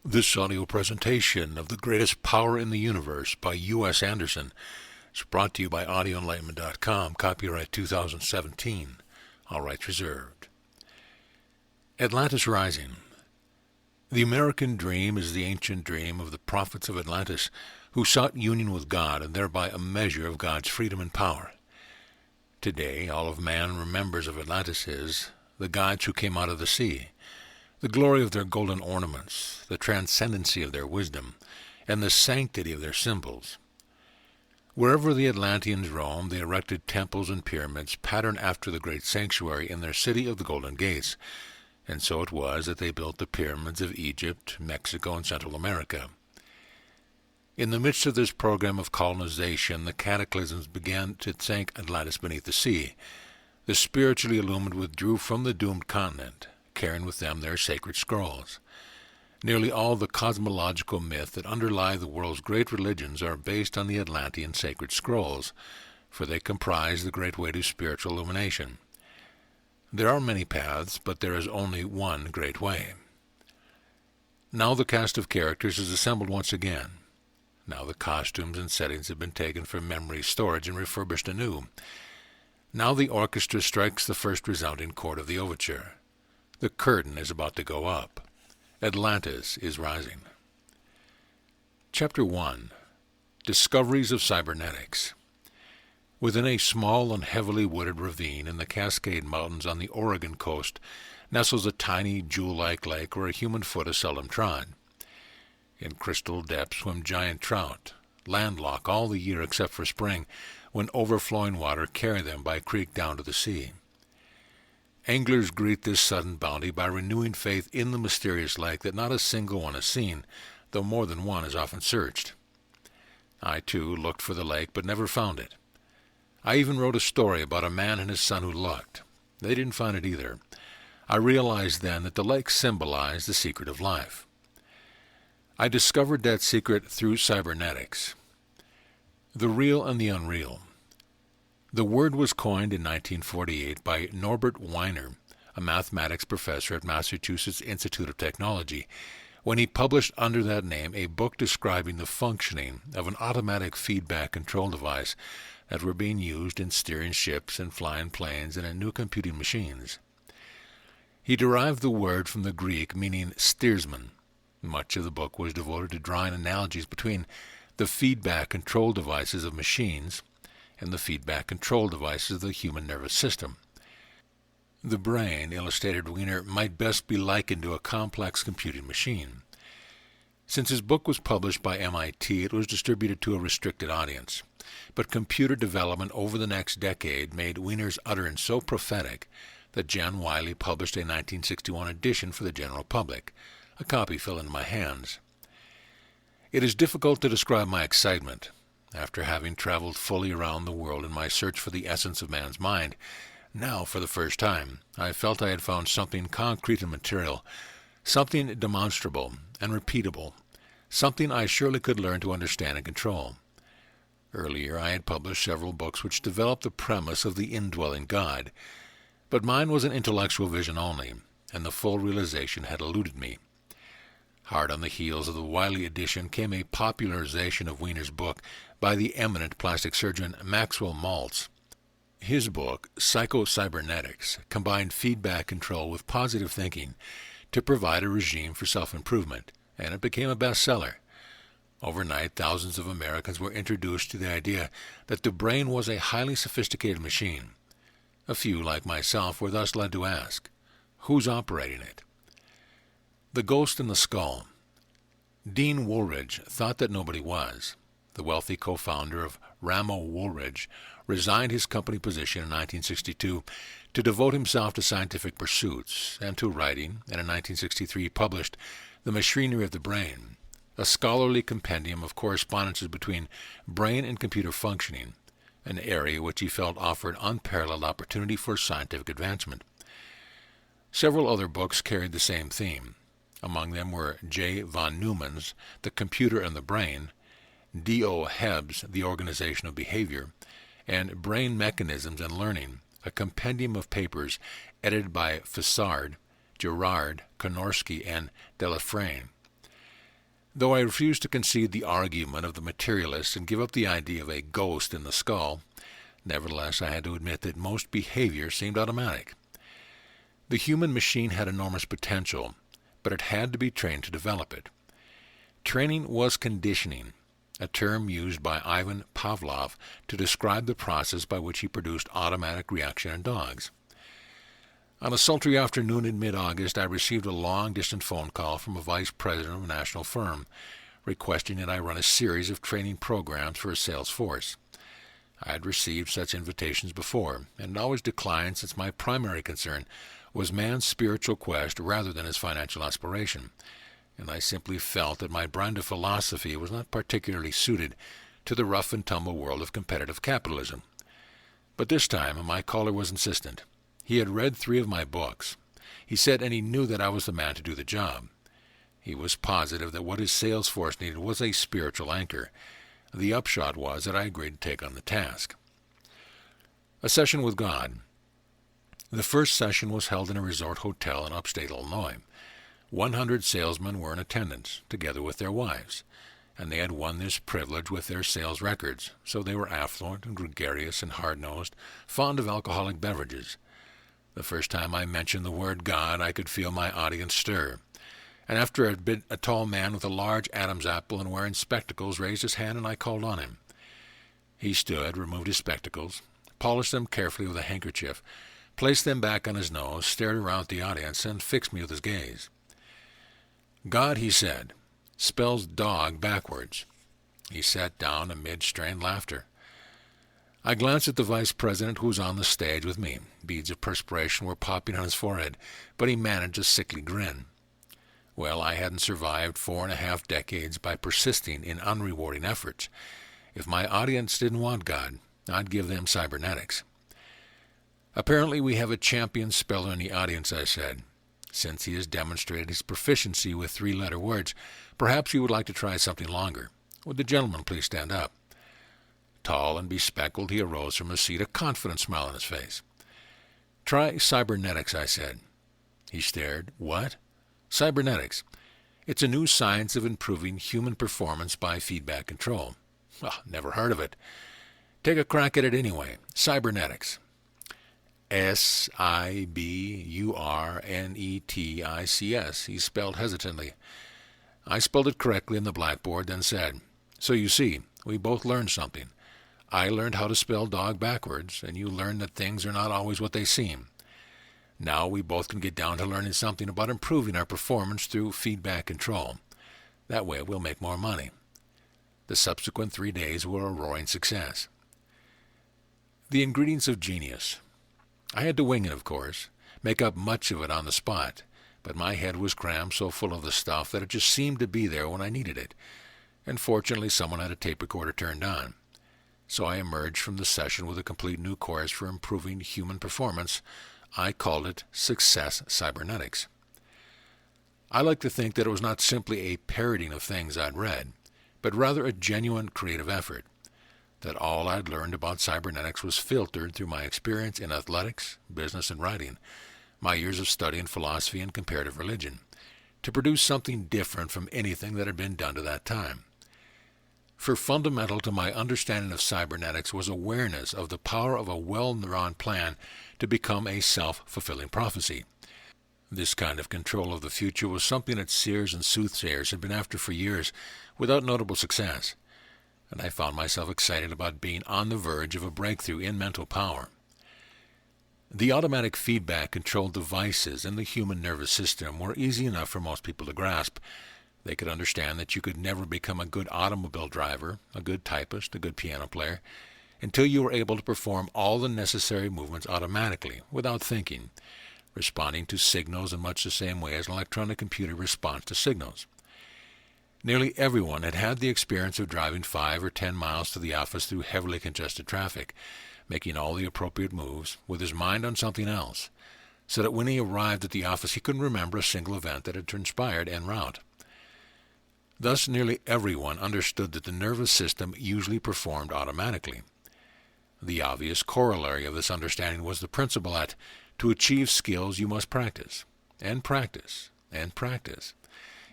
This audio presentation of The Greatest Power in the Universe by U.S. Andersen is brought to you by audioenlightenment.com, copyright 2017, all rights reserved. Atlantis Rising. The American dream is the ancient dream of the prophets of Atlantis who sought union with God and thereby a measure of God's freedom and power. Today, all of man remembers of Atlantis is the gods who came out of the sea, the glory of their golden ornaments, the transcendency of their wisdom, and the sanctity of their symbols. Wherever the Atlanteans roamed, they erected temples and pyramids patterned after the great sanctuary in their city of the Golden Gates, and so it was that they built the pyramids of Egypt, Mexico, and Central America. In the midst of this program of colonization, the cataclysms began to sink Atlantis beneath the sea. The spiritually illumined withdrew from the doomed continent, carrying with them their sacred scrolls. Nearly all the cosmological myths that underlie the world's great religions are based on the Atlantean sacred scrolls, for they comprise the great way to spiritual illumination. There are many paths, but there is only one great way. Now the cast of characters is assembled once again. Now the costumes and settings have been taken from memory storage and refurbished anew. Now the orchestra strikes the first resounding chord of the overture. The curtain is about to go up. Atlantis is rising. Chapter 1. Discoveries of Cybernetics. Within a small and heavily wooded ravine in the Cascade Mountains on the Oregon coast nestles a tiny jewel-like lake where a human foot is seldom trod. In crystal depths swim giant trout, landlocked all the year except for spring, when overflowing water carry them by creek down to the sea. Anglers greet this sudden bounty by renewing faith in the mysterious lake that not a single one is seen, though more than one is often searched. I, too, looked for the lake, but never found it. I even wrote a story about a man and his son who looked. They didn't find it either. I realized then that the lake symbolized the secret of life. I discovered that secret through cybernetics. The real and the unreal. The word was coined in 1948 by Norbert Wiener, a mathematics professor at Massachusetts Institute of Technology, when he published under that name a book describing the functioning of an automatic feedback control device that were being used in steering ships and flying planes and in new computing machines. He derived the word from the Greek meaning steersman. Much of the book was devoted to drawing analogies between the feedback control devices of machines and the feedback control devices of the human nervous system. The brain, illustrated Wiener, might best be likened to a complex computing machine. Since his book was published by MIT, it was distributed to a restricted audience. But computer development over the next decade made Wiener's utterance so prophetic that Jan Wiley published a 1961 edition for the general public. A copy fell into my hands. It is difficult to describe my excitement. After having traveled fully around the world in my search for the essence of man's mind, now, for the first time, I felt I had found something concrete and material, something demonstrable and repeatable, something I surely could learn to understand and control. Earlier, I had published several books which developed the premise of the indwelling God, but mine was an intellectual vision only, and the full realization had eluded me. Hard on the heels of the Wiley edition came a popularization of Wiener's book by the eminent plastic surgeon Maxwell Maltz. His book, Cybernetics, combined feedback control with positive thinking to provide a regime for self-improvement, and it became a bestseller. Overnight, thousands of Americans were introduced to the idea that the brain was a highly sophisticated machine. A few, like myself, were thus led to ask, who's operating it? The ghost in the skull. Dean Woolridge thought that nobody was. The wealthy co-founder of Ramo Woolridge resigned his company position in 1962 to devote himself to scientific pursuits and to writing, and in 1963 published The Machinery of the Brain, a scholarly compendium of correspondences between brain and computer functioning, an area which he felt offered unparalleled opportunity for scientific advancement. Several other books carried the same theme. Among them were J. von Neumann's The Computer and the Brain, D. O. Hebb's The Organization of Behavior, and Brain Mechanisms and Learning, a compendium of papers edited by Fessard, Girard, Konorski, and Delafrane. Though I refused to concede the argument of the materialist and give up the idea of a ghost in the skull, nevertheless I had to admit that most behavior seemed automatic. The human machine had enormous potential, but it had to be trained to develop it. Training was conditioning, a term used by Ivan Pavlov to describe the process by which he produced automatic reaction in dogs. On a sultry afternoon in mid-August, I received a long-distance phone call from a vice president of a national firm, requesting that I run a series of training programs for his sales force. I had received such invitations before, and always declined since my primary concern was man's spiritual quest rather than his financial aspiration, and I simply felt that my brand of philosophy was not particularly suited to the rough-and-tumble world of competitive capitalism. But this time my caller was insistent. He had read 3 of my books. He said, and he knew that I was the man to do the job. He was positive that what his sales force needed was a spiritual anchor. The upshot was that I agreed to take on the task. A session with God. The first session was held in a resort hotel in upstate Illinois. 100 salesmen were in attendance, together with their wives, and they had won this privilege with their sales records, so they were affluent and gregarious and hard-nosed, fond of alcoholic beverages. The first time I mentioned the word God, I could feel my audience stir. And after a bit, a tall man with a large Adam's apple and wearing spectacles raised his hand, and I called on him. He stood, removed his spectacles, polished them carefully with a handkerchief, placed them back on his nose, stared around at the audience, and fixed me with his gaze. God, he said, spells dog backwards. He sat down amid strained laughter. I glanced at the vice president who was on the stage with me. Beads of perspiration were popping on his forehead, but he managed a sickly grin. Well, I hadn't survived 4.5 decades by persisting in unrewarding efforts. If my audience didn't want God, I'd give them cybernetics. Apparently we have a champion speller in the audience, I said. Since he has demonstrated his proficiency with 3-letter words, perhaps he would like to try something longer. Would the gentleman please stand up? Tall and bespectacled, he arose from his seat, a confident smile on his face. Try cybernetics, I said. He stared. What? Cybernetics. It's a new science of improving human performance by feedback control. Oh, never heard of it. Take a crack at it anyway. Cybernetics. Cyburnetics, he spelled hesitantly. I spelled it correctly on the blackboard, then said, So you see, we both learned something. I learned how to spell dog backwards, and you learned that things are not always what they seem. Now we both can get down to learning something about improving our performance through feedback control. That way we'll make more money. The subsequent 3 days were a roaring success. The ingredients of genius. I had to wing it, of course, make up much of it on the spot, but my head was crammed so full of the stuff that it just seemed to be there when I needed it, and fortunately someone had a tape recorder turned on. So I emerged from the session with a complete new course for improving human performance. I called it Success Cybernetics. I like to think that it was not simply a parroting of things I'd read, but rather a genuine creative effort, that all I'd learned about cybernetics was filtered through my experience in athletics, business, and writing, my years of study in philosophy and comparative religion, to produce something different from anything that had been done to that time. For fundamental to my understanding of cybernetics was awareness of the power of a well-drawn plan to become a self-fulfilling prophecy. This kind of control of the future was something that seers and soothsayers had been after for years without notable success, and I found myself excited about being on the verge of a breakthrough in mental power. The automatic feedback-controlled devices in the human nervous system were easy enough for most people to grasp. They could understand that you could never become a good automobile driver, a good typist, a good piano player, until you were able to perform all the necessary movements automatically, without thinking, responding to signals in much the same way as an electronic computer responds to signals. Nearly everyone had had the experience of driving 5 or 10 miles to the office through heavily congested traffic, making all the appropriate moves, with his mind on something else, so that when he arrived at the office he couldn't remember a single event that had transpired en route. Thus nearly everyone understood that the nervous system usually performed automatically. The obvious corollary of this understanding was the principle that, to achieve skills you must practice, and practice, and practice.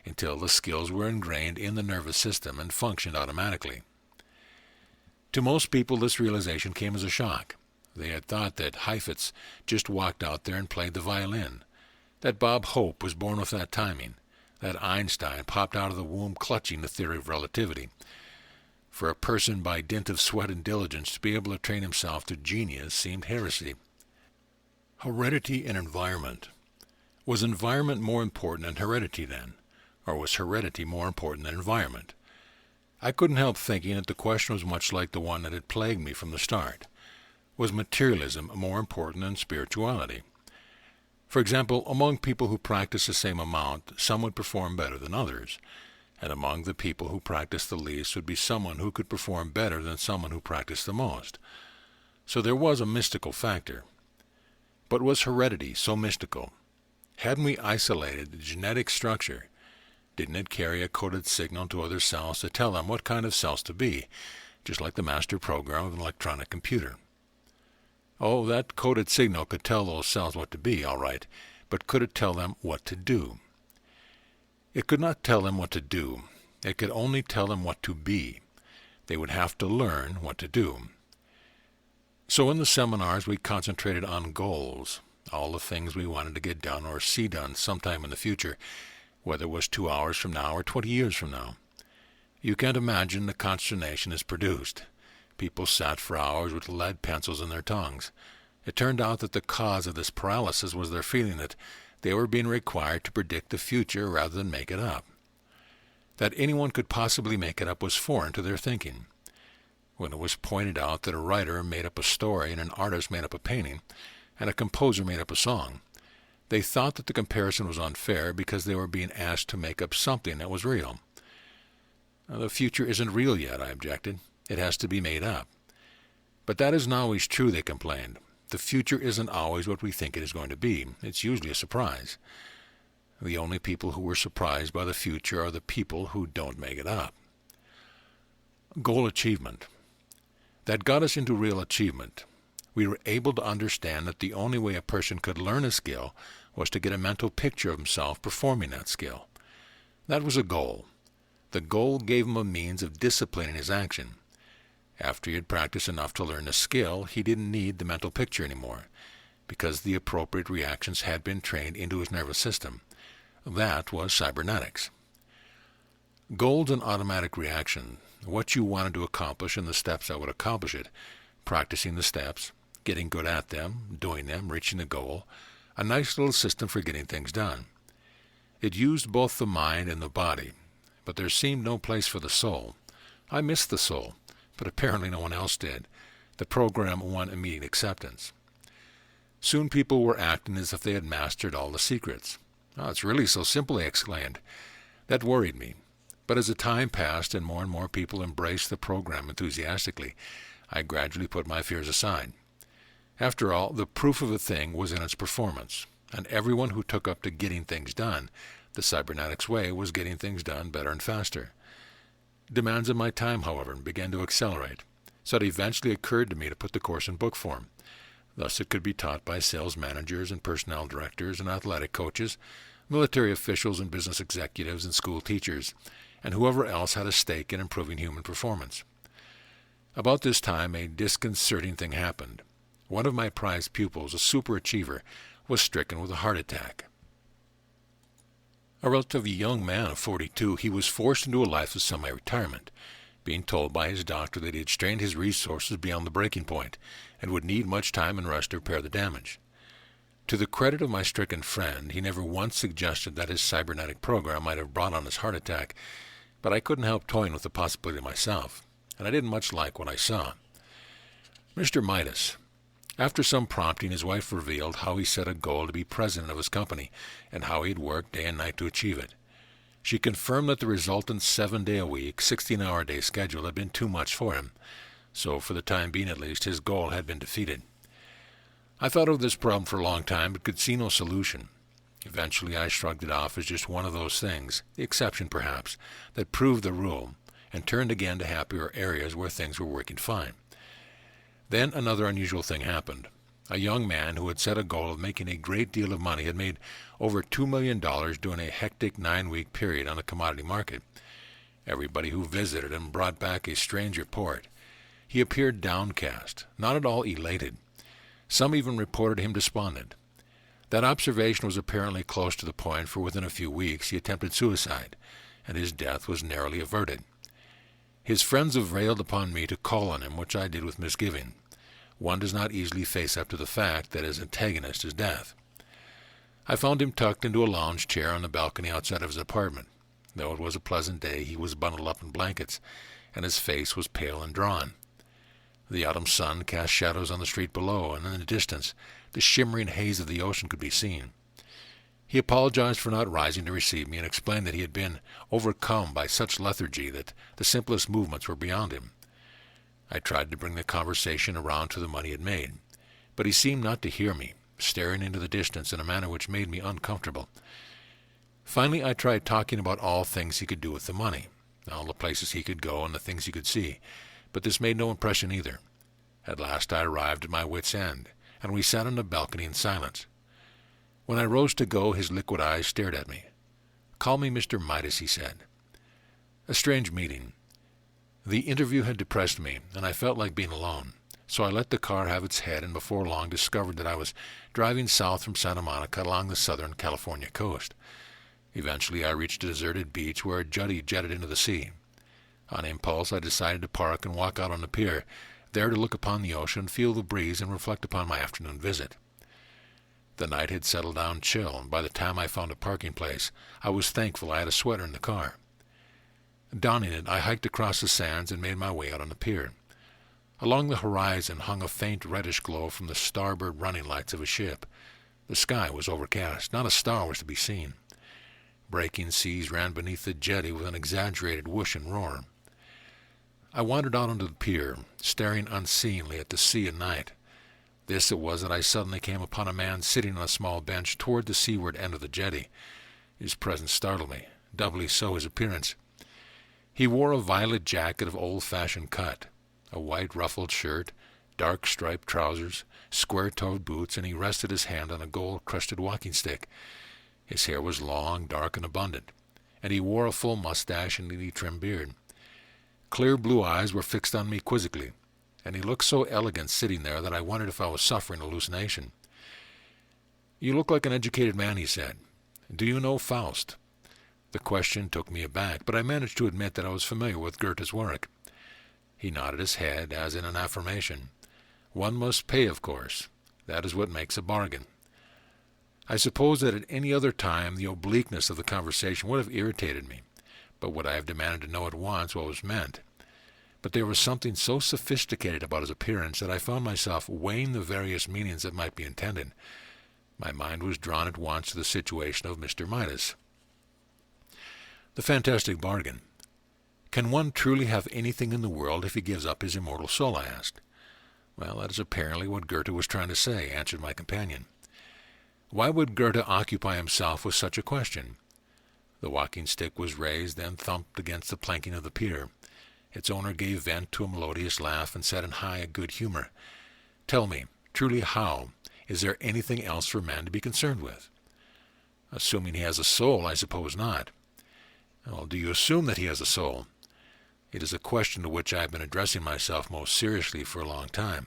until the skills were ingrained in the nervous system and functioned automatically. To most people, this realization came as a shock. They had thought that Heifetz just walked out there and played the violin, that Bob Hope was born with that timing, that Einstein popped out of the womb clutching the theory of relativity. For a person by dint of sweat and diligence to be able to train himself to genius seemed heresy. Heredity and environment. Was environment more important than heredity then? Or was heredity more important than environment? I couldn't help thinking that the question was much like the one that had plagued me from the start. Was materialism more important than spirituality? For example, among people who practice the same amount, some would perform better than others, and among the people who practice the least would be someone who could perform better than someone who practiced the most. So there was a mystical factor. But was heredity so mystical? Hadn't we isolated the genetic structure? Didn't it carry a coded signal to other cells to tell them what kind of cells to be, just like the master program of an electronic computer? Oh, that coded signal could tell those cells what to be, all right, but could it tell them what to do? It could not tell them what to do. It could only tell them what to be. They would have to learn what to do. So in the seminars, we concentrated on goals, all the things we wanted to get done or see done sometime in the future, whether it was 2 hours from now or 20 years from now. You can't imagine the consternation is produced. People sat for hours with lead pencils in their tongues. It turned out that the cause of this paralysis was their feeling that they were being required to predict the future rather than make it up. That anyone could possibly make it up was foreign to their thinking. When it was pointed out that a writer made up a story and an artist made up a painting, and a composer made up a song, they thought that the comparison was unfair because they were being asked to make up something that was real. The future isn't real yet, I objected. It has to be made up. But that isn't always true, they complained. The future isn't always what we think it is going to be. It's usually a surprise. The only people who were surprised by the future are the people who don't make it up. Goal achievement. That got us into real achievement. We were able to understand that the only way a person could learn a skill was to get a mental picture of himself performing that skill. That was a goal. The goal gave him a means of disciplining his action. After he had practiced enough to learn the skill, he didn't need the mental picture anymore, because the appropriate reactions had been trained into his nervous system. That was cybernetics. Goals and automatic reaction, what you wanted to accomplish and the steps that would accomplish it, practicing the steps, getting good at them, doing them, reaching the goal, a nice little system for getting things done. It used both the mind and the body, but there seemed no place for the soul. I missed the soul, but apparently no one else did. The program won immediate acceptance. Soon people were acting as if they had mastered all the secrets. "Oh, it's really so simple," they exclaimed. That worried me. But as the time passed and more people embraced the program enthusiastically, I gradually put my fears aside. After all, the proof of a thing was in its performance, and everyone who took up to getting things done, the cybernetics way, was getting things done better and faster. Demands of my time, however, began to accelerate, so it eventually occurred to me to put the course in book form. Thus it could be taught by sales managers and personnel directors and athletic coaches, military officials and business executives and school teachers, and whoever else had a stake in improving human performance. About this time, a disconcerting thing happened. One of my prized pupils, a superachiever, was stricken with a heart attack. A relatively young man of 42, he was forced into a life of semi-retirement, being told by his doctor that he had strained his resources beyond the breaking point and would need much time and rest to repair the damage. To the credit of my stricken friend, he never once suggested that his cybernetic program might have brought on his heart attack, but I couldn't help toying with the possibility myself, and I didn't much like what I saw. Mr. Midas. After some prompting, his wife revealed how he set a goal to be president of his company and how he had worked day and night to achieve it. She confirmed that the resultant 7-day-a-week, 16-hour-a-day schedule had been too much for him, so for the time being at least, his goal had been defeated. I thought of this problem for a long time but could see no solution. Eventually I shrugged it off as just one of those things, the exception perhaps, that proved the rule, and turned again to happier areas where things were working fine. Then another unusual thing happened. A young man who had set a goal of making a great deal of money had made over $2 million during a hectic 9-week period on the commodity market. Everybody who visited him brought back a strange report. He appeared downcast, not at all elated. Some even reported him despondent. That observation was apparently close to the point, for within a few weeks he attempted suicide, and his death was narrowly averted. His friends have railed upon me to call on him, which I did with misgiving. One does not easily face up to the fact that his antagonist is death. I found him tucked into a lounge chair on the balcony outside of his apartment. Though it was a pleasant day, he was bundled up in blankets, and his face was pale and drawn. The autumn sun cast shadows on the street below, and in the distance the shimmering haze of the ocean could be seen. He apologized for not rising to receive me, and explained that he had been overcome by such lethargy that the simplest movements were beyond him. I tried to bring the conversation around to the money he had made, but he seemed not to hear me, staring into the distance in a manner which made me uncomfortable. Finally, I tried talking about all things he could do with the money, all the places he could go and the things he could see, but this made no impression either. At last I arrived at my wit's end, and we sat on the balcony in silence. When I rose to go, his liquid eyes stared at me. "Call me Mr. Midas," he said. A strange meeting. The interview had depressed me, and I felt like being alone, so I let the car have its head, and before long discovered that I was driving south from Santa Monica along the southern California coast. Eventually I reached a deserted beach where a jetty jetted into the sea. On impulse I decided to park and walk out on the pier, there to look upon the ocean, feel the breeze, and reflect upon my afternoon visit. The night had settled down chill, and by the time I found a parking place, I was thankful I had a sweater in the car. Donning it, I hiked across the sands and made my way out on the pier. Along the horizon hung a faint reddish glow from the starboard running lights of a ship. The sky was overcast. Not a star was to be seen. Breaking seas ran beneath the jetty with an exaggerated whoosh and roar. I wandered out onto the pier, staring unseeingly at the sea and night. This it was that I suddenly came upon a man sitting on a small bench toward the seaward end of the jetty. His presence startled me, doubly so his appearance. He wore a violet jacket of old-fashioned cut, a white ruffled shirt, dark striped trousers, square-toed boots, and he rested his hand on a gold-crusted walking stick. His hair was long, dark, and abundant, and he wore a full mustache and neatly trimmed beard. Clear blue eyes were fixed on me quizzically, and he looked so elegant sitting there that I wondered if I was suffering hallucination. "You look like an educated man," he said. "Do you know Faust?" The question took me aback, but I managed to admit that I was familiar with Goethe's work. He nodded his head, as in an affirmation. "One must pay, of course. That is what makes a bargain." I suppose that at any other time the obliqueness of the conversation would have irritated me, but would I have demanded to know at once what was meant. But there was something so sophisticated about his appearance that I found myself weighing the various meanings that might be intended. My mind was drawn at once to the situation of Mr. Midas. The fantastic bargain. Can one truly have anything in the world if he gives up his immortal soul, I asked. Well, that is apparently what Goethe was trying to say, answered my companion. Why would Goethe occupy himself with such a question? The walking stick was raised, then thumped against the planking of the pier. Its owner gave vent to a melodious laugh and said in high good humor, "Tell me, truly how, is there anything else for man to be concerned with?" "Assuming he has a soul, I suppose not." "Well, do you assume that he has a soul?" It is a question to which I have been addressing myself most seriously for a long time.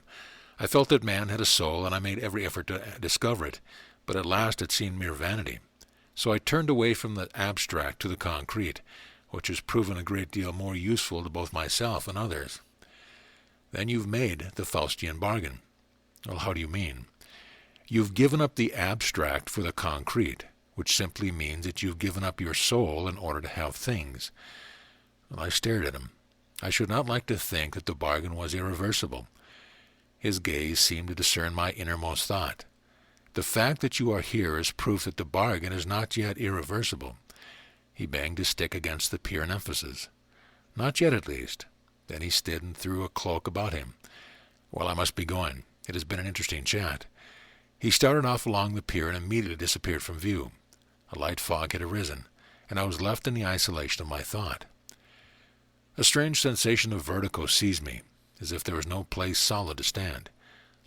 I felt that man had a soul, and I made every effort to discover it, but at last it seemed mere vanity. So I turned away from the abstract to the concrete, which has proven a great deal more useful to both myself and others. "Then you've made the Faustian bargain." "Well, how do you mean?" "You've given up the abstract for the concrete, which simply means that you've given up your soul in order to have things." Well, I stared at him. I should not like to think that the bargain was irreversible. His gaze seemed to discern my innermost thought. "The fact that you are here is proof that the bargain is not yet irreversible." He banged his stick against the pier in emphasis. "Not yet, at least." Then he stood and threw a cloak about him. "Well, I must be going. It has been an interesting chat." He started off along the pier and immediately disappeared from view. A light fog had arisen, and I was left in the isolation of my thought. A strange sensation of vertigo seized me, as if there was no place solid to stand.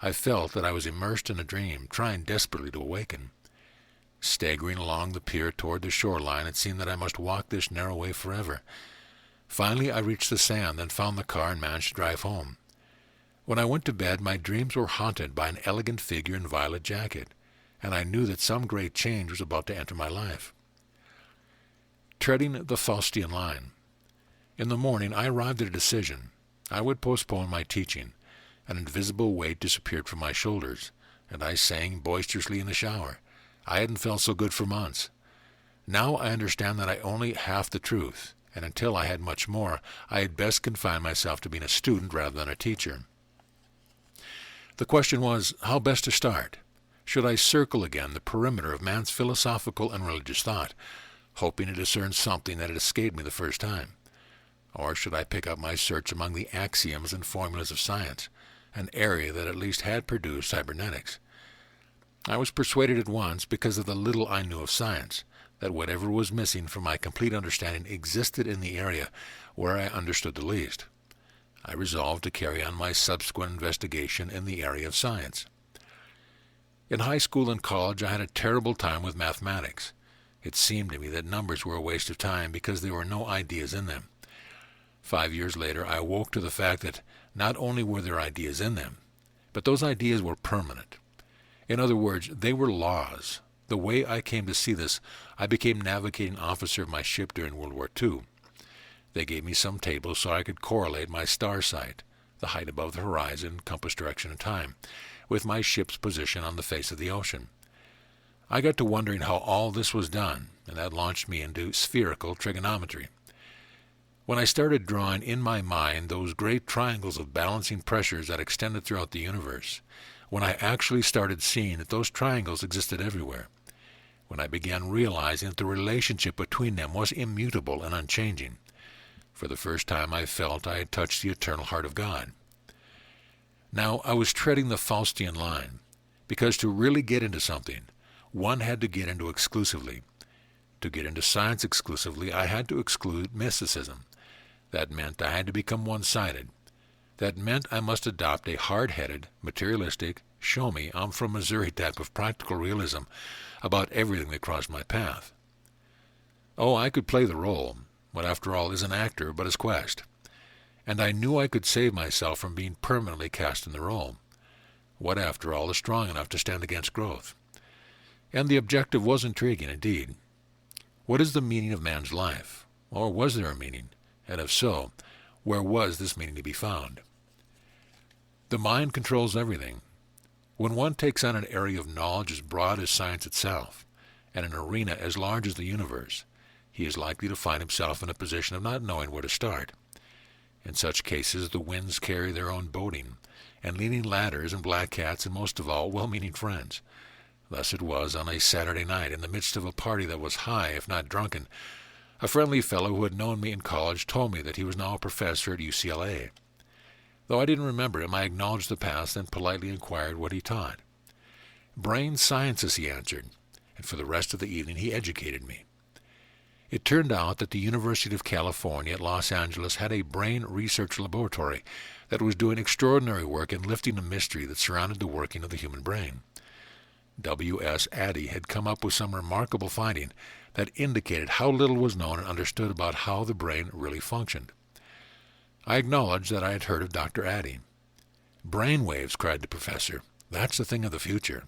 I felt that I was immersed in a dream, trying desperately to awaken. Staggering along the pier toward the shoreline, it seemed that I must walk this narrow way forever. Finally, I reached the sand, then found the car and managed to drive home. When I went to bed, my dreams were haunted by an elegant figure in violet jacket, and I knew that some great change was about to enter my life. Treading the Faustian line. In the morning, I arrived at a decision. I would postpone my teaching. An invisible weight disappeared from my shoulders, and I sang boisterously in the shower. I hadn't felt so good for months. Now I understand that I only half the truth, and until I had much more, I had best confine myself to being a student rather than a teacher. The question was, how best to start? Should I circle again the perimeter of man's philosophical and religious thought, hoping to discern something that had escaped me the first time? Or should I pick up my search among the axioms and formulas of science, an area that at least had produced cybernetics? I was persuaded at once, because of the little I knew of science, that whatever was missing from my complete understanding existed in the area where I understood the least. I resolved to carry on my subsequent investigation in the area of science. In high school and college, I had a terrible time with mathematics. It seemed to me that numbers were a waste of time because there were no ideas in them. 5 years later, I awoke to the fact that not only were there ideas in them, but those ideas were permanent. In other words, they were laws. The way I came to see this, I became navigating officer of my ship during World War II. They gave me some tables so I could correlate my star sight, the height above the horizon, compass direction and time, with my ship's position on the face of the ocean. I got to wondering how all this was done, and that launched me into spherical trigonometry. When I started drawing in my mind those great triangles of balancing pressures that extended throughout the universe, when I actually started seeing that those triangles existed everywhere, when I began realizing that the relationship between them was immutable and unchanging, for the first time I felt I had touched the eternal heart of God. Now I was treading the Faustian line, because to really get into something, one had to get into exclusively. To get into science exclusively, I had to exclude mysticism. That meant I had to become one-sided. That meant I must adopt a hard-headed, materialistic, show-me, I'm from Missouri type of practical realism about everything that crossed my path. Oh, I could play the role, what after all is an actor but his quest. And I knew I could save myself from being permanently cast in the role. What after all is strong enough to stand against growth? And the objective was intriguing indeed. What is the meaning of man's life? Or was there a meaning? And if so, where was this meaning to be found? The mind controls everything. When one takes on an area of knowledge as broad as science itself, and an arena as large as the universe, he is likely to find himself in a position of not knowing where to start. In such cases, the winds carry their own boating, and leaning ladders and black cats, and most of all, well-meaning friends. Thus it was on a Saturday night, in the midst of a party that was high, if not drunken. A friendly fellow who had known me in college told me that he was now a professor at UCLA. Though I didn't remember him, I acknowledged the past and politely inquired what he taught. Brain sciences, he answered, and for the rest of the evening he educated me. It turned out that the University of California at Los Angeles had a brain research laboratory that was doing extraordinary work in lifting the mystery that surrounded the working of the human brain. W.S. Addy had come up with some remarkable finding that indicated how little was known and understood about how the brain really functioned. I acknowledged that I had heard of Dr. Addy. "Brain waves," cried the professor. "That's the thing of the future.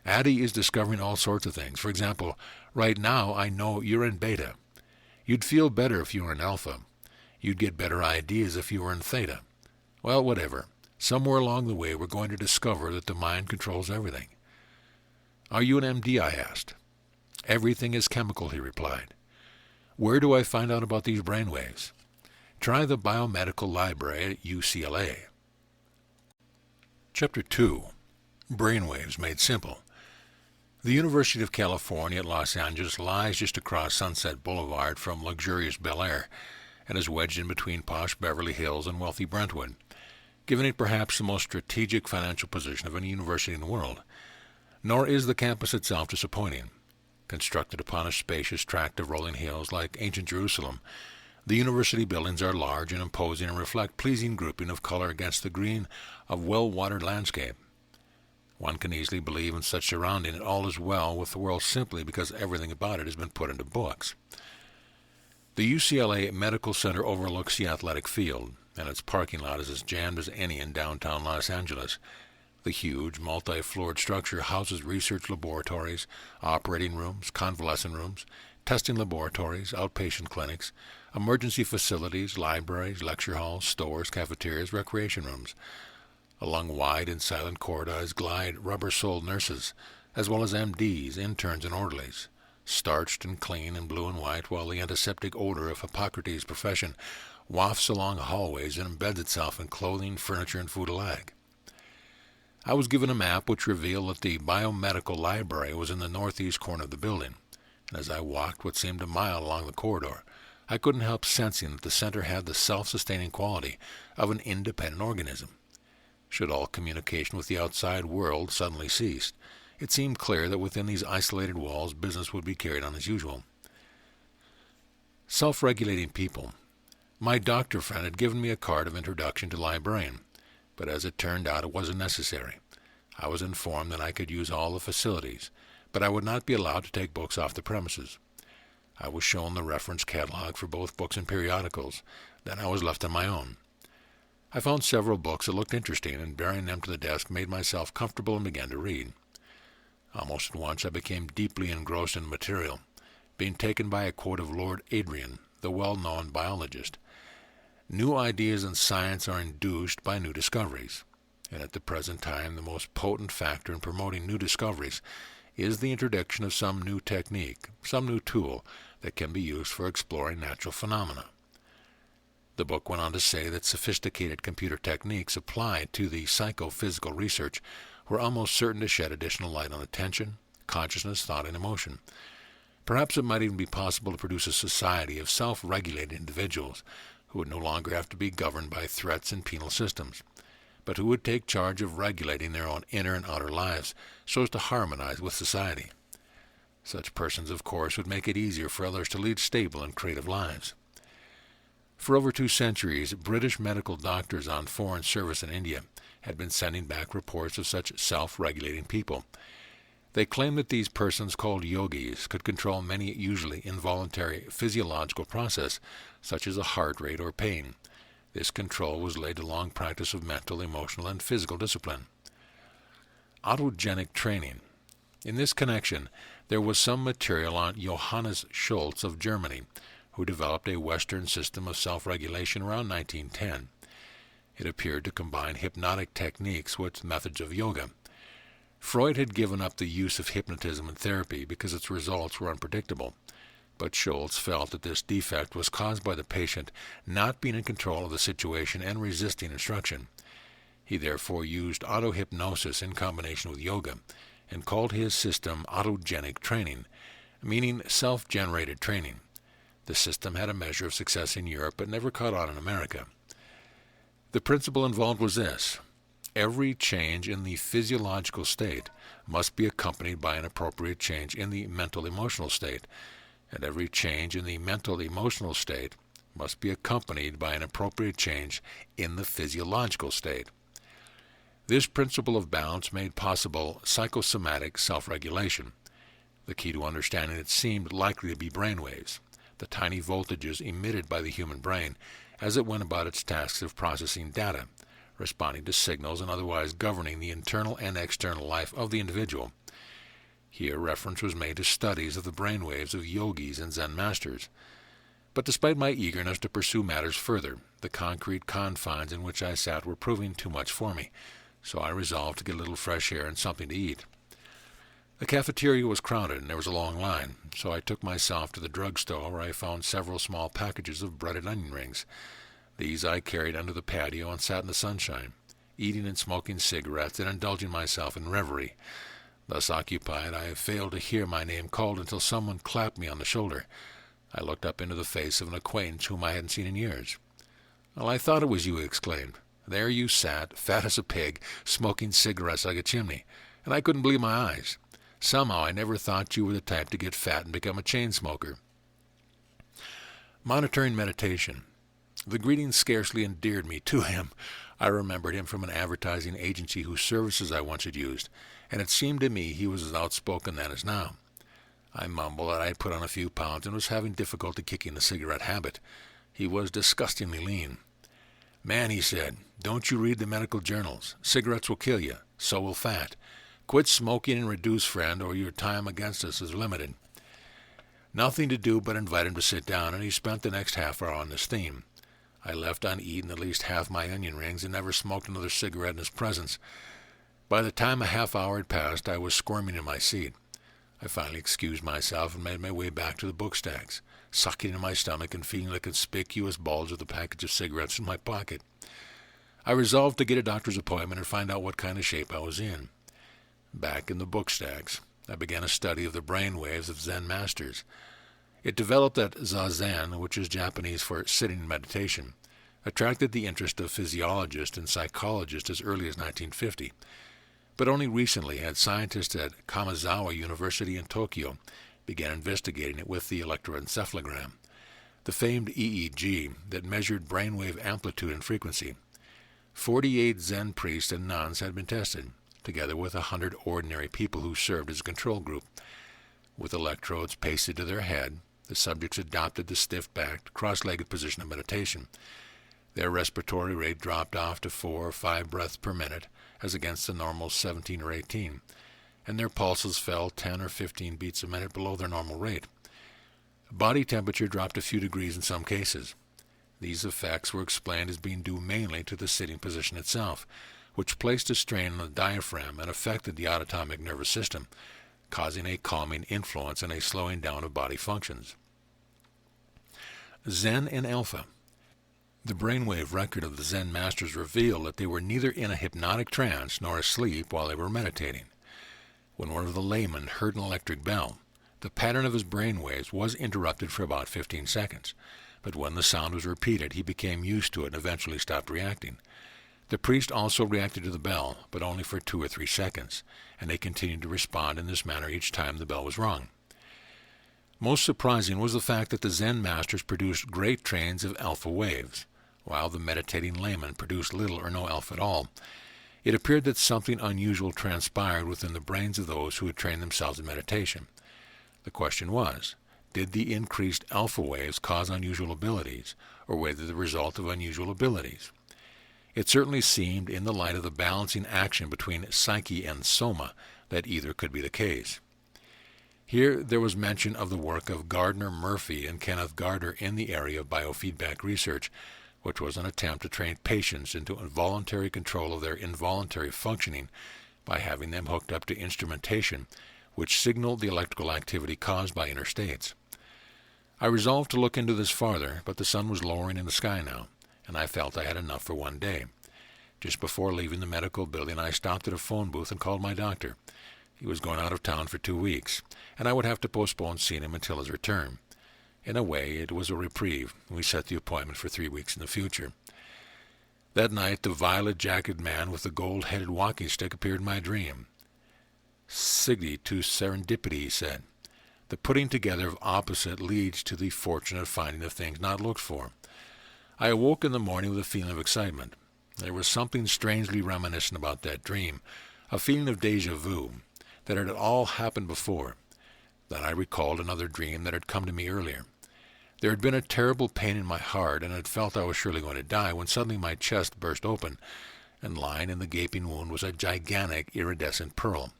Addy is discovering all sorts of things. For example, right now I know you're in beta. You'd feel better if you were in alpha. You'd get better ideas if you were in theta. Well, whatever. Somewhere along the way we're going to discover that the mind controls everything." "Are you an MD?" I asked. "Everything is chemical," he replied. "Where do I find out about these brain waves?" Try the biomedical library at UCLA. Chapter 2. Brainwaves Made Simple. The University of California at Los Angeles lies just across Sunset Boulevard from luxurious Bel Air, and is wedged in between posh Beverly Hills and wealthy Brentwood, giving it perhaps the most strategic financial position of any university in the world. Nor is the campus itself disappointing. Constructed upon a spacious tract of rolling hills like ancient Jerusalem, the university buildings are large and imposing and reflect pleasing grouping of color against the green of well-watered landscape. One can easily believe in such surrounding that all is well with the world simply because everything about it has been put into books. The UCLA Medical Center overlooks the athletic field, and its parking lot is as jammed as any in downtown Los Angeles. The huge, multi-floored structure houses research laboratories, operating rooms, convalescent rooms, testing laboratories, outpatient clinics, emergency facilities, libraries, lecture halls, stores, cafeterias, recreation rooms. Along wide and silent corridors glide rubber-soled nurses, as well as MDs, interns, and orderlies, starched and clean in blue and white, while the antiseptic odor of Hippocrates' profession wafts along hallways and embeds itself in clothing, furniture, and food alike. I was given a map which revealed that the biomedical library was in the northeast corner of the building, and as I walked what seemed a mile along the corridor, I couldn't help sensing that the center had the self-sustaining quality of an independent organism. Should all communication with the outside world suddenly cease, it seemed clear that within these isolated walls business would be carried on as usual. Self-regulating people. My doctor friend had given me a card of introduction to librarian, but as it turned out it wasn't necessary. I was informed that I could use all the facilities, but I would not be allowed to take books off the premises. I was shown the reference catalog for both books and periodicals. Then I was left on my own. I found several books that looked interesting, and bearing them to the desk made myself comfortable and began to read. Almost at once I became deeply engrossed in the material, being taken by a quote of Lord Adrian, the well-known biologist. New ideas in science are induced by new discoveries, and at the present time the most potent factor in promoting new discoveries is the introduction of some new technique, some new tool that can be used for exploring natural phenomena. The book went on to say that sophisticated computer techniques applied to the psychophysical research were almost certain to shed additional light on attention, consciousness, thought, and emotion. Perhaps it might even be possible to produce a society of self-regulated individuals who would no longer have to be governed by threats and penal systems, but who would take charge of regulating their own inner and outer lives so as to harmonize with society. Such persons, of course, would make it easier for others to lead stable and creative lives. For over 2 centuries, British medical doctors on foreign service in India had been sending back reports of such self-regulating people. They claimed that these persons, called yogis, could control many usually involuntary physiological processes, such as a heart rate or pain. This control was laid to long practice of mental, emotional, and physical discipline. Autogenic training. In this connection, there was some material on Johannes Schultz of Germany, who developed a Western system of self-regulation around 1910. It appeared to combine hypnotic techniques with methods of yoga. Freud had given up the use of hypnotism in therapy because its results were unpredictable, but Schultz felt that this defect was caused by the patient not being in control of the situation and resisting instruction. He therefore used auto-hypnosis in combination with yoga and called his system autogenic training, meaning self-generated training. The system had a measure of success in Europe but never caught on in America. The principle involved was this: every change in the physiological state must be accompanied by an appropriate change in the mental-emotional state, and every change in the mental-emotional state must be accompanied by an appropriate change in the physiological state. This principle of balance made possible psychosomatic self-regulation. The key to understanding it seemed likely to be brainwaves, the tiny voltages emitted by the human brain as it went about its tasks of processing data, responding to signals, and otherwise governing the internal and external life of the individual. Here reference was made to studies of the brainwaves of yogis and Zen masters. But despite my eagerness to pursue matters further, the concrete confines in which I sat were proving too much for me, so I resolved to get a little fresh air and something to eat. The cafeteria was crowded and there was a long line, so I took myself to the drugstore where I found several small packages of breaded onion rings. These I carried under the patio and sat in the sunshine, eating and smoking cigarettes and indulging myself in reverie. Thus occupied, I failed to hear my name called until someone clapped me on the shoulder. I looked up into the face of an acquaintance whom I hadn't seen in years. "Well, I thought it was you," he exclaimed. "There you sat, fat as a pig, smoking cigarettes like a chimney, and I couldn't believe my eyes. Somehow I never thought you were the type to get fat and become a chain smoker." Monitoring meditation. The greeting scarcely endeared me to him. I remembered him from an advertising agency whose services I once had used, and it seemed to me he was as outspoken then as now. I mumbled that I had put on a few pounds and was having difficulty kicking the cigarette habit. He was disgustingly lean. "Man," he said, "don't you read the medical journals? Cigarettes will kill you. So will fat. Quit smoking and reduce, friend, or your time against us is limited." Nothing to do but invite him to sit down, and he spent the next half hour on this theme. I left uneaten at least half my onion rings and never smoked another cigarette in his presence. By the time a half hour had passed, I was squirming in my seat. I finally excused myself and made my way back to the book stacks, sucking in my stomach and feeling the conspicuous bulge of the package of cigarettes in my pocket. I resolved to get a doctor's appointment and find out what kind of shape I was in. Back in the book stacks, I began a study of the brain waves of Zen masters. It developed that Zazen, which is Japanese for sitting in meditation, attracted the interest of physiologists and psychologists as early as 1950. But only recently had scientists at Kanazawa University in Tokyo began investigating it with the electroencephalogram, the famed EEG that measured brainwave amplitude and frequency. 48 Zen priests and nuns had been tested, together with 100 ordinary people who served as a control group. With electrodes pasted to their head, the subjects adopted the stiff-backed, cross-legged position of meditation. Their respiratory rate dropped off to 4 or 5 breaths per minute, as against the normal 17 or 18, and their pulses fell 10 or 15 beats a minute below their normal rate. Body temperature dropped a few degrees in some cases. These effects were explained as being due mainly to the sitting position itself, which placed a strain on the diaphragm and affected the autonomic nervous system, causing a calming influence and a slowing down of body functions. Zen and Alpha. The brainwave record of the Zen masters revealed that they were neither in a hypnotic trance nor asleep while they were meditating. When one of the laymen heard an electric bell, the pattern of his brainwaves was interrupted for about 15 seconds, but when the sound was repeated, he became used to it and eventually stopped reacting. The priest also reacted to the bell, but only for 2 or 3 seconds, and they continued to respond in this manner each time the bell was rung. Most surprising was the fact that the Zen masters produced great trains of alpha waves, while the meditating layman produced little or no alpha at all. It appeared that something unusual transpired within the brains of those who had trained themselves in meditation. The question was, did the increased alpha waves cause unusual abilities, or were they the result of unusual abilities? It certainly seemed, in the light of the balancing action between psyche and soma, that either could be the case. Here there was mention of the work of Gardner Murphy and Kenneth Gardner in the area of biofeedback research, which was an attempt to train patients into involuntary control of their involuntary functioning by having them hooked up to instrumentation which signaled the electrical activity caused by inner states. I resolved to look into this farther, but the sun was lowering in the sky now, and I felt I had enough for one day. Just before leaving the medical building, I stopped at a phone booth and called my doctor. He was going out of town for 2 weeks, and I would have to postpone seeing him until his return. In a way, it was a reprieve. We set the appointment for 3 weeks in the future. That night, the violet-jacketed man with the gold-headed walking stick appeared in my dream. "Signe to serendipity," he said. "The putting together of opposite leads to the fortunate finding of things not looked for." I awoke in the morning with a feeling of excitement. There was something strangely reminiscent about that dream, a feeling of déjà vu, that it had all happened before. Then I recalled another dream that had come to me earlier. There had been a terrible pain in my heart, and I had felt I was surely going to die, when suddenly my chest burst open, and lying in the gaping wound was a gigantic iridescent pearl.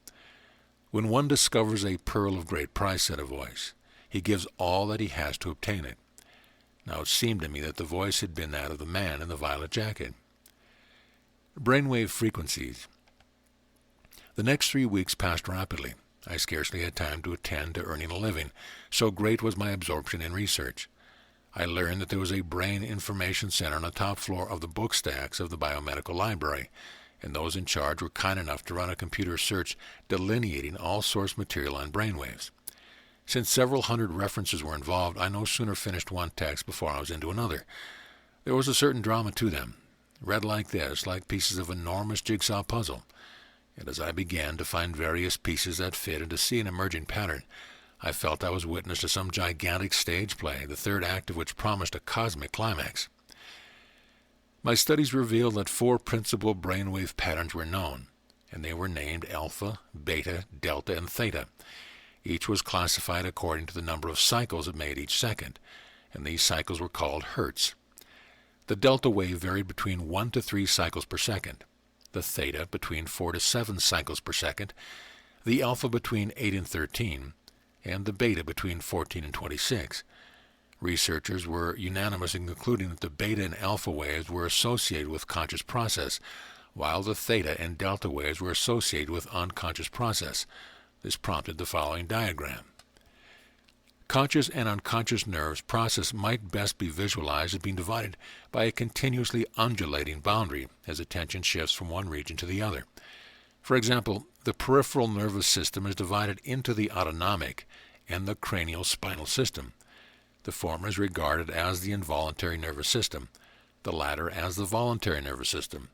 "When one discovers a pearl of great price," said a voice, "he gives all that he has to obtain it." Now it seemed to me that the voice had been that of the man in the violet jacket. Brainwave frequencies. The next 3 weeks passed rapidly. I scarcely had time to attend to earning a living, so great was my absorption in research. I learned that there was a brain information center on the top floor of the book stacks of the biomedical library, and those in charge were kind enough to run a computer search delineating all source material on brainwaves. Since several hundred references were involved, I no sooner finished one text before I was into another. There was a certain drama to them, read like this, like pieces of an enormous jigsaw puzzle. And as I began to find various pieces that fit and to see an emerging pattern, I felt I was witness to some gigantic stage play, the third act of which promised a cosmic climax. My studies revealed that 4 principal brainwave patterns were known, and they were named alpha, beta, delta, and theta. Each was classified according to the number of cycles it made each second, and these cycles were called hertz. The delta wave varied between 1 to 3 cycles per second, the theta between 4 to 7 cycles per second, the alpha between 8 and 13, and the beta between 14 and 26. Researchers were unanimous in concluding that the beta and alpha waves were associated with conscious process, while the theta and delta waves were associated with unconscious process. This prompted the following diagram. Conscious and unconscious nerves process might best be visualized as being divided by a continuously undulating boundary as attention shifts from one region to the other. For example, the peripheral nervous system is divided into the autonomic and the cranial spinal system. The former is regarded as the involuntary nervous system, the latter as the voluntary nervous system.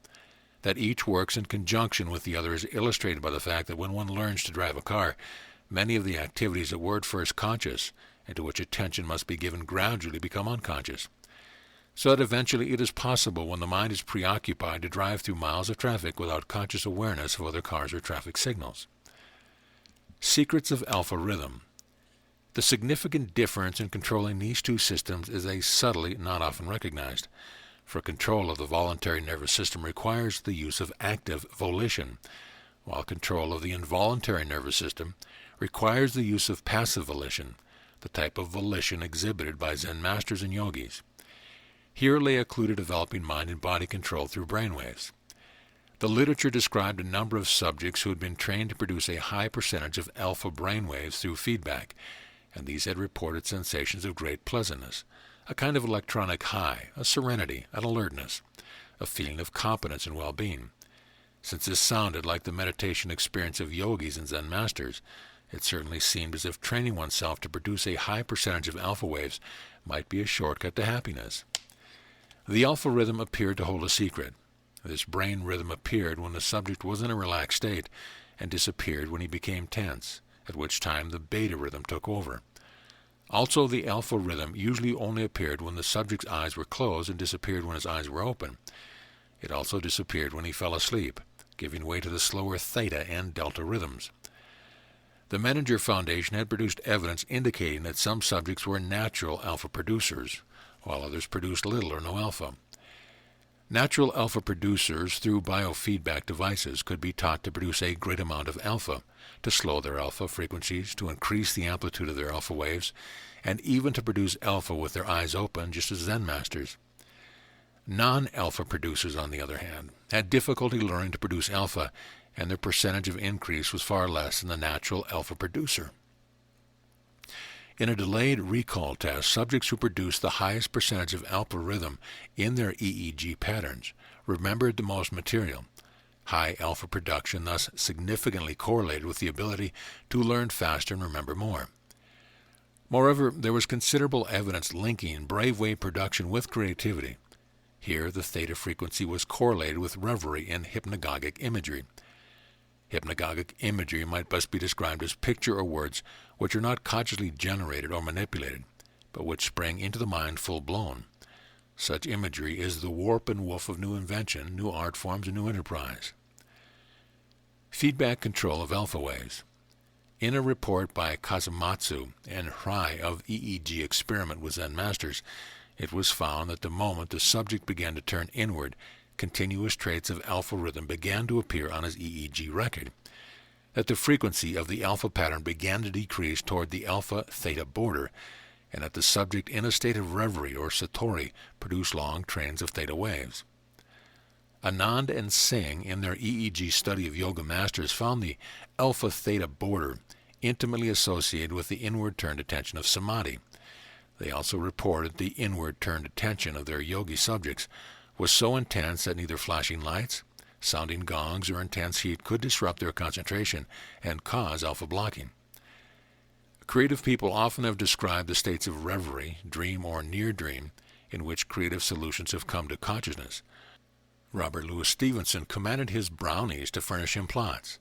That each works in conjunction with the other is illustrated by the fact that when one learns to drive a car, many of the activities that were at first conscious and to which attention must be given gradually become unconscious, so that eventually it is possible when the mind is preoccupied to drive through miles of traffic without conscious awareness of other cars or traffic signals. Secrets of alpha rhythm. The significant difference in controlling these two systems is a subtlety not often recognized. For control of the voluntary nervous system requires the use of active volition, while control of the involuntary nervous system requires the use of passive volition, the type of volition exhibited by Zen masters and yogis. Here lay a clue to developing mind and body control through brainwaves. The literature described a number of subjects who had been trained to produce a high percentage of alpha brainwaves through feedback, and these had reported sensations of great pleasantness, a kind of electronic high, a serenity, an alertness, a feeling of competence and well-being. Since this sounded like the meditation experience of yogis and Zen masters, it certainly seemed as if training oneself to produce a high percentage of alpha waves might be a shortcut to happiness. The alpha rhythm appeared to hold a secret. This brain rhythm appeared when the subject was in a relaxed state and disappeared when he became tense, at which time the beta rhythm took over. Also, the alpha rhythm usually only appeared when the subject's eyes were closed and disappeared when his eyes were open. It also disappeared when he fell asleep, giving way to the slower theta and delta rhythms. The Menninger Foundation had produced evidence indicating that some subjects were natural alpha producers, while others produced little or no alpha. Natural alpha producers, through biofeedback devices, could be taught to produce a great amount of alpha, to slow their alpha frequencies, to increase the amplitude of their alpha waves, and even to produce alpha with their eyes open, just as Zen masters. Non-alpha producers, on the other hand, had difficulty learning to produce alpha, and their percentage of increase was far less than the natural alpha producer. In a delayed recall test, subjects who produced the highest percentage of alpha rhythm in their EEG patterns remembered the most material. High alpha production thus significantly correlated with the ability to learn faster and remember more. Moreover, there was considerable evidence linking brainwave production with creativity. Here, the theta frequency was correlated with reverie and hypnagogic imagery. Hypnagogic imagery might best be described as picture or words which are not consciously generated or manipulated, but which spring into the mind full-blown. Such imagery is the warp and woof of new invention, new art forms, and new enterprise. Feedback control of alpha waves. In a report by Kazumatsu and Hrai of EEG experiment with Zen masters, it was found that the moment the subject began to turn inward, continuous traits of alpha rhythm began to appear on his EEG record, that the frequency of the alpha pattern began to decrease toward the alpha-theta border, and that the subject in a state of reverie or satori produced long trains of theta waves. Anand and Singh, in their EEG study of yoga masters, found the alpha-theta border intimately associated with the inward-turned attention of samadhi. They also reported the inward-turned attention of their yogi subjects was so intense that neither flashing lights, sounding gongs, or intense heat could disrupt their concentration and cause alpha blocking. Creative people often have described the states of reverie, dream, or near dream in which creative solutions have come to consciousness. Robert Louis Stevenson commanded his brownies to furnish him plots.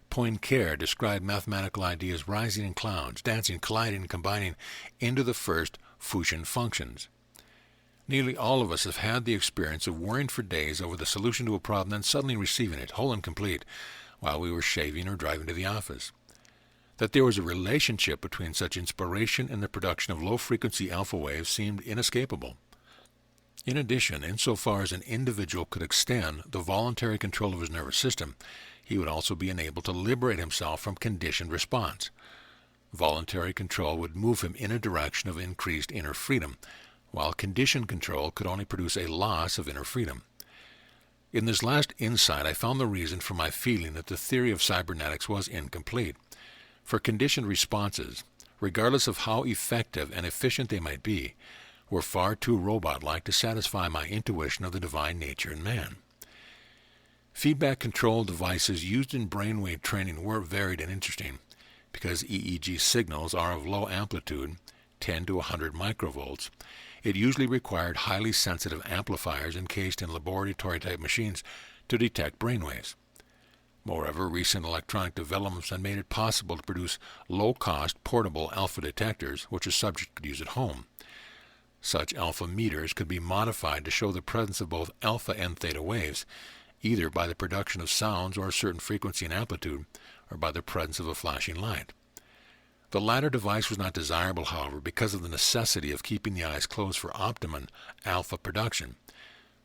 Poincare described mathematical ideas rising in clouds, dancing, colliding, and combining into the first Fuchsian functions. Nearly all of us have had the experience of worrying for days over the solution to a problem, then suddenly receiving it, whole and complete, while we were shaving or driving to the office. That there was a relationship between such inspiration and the production of low-frequency alpha waves seemed inescapable. In addition, insofar as an individual could extend the voluntary control of his nervous system, he would also be enabled to liberate himself from conditioned response. Voluntary control would move him in a direction of increased inner freedom, while conditioned control could only produce a loss of inner freedom. In this last insight, I found the reason for my feeling that the theory of cybernetics was incomplete. For conditioned responses, regardless of how effective and efficient they might be, were far too robot-like to satisfy my intuition of the divine nature in man. Feedback control devices used in brainwave training were varied and interesting. Because EEG signals are of low amplitude, 10 to 100 microvolts, it usually required highly sensitive amplifiers encased in laboratory-type machines to detect brainwaves. Moreover, recent electronic developments have made it possible to produce low-cost, portable alpha detectors, which a subject could use at home. Such alpha meters could be modified to show the presence of both alpha and theta waves, either by the production of sounds or a certain frequency and amplitude, or by the presence of a flashing light. The latter device was not desirable, however, because of the necessity of keeping the eyes closed for optimum alpha production.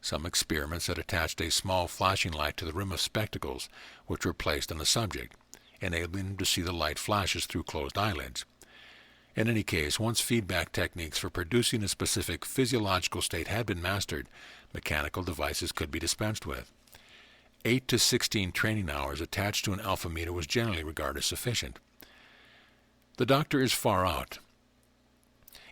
Some experiments had attached a small flashing light to the rim of spectacles, which were placed on the subject, enabling him to see the light flashes through closed eyelids. In any case, once feedback techniques for producing a specific physiological state had been mastered, mechanical devices could be dispensed with. 8 to 16 training hours attached to an alpha meter was generally regarded as sufficient. The doctor is far out.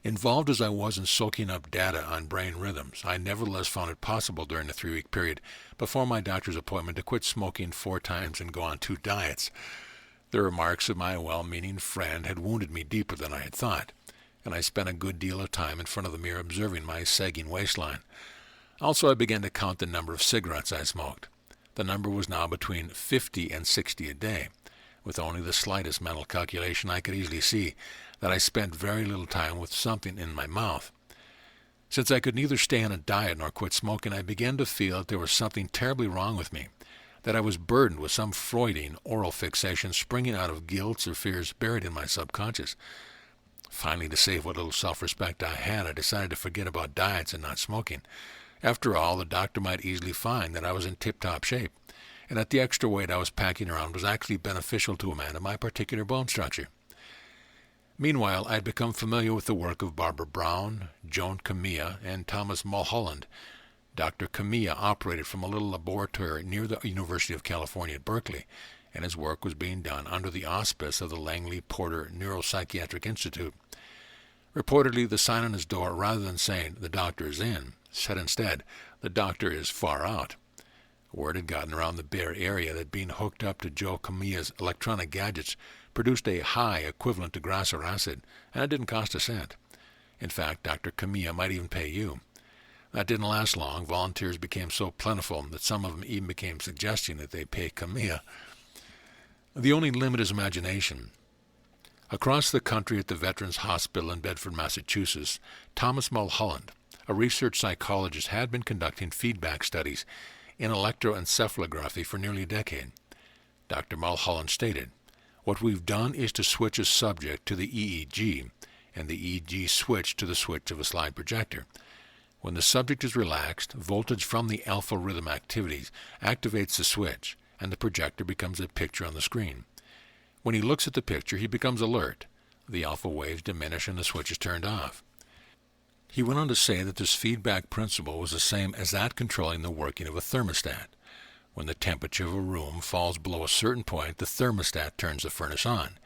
Involved as I was in soaking up data on brain rhythms, I nevertheless found it possible during the 3-week period before my doctor's appointment to quit smoking 4 times and go on 2 diets. The remarks of my well-meaning friend had wounded me deeper than I had thought, and I spent a good deal of time in front of the mirror observing my sagging waistline. Also, I began to count the number of cigarettes I smoked. The number was now between 50 and 60 a day. With only the slightest mental calculation, I could easily see that I spent very little time with something in my mouth. Since I could neither stay on a diet nor quit smoking, I began to feel that there was something terribly wrong with me, that I was burdened with some Freudian oral fixation springing out of guilt or fears buried in my subconscious. Finally, to save what little self-respect I had, I decided to forget about diets and not smoking. After all, the doctor might easily find that I was in tip-top shape, and that the extra weight I was packing around was actually beneficial to a man of my particular bone structure. Meanwhile, I had become familiar with the work of Barbara Brown, Joan Camilla, and Thomas Mulholland. Dr. Camilla operated from a little laboratory near the University of California at Berkeley, and his work was being done under the auspice of the Langley Porter Neuropsychiatric Institute. Reportedly, the sign on his door, rather than saying, "The doctor is in," said instead, "The doctor is far out." Word had gotten around the Bay Area that being hooked up to Joe Camilla's electronic gadgets produced a high equivalent to grass or acid, and it didn't cost a cent. In fact, Dr. Camilla might even pay you. That didn't last long. Volunteers became so plentiful that some of them even became suggesting that they pay Camilla. The only limit is imagination. Across the country at the Veterans Hospital in Bedford, Massachusetts, Thomas Mulholland, a research psychologist, had been conducting feedback studies in electroencephalography for nearly a decade. Dr. Mulholland stated, "What we've done is to switch a subject to the EEG, and the EEG switch to the switch of a slide projector. When the subject is relaxed, voltage from the alpha rhythm activities activates the switch, and the projector becomes a picture on the screen. When he looks at the picture, he becomes alert. The alpha waves diminish and the switch is turned off." He went on to say that this feedback principle was the same as that controlling the working of a thermostat. When the temperature of a room falls below a certain point, the thermostat turns the furnace on.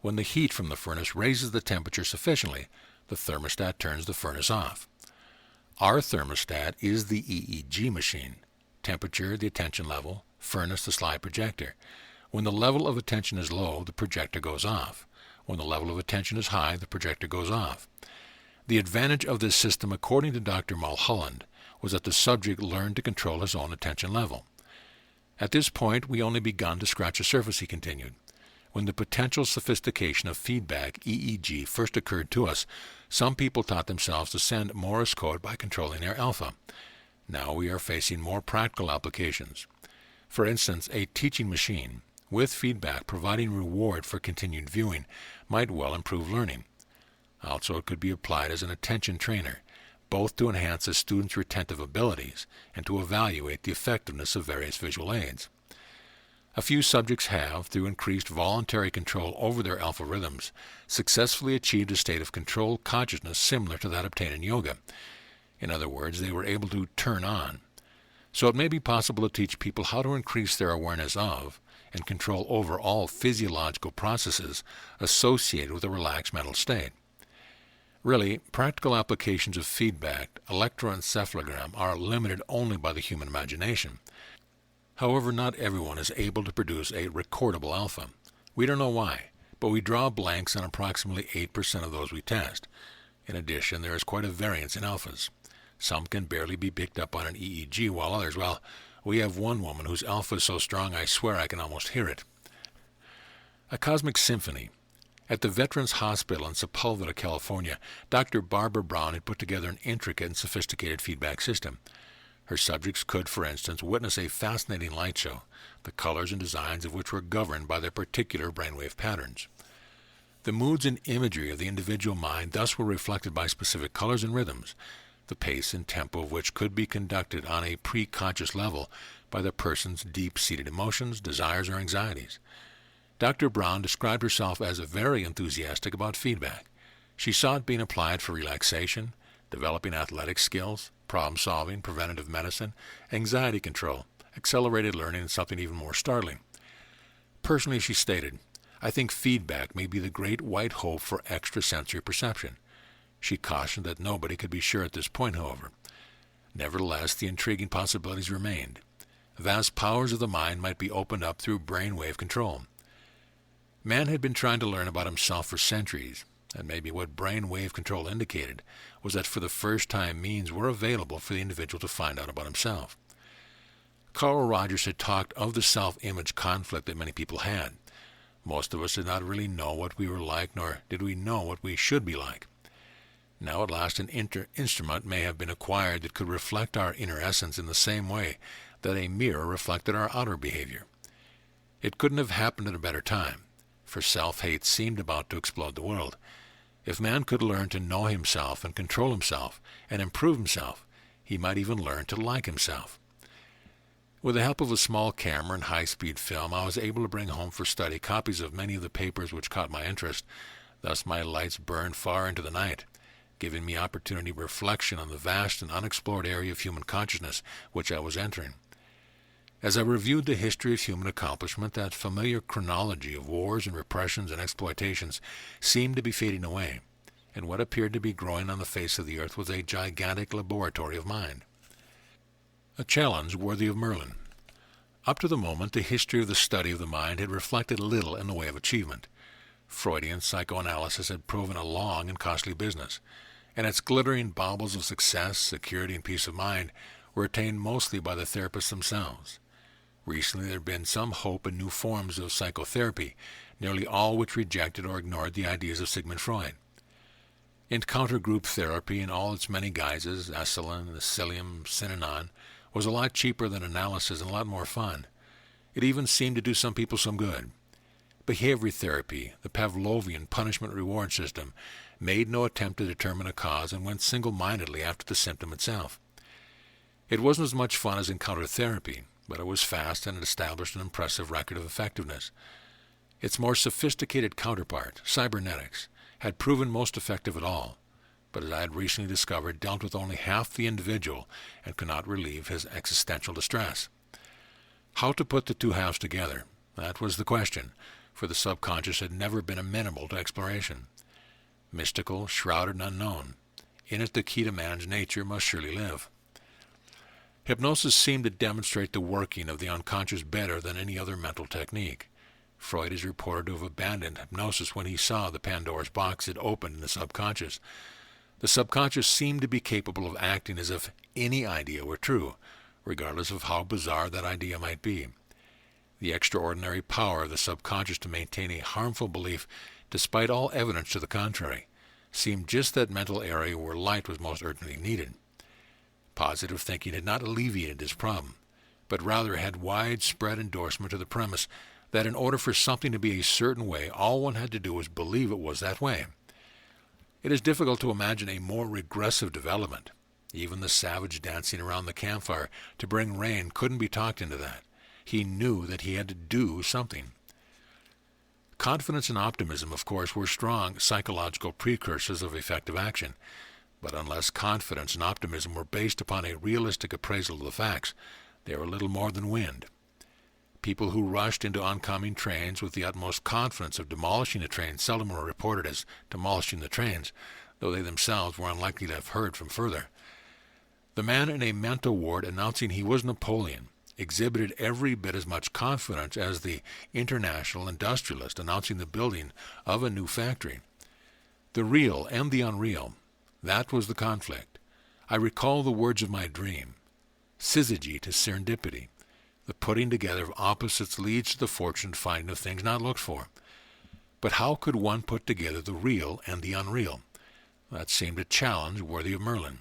When the heat from the furnace raises the temperature sufficiently, the thermostat turns the furnace off. Our thermostat is the EEG machine. Temperature, the attention level; furnace, the slide projector. When the level of attention is low, the projector goes off. When the level of attention is high, the projector goes off. The advantage of this system, according to Dr. Mulholland, was that the subject learned to control his own attention level. At this point, we only begun to scratch the surface, he continued. When the potential sophistication of feedback EEG first occurred to us, Some people taught themselves to send Morse code by controlling their alpha. Now we are facing more practical applications. For instance, a teaching machine, with feedback providing reward for continued viewing, might well improve learning. Also, it could be applied as an attention trainer, both to enhance a student's retentive abilities and to evaluate the effectiveness of various visual aids. A few subjects have, through increased voluntary control over their alpha rhythms, successfully achieved a state of controlled consciousness similar to that obtained in yoga. In other words, they were able to turn on. So it may be possible to teach people how to increase their awareness of and control over all physiological processes associated with a relaxed mental state. Really, practical applications of feedback, electroencephalogram, are limited only by the human imagination. However, not everyone is able to produce a recordable alpha. We don't know why, but we draw blanks on approximately 8% of those we test. In addition, there is quite a variance in alphas. Some can barely be picked up on an EEG, while others, well, we have one woman whose alpha is so strong I swear I can almost hear it. A cosmic symphony. At the Veterans Hospital in Sepulveda, California, Dr. Barbara Brown had put together an intricate and sophisticated feedback system. Her subjects could, for instance, witness a fascinating light show, the colors and designs of which were governed by their particular brainwave patterns. The moods and imagery of the individual mind thus were reflected by specific colors and rhythms, the pace and tempo of which could be conducted on a pre-conscious level by the person's deep-seated emotions, desires, or anxieties. Dr. Brown described herself as very enthusiastic about feedback. She saw it being applied for relaxation, developing athletic skills, problem-solving, preventative medicine, anxiety control, accelerated learning, and something even more startling. Personally, she stated, "I think feedback may be the great white hope for extrasensory perception." She cautioned that nobody could be sure at this point, however. Nevertheless, the intriguing possibilities remained. Vast powers of the mind might be opened up through brainwave control. Man had been trying to learn about himself for centuries, and maybe what brainwave control indicated was that for the first time means were available for the individual to find out about himself. Carl Rogers had talked of the self-image conflict that many people had. Most of us did not really know what we were like, nor did we know what we should be like. Now at last an instrument may have been acquired that could reflect our inner essence in the same way that a mirror reflected our outer behavior. It couldn't have happened at a better time, for self-hate seemed about to explode the world. If man could learn to know himself and control himself and improve himself, he might even learn to like himself. With the help of a small camera and high-speed film, I was able to bring home for study copies of many of the papers which caught my interest. Thus my lights burned far into the night, giving me opportunity for reflection on the vast and unexplored area of human consciousness which I was entering. As I reviewed the history of human accomplishment, that familiar chronology of wars and repressions and exploitations seemed to be fading away, and what appeared to be growing on the face of the earth was a gigantic laboratory of mind. A challenge worthy of Merlin. Up to the moment, the history of the study of the mind had reflected little in the way of achievement. Freudian psychoanalysis had proven a long and costly business, and its glittering baubles of success, security, and peace of mind were attained mostly by the therapists themselves. Recently there had been some hope in new forms of psychotherapy, nearly all which rejected or ignored the ideas of Sigmund Freud. Encounter group therapy in all its many guises, Esalen, Psyllium, Synanon, was a lot cheaper than analysis and a lot more fun. It even seemed to do some people some good. Behavior therapy, the Pavlovian punishment-reward system, made no attempt to determine a cause and went single-mindedly after the symptom itself. It wasn't as much fun as encounter therapy, but it was fast and it established an impressive record of effectiveness. Its more sophisticated counterpart, cybernetics, had proven most effective at all, but as I had recently discovered, dealt with only half the individual and could not relieve his existential distress. How to put the two halves together? That was the question, for the subconscious had never been amenable to exploration. Mystical, shrouded, and unknown, in it the key to man's nature must surely live. Hypnosis seemed to demonstrate the working of the unconscious better than any other mental technique. Freud is reported to have abandoned hypnosis when he saw the Pandora's box had opened in the subconscious. The subconscious seemed to be capable of acting as if any idea were true, regardless of how bizarre that idea might be. The extraordinary power of the subconscious to maintain a harmful belief despite all evidence to the contrary, seemed just that mental area where light was most urgently needed. Positive thinking had not alleviated this problem, but rather had widespread endorsement to the premise that in order for something to be a certain way, all one had to do was believe it was that way. It is difficult to imagine a more regressive development. Even the savage dancing around the campfire to bring rain couldn't be talked into that. He knew that he had to do something. Confidence and optimism, of course, were strong psychological precursors of effective action, but unless confidence and optimism were based upon a realistic appraisal of the facts, they were little more than wind. People who rushed into oncoming trains with the utmost confidence of demolishing a train seldom were reported as demolishing the trains, though they themselves were unlikely to have heard from further. The man in a mental ward announcing he was Napoleon exhibited every bit as much confidence as the international industrialist announcing the building of a new factory. The real and the unreal, that was the conflict. I recall the words of my dream. Syzygy to serendipity. The putting together of opposites leads to the fortunate finding of things not looked for. But how could one put together the real and the unreal? That seemed a challenge worthy of Merlin.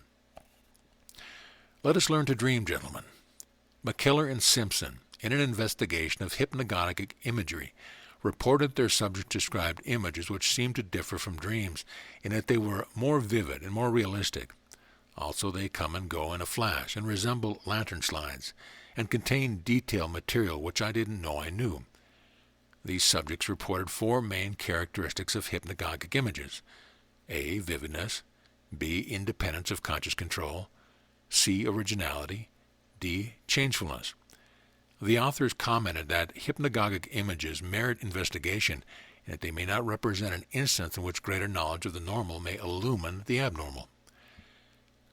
Let us learn to dream, gentlemen. McKellar and Simpson, in an investigation of hypnagogic imagery, reported their subjects described images which seemed to differ from dreams in that they were more vivid and more realistic. Also, they come and go in a flash and resemble lantern slides, and contain detailed material which I didn't know I knew. These subjects reported 4 main characteristics of hypnagogic images: A. Vividness, B. Independence of conscious control, C. Originality, D. Changefulness. The authors commented that hypnagogic images merit investigation and that they may not represent an instance in which greater knowledge of the normal may illumine the abnormal.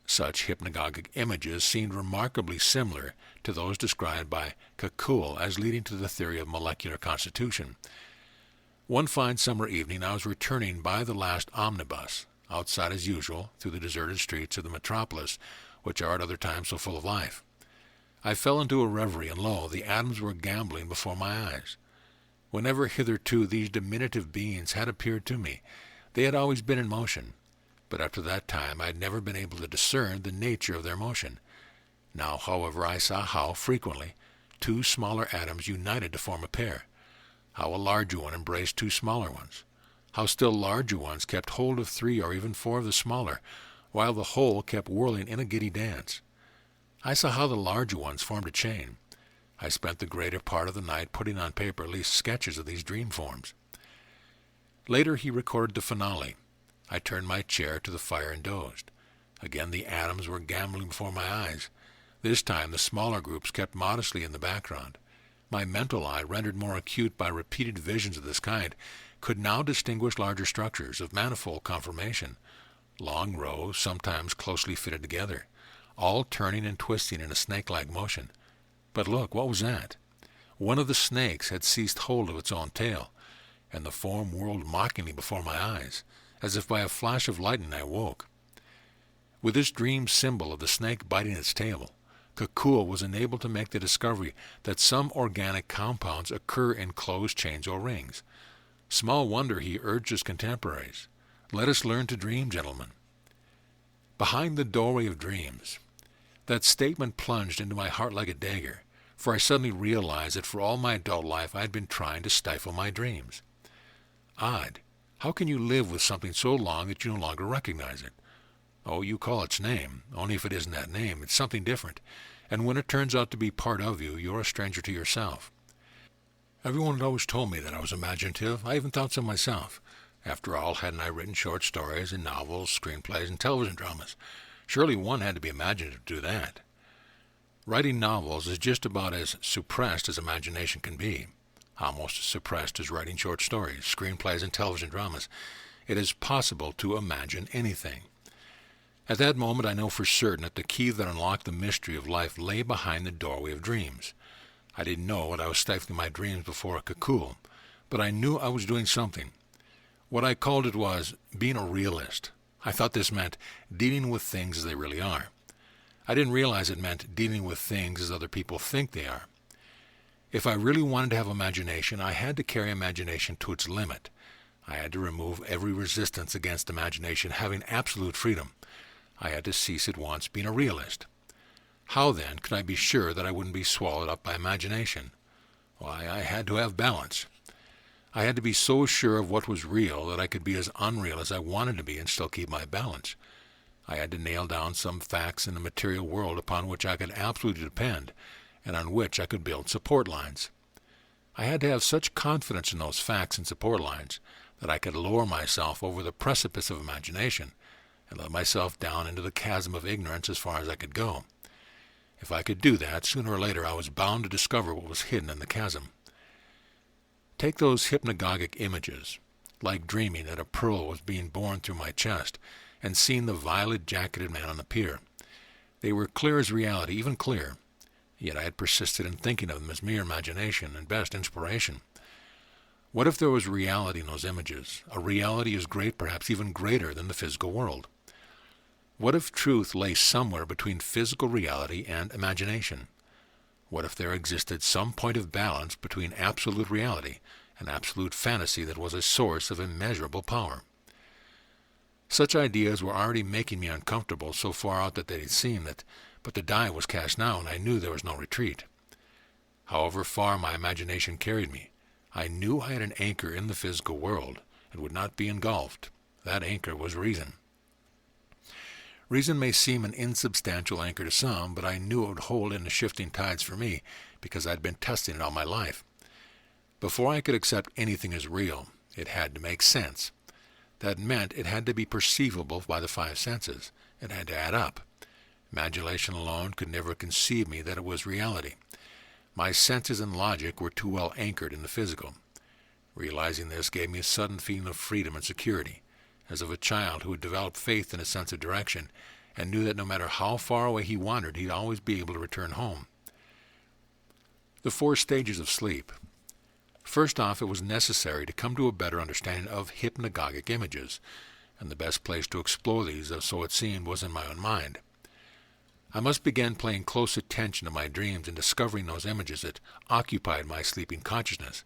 Such hypnagogic images seemed remarkably similar to those described by Kekule as leading to the theory of molecular constitution. One fine summer evening I was returning by the last omnibus, outside as usual, through the deserted streets of the metropolis, which are at other times so full of life. I fell into a reverie, and lo, the atoms were gambling before my eyes. Whenever hitherto these diminutive beings had appeared to me, they had always been in motion. But up to that time I had never been able to discern the nature of their motion. Now, however, I saw how, frequently, 2 smaller atoms united to form a pair, how a larger one embraced 2 smaller ones, how still larger ones kept hold of 3 or even 4 of the smaller, while the whole kept whirling in a giddy dance. I saw how the larger ones formed a chain. I spent the greater part of the night putting on paper at least sketches of these dream forms. Later he recorded the finale. I turned my chair to the fire and dozed. Again the atoms were gambling before my eyes. This time the smaller groups kept modestly in the background. My mental eye, rendered more acute by repeated visions of this kind, could now distinguish larger structures of manifold conformation, long rows, sometimes closely fitted together, all turning and twisting in a snake-like motion. But look, what was that? One of the snakes had seized hold of its own tail, and the form whirled mockingly before my eyes. As if by a flash of lightning I woke. With this dream symbol of the snake biting its tail, Kekule was enabled to make the discovery that some organic compounds occur in closed chains or rings. Small wonder he urged his contemporaries, "Let us learn to dream, gentlemen." Behind the doorway of dreams. That statement plunged into my heart like a dagger, for I suddenly realized that for all my adult life I had been trying to stifle my dreams. Odd. How can you live with something so long that you no longer recognize it? Oh, you call its name. Only if it isn't that name, it's something different. And when it turns out to be part of you, you're a stranger to yourself. Everyone had always told me that I was imaginative. I even thought so myself. After all, hadn't I written short stories and novels, screenplays, and television dramas? Surely one had to be imaginative to do that. Writing novels is just about as suppressed as imagination can be. Almost as suppressed as writing short stories, screenplays, and television dramas. It is possible to imagine anything. At that moment I know for certain that the key that unlocked the mystery of life lay behind the doorway of dreams. I didn't know what I was stifling my dreams before a Kekule, but I knew I was doing something. What I called it was being a realist. I thought this meant dealing with things as they really are. I didn't realize it meant dealing with things as other people think they are. If I really wanted to have imagination, I had to carry imagination to its limit. I had to remove every resistance against imagination having absolute freedom. I had to cease at once being a realist. How, then, could I be sure that I wouldn't be swallowed up by imagination? Why, I had to have balance. I had to be so sure of what was real that I could be as unreal as I wanted to be and still keep my balance. I had to nail down some facts in the material world upon which I could absolutely depend and on which I could build support lines. I had to have such confidence in those facts and support lines that I could lower myself over the precipice of imagination and let myself down into the chasm of ignorance as far as I could go. If I could do that, sooner or later I was bound to discover what was hidden in the chasm. Take those hypnagogic images, like dreaming that a pearl was being borne through my chest and seeing the violet-jacketed man on the pier. They were clear as reality, even clear, yet I had persisted in thinking of them as mere imagination and best inspiration. What if there was reality in those images, a reality as great, perhaps even greater, than the physical world? What if truth lay somewhere between physical reality and imagination? What if there existed some point of balance between absolute reality and absolute fantasy that was a source of immeasurable power? Such ideas were already making me uncomfortable, so far out that they seemed that, but the die was cast now, and I knew there was no retreat. However far my imagination carried me, I knew I had an anchor in the physical world and would not be engulfed. That anchor was reason. Reason may seem an insubstantial anchor to some, but I knew it would hold in the shifting tides for me because I'd been testing it all my life. Before I could accept anything as real, it had to make sense. That meant it had to be perceivable by the five senses. It had to add up. Imagination alone could never conceive me that it was reality. My senses and logic were too well anchored in the physical. Realizing this gave me a sudden feeling of freedom and security, as of a child who had developed faith in a sense of direction and knew that no matter how far away he wandered, he'd always be able to return home. The 4 stages of sleep. First off, it was necessary to come to a better understanding of hypnagogic images, and the best place to explore these, so it seemed, was in my own mind. I must begin paying close attention to my dreams and discovering those images that occupied my sleeping consciousness,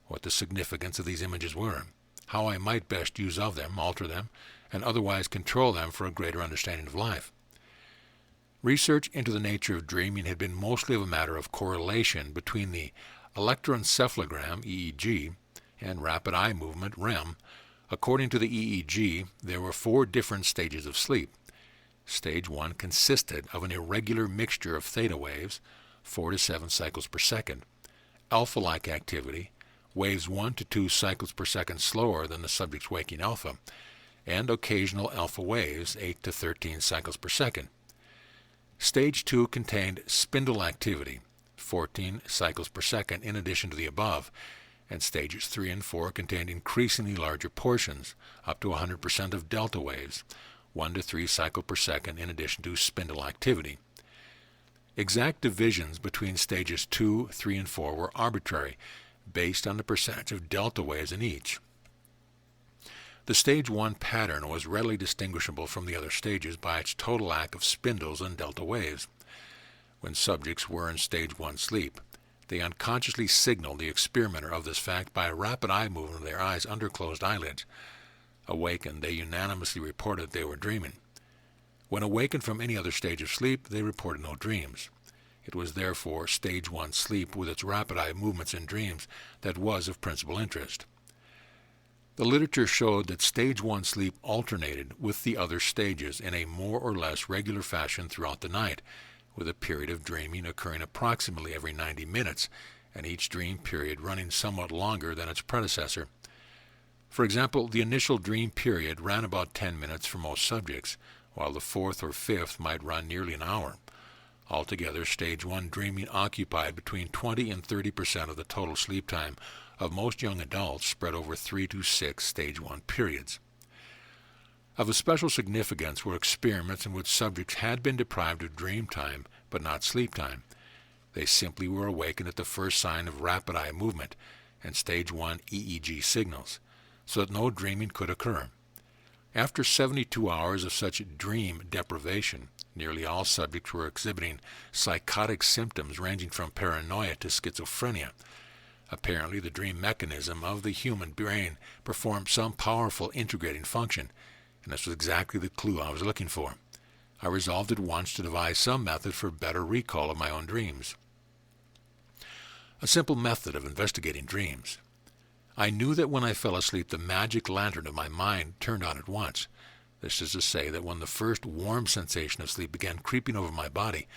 what the significance of these images were, how I might best use of them, alter them, and otherwise control them for a greater understanding of life. Research into the nature of dreaming had been mostly of a matter of correlation between the electroencephalogram, EEG, and rapid eye movement, REM. According to the EEG, there were 4 different stages of sleep. Stage 1 consisted of an irregular mixture of theta waves, 4 to 7 cycles per second, alpha-like activity, waves 1 to 2 cycles per second slower than the subject's waking alpha, and occasional alpha waves, 8 to 13 cycles per second. Stage 2 contained spindle activity, 14 cycles per second in addition to the above, and stages 3 and 4 contained increasingly larger portions, up to 100% of delta waves, 1 to 3 cycles per second in addition to spindle activity. Exact divisions between stages 2, 3, and 4 were arbitrary, based on the percentage of delta waves in each. The stage 1 pattern was readily distinguishable from the other stages by its total lack of spindles and delta waves. When subjects were in stage 1 sleep, they unconsciously signaled the experimenter of this fact by a rapid eye movement of their eyes under closed eyelids. Awakened, they unanimously reported they were dreaming. When awakened from any other stage of sleep, they reported no dreams. It was therefore stage 1 sleep with its rapid eye movements and dreams that was of principal interest. The literature showed that stage 1 sleep alternated with the other stages in a more or less regular fashion throughout the night, with a period of dreaming occurring approximately every 90 minutes, and each dream period running somewhat longer than its predecessor. For example, the initial dream period ran about 10 minutes for most subjects, while the 4th or 5th might run nearly an hour. Altogether, stage 1 dreaming occupied between 20 and 30% of the total sleep time of most young adults, spread over 3 to 6 stage 1 periods. Of a special significance were experiments in which subjects had been deprived of dream time but not sleep time. They simply were awakened at the first sign of rapid eye movement and stage 1 EEG signals, so that no dreaming could occur. After 72 hours of such dream deprivation, nearly all subjects were exhibiting psychotic symptoms ranging from paranoia to schizophrenia. Apparently, the dream mechanism of the human brain performed some powerful integrating function, and this was exactly the clue I was looking for. I resolved at once to devise some method for better recall of my own dreams. A simple method of investigating dreams. I knew that when I fell asleep, the magic lantern of my mind turned on at once. This is to say that when the first warm sensation of sleep began creeping over my body,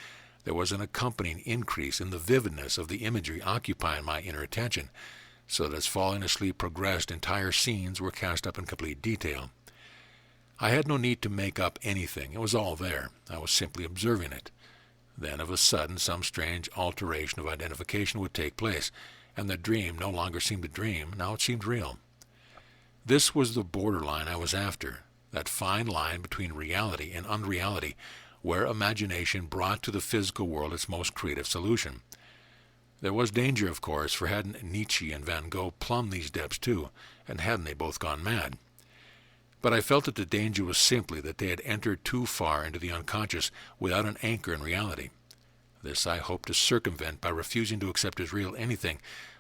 there was an accompanying increase in the vividness of the imagery occupying my inner attention, so that as falling asleep progressed, entire scenes were cast up in complete detail. I had no need to make up anything. It was all there. I was simply observing it. Then, of a sudden, some strange alteration of identification would take place, and the dream no longer seemed a dream. Now it seemed real. This was the borderline I was after, that fine line between reality and unreality, where imagination brought to the physical world its most creative solution. There was danger, of course, for hadn't Nietzsche and Van Gogh plumbed these depths too, and hadn't they both gone mad? But I felt that the danger was simply that they had entered too far into the unconscious without an anchor in reality. This I hoped to circumvent by refusing to accept as real anything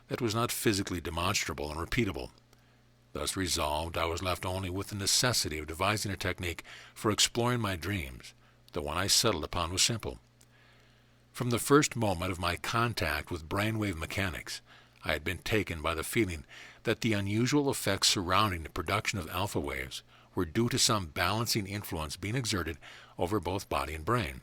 that was not physically demonstrable and repeatable. Thus resolved, I was left only with the necessity of devising a technique for exploring my dreams. The one I settled upon was simple. From the first moment of my contact with brainwave mechanics, I had been taken by the feeling that the unusual effects surrounding the production of alpha waves were due to some balancing influence being exerted over both body and brain.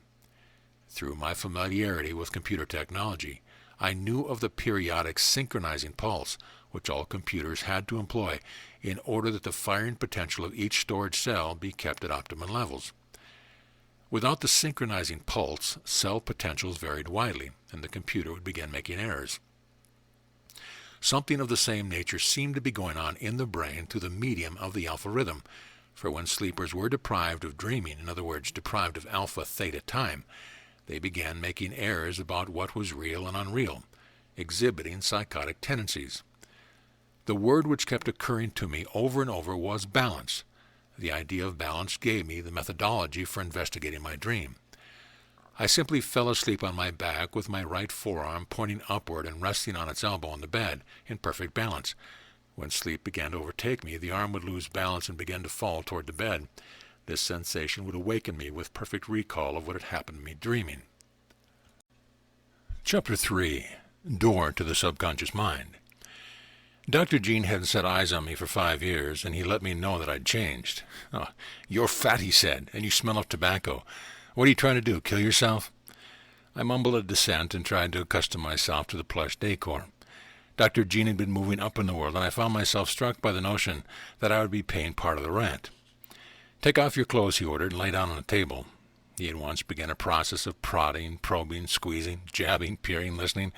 Through my familiarity with computer technology, I knew of the periodic synchronizing pulse which all computers had to employ in order that the firing potential of each storage cell be kept at optimum levels. Without the synchronizing pulse, cell potentials varied widely, and the computer would begin making errors. Something of the same nature seemed to be going on in the brain through the medium of the alpha rhythm, for when sleepers were deprived of dreaming, in other words, deprived of alpha theta time, they began making errors about what was real and unreal, exhibiting psychotic tendencies. The word which kept occurring to me over and over was balance. The idea of balance gave me the methodology for investigating my dream. I simply fell asleep on my back with my right forearm pointing upward and resting on its elbow on the bed, in perfect balance. When sleep began to overtake me, the arm would lose balance and begin to fall toward the bed. This sensation would awaken me with perfect recall of what had happened to me dreaming. Chapter 3. Door to the Subconscious Mind. Dr. Jean hadn't set eyes on me for 5 years, and he let me know that I'd changed. "Oh, you're fat," he said, "and you smell of tobacco. What are you trying to do, kill yourself?" I mumbled a dissent and tried to accustom myself to the plush decor. Dr. Jean had been moving up in the world, and I found myself struck by the notion that I would be paying part of the rent. "Take off your clothes," he ordered, and lay down on the table. He at once began a process of prodding, probing, squeezing, jabbing, peering, listening,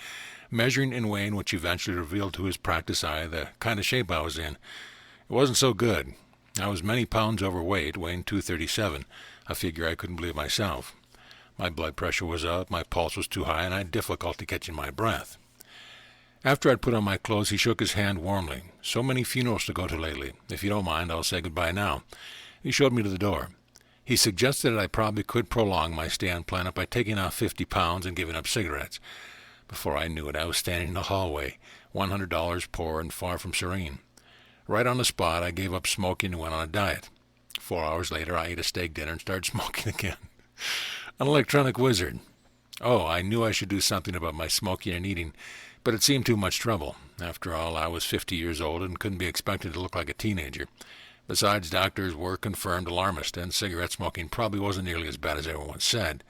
measuring and weighing, which eventually revealed to his practiced eye the kind of shape I was in. It wasn't so good. I was many pounds overweight, weighing 237, a figure I couldn't believe myself. My blood pressure was up, my pulse was too high, and I had difficulty catching my breath. After I'd put on my clothes, he shook his hand warmly. "So many funerals to go to lately. If you don't mind, I'll say goodbye now." He showed me to the door. He suggested that I probably could prolong my stay on planet by taking off 50 pounds and giving up cigarettes. Before I knew it, I was standing in the hallway, $100 poor and far from serene. Right on the spot, I gave up smoking and went on a diet. 4 hours later, I ate a steak dinner and started smoking again. An electronic wizard. Oh, I knew I should do something about my smoking and eating, but it seemed too much trouble. After all, I was 50 years old and couldn't be expected to look like a teenager. Besides, doctors were confirmed alarmists, and cigarette smoking probably wasn't nearly as bad as everyone said.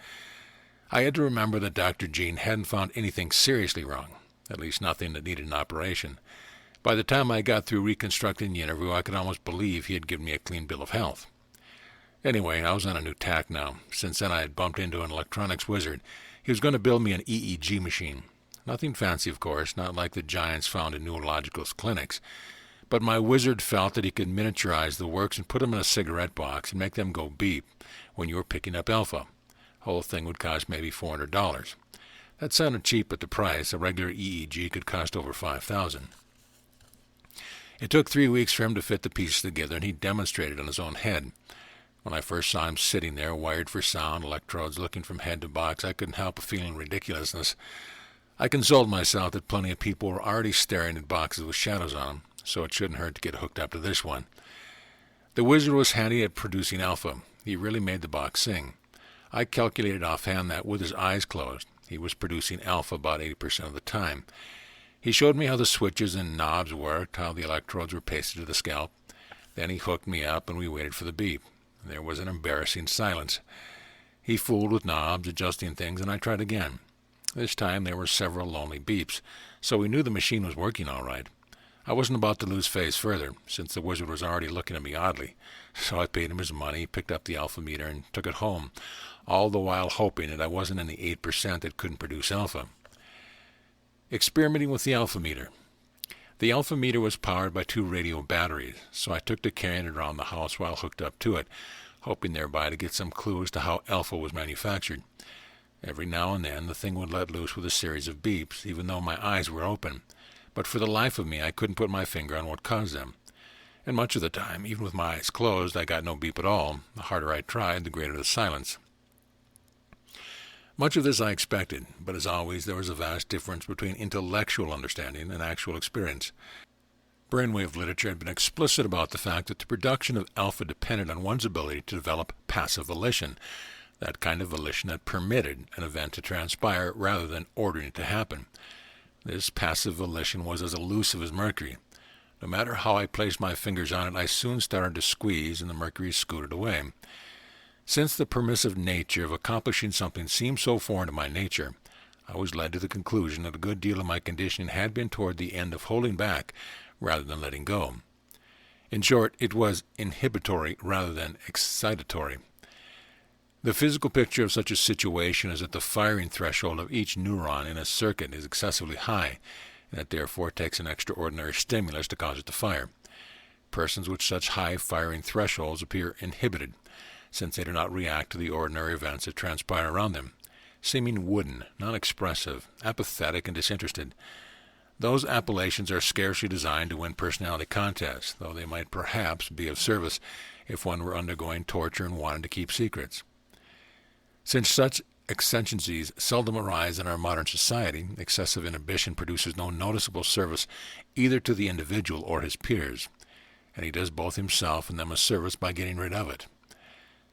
I had to remember that Dr. Jean hadn't found anything seriously wrong, at least nothing that needed an operation. By the time I got through reconstructing the interview, I could almost believe he had given me a clean bill of health. Anyway, I was on a new tack now. Since then I had bumped into an electronics wizard. He was going to build me an EEG machine. Nothing fancy, of course, not like the giants found in neurological clinics. But my wizard felt that he could miniaturize the works and put them in a cigarette box and make them go beep when you were picking up alpha. Whole thing would cost maybe $400. That sounded cheap at the price. A regular EEG could cost over $5,000. It took 3 weeks for him to fit the pieces together, and he demonstrated on his own head. When I first saw him sitting there, wired for sound, electrodes looking from head to box, I couldn't help feeling ridiculousness. I consoled myself that plenty of people were already staring at boxes with shadows on them, so it shouldn't hurt to get hooked up to this one. The wizard was handy at producing alpha. He really made the box sing. I calculated offhand that with his eyes closed, he was producing alpha about 80% of the time. He showed me how the switches and knobs worked, how the electrodes were pasted to the scalp. Then he hooked me up and we waited for the beep. There was an embarrassing silence. He fooled with knobs, adjusting things, and I tried again. This time there were several lonely beeps, so we knew the machine was working all right. I wasn't about to lose face further, since the wizard was already looking at me oddly, so I paid him his money, picked up the alpha meter, and took it home, all the while hoping that I wasn't in the 8% that couldn't produce alpha. Experimenting with the alpha meter. The alpha meter was powered by 2 radio batteries, so I took to carrying it around the house while hooked up to it, hoping thereby to get some clue as to how alpha was manufactured. Every now and then the thing would let loose with a series of beeps, even though my eyes were open. But for the life of me I couldn't put my finger on what caused them. And much of the time, even with my eyes closed, I got no beep at all. The harder I tried, the greater the silence. Much of this I expected, but as always there was a vast difference between intellectual understanding and actual experience. Brainwave literature had been explicit about the fact that the production of alpha depended on one's ability to develop passive volition, that kind of volition that permitted an event to transpire rather than ordering it to happen. This passive volition was as elusive as mercury. No matter how I placed my fingers on it, I soon started to squeeze and the mercury scooted away. Since the permissive nature of accomplishing something seemed so foreign to my nature, I was led to the conclusion that a good deal of my conditioning had been toward the end of holding back rather than letting go. In short, it was inhibitory rather than excitatory. The physical picture of such a situation is that the firing threshold of each neuron in a circuit is excessively high, and it therefore takes an extraordinary stimulus to cause it to fire. Persons with such high firing thresholds appear inhibited, since they do not react to the ordinary events that transpire around them, seeming wooden, non-expressive, apathetic, and disinterested. Those appellations are scarcely designed to win personality contests, though they might perhaps be of service if one were undergoing torture and wanted to keep secrets. Since such eccentricities seldom arise in our modern society, excessive inhibition produces no noticeable service either to the individual or his peers, and he does both himself and them a service by getting rid of it.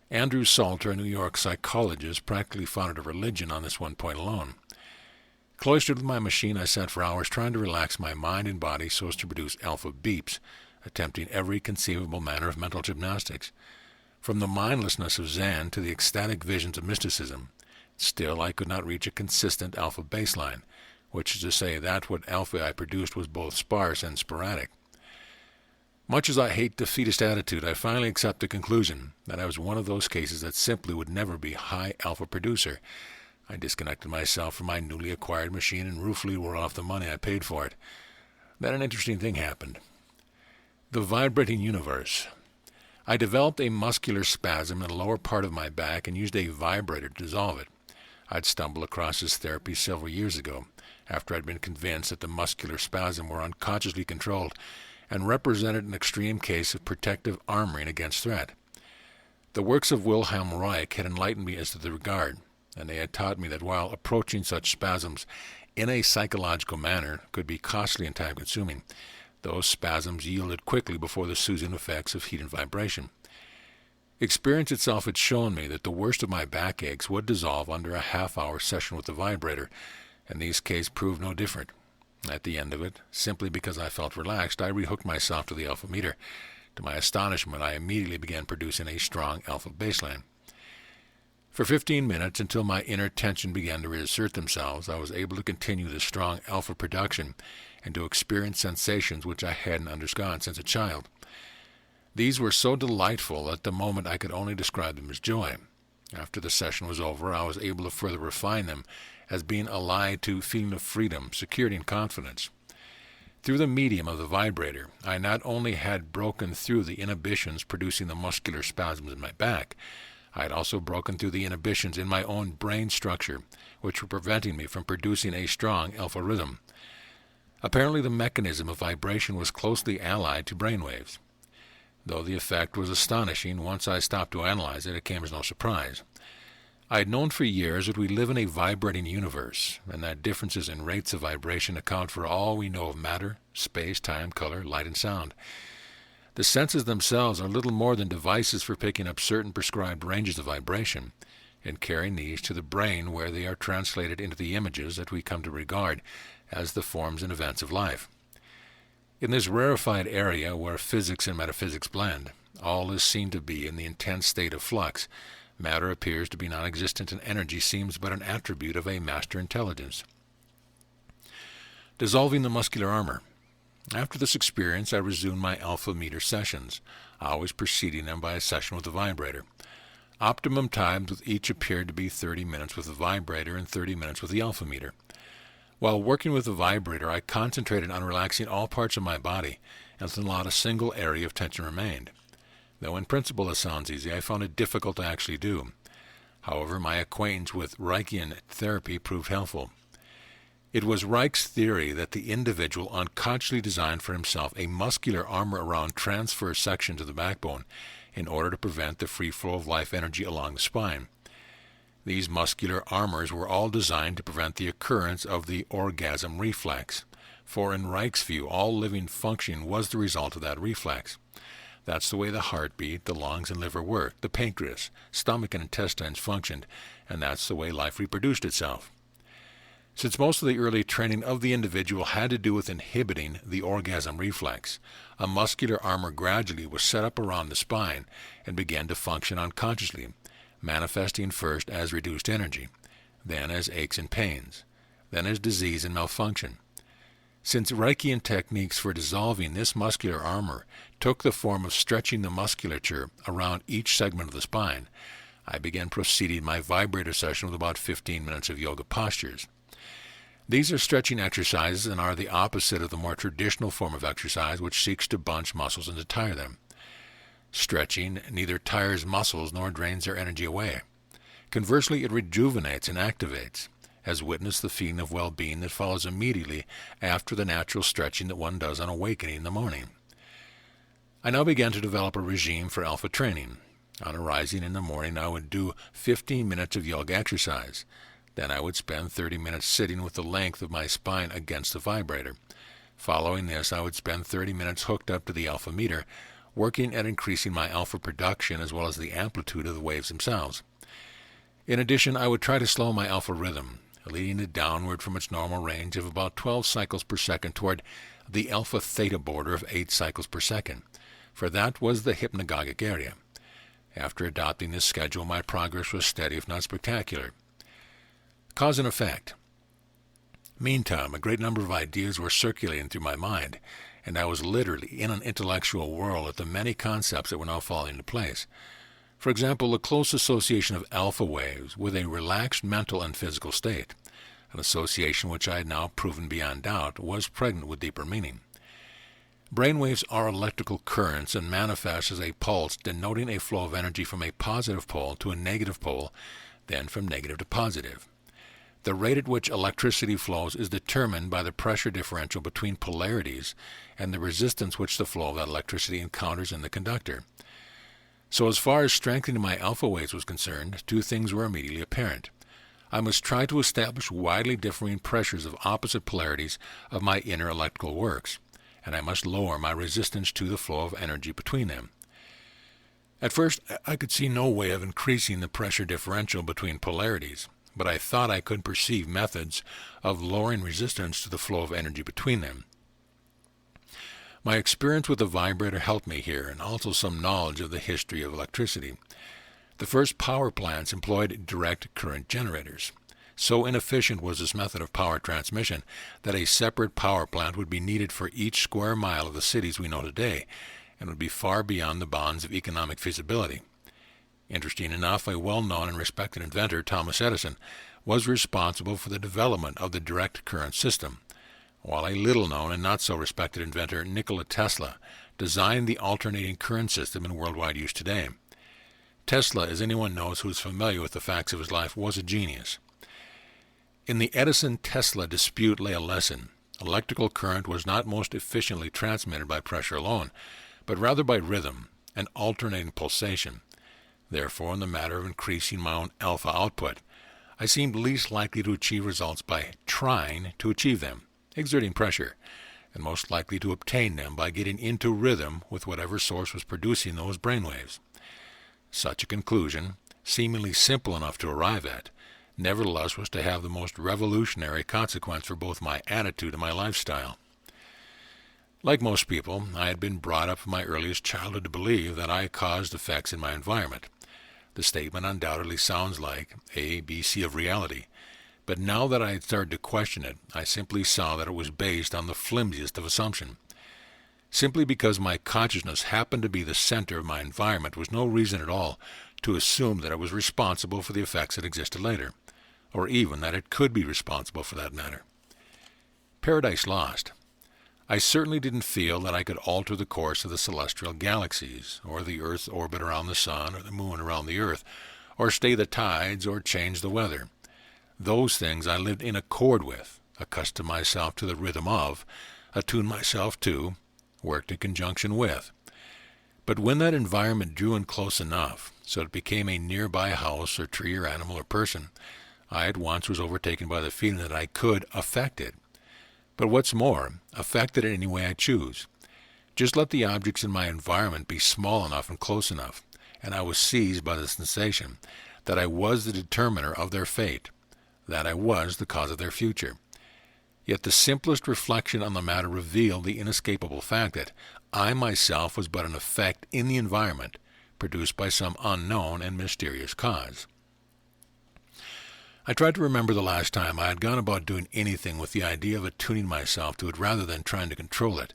Andrew Salter, a New York psychologist, practically founded a religion on this one point alone. Cloistered with my machine, I sat for hours trying to relax my mind and body so as to produce alpha beeps, attempting every conceivable manner of mental gymnastics. From the mindlessness of Zen to the ecstatic visions of mysticism, still I could not reach a consistent alpha baseline, which is to say that what alpha I produced was both sparse and sporadic. Much as I hate defeatist attitude, I finally accept the conclusion that I was one of those cases that simply would never be a high alpha producer. I disconnected myself from my newly acquired machine and ruefully wore off the money I paid for it. Then an interesting thing happened. The vibrating universe. I developed a muscular spasm in the lower part of my back and used a vibrator to dissolve it. I'd stumbled across this therapy several years ago, after I'd been convinced that the muscular spasm were unconsciously controlled and represented an extreme case of protective armoring against threat. The works of Wilhelm Reich had enlightened me as to the regard, and they had taught me that while approaching such spasms in a psychological manner could be costly and time-consuming, those spasms yielded quickly before the soothing effects of heat and vibration. Experience itself had shown me that the worst of my backaches would dissolve under a half-hour session with the vibrator, and these cases proved no different. At the end of it, simply because I felt relaxed, I rehooked myself to the alpha meter. To my astonishment, I immediately began producing a strong alpha baseline. For 15 minutes, until my inner tension began to reassert themselves, I was able to continue this strong alpha production and to experience sensations which I hadn't undergone since a child. These were so delightful that at the moment I could only describe them as joy. After the session was over, I was able to further refine them as being allied to feeling of freedom, security, and confidence. Through the medium of the vibrator, I not only had broken through the inhibitions producing the muscular spasms in my back, I had also broken through the inhibitions in my own brain structure, which were preventing me from producing a strong alpha rhythm. Apparently the mechanism of vibration was closely allied to brainwaves. Though the effect was astonishing, once I stopped to analyze it, it came as no surprise. I had known for years that we live in a vibrating universe, and that differences in rates of vibration account for all we know of matter, space, time, color, light, and sound. The senses themselves are little more than devices for picking up certain prescribed ranges of vibration and carrying these to the brain, where they are translated into the images that we come to regard as the forms and events of life. In this rarefied area where physics and metaphysics blend, all is seen to be in the intense state of flux. Matter appears to be non-existent, and energy seems but an attribute of a master intelligence. Dissolving the muscular armor. After this experience, I resumed my alpha meter sessions, always preceding them by a session with the vibrator. Optimum times with each appeared to be 30 minutes with the vibrator and 30 minutes with the alpha meter. While working with the vibrator, I concentrated on relaxing all parts of my body until not a single area of tension remained. Though in principle this sounds easy, I found it difficult to actually do. However, my acquaintance with Reichian therapy proved helpful. It was Reich's theory that the individual unconsciously designed for himself a muscular armor around transverse sections of the backbone in order to prevent the free flow of life energy along the spine. These muscular armors were all designed to prevent the occurrence of the orgasm reflex, for in Reich's view, all living functioning was the result of that reflex. That's the way the heart beat, the lungs and liver worked, the pancreas, stomach and intestines functioned, and that's the way life reproduced itself. Since most of the early training of the individual had to do with inhibiting the orgasm reflex, a muscular armor gradually was set up around the spine and began to function unconsciously, manifesting first as reduced energy, then as aches and pains, then as disease and malfunction. Since Reichian techniques for dissolving this muscular armor took the form of stretching the musculature around each segment of the spine, I began proceeding my vibrator session with about 15 minutes of yoga postures. These are stretching exercises and are the opposite of the more traditional form of exercise, which seeks to bunch muscles and to tire them. Stretching neither tires muscles nor drains their energy away. Conversely, it rejuvenates and activates, as witness the feeling of well-being that follows immediately after the natural stretching that one does on awakening in the morning. I now began to develop a regime for alpha training. On arising in the morning, I would do 15 minutes of yoga exercise. Then I would spend 30 minutes sitting with the length of my spine against the vibrator. Following this, I would spend 30 minutes hooked up to the alpha meter, working at increasing my alpha production as well as the amplitude of the waves themselves. In addition, I would try to slow my alpha rhythm, leading it downward from its normal range of about 12 cycles per second toward the alpha theta border of 8 cycles per second, for that was the hypnagogic area. After adopting this schedule, my progress was steady if not spectacular. Cause and effect. Meantime, a great number of ideas were circulating through my mind, and I was literally in an intellectual whirl at the many concepts that were now falling into place. For example, the close association of alpha waves with a relaxed mental and physical state, an association which I had now proven beyond doubt was pregnant with deeper meaning. Brainwaves are electrical currents and manifest as a pulse denoting a flow of energy from a positive pole to a negative pole, then from negative to positive. The rate at which electricity flows is determined by the pressure differential between polarities and the resistance which the flow of that electricity encounters in the conductor. So as far as strengthening my alpha waves was concerned, two things were immediately apparent. I must try to establish widely differing pressures of opposite polarities of my inner electrical works, and I must lower my resistance to the flow of energy between them. At first, I could see no way of increasing the pressure differential between polarities, but I thought I could perceive methods of lowering resistance to the flow of energy between them. My experience with the vibrator helped me here, and also some knowledge of the history of electricity. The first power plants employed direct current generators. So inefficient was this method of power transmission that a separate power plant would be needed for each square mile of the cities we know today, and would be far beyond the bounds of economic feasibility. Interesting enough, a well-known and respected inventor, Thomas Edison, was responsible for the development of the direct current system, while a little-known and not-so-respected inventor, Nikola Tesla, designed the alternating current system in worldwide use today. Tesla, as anyone knows who is familiar with the facts of his life, was a genius. In the Edison-Tesla dispute lay a lesson. Electrical current was not most efficiently transmitted by pressure alone, but rather by rhythm, and alternating pulsation. Therefore, in the matter of increasing my own alpha output, I seemed least likely to achieve results by trying to achieve them, exerting pressure, and most likely to obtain them by getting into rhythm with whatever source was producing those brainwaves. Such a conclusion, seemingly simple enough to arrive at, nevertheless was to have the most revolutionary consequence for both my attitude and my lifestyle. Like most people, I had been brought up from my earliest childhood to believe that I caused effects in my environment. The statement undoubtedly sounds like A, B, C of reality, but now that I had started to question it, I simply saw that it was based on the flimsiest of assumption. Simply because my consciousness happened to be the center of my environment was no reason at all to assume that it was responsible for the effects that existed later, or even that it could be responsible for that matter. Paradise lost. I certainly didn't feel that I could alter the course of the celestial galaxies, or the Earth's orbit around the Sun, or the Moon around the Earth, or stay the tides, or change the weather. Those things I lived in accord with, accustomed myself to the rhythm of, attuned myself to, worked in conjunction with. But when that environment drew in close enough, so it became a nearby house or tree or animal or person, I at once was overtaken by the feeling that I could affect it. But what's more, affect it in any way I choose. Just let the objects in my environment be small enough and close enough, and I was seized by the sensation that I was the determiner of their fate, that I was the cause of their future. Yet the simplest reflection on the matter revealed the inescapable fact that I myself was but an effect in the environment, produced by some unknown and mysterious cause. I tried to remember the last time I had gone about doing anything with the idea of attuning myself to it rather than trying to control it.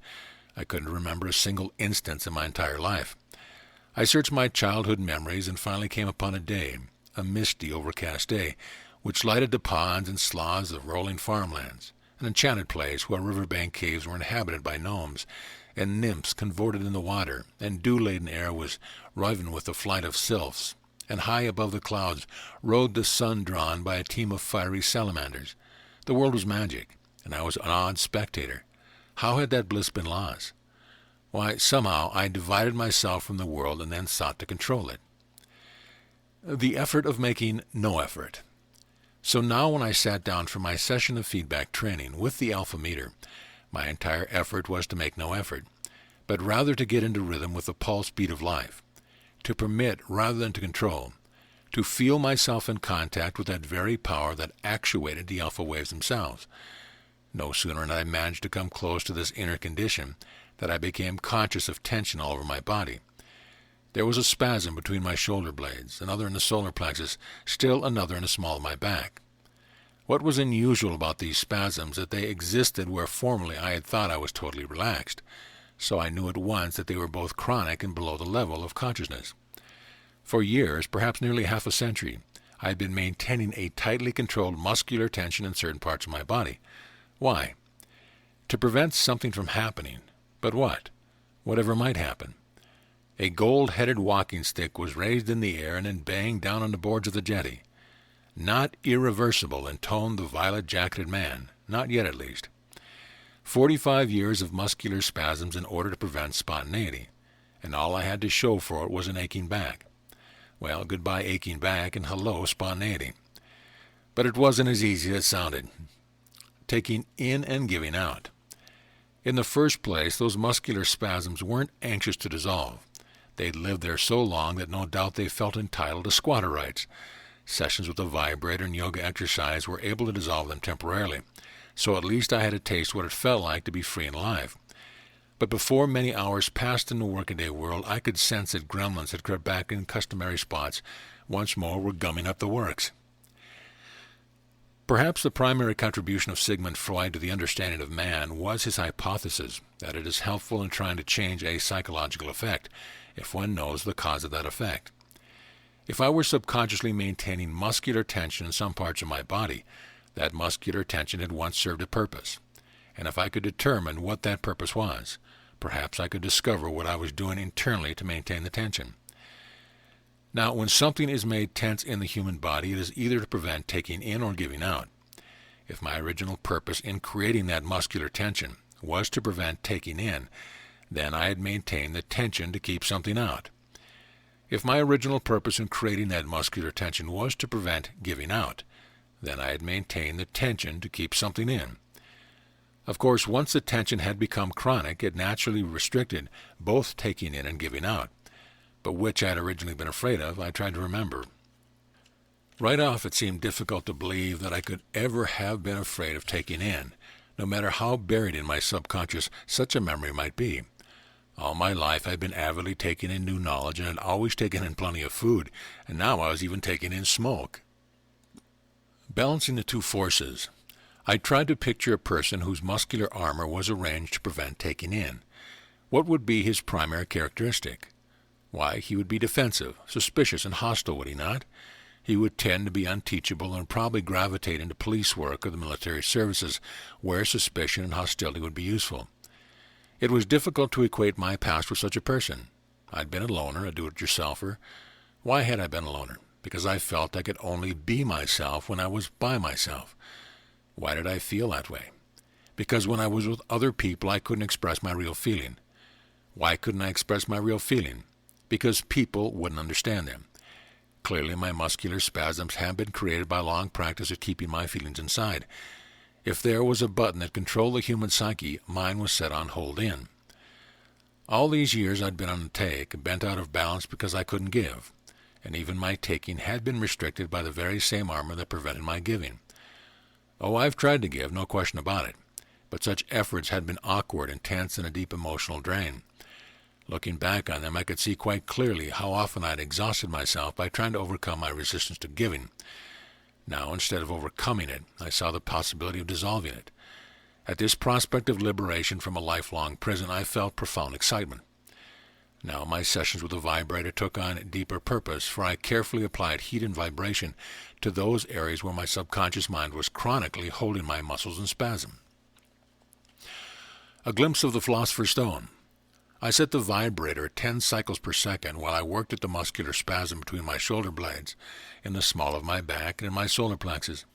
I couldn't remember a single instance in my entire life. I searched my childhood memories and finally came upon a day, a misty, overcast day, which lighted the ponds and sloughs of rolling farmlands, an enchanted place where riverbank caves were inhabited by gnomes, and nymphs convorted in the water, and dew-laden air was riven with the flight of sylphs, and high above the clouds rode the sun drawn by a team of fiery salamanders. The world was magic, and I was an odd spectator. How had that bliss been lost? Why, somehow I divided myself from the world and then sought to control it. The effort of making no effort. So now when I sat down for my session of feedback training with the alpha meter, my entire effort was to make no effort, but rather to get into rhythm with the pulse beat of life, to permit rather than to control, to feel myself in contact with that very power that actuated the alpha waves themselves. No sooner had I managed to come close to this inner condition that I became conscious of tension all over my body. There was a spasm between my shoulder blades, another in the solar plexus, still another in the small of my back. What was unusual about these spasms that they existed where formerly I had thought I was totally relaxed, so I knew at once that they were both chronic and below the level of consciousness. For years, perhaps nearly half a century, I had been maintaining a tightly controlled muscular tension in certain parts of my body. Why? To prevent something from happening. But what? Whatever might happen. A gold-headed walking stick was raised in the air and then banged down on the boards of the jetty. Not irreversible, intoned the violet-jacketed man. Not yet, at least. 45 years of muscular spasms in order to prevent spontaneity, and all I had to show for it was an aching back. Well, goodbye aching back and hello spontaneity. But it wasn't as easy as it sounded. Taking in and giving out. In the first place, those muscular spasms weren't anxious to dissolve. They'd lived there so long that no doubt they felt entitled to squatter rights. Sessions with the vibrator and yoga exercise were able to dissolve them temporarily, so at least I had a taste what it felt like to be free and alive. But before many hours passed in the workaday world, I could sense that gremlins had crept back in customary spots, once more were gumming up the works. Perhaps the primary contribution of Sigmund Freud to the understanding of man was his hypothesis that it is helpful in trying to change a psychological effect, if one knows the cause of that effect. If I were subconsciously maintaining muscular tension in some parts of my body, that muscular tension had once served a purpose, and if I could determine what that purpose was, perhaps I could discover what I was doing internally to maintain the tension. Now, when something is made tense in the human body, it is either to prevent taking in or giving out. If my original purpose in creating that muscular tension was to prevent taking in, then I had maintained the tension to keep something out. If my original purpose in creating that muscular tension was to prevent giving out, then I had maintained the tension to keep something in. Of course, once the tension had become chronic, it naturally restricted both taking in and giving out, but which I had originally been afraid of, I tried to remember. Right off, it seemed difficult to believe that I could ever have been afraid of taking in, no matter how buried in my subconscious such a memory might be. All my life I had been avidly taking in new knowledge and had always taken in plenty of food, and now I was even taking in smoke. Balancing the two forces, I tried to picture a person whose muscular armor was arranged to prevent taking in. What would be his primary characteristic? Why, he would be defensive, suspicious, and hostile, would he not? He would tend to be unteachable and probably gravitate into police work or the military services, where suspicion and hostility would be useful. It was difficult to equate my past with such a person. I'd been a loner, a do-it-yourselfer. Why had I been a loner? Because I felt I could only be myself when I was by myself. Why did I feel that way? Because when I was with other people, I couldn't express my real feeling. Why couldn't I express my real feeling? Because people wouldn't understand them. Clearly, my muscular spasms had been created by long practice at keeping my feelings inside. If there was a button that controlled the human psyche, mine was set on hold in. All these years I'd been on the take, bent out of balance because I couldn't give, and even my taking had been restricted by the very same armor that prevented my giving. Oh, I've tried to give, no question about it, but such efforts had been awkward, intense, and a deep emotional drain. Looking back on them, I could see quite clearly how often I had exhausted myself by trying to overcome my resistance to giving. Now, instead of overcoming it, I saw the possibility of dissolving it. At this prospect of liberation from a lifelong prison, I felt profound excitement. Now my sessions with the vibrator took on deeper purpose, for I carefully applied heat and vibration to those areas where my subconscious mind was chronically holding my muscles in spasm. A glimpse of the Philosopher's Stone. I set the vibrator at 10 cycles per second while I worked at the muscular spasm between my shoulder blades, in the small of my back, and in my solar plexus.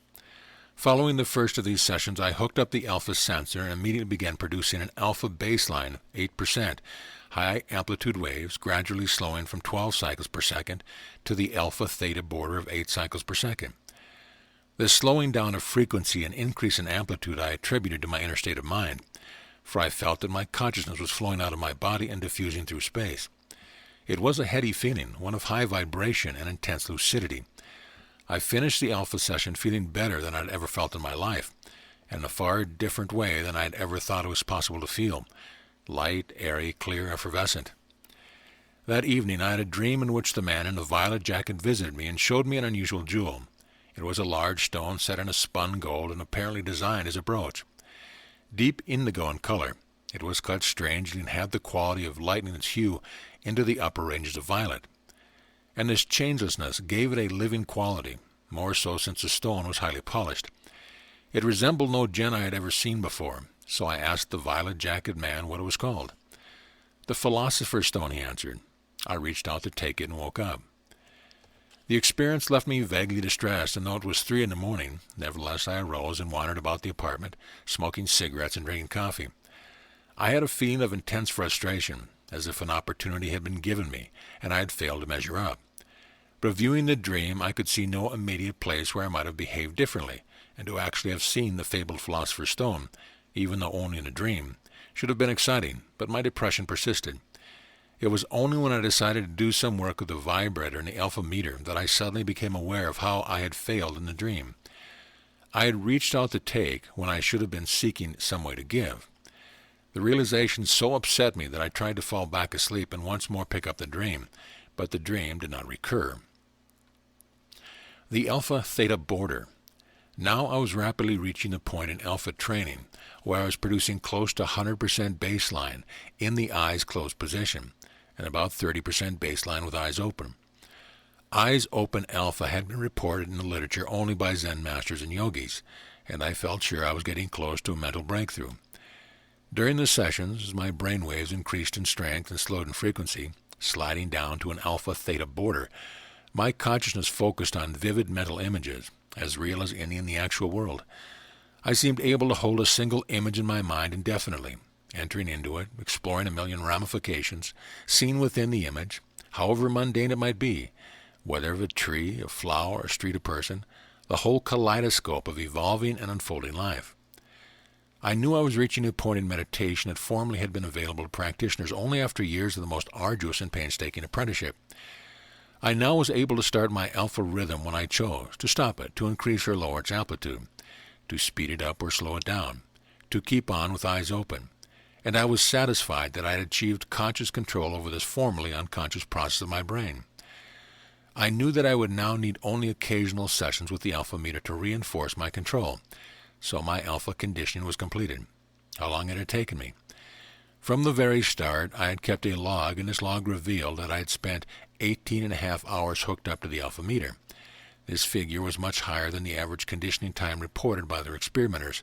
Following the first of these sessions, I hooked up the alpha sensor and immediately began producing an alpha baseline of 8%, high-amplitude waves gradually slowing from 12 cycles per second to the alpha-theta border of 8 cycles per second. This slowing down of frequency and increase in amplitude I attributed to my inner state of mind, for I felt that my consciousness was flowing out of my body and diffusing through space. It was a heady feeling, one of high vibration and intense lucidity. I finished the alpha session feeling better than I'd ever felt in my life, and in a far different way than I'd ever thought it was possible to feel. Light, airy, clear, effervescent. That evening I had a dream in which the man in the violet jacket visited me and showed me an unusual jewel. It was a large stone set in a spun gold and apparently designed as a brooch. Deep indigo in color, it was cut strangely and had the quality of lightening its hue into the upper ranges of violet. And this changelessness gave it a living quality, more so since the stone was highly polished. It resembled no gem I had ever seen before, so I asked the violet-jacket man what it was called. "The Philosopher's Stone," he answered. I reached out to take it and woke up. The experience left me vaguely distressed, and though it was 3 a.m, nevertheless I arose and wandered about the apartment, smoking cigarettes and drinking coffee. I had a feeling of intense frustration, as if an opportunity had been given me, and I had failed to measure up. Reviewing the dream, I could see no immediate place where I might have behaved differently, and to actually have seen the fabled Philosopher's Stone, even though only in a dream, should have been exciting, but my depression persisted. It was only when I decided to do some work with the vibrator and the alpha meter that I suddenly became aware of how I had failed in the dream. I had reached out to take when I should have been seeking some way to give. The realization so upset me that I tried to fall back asleep and once more pick up the dream, but the dream did not recur. The alpha-theta border. Now I was rapidly reaching the point in alpha training where I was producing close to 100% baseline in the eyes closed position, and about 30% baseline with eyes open. Eyes open alpha had been reported in the literature only by Zen masters and yogis, and I felt sure I was getting close to a mental breakthrough. During the sessions, as my brain waves increased in strength and slowed in frequency, sliding down to an alpha-theta border, my consciousness focused on vivid mental images, as real as any in the actual world. I seemed able to hold a single image in my mind indefinitely, entering into it, exploring a million ramifications, seen within the image, however mundane it might be, whether of a tree, a flower, a street, a person, the whole kaleidoscope of evolving and unfolding life. I knew I was reaching a point in meditation that formerly had been available to practitioners only after years of the most arduous and painstaking apprenticeship. I now was able to start my alpha rhythm when I chose, to stop it, to increase or lower its amplitude, to speed it up or slow it down, to keep on with eyes open, and I was satisfied that I had achieved conscious control over this formerly unconscious process of my brain. I knew that I would now need only occasional sessions with the alpha meter to reinforce my control, so my alpha conditioning was completed. How long had it taken me? From the very start, I had kept a log, and this log revealed that I had spent 18.5 hours hooked up to the alpha meter. This figure was much higher than the average conditioning time reported by their experimenters,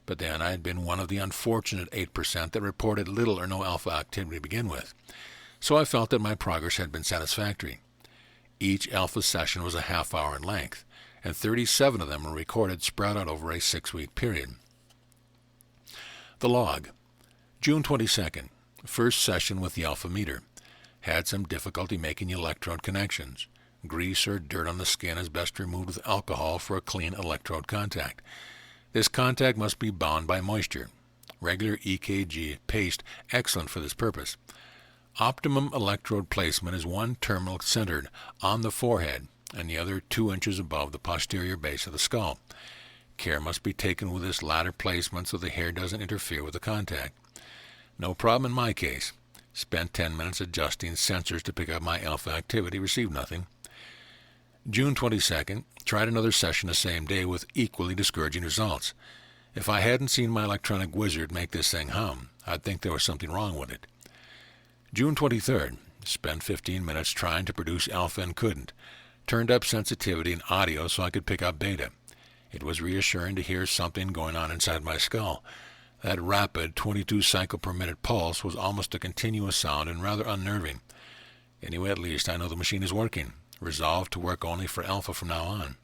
but then I had been one of the unfortunate 8% that reported little or no alpha activity to begin with, so I felt that my progress had been satisfactory. Each alpha session was a half hour in length, and 37 of them were recorded spread out over a 6-week period. The log. June 22nd. First session with the alpha meter. Had some difficulty making the electrode connections. Grease or dirt on the skin is best removed with alcohol for a clean electrode contact. This contact must be bound by moisture. Regular EKG paste excellent for this purpose. Optimum electrode placement is one terminal centered on the forehead and the other 2 inches above the posterior base of the skull. Care must be taken with this latter placement so the hair doesn't interfere with the contact. No problem in my case. Spent 10 minutes adjusting sensors to pick up my alpha activity, received nothing. June 22nd, tried another session the same day with equally discouraging results. If I hadn't seen my electronic wizard make this thing hum, I'd think there was something wrong with it. June 23rd, spent 15 minutes trying to produce alpha and couldn't. Turned up sensitivity and audio so I could pick up beta. It was reassuring to hear something going on inside my skull. That rapid 22 cycle per minute pulse was almost a continuous sound and rather unnerving. Anyway, at least I know the machine is working. Resolved to work only for alpha from now on.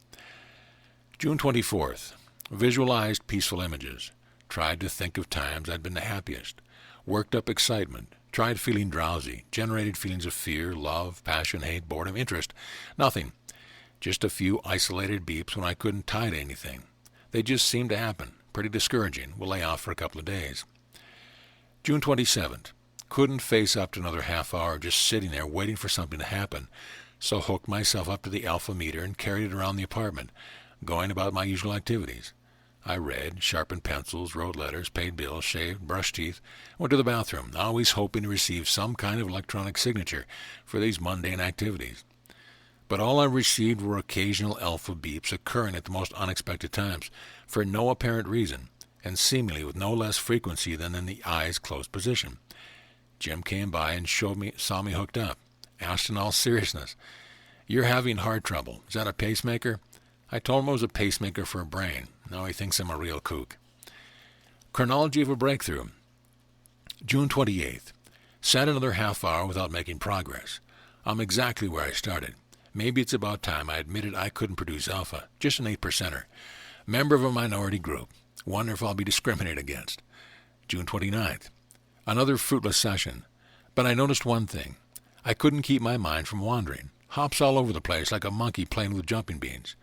June 24th. Visualized peaceful images. Tried to think of times I'd been the happiest. Worked up excitement. Tried feeling drowsy. Generated feelings of fear, love, passion, hate, boredom, interest. Nothing. Just a few isolated beeps when I couldn't tie to anything. They just seemed to happen. Pretty discouraging. Will lay off for a couple of days. June 27th. Couldn't face up to another half hour just sitting there waiting for something to happen, so hooked myself up to the alpha meter and carried it around the apartment, going about my usual activities. I read, sharpened pencils, wrote letters, paid bills, shaved, brushed teeth, went to the bathroom, always hoping to receive some kind of electronic signature for these mundane activities. But all I received were occasional alpha beeps occurring at the most unexpected times, for no apparent reason, and seemingly with no less frequency than in the eyes closed position. Jim came by and saw me hooked up. Asked in all seriousness, "You're having heart trouble. Is that a pacemaker?" I told him it was a pacemaker for a brain. Now he thinks I'm a real kook. Chronology of a breakthrough. June 28th. Sat another half hour without making progress. I'm exactly where I started. Maybe it's about time I admitted I couldn't produce alpha. Just an 8%er. Member of a minority group. Wonder if I'll be discriminated against. June 29th. Another fruitless session. But I noticed one thing. I couldn't keep my mind from wandering. Hops all over the place like a monkey playing with jumping beans.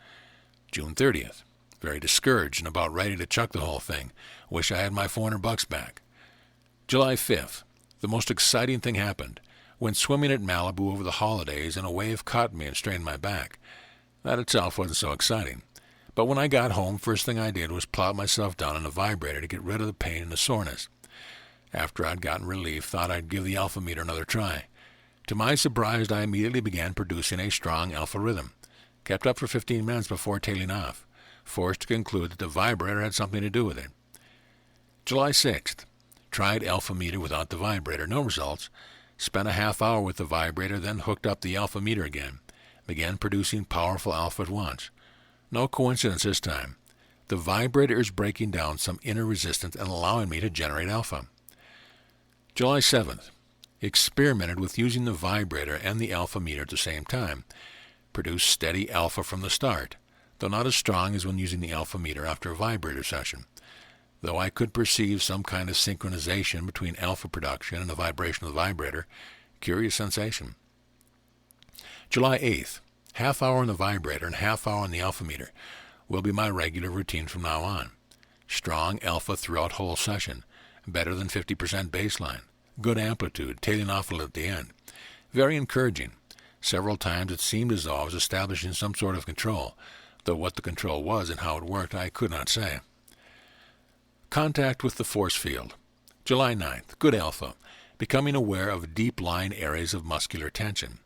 June 30th. Very discouraged and about ready to chuck the whole thing. Wish I had my $400 back. July 5th. The most exciting thing happened. Went swimming at Malibu over the holidays and a wave caught me and strained my back. That itself wasn't so exciting. But when I got home, first thing I did was plop myself down on a vibrator to get rid of the pain and the soreness. After I'd gotten relief, thought I'd give the alpha meter another try. To my surprise, I immediately began producing a strong alpha rhythm. Kept up for 15 minutes before tailing off. Forced to conclude that the vibrator had something to do with it. July 6th. Tried alpha meter without the vibrator. No results. Spent a half hour with the vibrator, then hooked up the alpha meter again. Began producing powerful alpha at once. No coincidence this time. The vibrator is breaking down some inner resistance and allowing me to generate alpha. July 7th. Experimented with using the vibrator and the alpha meter at the same time. Produced steady alpha from the start, though not as strong as when using the alpha meter after a vibrator session. Though I could perceive some kind of synchronization between alpha production and the vibration of the vibrator, curious sensation. July 8th, half hour on the vibrator and half hour on the alpha meter will be my regular routine from now on. Strong alpha throughout whole session, better than 50% baseline, good amplitude, tailing off a little at the end. Very encouraging. Several times it seemed as though I was establishing some sort of control, though what the control was and how it worked I could not say. Contact with the force field. July 9th, good alpha, becoming aware of deep-lying areas of muscular tension.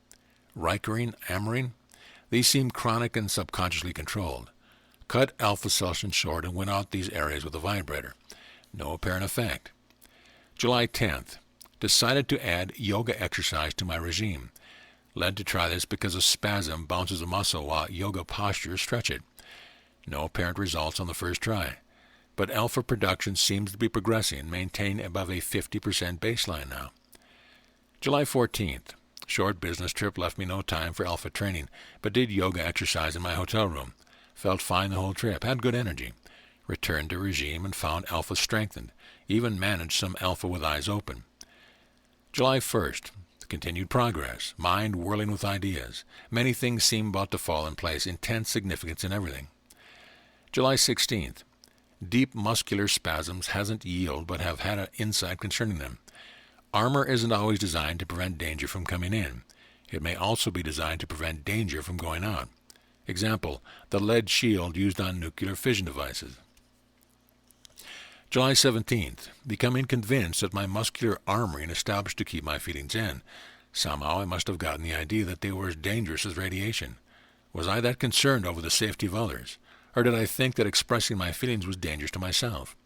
Reichering, Amoring, these seem chronic and subconsciously controlled. Cut alpha session short and went out these areas with a vibrator. No apparent effect. July 10th, decided to add yoga exercise to my regime. Led to try this because a spasm bounces a muscle while yoga postures stretch it. No apparent results on the first try. But alpha production seems to be progressing, maintaining above a 50% baseline now. July 14th. Short business trip left me no time for alpha training, but did yoga exercise in my hotel room. Felt fine the whole trip, had good energy. Returned to regime and found alpha strengthened. Even managed some alpha with eyes open. July 1st. Continued progress. Mind whirling with ideas. Many things seem about to fall in place. Intense significance in everything. July 16th. Deep muscular spasms hasn't yielded but have had an insight concerning them. Armor isn't always designed to prevent danger from coming in. It may also be designed to prevent danger from going out. Example, the lead shield used on nuclear fission devices. July 17th. Becoming convinced that my muscular armoring established to keep my feelings in. Somehow I must have gotten the idea that they were as dangerous as radiation. Was I that concerned over the safety of others? Or did I think that expressing my feelings was dangerous to myself?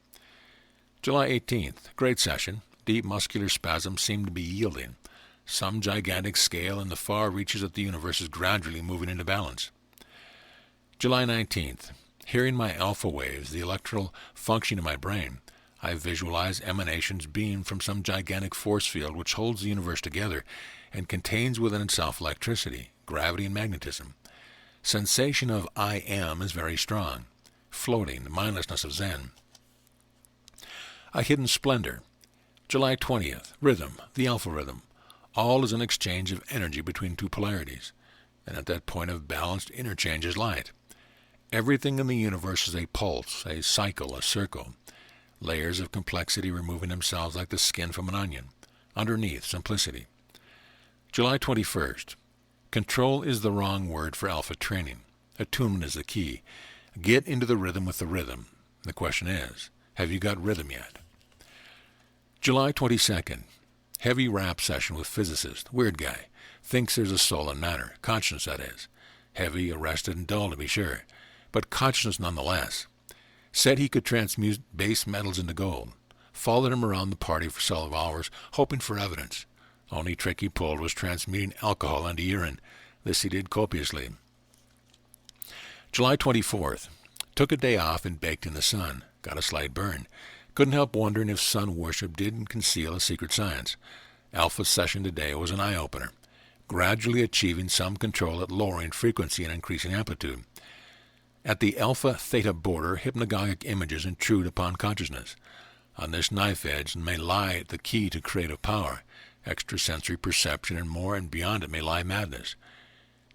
July 18th. Great session. Deep muscular spasms seem to be yielding. Some gigantic scale in the far reaches of the universe is gradually moving into balance. July 19th. Hearing my alpha waves, the electrical function in my brain, I visualize emanations beam from some gigantic force field which holds the universe together and contains within itself electricity, gravity, and magnetism. Sensation of I am is very strong. Floating, the mindlessness of Zen. A hidden splendor. July 20th. Rhythm, the alpha rhythm. All is an exchange of energy between two polarities, and at that point of balanced interchange is light. Everything in the universe is a pulse, a cycle, a circle. Layers of complexity removing themselves like the skin from an onion. Underneath, simplicity. July 21st. Control is the wrong word for alpha training. Attunement is the key. Get into the rhythm with the rhythm. The question is, have you got rhythm yet? July 22nd. Heavy rap session with physicist. Weird guy. Thinks there's a soul and matter. Consciousness, that is. Heavy, arrested, and dull, to be sure. But consciousness nonetheless. Said he could transmute base metals into gold. Followed him around the party for several hours, hoping for evidence. Only trick he pulled was transmuting alcohol into urine. This he did copiously. July 24th. Took a day off and baked in the sun. Got a slight burn. Couldn't help wondering if sun worship didn't conceal a secret science. Alpha session today was an eye-opener. Gradually achieving some control at lowering frequency and increasing amplitude. At the alpha-theta border, hypnagogic images intrude upon consciousness. On this knife edge may lie the key to creative power, extrasensory perception, and more, and beyond it may lie madness.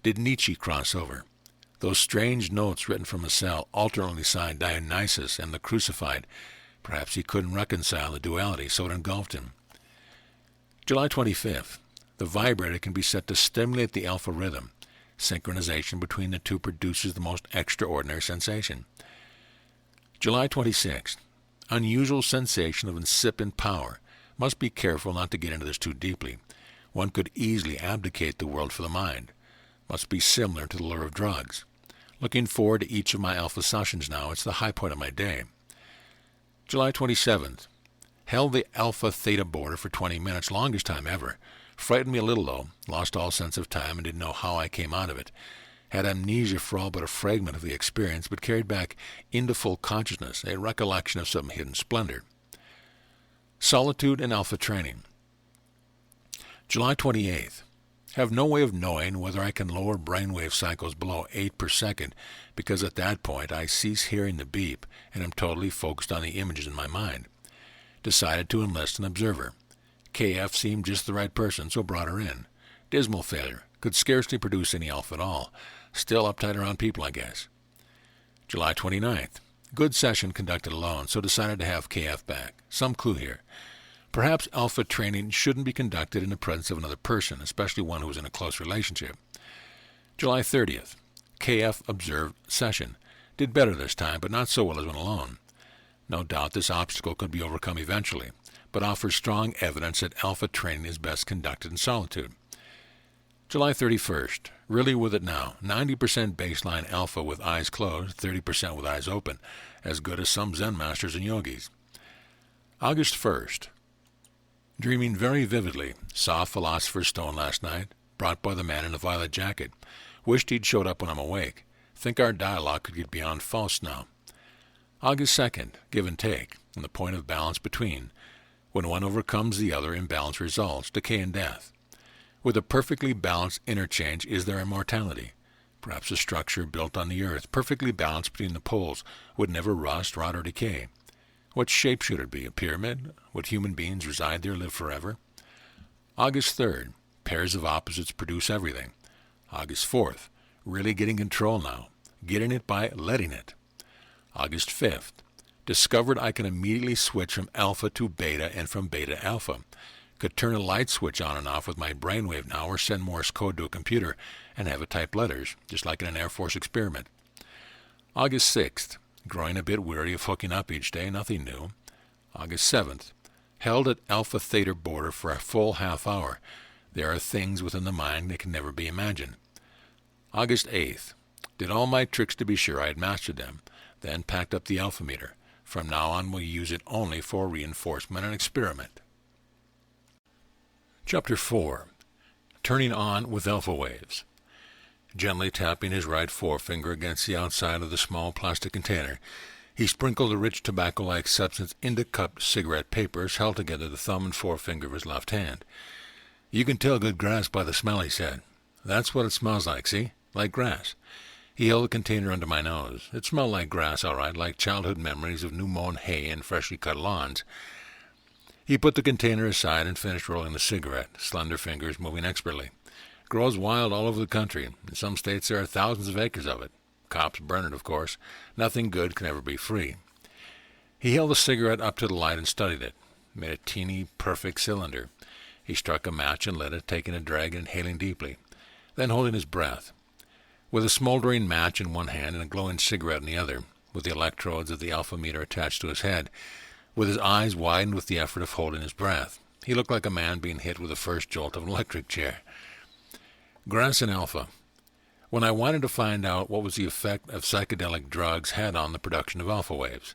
Did Nietzsche cross over? Those strange notes written from a cell alternately signed Dionysus and the crucified. Perhaps he couldn't reconcile the duality, so it engulfed him. July 25th. The vibrator can be set to stimulate the alpha rhythm. Synchronization between the two produces the most extraordinary sensation. July 26th. Unusual sensation of incipient power. Must be careful not to get into this too deeply. One could easily abdicate the world for the mind. Must be similar to the lure of drugs. Looking forward to each of my alpha sessions now. It's the high point of my day. July 27th. Held the alpha-theta border for 20 minutes, longest time ever. Frightened me a little, though. Lost all sense of time and didn't know how I came out of it. Had amnesia for all but a fragment of the experience, but carried back into full consciousness, a recollection of some hidden splendor. Solitude and alpha training. July 28th. Have no way of knowing whether I can lower brainwave cycles below 8 per second, because at that point I cease hearing the beep and am totally focused on the images in my mind. Decided to enlist an observer. KF seemed just the right person, so brought her in. Dismal failure. Could scarcely produce any alpha at all. Still uptight around people, I guess. July 29th. Good session conducted alone, so decided to have KF back. Some clue here. Perhaps alpha training shouldn't be conducted in the presence of another person, especially one who is in a close relationship. July 30th. KF observed session. Did better this time, but not so well as when alone. No doubt this obstacle could be overcome eventually, but offers strong evidence that alpha training is best conducted in solitude. July 31st. Really with it now. 90% baseline alpha with eyes closed, 30% with eyes open. As good as some Zen masters and yogis. August 1st. Dreaming very vividly. Saw Philosopher's Stone last night, brought by the man in the violet jacket. Wished he'd showed up when I'm awake. Think our dialogue could get beyond Faust now. August 2nd. Give and take, and the point of balance between. When one overcomes the other, imbalance results, decay and death. With a perfectly balanced interchange is there immortality. Perhaps a structure built on the earth, perfectly balanced between the poles, would never rust, rot, or decay. What shape should it be? A pyramid? Would human beings reside there, live forever? August 3rd. Pairs of opposites produce everything. August 4th. Really getting control now. Getting it by letting it. August 5th. Discovered I can immediately switch from alpha to beta and from beta to alpha. Could turn a light switch on and off with my brainwave now, or send Morse code to a computer and have it type letters, just like in an Air Force experiment. August 6th. Growing a bit weary of hooking up each day, nothing new. August 7th. Held at alpha theta border for a full half hour. There are things within the mind that can never be imagined. August 8th. Did all my tricks to be sure I had mastered them, then packed up the alpha meter. From now on we'll use it only for reinforcement and experiment. Chapter 4. Turning on with alpha waves. Gently tapping his right forefinger against the outside of the small plastic container, he sprinkled the rich tobacco-like substance into cupped cigarette papers held together the thumb and forefinger of his left hand. You can tell good grass by the smell, he said. That's what it smells like, see? Like grass. He held the container under my nose. It smelled like grass, all right, like childhood memories of new-mown hay and freshly cut lawns. He put the container aside and finished rolling the cigarette, slender fingers moving expertly. Grows wild all over the country. In some states there are thousands of acres of it. Cops burn it, of course. Nothing good can ever be free. He held the cigarette up to the light and studied it. Made a teeny, perfect cylinder. He struck a match and lit it, taking a drag and inhaling deeply, then holding his breath. With a smoldering match in one hand and a glowing cigarette in the other, with the electrodes of the alpha meter attached to his head, with his eyes widened with the effort of holding his breath, he looked like a man being hit with the first jolt of an electric chair. Grass and alpha. When I wanted to find out what was the effect of psychedelic drugs had on the production of alpha waves,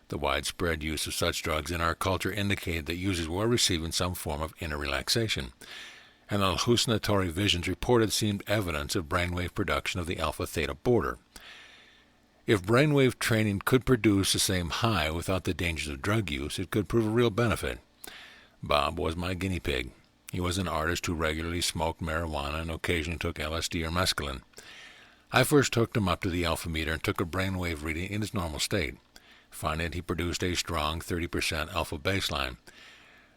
the widespread use of such drugs in our culture indicated that users were receiving some form of inner relaxation, and the hallucinatory visions reported seemed evidence of brainwave production of the alpha-theta border. If brainwave training could produce the same high without the dangers of drug use, it could prove a real benefit. Bob was my guinea pig. He was an artist who regularly smoked marijuana and occasionally took LSD or mescaline. I first hooked him up to the alpha meter and took a brainwave reading in its normal state, finding that he produced a strong 30% alpha baseline.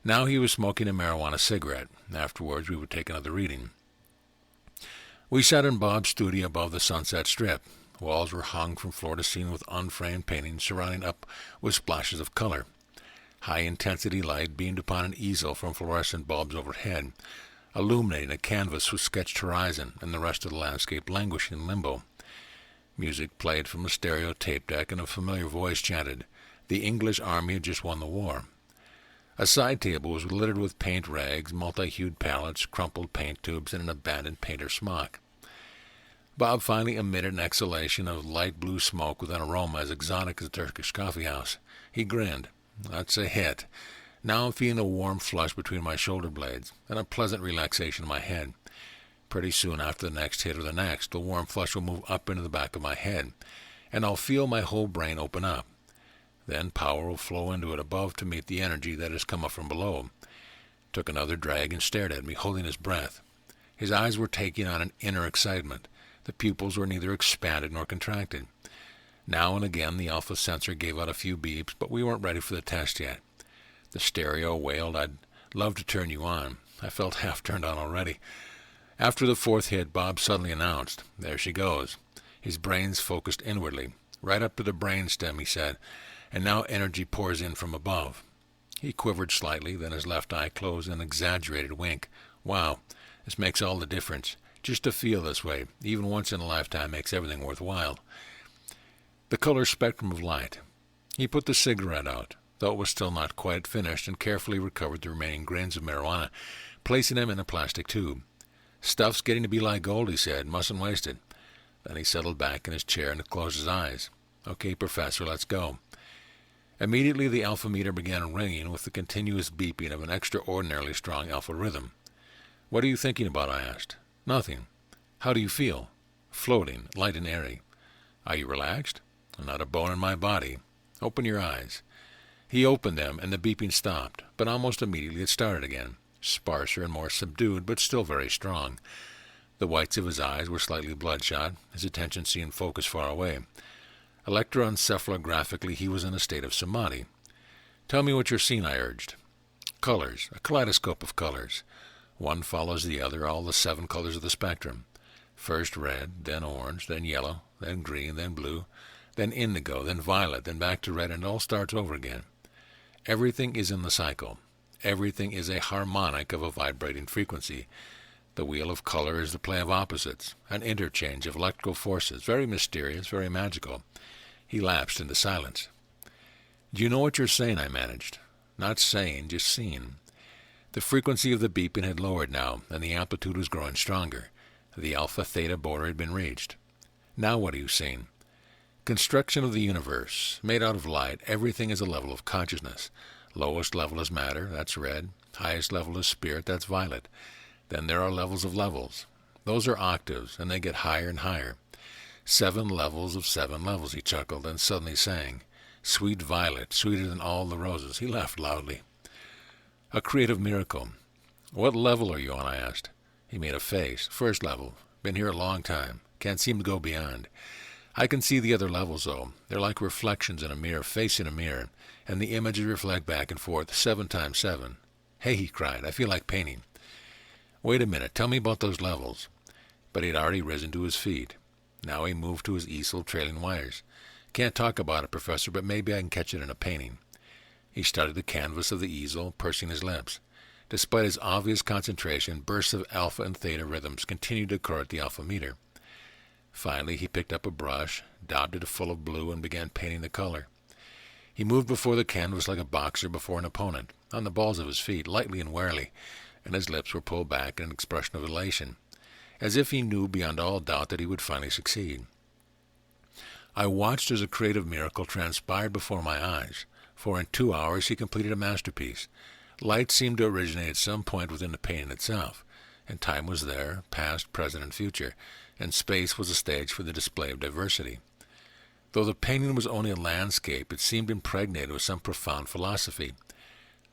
Now he was smoking a marijuana cigarette. Afterwards we would take another reading. We sat in Bob's studio above the Sunset Strip. Walls were hung from floor to ceiling with unframed paintings surrounding up with splashes of color. High-intensity light beamed upon an easel from fluorescent bulbs overhead, illuminating a canvas with sketched horizon and the rest of the landscape languishing in limbo. Music played from a stereo tape deck, and a familiar voice chanted, "The English army had just won the war." A side table was littered with paint rags, multi-hued palettes, crumpled paint tubes, and an abandoned painter's smock. Bob finally emitted an exhalation of light blue smoke with an aroma as exotic as a Turkish coffeehouse. He grinned. That's a hit. Now I'm feeling a warm flush between my shoulder blades, and a pleasant relaxation in my head. Pretty soon after the next hit or the next, the warm flush will move up into the back of my head, and I'll feel my whole brain open up. Then power will flow into it above to meet the energy that has come up from below. Took another drag and stared at me, holding his breath. His eyes were taking on an inner excitement. The pupils were neither expanded nor contracted. Now and again the alpha sensor gave out a few beeps, but we weren't ready for the test yet. The stereo wailed, "I'd love to turn you on." I felt half turned on already. After the fourth hit, Bob suddenly announced, "There she goes." His brains focused inwardly. "Right up to the brainstem," he said, "and now energy pours in from above." He quivered slightly, then his left eye closed in an exaggerated wink. "Wow, this makes all the difference. Just to feel this way, even once in a lifetime, makes everything worthwhile." The color spectrum of light. He put the cigarette out, though it was still not quite finished, and carefully recovered the remaining grains of marijuana, placing them in a plastic tube. "Stuff's getting to be like gold," he said. "Mustn't waste it." Then he settled back in his chair and closed his eyes. "Okay, Professor, let's go." Immediately the alpha meter began ringing with the continuous beeping of an extraordinarily strong alpha rhythm. "What are you thinking about?" I asked. "Nothing." "How do you feel?" "Floating, light and airy." "Are you relaxed?" "Not a bone in my body." "Open your eyes." He opened them, and the beeping stopped, but almost immediately it started again, sparser and more subdued, but still very strong. The whites of his eyes were slightly bloodshot. His attention seemed focused far away. Electroencephalographically, he was in a state of samadhi. "Tell me what you're seeing," I urged. "Colors, a kaleidoscope of colors. One follows the other, all the 7 colors of the spectrum. First red, then orange, then yellow, then green, then blue, then indigo, then violet, then back to red, and it all starts over again. Everything is in the cycle. Everything is a harmonic of a vibrating frequency. The wheel of color is the play of opposites, an interchange of electrical forces, very mysterious, very magical." He lapsed into silence. "Do you know what you're saying?" I managed. "Not saying, just seeing." The frequency of the beeping had lowered now, and the amplitude was growing stronger. The alpha-theta border had been reached. "Now what are you seeing?" "Construction of the universe. Made out of light, everything is a level of consciousness. Lowest level is matter, that's red. Highest level is spirit, that's violet. Then there are levels of levels. Those are octaves, and they get higher and higher. 7 levels of 7 levels," he chuckled, and suddenly sang, "Sweet violet, sweeter than all the roses." He laughed loudly. "A creative miracle." "What level are you on?" I asked. He made a face. "First level. Been here a long time. Can't seem to go beyond. I can see the other levels, though. They're like reflections in a mirror, facing a mirror, and the images reflect back and forth, 7 times 7. Hey," he cried, "I feel like painting." "Wait a minute. Tell me about those levels." But he had already risen to his feet. Now he moved to his easel, trailing wires. "Can't talk about it, Professor, but maybe I can catch it in a painting." He studied the canvas of the easel, pursing his lips. Despite his obvious concentration, bursts of alpha and theta rhythms continued to occur at the alpha meter. Finally, he picked up a brush, daubed it full of blue, and began painting the color. He moved before the canvas like a boxer before an opponent, on the balls of his feet, lightly and warily, and his lips were pulled back in an expression of elation, as if he knew beyond all doubt that he would finally succeed. I watched as a creative miracle transpired before my eyes, for in 2 hours he completed a masterpiece. Light seemed to originate at some point within the painting itself, and time was there, past, present, and future, and space was a stage for the display of diversity. Though the painting was only a landscape, it seemed impregnated with some profound philosophy.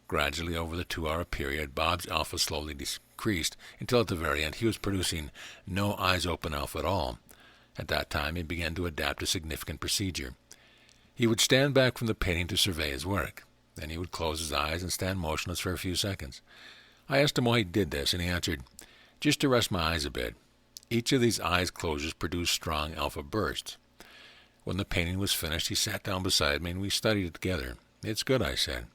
Gradually, over the 2-hour period, Bob's alpha slowly decreased, until at the very end he was producing no eyes-open alpha at all. At that time he began to adapt a significant procedure. He would stand back from the painting to survey his work. Then he would close his eyes and stand motionless for a few seconds. I asked him why he did this, and he answered, "Just to rest my eyes a bit." Each of these eyes closures produced strong alpha bursts. When the painting was finished, he sat down beside me, and we studied it together. "It's good," I said.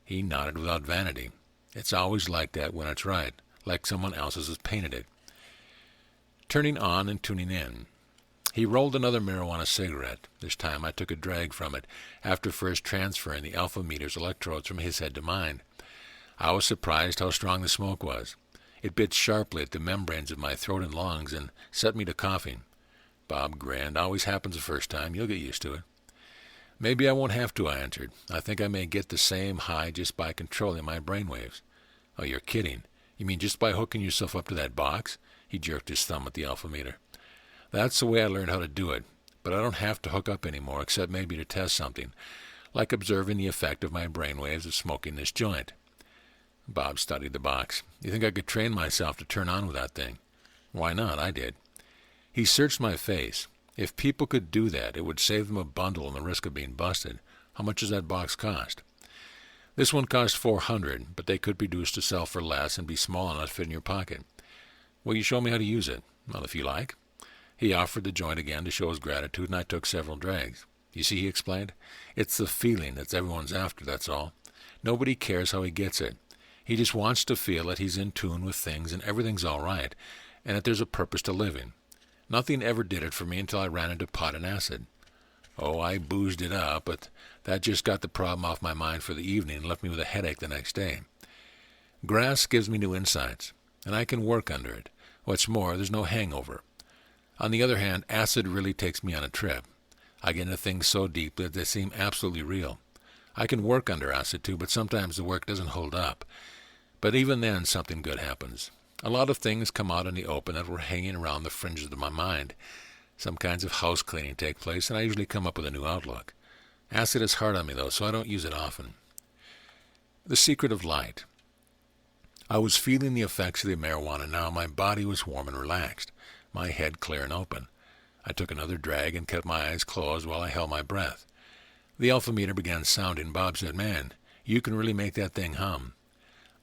He nodded without vanity. "It's always like that when it's right, like someone else has painted it." Turning on and tuning in. He rolled another marijuana cigarette. This time I took a drag from it, after first transferring the alpha meter's electrodes from his head to mine. I was surprised how strong the smoke was. It bit sharply at the membranes of my throat and lungs and set me to coughing. Bob grinned. "Always happens the first time. You'll get used to it." "Maybe I won't have to," I answered. "I think I may get the same high just by controlling my brainwaves." "Oh, you're kidding. You mean just by hooking yourself up to that box?" He jerked his thumb at the alpha meter. "That's the way I learned how to do it. But I don't have to hook up anymore, except maybe to test something, like observing the effect of my brainwaves of smoking this joint." Bob studied the box. "You think I could train myself to turn on with that thing?" "Why not? I did." He searched my face. "If people could do that, it would save them a bundle and the risk of being busted. How much does that box cost?" "This one cost $400, but they could produce to sell for less and be small enough to fit in your pocket." Will you show me how to use it? Well, if you like. He offered the joint again to show his gratitude, and I took several drags. You see, he explained, it's the feeling that's everyone's after, that's all. Nobody cares how he gets it. He just wants to feel that he's in tune with things and everything's all right, and that there's a purpose to living. Nothing ever did it for me until I ran into pot and acid. Oh, I boozed it up, but that just got the problem off my mind for the evening and left me with a headache the next day. Grass gives me new insights, and I can work under it. What's more, there's no hangover. On the other hand, acid really takes me on a trip. I get into things so deep that they seem absolutely real. I can work under acid too, but sometimes the work doesn't hold up. But even then, something good happens. A lot of things come out in the open that were hanging around the fringes of my mind. Some kinds of house cleaning take place, and I usually come up with a new outlook. Acid is hard on me, though, so I don't use it often. The secret of light. I was feeling the effects of the marijuana now. My body was warm and relaxed, my head clear and open. I took another drag and kept my eyes closed while I held my breath. The alpha meter began sounding. Bob said, "Man, you can really make that thing hum."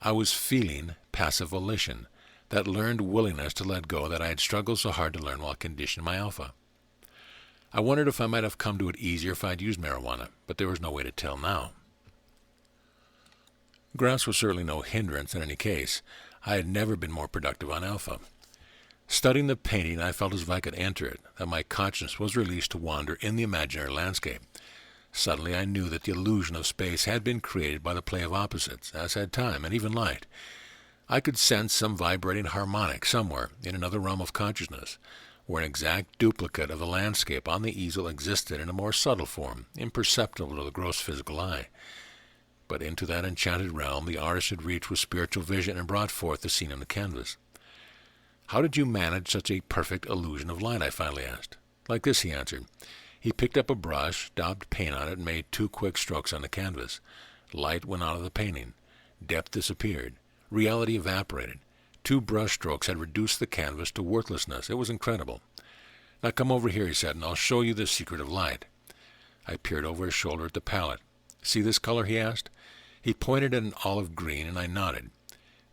I was feeling passive volition, that learned willingness to let go that I had struggled so hard to learn while conditioning my alpha. I wondered if I might have come to it easier if I'd used marijuana, but there was no way to tell now. Grass was certainly no hindrance in any case. I had never been more productive on alpha. Studying the painting, I felt as if I could enter it, that my conscience was released to wander in the imaginary landscape. Suddenly I knew that the illusion of space had been created by the play of opposites, as had time and even light. I could sense some vibrating harmonic somewhere in another realm of consciousness, where an exact duplicate of the landscape on the easel existed in a more subtle form, imperceptible to the gross physical eye. But into that enchanted realm the artist had reached with spiritual vision and brought forth the scene on the canvas. "How did you manage such a perfect illusion of light?" I finally asked. "Like this," he answered. He picked up a brush, daubed paint on it, and made 2 quick strokes on the canvas. Light went out of the painting. Depth disappeared. Reality evaporated. 2 brush strokes had reduced the canvas to worthlessness. It was incredible. "Now come over here," he said, "and I'll show you the secret of light." I peered over his shoulder at the palette. "See this color?" he asked. He pointed at an olive green, and I nodded.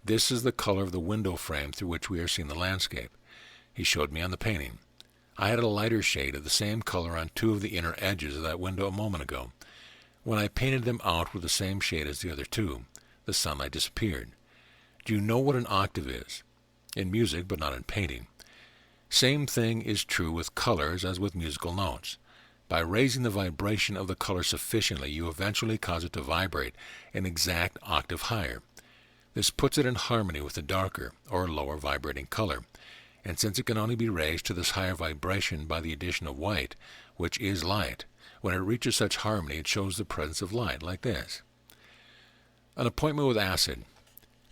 "This is the color of the window frame through which we are seeing the landscape." He showed me on the painting. I had a lighter shade of the same color on 2 of the inner edges of that window a moment ago. When I painted them out with the same shade as the other 2, the sunlight disappeared. Do you know what an octave is? In music, but not in painting. Same thing is true with colors as with musical notes. By raising the vibration of the color sufficiently, you eventually cause it to vibrate an exact octave higher. This puts it in harmony with the darker or lower vibrating color, and since it can only be raised to this higher vibration by the addition of white, which is light, when it reaches such harmony it shows the presence of light, like this. An appointment with acid.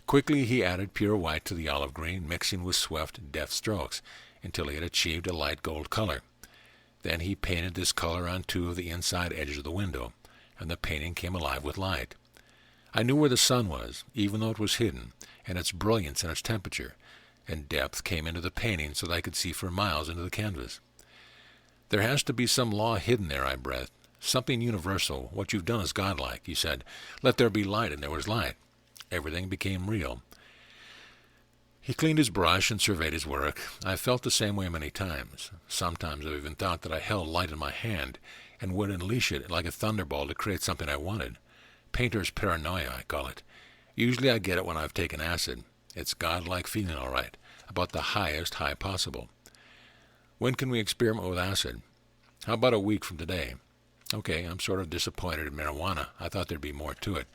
Quickly he added pure white to the olive green, mixing with swift, deft strokes, until he had achieved a light gold color. Then he painted this color on 2 of the inside edges of the window, and the painting came alive with light. I knew where the sun was, even though it was hidden, and its brilliance and its temperature, and depth came into the painting so that I could see for miles into the canvas. "There has to be some law hidden there," I breathed. "Something universal. What you've done is godlike." He said, "Let there be light," and there was light. Everything became real. He cleaned his brush and surveyed his work. I felt the same way many times. Sometimes I've even thought that I held light in my hand and would unleash it like a thunderbolt to create something I wanted. Painter's paranoia, I call it. Usually I get it when I've taken acid. It's godlike feeling, all right, about the highest high possible. When can we experiment with acid? How about a week from today? Okay, I'm sort of disappointed in marijuana. I thought there'd be more to it.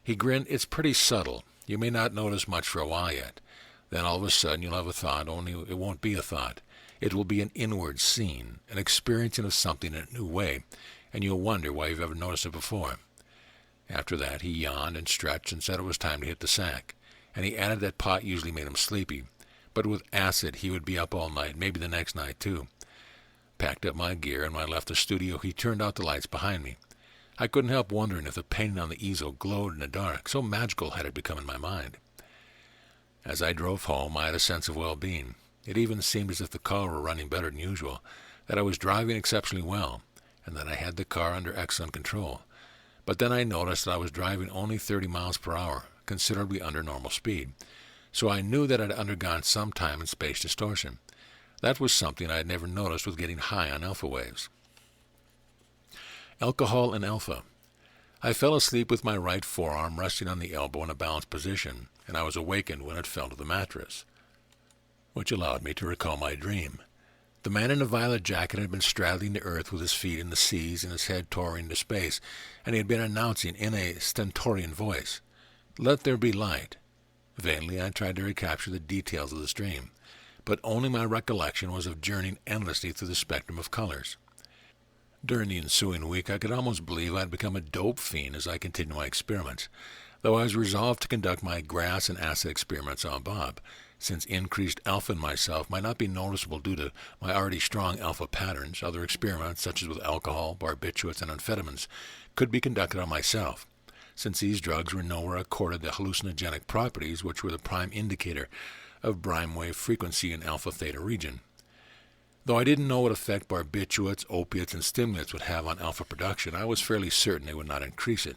He grinned. It's pretty subtle. You may not notice much for a while yet. Then all of a sudden you'll have a thought, only it won't be a thought. It will be an inward scene, an experiencing of something in a new way, and you'll wonder why you've ever noticed it before. After that he yawned and stretched and said it was time to hit the sack, and he added that pot usually made him sleepy, but with acid he would be up all night, maybe the next night too. Packed up my gear, and when I left the studio he turned out the lights behind me. I couldn't help wondering if the painting on the easel glowed in the dark, so magical had it become in my mind. As I drove home I had a sense of well-being. It even seemed as if the car were running better than usual, that I was driving exceptionally well, and that I had the car under excellent control. But then I noticed that I was driving only 30 miles per hour, considerably under normal speed. so I knew that I'd undergone some time and space distortion. That was something I had never noticed with getting high on alpha waves. Alcohol and alpha. I fell asleep with my right forearm resting on the elbow in a balanced position, and I was awakened when it fell to the mattress, which allowed me to recall my dream. The man in the violet jacket had been straddling the earth with his feet in the seas and his head towering into space, and he had been announcing in a stentorian voice, "Let there be light." Vainly I tried to recapture the details of this dream, but only my recollection was of journeying endlessly through the spectrum of colors. During the ensuing week, I could almost believe I had become a dope fiend as I continued my experiments, though I was resolved to conduct my grass and acid experiments on Bob, since increased alpha in myself might not be noticeable due to my already strong alpha patterns. Other experiments, such as with alcohol, barbiturates, and amphetamines, could be conducted on myself, since these drugs were nowhere accorded the hallucinogenic properties which were the prime indicator of brime wave frequency in alpha-theta region. Though I didn't know what effect barbiturates, opiates, and stimulants would have on alpha production, I was fairly certain they would not increase it.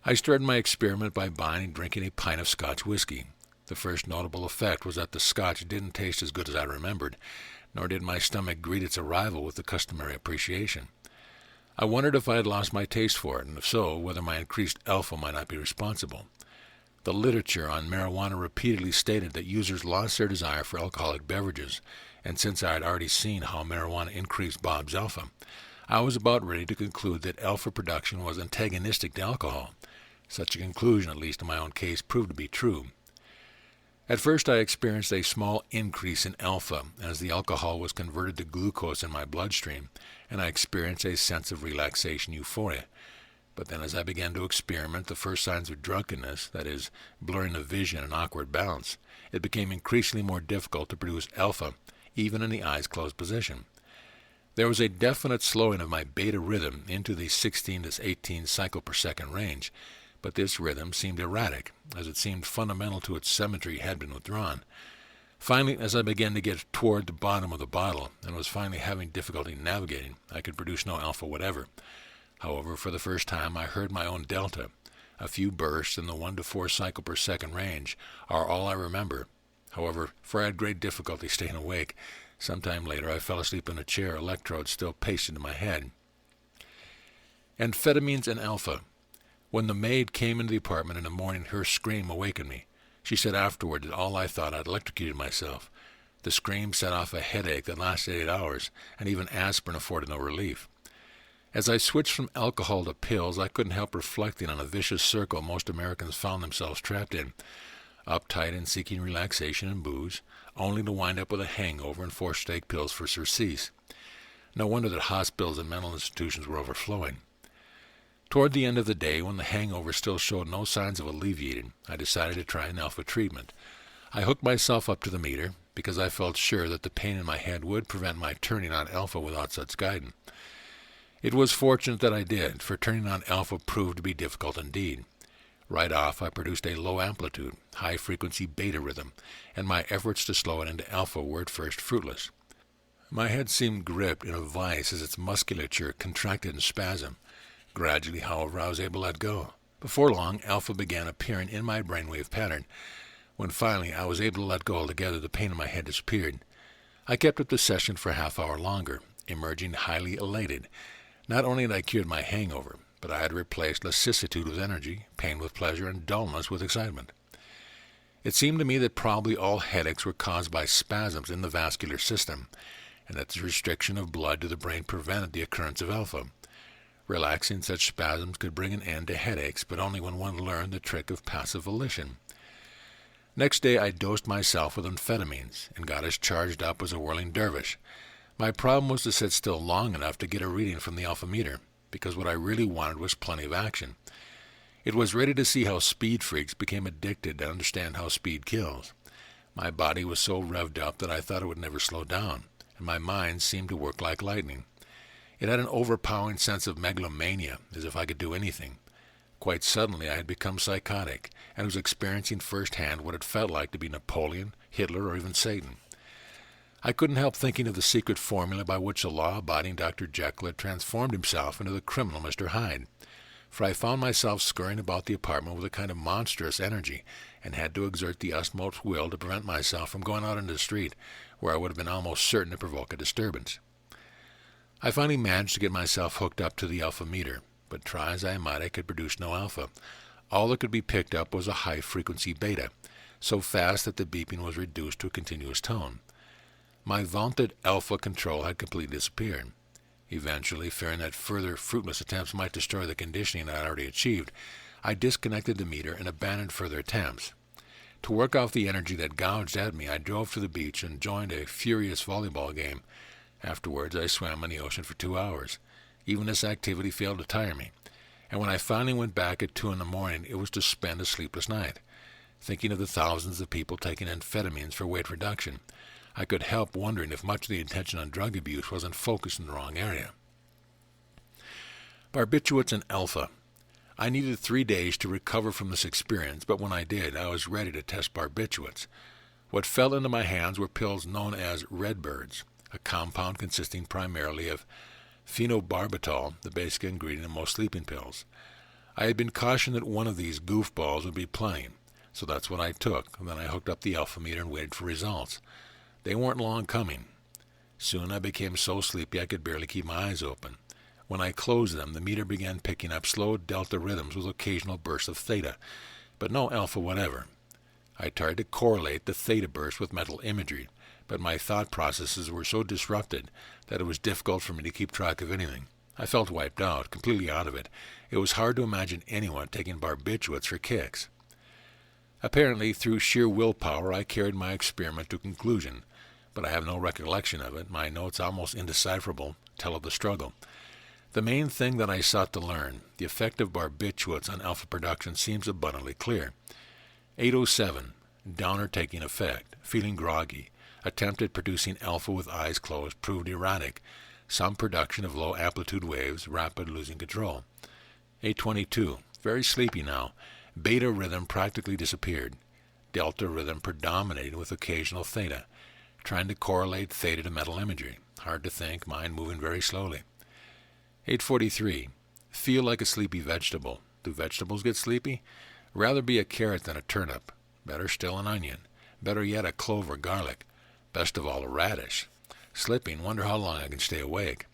I started my experiment by buying and drinking a pint of Scotch whiskey. The first notable effect was that the Scotch didn't taste as good as I remembered, nor did my stomach greet its arrival with the customary appreciation. I wondered if I had lost my taste for it, and if so, whether my increased alpha might not be responsible. The literature on marijuana repeatedly stated that users lost their desire for alcoholic beverages, and since I had already seen how marijuana increased Bob's alpha, I was about ready to conclude that alpha production was antagonistic to alcohol. Such a conclusion, at least in my own case, proved to be true. At first I experienced a small increase in alpha as the alcohol was converted to glucose in my bloodstream, and I experienced a sense of relaxation euphoria. But then as I began to experiment the first signs of drunkenness, that is, blurring of vision and awkward balance, it became increasingly more difficult to produce alpha, even in the eyes-closed position. There was a definite slowing of my beta rhythm into the 16 to 18 cycle per second range, but this rhythm seemed erratic, as it seemed fundamental to its symmetry had been withdrawn. Finally, as I began to get toward the bottom of the bottle, and was finally having difficulty navigating, I could produce no alpha whatever. However, for the first time I heard my own delta. A few bursts in the 1 to 4 cycle per second range are all I remember. However, for I had great difficulty staying awake, sometime later I fell asleep in a chair, electrodes still pasted to my head. Amphetamines and alpha. When the maid came into the apartment in the morning, her scream awakened me. She said afterward that all I thought I'd electrocuted myself. The scream set off a headache that lasted 8 hours, and even aspirin afforded no relief. As I switched from alcohol to pills, I couldn't help reflecting on a vicious circle most Americans found themselves trapped in, uptight and seeking relaxation and booze, only to wind up with a hangover and forced to take pills for surcease. No wonder that hospitals and mental institutions were overflowing. Toward the end of the day, when the hangover still showed no signs of alleviating, I decided to try an alpha treatment. I hooked myself up to the meter, because I felt sure that the pain in my head would prevent my turning on alpha without such guidance. It was fortunate that I did, for turning on alpha proved to be difficult indeed. Right off, I produced a low-amplitude, high-frequency beta rhythm, and my efforts to slow it into alpha were at first fruitless. My head seemed gripped in a vice as its musculature contracted in spasm. Gradually, however, I was able to let go. Before long, alpha began appearing in my brainwave pattern. When finally I was able to let go altogether, the pain in my head disappeared. I kept up the session for a half-hour longer, emerging highly elated. Not only had I cured my hangover, but I had replaced lassitude with energy, pain with pleasure, and dullness with excitement. It seemed to me that probably all headaches were caused by spasms in the vascular system, and that the restriction of blood to the brain prevented the occurrence of alpha. Relaxing such spasms could bring an end to headaches, but only when one learned the trick of passive volition. Next day I dosed myself with amphetamines, and got as charged up as a whirling dervish. My problem was to sit still long enough to get a reading from the alpha meter, because what I really wanted was plenty of action. It was ready to see how speed freaks became addicted to understand how speed kills. My body was so revved up that I thought it would never slow down, and my mind seemed to work like lightning. It had an overpowering sense of megalomania, as if I could do anything. Quite suddenly I had become psychotic, and was experiencing firsthand what it felt like to be Napoleon, Hitler, or even Satan. I couldn't help thinking of the secret formula by which the law-abiding Dr. Jekyll had transformed himself into the criminal Mr. Hyde. for I found myself scurrying about the apartment with a kind of monstrous energy, and had to exert the utmost will to prevent myself from going out into the street, where I would have been almost certain to provoke a disturbance. I finally managed to get myself hooked up to the alpha meter, but try as I might I could produce no alpha. All that could be picked up was a high-frequency beta, so fast that the beeping was reduced to a continuous tone. My vaunted alpha control had completely disappeared. Eventually, fearing that further fruitless attempts might destroy the conditioning I had already achieved, I disconnected the meter and abandoned further attempts. To work off the energy that gouged at me, I drove to the beach and joined a furious volleyball game. Afterwards, I swam in the ocean for 2 hours. Even this activity failed to tire me, and when I finally went back at 2 a.m, it was to spend a sleepless night. Thinking of the thousands of people taking amphetamines for weight reduction, I could help wondering if much of the attention on drug abuse wasn't focused in the wrong area. Barbiturates and alpha. I needed 3 days to recover from this experience, but when I did, I was ready to test barbiturates. What fell into my hands were pills known as redbirds, a compound consisting primarily of phenobarbital, the basic ingredient in most sleeping pills. I had been cautioned that one of these goofballs would be plenty, so that's what I took, and then I hooked up the alpha meter and waited for results. They weren't long coming. Soon I became so sleepy I could barely keep my eyes open. When I closed them, the meter began picking up slow delta rhythms with occasional bursts of theta, but no alpha whatever. I tried to correlate the theta burst with mental imagery, but my thought processes were so disrupted that it was difficult for me to keep track of anything. I felt wiped out, completely out of it. It was hard to imagine anyone taking barbiturates for kicks. Apparently, through sheer willpower, I carried my experiment to conclusion, but I have no recollection of it. My notes, almost indecipherable, tell of the struggle. The main thing that I sought to learn, the effect of barbiturates on alpha production, seems abundantly clear. 807, downer taking effect, feeling groggy, attempted producing alpha with eyes closed, proved erratic, some production of low amplitude waves, rapid losing control. 822, very sleepy now, beta rhythm practically disappeared, delta rhythm predominated with occasional theta, trying to correlate theta to mental imagery, hard to think, mind moving very slowly. 843, feel like a sleepy vegetable. Do vegetables get sleepy? Rather be a carrot than a turnip. Better still an onion. Better yet a clove or garlic. Best of all a radish. Slipping, wonder how long I can stay awake.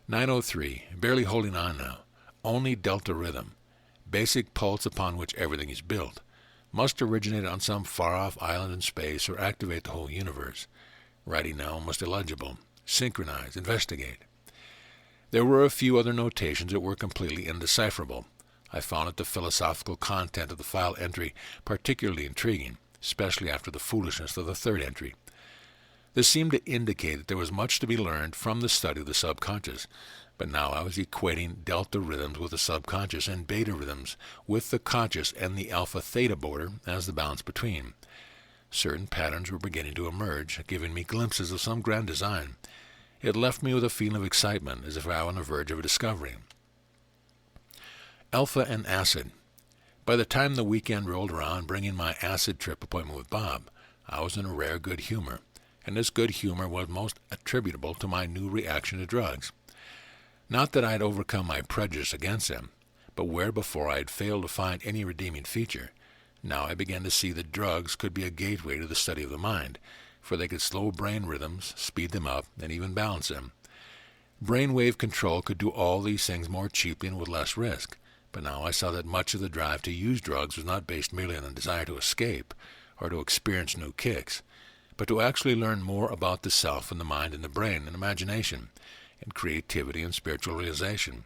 903, barely holding on now. Only delta rhythm. Basic pulse upon which everything is built. Must originate on some far-off island in space or activate the whole universe. Writing now almost illegible. Synchronize, investigate. There were a few other notations that were completely indecipherable. I found that the philosophical content of the file entry particularly intriguing, especially after the foolishness of the third entry. This seemed to indicate that there was much to be learned from the study of the subconscious, but now I was equating delta rhythms with the subconscious and beta rhythms with the conscious and the alpha-theta border as the balance between. Certain patterns were beginning to emerge, giving me glimpses of some grand design. It left me with a feeling of excitement, as if I were on the verge of a discovery. Alpha and acid. By the time the weekend rolled around, bringing my acid trip appointment with Bob, I was in a rare good humor, and this good humor was most attributable to my new reaction to drugs. Not that I had overcome my prejudice against them, but where before I had failed to find any redeeming feature, now I began to see that drugs could be a gateway to the study of the mind, for they could slow brain rhythms, speed them up, and even balance them. Brainwave control could do all these things more cheaply and with less risk, but now I saw that much of the drive to use drugs was not based merely on a desire to escape or to experience new kicks, but to actually learn more about the self and the mind and the brain and imagination, and creativity and spiritual realization.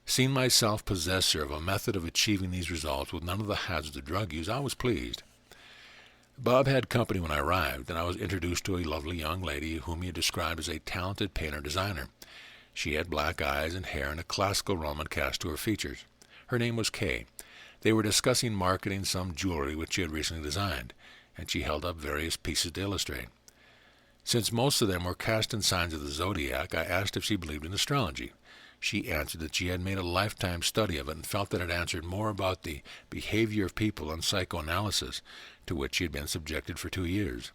Seeing myself possessor of a method of achieving these results with none of the hazards of drug use, I was pleased. Bob had company when I arrived, and I was introduced to a lovely young lady whom he had described as a talented painter-designer. She had black eyes and hair and a classical Roman cast to her features. Her name was Kay. They were discussing marketing some jewelry which she had recently designed, and she held up various pieces to illustrate. Since most of them were cast in signs of the zodiac, I asked if she believed in astrology. She answered that she had made a lifetime study of it and felt that it answered more about the behavior of people and psychoanalysis, to which she had been subjected for 2 years.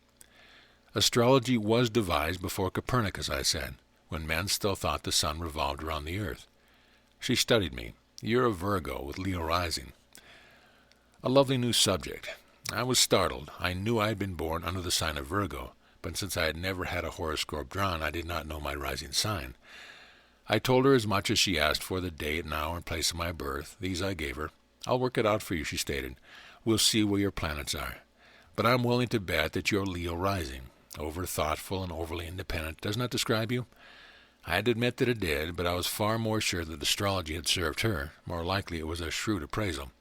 Astrology was devised before Copernicus, I said, when men still thought the sun revolved around the earth. She studied me, You're a Virgo with Leo rising. A lovely new subject. I was startled. I knew I had been born under the sign of Virgo, but since I had never had a horoscope drawn, I did not know my rising sign. I told her as much as she asked for, the date and hour and place of my birth. These I gave her. I'll work it out for you, she stated. We'll see where your planets are. But I'm willing to bet that you're Leo rising. Over-thoughtful and overly independent. Doesn't that describe you? I had to admit that it did, but I was far more sure that astrology had served her. More likely it was a shrewd appraisal.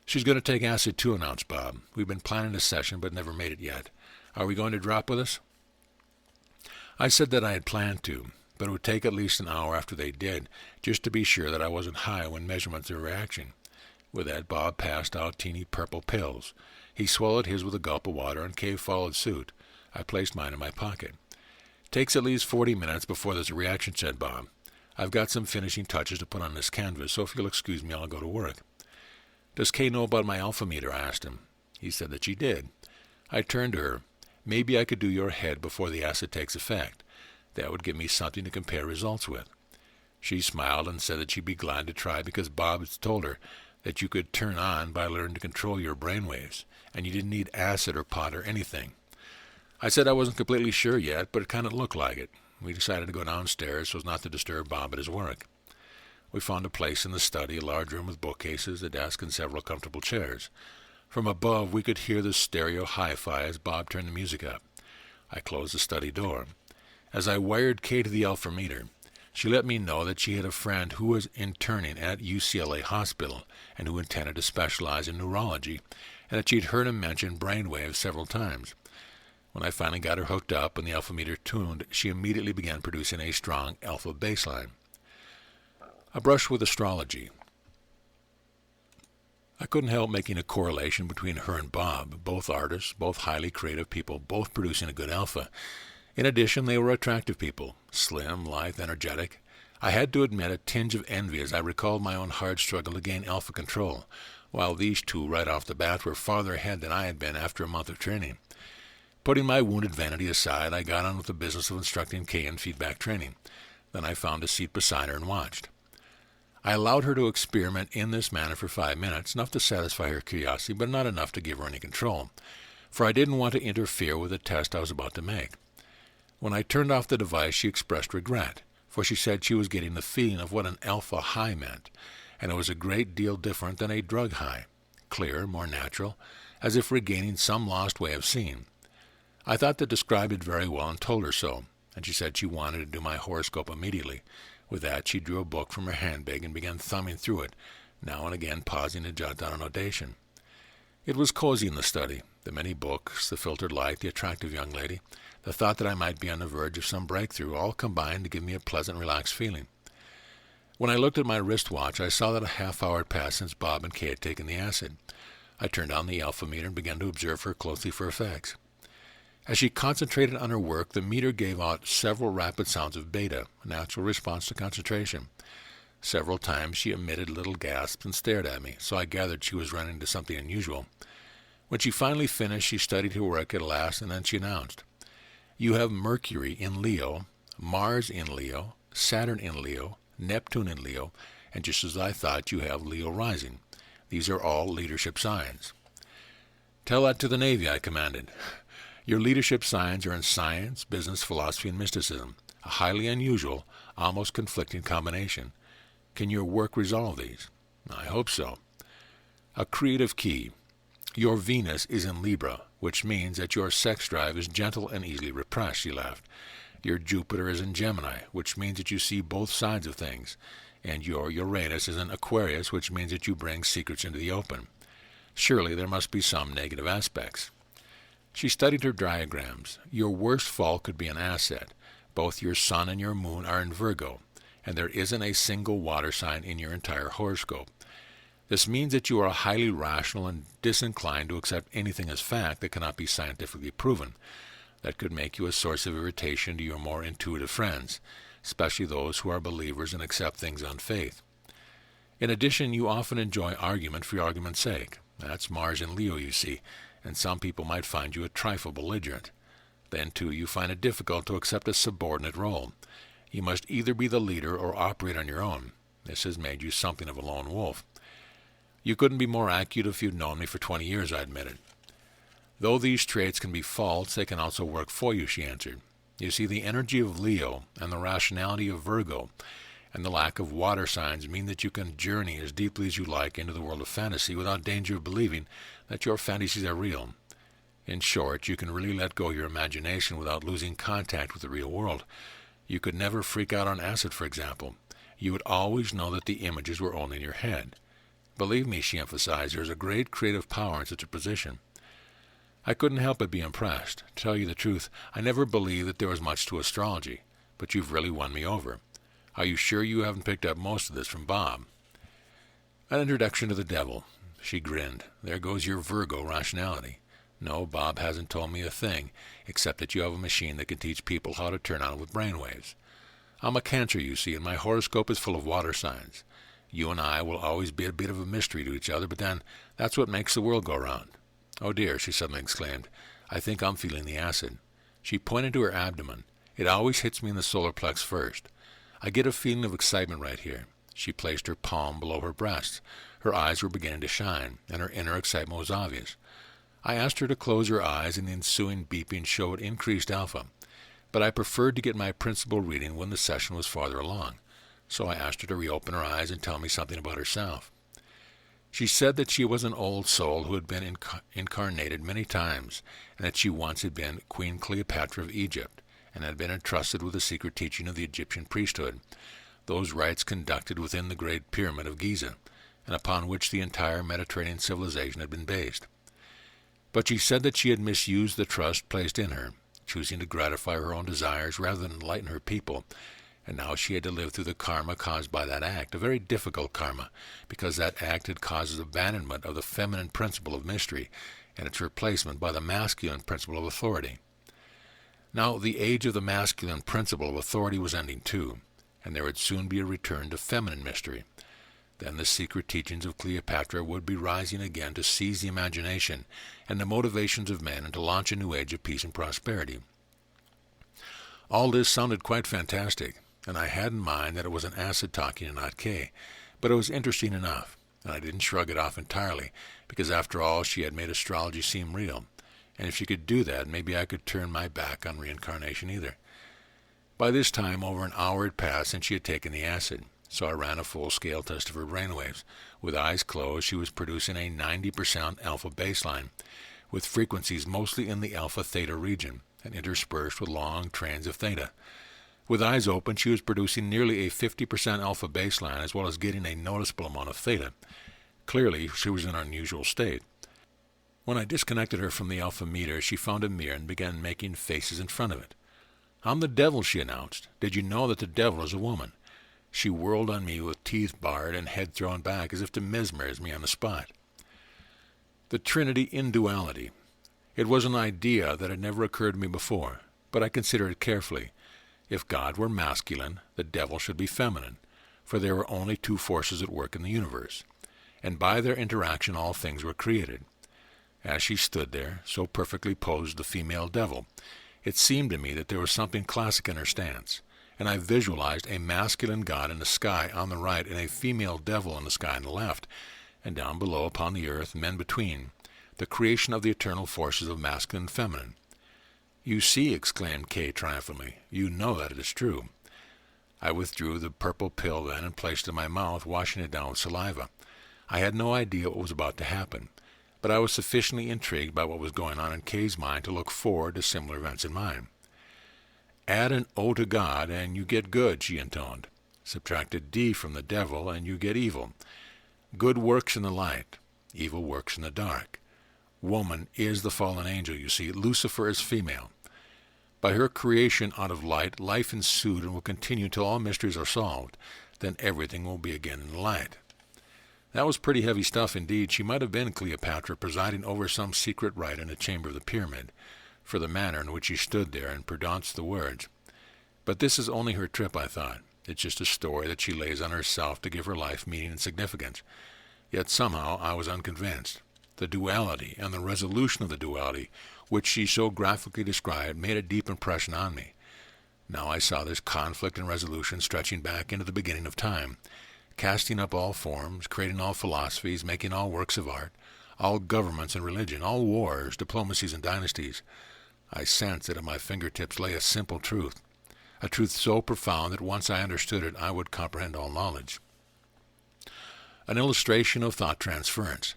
She's going to take acid too, announced Bob. We've been planning a session, but never made it yet. Are we going to drop with us? I said that I had planned to, but it would take at least an hour after they did, just to be sure that I wasn't high when measurements of reaction. With that, Bob passed out teeny purple pills. He swallowed his with a gulp of water, and Cave followed suit. I placed mine in my pocket. Takes at least 40 minutes before there's a reaction, said Bob. I've got some finishing touches to put on this canvas, so if you'll excuse me, I'll go to work. Does Kay know about my alpha meter? I asked him. He said that she did. I turned to her. Maybe I could do your head before the acid takes effect. That would give me something to compare results with. She smiled and said that she'd be glad to try because Bob had told her that you could turn on by learning to control your brainwaves, and you didn't need acid or pot or anything. I said I wasn't completely sure yet, but it kind of looked like it. We decided to go downstairs so as not to disturb Bob at his work. We found a place in the study, a large room with bookcases, a desk, and several comfortable chairs. From above, we could hear the stereo hi-fi as Bob turned the music up. I closed the study door. As I wired Kay to the alpha meter, she let me know that she had a friend who was interning at UCLA Hospital and who intended to specialize in neurology, and that she'd heard him mention brainwaves several times. When I finally got her hooked up and the alpha meter tuned, she immediately began producing a strong alpha baseline. A brush with astrology. I couldn't help making a correlation between her and Bob, both artists, both highly creative people, both producing a good alpha. In addition, they were attractive people, slim, lithe, energetic. I had to admit a tinge of envy as I recalled my own hard struggle to gain alpha control, while these two right off the bat were farther ahead than I had been after a month of training. Putting my wounded vanity aside, I got on with the business of instructing Kay in feedback training. Then I found a seat beside her and watched. I allowed her to experiment in this manner for 5 minutes, enough to satisfy her curiosity, but not enough to give her any control, for I didn't want to interfere with the test I was about to make. When I turned off the device, she expressed regret, for she said she was getting the feeling of what an alpha high meant, and it was a great deal different than a drug high, clear, more natural, as if regaining some lost way of seeing. I thought that described it very well and told her so, and she said she wanted to do my horoscope immediately. With that, she drew a book from her handbag and began thumbing through it, now and again pausing to jot down a notation. It was cozy in the study, the many books, the filtered light, the attractive young lady, the thought that I might be on the verge of some breakthrough, all combined to give me a pleasant, relaxed feeling. When I looked at my wristwatch, I saw that a half-hour had passed since Bob and Kay had taken the acid. I turned on the alpha meter and began to observe her closely for effects. As she concentrated on her work, the meter gave out several rapid sounds of beta, a natural response to concentration. Several times she emitted little gasps and stared at me, so I gathered she was running into something unusual. When she finally finished, she studied her work at last, and then she announced, "You have Mercury in Leo, Mars in Leo, Saturn in Leo, Neptune in Leo, and just as I thought, you have Leo rising. These are all leadership signs." "Tell that to the Navy," I commanded. "Your leadership signs are in science, business, philosophy, and mysticism, a highly unusual, almost conflicting combination. Can your work resolve these?" "I hope so." A creative key. Your Venus is in Libra, which means that your sex drive is gentle and easily repressed, she laughed. Your Jupiter is in Gemini, which means that you see both sides of things. And your Uranus is in Aquarius, which means that you bring secrets into the open. Surely there must be some negative aspects. She studied her diagrams. Your worst fault could be an asset. Both your sun and your moon are in Virgo, and there isn't a single water sign in your entire horoscope. This means that you are highly rational and disinclined to accept anything as fact that cannot be scientifically proven. That could make you a source of irritation to your more intuitive friends, especially those who are believers and accept things on faith. In addition, you often enjoy argument for argument's sake. That's Mars in Leo, you see, and some people might find you a trifle belligerent. Then, too, you find it difficult to accept a subordinate role. You must either be the leader or operate on your own. This has made you something of a lone wolf. You couldn't be more accurate if you'd known me for 20 years, I admitted. Though these traits can be false, they can also work for you, she answered. You see, the energy of Leo and the rationality of Virgo and the lack of water signs mean that you can journey as deeply as you like into the world of fantasy without danger of believing that your fantasies are real. In short, you can really let go your imagination without losing contact with the real world. You could never freak out on acid, for example. You would always know that the images were only in your head. Believe me, she emphasized, there is a great creative power in such a position. I couldn't help but be impressed. To tell you the truth, I never believed that there was much to astrology, but you've really won me over. Are you sure you haven't picked up most of this from Bob? An introduction to the devil. She grinned. There goes your Virgo rationality. No, Bob hasn't told me a thing, except that you have a machine that can teach people how to turn on with brainwaves. I'm a Cancer, you see, and my horoscope is full of water signs. You and I will always be a bit of a mystery to each other, but then that's what makes the world go round. Oh dear, she suddenly exclaimed. I think I'm feeling the acid. She pointed to her abdomen. It always hits me in the solar plex first. I get a feeling of excitement right here. She placed her palm below her breasts. Her eyes were beginning to shine, and her inner excitement was obvious. I asked her to close her eyes, and the ensuing beeping showed increased alpha. But I preferred to get my principal reading when the session was farther along, so I asked her to reopen her eyes and tell me something about herself. She said that she was an old soul who had been incarnated many times, and that she once had been Queen Cleopatra of Egypt, and had been entrusted with the secret teaching of the Egyptian priesthood, those rites conducted within the Great Pyramid of Giza, and upon which the entire Mediterranean civilization had been based. But she said that she had misused the trust placed in her, choosing to gratify her own desires rather than enlighten her people, and now she had to live through the karma caused by that act, a very difficult karma, because that act had caused abandonment of the feminine principle of mystery and its replacement by the masculine principle of authority. Now, the age of the masculine principle of authority was ending too, and there would soon be a return to feminine mystery. Then the secret teachings of Cleopatra would be rising again to seize the imagination and the motivations of men and to launch a new age of peace and prosperity. All this sounded quite fantastic, and I had in mind that it was an acid talking and not Kay, but it was interesting enough, and I didn't shrug it off entirely, because after all she had made astrology seem real, and if she could do that, maybe I could turn my back on reincarnation either. By this time, over an hour had passed since she had taken the acid, so I ran a full-scale test of her brainwaves. With eyes closed, she was producing a 90% alpha baseline, with frequencies mostly in the alpha-theta region, and interspersed with long trains of theta. With eyes open, she was producing nearly a 50% alpha baseline, as well as getting a noticeable amount of theta. Clearly, she was in an unusual state. When I disconnected her from the alpha meter, she found a mirror and began making faces in front of it. I'm the devil, she announced. Did you know that the devil is a woman? She whirled on me with teeth bared and head thrown back as if to mesmerize me on the spot. The Trinity in duality. It was an idea that had never occurred to me before, but I considered it carefully. If God were masculine, the devil should be feminine, for there were only two forces at work in the universe, and by their interaction all things were created. As she stood there, so perfectly posed the female devil, it seemed to me that there was something classic in her stance, and I visualized a masculine god in the sky on the right and a female devil in the sky on the left, and down below upon the earth, men between, the creation of the eternal forces of masculine and feminine. You see, exclaimed Kay triumphantly, you know that it is true. I withdrew the purple pill then and placed it in my mouth, washing it down with saliva. I had no idea what was about to happen, but I was sufficiently intrigued by what was going on in Kay's mind to look forward to similar events in mine. Add an O to God, and you get good, she intoned. Subtract a D from the devil, and you get evil. Good works in the light, evil works in the dark. Woman is the fallen angel, you see. Lucifer is female. By her creation out of light, life ensued and will continue till all mysteries are solved. Then everything will be again in the light. That was pretty heavy stuff indeed. She might have been Cleopatra presiding over some secret rite in a chamber of the pyramid, for the manner in which she stood there and pronounced the words. But this is only her trip, I thought. It's just a story that she lays on herself to give her life meaning and significance. Yet somehow I was unconvinced. The duality and the resolution of the duality, which she so graphically described, made a deep impression on me. Now I saw this conflict and resolution stretching back into the beginning of time, casting up all forms, creating all philosophies, making all works of art, all governments and religion, all wars, diplomacies, and dynasties. I sensed that at my fingertips lay a simple truth, a truth so profound that once I understood it, I would comprehend all knowledge. An illustration of thought transference.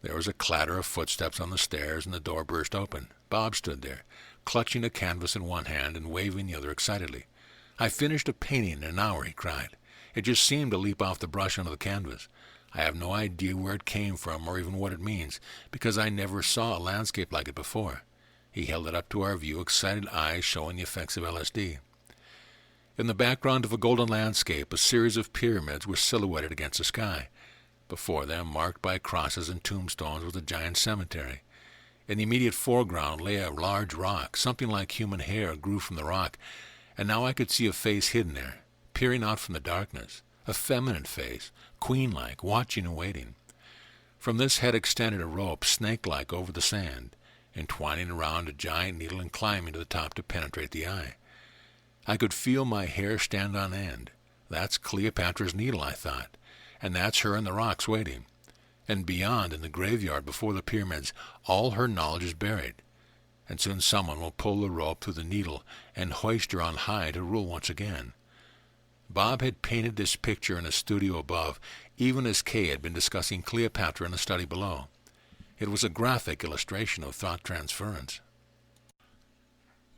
There was a clatter of footsteps on the stairs, and the door burst open. Bob stood there, clutching a canvas in one hand and waving the other excitedly. "I finished a painting in an hour," he cried. "It just seemed to leap off the brush onto the canvas. I have no idea where it came from or even what it means, because I never saw a landscape like it before." He held it up to our view, excited eyes showing the effects of LSD. In the background of a golden landscape, a series of pyramids were silhouetted against the sky. Before them, marked by crosses and tombstones, was a giant cemetery. In the immediate foreground lay a large rock. Something like human hair grew from the rock, and now I could see a face hidden there, peering out from the darkness, a feminine face, queen-like, watching and waiting. From this head extended a rope, snake-like, over the sand, entwining around a giant needle and climbing to the top to penetrate the eye. I could feel my hair stand on end. That's Cleopatra's Needle, I thought, and that's her in the rocks waiting. And beyond, in the graveyard before the pyramids, all her knowledge is buried. And soon someone will pull the rope through the needle and hoist her on high to rule once again. Bob had painted this picture in a studio above, even as Kay had been discussing Cleopatra in the study below. It was a graphic illustration of thought transference.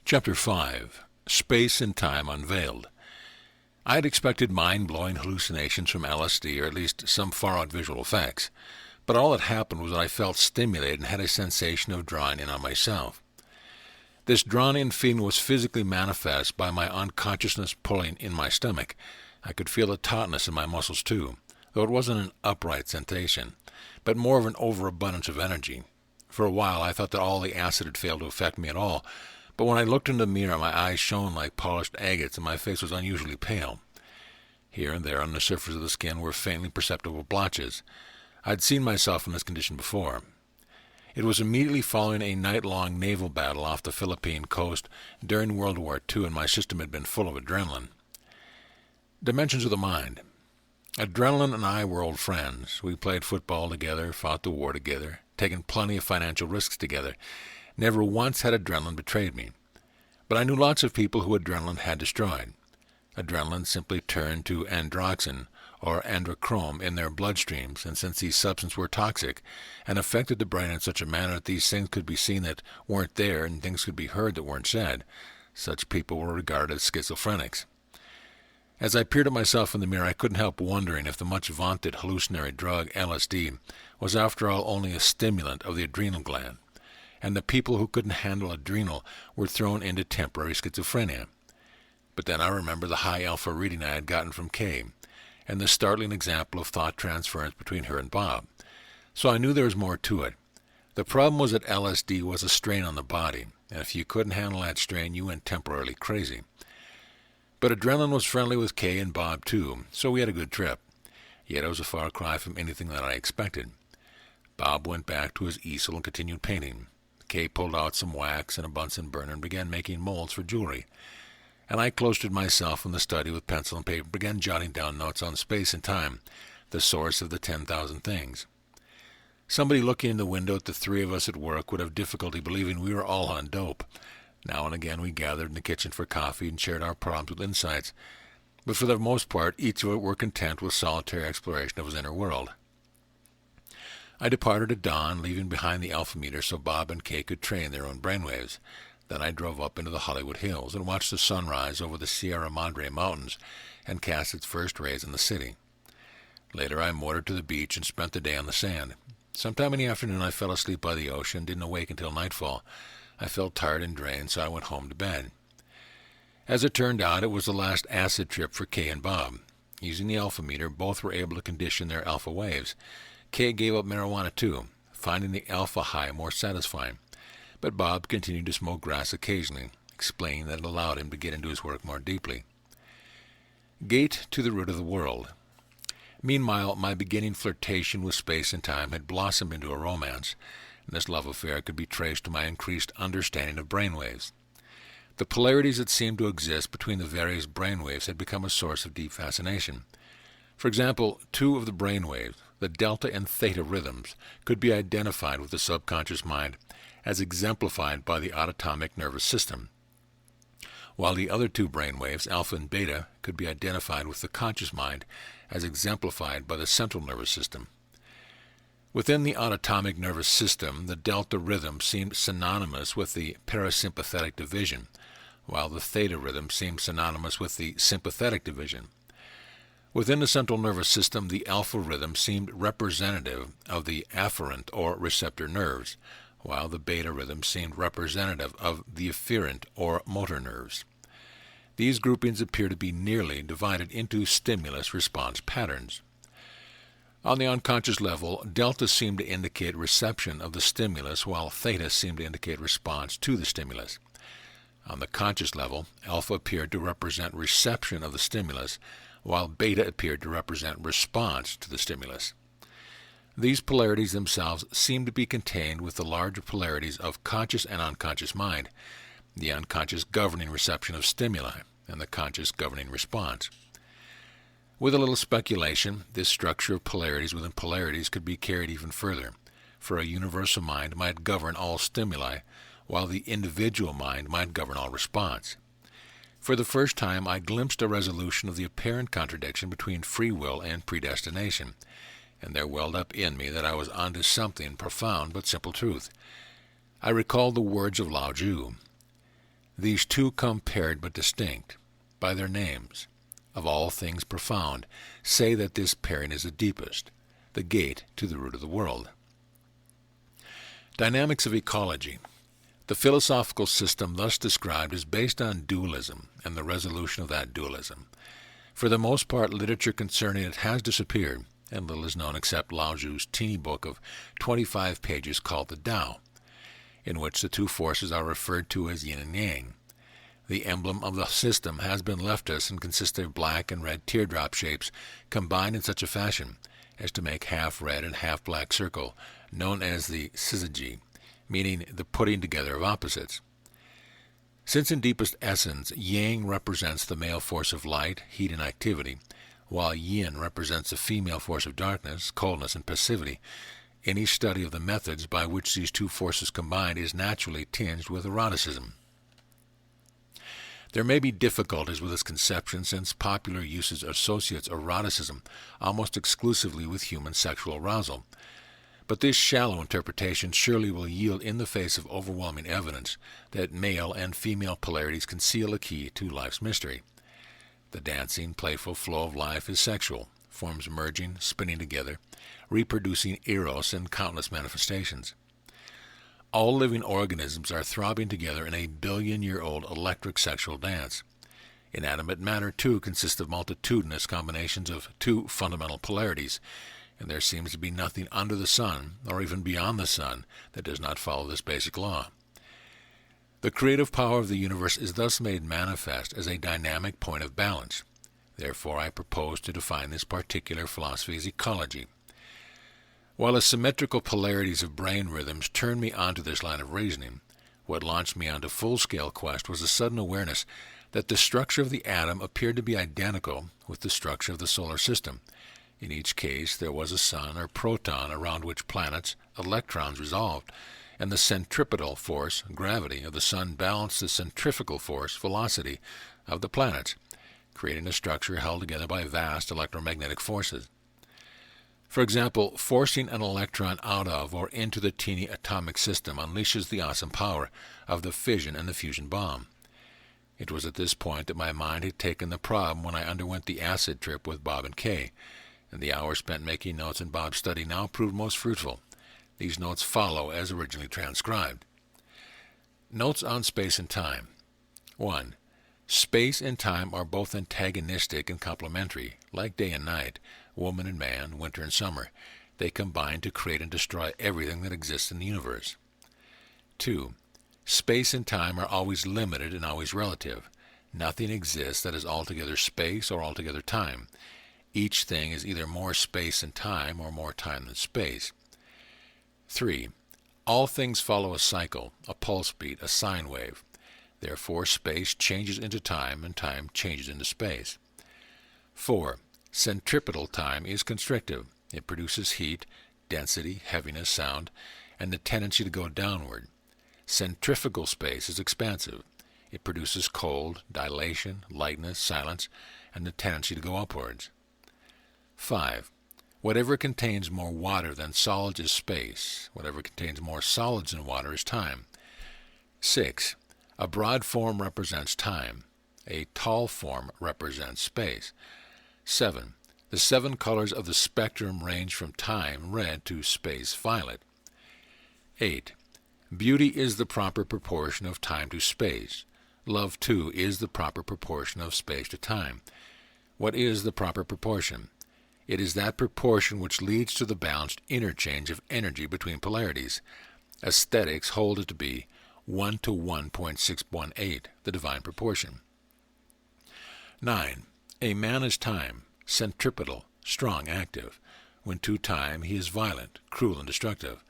Chapter 5. Space and Time Unveiled. I had expected mind-blowing hallucinations from LSD, or at least some far-out visual effects, but all that happened was that I felt stimulated and had a sensation of drawing in on myself. This drawn-in feeling was physically manifest by my unconsciousness pulling in my stomach. I could feel the tautness in my muscles too, though it wasn't an upright sensation, but more of an overabundance of energy. For a while I thought that all the acid had failed to affect me at all, but when I looked in the mirror, my eyes shone like polished agates, and my face was unusually pale. Here and there on the surface of the skin were faintly perceptible blotches. I'd seen myself in this condition before. It was immediately following a night-long naval battle off the Philippine coast during World War II, and my system had been full of adrenaline. Dimensions of the mind. Adrenaline and I were old friends. We played football together, fought the war together, taken plenty of financial risks together. Never once had adrenaline betrayed me. But I knew lots of people who adrenaline had destroyed. Adrenaline simply turned to androxin, or androchrome, in their bloodstreams, and since these substances were toxic, and affected the brain in such a manner that these things could be seen that weren't there and things could be heard that weren't said, such people were regarded as schizophrenics. As I peered at myself in the mirror, I couldn't help wondering if the much-vaunted hallucinatory drug LSD was after all only a stimulant of the adrenal gland, and the people who couldn't handle adrenal were thrown into temporary schizophrenia. But then I remember the high alpha reading I had gotten from Kay, and the startling example of thought transference between her and Bob. So I knew there was more to it. The problem was that LSD was a strain on the body, and if you couldn't handle that strain, you went temporarily crazy. But adrenaline was friendly with Kay and Bob too, so we had a good trip. Yet it was a far cry from anything that I expected. Bob went back to his easel and continued painting. Kay pulled out some wax and a Bunsen burner and began making molds for jewelry. And I cloistered myself in the study with pencil and paper and began jotting down notes on space and time, the source of the 10,000 things. Somebody looking in the window at the three of us at work would have difficulty believing we were all on dope. Now and again we gathered in the kitchen for coffee and shared our problems with insights, but for the most part each of us were content with solitary exploration of his inner world. I departed at dawn, leaving behind the alpha meter so Bob and Kay could train their own brainwaves. Then I drove up into the Hollywood Hills and watched the sun rise over the Sierra Madre Mountains and cast its first rays in the city. Later I motored to the beach and spent the day on the sand. Sometime in the afternoon I fell asleep by the ocean and didn't awake until nightfall. I felt tired and drained, so I went home to bed. As it turned out, it was the last acid trip for Kay and Bob. Using the alpha meter, both were able to condition their alpha waves. Kay gave up marijuana too, finding the alpha high more satisfying. But Bob continued to smoke grass occasionally, explaining that it allowed him to get into his work more deeply. Gate to the root of the world. Meanwhile, my beginning flirtation with space and time had blossomed into a romance, and this love affair could be traced to my increased understanding of brainwaves. The polarities that seemed to exist between the various brainwaves had become a source of deep fascination. For example, two of the brain waves, the delta and theta rhythms, could be identified with the subconscious mind as exemplified by the autonomic nervous system, while the other two brain waves, alpha and beta, could be identified with the conscious mind as exemplified by the central nervous system. Within the autonomic nervous system, the delta rhythm seemed synonymous with the parasympathetic division, while the theta rhythm seemed synonymous with the sympathetic division. Within the central nervous system, the alpha rhythm seemed representative of the afferent or receptor nerves, while the beta rhythm seemed representative of the efferent or motor nerves. These groupings appear to be nearly divided into stimulus-response patterns. On the unconscious level, delta seemed to indicate reception of the stimulus, while theta seemed to indicate response to the stimulus. On the conscious level, alpha appeared to represent reception of the stimulus, while beta appeared to represent response to the stimulus. These polarities themselves seem to be contained with the larger polarities of conscious and unconscious mind, the unconscious governing reception of stimuli, and the conscious governing response. With a little speculation, this structure of polarities within polarities could be carried even further, for a universal mind might govern all stimuli, while the individual mind might govern all response. For the first time, I glimpsed a resolution of the apparent contradiction between free will and predestination, and there welled up in me that I was onto something profound but simple truth. I recalled the words of Lao Tzu. These two come paired but distinct, by their names. Of all things profound, say that this pairing is the deepest, the gate to the root of the world. Dynamics of ecology. The philosophical system thus described is based on dualism and the resolution of that dualism. For the most part, literature concerning it has disappeared, and little is known except Lao Tzu's teeny book of 25 pages called the Tao, in which the two forces are referred to as yin and yang. The emblem of the system has been left us and consists of black and red teardrop shapes combined in such a fashion as to make half red and half black circle, known as the syzygy, meaning the putting together of opposites. Since in deepest essence yang represents the male force of light, heat, and activity, while yin represents the female force of darkness, coldness, and passivity, any study of the methods by which these two forces combine is naturally tinged with eroticism. There may be difficulties with this conception since popular usage associates eroticism almost exclusively with human sexual arousal, but this shallow interpretation surely will yield in the face of overwhelming evidence that male and female polarities conceal a key to life's mystery. The dancing, playful flow of life is sexual, forms merging, spinning together, reproducing eros in countless manifestations. All living organisms are throbbing together in a billion-year-old electric sexual dance. Inanimate matter, too, consists of multitudinous combinations of two fundamental polarities, and there seems to be nothing under the sun, or even beyond the sun, that does not follow this basic law. The creative power of the universe is thus made manifest as a dynamic point of balance. Therefore, I propose to define this particular philosophy as ecology. While the symmetrical polarities of brain rhythms turned me onto this line of reasoning, what launched me onto full-scale quest was a sudden awareness that the structure of the atom appeared to be identical with the structure of the solar system. In each case, there was a sun or proton around which planets, electrons resolved, and the centripetal force, gravity, of the sun balanced the centrifugal force, velocity, of the planets, creating a structure held together by vast electromagnetic forces. For example, forcing an electron out of or into the teeny atomic system unleashes the awesome power of the fission and the fusion bomb. It was at this point that my mind had taken the problem when I underwent the acid trip with Bob and Kay, and the hours spent making notes in Bob's study now proved most fruitful. These notes follow as originally transcribed. Notes on space and time. 1. Space and time are both antagonistic and complementary, like day and night, woman and man, winter and summer. They combine to create and destroy everything that exists in the universe. 2. Space and time are always limited and always relative. Nothing exists that is altogether space or altogether time. Each thing is either more space than time or more time than space. 3. All things follow a cycle, a pulse beat, a sine wave. Therefore, space changes into time and time changes into space. 4. Centripetal time is constrictive. It produces heat, density, heaviness, sound, and the tendency to go downward. Centrifugal space is expansive. It produces cold, dilation, lightness, silence, and the tendency to go upwards. 5. Whatever contains more water than solids is space. Whatever contains more solids than water is time. 6. A broad form represents time. A tall form represents space. 7. The 7 colors of the spectrum range from time, red, to space, violet. 8. Beauty is the proper proportion of time to space. Love, too, is the proper proportion of space to time. What is the proper proportion? It is that proportion which leads to the balanced interchange of energy between polarities. Aesthetics hold it to be 1 to 1.618, the divine proportion. 9. A man is time, centripetal, strong, active. When to time, he is violent, cruel, and destructive.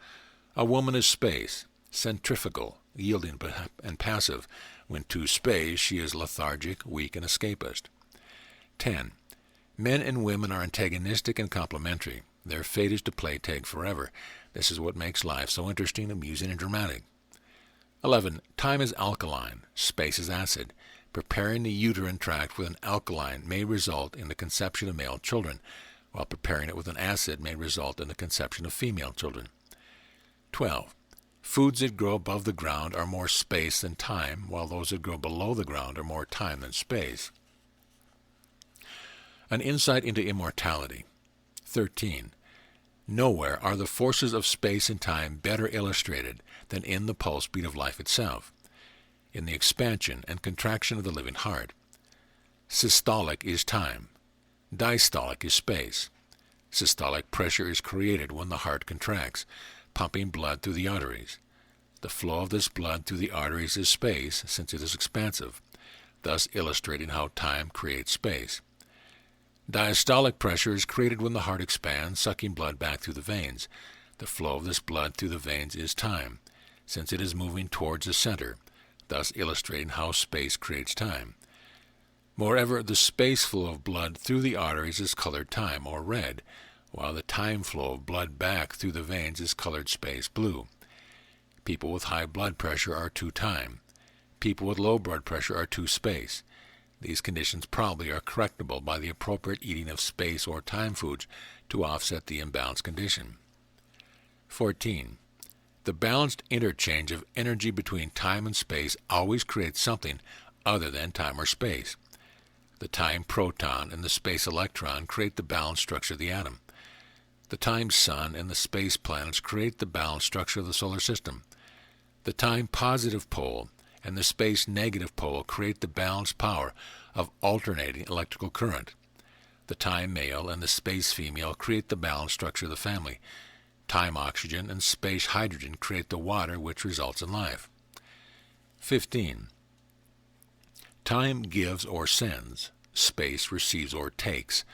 A woman is space, centrifugal, yielding and passive. When to space, she is lethargic, weak, and escapist. 10. Men and women are antagonistic and complementary. Their fate is to play tag forever. This is what makes life so interesting, amusing, and dramatic. 11. Time is alkaline, space is acid. Preparing the uterine tract with an alkaline may result in the conception of male children, while preparing it with an acid may result in the conception of female children. 12. Foods that grow above the ground are more space than time, while those that grow below the ground are more time than space. An insight into immortality. 13. Nowhere are the forces of space and time better illustrated than in the pulse beat of life itself, in the expansion and contraction of the living heart. Systolic is time. Diastolic is space. Systolic pressure is created when the heart contracts, pumping blood through the arteries. The flow of this blood through the arteries is space, since it is expansive, thus illustrating how time creates space. Diastolic pressure is created when the heart expands, sucking blood back through the veins. The flow of this blood through the veins is time, since it is moving towards the center, thus illustrating how space creates time. Moreover, the space flow of blood through the arteries is colored time, or red, while the time flow of blood back through the veins is colored space, blue. People with high blood pressure are to time. People with low blood pressure are to space. These conditions probably are correctable by the appropriate eating of space or time foods to offset the imbalanced condition. 14. The balanced interchange of energy between time and space always creates something other than time or space. The time proton and the space electron create the balanced structure of the atom. The time sun and the space planets create the balanced structure of the solar system. The time positive pole and the space negative pole create the balanced power of alternating electrical current. The time male and the space female create the balanced structure of the family. Time oxygen and space hydrogen create the water which results in life. 15. Time gives or sends. Space receives or takes.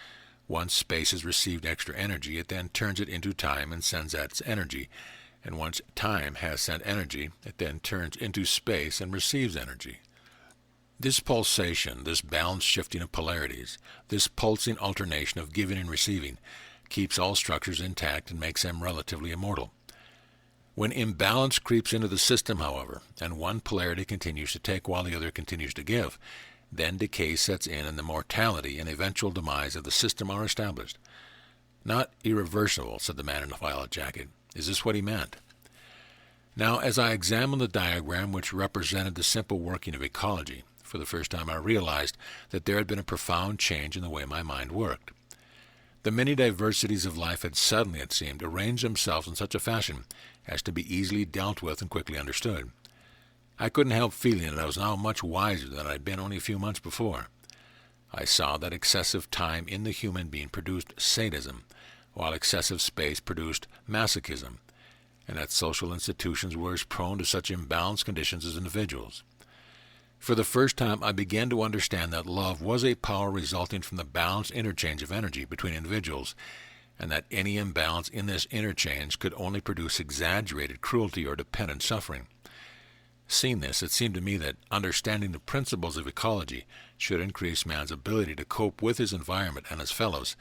Once space has received extra energy, it then turns it into time and sends that energy. And once time has sent energy, it then turns into space and receives energy. This pulsation, this balanced shifting of polarities, this pulsing alternation of giving and receiving, keeps all structures intact and makes them relatively immortal. When imbalance creeps into the system, however, and one polarity continues to take while the other continues to give, then decay sets in and the mortality and eventual demise of the system are established. Not irreversible, said the man in the violet jacket. Is this what he meant? Now, as I examined the diagram which represented the simple working of ecology, for the first time I realized that there had been a profound change in the way my mind worked. The many diversities of life had suddenly, it seemed, arranged themselves in such a fashion as to be easily dealt with and quickly understood. I couldn't help feeling that I was now much wiser than I had been only a few months before. I saw that excessive time in the human being produced sadism, while excessive space produced masochism, and that social institutions were as prone to such imbalanced conditions as individuals. For the first time, I began to understand that love was a power resulting from the balanced interchange of energy between individuals, and that any imbalance in this interchange could only produce exaggerated cruelty or dependent suffering. Seeing this, it seemed to me that understanding the principles of ecology should increase man's ability to cope with his environment and his fellows,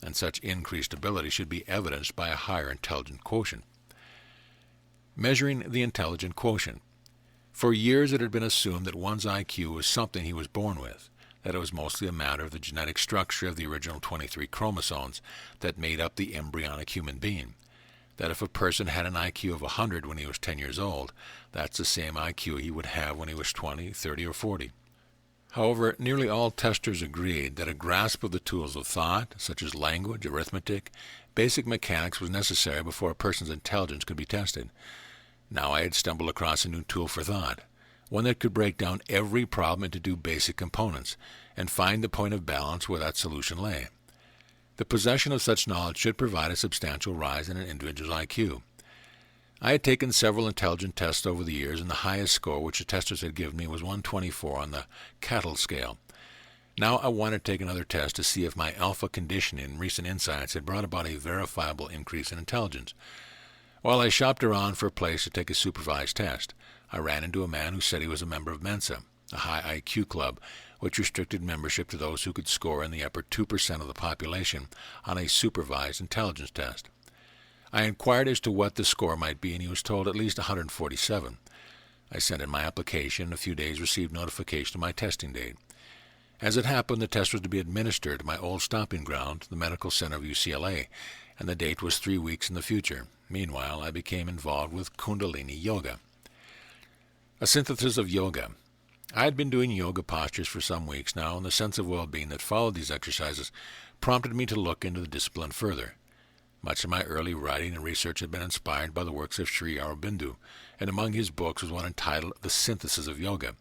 and such increased ability should be evidenced by a higher intelligent quotient. Measuring the intelligent quotient. For years it had been assumed that one's IQ was something he was born with, that it was mostly a matter of the genetic structure of the original 23 chromosomes that made up the embryonic human being, that if a person had an IQ of 100 when he was 10 years old, that's the same IQ he would have when he was 20, 30, or 40. However, nearly all testers agreed that a grasp of the tools of thought, such as language, arithmetic, basic mechanics, was necessary before a person's intelligence could be tested. Now I had stumbled across a new tool for thought, one that could break down every problem into two basic components and find the point of balance where that solution lay. The possession of such knowledge should provide a substantial rise in an individual's IQ. I had taken several intelligence tests over the years, and the highest score which the testers had given me was 124 on the Cattle scale. Now I wanted to take another test to see if my alpha conditioning and recent insights had brought about a verifiable increase in intelligence. While I shopped around for a place to take a supervised test, I ran into a man who said he was a member of Mensa, a high IQ club, which restricted membership to those who could score in the upper 2% of the population on a supervised intelligence test. I inquired as to what the score might be, and he was told at least 147. I sent in my application, and in a few days received notification of my testing date. As it happened, the test was to be administered at my old stomping ground, the medical center of UCLA, and the date was 3 weeks in the future. Meanwhile, I became involved with Kundalini Yoga. A synthesis of yoga. I had been doing yoga postures for some weeks now, and the sense of well-being that followed these exercises prompted me to look into the discipline further. Much of my early writing and research had been inspired by the works of Sri Aurobindo, and among his books was one entitled The Synthesis of Yoga,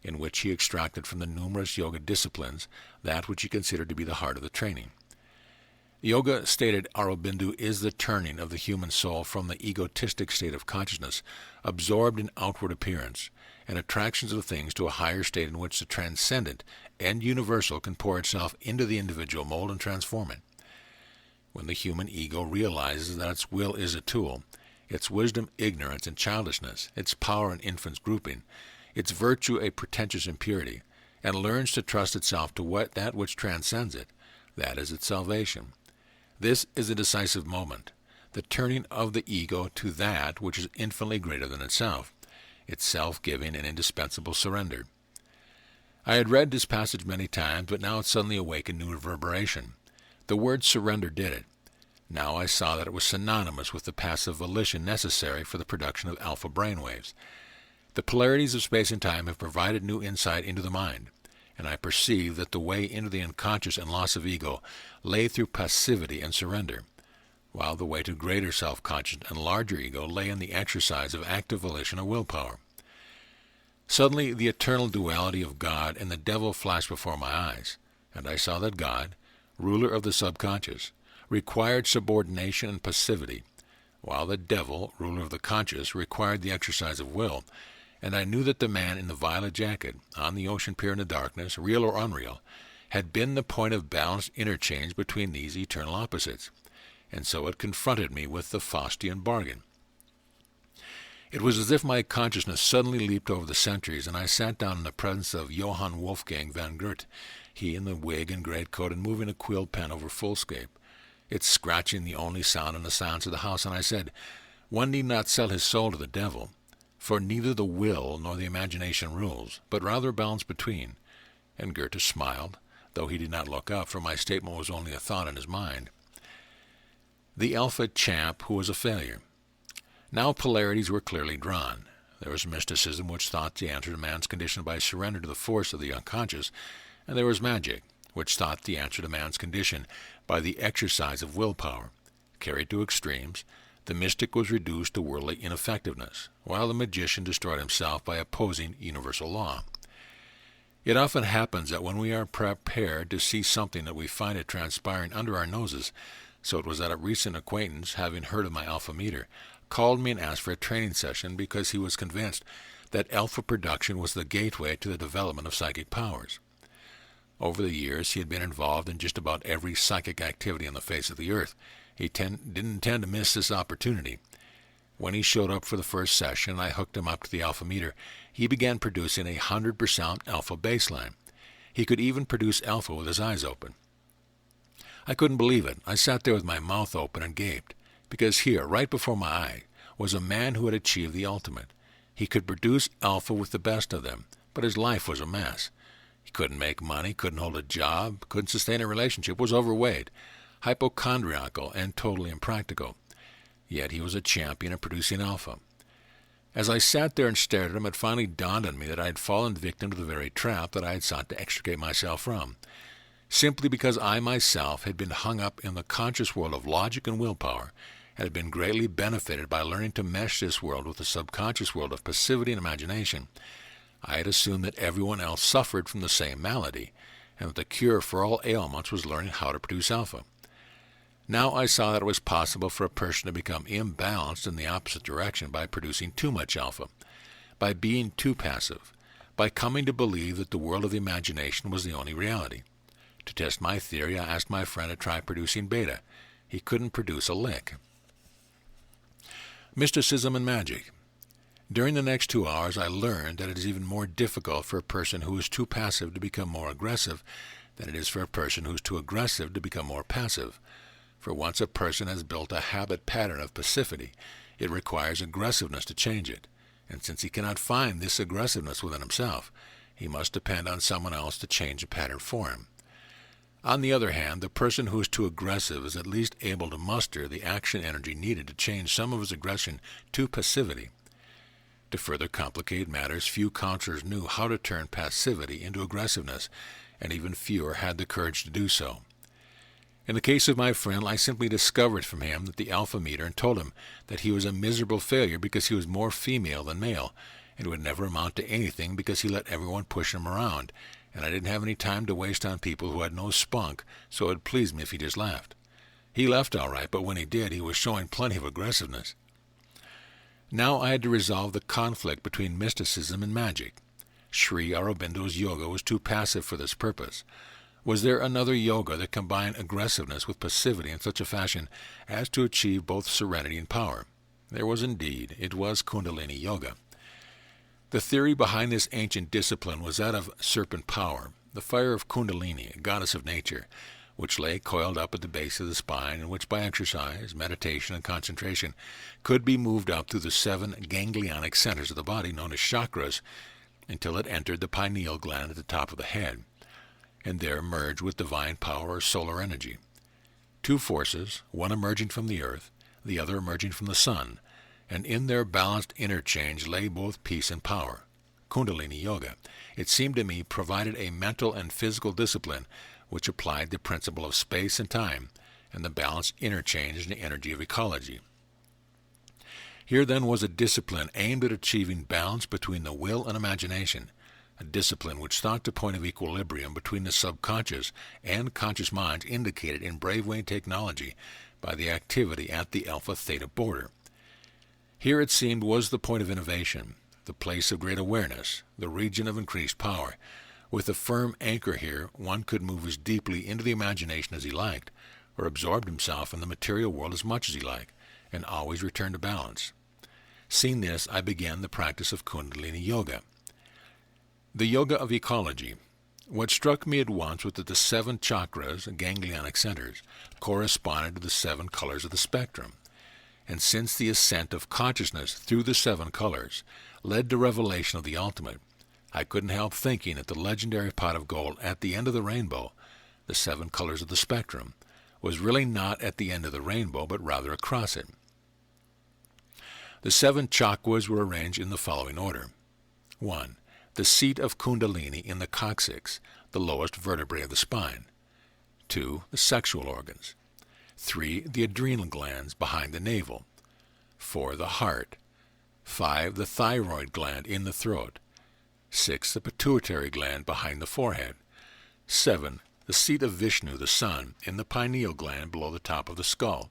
in which he extracted from the numerous yoga disciplines that which he considered to be the heart of the training. Yoga, stated Aurobindo, is the turning of the human soul from the egotistic state of consciousness, absorbed in outward appearance, and attractions of things to a higher state in which the transcendent and universal can pour itself into the individual mold and transform it. When the human ego realizes that its will is a tool, its wisdom ignorance and childishness, its power an infant's grouping, its virtue a pretentious impurity, and learns to trust itself to that which transcends it, that is its salvation. This is a decisive moment, the turning of the ego to that which is infinitely greater than itself, its self-giving and indispensable surrender. I had read this passage many times, but now it suddenly awakened new reverberation. The word surrender did it. Now I saw that it was synonymous with the passive volition necessary for the production of alpha brainwaves. The polarities of space and time have provided new insight into the mind, and I perceived that the way into the unconscious and loss of ego lay through passivity and surrender, while the way to greater self-conscious and larger ego lay in the exercise of active volition or willpower. Suddenly the eternal duality of God and the devil flashed before my eyes, and I saw that God, ruler of the subconscious, required subordination and passivity, while the devil, ruler of the conscious, required the exercise of will, and I knew that the man in the violet jacket, on the ocean pier in the darkness, real or unreal, had been the point of balanced interchange between these eternal opposites, and so it confronted me with the Faustian bargain. It was as if my consciousness suddenly leaped over the centuries, and I sat down in the presence of Johann Wolfgang van Goethe, he in the wig and greatcoat and moving a quill pen over foolscape, its scratching the only sound in the silence of the house, and I said, one need not sell his soul to the devil, for neither the will nor the imagination rules, but rather a balance between. And Goethe smiled, though he did not look up, for my statement was only a thought in his mind. The alpha champ who was a failure. Now polarities were clearly drawn. There was mysticism, which thought the answer to man's condition by surrender to the force of the unconscious, and there was magic, which thought the answer to man's condition by the exercise of willpower. Carried to extremes, the mystic was reduced to worldly ineffectiveness, while the magician destroyed himself by opposing universal law. It often happens that when we are prepared to see something that we find it transpiring under our noses, so it was that a recent acquaintance, having heard of my alpha meter, called me and asked for a training session because he was convinced that alpha production was the gateway to the development of psychic powers. Over the years, he had been involved in just about every psychic activity on the face of the earth. He didn't intend to miss this opportunity. When he showed up for the first session and I hooked him up to the alpha meter, he began producing 100% alpha baseline. He could even produce alpha with his eyes open. I couldn't believe it. I sat there with my mouth open and gaped, because here, right before my eye, was a man who had achieved the ultimate. He could produce alpha with the best of them, but his life was a mess. He couldn't make money, couldn't hold a job, couldn't sustain a relationship, was overweight, hypochondriacal, and totally impractical. Yet he was a champion of producing alpha. As I sat there and stared at him, it finally dawned on me that I had fallen victim to the very trap that I had sought to extricate myself from. Simply because I myself had been hung up in the conscious world of logic and willpower, and had been greatly benefited by learning to mesh this world with the subconscious world of passivity and imagination, I had assumed that everyone else suffered from the same malady, and that the cure for all ailments was learning how to produce alpha. Now I saw that it was possible for a person to become imbalanced in the opposite direction by producing too much alpha, by being too passive, by coming to believe that the world of the imagination was the only reality. To test my theory, I asked my friend to try producing beta. He couldn't produce a lick. Mysticism and magic. During the next 2 hours, I learned that it is even more difficult for a person who is too passive to become more aggressive than it is for a person who is too aggressive to become more passive. For once a person has built a habit pattern of passivity, it requires aggressiveness to change it. And since he cannot find this aggressiveness within himself, he must depend on someone else to change the pattern for him. On the other hand, the person who is too aggressive is at least able to muster the action energy needed to change some of his aggression to passivity. To further complicate matters, few counselors knew how to turn passivity into aggressiveness, and even fewer had the courage to do so. In the case of my friend, I simply discovered from him that the alpha meter and told him that he was a miserable failure because he was more female than male, and would never amount to anything because he let everyone push him around, and I didn't have any time to waste on people who had no spunk, so it would please me if he just left. He left all right, but when he did, he was showing plenty of aggressiveness. Now I had to resolve the conflict between mysticism and magic. Sri Aurobindo's yoga was too passive for this purpose. Was there another yoga that combined aggressiveness with passivity in such a fashion as to achieve both serenity and power? There was indeed. It was Kundalini Yoga. The theory behind this ancient discipline was that of serpent power, the fire of Kundalini, a goddess of nature, which lay coiled up at the base of the spine, and which by exercise, meditation, and concentration could be moved up through the 7 ganglionic centers of the body, known as chakras, until it entered the pineal gland at the top of the head, and there merged with divine power or solar energy. 2 forces, one emerging from the earth, the other emerging from the sun, and in their balanced interchange lay both peace and power. Kundalini Yoga, it seemed to me, provided a mental and physical discipline which applied the principle of space and time, and the balanced interchange in the energy of ecology. Here then was a discipline aimed at achieving balance between the will and imagination, a discipline which sought the point of equilibrium between the subconscious and conscious minds indicated in Braveway technology by the activity at the alpha-theta border. Here, it seemed, was the point of innovation, the place of great awareness, the region of increased power. With a firm anchor here, one could move as deeply into the imagination as he liked, or absorb himself in the material world as much as he liked, and always return to balance. Seeing this, I began the practice of Kundalini Yoga. The yoga of ecology. What struck me at once was that the 7 chakras, ganglionic centers, corresponded to the 7 colors of the spectrum. And since the ascent of consciousness through the 7 colors led to revelation of the ultimate, I couldn't help thinking that the legendary pot of gold at the end of the rainbow, the 7 colors of the spectrum, was really not at the end of the rainbow, but rather across it. The 7 chakras were arranged in the following order. 1. The seat of Kundalini in the coccyx, the lowest vertebrae of the spine. 2. The sexual organs. 3. The adrenal glands behind the navel. 4. The heart. 5. The thyroid gland in the throat. 6. The pituitary gland behind the forehead. 7. The seat of Vishnu, the sun, in the pineal gland below the top of the skull.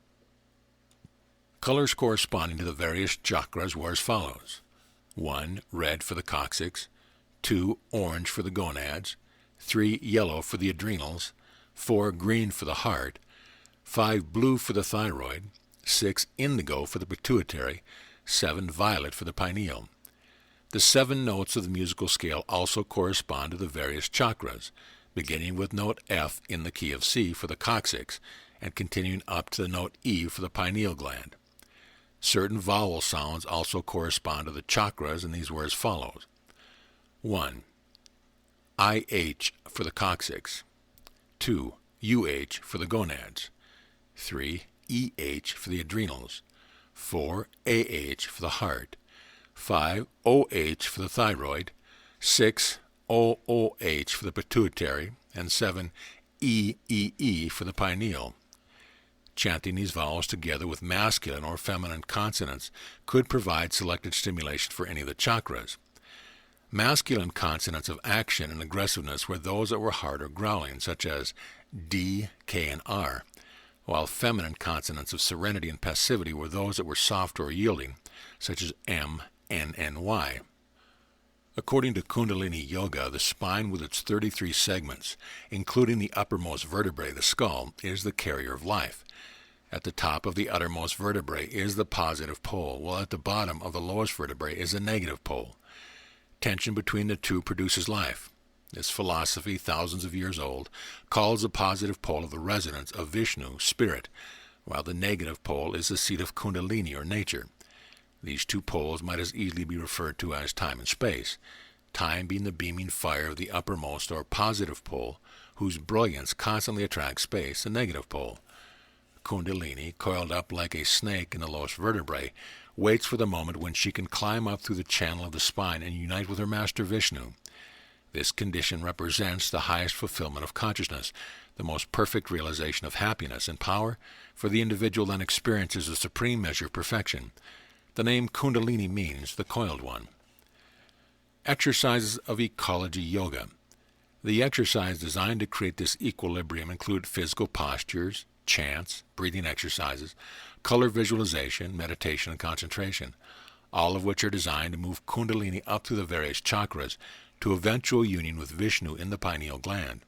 Colors corresponding to the various chakras were as follows. 1. Red for the coccyx. 2. Orange for the gonads. 3. Yellow for the adrenals. 4. Green for the heart. 5. Blue for the thyroid. 6. Indigo for the pituitary. 7 violet for the pineal. The 7 notes of the musical scale also correspond to the various chakras, beginning with note F in the key of C for the coccyx and continuing up to the note E for the pineal gland. Certain vowel sounds also correspond to the chakras, and these were as follows. 1. IH for the coccyx. 2. UH for the gonads. 3. EH for the adrenals. 4. AH for the heart. 5. OH for the thyroid. 6. OOH for the pituitary. And 7. EEE for the pineal. Chanting these vowels together with masculine or feminine consonants could provide selected stimulation for any of the chakras. Masculine consonants of action and aggressiveness were those that were hard or growling, such as D, K, and R, while feminine consonants of serenity and passivity were those that were soft or yielding, such as M, N, and Y. According to Kundalini Yoga, the spine with its 33 segments, including the uppermost vertebrae, the skull, is the carrier of life. At the top of the uttermost vertebrae is the positive pole, while at the bottom of the lowest vertebrae is the negative pole. Tension between the two produces life. This philosophy, thousands of years old, calls the positive pole of the residence of Vishnu, spirit, while the negative pole is the seat of Kundalini, or nature. These two poles might as easily be referred to as time and space, time being the beaming fire of the uppermost or positive pole, whose brilliance constantly attracts space, the negative pole. Kundalini, coiled up like a snake in the lowest vertebrae, waits for the moment when she can climb up through the channel of the spine and unite with her master Vishnu. This condition represents the highest fulfillment of consciousness, the most perfect realization of happiness and power, for the individual then experiences a supreme measure of perfection. The name Kundalini means the coiled one. Exercises of ecology yoga. The exercise designed to create this equilibrium include physical postures, chants, breathing exercises, color visualization, meditation, and concentration, all of which are designed to move Kundalini up through the various chakras to eventual union with Vishnu in the pineal gland.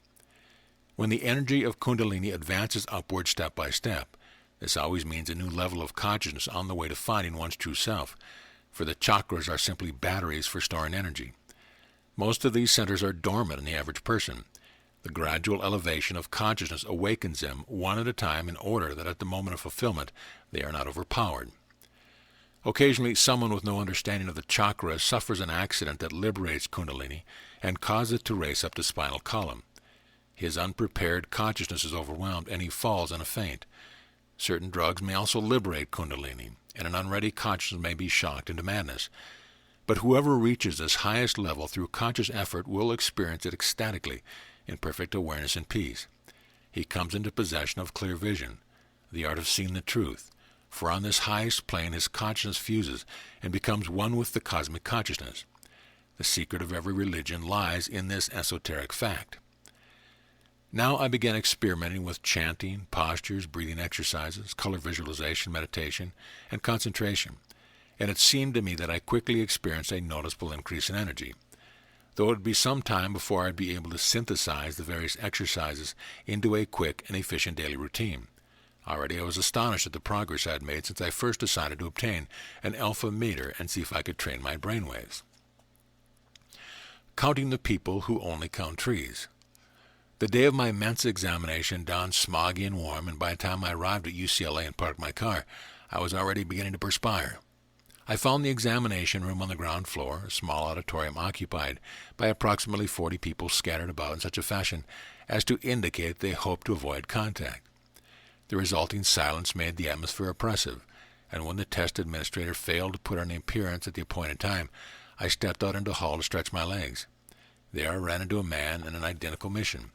When the energy of Kundalini advances upward step by step, this always means a new level of consciousness on the way to finding one's true self, for the chakras are simply batteries for storing energy. Most of these centers are dormant in the average person. The gradual elevation of consciousness awakens them one at a time in order that at the moment of fulfillment they are not overpowered. Occasionally, someone with no understanding of the chakras suffers an accident that liberates Kundalini and causes it to race up the spinal column. His unprepared consciousness is overwhelmed and he falls in a faint. Certain drugs may also liberate Kundalini, and an unready consciousness may be shocked into madness. But whoever reaches this highest level through conscious effort will experience it ecstatically, in perfect awareness and peace. He comes into possession of clear vision, the art of seeing the truth, for on this highest plane his consciousness fuses and becomes one with the cosmic consciousness. The secret of every religion lies in this esoteric fact. Now I began experimenting with chanting, postures, breathing exercises, color visualization, meditation, and concentration, and it seemed to me that I quickly experienced a noticeable increase in energy. Though it would be some time before I'd be able to synthesize the various exercises into a quick and efficient daily routine. Already I was astonished at the progress I had made since I first decided to obtain an alpha meter and see if I could train my brainwaves. Counting the people who only count trees. The day of my Mensa examination dawned smoggy and warm, and by the time I arrived at UCLA and parked my car, I was already beginning to perspire. I found the examination room on the ground floor, a small auditorium occupied by approximately 40 people scattered about in such a fashion as to indicate they hoped to avoid contact. The resulting silence made the atmosphere oppressive, and when the test administrator failed to put on an appearance at the appointed time, I stepped out into the hall to stretch my legs. There I ran into a man in an identical mission.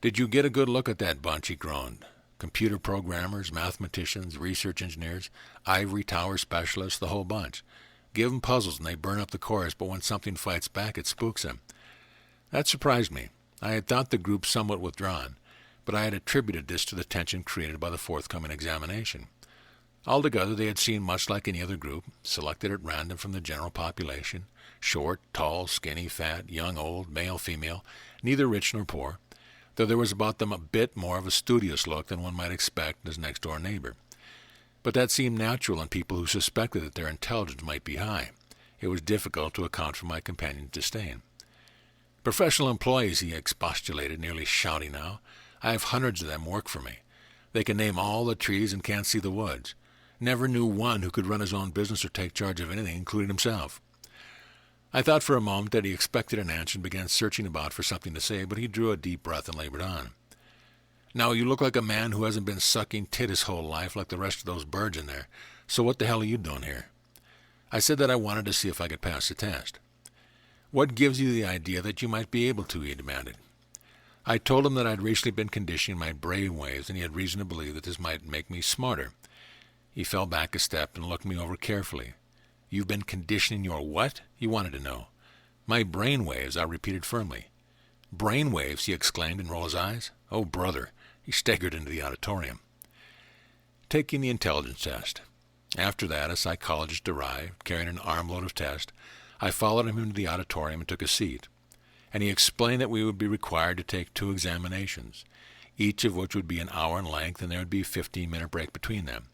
"Did you get a good look at that bunch?" he groaned. "Computer programmers, mathematicians, research engineers, ivory tower specialists, the whole bunch. Give 'em puzzles and they burn up the chorus, but when something fights back, it spooks them." That surprised me. I had thought the group somewhat withdrawn, but I had attributed this to the tension created by the forthcoming examination. Altogether, they had seemed much like any other group, selected at random from the general population, short, tall, skinny, fat, young, old, male, female, neither rich nor poor, though there was about them a bit more of a studious look than one might expect in his next-door neighbor. But that seemed natural in people who suspected that their intelligence might be high. It was difficult to account for my companion's disdain. "Professional employees," he expostulated, nearly shouting now. "I have hundreds of them work for me. They can name all the trees and can't see the woods. Never knew one who could run his own business or take charge of anything, including himself." I thought for a moment that he expected an answer and began searching about for something to say, but he drew a deep breath and labored on. "Now, you look like a man who hasn't been sucking tit his whole life like the rest of those birds in there. So what the hell are you doing here?" I said that I wanted to see if I could pass the test. "What gives you the idea that you might be able to?" he demanded. I told him that I had recently been conditioning my brain waves, and he had reason to believe that this might make me smarter. He fell back a step and looked me over carefully. "You've been conditioning your what?" he wanted to know. "My brain waves," I repeated firmly. "Brain waves," he exclaimed and rolled his eyes. "Oh, brother." He staggered into the auditorium. Taking the intelligence test. After that, a psychologist arrived, carrying an armload of tests. I followed him into the auditorium and took a seat. And he explained that we would be required to take 2 examinations, each of which would be an hour in length, and there would be a 15-minute break between them.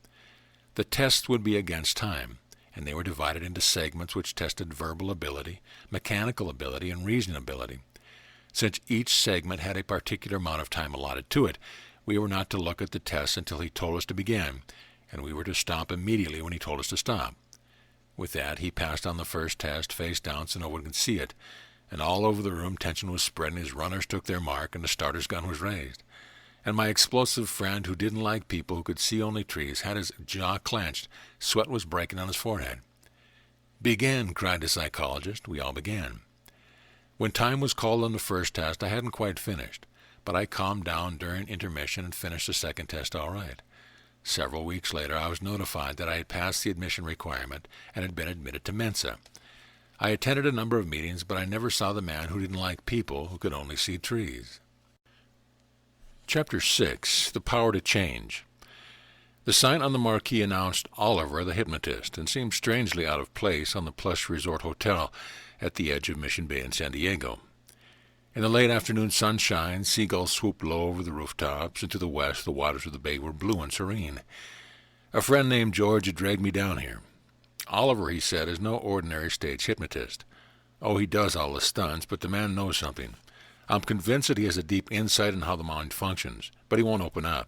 The tests would be against time, and they were divided into segments which tested verbal ability, mechanical ability, and reasoning ability. Since each segment had a particular amount of time allotted to it, we were not to look at the tests until he told us to begin, and we were to stop immediately when he told us to stop. With that, he passed on the first test face down so no one could see it, and all over the room tension was spreading as runners took their mark and the starter's gun was raised. And my explosive friend, who didn't like people who could see only trees, had his jaw clenched. Sweat was breaking on his forehead. "Begin," cried the psychologist. We all began. When time was called on the first test, I hadn't quite finished, but I calmed down during intermission and finished the second test all right. Several weeks later, I was notified that I had passed the admission requirement and had been admitted to Mensa. I attended a number of meetings, but I never saw the man who didn't like people, who could only see trees. Chapter 6. The Power to Change. The sign on the marquee announced Oliver the Hypnotist, and seemed strangely out of place on the plush resort hotel at the edge of Mission Bay in San Diego. In the late afternoon sunshine, seagulls swooped low over the rooftops, and to the west the waters of the bay were blue and serene. A friend named George had dragged me down here. Oliver, he said, is no ordinary stage hypnotist. Oh, he does all the stunts, but the man knows something. I'm convinced that he has a deep insight in how the mind functions, but he won't open up.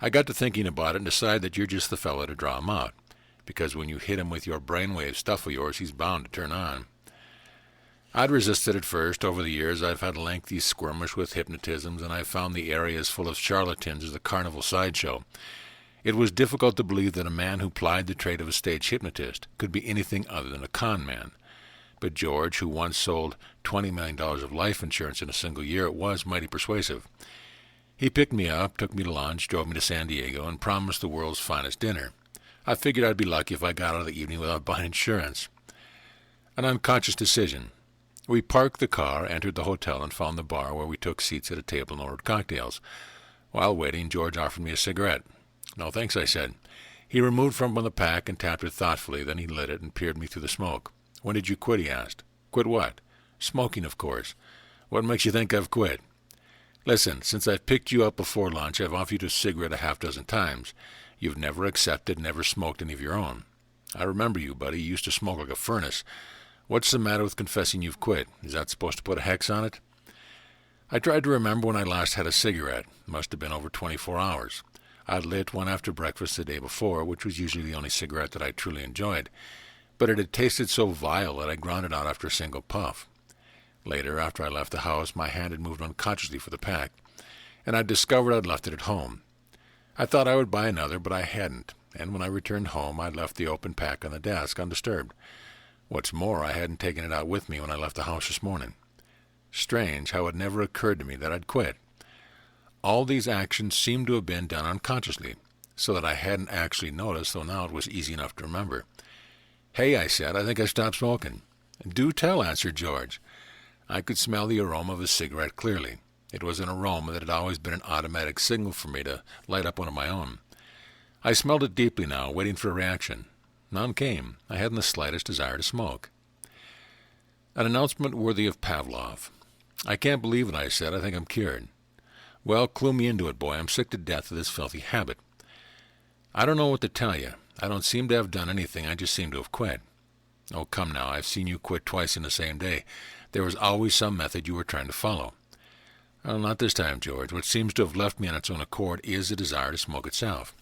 I got to thinking about it and decided that you're just the fellow to draw him out, because when you hit him with your brainwave stuff of yours, he's bound to turn on. I'd resisted at first. Over the years, I've had lengthy skirmish with hypnotisms, and I've found the area as full of charlatans as the carnival sideshow. It was difficult to believe that a man who plied the trade of a stage hypnotist could be anything other than a con man. But George, who once sold $20 million of life insurance in a single year, was mighty persuasive. He picked me up, took me to lunch, drove me to San Diego, and promised the world's finest dinner. I figured I'd be lucky if I got out of the evening without buying insurance. An unconscious decision. We parked the car, entered the hotel, and found the bar where we took seats at a table and ordered cocktails. While waiting, George offered me a cigarette. "No, thanks," I said. He removed from the pack and tapped it thoughtfully. Then he lit it and peered me through the smoke. "When did you quit?" he asked. "Quit what?" "Smoking, of course." "What makes you think I've quit?" "Listen, since I've picked you up before lunch, I've offered you a cigarette a half-dozen times. You've never accepted, never smoked any of your own. I remember you, buddy. You used to smoke like a furnace. What's the matter with confessing you've quit? Is that supposed to put a hex on it?" I tried to remember when I last had a cigarette. It must have been over 24 hours. I'd lit one after breakfast the day before, which was usually the only cigarette that I truly enjoyed. But it had tasted so vile that I ground it out after a single puff. Later, after I left the house, my hand had moved unconsciously for the pack, and I discovered I'd left it at home. I thought I would buy another, but I hadn't, and when I returned home, I'd left the open pack on the desk, undisturbed. What's more, I hadn't taken it out with me when I left the house this morning. Strange how it never occurred to me that I'd quit. All these actions seemed to have been done unconsciously, so that I hadn't actually noticed, though now it was easy enough to remember. "Hey," I said, "I think I stopped smoking." "Do tell," answered George. I could smell the aroma of his cigarette clearly. It was an aroma that had always been an automatic signal for me to light up one of my own. I smelled it deeply now, waiting for a reaction. None came. I hadn't the slightest desire to smoke. An announcement worthy of Pavlov. "I can't believe it," I said. "I think I'm cured." "Well, clue me into it, boy. I'm sick to death of this filthy habit." I don't know what to tell you. I don't seem to have done anything. I just seem to have quit. Oh, come now. I've seen you quit twice in the same day. There was always some method you were trying to follow. Well, not this time, George. What seems to have left me on its own accord is the desire to smoke itself.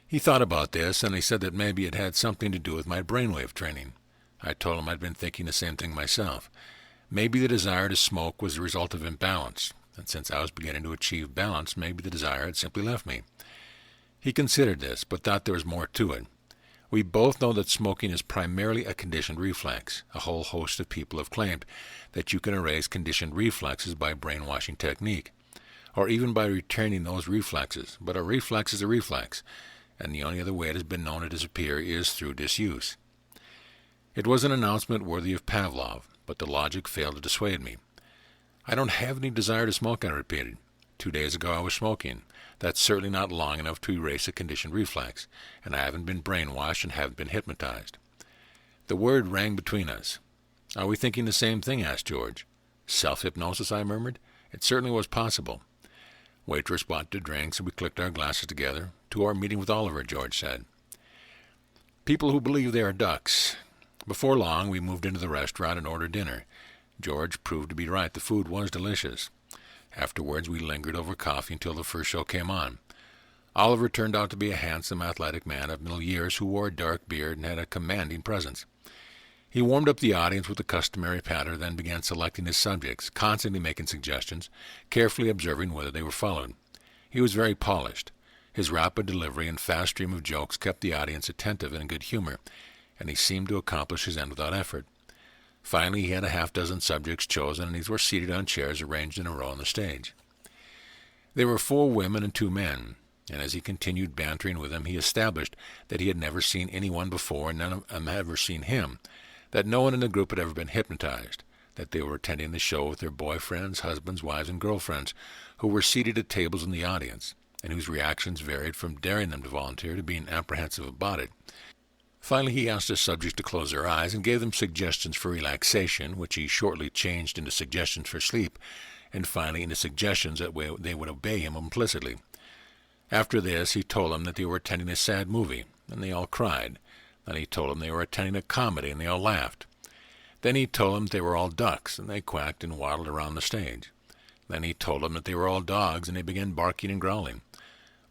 He thought about this, and he said that maybe it had something to do with my brainwave training. I told him I'd been thinking the same thing myself. Maybe the desire to smoke was the result of imbalance, and since I was beginning to achieve balance, maybe the desire had simply left me. He considered this, but thought there was more to it. We both know that smoking is primarily a conditioned reflex. A whole host of people have claimed that you can erase conditioned reflexes by brainwashing technique, or even by retraining those reflexes. But a reflex is a reflex, and the only other way it has been known to disappear is through disuse. It was an announcement worthy of Pavlov, but the logic failed to dissuade me. I don't have any desire to smoke, I repeated. 2 days ago I was smoking. That's certainly not long enough to erase a conditioned reflex, and I haven't been brainwashed and haven't been hypnotized. The word rang between us. Are we thinking the same thing? Asked George. Self-hypnosis, I murmured. It certainly was possible. Waitress brought the drinks, and we clicked our glasses together. To our meeting with Oliver, George said. People who believe they are ducks. Before long, we moved into the restaurant and ordered dinner. George proved to be right. The food was delicious. Afterwards, we lingered over coffee until the first show came on. Oliver turned out to be a handsome, athletic man of middle years who wore a dark beard and had a commanding presence. He warmed up the audience with the customary patter, then began selecting his subjects, constantly making suggestions, carefully observing whether they were followed. He was very polished. His rapid delivery and fast stream of jokes kept the audience attentive and in good humor, and he seemed to accomplish his end without effort. Finally, he had a half-dozen subjects chosen, and these were seated on chairs arranged in a row on the stage. There were 4 women and 2 men, and as he continued bantering with them, he established that he had never seen anyone before, and none of them had ever seen him, that no one in the group had ever been hypnotized, that they were attending the show with their boyfriends, husbands, wives, and girlfriends, who were seated at tables in the audience, and whose reactions varied from daring them to volunteer to being apprehensive about it. Finally, he asked his subjects to close their eyes and gave them suggestions for relaxation, which he shortly changed into suggestions for sleep, and finally into suggestions that they would obey him implicitly. After this, he told them that they were attending a sad movie, and they all cried. Then he told them they were attending a comedy, and they all laughed. Then he told them they were all ducks, and they quacked and waddled around the stage. Then he told them that they were all dogs, and they began barking and growling.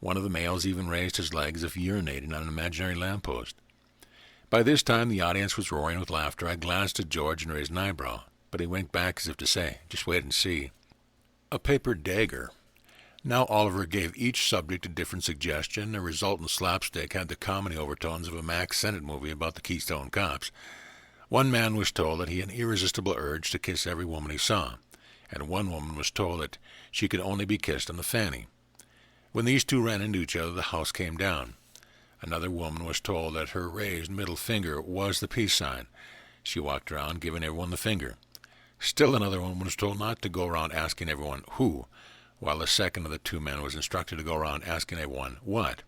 One of the males even raised his leg as if urinating on an imaginary lamppost. By this time, the audience was roaring with laughter. I glanced at George and raised an eyebrow, but he winked back as if to say, just wait and see. A paper dagger. Now Oliver gave each subject a different suggestion. The resultant slapstick had the comedy overtones of a Max Sennett movie about the Keystone Cops. One man was told that he had an irresistible urge to kiss every woman he saw, and one woman was told that she could only be kissed on the fanny. When these two ran into each other, the house came down. Another woman was told that her raised middle finger was the peace sign. She walked around giving everyone the finger. Still another woman was told not to go around asking everyone who, while the second of the 2 men was instructed to go around asking everyone what.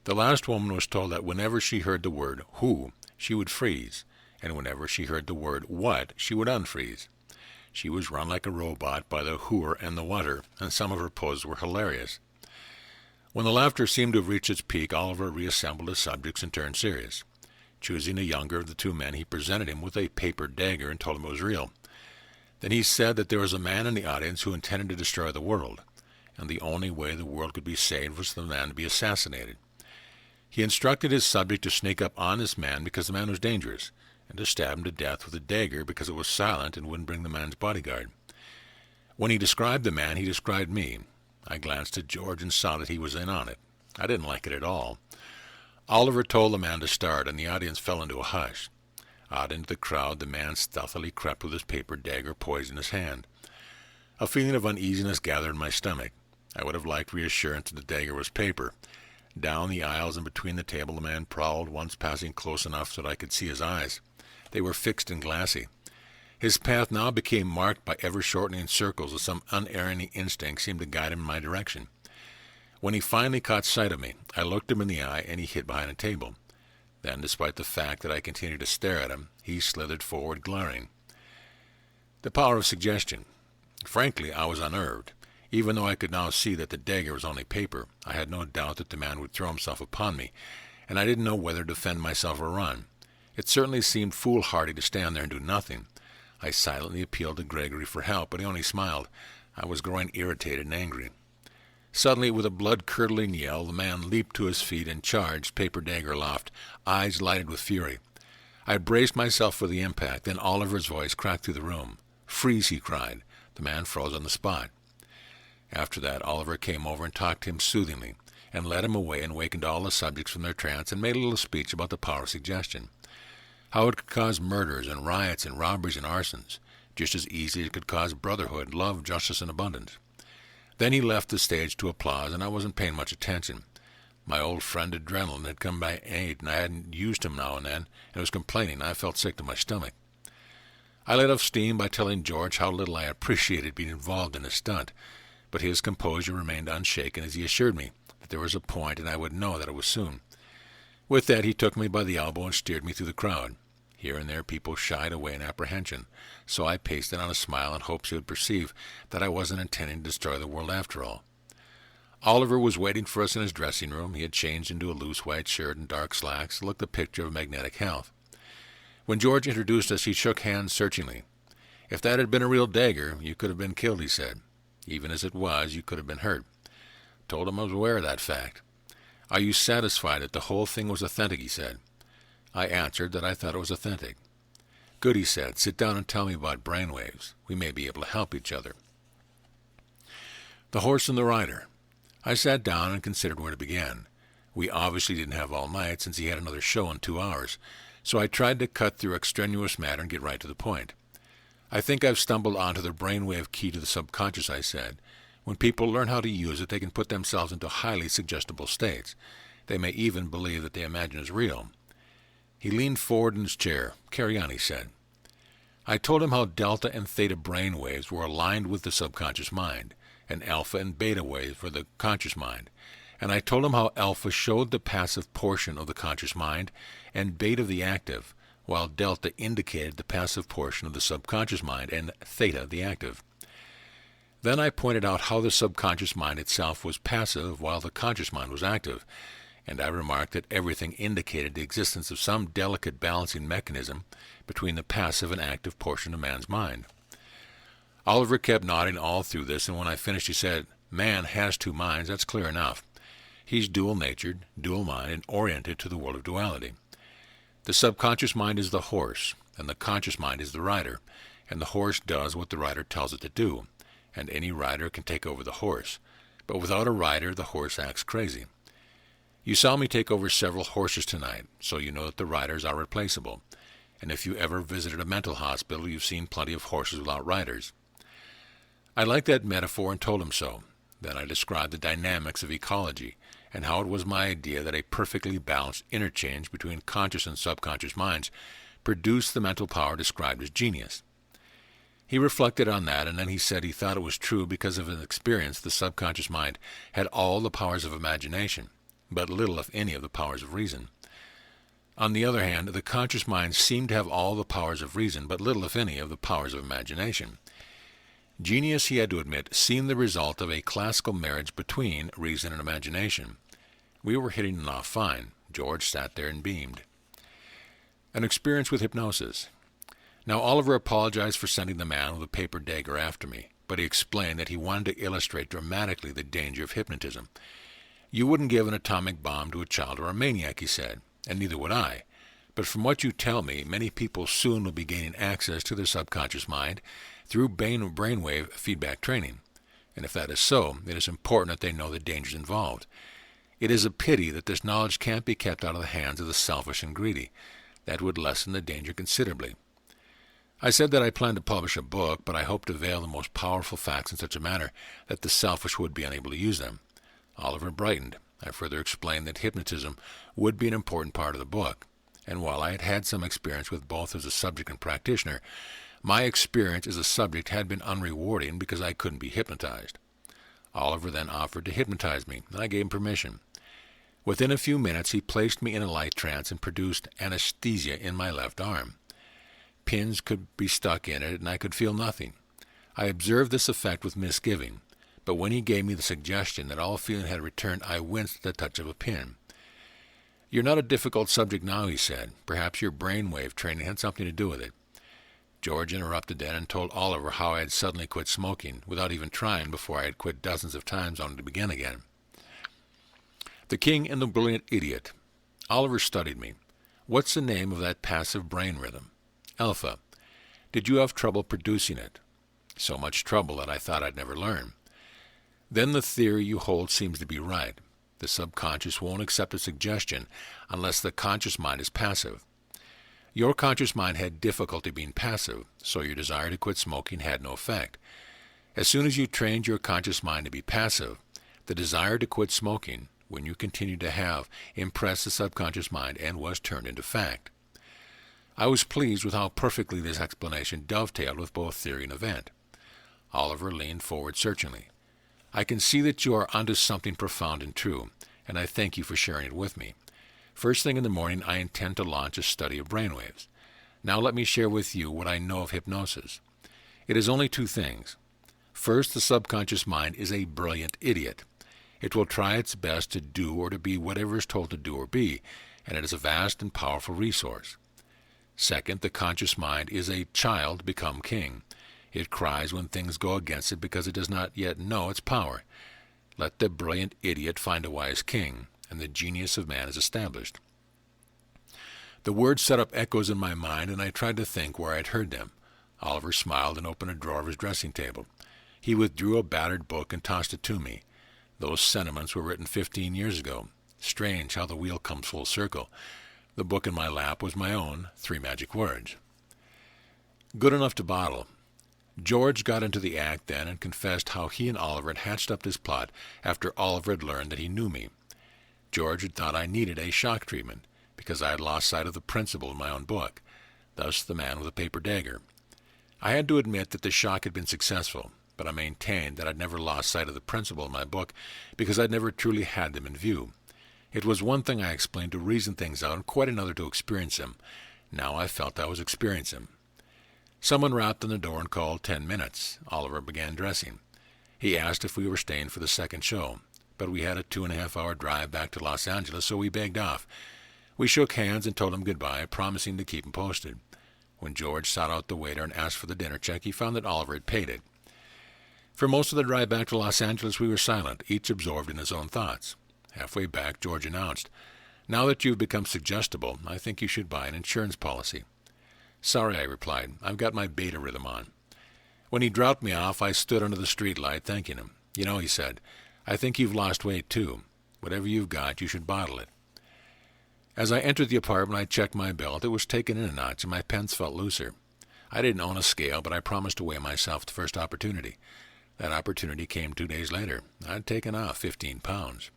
The last woman was told that whenever she heard the word who, she would freeze, and whenever she heard the word what, she would unfreeze. She was run like a robot by the whoer and the whatter, and some of her poses were hilarious. When the laughter seemed to have reached its peak, Oliver reassembled his subjects and turned serious. Choosing the younger of the 2 men, he presented him with a paper dagger and told him it was real. Then he said that there was a man in the audience who intended to destroy the world, and the only way the world could be saved was for the man to be assassinated. He instructed his subject to sneak up on this man because the man was dangerous, and to stab him to death with a dagger because it was silent and wouldn't bring the man's bodyguard. When he described the man, he described me. I glanced at George and saw that he was in on it. I didn't like it at all. Oliver told the man to start, and the audience fell into a hush. Out into the crowd, the man stealthily crept with his paper dagger poised in his hand. A feeling of uneasiness gathered in my stomach. I would have liked reassurance that the dagger was paper. Down the aisles and between the table the man prowled, once passing close enough so that I could see his eyes. They were fixed and glassy. His path now became marked by ever-shortening circles as some unerring instinct seemed to guide him in my direction. When he finally caught sight of me, I looked him in the eye, and he hid behind a table. Then, despite the fact that I continued to stare at him, he slithered forward, glaring. The power of suggestion. Frankly, I was unnerved. Even though I could now see that the dagger was only paper, I had no doubt that the man would throw himself upon me, and I didn't know whether to defend myself or run. It certainly seemed foolhardy to stand there and do nothing. I silently appealed to Gregory for help, but he only smiled. I was growing irritated and angry. Suddenly, with a blood-curdling yell, the man leaped to his feet and charged, paper dagger aloft, eyes lighted with fury. I braced myself for the impact, then Oliver's voice cracked through the room. "Freeze," he cried. The man froze on the spot. After that, Oliver came over and talked to him soothingly, and led him away and wakened all the subjects from their trance and made a little speech about the power of suggestion. How it could cause murders and riots and robberies and arsons, just as easily as it could cause brotherhood, love, justice, and abundance. Then he left the stage to applause, and I wasn't paying much attention. My old friend Adrenaline had come by aid, and I hadn't used him now and then, and was complaining. I felt sick to my stomach. I let off steam by telling George how little I appreciated being involved in a stunt, but his composure remained unshaken as he assured me that there was a point and I would know that it was soon. With that, he took me by the elbow and steered me through the crowd. Here and there people shied away in apprehension, so I pasted on a smile in hopes he would perceive that I wasn't intending to destroy the world after all. Oliver was waiting for us in his dressing room. He had changed into a loose white shirt and dark slacks, looked the picture of magnetic health. When George introduced us, he shook hands searchingly. "If that had been a real dagger, you could have been killed," he said. "Even as it was, you could have been hurt." Told him I was aware of that fact. "Are you satisfied that the whole thing was authentic?" he said. I answered that I thought it was authentic. "Good," he said. "Sit down and tell me about brainwaves. We may be able to help each other." The horse and the rider. I sat down and considered where to begin. We obviously didn't have all night, since he had another show in 2 hours, so I tried to cut through extraneous matter and get right to the point. "I think I've stumbled onto the brainwave key to the subconscious," I said. "When people learn how to use it, they can put themselves into highly suggestible states. They may even believe that they imagine is real." He leaned forward in his chair. "Carry on," he said. I told him how delta and theta brainwaves were aligned with the subconscious mind, and alpha and beta waves for the conscious mind, and I told him how alpha showed the passive portion of the conscious mind and beta the active, while delta indicated the passive portion of the subconscious mind and theta the active. Then I pointed out how the subconscious mind itself was passive while the conscious mind was active, and I remarked that everything indicated the existence of some delicate balancing mechanism between the passive and active portion of man's mind. Oliver kept nodding all through this, and when I finished he said, "Man has 2 minds, that's clear enough. He's dual-natured, dual-mind, and oriented to the world of duality. The subconscious mind is the horse, and the conscious mind is the rider, and the horse does what the rider tells it to do, and any rider can take over the horse. But without a rider, the horse acts crazy. You saw me take over several horses tonight, so you know that the riders are replaceable. And if you ever visited a mental hospital, you've seen plenty of horses without riders." I liked that metaphor and told him so. Then I described the dynamics of ecology, and how it was my idea that a perfectly balanced interchange between conscious and subconscious minds produced the mental power described as genius. He reflected on that, and then he said he thought it was true because of his experience the subconscious mind had all the powers of imagination, but little, if any, of the powers of reason. On the other hand, the conscious mind seemed to have all the powers of reason, but little, if any, of the powers of imagination. Genius, he had to admit, seemed the result of a classical marriage between reason and imagination. We were hitting it off fine. George sat there and beamed. An experience with hypnosis. Now Oliver apologized for sending the man with a paper dagger after me, but he explained that he wanted to illustrate dramatically the danger of hypnotism. "You wouldn't give an atomic bomb to a child or a maniac," he said, "and neither would I. But from what you tell me, many people soon will be gaining access to their subconscious mind through brainwave feedback training. And if that is so, it is important that they know the dangers involved. It is a pity that this knowledge can't be kept out of the hands of the selfish and greedy. That would lessen the danger considerably." I said that I planned to publish a book, but I hoped to veil the most powerful facts in such a manner that the selfish would be unable to use them. Oliver brightened. I further explained that hypnotism would be an important part of the book, and while I had had some experience with both as a subject and practitioner, my experience as a subject had been unrewarding because I couldn't be hypnotized. Oliver then offered to hypnotize me, and I gave him permission. Within a few minutes he placed me in a light trance and produced anesthesia in my left arm. Pins could be stuck in it, and I could feel nothing. I observed this effect with misgiving, but when he gave me the suggestion that all feeling had returned, I winced at the touch of a pin. "You're not a difficult subject now," he said. "Perhaps your brainwave training had something to do with it." George interrupted then and told Oliver how I had suddenly quit smoking, without even trying, before I had quit dozens of times only to begin again. The King and the Brilliant Idiot. Oliver studied me. "What's the name of that passive brain rhythm?" "Alpha." "Did you have trouble producing it?" "So much trouble that I thought I'd never learn." "Then the theory you hold seems to be right. The subconscious won't accept a suggestion unless the conscious mind is passive. Your conscious mind had difficulty being passive, so your desire to quit smoking had no effect. As soon as you trained your conscious mind to be passive, the desire to quit smoking, when you continued to have, impressed the subconscious mind and was turned into fact." I was pleased with how perfectly this explanation dovetailed with both theory and event. Oliver leaned forward searchingly. "I can see that you are onto something profound and true, and I thank you for sharing it with me. First thing in the morning, I intend to launch a study of brainwaves. Now let me share with you what I know of hypnosis. It is only two things. First, the subconscious mind is a brilliant idiot. It will try its best to do or to be whatever it is told to do or be, and it is a vast and powerful resource. Second, the conscious mind is a child become king. It cries when things go against it because it does not yet know its power. Let the brilliant idiot find a wise king, and the genius of man is established." The words set up echoes in my mind, and I tried to think where I had heard them. Oliver smiled and opened a drawer of his dressing table. He withdrew a battered book and tossed it to me. Those sentiments were written 15 years ago. Strange how the wheel comes full circle. The book in my lap was my own 3 magic words. Good enough to bottle. George got into the act then and confessed how he and Oliver had hatched up this plot after Oliver had learned that he knew me. George had thought I needed a shock treatment because I had lost sight of the principle in my own book, thus the man with a paper dagger. I had to admit that the shock had been successful, but I maintained that I'd never lost sight of the principle in my book because I'd never truly had them in view. It was one thing, I explained, to reason things out and quite another to experience them. Now I felt I was experiencing them. Someone rapped on the door and called 10 minutes. Oliver began dressing. He asked if we were staying for the second show, but we had a 2.5-hour drive back to Los Angeles, so we begged off. We shook hands and told him goodbye, promising to keep him posted. When George sought out the waiter and asked for the dinner check, he found that Oliver had paid it. For most of the drive back to Los Angeles, we were silent, each absorbed in his own thoughts. Halfway back, George announced, "Now that you've become suggestible, I think you should buy an insurance policy." "Sorry," I replied. "I've got my beta rhythm on." When he dropped me off, I stood under the streetlight thanking him. "You know," he said, "I think you've lost weight, too. Whatever you've got, you should bottle it." As I entered the apartment, I checked my belt. It was taken in a notch, and my pants felt looser. I didn't own a scale, but I promised to weigh myself the first opportunity. That opportunity came 2 days later. I'd taken off 15 pounds.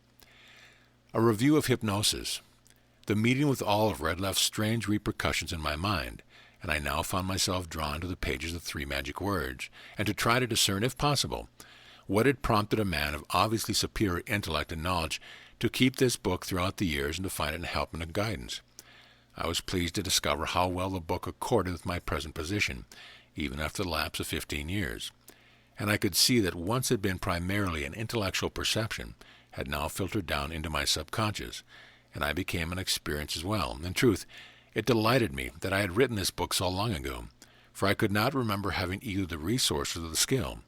A review of hypnosis. The meeting with Oliver had left strange repercussions in my mind, and I now found myself drawn to the pages of 3 magic words, and to try to discern, if possible, what had prompted a man of obviously superior intellect and knowledge to keep this book throughout the years and to find it in help and guidance. I was pleased to discover how well the book accorded with my present position, even after the lapse of 15 years. And I could see that once had been primarily an intellectual perception, had now filtered down into my subconscious, and I became an experience as well. In truth, it delighted me that I had written this book so long ago, for I could not remember having either the resources or the skill.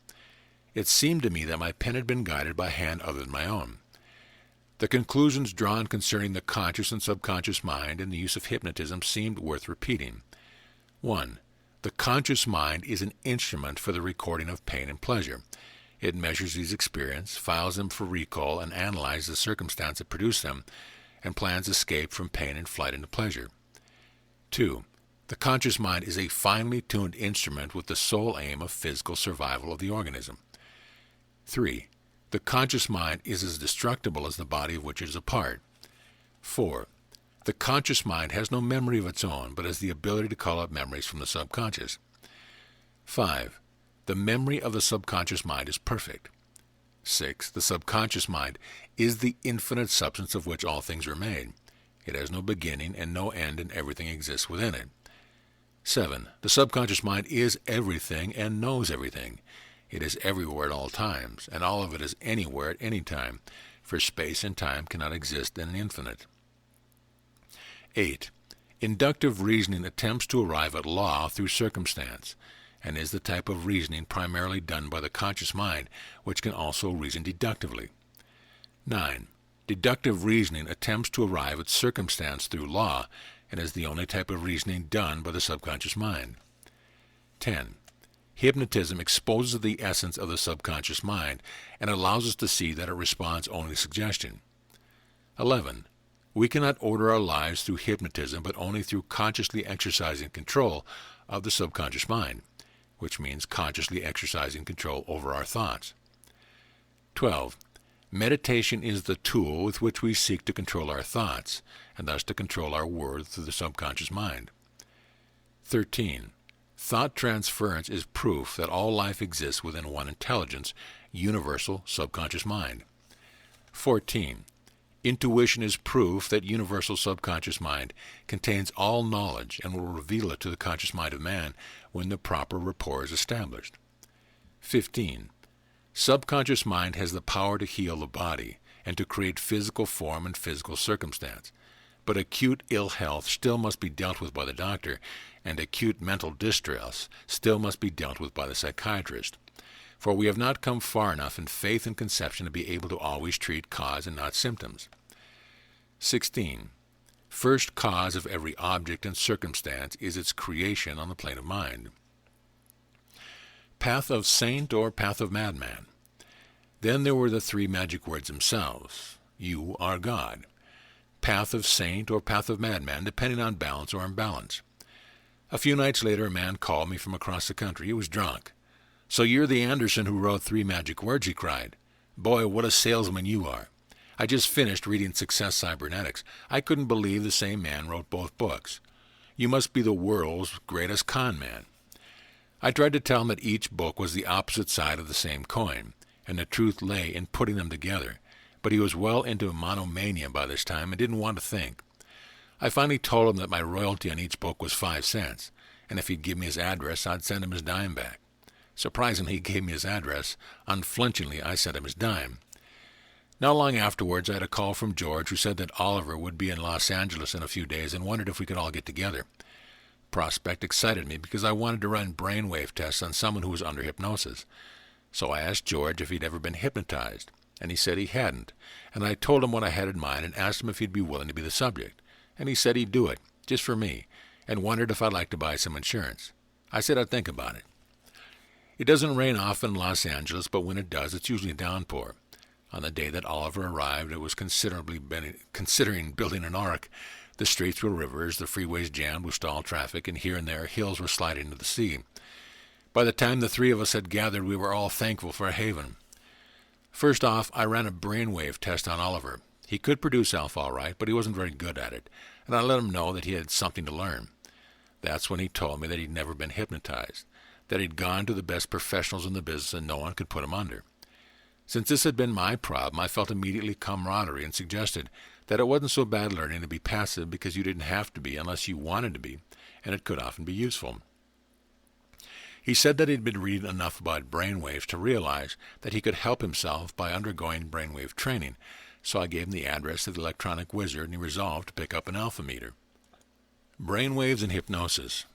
It seemed to me that my pen had been guided by a hand other than my own. The conclusions drawn concerning the conscious and subconscious mind and the use of hypnotism seemed worth repeating. 1. The conscious mind is an instrument for the recording of pain and pleasure. It measures these experiences, files them for recall, and analyzes the circumstance that produced them, and plans escape from pain and flight into pleasure. 2. The conscious mind is a finely tuned instrument with the sole aim of physical survival of the organism. 3. The conscious mind is as destructible as the body of which it is a part. 4. The conscious mind has no memory of its own, but has the ability to call up memories from the subconscious. 5. The memory of the subconscious mind is perfect. 6. The subconscious mind is the infinite substance of which all things are made. It has no beginning and no end, and everything exists within it. 7. The subconscious mind is everything and knows everything. It is everywhere at all times, and all of it is anywhere at any time, for space and time cannot exist in an infinite. 8. Inductive reasoning attempts to arrive at law through circumstance, and is the type of reasoning primarily done by the conscious mind, which can also reason deductively. 9. Deductive reasoning attempts to arrive at circumstance through law, and is the only type of reasoning done by the subconscious mind. 10. Hypnotism exposes the essence of the subconscious mind and allows us to see that it responds only to suggestion. 11. We cannot order our lives through hypnotism, but only through consciously exercising control of the subconscious mind, which means consciously exercising control over our thoughts. 12. Meditation is the tool with which we seek to control our thoughts, and thus to control our world through the subconscious mind. 13. Thought transference is proof that all life exists within one intelligence, universal subconscious mind. 14. Intuition is proof that universal subconscious mind contains all knowledge and will reveal it to the conscious mind of man when the proper rapport is established. 15. Subconscious mind has the power to heal the body and to create physical form and physical circumstance. But acute ill health still must be dealt with by the doctor, and acute mental distress still must be dealt with by the psychiatrist. For we have not come far enough in faith and conception to be able to always treat cause and not symptoms. 16. First cause of every object and circumstance is its creation on the plane of mind. Path of saint or path of madman. Then there were the three magic words themselves. You are God. Path of saint or path of madman, depending on balance or imbalance. A few nights later, a man called me from across the country. He was drunk. "So you're the Andersen who wrote Three Magic Words," he cried. "Boy, what a salesman you are. I just finished reading Success Cybernetics. I couldn't believe the same man wrote both books. You must be the world's greatest con man." I tried to tell him that each book was the opposite side of the same coin, and the truth lay in putting them together, but he was well into monomania by this time and didn't want to think. I finally told him that my royalty on each book was 5 cents, and if he'd give me his address, I'd send him his dime back. Surprisingly, he gave me his address. Unflinchingly, I sent him his dime. Not long afterwards, I had a call from George, who said that Oliver would be in Los Angeles in a few days and wondered if we could all get together. Prospect excited me because I wanted to run brainwave tests on someone who was under hypnosis. So I asked George if he'd ever been hypnotized, and he said he hadn't, and I told him what I had in mind and asked him if he'd be willing to be the subject, and he said he'd do it, just for me, and wondered if I'd like to buy some insurance. I said I'd think about it. It doesn't rain often in Los Angeles, but when it does, it's usually a downpour. On the day that Oliver arrived, it was considering building an ark. The streets were rivers, the freeways jammed with stalled traffic, and here and there hills were sliding into the sea. By the time the three of us had gathered, we were all thankful for a haven. First off, I ran a brainwave test on Oliver. He could produce alpha all right, but he wasn't very good at it, and I let him know that he had something to learn. That's when he told me that he'd never been hypnotized, that he'd gone to the best professionals in the business and no one could put him under. Since this had been my problem, I felt immediately camaraderie and suggested that it wasn't so bad learning to be passive because you didn't have to be unless you wanted to be, and it could often be useful. He said that he'd been reading enough about brainwaves to realize that he could help himself by undergoing brainwave training, so I gave him the address of the electronic wizard, and he resolved to pick up an alpha meter. Brainwaves and hypnosis.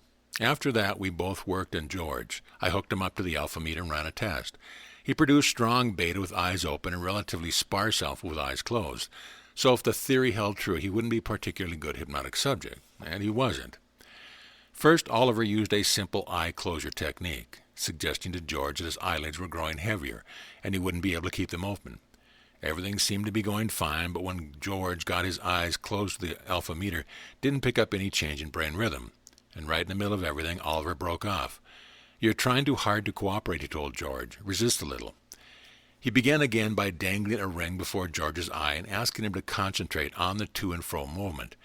After that, we both worked on George. I hooked him up to the alpha meter and ran a test. He produced strong beta with eyes open and relatively sparse alpha with eyes closed. So if the theory held true, he wouldn't be a particularly good hypnotic subject. And he wasn't. First, Oliver used a simple eye closure technique, suggesting to George that his eyelids were growing heavier, and he wouldn't be able to keep them open. Everything seemed to be going fine, but when George got his eyes closed to the alpha meter, didn't pick up any change in brain rhythm. And right in the middle of everything, Oliver broke off. "You're trying too hard to cooperate," he told George. "Resist a little." He began again by dangling a ring before George's eye and asking him to concentrate on the to and fro movement,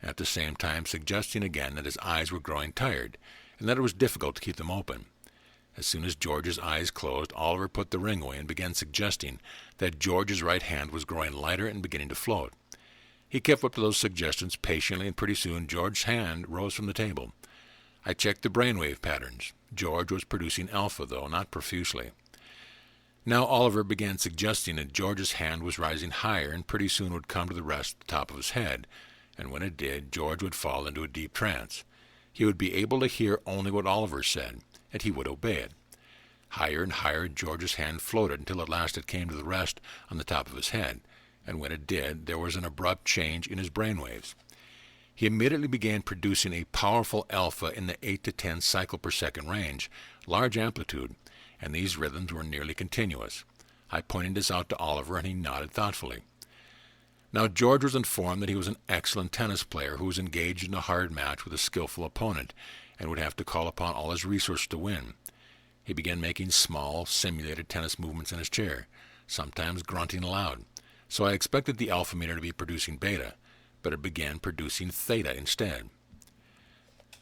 at the same time suggesting again that his eyes were growing tired, and that it was difficult to keep them open. As soon as George's eyes closed, Oliver put the ring away and began suggesting that George's right hand was growing lighter and beginning to float. He kept up to those suggestions patiently, and pretty soon George's hand rose from the table. I checked the brainwave patterns. George was producing alpha, though not profusely. Now Oliver began suggesting that George's hand was rising higher and pretty soon would come to the rest at the top of his head, and when it did, George would fall into a deep trance. He would be able to hear only what Oliver said, and he would obey it. Higher and higher George's hand floated until at last it came to the rest on the top of his head, and when it did, there was an abrupt change in his brainwaves. He immediately began producing a powerful alpha in the 8 to 10 cycle per second range, large amplitude, and these rhythms were nearly continuous. I pointed this out to Oliver, and he nodded thoughtfully. Now George was informed that he was an excellent tennis player who was engaged in a hard match with a skillful opponent, and would have to call upon all his resources to win. He began making small, simulated tennis movements in his chair, sometimes grunting aloud. So I expected the alpha meter to be producing beta, but it began producing theta instead.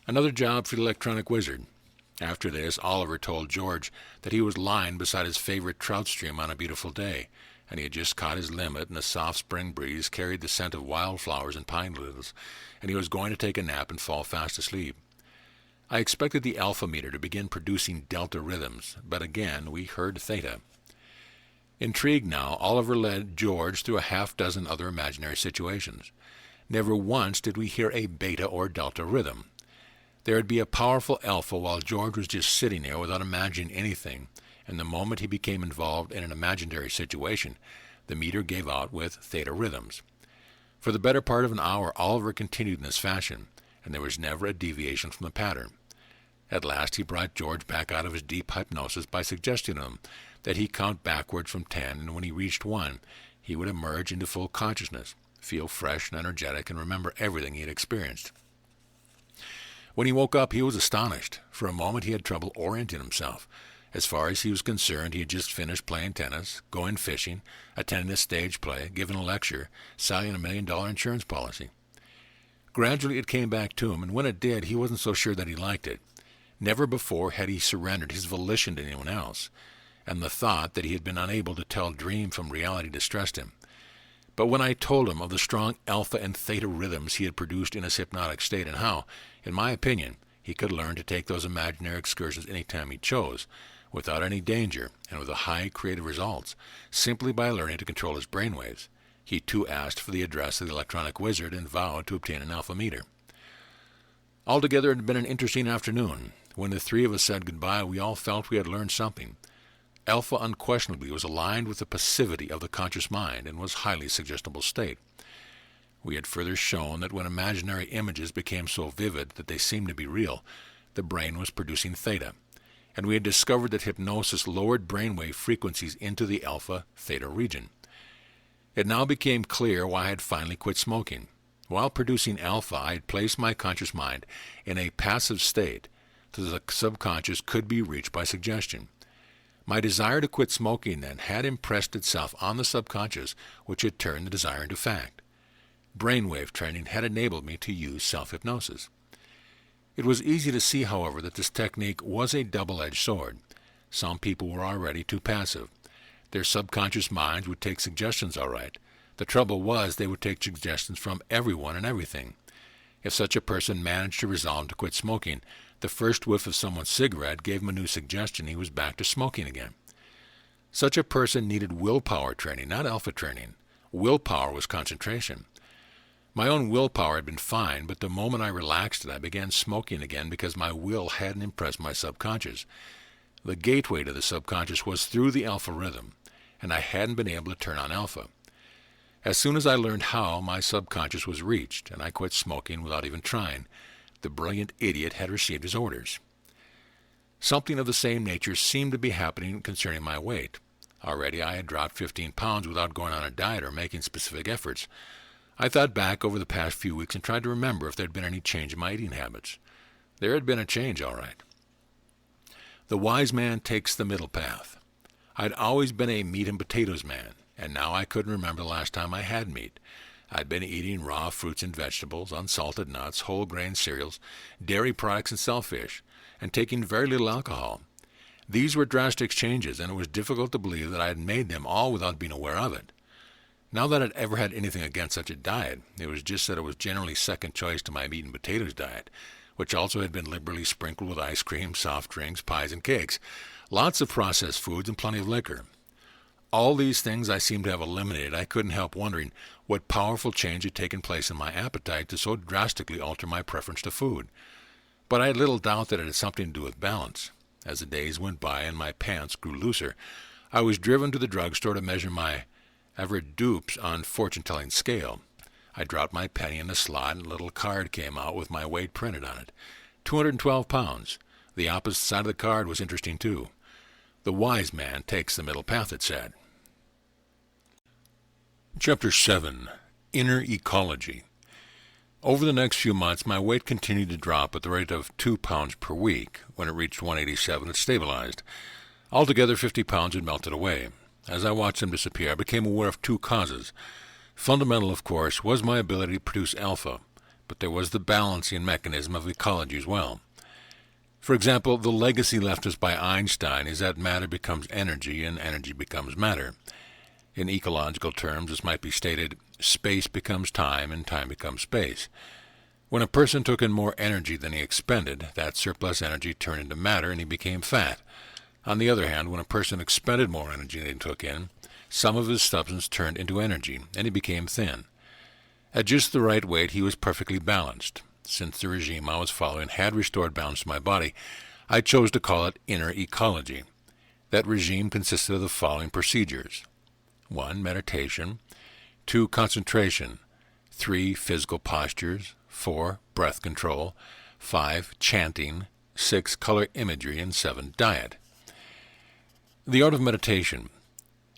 Another job for the electronic wizard. After this, Oliver told George that he was lying beside his favorite trout stream on a beautiful day, and he had just caught his limit, and a soft spring breeze carried the scent of wildflowers and pine needles, and he was going to take a nap and fall fast asleep. I expected the alpha meter to begin producing delta rhythms, but again we heard theta. Intrigued now, Oliver led George through a half-dozen other imaginary situations. Never once did we hear a beta or delta rhythm. There would be a powerful alpha while George was just sitting there without imagining anything, and the moment he became involved in an imaginary situation, the meter gave out with theta rhythms. For the better part of an hour, Oliver continued in this fashion, and there was never a deviation from the pattern. At last he brought George back out of his deep hypnosis by suggesting to him that he count backwards from 10, and when he reached 1, he would emerge into full consciousness, feel fresh and energetic, and remember everything he had experienced. When he woke up, he was astonished. For a moment he had trouble orienting himself. As far as he was concerned, he had just finished playing tennis, going fishing, attending a stage play, giving a lecture, selling $1 million insurance policy. Gradually it came back to him, and when it did, he wasn't so sure that he liked it. Never before had he surrendered his volition to anyone else, and the thought that he had been unable to tell dream from reality distressed him. But when I told him of the strong alpha and theta rhythms he had produced in his hypnotic state, and how, in my opinion, he could learn to take those imaginary excursions any time he chose, without any danger and with high creative results, simply by learning to control his brainwaves, he too asked for the address of the electronic wizard and vowed to obtain an alpha meter. Altogether it had been an interesting afternoon. When the three of us said goodbye, we all felt we had learned something. Alpha unquestionably was aligned with the passivity of the conscious mind and was a highly suggestible state. We had further shown that when imaginary images became so vivid that they seemed to be real, the brain was producing theta, and we had discovered that hypnosis lowered brainwave frequencies into the alpha-theta region. It now became clear why I had finally quit smoking. While producing alpha, I had placed my conscious mind in a passive state so the subconscious could be reached by suggestion. My desire to quit smoking then had impressed itself on the subconscious, which had turned the desire into fact. Brainwave training had enabled me to use self-hypnosis. It was easy to see, however, that this technique was a double-edged sword. Some people were already too passive. Their subconscious minds would take suggestions all right. The trouble was they would take suggestions from everyone and everything. If such a person managed to resolve to quit smoking, the first whiff of someone's cigarette gave him a new suggestion he was back to smoking again. Such a person needed willpower training, not alpha training. Willpower was concentration. My own willpower had been fine, but the moment I relaxed it, I began smoking again because my will hadn't impressed my subconscious. The gateway to the subconscious was through the alpha rhythm, and I hadn't been able to turn on alpha. As soon as I learned how, my subconscious was reached, and I quit smoking without even trying. The brilliant idiot had received his orders. Something of the same nature seemed to be happening concerning my weight. Already I had dropped 15 pounds without going on a diet or making specific efforts. I thought back over the past few weeks and tried to remember if there had been any change in my eating habits. There had been a change, all right. The wise man takes the middle path. I'd always been a meat and potatoes man, and now I couldn't remember the last time I had meat. I'd been eating raw fruits and vegetables, unsalted nuts, whole grain cereals, dairy products, and shellfish, and taking very little alcohol. These were drastic changes, and it was difficult to believe that I had made them all without being aware of it. Not that I'd ever had anything against such a diet. It was just that it was generally second choice to my meat and potatoes diet, which also had been liberally sprinkled with ice cream, soft drinks, pies, and cakes, lots of processed foods, and plenty of liquor. All these things I seem to have eliminated. I couldn't help wondering what powerful change had taken place in my appetite to so drastically alter my preference to food. But I had little doubt that it had something to do with balance. As the days went by and my pants grew looser, I was driven to the drugstore to measure my average dupes on fortune-telling scale. I dropped my penny in the slot and a little card came out with my weight printed on it. 212 pounds. The opposite side of the card was interesting too. The wise man takes the middle path, it said. Chapter 7. Inner Ecology. Over the next few months, my weight continued to drop at the rate of 2 pounds per week. When it reached 187, it stabilized. Altogether, 50 pounds had melted away. As I watched them disappear, I became aware of 2 causes. Fundamental, of course, was my ability to produce alpha, but there was the balancing mechanism of ecology as well. For example, the legacy left us by Einstein is that matter becomes energy and energy becomes matter. In ecological terms, this might be stated, space becomes time and time becomes space. When a person took in more energy than he expended, that surplus energy turned into matter and he became fat. On the other hand, when a person expended more energy than he took in, some of his substance turned into energy and he became thin. At just the right weight, he was perfectly balanced. Since the regime I was following had restored balance to my body, I chose to call it inner ecology. That regime consisted of the following procedures. 1. Meditation. 2. Concentration. 3. Physical postures. 4. Breath control. 5. Chanting. 6. Color imagery. And 7. Diet. The art of meditation.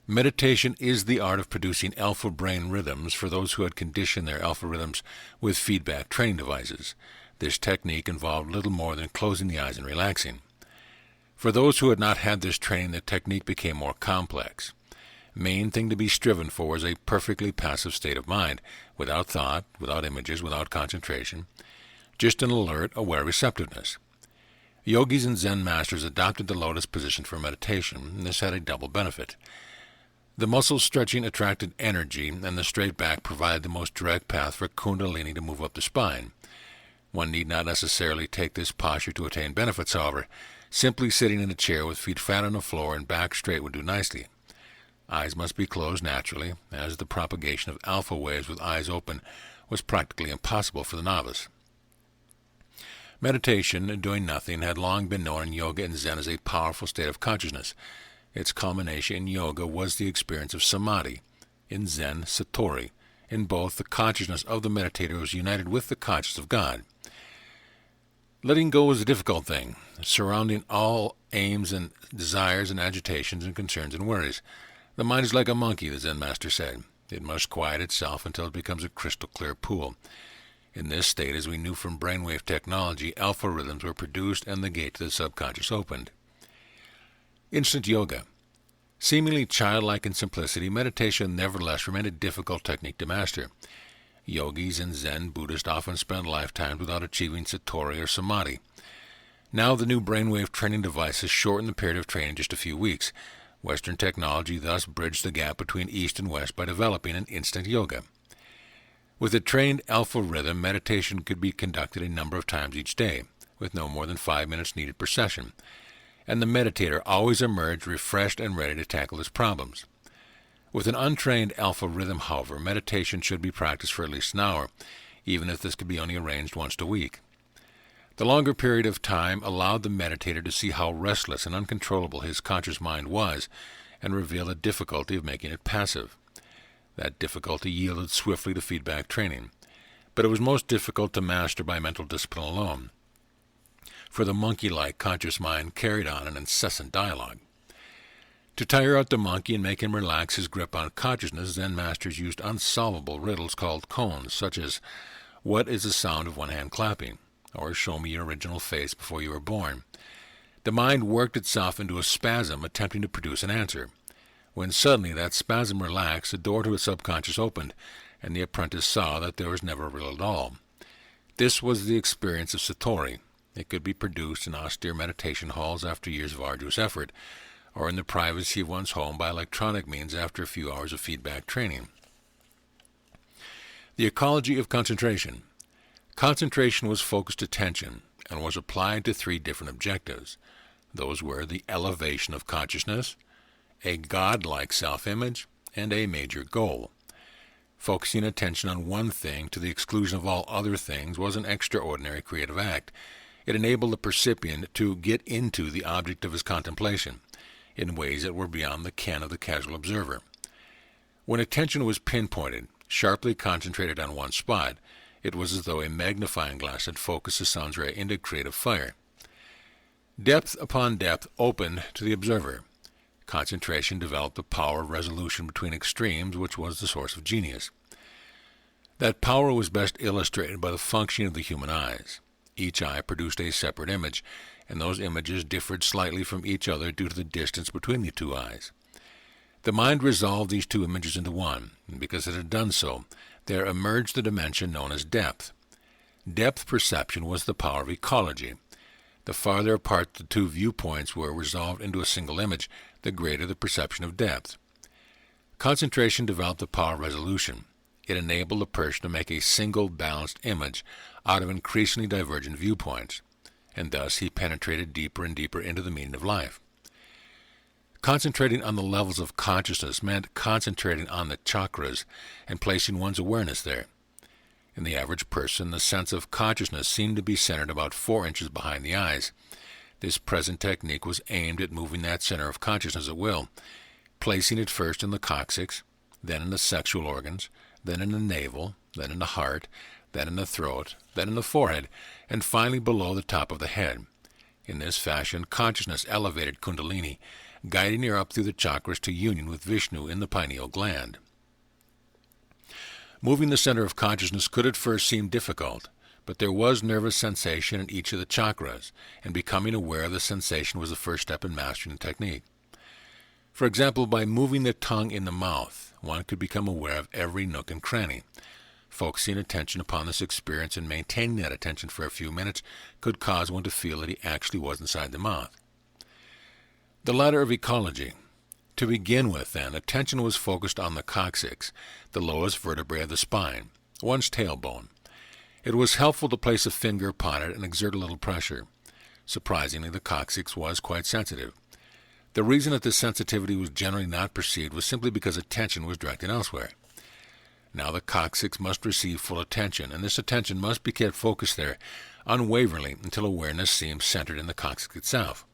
Meditation is the art of producing alpha brain rhythms for those who had conditioned their alpha rhythms with feedback training devices. This technique involved little more than closing the eyes and relaxing. For those who had not had this training, the technique became more complex. Main thing to be striven for was a perfectly passive state of mind, without thought, without images, without concentration, just an alert, aware receptiveness. Yogis and Zen masters adopted the lotus position for meditation, and this had a double benefit. The muscle stretching attracted energy, and the straight back provided the most direct path for kundalini to move up the spine. One need not necessarily take this posture to attain benefits, however. Simply sitting in a chair with feet flat on the floor and back straight would do nicely. Eyes must be closed naturally, as the propagation of alpha waves with eyes open was practically impossible for the novice. Meditation, doing nothing, had long been known in yoga and Zen as a powerful state of consciousness. Its culmination in yoga was the experience of samadhi, in Zen, satori. In both, the consciousness of the meditator was united with the consciousness of God. Letting go is a difficult thing, surrounding all aims and desires and agitations and concerns and worries. The mind is like a monkey, the Zen master said. It must quiet itself until it becomes a crystal-clear pool. In this state, as we knew from brainwave technology, alpha rhythms were produced and the gate to the subconscious opened. Instant yoga. Seemingly childlike in simplicity, meditation nevertheless remained a difficult technique to master. Yogis and Zen Buddhists often spend lifetimes without achieving satori or samadhi. Now the new brainwave training devices shorten the period of training just a few weeks. Western technology thus bridged the gap between East and West by developing an instant yoga. With a trained alpha rhythm, meditation could be conducted a number of times each day, with no more than 5 minutes needed per session, and the meditator always emerged refreshed and ready to tackle his problems. With an untrained alpha rhythm, however, meditation should be practiced for at least an hour, even if this could be only arranged once a week. The longer period of time allowed the meditator to see how restless and uncontrollable his conscious mind was, and reveal the difficulty of making it passive. That difficulty yielded swiftly to feedback training, but it was most difficult to master by mental discipline alone, for the monkey-like conscious mind carried on an incessant dialogue. To tire out the monkey and make him relax his grip on consciousness, Zen masters used unsolvable riddles called koans, such as, "What is the sound of one hand clapping?" or "Show me your original face before you were born." The mind worked itself into a spasm, attempting to produce an answer. When suddenly that spasm relaxed, the door to the subconscious opened, and the apprentice saw that there was never a riddle at all. This was the experience of satori. It could be produced in austere meditation halls after years of arduous effort, or in the privacy of one's home by electronic means after a few hours of feedback training. The ecology of concentration. Concentration was focused attention and was applied to 3 different objectives. Those were the elevation of consciousness, a godlike self-image, and a major goal. Focusing attention on one thing to the exclusion of all other things was an extraordinary creative act. It enabled the percipient to get into the object of his contemplation in ways that were beyond the ken of the casual observer. When attention was pinpointed, sharply concentrated on one spot, it was as though a magnifying glass had focused the sun's ray into creative fire. Depth upon depth opened to the observer. Concentration developed the power of resolution between extremes, which was the source of genius. That power was best illustrated by the functioning of the human eyes. Each eye produced a separate image, and those images differed slightly from each other due to the distance between the two eyes. The mind resolved these two images into one, and because it had done so, there emerged the dimension known as depth. Depth perception was the power of ecology. The farther apart the two viewpoints were resolved into a single image, the greater the perception of depth. Concentration developed the power of resolution. It enabled the person to make a single balanced image out of increasingly divergent viewpoints, and thus he penetrated deeper and deeper into the meaning of life. Concentrating on the levels of consciousness meant concentrating on the chakras and placing one's awareness there. In the average person, the sense of consciousness seemed to be centered about 4 inches behind the eyes. This present technique was aimed at moving that center of consciousness at will, placing it first in the coccyx, then in the sexual organs, then in the navel, then in the heart, then in the throat, then in the forehead, and finally below the top of the head. In this fashion, consciousness elevated Kundalini, guiding her up through the chakras to union with Vishnu in the pineal gland. Moving the center of consciousness could at first seem difficult, but there was nervous sensation in each of the chakras, and becoming aware of the sensation was the first step in mastering the technique. For example, by moving the tongue in the mouth, one could become aware of every nook and cranny. Focusing attention upon this experience and maintaining that attention for a few minutes could cause one to feel that he actually was inside the mouth. The ladder of ecology. To begin with, then, attention was focused on the coccyx, the lowest vertebrae of the spine, one's tailbone. It was helpful to place a finger upon it and exert a little pressure. Surprisingly, the coccyx was quite sensitive. The reason that this sensitivity was generally not perceived was simply because attention was directed elsewhere. Now the coccyx must receive full attention, and this attention must be kept focused there unwaveringly until awareness seems centered in the coccyx itself.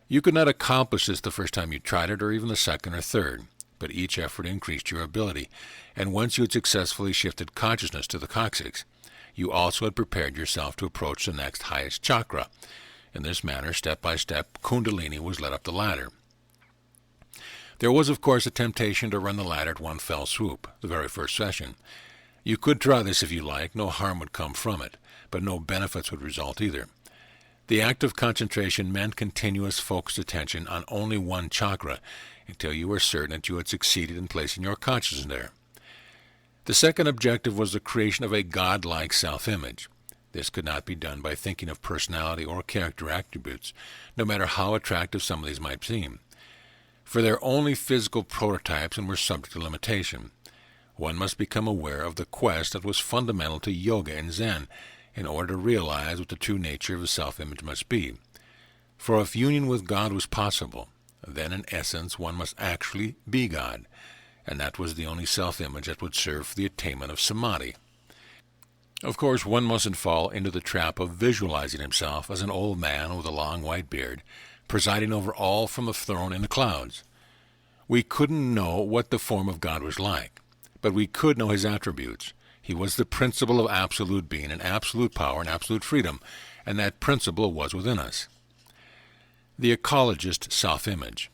You could not accomplish this the first time you tried it, or even the second or third, but each effort increased your ability, and once you had successfully shifted consciousness to the coccyx, you also had prepared yourself to approach the next highest chakra. In this manner, step by step, Kundalini was led up the ladder. There was, of course, a temptation to run the ladder at one fell swoop, the very first session. You could try this if you like, no harm would come from it, but no benefits would result either. The act of concentration meant continuous focused attention on only one chakra until you were certain that you had succeeded in placing your consciousness there. The second objective was the creation of a godlike self-image. This could not be done by thinking of personality or character attributes, no matter how attractive some of these might seem. For they are only physical prototypes and were subject to limitation. One must become aware of the quest that was fundamental to yoga and Zen, in order to realize what the true nature of a self-image must be. For if union with God was possible, then in essence one must actually be God, and that was the only self-image that would serve for the attainment of samadhi. Of course, one mustn't fall into the trap of visualizing himself as an old man with a long white beard, presiding over all from a throne in the clouds. We couldn't know what the form of God was like, but we could know his attributes. He was the principle of absolute being and absolute power and absolute freedom, and that principle was within us. The ecologist self-image.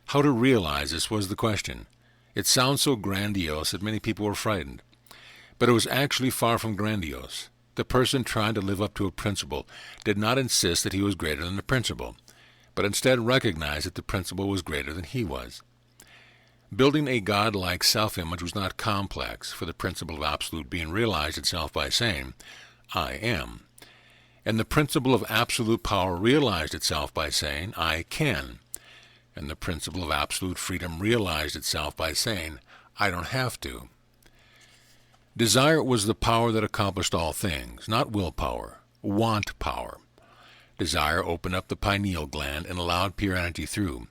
How to realize this was the question. It sounds so grandiose that many people were frightened. But it was actually far from grandiose. The person trying to live up to a principle did not insist that he was greater than the principle, but instead recognized that the principle was greater than he was. Building a godlike self-image was not complex, for the principle of absolute being realized itself by saying, I am. And the principle of absolute power realized itself by saying, I can. And the principle of absolute freedom realized itself by saying, I don't have to. Desire was the power that accomplished all things, not willpower, want power. Desire opened up the pineal gland and allowed pure energy through.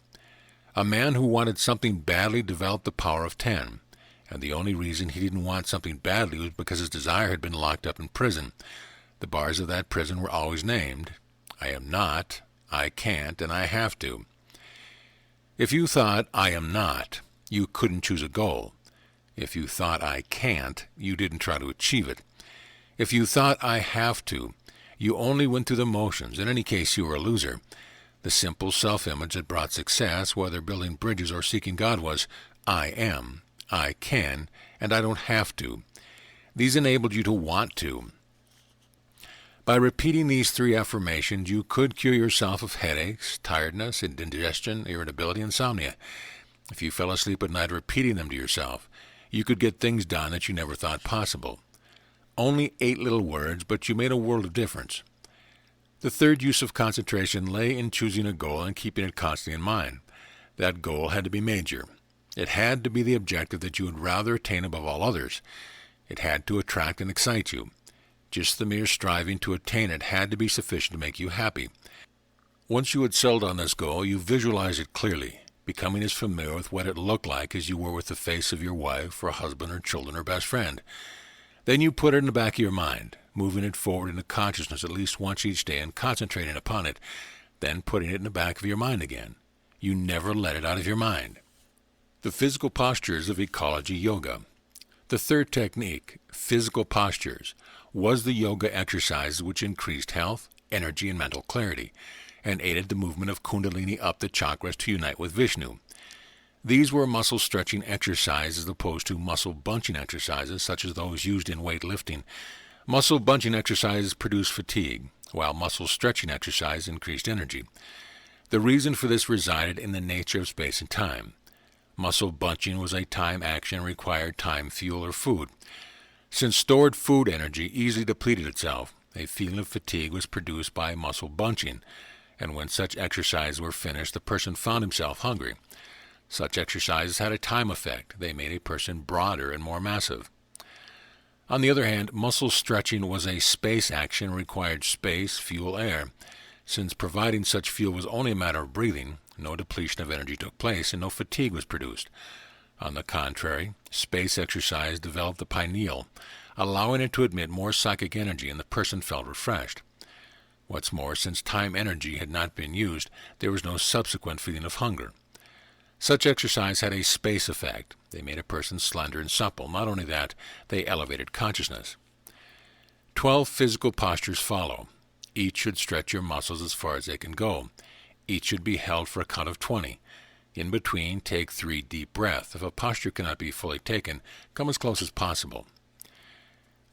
A man who wanted something badly developed the power of 10, and the only reason he didn't want something badly was because his desire had been locked up in prison. The bars of that prison were always named: I am not, I can't, and I have to. If you thought I am not, you couldn't choose a goal. If you thought I can't, you didn't try to achieve it. If you thought I have to, you only went through the motions. In any case, you were a loser. The simple self-image that brought success, whether building bridges or seeking God, was I am, I can, and I don't have to. These enabled you to want to. By repeating these 3 affirmations, you could cure yourself of headaches, tiredness, indigestion, irritability, insomnia. If you fell asleep at night repeating them to yourself, you could get things done that you never thought possible. Only 8 little words, but you made a world of difference. The third use of concentration lay in choosing a goal and keeping it constantly in mind. That goal had to be major. It had to be the objective that you would rather attain above all others. It had to attract and excite you. Just the mere striving to attain it had to be sufficient to make you happy. Once you had settled on this goal, you visualized it clearly, becoming as familiar with what it looked like as you were with the face of your wife or husband or children or best friend. Then you put it in the back of your mind, moving it forward into consciousness at least once each day and concentrating upon it, then putting it in the back of your mind again. You never let it out of your mind. The physical postures of ecology yoga. The third technique, physical postures, was the yoga exercises which increased health, energy, and mental clarity, and aided the movement of Kundalini up the chakras to unite with Vishnu. These were muscle stretching exercises as opposed to muscle bunching exercises such as those used in weightlifting. Muscle bunching exercises produced fatigue, while muscle stretching exercise increased energy. The reason for this resided in the nature of space and time. Muscle bunching was a time action and required time, fuel, or food. Since stored food energy easily depleted itself, a feeling of fatigue was produced by muscle bunching, and when such exercises were finished, the person found himself hungry. Such exercises had a time effect. They made a person broader and more massive. On the other hand, muscle stretching was a space action and required space, fuel, air. Since providing such fuel was only a matter of breathing, no depletion of energy took place and no fatigue was produced. On the contrary, space exercise developed the pineal, allowing it to emit more psychic energy, and the person felt refreshed. What's more, since time energy had not been used, there was no subsequent feeling of hunger. Such exercise had a space effect. They made a person slender and supple. Not only that, they elevated consciousness. 12 physical postures follow. Each should stretch your muscles as far as they can go. Each should be held for a count of 20. In between, take 3 deep breaths. If a posture cannot be fully taken, come as close as possible.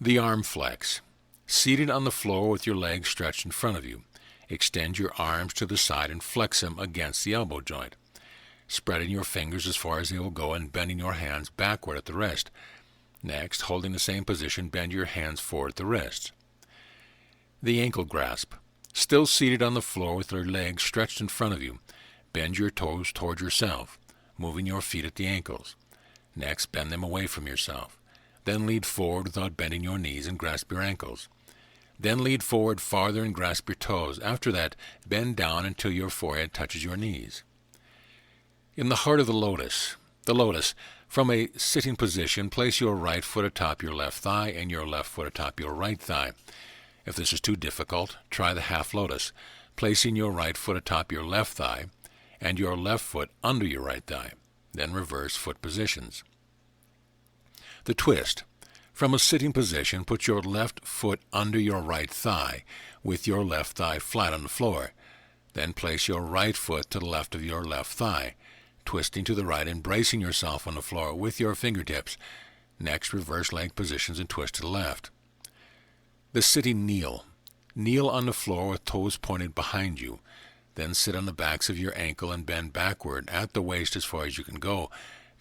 The arm flex. Seated on the floor with your legs stretched in front of you, extend your arms to the side and flex them against the elbow joint, spreading your fingers as far as they will go and bending your hands backward at the wrist. Next, holding the same position, bend your hands forward at the wrists. The ankle grasp. Still seated on the floor with your legs stretched in front of you, bend your toes toward yourself, moving your feet at the ankles. Next, bend them away from yourself. Then lead forward without bending your knees and grasp your ankles. Then lead forward farther and grasp your toes. After that, bend down until your forehead touches your knees. In the heart of the lotus, from a sitting position, place your right foot atop your left thigh and your left foot atop your right thigh. If this is too difficult, try the half lotus, placing your right foot atop your left thigh and your left foot under your right thigh. Then reverse foot positions. The twist. From a sitting position, put your left foot under your right thigh with your left thigh flat on the floor. Then place your right foot to the left of your left thigh, twisting to the right and bracing yourself on the floor with your fingertips. Next, reverse leg positions and twist to the left. The sitting kneel. Kneel on the floor with toes pointed behind you. Then sit on the backs of your ankle and bend backward at the waist as far as you can go,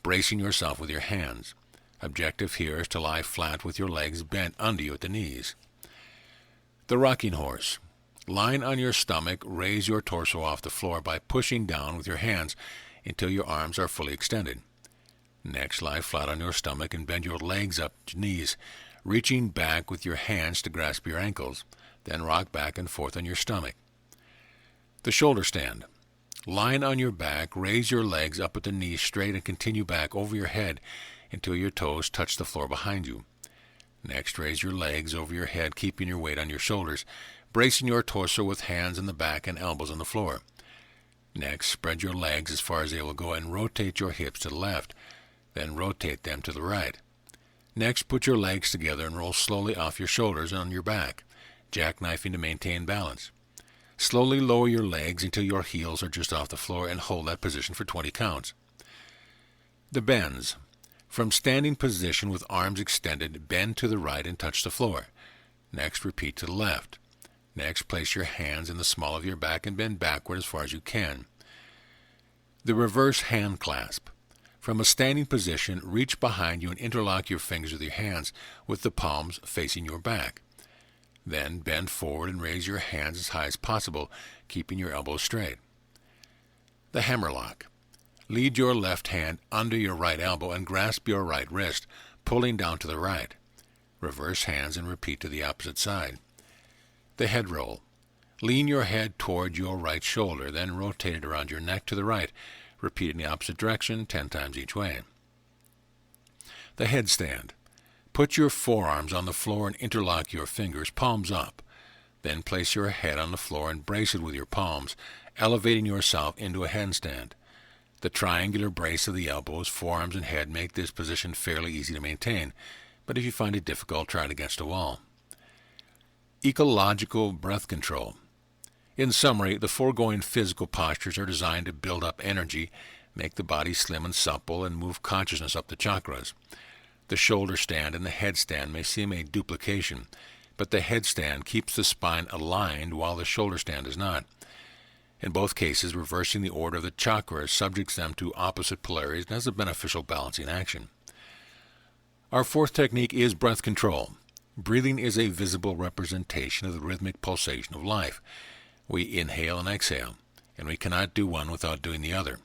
bracing yourself with your hands. Objective here is to lie flat with your legs bent under you at the knees. The rocking horse. Lying on your stomach, raise your torso off the floor by pushing down with your hands until your arms are fully extended. Next, lie flat on your stomach and bend your legs up to knees, reaching back with your hands to grasp your ankles. Then rock back and forth on your stomach. The shoulder stand. Lying on your back, raise your legs up at the knees straight and continue back over your head until your toes touch the floor behind you. Next, raise your legs over your head, keeping your weight on your shoulders, bracing your torso with hands in the back and elbows on the floor. Next, spread your legs as far as they will go and rotate your hips to the left, then rotate them to the right. Next, put your legs together and roll slowly off your shoulders and on your back, jackknifing to maintain balance. Slowly lower your legs until your heels are just off the floor and hold that position for 20 counts. The bends. From standing position with arms extended, bend to the right and touch the floor. Next, repeat to the left. Next, place your hands in the small of your back and bend backward as far as you can. The reverse hand clasp. From a standing position, reach behind you and interlock your fingers with your hands with the palms facing your back. Then bend forward and raise your hands as high as possible, keeping your elbows straight. The hammerlock. Lead your left hand under your right elbow and grasp your right wrist, pulling down to the right. Reverse hands and repeat to the opposite side. The head roll. Lean your head toward your right shoulder, then rotate it around your neck to the right, repeat in the opposite direction 10 times each way. The headstand. Put your forearms on the floor and interlock your fingers, palms up. Then place your head on the floor and brace it with your palms, elevating yourself into a headstand. The triangular brace of the elbows, forearms, and head make this position fairly easy to maintain, but if you find it difficult, try it against a wall. Ecological breath control. In summary, the foregoing physical postures are designed to build up energy, make the body slim and supple, and move consciousness up the chakras. The shoulder stand and the headstand may seem a duplication, but the headstand keeps the spine aligned while the shoulder stand does not. In both cases, reversing the order of the chakras subjects them to opposite polarities and has a beneficial balancing action. Our fourth technique is breath control. Breathing is a visible representation of the rhythmic pulsation of life. We inhale and exhale, and we cannot do one without doing the other.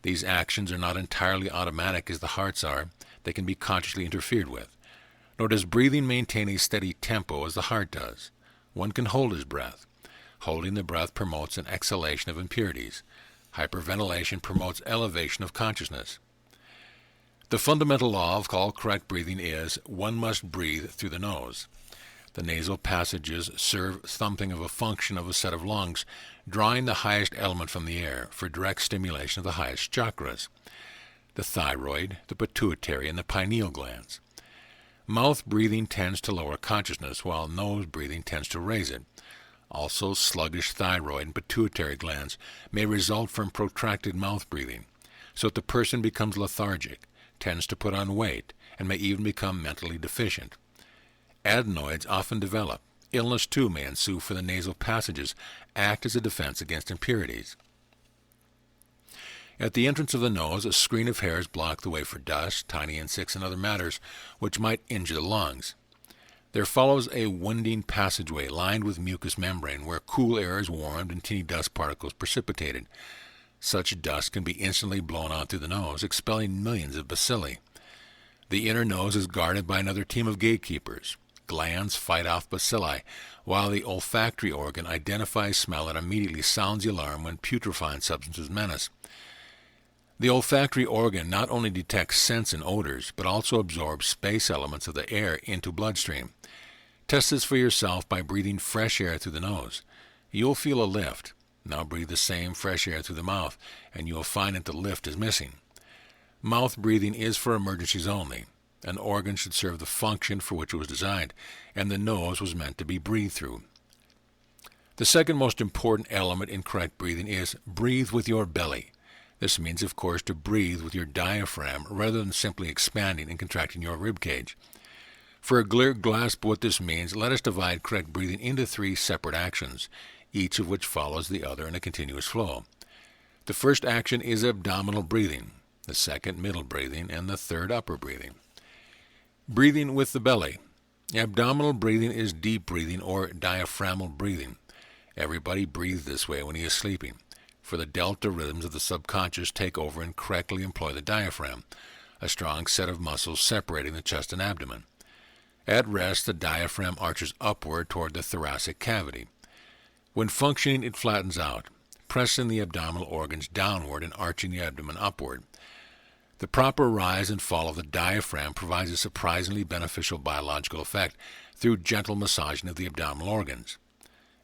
These actions are not entirely automatic as the heart's are. They can be consciously interfered with. Nor does breathing maintain a steady tempo as the heart does. One can hold his breath. Holding the breath promotes an exhalation of impurities. Hyperventilation promotes elevation of consciousness. The fundamental law of all correct breathing is one must breathe through the nose. The nasal passages serve something of a function of a set of lungs, drawing the highest element from the air for direct stimulation of the highest chakras, the thyroid, the pituitary, and the pineal glands. Mouth breathing tends to lower consciousness, while nose breathing tends to raise it. Also, sluggish thyroid and pituitary glands may result from protracted mouth breathing, so that the person becomes lethargic, tends to put on weight, and may even become mentally deficient. Adenoids often develop. Illness, too, may ensue, for the nasal passages act as a defense against impurities. At the entrance of the nose, a screen of hairs block the way for dust, tiny insects, and other matters which might injure the lungs. There follows a winding passageway lined with mucous membrane where cool air is warmed and teeny dust particles precipitated. Such dust can be instantly blown out through the nose, expelling millions of bacilli. The inner nose is guarded by another team of gatekeepers. Glands fight off bacilli, while the olfactory organ identifies smell and immediately sounds the alarm when putrefying substances menace. The olfactory organ not only detects scents and odors, but also absorbs space elements of the air into bloodstream. Test this for yourself by breathing fresh air through the nose. You'll feel a lift. Now breathe the same fresh air through the mouth, and you'll find that the lift is missing. Mouth breathing is for emergencies only. An organ should serve the function for which it was designed, and the nose was meant to be breathed through. The second most important element in correct breathing is breathe with your belly. This means, of course, to breathe with your diaphragm rather than simply expanding and contracting your rib cage. For a clear grasp of what this means, let us divide correct breathing into 3 separate actions, each of which follows the other in a continuous flow. The first action is abdominal breathing, the second middle breathing, and the third upper breathing. Breathing with the belly. Abdominal breathing is deep breathing or diaphragmal breathing. Everybody breathes this way when he is sleeping, for the delta rhythms of the subconscious take over and correctly employ the diaphragm, a strong set of muscles separating the chest and abdomen. At rest, the diaphragm arches upward toward the thoracic cavity. When functioning, it flattens out. pressing the abdominal organs downward and arching the abdomen upward. The proper rise and fall of the diaphragm provides a surprisingly beneficial biological effect through gentle massaging of the abdominal organs.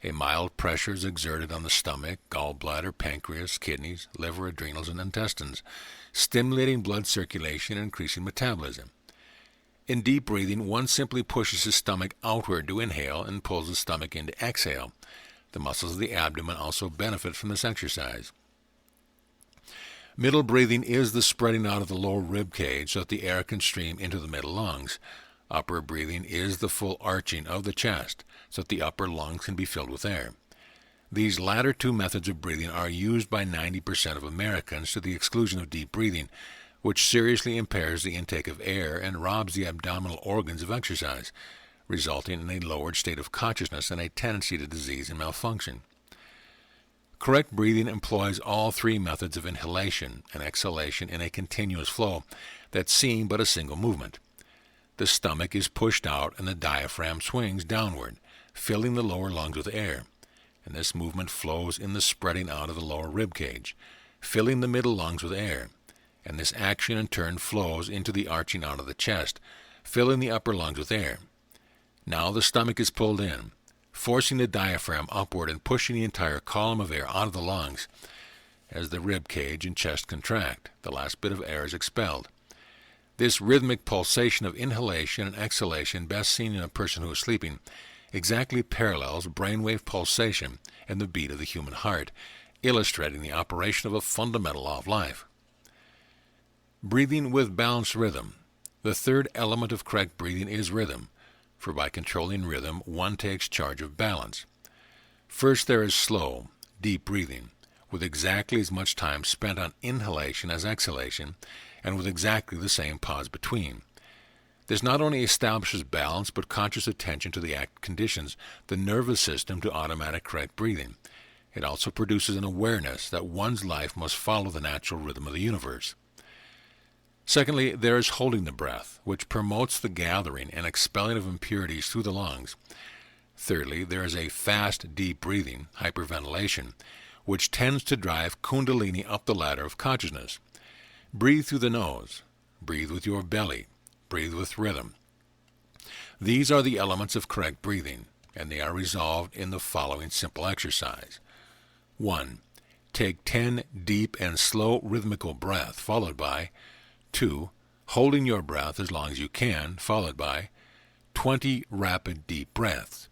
A mild pressure is exerted on the stomach, gallbladder, pancreas, kidneys, liver, adrenals, and intestines, stimulating blood circulation and increasing metabolism. In deep breathing, one simply pushes his stomach outward to inhale and pulls the stomach in to exhale. The muscles of the abdomen also benefit from this exercise. Middle breathing is the spreading out of the lower rib cage so that the air can stream into the middle lungs. Upper breathing is the full arching of the chest so that the upper lungs can be filled with air. These latter two methods of breathing are used by 90% of Americans to the exclusion of deep breathing, which seriously impairs the intake of air and robs the abdominal organs of exercise, resulting in a lowered state of consciousness and a tendency to disease and malfunction. Correct breathing employs all three methods of inhalation and exhalation in a continuous flow that seem but a single movement. The stomach is pushed out and the diaphragm swings downward, filling the lower lungs with air, and this movement flows in the spreading out of the lower rib cage, filling the middle lungs with air, and this action in turn flows into the arching out of the chest, filling the upper lungs with air. Now the stomach is pulled in, forcing the diaphragm upward and pushing the entire column of air out of the lungs. As the rib cage and chest contract, the last bit of air is expelled. This rhythmic pulsation of inhalation and exhalation, best seen in a person who is sleeping, exactly parallels brainwave pulsation and the beat of the human heart, illustrating the operation of a fundamental law of life. Breathing with balanced rhythm. The third element of correct breathing is rhythm, for by controlling rhythm, one takes charge of balance. First there is slow, deep breathing, with exactly as much time spent on inhalation as exhalation, and with exactly the same pause between. This not only establishes balance, but conscious attention to the act conditions the nervous system to automatic correct breathing. It also produces an awareness that one's life must follow the natural rhythm of the universe. Secondly, there is holding the breath, which promotes the gathering and expelling of impurities through the lungs. Thirdly, there is a fast, deep breathing, hyperventilation, which tends to drive kundalini up the ladder of consciousness. Breathe through the nose. Breathe with your belly. Breathe with rhythm. These are the elements of correct breathing, and they are resolved in the following simple exercise. 1. Take 10 deep and slow rhythmical breaths, followed by 2. Holding your breath as long as you can, followed by 20 rapid deep breaths.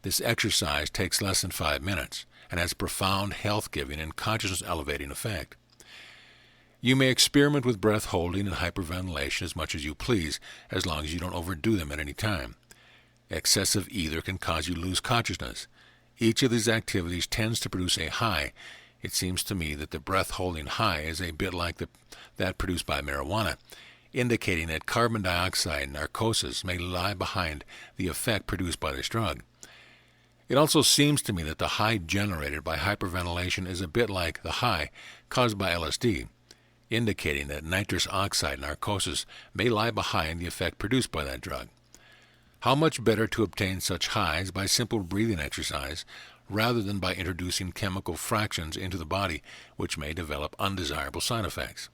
This exercise takes less than 5 minutes and has profound health-giving and consciousness-elevating effect. You may experiment with breath holding and hyperventilation as much as you please, as long as you don't overdo them at any time. Excessive either can cause you to lose consciousness. Each of these activities tends to produce a high. It seems to me that the breath-holding high is a bit like that produced by marijuana, indicating that carbon dioxide narcosis may lie behind the effect produced by this drug. It also seems to me that the high generated by hyperventilation is a bit like the high caused by LSD, indicating that nitrous oxide narcosis may lie behind the effect produced by that drug. How much better to obtain such highs by simple breathing exercise rather than by introducing chemical fractions into the body which may develop undesirable side effects.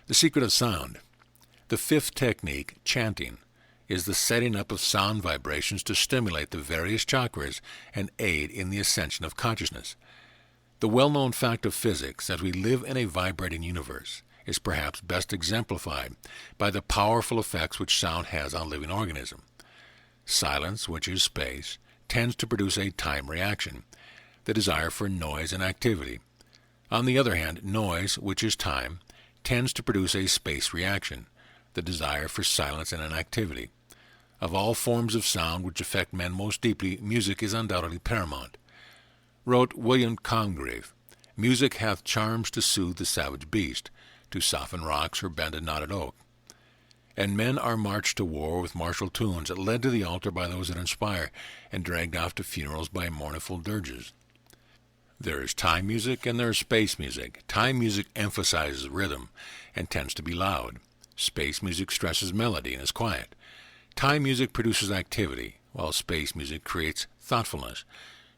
The secret of sound. The fifth technique, chanting, is the setting up of sound vibrations to stimulate the various chakras and aid in the ascension of consciousness. The well-known fact of physics that we live in a vibrating universe is perhaps best exemplified by the powerful effects which sound has on living organism. Silence, which is space, tends to produce a time reaction, the desire for noise and activity. On the other hand, noise, which is time, tends to produce a space reaction, the desire for silence and inactivity. Of all forms of sound which affect men most deeply, music is undoubtedly paramount. Wrote William Congreve, "Music hath charms to soothe the savage beast, to soften rocks or bend a knotted oak. And men are marched to war with martial tunes, led to the altar by those that inspire, and dragged off to funerals by mournful dirges." There is time music and there is space music. Time music emphasizes rhythm and tends to be loud. Space music stresses melody and is quiet. Time music produces activity, while space music creates thoughtfulness.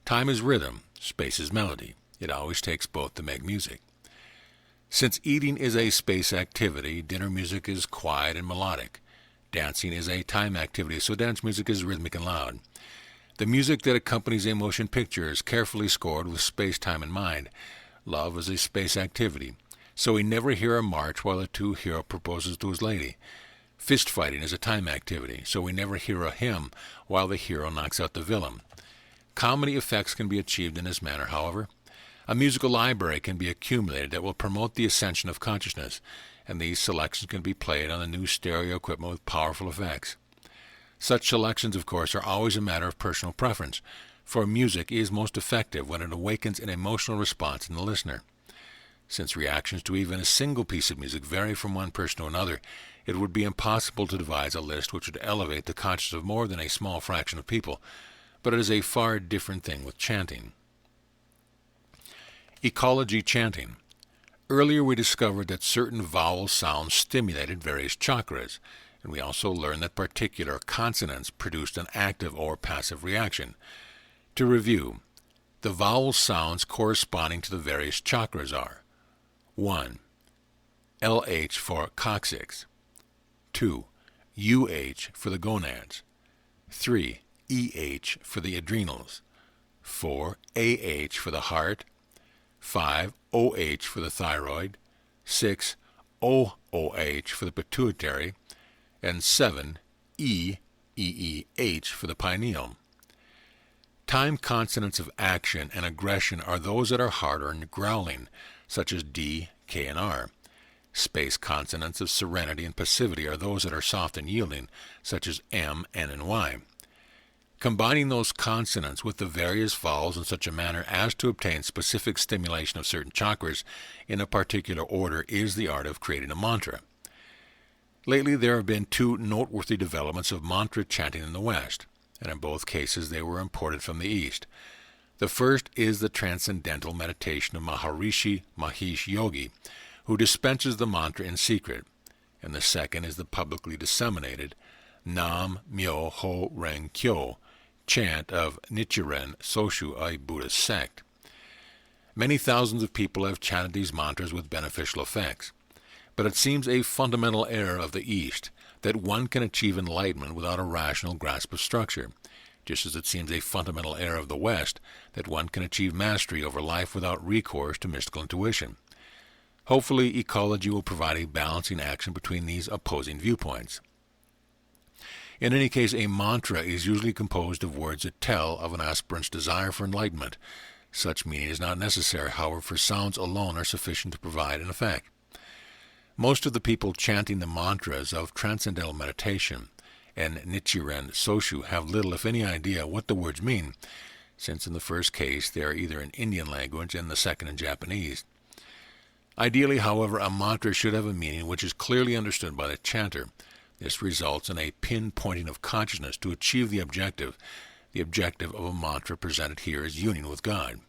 Time is rhythm, Space is melody. It always takes both to make music. Since eating is a space activity, dinner music is quiet and melodic. Dancing is a time activity, so dance music is rhythmic and loud. The music that accompanies a motion picture is carefully scored with space-time in mind. Love is a space activity, so we never hear a march while a hero proposes to his lady. Fist fighting is a time activity, so we never hear a hymn while the hero knocks out the villain. Comedy effects can be achieved in this manner, however. A musical library can be accumulated that will promote the ascension of consciousness, and these selections can be played on the new stereo equipment with powerful effects. Such selections, of course, are always a matter of personal preference, for music is most effective when it awakens an emotional response in the listener. Since reactions to even a single piece of music vary from one person to another, it would be impossible to devise a list which would elevate the consciousness of more than a small fraction of people, but it is a far different thing with chanting. Ecology chanting. Earlier we discovered that certain vowel sounds stimulated various chakras, and we also learned that particular consonants produced an active or passive reaction. To review, the vowel sounds corresponding to the various chakras are 1. LH for coccyx. 2. UH for the gonads. 3. EH for the adrenals. 4. AH for the heart. 5. OH for the thyroid. 6. OOH for the pituitary. And 7. EEH for the pineal. Time consonants of action and aggression are those that are harder and growling, such as D, K, and R. Space consonants of serenity and passivity are those that are soft and yielding, such as M, N, and Y. Combining those consonants with the various vowels in such a manner as to obtain specific stimulation of certain chakras in a particular order is the art of creating a mantra. Lately there have been two noteworthy developments of mantra chanting in the West, and in both cases they were imported from the East. The first is the transcendental meditation of Maharishi Mahesh Yogi, who dispenses the mantra in secret, and the second is the publicly disseminated Nam Myo Ho Ren Kyo chant of Nichiren Soshu, a Buddhist sect. Many thousands of people have chanted these mantras with beneficial effects, but it seems a fundamental error of the East that one can achieve enlightenment without a rational grasp of structure, just as it seems a fundamental error of the West that one can achieve mastery over life without recourse to mystical intuition. Hopefully, ecology will provide a balancing action between these opposing viewpoints. In any case, a mantra is usually composed of words that tell of an aspirant's desire for enlightenment. Such meaning is not necessary, however, for sounds alone are sufficient to provide an effect. Most of the people chanting the mantras of transcendental meditation and Nichiren Soshu have little, if any, idea what the words mean, since in the first case they are either in Indian language and the second in Japanese. Ideally, however, a mantra should have a meaning which is clearly understood by the chanter. This results in a pinpointing of consciousness to achieve the objective. The objective of a mantra presented here is union with God.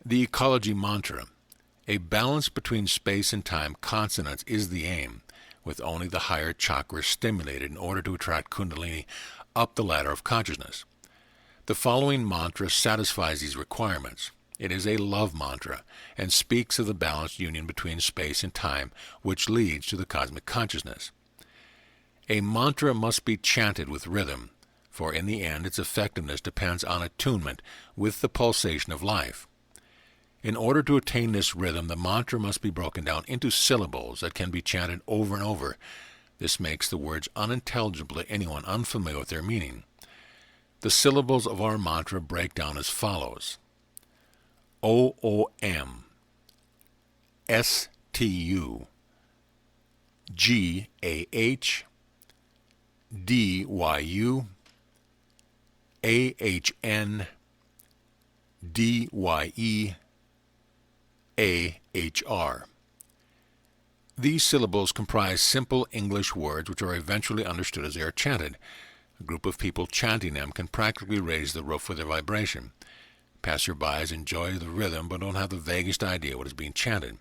The ecology mantra. A balance between space and time consonants is the aim, with only the higher chakras stimulated in order to attract Kundalini up the ladder of consciousness. The following mantra satisfies these requirements. It is a love mantra and speaks of the balanced union between space and time, which leads to the cosmic consciousness. A mantra must be chanted with rhythm, for in the end its effectiveness depends on attunement with the pulsation of life. In order to attain this rhythm, the mantra must be broken down into syllables that can be chanted over and over. This makes the words unintelligible to anyone unfamiliar with their meaning. The syllables of our mantra break down as follows: O-O-M, S-T-U, G-A-H, D-Y-U, A-H-N, D-Y-E, A-H-R. These syllables comprise simple English words which are eventually understood as they are chanted. A group of people chanting them can practically raise the roof with their vibration. Passerbys enjoy the rhythm but don't have the vaguest idea what is being chanted.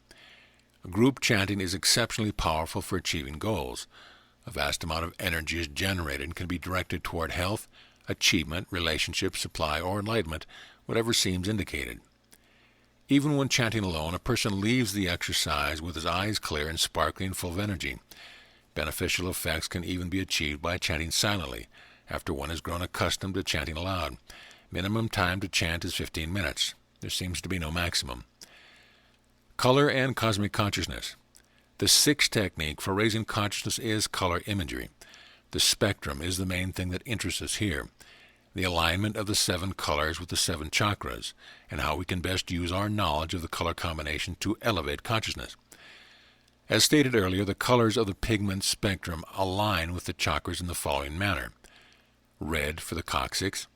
Group chanting is exceptionally powerful for achieving goals. A vast amount of energy is generated and can be directed toward health, achievement, relationship, supply, or enlightenment, whatever seems indicated. Even when chanting alone, a person leaves the exercise with his eyes clear and sparkling full of energy. Beneficial effects can even be achieved by chanting silently, after one has grown accustomed to chanting aloud. Minimum time to chant is 15 minutes. There seems to be no maximum. Color and cosmic consciousness. The sixth technique for raising consciousness is color imagery. The spectrum is the main thing that interests us here. The alignment of the 7 colors with the 7 chakras, and how we can best use our knowledge of the color combination to elevate consciousness. As stated earlier, the colors of the pigment spectrum align with the chakras in the following manner. Red for the coccyx,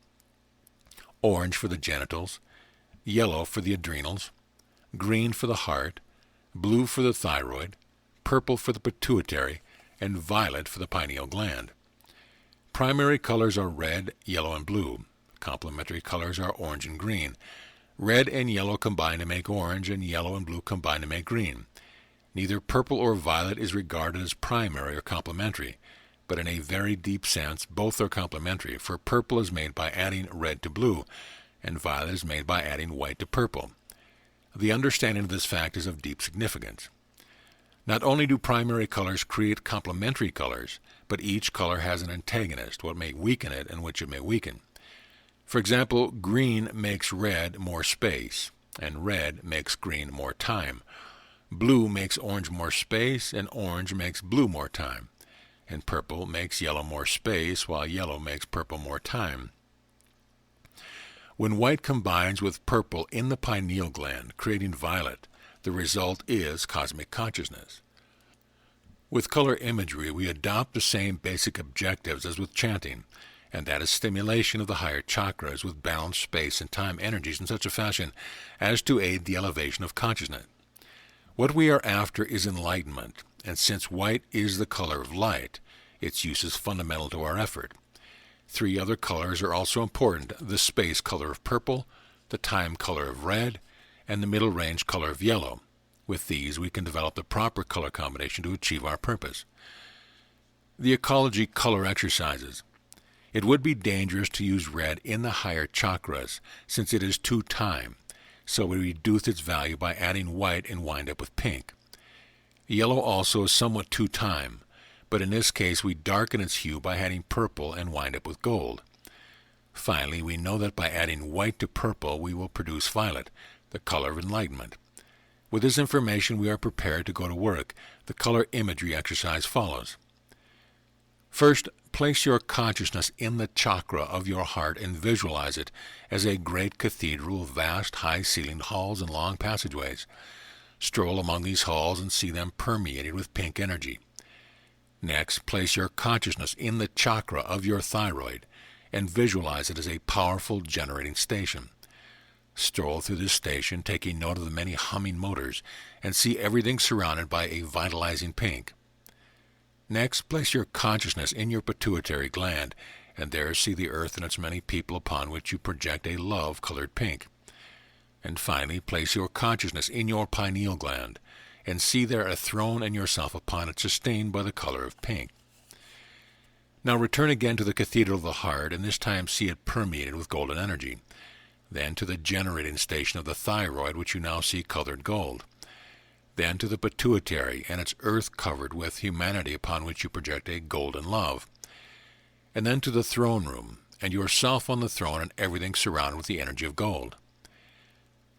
orange for the genitals, yellow for the adrenals, green for the heart, blue for the thyroid, purple for the pituitary, and violet for the pineal gland. Primary colors are red, yellow, and blue. Complementary colors are orange and green. Red and yellow combine to make orange, and yellow and blue combine to make green. Neither purple or violet is regarded as primary or complementary, but in a very deep sense both are complementary, for purple is made by adding red to blue, and violet is made by adding white to purple. The understanding of this fact is of deep significance. Not only do primary colors create complementary colors, but each color has an antagonist, what may weaken it and which it may weaken. For example, green makes red more space, and red makes green more time. Blue makes orange more space, and orange makes blue more time. And purple makes yellow more space, while yellow makes purple more time. When white combines with purple in the pineal gland, creating violet, the result is cosmic consciousness. With color imagery, we adopt the same basic objectives as with chanting, and that is stimulation of the higher chakras with balanced space and time energies in such a fashion as to aid the elevation of consciousness. What we are after is enlightenment, and since white is the color of light, its use is fundamental to our effort. 3 other colors are also important: the space color of purple, the time color of red, and the middle range color of yellow. With these, we can develop the proper color combination to achieve our purpose. The ecology color exercises. It would be dangerous to use red in the higher chakras, since it is too time, so we reduce its value by adding white and wind up with pink. Yellow also is somewhat too time, but in this case we darken its hue by adding purple and wind up with gold. Finally, we know that by adding white to purple we will produce violet, the color of enlightenment. With this information we are prepared to go to work. The color imagery exercise follows. First, place your consciousness in the chakra of your heart and visualize it as a great cathedral of vast, high-ceilinged halls and long passageways. Stroll among these halls and see them permeated with pink energy. Next, place your consciousness in the chakra of your thyroid and visualize it as a powerful generating station. Stroll through this station, taking note of the many humming motors, and see everything surrounded by a vitalizing pink. Next, place your consciousness in your pituitary gland, and there see the earth and its many people upon which you project a love-colored pink. And finally, place your consciousness in your pineal gland, and see there a throne and yourself upon it sustained by the color of pink. Now return again to the cathedral of the heart, and this time see it permeated with golden energy. Then to the generating station of the thyroid, which you now see colored gold. Then to the pituitary, and its earth covered with humanity upon which you project a golden love. And then to the throne room, and yourself on the throne and everything surrounded with the energy of gold.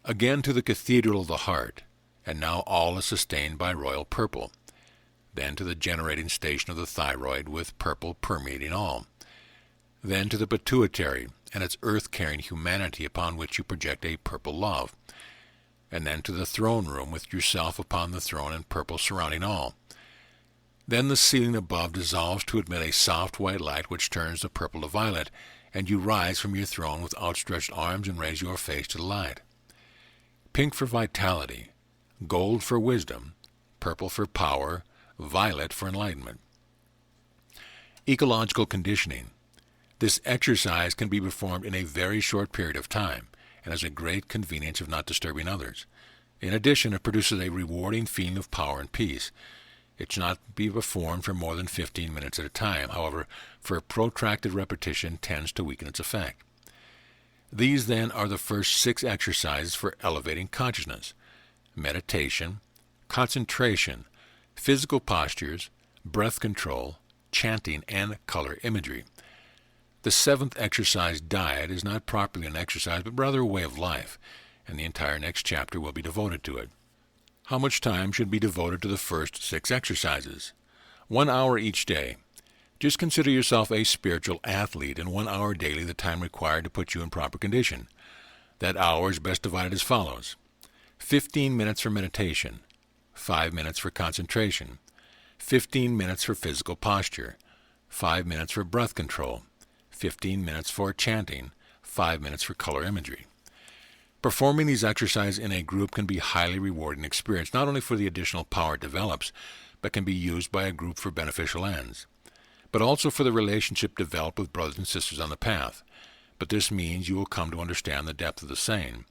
Again to the cathedral of the heart, and now all is sustained by royal purple. Then to the generating station of the thyroid with purple permeating all. Then to the pituitary, and its earth-carrying humanity upon which you project a purple love. And then to the throne room with yourself upon the throne and purple surrounding all. Then the ceiling above dissolves to admit a soft white light which turns the purple to violet, and you rise from your throne with outstretched arms and raise your face to the light. Pink for vitality, gold for wisdom, purple for power, violet for enlightenment. Ecological conditioning. This exercise can be performed in a very short period of time, and has a great convenience of not disturbing others. In addition, it produces a rewarding feeling of power and peace. It should not be performed for more than 15 minutes at a time. However, for protracted repetition tends to weaken its effect. These then are the first 6 exercises for elevating consciousness: meditation, concentration, physical postures, breath control, chanting, and color imagery. The 7th exercise, diet, is not properly an exercise, but rather a way of life, and the entire next chapter will be devoted to it. How much time should be devoted to the first 6 exercises? 1 hour each day. Just consider yourself a spiritual athlete, and 1 hour daily the time required to put you in proper condition. That hour is best divided as follows: 15 minutes for meditation, 5 minutes for concentration, 15 minutes for physical posture, 5 minutes for breath control, 15 minutes for chanting, 5 minutes for color imagery. Performing these exercises in a group can be a highly rewarding experience, not only for the additional power it develops, but can be used by a group for beneficial ends, but also for the relationship developed with brothers and sisters on the path. But this means you will come to understand the depth of the saying: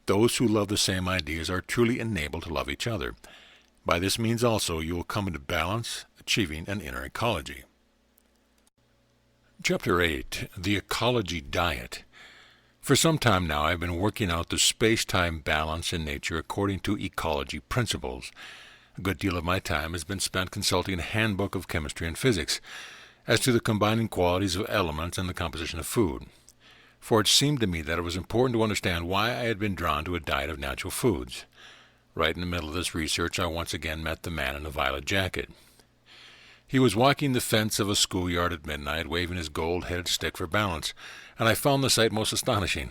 those who love the same ideas are truly enabled to love each other. By this means also you will come into balance, achieving an inner ecology. Chapter 8. The Ecology Diet. For some time now I have been working out the space-time balance in nature according to ecology principles. A good deal of my time has been spent consulting a handbook of chemistry and physics as to the combining qualities of elements and the composition of food. For it seemed to me that it was important to understand why I had been drawn to a diet of natural foods. Right in the middle of this research I once again met the man in the violet jacket. He was walking the fence of a schoolyard at midnight, waving his gold-headed stick for balance, and I found the sight most astonishing.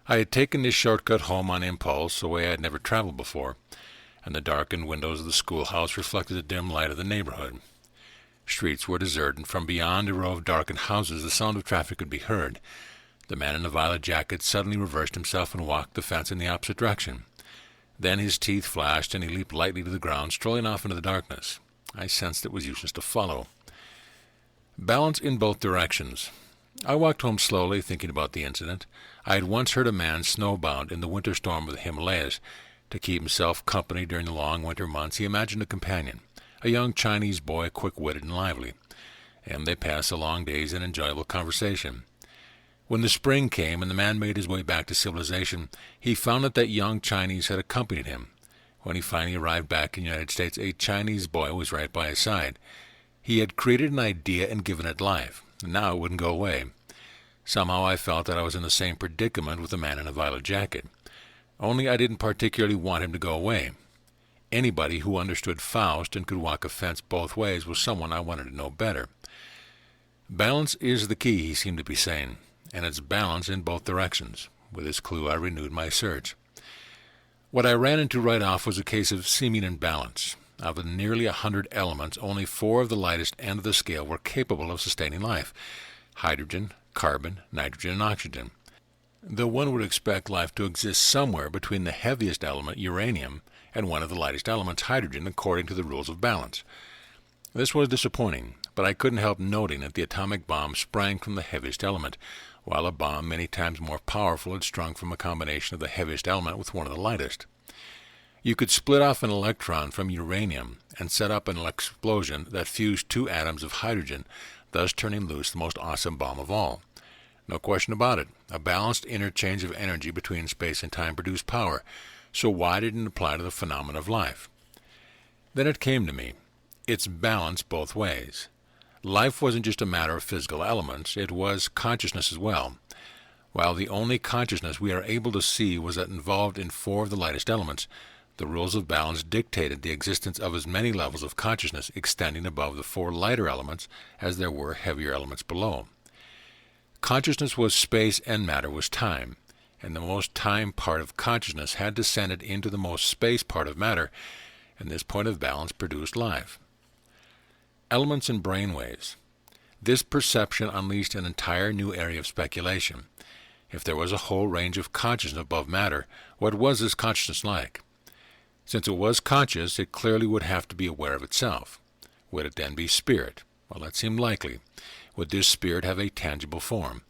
I had taken this shortcut home on impulse, a way I had never traveled before, and the darkened windows of the schoolhouse reflected the dim light of the neighborhood. Streets were deserted, and from beyond a row of darkened houses the sound of traffic could be heard. The man in the violet jacket suddenly reversed himself and walked the fence in the opposite direction. Then his teeth flashed, and he leaped lightly to the ground, strolling off into the darkness. I sensed it was useless to follow. Balance in both directions. I walked home slowly, thinking about the incident. I had once heard a man snowbound in the winter storm of the Himalayas. To keep himself company during the long winter months, he imagined a companion, a young Chinese boy, quick-witted and lively, and they passed the long days in enjoyable conversation. When the spring came and the man made his way back to civilization, he found that young Chinese had accompanied him. When he finally arrived back in the United States, a Chinese boy was right by his side. He had created an idea and given it life, and now it wouldn't go away. Somehow I felt that I was in the same predicament with the man in a violet jacket. Only I didn't particularly want him to go away. Anybody who understood Faust and could walk a fence both ways was someone I wanted to know better. Balance is the key, he seemed to be saying, and it's balance in both directions. With this clue I renewed my search. What I ran into right off was a case of seeming imbalance. Of the nearly 100 elements, only 4 of the lightest end of the scale were capable of sustaining life: hydrogen, carbon, nitrogen, and oxygen. Though one would expect life to exist somewhere between the heaviest element, uranium, and one of the lightest elements, hydrogen, according to the rules of balance. This was disappointing, but I couldn't help noting that the atomic bomb sprang from the heaviest element, while a bomb many times more powerful had sprung from a combination of the heaviest element with one of the lightest. You could split off an electron from uranium and set up an explosion that fused 2 atoms of hydrogen, thus turning loose the most awesome bomb of all. No question about it, a balanced interchange of energy between space and time produced power, so why didn't it apply to the phenomena of life? Then it came to me. It's balance both ways. Life wasn't just a matter of physical elements, it was consciousness as well. While the only consciousness we are able to see was that involved in 4 of the lightest elements, the rules of balance dictated the existence of as many levels of consciousness extending above the 4 lighter elements as there were heavier elements below. Consciousness was space and matter was time, and the most time part of consciousness had descended into the most space part of matter, and this point of balance produced life. Elements and brainwaves. This perception unleashed an entire new area of speculation. If there was a whole range of consciousness above matter, what was this consciousness like? Since it was conscious, it clearly would have to be aware of itself. Would it then be spirit? Well, that seemed likely. Would this spirit have a tangible form?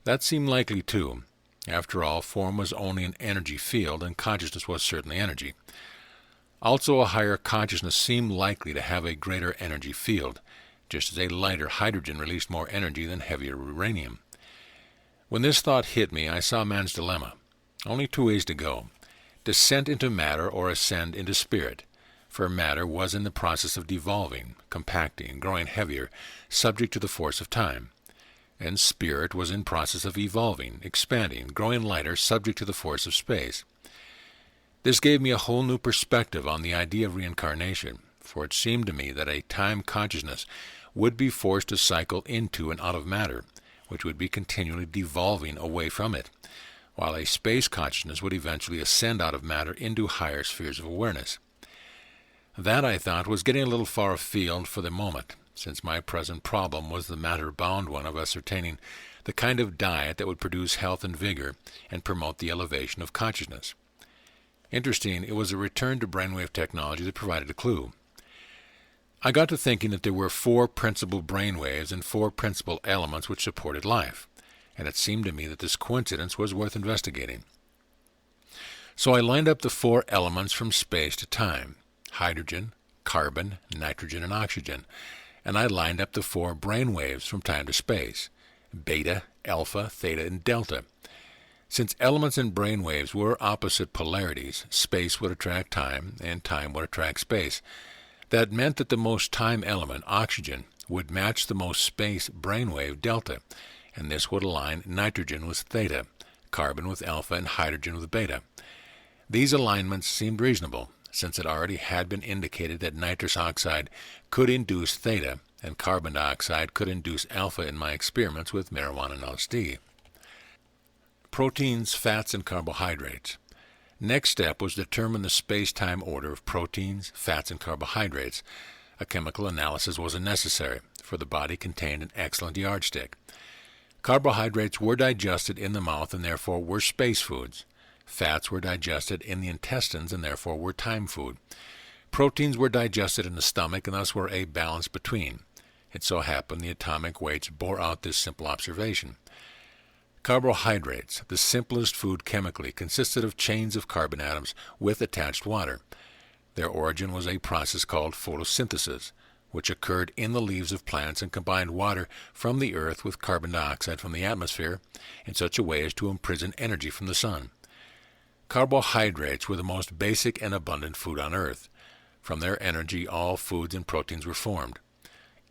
That seemed likely too. After all, form was only an energy field, and consciousness was certainly energy. Also, a higher consciousness seemed likely to have a greater energy field, just as a lighter hydrogen released more energy than heavier uranium. When this thought hit me, I saw man's dilemma. Only two ways to go: descent into matter or ascend into spirit, for matter was in the process of devolving, compacting, growing heavier, subject to the force of time, and spirit was in process of evolving, expanding, growing lighter, subject to the force of space. This gave me a whole new perspective on the idea of reincarnation, for it seemed to me that a time consciousness would be forced to cycle into and out of matter, which would be continually devolving away from it, while a space consciousness would eventually ascend out of matter into higher spheres of awareness. That, I thought, was getting a little far afield for the moment, since my present problem was the matter-bound one of ascertaining the kind of diet that would produce health and vigor and promote the elevation of consciousness. Interesting, it was a return to brainwave technology that provided a clue. I got to thinking that there were 4 principal brainwaves and 4 principal elements which supported life, and it seemed to me that this coincidence was worth investigating. So I lined up the 4 elements from space to time: hydrogen, carbon, nitrogen, and oxygen, and I lined up the 4 brainwaves from time to space: beta, alpha, theta, and delta. Since elements and brainwaves were opposite polarities, space would attract time, and time would attract space. That meant that the most time element, oxygen, would match the most space brainwave, delta, and this would align nitrogen with theta, carbon with alpha, and hydrogen with beta. These alignments seemed reasonable, since it already had been indicated that nitrous oxide could induce theta, and carbon dioxide could induce alpha in my experiments with marijuana and LSD. Proteins, fats, and carbohydrates. Next step was to determine the space-time order of proteins, fats, and carbohydrates. A chemical analysis wasn't necessary, for the body contained an excellent yardstick. Carbohydrates were digested in the mouth and therefore were space foods. Fats were digested in the intestines and therefore were time food. Proteins were digested in the stomach and thus were a balance between. It so happened the atomic weights bore out this simple observation. Carbohydrates, the simplest food chemically, consisted of chains of carbon atoms with attached water. Their origin was a process called photosynthesis, which occurred in the leaves of plants and combined water from the earth with carbon dioxide from the atmosphere in such a way as to imprison energy from the sun. Carbohydrates were the most basic and abundant food on earth. From their energy, all foods and proteins were formed.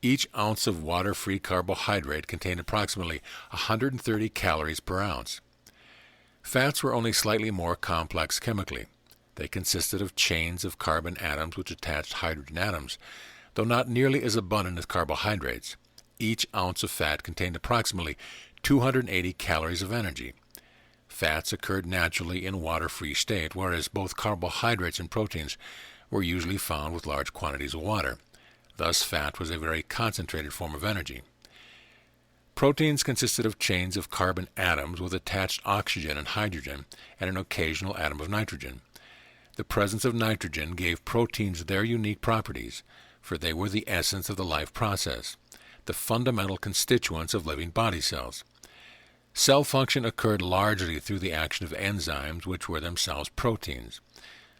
Each ounce of water-free carbohydrate contained approximately 130 calories per ounce. Fats were only slightly more complex chemically. They consisted of chains of carbon atoms which attached hydrogen atoms, though not nearly as abundant as carbohydrates. Each ounce of fat contained approximately 280 calories of energy. Fats occurred naturally in water-free state, whereas both carbohydrates and proteins were usually found with large quantities of water. Thus, fat was a very concentrated form of energy. Proteins consisted of chains of carbon atoms with attached oxygen and hydrogen and an occasional atom of nitrogen. The presence of nitrogen gave proteins their unique properties, for they were the essence of the life process, the fundamental constituents of living body cells. Cell function occurred largely through the action of enzymes, which were themselves proteins.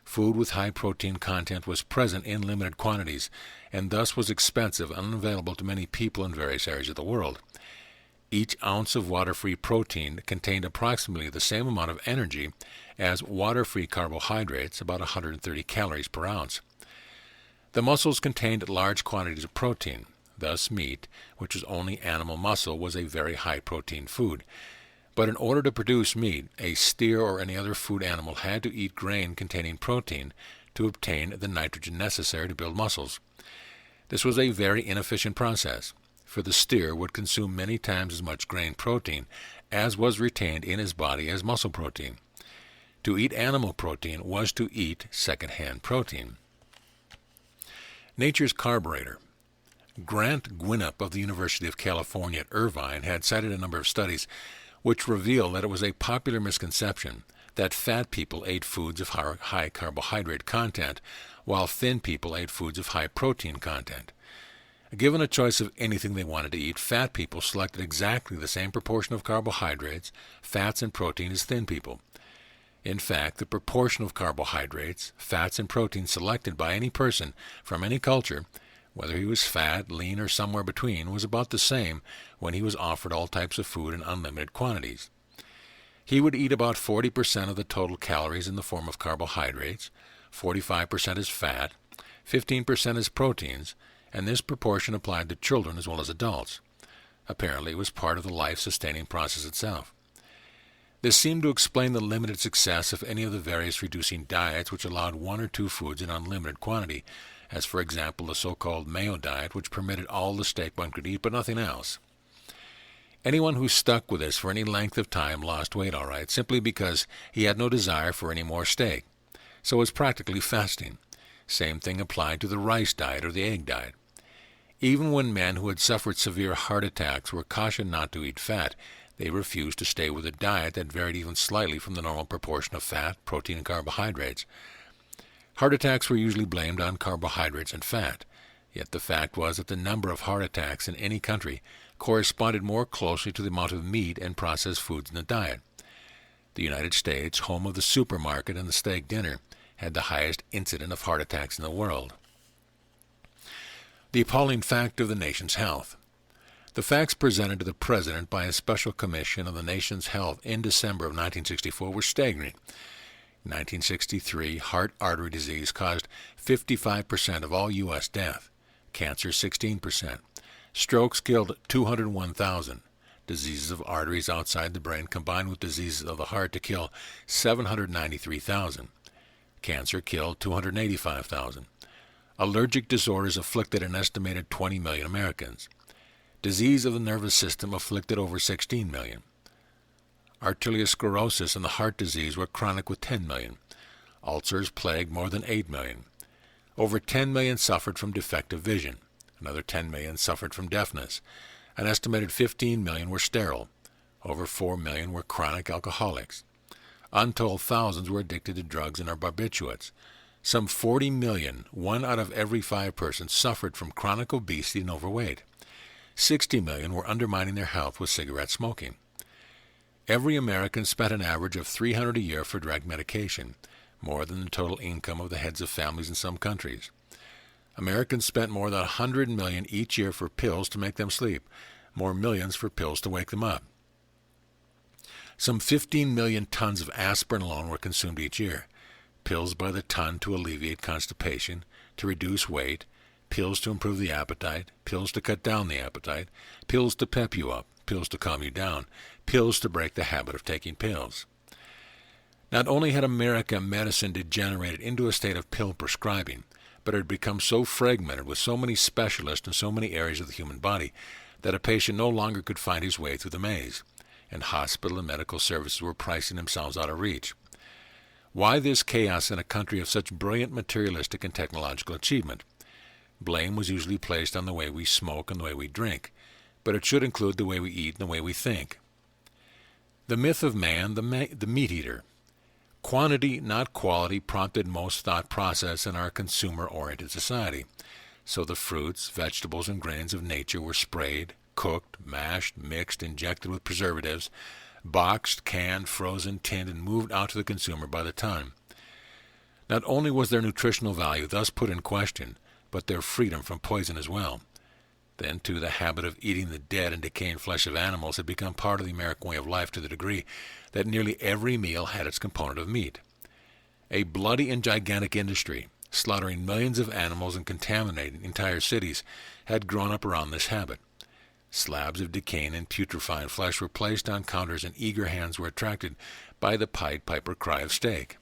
Food with high protein content was present in limited quantities, and thus was expensive and unavailable to many people in various areas of the world. Each ounce of water-free protein contained approximately the same amount of energy as water-free carbohydrates, about 130 calories per ounce. The muscles contained large quantities of protein. Thus meat, which was only animal muscle, was a very high-protein food. But in order to produce meat, a steer or any other food animal had to eat grain containing protein to obtain the nitrogen necessary to build muscles. This was a very inefficient process, for the steer would consume many times as much grain protein as was retained in his body as muscle protein. To eat animal protein was to eat second-hand protein. Nature's carburetor. Grant Gwinnett of the University of California at Irvine had cited a number of studies which reveal that it was a popular misconception that fat people ate foods of high carbohydrate content, while thin people ate foods of high protein content. Given a choice of anything they wanted to eat, fat people selected exactly the same proportion of carbohydrates, fats, and protein as thin people. In fact, the proportion of carbohydrates, fats, and proteins selected by any person from any culture, whether he was fat, lean, or somewhere between, was about the same when he was offered all types of food in unlimited quantities. He would eat about 40% of the total calories in the form of carbohydrates, 45% as fat, 15% as proteins, and this proportion applied to children as well as adults. Apparently, it was part of the life-sustaining process itself. This seemed to explain the limited success of any of the various reducing diets which allowed one or two foods in unlimited quantity, as for example the so-called Mayo diet, which permitted all the steak one could eat but nothing else. Anyone who stuck with this for any length of time lost weight all right, simply because he had no desire for any more steak. So it was practically fasting. Same thing applied to the rice diet or the egg diet. Even when men who had suffered severe heart attacks were cautioned not to eat fat, they refused to stay with a diet that varied even slightly from the normal proportion of fat, protein, and carbohydrates. Heart attacks were usually blamed on carbohydrates and fat, yet the fact was that the number of heart attacks in any country corresponded more closely to the amount of meat and processed foods in the diet. The United States, home of the supermarket and the steak dinner, had the highest incidence of heart attacks in the world. The appalling fact of the nation's health. The facts presented to the President by a special commission of the nation's health in December of 1964 were staggering. In 1963, heart artery disease caused 55% of all U.S. death, cancer 16%. Strokes killed 201,000. Diseases of arteries outside the brain combined with diseases of the heart to kill 793,000. Cancer killed 285,000. Allergic disorders afflicted an estimated 20 million Americans. Disease of the nervous system afflicted over 16 million. Arteriosclerosis and the heart disease were chronic with 10 million. Ulcers plagued more than 8 million. Over 10 million suffered from defective vision. Another 10 million suffered from deafness. An estimated 15 million were sterile. Over 4 million were chronic alcoholics. Untold thousands were addicted to drugs and are barbiturates. Some 40 million, 1 out of every 5 persons, suffered from chronic obesity and overweight. 60 million were undermining their health with cigarette smoking. Every American spent an average of $300 a year for drug medication, more than the total income of the heads of families in some countries. Americans spent more than $100 million each year for pills to make them sleep, more millions for pills to wake them up. Some 15 million tons of aspirin alone were consumed each year. Pills by the ton to alleviate constipation, to reduce weight, pills to improve the appetite, pills to cut down the appetite, pills to pep you up, pills to calm you down, pills to break the habit of taking pills. Not only had American medicine degenerated into a state of pill prescribing, but it had become so fragmented with so many specialists in so many areas of the human body that a patient no longer could find his way through the maze, and hospital and medical services were pricing themselves out of reach. Why this chaos in a country of such brilliant materialistic and technological achievement? Blame was usually placed on the way we smoke and the way we drink, but it should include the way we eat and the way we think. The myth of man, the meat eater. Quantity, not quality, prompted most thought process in our consumer-oriented society. So the fruits, vegetables, and grains of nature were sprayed, cooked, mashed, mixed, injected with preservatives, boxed, canned, frozen, tinned, and moved out to the consumer by the ton. Not only was their nutritional value thus put in question, but their freedom from poison as well. Then, too, the habit of eating the dead and decaying flesh of animals had become part of the American way of life to the degree that nearly every meal had its component of meat. A bloody and gigantic industry, slaughtering millions of animals and contaminating entire cities, had grown up around this habit. Slabs of decaying and putrefying flesh were placed on counters and eager hands were attracted by the Pied Piper cry of steak.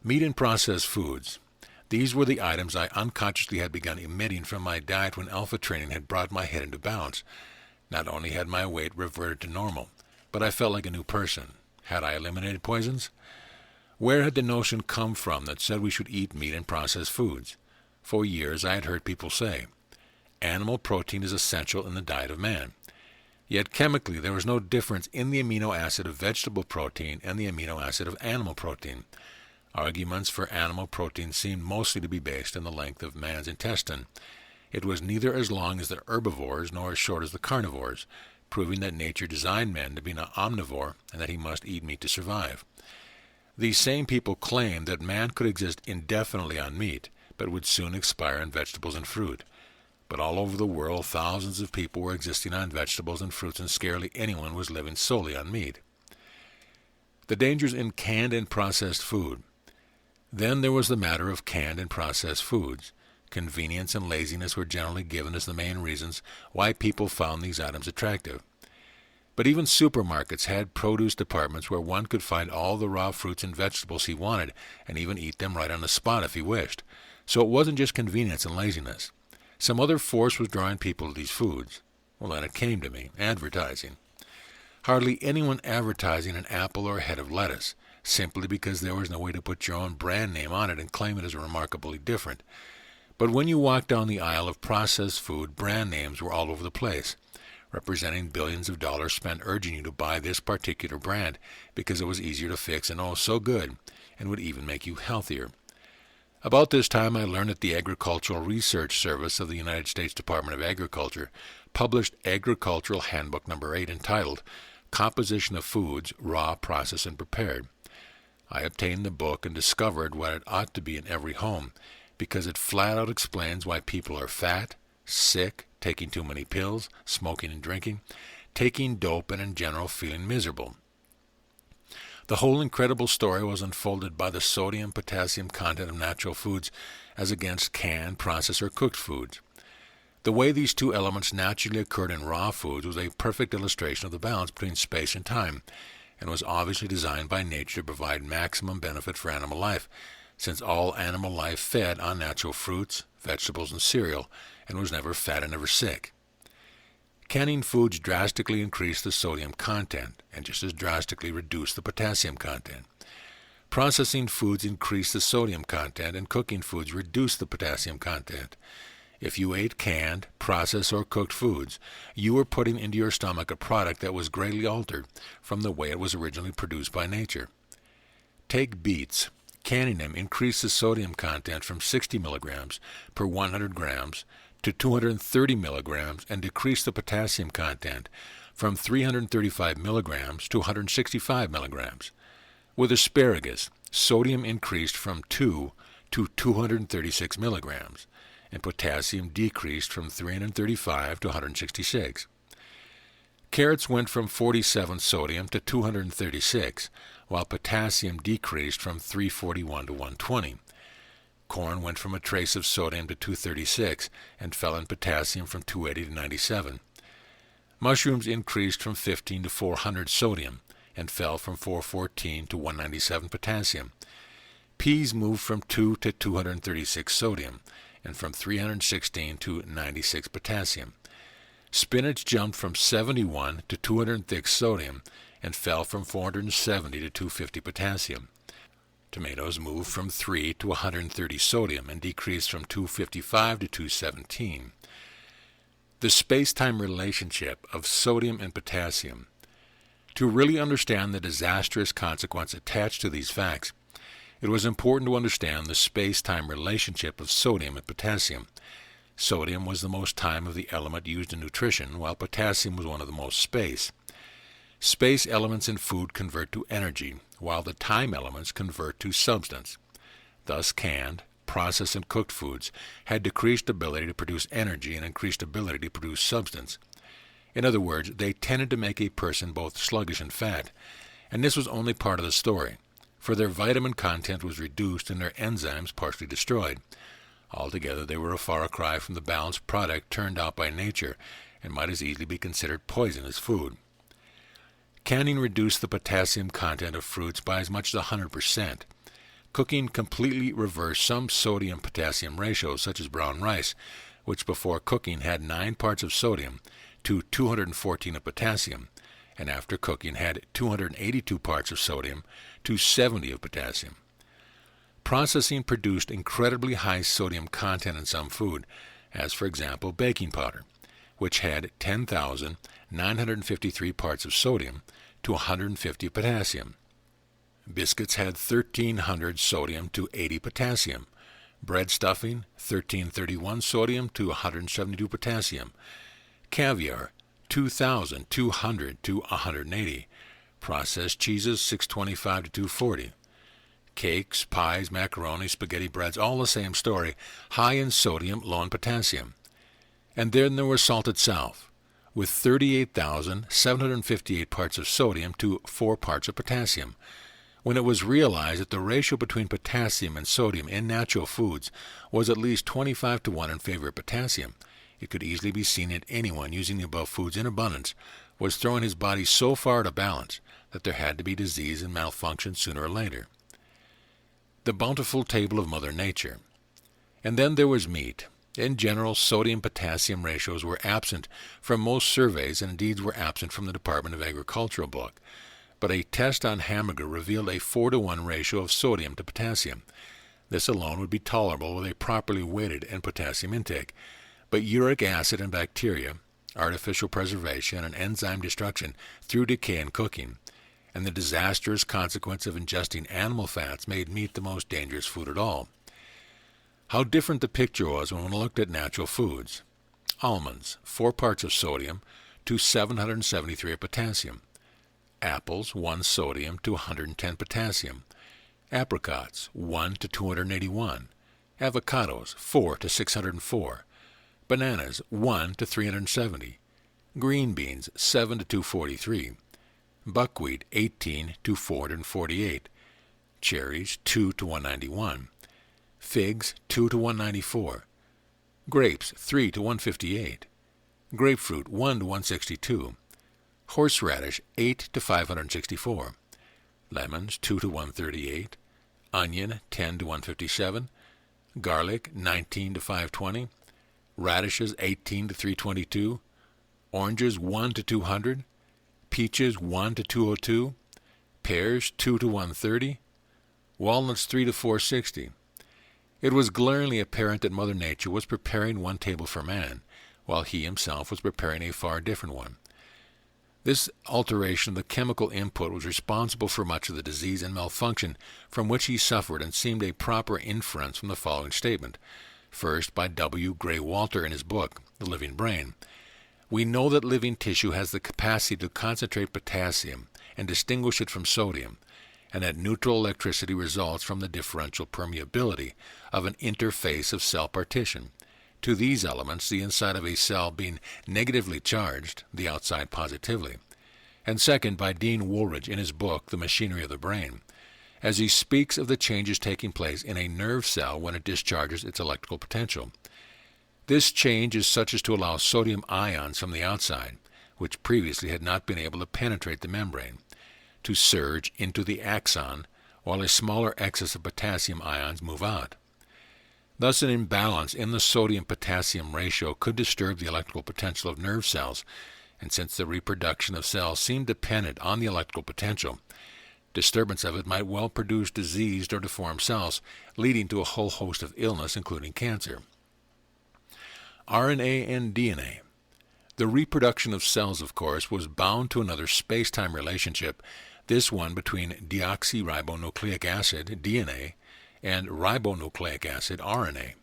Meat and processed foods. These were the items I unconsciously had begun emitting from my diet when alpha training had brought my head into balance. Not only had my weight reverted to normal, but I felt like a new person. Had I eliminated poisons? Where had the notion come from that said we should eat meat and processed foods? For years I had heard people say, animal protein is essential in the diet of man. Yet chemically there was no difference in the amino acid of vegetable protein and the amino acid of animal protein. Arguments for animal protein seemed mostly to be based on the length of man's intestine. It was neither as long as the herbivores nor as short as the carnivores, proving that nature designed man to be an omnivore and that he must eat meat to survive. These same people claimed that man could exist indefinitely on meat, but would soon expire on vegetables and fruit. But all over the world, thousands of people were existing on vegetables and fruits, and scarcely anyone was living solely on meat. The dangers in canned and processed food. Then there was the matter of canned and processed foods. Convenience and laziness were generally given as the main reasons why people found these items attractive. But even supermarkets had produce departments where one could find all the raw fruits and vegetables he wanted, and even eat them right on the spot if he wished. So it wasn't just convenience and laziness. Some other force was drawing people to these foods. Well, then it came to me, advertising. Hardly anyone advertising an apple or a head of lettuce, simply because there was no way to put your own brand name on it and claim it as remarkably different. But when you walked down the aisle of processed food, brand names were all over the place, representing billions of dollars spent urging you to buy this particular brand because it was easier to fix and oh so good, and would even make you healthier. About this time I learned that the Agricultural Research Service of the United States Department of Agriculture published Agricultural Handbook No. 8 entitled Composition of Foods, Raw, Processed, and Prepared. I obtained the book and discovered what it ought to be in every home, because it flat out explains why people are fat, sick, taking too many pills, smoking and drinking, taking dope, and in general feeling miserable. The whole incredible story was unfolded by the sodium-potassium content of natural foods as against canned, processed, or cooked foods. The way these two elements naturally occurred in raw foods was a perfect illustration of the balance between space and time, and was obviously designed by nature to provide maximum benefit for animal life, since all animal life fed on natural fruits, vegetables, and cereal, and was never fat and never sick. Canning foods drastically increased the sodium content, and just as drastically reduced the potassium content. Processing foods increased the sodium content, and cooking foods reduced the potassium content. If you ate canned, processed, or cooked foods, you were putting into your stomach a product that was greatly altered from the way it was originally produced by nature. Take beets. Canning them increased the sodium content from 60 milligrams per 100 grams to 230 milligrams and decreased the potassium content from 335 milligrams to 165 milligrams. With asparagus, sodium increased from 2 to 236 milligrams, and potassium decreased from 335 to 166. Carrots went from 47 sodium to 236, while potassium decreased from 341 to 120. Corn went from a trace of sodium to 236 and fell in potassium from 280 to 97. Mushrooms increased from 15 to 400 sodium and fell from 414 to 197 potassium. Peas moved from 2 to 236 sodium and from 316 to 96 potassium. Spinach jumped from 71 to 206 sodium and fell from 470 to 250 potassium. Tomatoes moved from 3 to 130 sodium and decreased from 255 to 217. The space-time relationship of sodium and potassium. To really understand the disastrous consequence attached to these facts, it was important to understand the space-time relationship of sodium and potassium. Sodium was the most time of the element used in nutrition, while potassium was one of the most space. Space elements in food convert to energy, while the time elements convert to substance. Thus canned, processed, and cooked foods had decreased ability to produce energy and increased ability to produce substance. In other words, they tended to make a person both sluggish and fat, and this was only part of the story, for their vitamin content was reduced and their enzymes partially destroyed. Altogether, they were a far cry from the balanced product turned out by nature and might as easily be considered poison as food. Canning reduced the potassium content of fruits by as much as 100%. Cooking completely reversed some sodium-potassium ratios, such as brown rice, which before cooking had 9 parts of sodium to 214 of potassium, and after cooking had 282 parts of sodium to 70 of potassium. Processing produced incredibly high sodium content in some food, as for example baking powder, which had 10,953 parts of sodium to 150 of potassium. Biscuits had 1,300 sodium to 80 potassium. Bread stuffing, 1,331 sodium to 172 potassium. Caviar, 2,200 to 180. Processed cheeses, 625 to 240. Cakes, pies, macaroni, spaghetti breads, all the same story, high in sodium, low in potassium. And then there was salt itself, with 38,758 parts of sodium to 4 parts of potassium. When it was realized that the ratio between potassium and sodium in natural foods was at least 25 to 1 in favor of potassium, it could easily be seen that anyone using the above foods in abundance was throwing his body so far out of balance that there had to be disease and malfunction sooner or later. The bountiful table of Mother Nature. And then there was meat. In general, sodium-potassium ratios were absent from most surveys and indeed were absent from the Department of Agricultural book. But a test on hamburger revealed a 4 to 1 ratio of sodium to potassium. This alone would be tolerable with a properly weighted and potassium intake. But uric acid and bacteria, artificial preservation, and enzyme destruction through decay and cooking, and the disastrous consequence of ingesting animal fats made meat the most dangerous food at all. How different the picture was when one looked at natural foods. Almonds, 4 parts of sodium to 773 of potassium. Apples, 1 sodium to 110 potassium. Apricots, 1 to 281. Avocados, 4 to 604. Bananas, 1 to 370. Green beans, 7 to 243. Buckwheat, 18 to 448. Cherries, 2 to 191. Figs, 2 to 194. Grapes, 3 to 158. Grapefruit, 1 to 162. Horseradish, 8 to 564. Lemons, 2 to 138. Onion, 10 to 157. Garlic, 19 to 520. Radishes, 18 to 322. Oranges, 1 to 200. Peaches, 1 to 202. Pears, 2 to 130. Walnuts, 3 to 460. It was glaringly apparent that Mother Nature was preparing one table for man, while he himself was preparing a far different one. This alteration of the chemical input was responsible for much of the disease and malfunction from which he suffered, and seemed a proper inference from the following statement, first by W. Gray Walter in his book, The Living Brain. We know that living tissue has the capacity to concentrate potassium and distinguish it from sodium, and that neutral electricity results from the differential permeability of an interface of cell partition. To these elements, the inside of a cell being negatively charged, the outside positively. And second, by Dean Woolridge in his book, The Machinery of the Brain, as he speaks of the changes taking place in a nerve cell when it discharges its electrical potential. This change is such as to allow sodium ions from the outside, which previously had not been able to penetrate the membrane, to surge into the axon, while a smaller excess of potassium ions move out. Thus an imbalance in the sodium-potassium ratio could disturb the electrical potential of nerve cells, and since the reproduction of cells seemed dependent on the electrical potential, disturbance of it might well produce diseased or deformed cells, leading to a whole host of illness, including cancer. RNA and DNA. The reproduction of cells, of course, was bound to another space-time relationship, this one between deoxyribonucleic acid, DNA, and ribonucleic acid, RNA.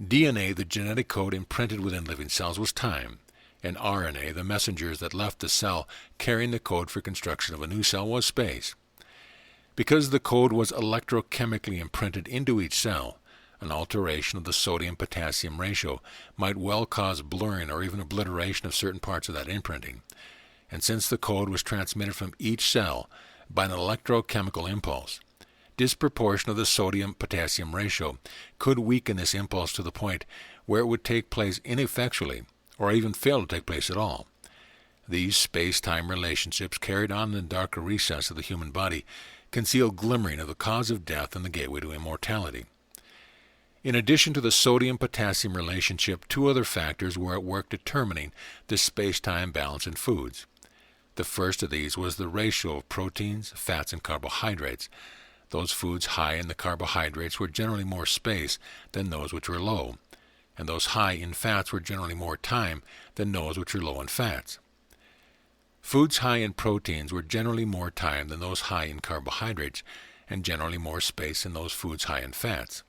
DNA, the genetic code imprinted within living cells, was time, and RNA, the messengers that left the cell carrying the code for construction of a new cell, was space. Because the code was electrochemically imprinted into each cell, an alteration of the sodium-potassium ratio might well cause blurring or even obliteration of certain parts of that imprinting. And since the code was transmitted from each cell by an electrochemical impulse, disproportion of the sodium-potassium ratio could weaken this impulse to the point where it would take place ineffectually or even fail to take place at all. These space-time relationships, carried on in the darker recess of the human body, conceal glimmering of the cause of death and the gateway to immortality. In addition to the sodium-potassium relationship, 2 other factors were at work determining the space-time balance in foods. The first of these was the ratio of proteins, fats, and carbohydrates. Those foods high in the carbohydrates were generally more space than those which were low, and those high in fats were generally more time than those which were low in fats. Foods high in proteins were generally more time than those high in carbohydrates, and generally more space than those foods high in fats.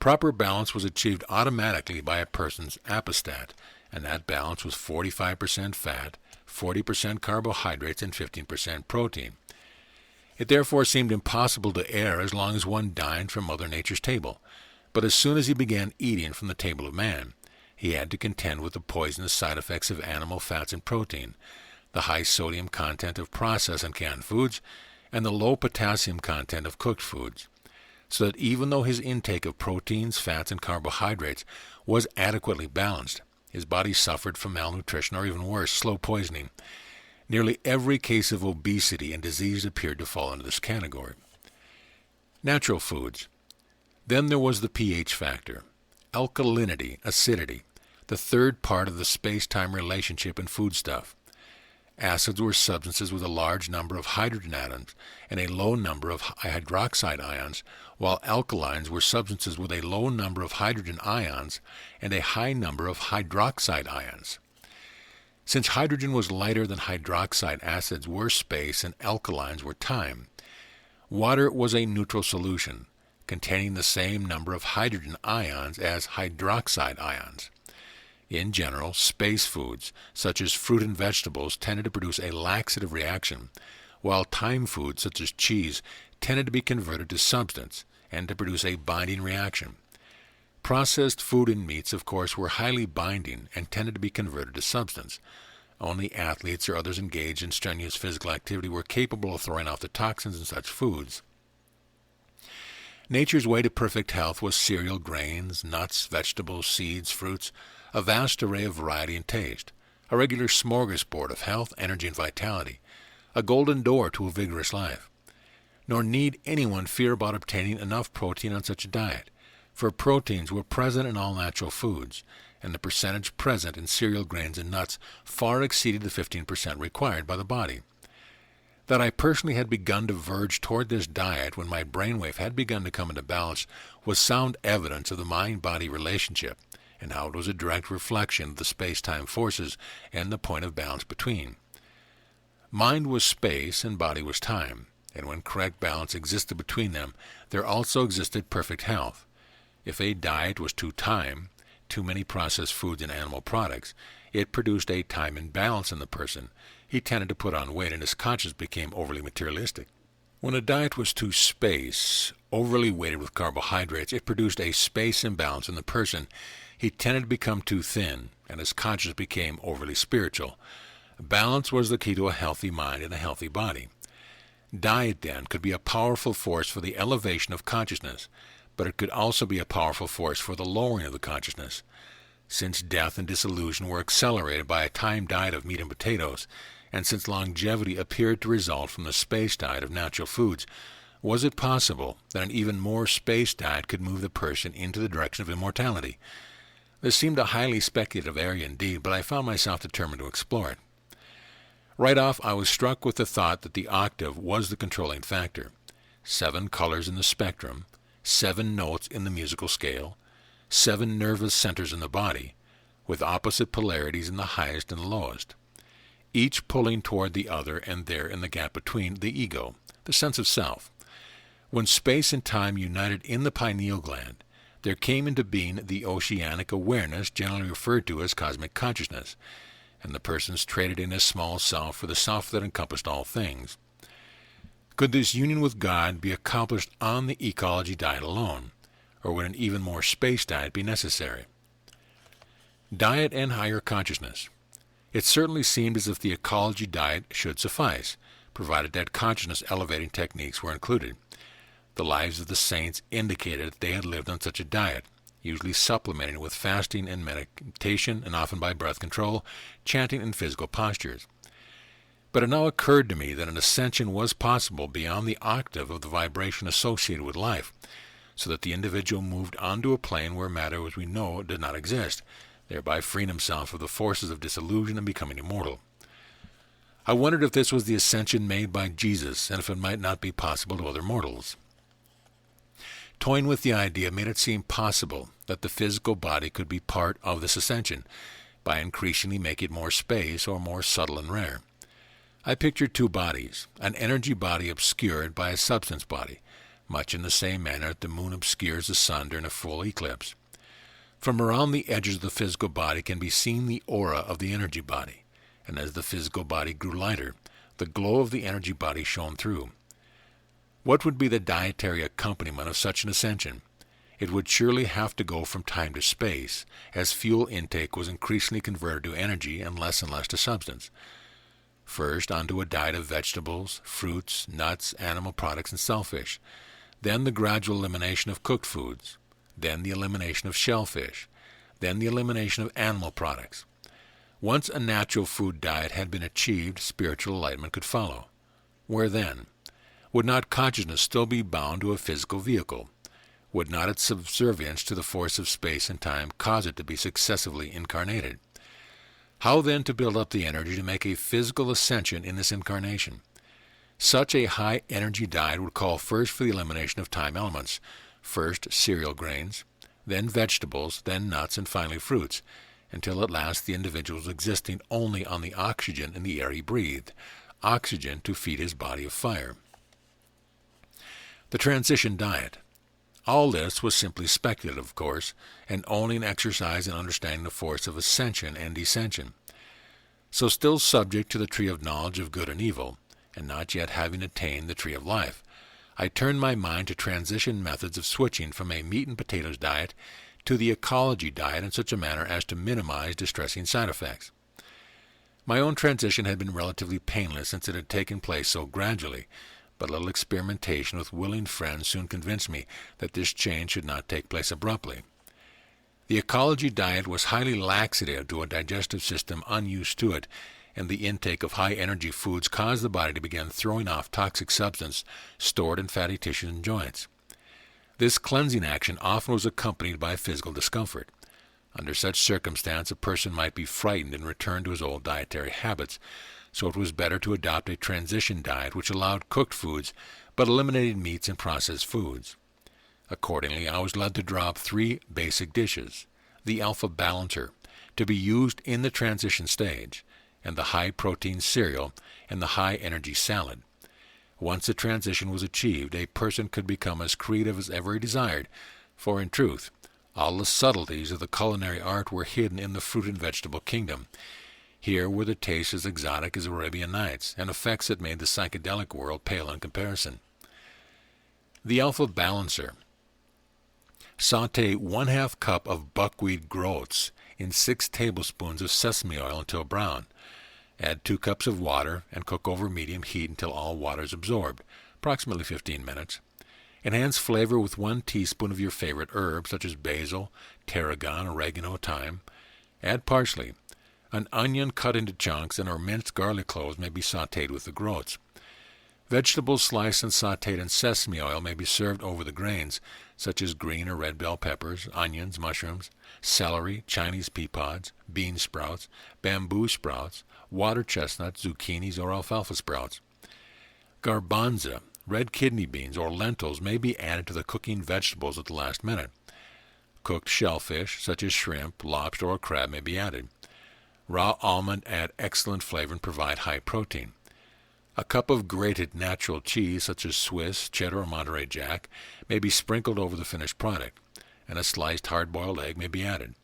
Proper balance was achieved automatically by a person's apostat, and that balance was 45% fat, 40% carbohydrates, and 15% protein. It therefore seemed impossible to err as long as one dined from Mother Nature's table. But as soon as he began eating from the table of man, he had to contend with the poisonous side effects of animal fats and protein, the high sodium content of processed and canned foods, and the low potassium content of cooked foods, so that even though his intake of proteins, fats, and carbohydrates was adequately balanced, his body suffered from malnutrition or even worse, slow poisoning. Nearly every case of obesity and disease appeared to fall into this category. Natural foods. Then there was the pH factor, alkalinity, acidity, the third part of the space-time relationship in foodstuff. Acids were substances with a large number of hydrogen atoms and a low number of hydroxide ions, while alkalines were substances with a low number of hydrogen ions and a high number of hydroxide ions. Since hydrogen was lighter than hydroxide, acids were space and alkalines were time. Water was a neutral solution, containing the same number of hydrogen ions as hydroxide ions. In general, space foods, such as fruit and vegetables, tended to produce a laxative reaction, while time foods, such as cheese, tended to be converted to substance and to produce a binding reaction. Processed food and meats, of course, were highly binding and tended to be converted to substance. Only athletes or others engaged in strenuous physical activity were capable of throwing off the toxins in such foods. Nature's way to perfect health was cereal, grains, nuts, vegetables, seeds, fruits, a vast array of variety and taste, a regular smorgasbord of health, energy, and vitality, a golden door to a vigorous life. Nor need anyone fear about obtaining enough protein on such a diet, for proteins were present in all natural foods, and the percentage present in cereal, grains, and nuts far exceeded the 15% required by the body. That I personally had begun to verge toward this diet when my brainwave had begun to come into balance was sound evidence of the mind-body relationship, and how it was a direct reflection of the space-time forces and the point of balance between. Mind was space and body was time, and when correct balance existed between them, there also existed perfect health. If a diet was too time, too many processed foods and animal products, it produced a time imbalance in the person. He tended to put on weight and his conscience became overly materialistic. When a diet was too space, overly weighted with carbohydrates, it produced a space imbalance in the person. He tended to become too thin, and his conscience became overly spiritual. Balance was the key to a healthy mind and a healthy body. Diet, then, could be a powerful force for the elevation of consciousness, but it could also be a powerful force for the lowering of the consciousness. Since death and dissolution were accelerated by a time diet of meat and potatoes, and since longevity appeared to result from the space diet of natural foods, was it possible that an even more space diet could move the person into the direction of immortality? This seemed a highly speculative area indeed, but I found myself determined to explore it. Right off, I was struck with the thought that the octave was the controlling factor. 7 colors in the spectrum, 7 notes in the musical scale, 7 nervous centers in the body, with opposite polarities in the highest and the lowest, each pulling toward the other, and there in the gap between, the ego, the sense of self. When space and time united in the pineal gland, there came into being the oceanic awareness generally referred to as cosmic consciousness, and the persons traded in his small self for the self that encompassed all things. Could this union with God be accomplished on the ecology diet alone, or would an even more space diet be necessary? Diet and higher consciousness. It certainly seemed as if the ecology diet should suffice, provided that consciousness-elevating techniques were included. The lives of the saints indicated that they had lived on such a diet, usually supplemented with fasting and meditation, and often by breath control, chanting, and physical postures. But it now occurred to me that an ascension was possible beyond the octave of the vibration associated with life, so that the individual moved onto a plane where matter as we know did not exist, thereby freeing himself of the forces of disillusion and becoming immortal. I wondered if this was the ascension made by Jesus, and if it might not be possible to other mortals. Toying with the idea made it seem possible that the physical body could be part of this ascension, by increasingly making it more space or more subtle and rare. I pictured 2 bodies, an energy body obscured by a substance body, much in the same manner that the moon obscures the sun during a full eclipse. From around the edges of the physical body can be seen the aura of the energy body, and as the physical body grew lighter, the glow of the energy body shone through. What would be the dietary accompaniment of such an ascension? It would surely have to go from time to space, as fuel intake was increasingly converted to energy and less to substance. First, onto a diet of vegetables, fruits, nuts, animal products, and shellfish. Then the gradual elimination of cooked foods. Then the elimination of shellfish. Then the elimination of animal products. Once a natural food diet had been achieved, spiritual enlightenment could follow. Where then? Would not consciousness still be bound to a physical vehicle? Would not its subservience to the force of space and time cause it to be successively incarnated? How then to build up the energy to make a physical ascension in this incarnation? Such a high energy diet would call first for the elimination of time elements, first cereal grains, then vegetables, then nuts, and finally fruits, until at last the individual is existing only on the oxygen in the air he breathed, oxygen to feed his body of fire. The transition diet. All this was simply speculative, of course, and only an exercise in understanding the force of ascension and descension. So still subject to the tree of knowledge of good and evil, and not yet having attained the tree of life, I turned my mind to transition methods of switching from a meat and potatoes diet to the ecology diet in such a manner as to minimize distressing side effects. My own transition had been relatively painless since it had taken place so gradually, but a little experimentation with willing friends soon convinced me that this change should not take place abruptly. The ecology diet was highly laxative to a digestive system unused to it, and the intake of high-energy foods caused the body to begin throwing off toxic substance stored in fatty tissues and joints. This cleansing action often was accompanied by physical discomfort. Under such circumstance, a person might be frightened and return to his old dietary habits, so it was better to adopt a transition diet which allowed cooked foods but eliminated meats and processed foods. Accordingly, I was led to drop 3 basic dishes: the alpha balancer, to be used in the transition stage, and the high-protein cereal and the high-energy salad. Once the transition was achieved, a person could become as creative as ever he desired, for in truth, all the subtleties of the culinary art were hidden in the fruit and vegetable kingdom. Here were the tastes as exotic as Arabian Nights, and effects that made the psychedelic world pale in comparison. The alpha balancer. Sauté 1/2 cup of buckwheat groats in 6 tablespoons of sesame oil until brown. Add 2 cups of water and cook over medium heat until all water is absorbed, approximately 15 minutes. Enhance flavor with 1 teaspoon of your favorite herbs, such as basil, tarragon, oregano, thyme. Add parsley. An onion cut into chunks and or minced garlic cloves may be sautéed with the groats. Vegetables sliced and sautéed in sesame oil may be served over the grains, such as green or red bell peppers, onions, mushrooms, celery, Chinese pea pods, bean sprouts, bamboo sprouts, water chestnuts, zucchinis, or alfalfa sprouts. Garbanzo, red kidney beans, or lentils may be added to the cooking vegetables at the last minute. Cooked shellfish, such as shrimp, lobster, or crab, may be added. Raw almond add excellent flavor and provide high protein. A cup of grated natural cheese, such as Swiss, cheddar, or Monterey Jack, may be sprinkled over the finished product, and a sliced hard-boiled egg may be added.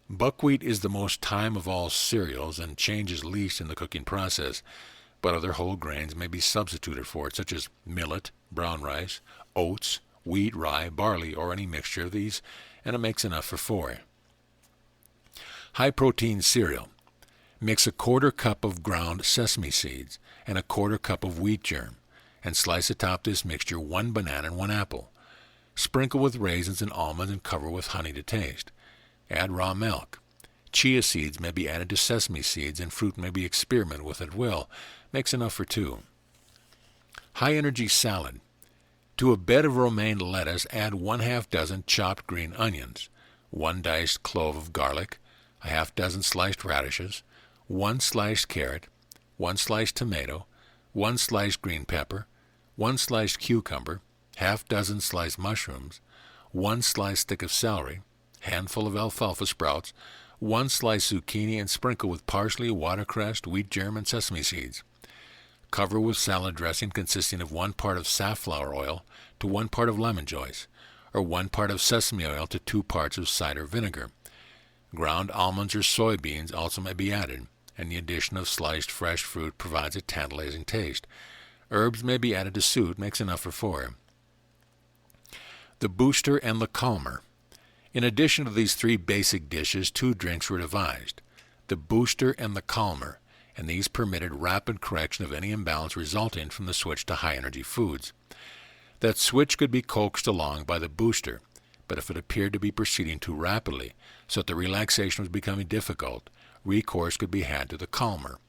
Buckwheat is the most thyme of all cereals and changes least in the cooking process, but other whole grains may be substituted for it, such as millet, brown rice, oats, wheat, rye, barley, or any mixture of these, and it makes enough for 4. High-protein cereal. Mix a 1/4 cup of ground sesame seeds and a 1/4 cup of wheat germ, and slice atop this mixture 1 banana and 1 apple. Sprinkle with raisins and almonds and cover with honey to taste. Add raw milk. Chia seeds may be added to sesame seeds, and fruit may be experimented with at will. Makes enough for 2. High-energy salad. To a bed of romaine lettuce, add 1/2 dozen chopped green onions, 1 diced clove of garlic, a 1/2 dozen sliced radishes, 1 sliced carrot, 1 sliced tomato, 1 sliced green pepper, 1 sliced cucumber, 1/2 dozen sliced mushrooms, 1 sliced stick of celery, handful of alfalfa sprouts, 1 sliced zucchini, and sprinkle with parsley, watercress, wheat germ, and sesame seeds. Cover with salad dressing consisting of 1 part of safflower oil to 1 part of lemon juice, or 1 part of sesame oil to 2 parts of cider vinegar. Ground almonds or soybeans also may be added, and the addition of sliced fresh fruit provides a tantalizing taste. Herbs may be added to suit, makes enough for 4. The booster and the calmer. In addition to these 3 basic dishes, 2 drinks were devised, the booster and the calmer, and these permitted rapid correction of any imbalance resulting from the switch to high-energy foods. That switch could be coaxed along by the booster, but if it appeared to be proceeding too rapidly, so that the relaxation was becoming difficult, recourse could be had to the calmer.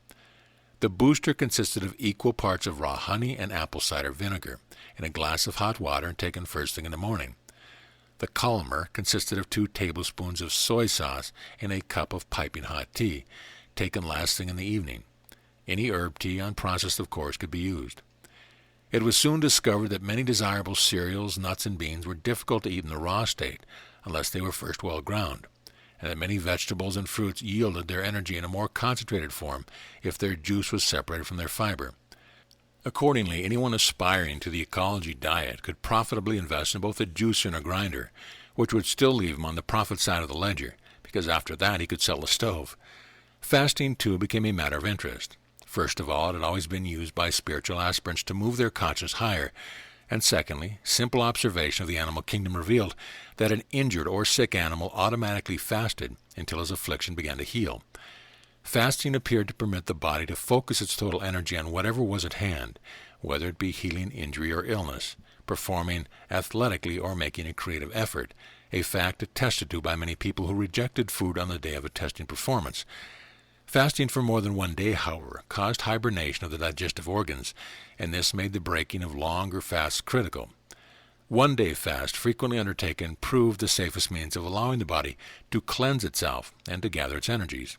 The booster consisted of equal parts of raw honey and apple cider vinegar in a glass of hot water and taken first thing in the morning. The calmer consisted of 2 tablespoons of soy sauce in a cup of piping hot tea, taken last thing in the evening. Any herb tea, unprocessed of course, could be used. It was soon discovered that many desirable cereals, nuts, and beans were difficult to eat in the raw state unless they were first well ground, and that many vegetables and fruits yielded their energy in a more concentrated form if their juice was separated from their fiber. Accordingly, anyone aspiring to the ecology diet could profitably invest in both a juicer and a grinder, which would still leave him on the profit side of the ledger, because after that he could sell the stove. Fasting, too, became a matter of interest. First of all, it had always been used by spiritual aspirants to move their conscience higher, and secondly, simple observation of the animal kingdom revealed that an injured or sick animal automatically fasted until his affliction began to heal. Fasting appeared to permit the body to focus its total energy on whatever was at hand, whether it be healing injury or illness, performing athletically or making a creative effort, a fact attested to by many people who rejected food on the day of a testing performance. Fasting for more than 1 day, however, caused hibernation of the digestive organs, and this made the breaking of longer fasts critical. 1-day fast, frequently undertaken, proved the safest means of allowing the body to cleanse itself and to gather its energies.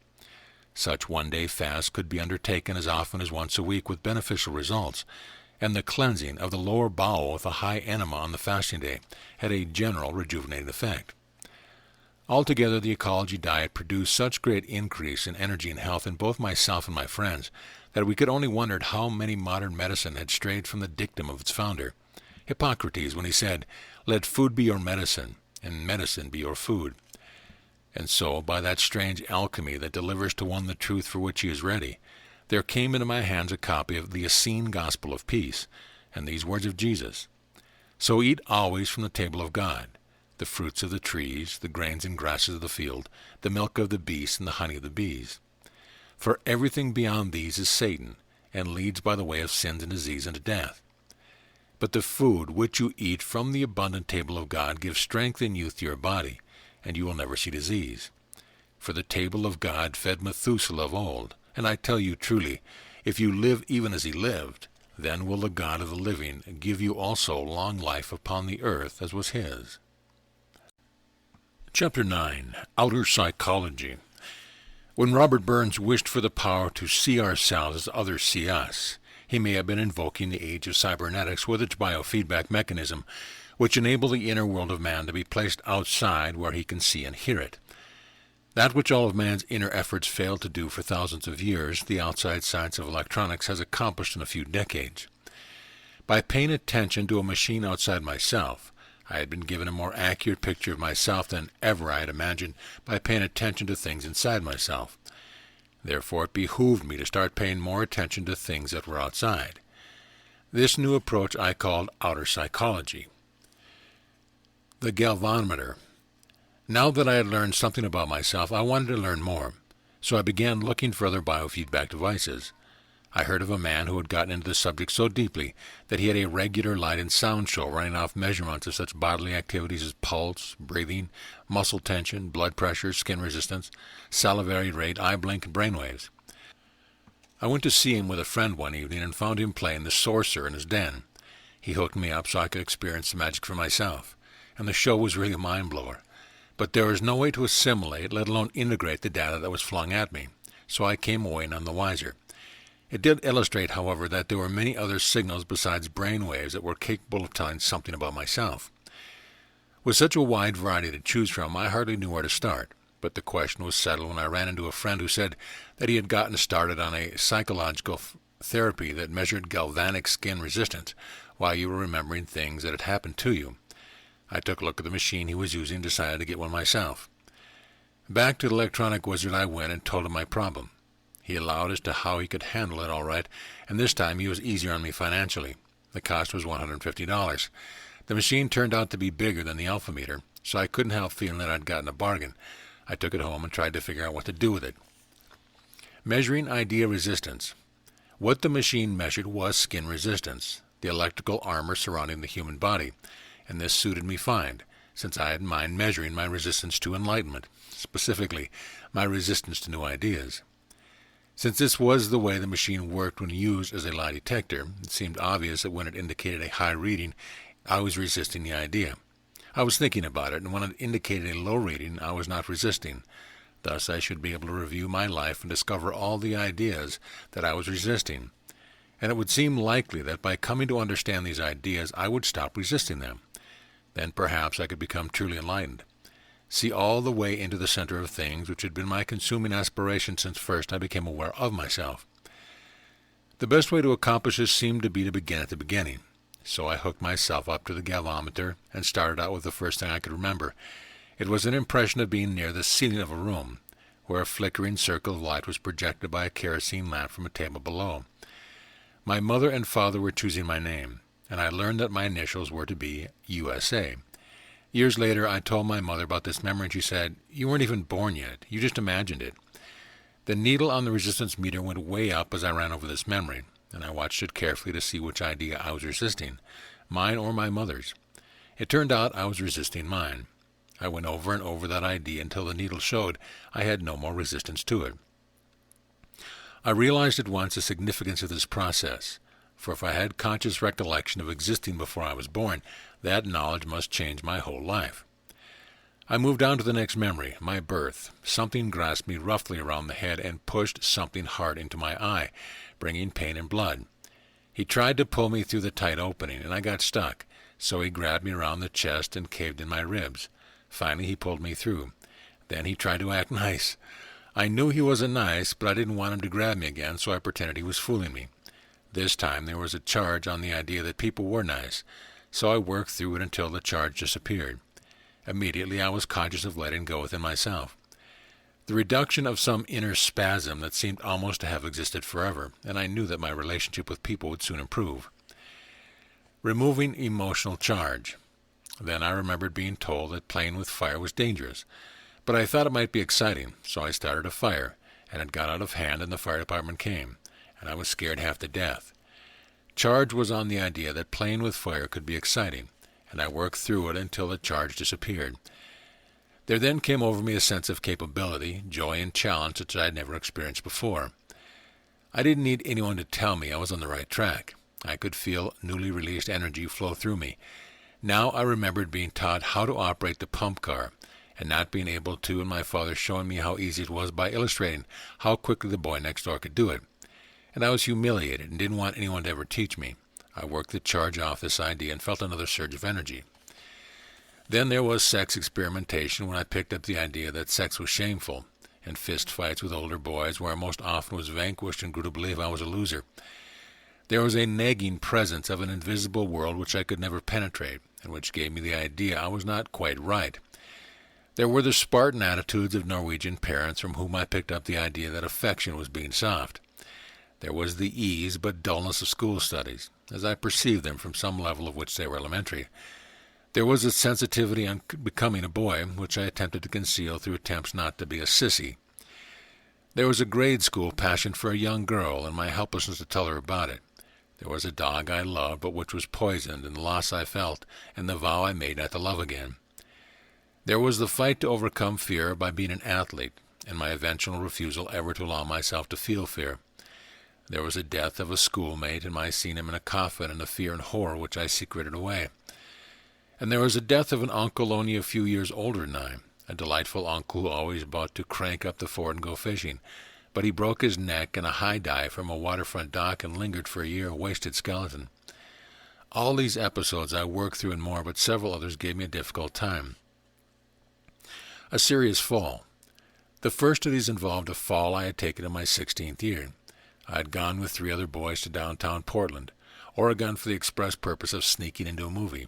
Such 1-day fasts could be undertaken as often as once a week with beneficial results, and the cleansing of the lower bowel with a high enema on the fasting day had a general rejuvenating effect. Altogether, the ecology diet produced such great increase in energy and health in both myself and my friends that we could only wonder how many modern medicine had strayed from the dictum of its founder, Hippocrates, when he said, "Let food be your medicine, and medicine be your food." And so, by that strange alchemy that delivers to one the truth for which he is ready, there came into my hands a copy of the Essene Gospel of Peace, and these words of Jesus: "So eat always from the table of God, the fruits of the trees, the grains and grasses of the field, the milk of the beasts, and the honey of the bees. For everything beyond these is Satan, and leads by the way of sins and disease unto death. But the food which you eat from the abundant table of God gives strength and youth to your body, and you will never see disease. For the table of God fed Methuselah of old, and I tell you truly, if you live even as he lived, then will the God of the living give you also long life upon the earth as was his." Chapter 9. Outer Psychology. When Robert Burns wished for the power to see ourselves as others see us, he may have been invoking the age of cybernetics with its biofeedback mechanism, which enabled the inner world of man to be placed outside where he can see and hear it. That which all of man's inner efforts failed to do for thousands of years, the outside science of electronics has accomplished in a few decades. By paying attention to a machine outside myself, I had been given a more accurate picture of myself than ever I had imagined by paying attention to things inside myself. Therefore, it behooved me to start paying more attention to things that were outside. This new approach I called outer psychology. The galvanometer. Now that I had learned something about myself, I wanted to learn more, so I began looking for other biofeedback devices. I heard of a man who had gotten into the subject so deeply that he had a regular light and sound show running off measurements of such bodily activities as pulse, breathing, muscle tension, blood pressure, skin resistance, salivary rate, eye blink, and brainwaves. I went to see him with a friend one evening and found him playing the sorcerer in his den. He hooked me up so I could experience the magic for myself, and the show was really a mind-blower. But there was no way to assimilate, let alone integrate the data that was flung at me, so I came away none the wiser. It did illustrate, however, that there were many other signals besides brain waves that were capable of telling something about myself. With such a wide variety to choose from, I hardly knew where to start, but the question was settled when I ran into a friend who said that he had gotten started on a psychological therapy that measured galvanic skin resistance while you were remembering things that had happened to you. I took a look at the machine he was using and decided to get one myself. Back to the electronic wizard I went and told him my problem. He allowed as to how he could handle it all right, and this time he was easier on me financially. The cost was $150. The machine turned out to be bigger than the alpha meter, so I couldn't help feeling that I'd gotten a bargain. I took it home and tried to figure out what to do with it. Measuring idea resistance. What the machine measured was skin resistance, the electrical armor surrounding the human body, and this suited me fine, since I had in mind measuring my resistance to enlightenment, specifically my resistance to new ideas. Since this was the way the machine worked when used as a lie detector, it seemed obvious that when it indicated a high reading, I was resisting the idea. I was thinking about it, and when it indicated a low reading, I was not resisting. Thus, I should be able to review my life and discover all the ideas that I was resisting. And it would seem likely that by coming to understand these ideas, I would stop resisting them. Then perhaps I could become truly enlightened. See all the way into the center of things, which had been my consuming aspiration since first I became aware of myself. The best way to accomplish this seemed to be to begin at the beginning. So I hooked myself up to the galvanometer and started out with the first thing I could remember. It was an impression of being near the ceiling of a room, where a flickering circle of light was projected by a kerosene lamp from a table below. My mother and father were choosing my name, and I learned that my initials were to be USA. Years later, I told my mother about this memory, and she said, "You weren't even born yet. You just imagined it." The needle on the resistance meter went way up as I ran over this memory, and I watched it carefully to see which idea I was resisting, mine or my mother's. It turned out I was resisting mine. I went over and over that idea until the needle showed I had no more resistance to it. I realized at once the significance of this process, for if I had conscious recollection of existing before I was born, that knowledge must change my whole life. I moved on to the next memory, my birth. Something grasped me roughly around the head and pushed something hard into my eye, bringing pain and blood. He tried to pull me through the tight opening, and I got stuck, so he grabbed me around the chest and caved in my ribs. Finally, he pulled me through. Then he tried to act nice. I knew he wasn't nice, but I didn't want him to grab me again, so I pretended he was fooling me. This time there was a charge on the idea that people were nice, so I worked through it until the charge disappeared. Immediately I was conscious of letting go within myself. The reduction of some inner spasm that seemed almost to have existed forever, and I knew that my relationship with people would soon improve. Removing emotional charge. Then I remembered being told that playing with fire was dangerous, but I thought it might be exciting, so I started a fire, and it got out of hand and the fire department came, and I was scared half to death. Charge was on the idea that playing with fire could be exciting, and I worked through it until the charge disappeared. There then came over me a sense of capability, joy, and challenge such as I had never experienced before. I didn't need anyone to tell me I was on the right track. I could feel newly released energy flow through me. Now I remembered being taught how to operate the pump car, and not being able to, and my father showing me how easy it was by illustrating how quickly the boy next door could do it. And I was humiliated and didn't want anyone to ever teach me. I worked the charge off this idea and felt another surge of energy. Then there was sex experimentation when I picked up the idea that sex was shameful, and fist fights with older boys where I most often was vanquished and grew to believe I was a loser. There was a nagging presence of an invisible world which I could never penetrate, and which gave me the idea I was not quite right. There were the Spartan attitudes of Norwegian parents from whom I picked up the idea that affection was being soft. There was the ease but dullness of school studies, as I perceived them from some level of which they were elementary. There was a sensitivity on becoming a boy, which I attempted to conceal through attempts not to be a sissy. There was a grade school passion for a young girl, and my helplessness to tell her about it. There was a dog I loved, but which was poisoned, and the loss I felt, and the vow I made not to love again. There was the fight to overcome fear by being an athlete, and my eventual refusal ever to allow myself to feel fear. There was a death of a schoolmate, and my seeing him in a coffin, and the fear and horror which I secreted away. And there was a death of an uncle only a few years older than I, a delightful uncle who always bought to crank up the fort and go fishing, but he broke his neck in a high dive from a waterfront dock and lingered for a year, a wasted skeleton. All these episodes I worked through and more, but several others gave me a difficult time. A serious fall. The first of these involved a fall I had taken in my 16th year. I had gone with 3 other boys to downtown Portland, Oregon, for the express purpose of sneaking into a movie.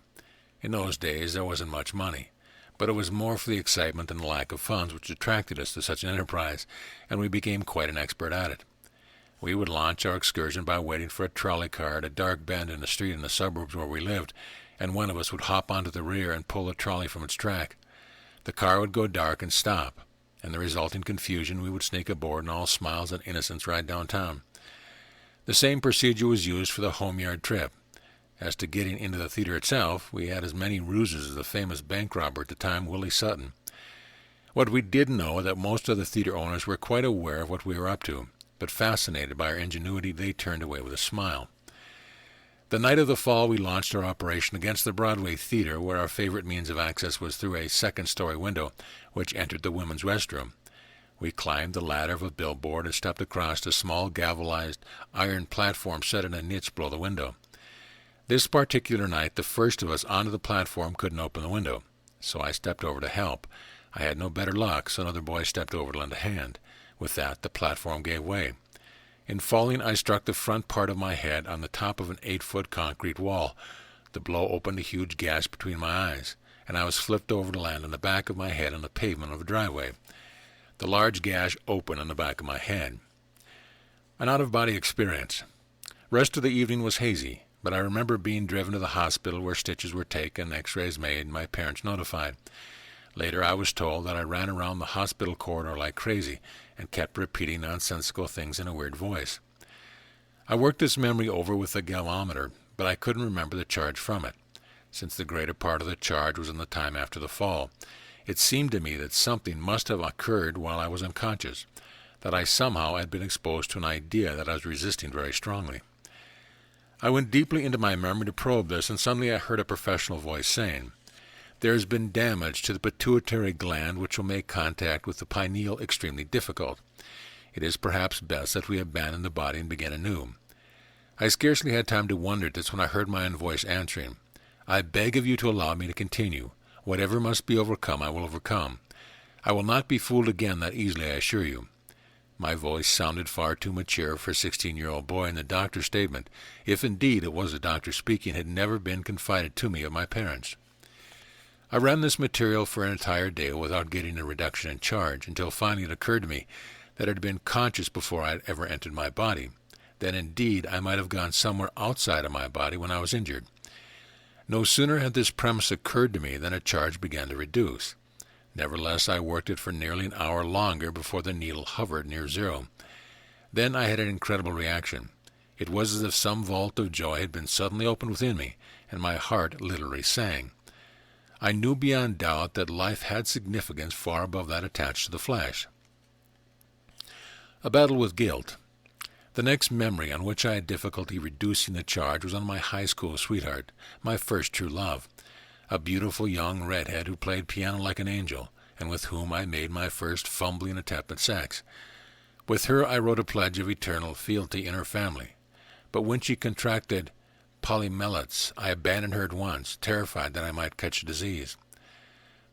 In those days there wasn't much money, but it was more for the excitement than the lack of funds which attracted us to such an enterprise, and we became quite an expert at it. We would launch our excursion by waiting for a trolley car at a dark bend in the street in the suburbs where we lived, and one of us would hop onto the rear and pull the trolley from its track. The car would go dark and stop. In the resulting confusion, we would sneak aboard and all smiles and innocence ride downtown. The same procedure was used for the home-yard trip. As to getting into the theater itself, we had as many ruses as the famous bank robber at the time, Willie Sutton. What we did know that most of the theater owners were quite aware of what we were up to, but fascinated by our ingenuity, they turned away with a smile. The night of the fall, we launched our operation against the Broadway Theater, where our favorite means of access was through a second-story window, which entered the women's restroom. We climbed the ladder of a billboard and stepped across a small galvanized iron platform set in a niche below the window. This particular night, the first of us onto the platform couldn't open the window, so I stepped over to help. I had no better luck, so another boy stepped over to lend a hand. With that, the platform gave way. In falling, I struck the front part of my head on the top of an 8-foot concrete wall. The blow opened a huge gash between my eyes, and I was flipped over to land on the back of my head on the pavement of a driveway. The large gash opened on the back of my head. An out-of-body experience. Rest of the evening was hazy, but I remember being driven to the hospital where stitches were taken, x-rays made, and my parents notified. Later I was told that I ran around the hospital corridor like crazy and kept repeating nonsensical things in a weird voice. I worked this memory over with the galvanometer, but I couldn't remember the charge from it. Since the greater part of the charge was in the time after the fall, it seemed to me that something must have occurred while I was unconscious, that I somehow had been exposed to an idea that I was resisting very strongly. I went deeply into my memory to probe this, and suddenly I heard a professional voice saying, "There has been damage to the pituitary gland which will make contact with the pineal extremely difficult. It is perhaps best that we abandon the body and begin anew." I scarcely had time to wonder at this when I heard my own voice answering, "I beg of you to allow me to continue. Whatever must be overcome, I will overcome. I will not be fooled again that easily, I assure you." My voice sounded far too mature for a 16-year-old boy, and the doctor's statement, if indeed it was a doctor speaking, had never been confided to me of my parents. I ran this material for an entire day without getting a reduction in charge, until finally it occurred to me that I had been conscious before I had ever entered my body, that indeed I might have gone somewhere outside of my body when I was injured. No sooner had this premise occurred to me than a charge began to reduce. Nevertheless, I worked it for nearly an hour longer before the needle hovered near zero. Then I had an incredible reaction. It was as if some vault of joy had been suddenly opened within me, and my heart literally sang. I knew beyond doubt that life had significance far above that attached to the flesh. A battle with guilt. The next memory on which I had difficulty reducing the charge was on my high school sweetheart, my first true love, a beautiful young redhead who played piano like an angel, and with whom I made my first fumbling attempt at sex. With her I wrote a pledge of eternal fealty in her family, but when she contracted polymyelitis, I abandoned her at once, terrified that I might catch a disease.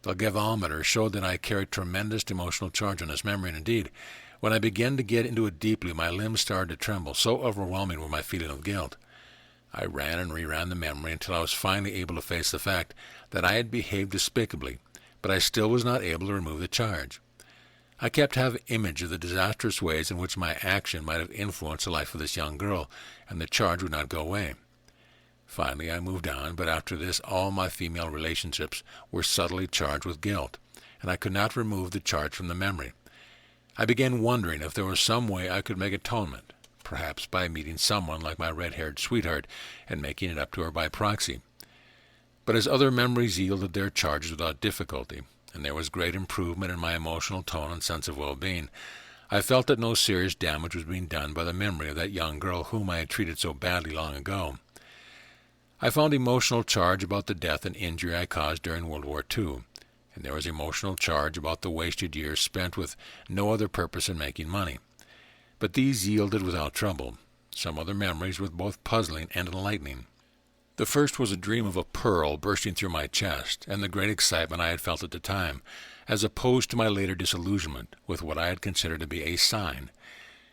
The galvanometer showed that I carried tremendous emotional charge on this memory, and indeed, when I began to get into it deeply, my limbs started to tremble, so overwhelming were my feeling of guilt. I ran and reran the memory until I was finally able to face the fact that I had behaved despicably, but I still was not able to remove the charge. I kept having image of the disastrous ways in which my action might have influenced the life of this young girl, and the charge would not go away. Finally, I moved on, but after this all my female relationships were subtly charged with guilt, and I could not remove the charge from the memory. I began wondering if there was some way I could make atonement, perhaps by meeting someone like my red-haired sweetheart and making it up to her by proxy. But as other memories yielded their charges without difficulty, and there was great improvement in my emotional tone and sense of well-being, I felt that no serious damage was being done by the memory of that young girl whom I had treated so badly long ago. I found emotional charge about the death and injury I caused during World War II, and there was emotional charge about the wasted years spent with no other purpose than making money. But these yielded without trouble. Some other memories were both puzzling and enlightening. The first was a dream of a pearl bursting through my chest, and the great excitement I had felt at the time, as opposed to my later disillusionment with what I had considered to be a sign.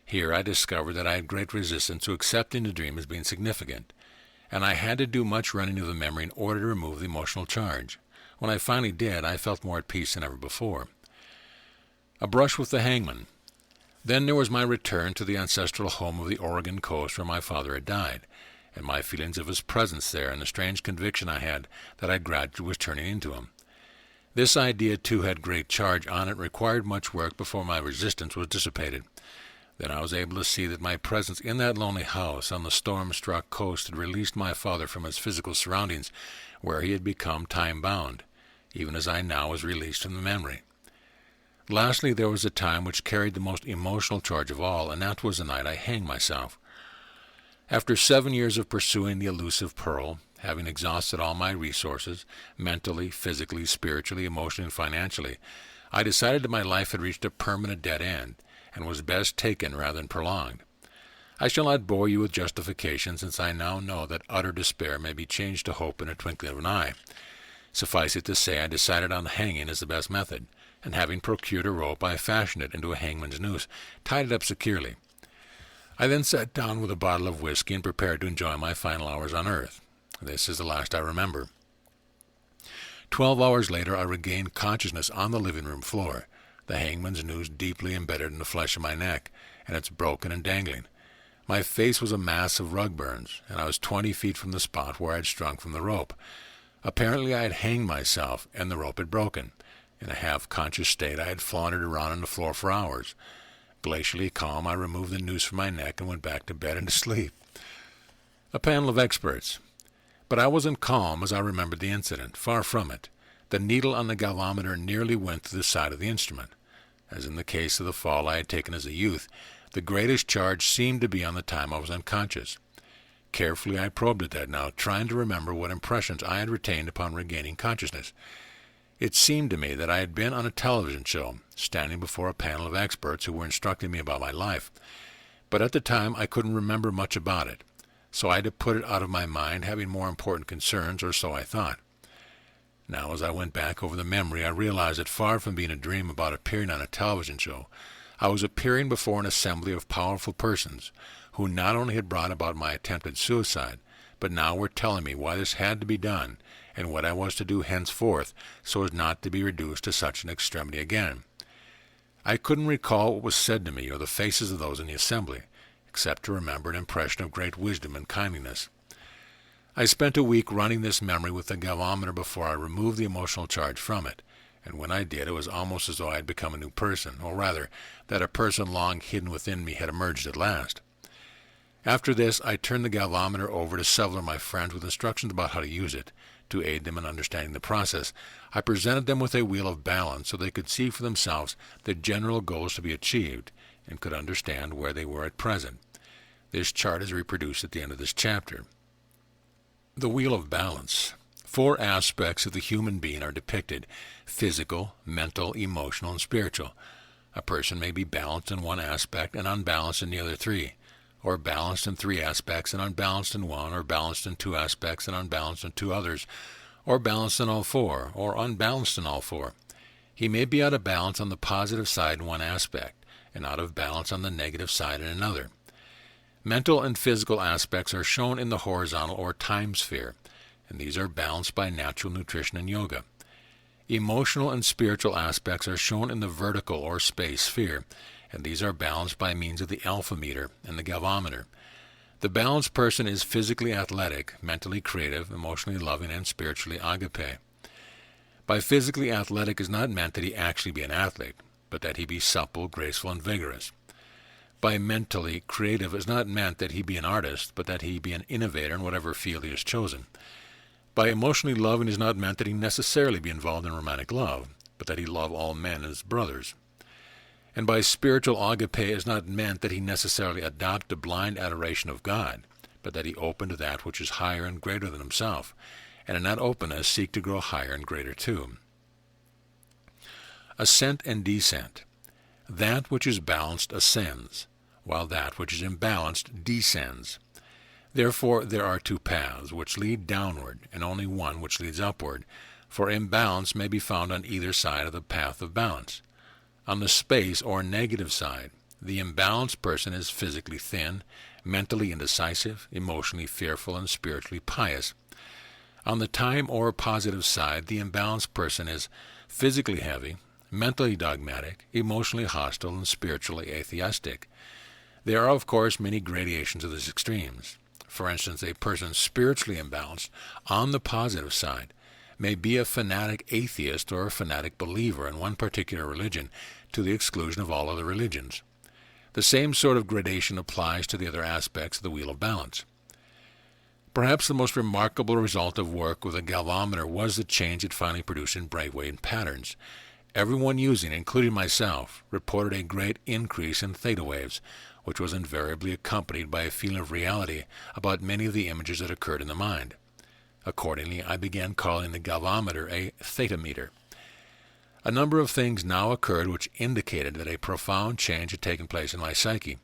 Here I discovered that I had great resistance to accepting the dream as being significant, and I had to do much running of the memory in order to remove the emotional charge. When I finally did, I felt more at peace than ever before. A brush with the hangman. Then there was my return to the ancestral home of the Oregon coast where my father had died, and my feelings of his presence there, and the strange conviction I had that I gradually was turning into him. This idea, too, had great charge on it, required much work before my resistance was dissipated. Then I was able to see that my presence in that lonely house on the storm-struck coast had released my father from his physical surroundings, where he had become time-bound, even as I now was released from the memory. Lastly, there was a time which carried the most emotional charge of all, and that was the night I hanged myself. After 7 years of pursuing the elusive pearl, having exhausted all my resources, mentally, physically, spiritually, emotionally, and financially, I decided that my life had reached a permanent dead end, and was best taken rather than prolonged. I shall not bore you with justification, since I now know that utter despair may be changed to hope in a twinkling of an eye. Suffice it to say, I decided on hanging as the best method, and having procured a rope, I fashioned it into a hangman's noose, tied it up securely. I then sat down with a bottle of whiskey and prepared to enjoy my final hours on earth. This is the last I remember. 12 hours later, I regained consciousness on the living room floor, the hangman's noose deeply embedded in the flesh of my neck, and it's broken and dangling. My face was a mass of rug burns, and I was 20 feet from the spot where I had strung from the rope. Apparently I had hanged myself, and the rope had broken. In a half-conscious state, I had floundered around on the floor for hours. Glacially calm, I removed the noose from my neck and went back to bed and to sleep. A panel of experts. But I wasn't calm as I remembered the incident. Far from it. The needle on the galvanometer nearly went through the side of the instrument. As in the case of the fall I had taken as a youth, the greatest charge seemed to be on the time I was unconscious. Carefully I probed at that now, trying to remember what impressions I had retained upon regaining consciousness. It seemed to me that I had been on a television show, standing before a panel of experts who were instructing me about my life. But at the time I couldn't remember much about it, so I had to put it out of my mind, having more important concerns, or so I thought. Now, as I went back over the memory, I realized that far from being a dream about appearing on a television show, I was appearing before an assembly of powerful persons, who not only had brought about my attempted suicide, but now were telling me why this had to be done, and what I was to do henceforth, so as not to be reduced to such an extremity again. I couldn't recall what was said to me or the faces of those in the assembly, except to remember an impression of great wisdom and kindliness. I spent a week running this memory with the galvanometer before I removed the emotional charge from it, and when I did, it was almost as though I had become a new person, or rather, that a person long hidden within me had emerged at last. After this, I turned the galvanometer over to several of my friends with instructions about how to use it. To aid them in understanding the process, I presented them with a wheel of balance so they could see for themselves the general goals to be achieved, and could understand where they were at present. This chart is reproduced at the end of this chapter. The wheel of balance. 4 aspects of the human being are depicted: physical, mental, emotional, and spiritual. A person may be balanced in one aspect and unbalanced in the other 3, or balanced in 3 aspects and unbalanced in 1, or balanced in 2 aspects and unbalanced in 2 others, or balanced in all 4, or unbalanced in all 4. He may be out of balance on the positive side in one aspect, and out of balance on the negative side in another. Mental and physical aspects are shown in the horizontal or time sphere, and these are balanced by natural nutrition and yoga. Emotional and spiritual aspects are shown in the vertical or space sphere, and these are balanced by means of the alpha meter and the galvanometer. The balanced person is physically athletic, mentally creative, emotionally loving, and spiritually agape. By physically athletic is not meant that he actually be an athlete, but that he be supple, graceful, and vigorous. By mentally creative is not meant that he be an artist, but that he be an innovator in whatever field he has chosen. By emotionally loving is not meant that he necessarily be involved in romantic love, but that he love all men as brothers. And by spiritual agape is not meant that he necessarily adopt a blind adoration of God, but that he open to that which is higher and greater than himself, and in that openness seek to grow higher and greater too. Ascent and descent. That which is balanced ascends, while that which is imbalanced descends. Therefore there are 2 paths which lead downward, and only one which leads upward, for imbalance may be found on either side of the path of balance. On the space or negative side, the imbalanced person is physically thin, mentally indecisive, emotionally fearful, and spiritually pious. On the time or positive side, the imbalanced person is physically heavy, mentally dogmatic, emotionally hostile, and spiritually atheistic. There are, of course, many gradations of these extremes. For instance, a person spiritually imbalanced on the positive side may be a fanatic atheist or a fanatic believer in one particular religion to the exclusion of all other religions. The same sort of gradation applies to the other aspects of the wheel of balance. Perhaps the most remarkable result of work with a galvanometer was the change it finally produced in Brightwave patterns. Everyone using it, including myself, reported a great increase in theta waves, which was invariably accompanied by a feeling of reality about many of the images that occurred in the mind. Accordingly, I began calling the galvanometer a theta meter. A number of things now occurred which indicated that a profound change had taken place in my psyche.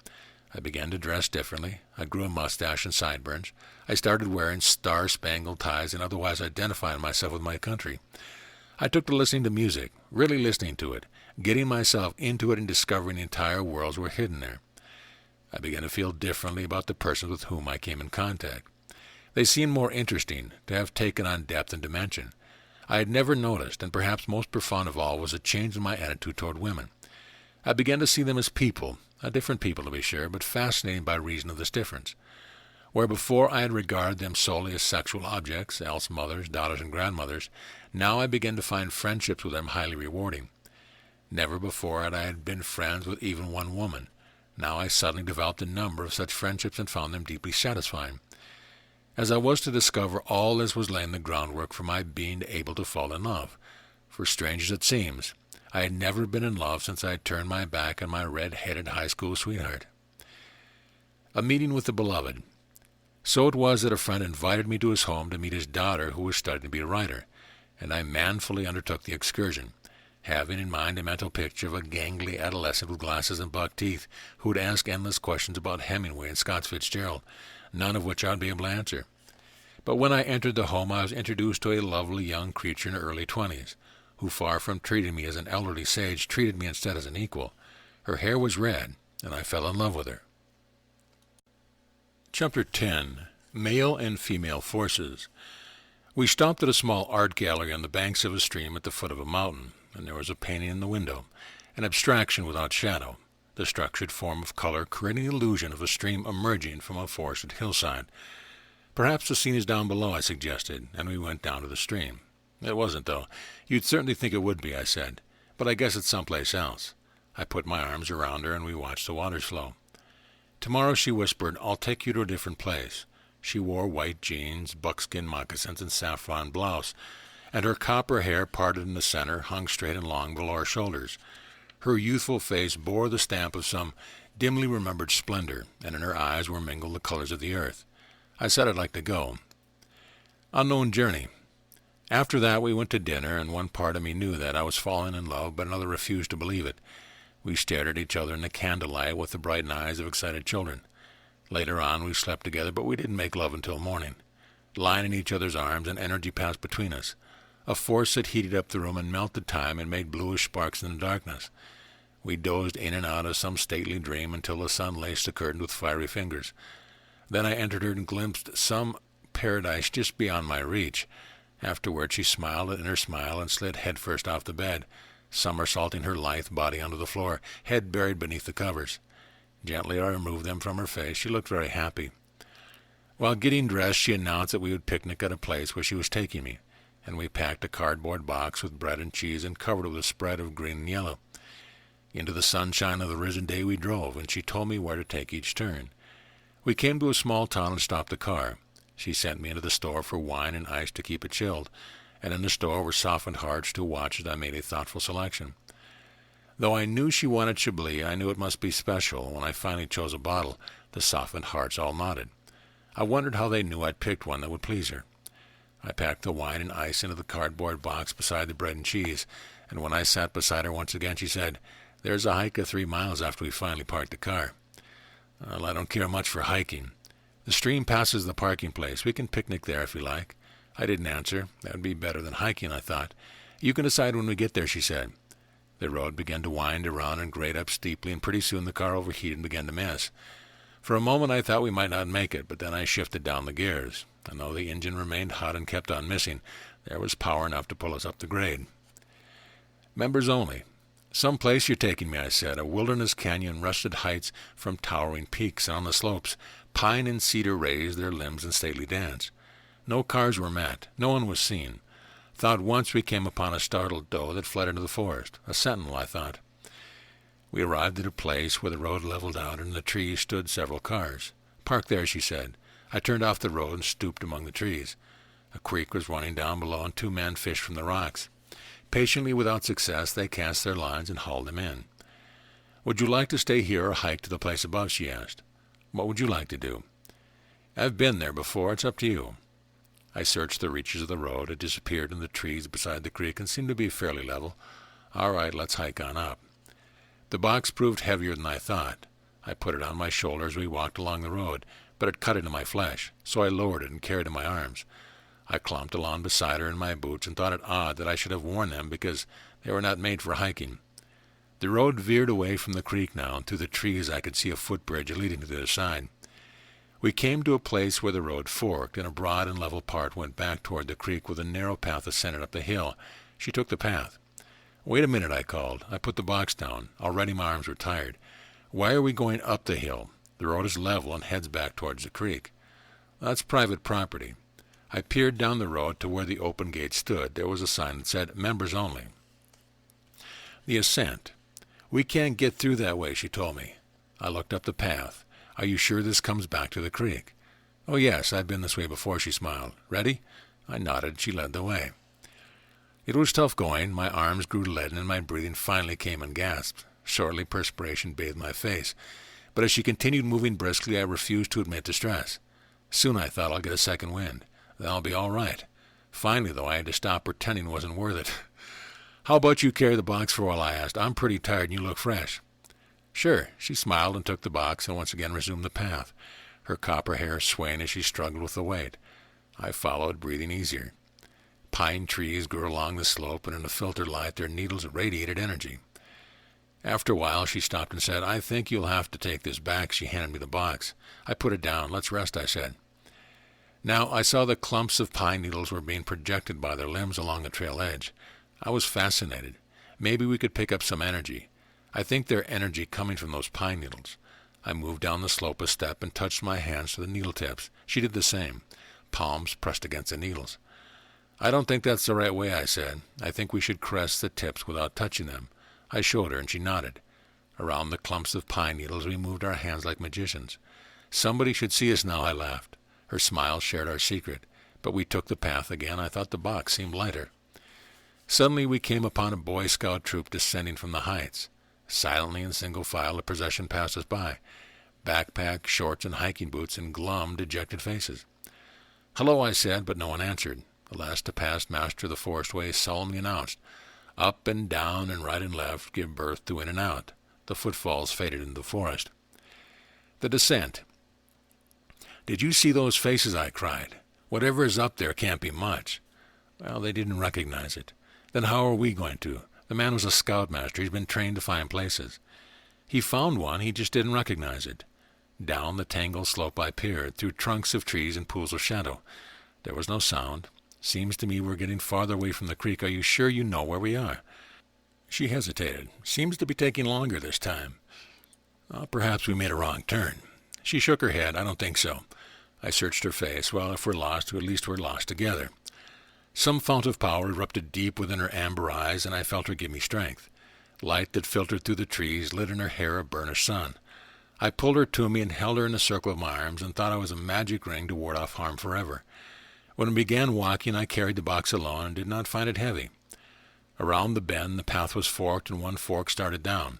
I began to dress differently. I grew a mustache and sideburns. I started wearing star-spangled ties and otherwise identifying myself with my country. I took to listening to music, really listening to it, getting myself into it and discovering the entire worlds were hidden there. I began to feel differently about the persons with whom I came in contact. They seemed more interesting, to have taken on depth and dimension. I had never noticed, and perhaps most profound of all, was a change in my attitude toward women. I began to see them as people, different people to be sure, but fascinating by reason of this difference. Where before I had regarded them solely as sexual objects, else mothers, daughters, and grandmothers, now I began to find friendships with them highly rewarding. Never before had I been friends with even one woman. Now I suddenly developed a number of such friendships and found them deeply satisfying. As I was to discover, all this was laying the groundwork for my being able to fall in love. For strange as it seems, I had never been in love since I had turned my back on my red-headed high school sweetheart. A meeting with the beloved. So it was that a friend invited me to his home to meet his daughter, who was studying to be a writer, and I manfully undertook the excursion, having in mind a mental picture of a gangly adolescent with glasses and buck teeth who would ask endless questions about Hemingway and Scott Fitzgerald, none of which I would be able to answer. But when I entered the home, I was introduced to a lovely young creature in her early 20s, who, far from treating me as an elderly sage, treated me instead as an equal. Her hair was red, and I fell in love with her. Chapter 10. Male and Female Forces. We stopped at a small art gallery on the banks of a stream at the foot of a mountain, and there was a painting in the window, an abstraction without shadow, the structured form of color creating the illusion of a stream emerging from a forested hillside. Perhaps the scene is down below, I suggested, and we went down to the stream. It wasn't, though. You'd certainly think it would be, I said, but I guess it's someplace else. I put my arms around her, and we watched the waters flow. Tomorrow, she whispered, I'll take you to a different place. She wore white jeans, buckskin moccasins, and saffron blouse, and her copper hair, parted in the center, hung straight and long below her shoulders. Her youthful face bore the stamp of some dimly remembered splendor, and in her eyes were mingled the colors of the earth. I said I'd like to go. Unknown journey. After that we went to dinner, and one part of me knew that I was falling in love, but another refused to believe it. We stared at each other in the candlelight with the bright eyes of excited children. Later on we slept together, but we didn't make love until morning. Lying in each other's arms, an energy passed between us, a force that heated up the room and melted time and made bluish sparks in the darkness. We dozed in and out of some stately dream until the sun laced the curtain with fiery fingers. Then I entered her and glimpsed some paradise just beyond my reach. Afterward she smiled in her smile and slid headfirst off the bed, somersaulting her lithe body onto the floor, head buried beneath the covers. Gently I removed them from her face. She looked very happy. While getting dressed, she announced that we would picnic at a place where she was taking me, and we packed a cardboard box with bread and cheese and covered it with a spread of green and yellow. Into the sunshine of the risen day we drove, and she told me where to take each turn. We came to a small town and stopped the car. She sent me into the store for wine and ice to keep it chilled, and in the store were softened hearts to watch as I made a thoughtful selection. Though I knew she wanted Chablis, I knew it must be special. When I finally chose a bottle, the softened hearts all nodded. I wondered how they knew I'd picked one that would please her. I packed the wine and ice into the cardboard box beside the bread and cheese, and when I sat beside her once again, she said, "There's a hike of 3 miles after we finally parked the car." "Well, I don't care much for hiking. The stream passes the parking place. We can picnic there if you like." I didn't answer. That would be better than hiking, I thought. "You can decide when we get there," she said. The road began to wind around and grade up steeply, and pretty soon the car overheated and began to mess. For a moment I thought we might not make it, but then I shifted down the gears. And though the engine remained hot and kept on missing, there was power enough to pull us up the grade. Members only. Some place you're taking me, I said, a wilderness canyon, rusted heights from towering peaks, and on the slopes, pine and cedar raised their limbs in stately dance. No cars were met. No one was seen. Thought once we came upon a startled doe that fled into the forest. A sentinel, I thought. We arrived at a place where the road leveled out, and in the trees stood several cars. Park there, she said. I turned off the road and stooped among the trees. A creek was running down below, and 2 men fished from the rocks. Patiently, without success, they cast their lines and hauled them in. Would you like to stay here or hike to the place above, she asked. What would you like to do? I've been there before. It's up to you. I searched the reaches of the road. It disappeared in the trees beside the creek and seemed to be fairly level. All right, let's hike on up. The box proved heavier than I thought. I put it on my shoulder as we walked along the road, but it cut into my flesh, so I lowered it and carried it in my arms. I clumped along beside her in my boots and thought it odd that I should have worn them because they were not made for hiking. The road veered away from the creek now, and through the trees I could see a footbridge leading to the other side. We came to a place where the road forked, and a broad and level part went back toward the creek with a narrow path ascended up the hill. She took the path. Wait a minute, I called. I put the box down. Already my arms were tired. Why are we going up the hill? The road is level and heads back towards the creek. That's private property. I peered down the road to where the open gate stood. There was a sign that said, Members Only. The ascent. We can't get through that way, she told me. I looked up the path. Are you sure this comes back to the creek? Oh, yes, I've been this way before, she smiled. Ready? I nodded. She led the way. It was tough going. My arms grew leaden and my breathing finally came in gasps. Shortly, perspiration bathed my face. But as she continued moving briskly, I refused to admit distress. Soon, I thought, I'll get a second wind. Then I'll be all right. Finally, though, I had to stop pretending it wasn't worth it. How about you carry the box for a while, I asked. I'm pretty tired and you look fresh. Sure. She smiled and took the box and once again resumed the path, her copper hair swaying as she struggled with the weight. I followed, breathing easier. Pine trees grew along the slope, and in the filtered light their needles radiated energy. After a while she stopped and said, I think you'll have to take this back. She handed me the box. I put it down. Let's rest, I said. Now I saw the clumps of pine needles were being projected by their limbs along the trail edge. I was fascinated. Maybe we could pick up some energy. I think their energy coming from those pine needles. I moved down the slope a step and touched my hands to the needle tips. She did the same, palms pressed against the needles. I don't think that's the right way, I said. I think we should caress the tips without touching them. I showed her, and she nodded. Around the clumps of pine needles we moved our hands like magicians. Somebody should see us now, I laughed. Her smile shared our secret. But we took the path again. I thought the box seemed lighter. Suddenly we came upon a Boy Scout troop descending from the heights. Silently in single file the procession passed us by. Backpack, shorts, and hiking boots, and glum, dejected faces. Hello, I said, but no one answered. The last to pass master of the forest way solemnly announced, Up and down and right and left give birth to in and out. The footfalls faded into the forest. The descent. Did you see those faces? I cried. Whatever is up there can't be much. Well, they didn't recognize it. Then how are we going to? The man was a scoutmaster. He's been trained to find places. He found one. He just didn't recognize it. Down the tangled slope I peered, through trunks of trees and pools of shadow. There was no sound. Seems to me we're getting farther away from the creek. Are you sure you know where we are? She hesitated. Seems to be taking longer this time. Perhaps we made a wrong turn. She shook her head. I don't think so. I searched her face. Well, if we're lost, at least we're lost together. Some fount of power erupted deep within her amber eyes, and I felt her give me strength. Light that filtered through the trees lit in her hair a burnished sun. I pulled her to me and held her in the circle of my arms and thought I was a magic ring to ward off harm forever. When we began walking, I carried the box alone and did not find it heavy. Around the bend, the path was forked, and one fork started down.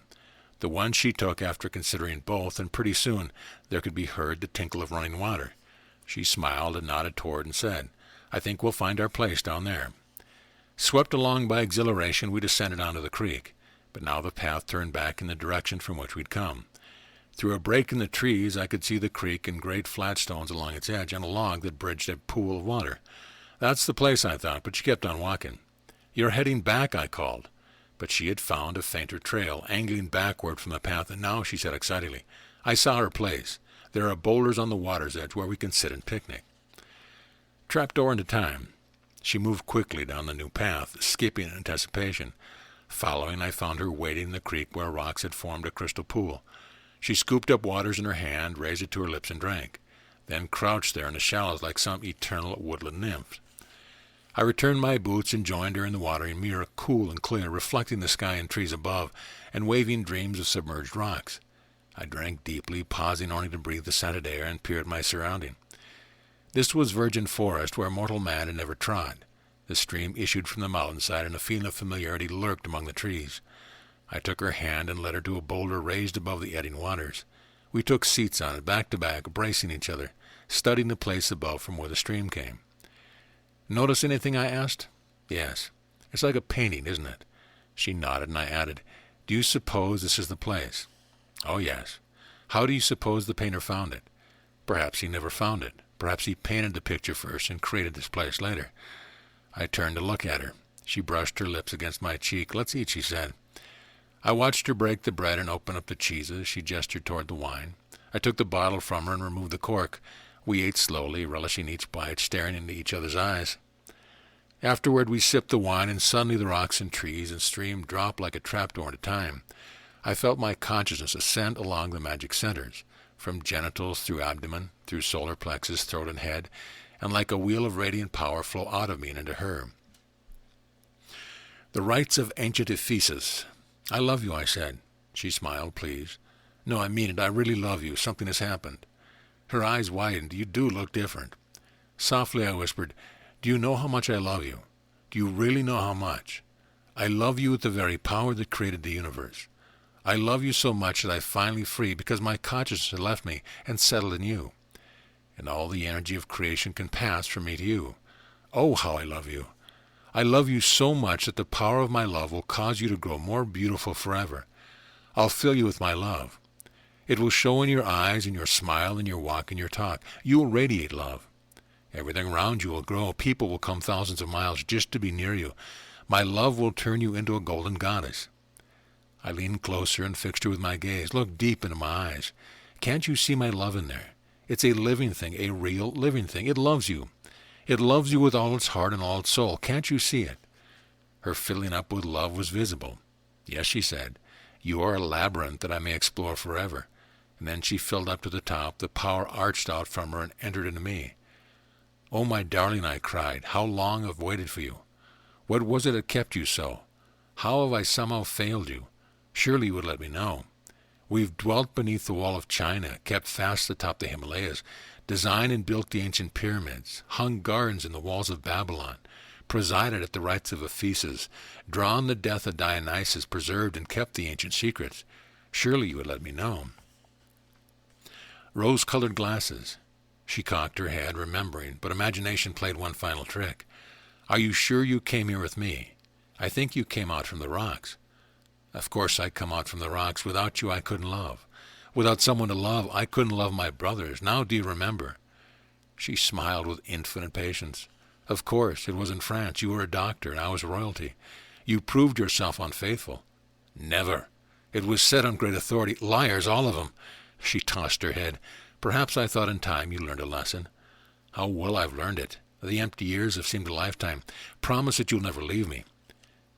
The one she took after considering both, and pretty soon there could be heard the tinkle of running water. She smiled and nodded toward and said, I think we'll find our place down there. Swept along by exhilaration, we descended onto the creek, but now the path turned back in the direction from which we'd come. Through a break in the trees, I could see the creek and great flat stones along its edge and a log that bridged a pool of water. That's the place, I thought, but she kept on walking. You're heading back, I called. But she had found a fainter trail, angling backward from the path, and now, she said excitedly, I saw her place. There are boulders on the water's edge where we can sit and picnic. Trapdoor into time. She moved quickly down the new path, skipping in anticipation. Following, I found her wading in the creek where rocks had formed a crystal pool. She scooped up waters in her hand, raised it to her lips and drank, then crouched there in the shallows like some eternal woodland nymph. I returned my boots and joined her in the watery mirror, cool and clear, reflecting the sky and trees above, and waving dreams of submerged rocks. I drank deeply, pausing only to breathe the scented air and peer at my surrounding. This was virgin forest where mortal man had never trod. The stream issued from the mountainside, and a feeling of familiarity lurked among the trees. I took her hand and led her to a boulder raised above the eddying waters. We took seats on it, back to back, bracing each other, studying the place above from where the stream came. "Notice anything?" I asked. "Yes. It's like a painting, isn't it?" She nodded, and I added, "Do you suppose this is the place?" "Oh, yes." "How do you suppose the painter found it?" "Perhaps he never found it. Perhaps he painted the picture first and created this place later." I turned to look at her. She brushed her lips against my cheek. "Let's eat," she said. I watched her break the bread and open up the cheeses. She gestured toward the wine. I took the bottle from her and removed the cork. We ate slowly, relishing each bite, staring into each other's eyes. Afterward, we sipped the wine, and suddenly the rocks and trees and stream dropped like a trapdoor into time. I felt my consciousness ascend along the magic centers, from genitals through abdomen, through solar plexus, throat, and head, and like a wheel of radiant power flow out of me and into her. The rites of ancient Ephesus. "I love you," I said. She smiled, pleased. "No, I mean it. I really love you. Something has happened." Her eyes widened. "You do look different." Softly I whispered, "Do you know how much I love you? Do you really know how much? I love you with the very power that created the universe. I love you so much that I'm finally free because my consciousness had left me and settled in you. And all the energy of creation can pass from me to you. Oh, how I love you. I love you so much that the power of my love will cause you to grow more beautiful forever. I'll fill you with my love. It will show in your eyes, in your smile, in your walk, in your talk. You will radiate love. Everything around you will grow. People will come thousands of miles just to be near you. My love will turn you into a golden goddess." I leaned closer and fixed her with my gaze. "Look deep into my eyes. Can't you see my love in there? It's a living thing, a real living thing. It loves you. It loves you with all its heart and all its soul. Can't you see it?" Her filling up with love was visible. "Yes," she said. "You are a labyrinth that I may explore forever." And then she filled up to the top. The power arched out from her and entered into me. "Oh, my darling," I cried, "how long I've waited for you. What was it that kept you so? How have I somehow failed you? Surely you would let me know. We've dwelt beneath the wall of China, kept fast atop the Himalayas, designed and built the ancient pyramids, hung gardens in the walls of Babylon, presided at the rites of Ephesus, drawn the death of Dionysus, preserved and kept the ancient secrets. Surely you would let me know." Rose-colored glasses. She cocked her head, remembering, but imagination played one final trick. "Are you sure you came here with me? I think you came out from the rocks." "Of course I come out from the rocks. Without you I couldn't love. Without someone to love, I couldn't love my brothers. Now do you remember?" She smiled with infinite patience. "Of course, it was in France. You were a doctor, and I was royalty. You proved yourself unfaithful." "Never. It was said on great authority. Liars, all of them." She tossed her head. "Perhaps I thought in time you learned a lesson." "How well I've learned it. The empty years have seemed a lifetime. Promise that you'll never leave me."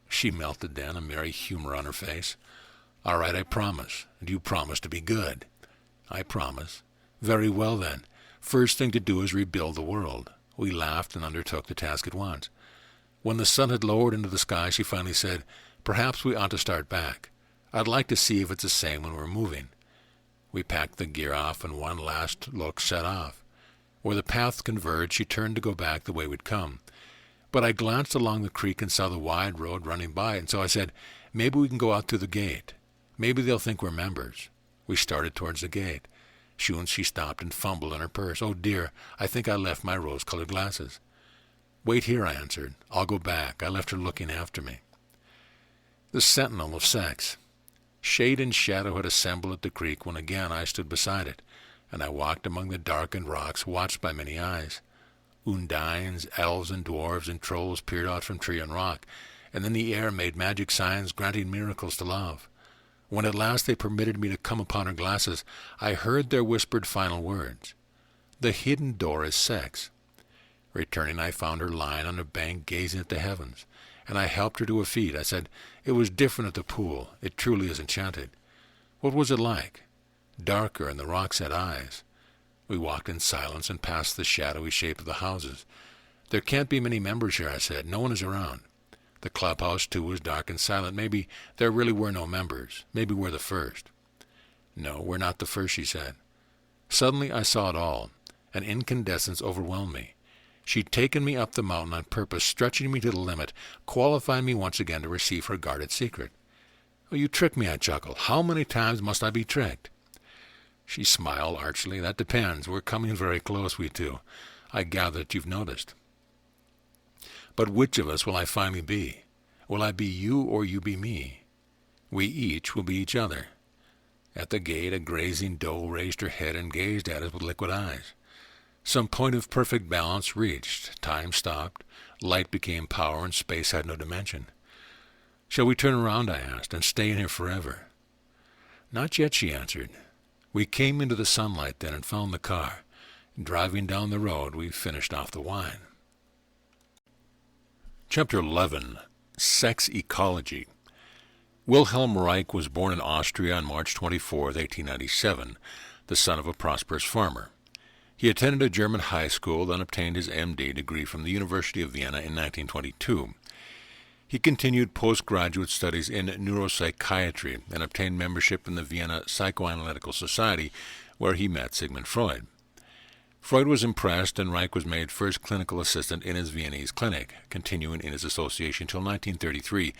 She melted then, a merry humor on her face. "All right, I promise. And you promise to be good." "I promise." "Very well, then. First thing to do is rebuild the world." We laughed and undertook the task at once. When the sun had lowered into the sky, she finally said, "Perhaps we ought to start back. I'd like to see if it's the same when we're moving." We packed the gear off, and one last look set off. Where the paths converged, she turned to go back the way we'd come. But I glanced along the creek and saw the wide road running by, and so I said, "Maybe we can go out through the gate. Maybe they'll think we're members." We started towards the gate. Soon she stopped and fumbled in her purse. "Oh, dear, I think I left my rose-colored glasses." "Wait here," I answered. "I'll go back. I left her looking after me." The sentinel of sex. Shade and shadow had assembled at the creek when again I stood beside it, and I walked among the darkened rocks, watched by many eyes. Undines, elves and dwarves and trolls peered out from tree and rock, and then the air made magic signs granting miracles to love. When at last they permitted me to come upon her glasses, I heard their whispered final words. The hidden door is sex. Returning, I found her lying on a bank gazing at the heavens, and I helped her to her feet. I said, it was different at the pool. It truly is enchanted. What was it like? Darker, and the rocks had eyes. We walked in silence and past the shadowy shape of the houses. There can't be many members here, I said. No one is around. The clubhouse, too, was dark and silent. Maybe there really were no members. Maybe we're the first. No, we're not the first, she said. Suddenly I saw it all. An incandescence overwhelmed me. She'd taken me up the mountain on purpose, stretching me to the limit, qualifying me once again to receive her guarded secret. Oh, you tricked me, I chuckled. How many times must I be tricked? She smiled archly. That depends. We're coming very close, we two. I gather that you've noticed. But which of us will I finally be? Will I be you or you be me? We each will be each other. At the gate, a grazing doe raised her head and gazed at us with liquid eyes. Some point of perfect balance reached. Time stopped. Light became power, and space had no dimension. Shall we turn around, I asked, and stay in here forever? Not yet, she answered. We came into the sunlight then and found the car. Driving down the road, we finished off the wine. Chapter 11. Sex Ecology. Wilhelm Reich was born in Austria on March 24, 1897, the son of a prosperous farmer. He attended a German high school, then obtained his M.D. degree from the University of Vienna in 1922. He continued postgraduate studies in neuropsychiatry and obtained membership in the Vienna Psychoanalytical Society, where he met Sigmund Freud. Freud was impressed, and Reich was made first clinical assistant in his Viennese clinic, continuing in his association until 1933,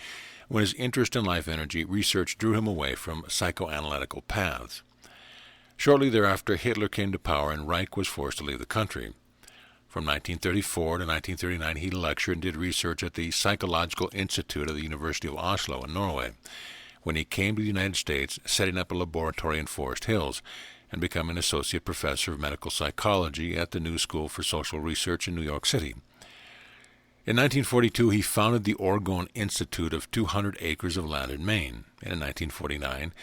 when his interest in life energy research drew him away from psychoanalytical paths. Shortly thereafter, Hitler came to power, and Reich was forced to leave the country. From 1934 to 1939, he lectured and did research at the Psychological Institute of the University of Oslo in Norway. When he came to the United States, setting up a laboratory in Forest Hills, and becoming associate professor of medical psychology at the New School for Social Research in New York City. In 1942, he founded the Oregon Institute of 200 acres of land in Maine, and in 1949,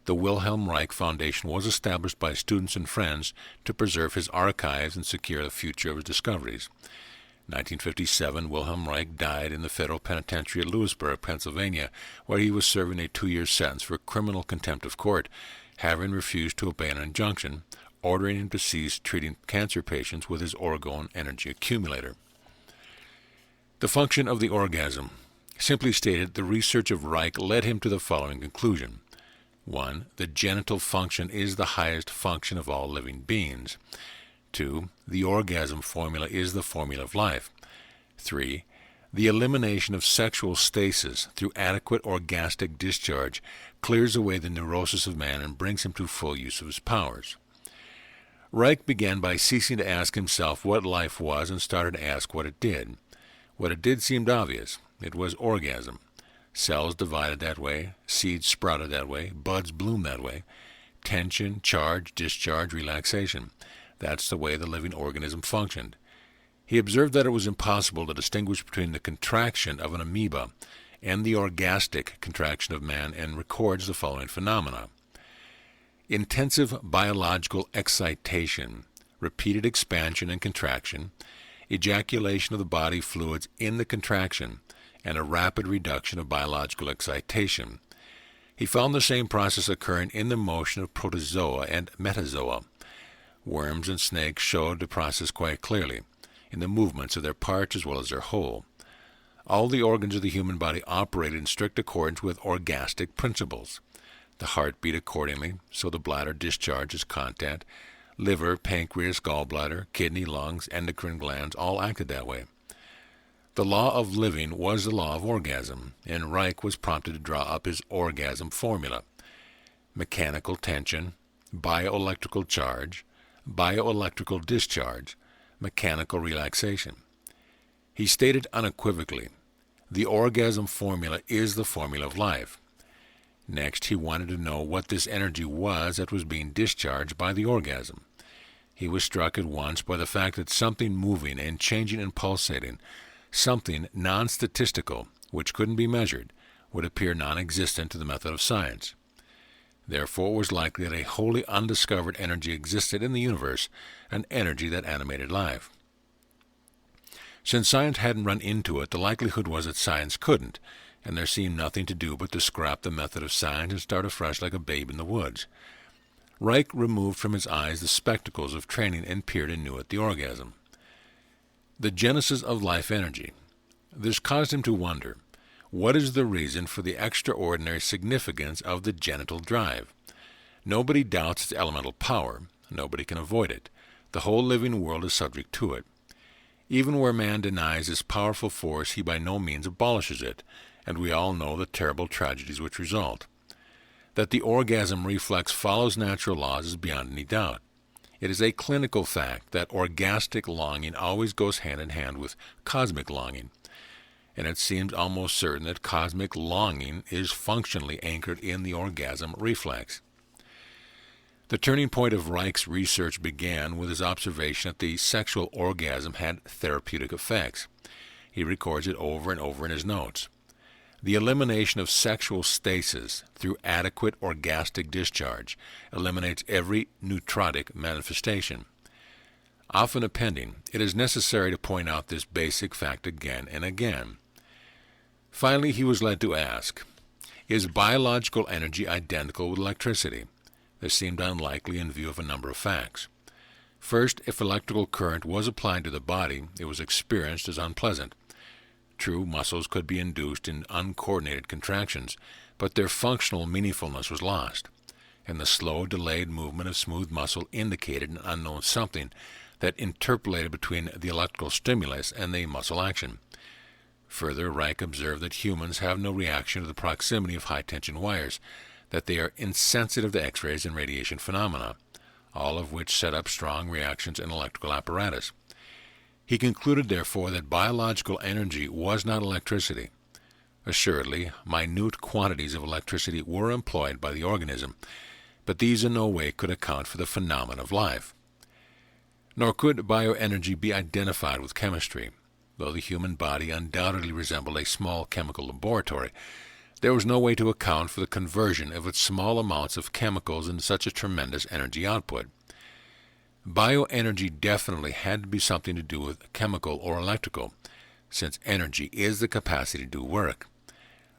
the Wilhelm Reich Foundation was established by students and friends to preserve his archives and secure the future of his discoveries. In 1957, Wilhelm Reich died in the federal penitentiary at Lewisburg, Pennsylvania, where he was serving a 2-year sentence for criminal contempt of court, having refused to obey an injunction ordering him to cease treating cancer patients with his Oregon energy accumulator. The function of the orgasm. Simply stated, the research of Reich led him to the following conclusion. 1. The genital function is the highest function of all living beings. 2. The orgasm formula is the formula of life. 3. The elimination of sexual stasis through adequate orgastic discharge clears away the neurosis of man and brings him to full use of his powers. Reich began by ceasing to ask himself what life was and started to ask what it did. What it did seemed obvious. It was orgasm. Cells divided that way, seeds sprouted that way, buds bloomed that way. Tension, charge, discharge, relaxation. That's the way the living organism functioned. He observed that it was impossible to distinguish between the contraction of an amoeba and the orgastic contraction of man, and records the following phenomena. Intensive biological excitation, repeated expansion and contraction, ejaculation of the body fluids in the contraction, and a rapid reduction of biological excitation. He found the same process occurring in the motion of protozoa and metazoa. Worms and snakes showed the process quite clearly, in the movements of their parts as well as their whole. All the organs of the human body operated in strict accordance with orgastic principles. The heart beat accordingly, so the bladder discharges content. Liver, pancreas, gallbladder, kidney, lungs, endocrine glands all acted that way. The law of living was the law of orgasm, and Reich was prompted to draw up his orgasm formula. Mechanical tension, bioelectrical charge, bioelectrical discharge, mechanical relaxation. He stated unequivocally, the orgasm formula is the formula of life. Next, he wanted to know what this energy was that was being discharged by the orgasm. He was struck at once by the fact that something moving and changing and pulsating, something non-statistical, which couldn't be measured, would appear non-existent to the method of science. Therefore, it was likely that a wholly undiscovered energy existed in the universe, an energy that animated life. Since science hadn't run into it, the likelihood was that science couldn't, and there seemed nothing to do but to scrap the method of science and start afresh like a babe in the woods. Reich removed from his eyes the spectacles of training and peered anew at the orgasm. The genesis of life energy. This caused him to wonder, what is the reason for the extraordinary significance of the genital drive? Nobody doubts its elemental power. Nobody can avoid it. The whole living world is subject to it. Even where man denies this powerful force, he by no means abolishes it, and we all know the terrible tragedies which result. That the orgasm reflex follows natural laws is beyond any doubt. It is a clinical fact that orgastic longing always goes hand in hand with cosmic longing, and it seems almost certain that cosmic longing is functionally anchored in the orgasm reflex. The turning point of Reich's research began with his observation that the sexual orgasm had therapeutic effects. He records it over and over in his notes. The elimination of sexual stasis through adequate orgastic discharge eliminates every neurotic manifestation. Often appending, it is necessary to point out this basic fact again and again. Finally, he was led to ask, is biological energy identical with electricity? This seemed unlikely in view of a number of facts. First, if electrical current was applied to the body, it was experienced as unpleasant. True, muscles could be induced in uncoordinated contractions, but their functional meaningfulness was lost, and the slow, delayed movement of smooth muscle indicated an unknown something that interpolated between the electrical stimulus and the muscle action. Further, Reich observed that humans have no reaction to the proximity of high-tension wires, that they are insensitive to X-rays and radiation phenomena, all of which set up strong reactions in electrical apparatus. He concluded, therefore, that biological energy was not electricity. Assuredly, minute quantities of electricity were employed by the organism, but these in no way could account for the phenomena of life. Nor could bioenergy be identified with chemistry. Though the human body undoubtedly resembled a small chemical laboratory, there was no way to account for the conversion of its small amounts of chemicals into such a tremendous energy output. Bioenergy definitely had to be something to do with chemical or electrical, since energy is the capacity to do work.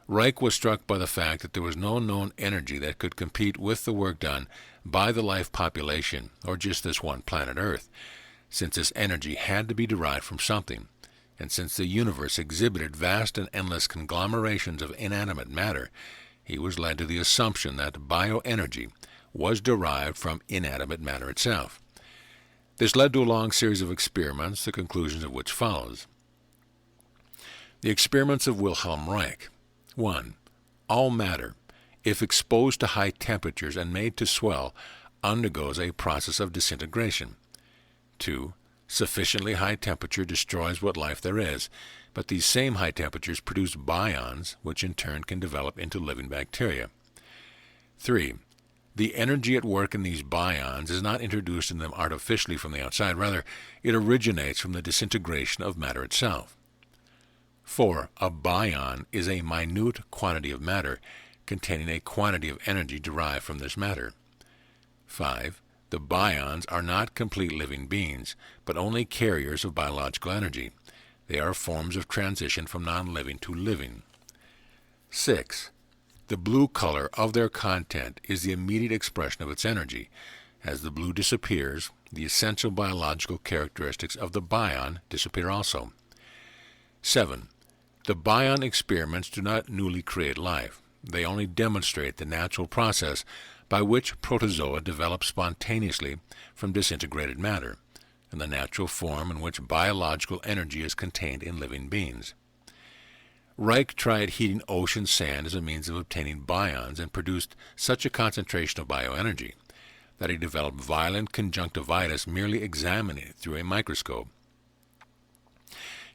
Reich was struck by the fact that there was no known energy that could compete with the work done by the life population, or just this one planet Earth, since this energy had to be derived from something, and since the universe exhibited vast and endless conglomerations of inanimate matter, he was led to the assumption that bioenergy was derived from inanimate matter itself. This led to a long series of experiments, the conclusions of which follows. The experiments of Wilhelm Reich. 1. All matter, if exposed to high temperatures and made to swell, undergoes a process of disintegration. 2. Sufficiently high temperature destroys what life there is, but these same high temperatures produce bions, which in turn can develop into living bacteria. 3. The energy at work in these bions is not introduced in them artificially from the outside. Rather, it originates from the disintegration of matter itself. 4. A bion is a minute quantity of matter containing a quantity of energy derived from this matter. 5. The bions are not complete living beings, but only carriers of biological energy. They are forms of transition from non-living to living. 6. The blue color of their content is the immediate expression of its energy. As the blue disappears, the essential biological characteristics of the bion disappear also. 7. The bion experiments do not newly create life. They only demonstrate the natural process by which protozoa develop spontaneously from disintegrated matter, and the natural form in which biological energy is contained in living beings. Reich tried heating ocean sand as a means of obtaining bions and produced such a concentration of bioenergy that he developed violent conjunctivitis merely examining it through a microscope.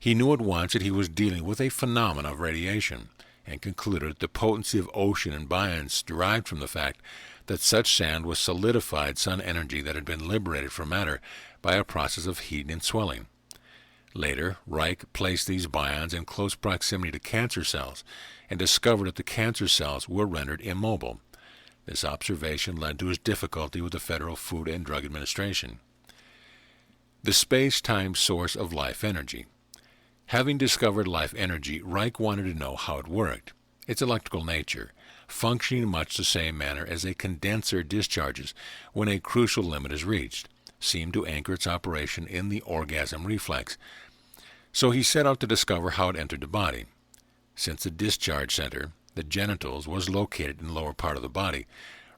He knew at once that he was dealing with a phenomenon of radiation, and concluded that the potency of ocean and bions derived from the fact that such sand was solidified sun energy that had been liberated from matter by a process of heating and swelling. Later, Reich placed these bions in close proximity to cancer cells and discovered that the cancer cells were rendered immobile. This observation led to his difficulty with the Federal Food and Drug Administration. The space-time source of life energy. Having discovered life energy, Reich wanted to know how it worked. Its electrical nature, functioning in much the same manner as a condenser discharges when a crucial limit is reached, seemed to anchor its operation in the orgasm reflex. So he set out to discover how it entered the body. Since the discharge center, the genitals, was located in the lower part of the body,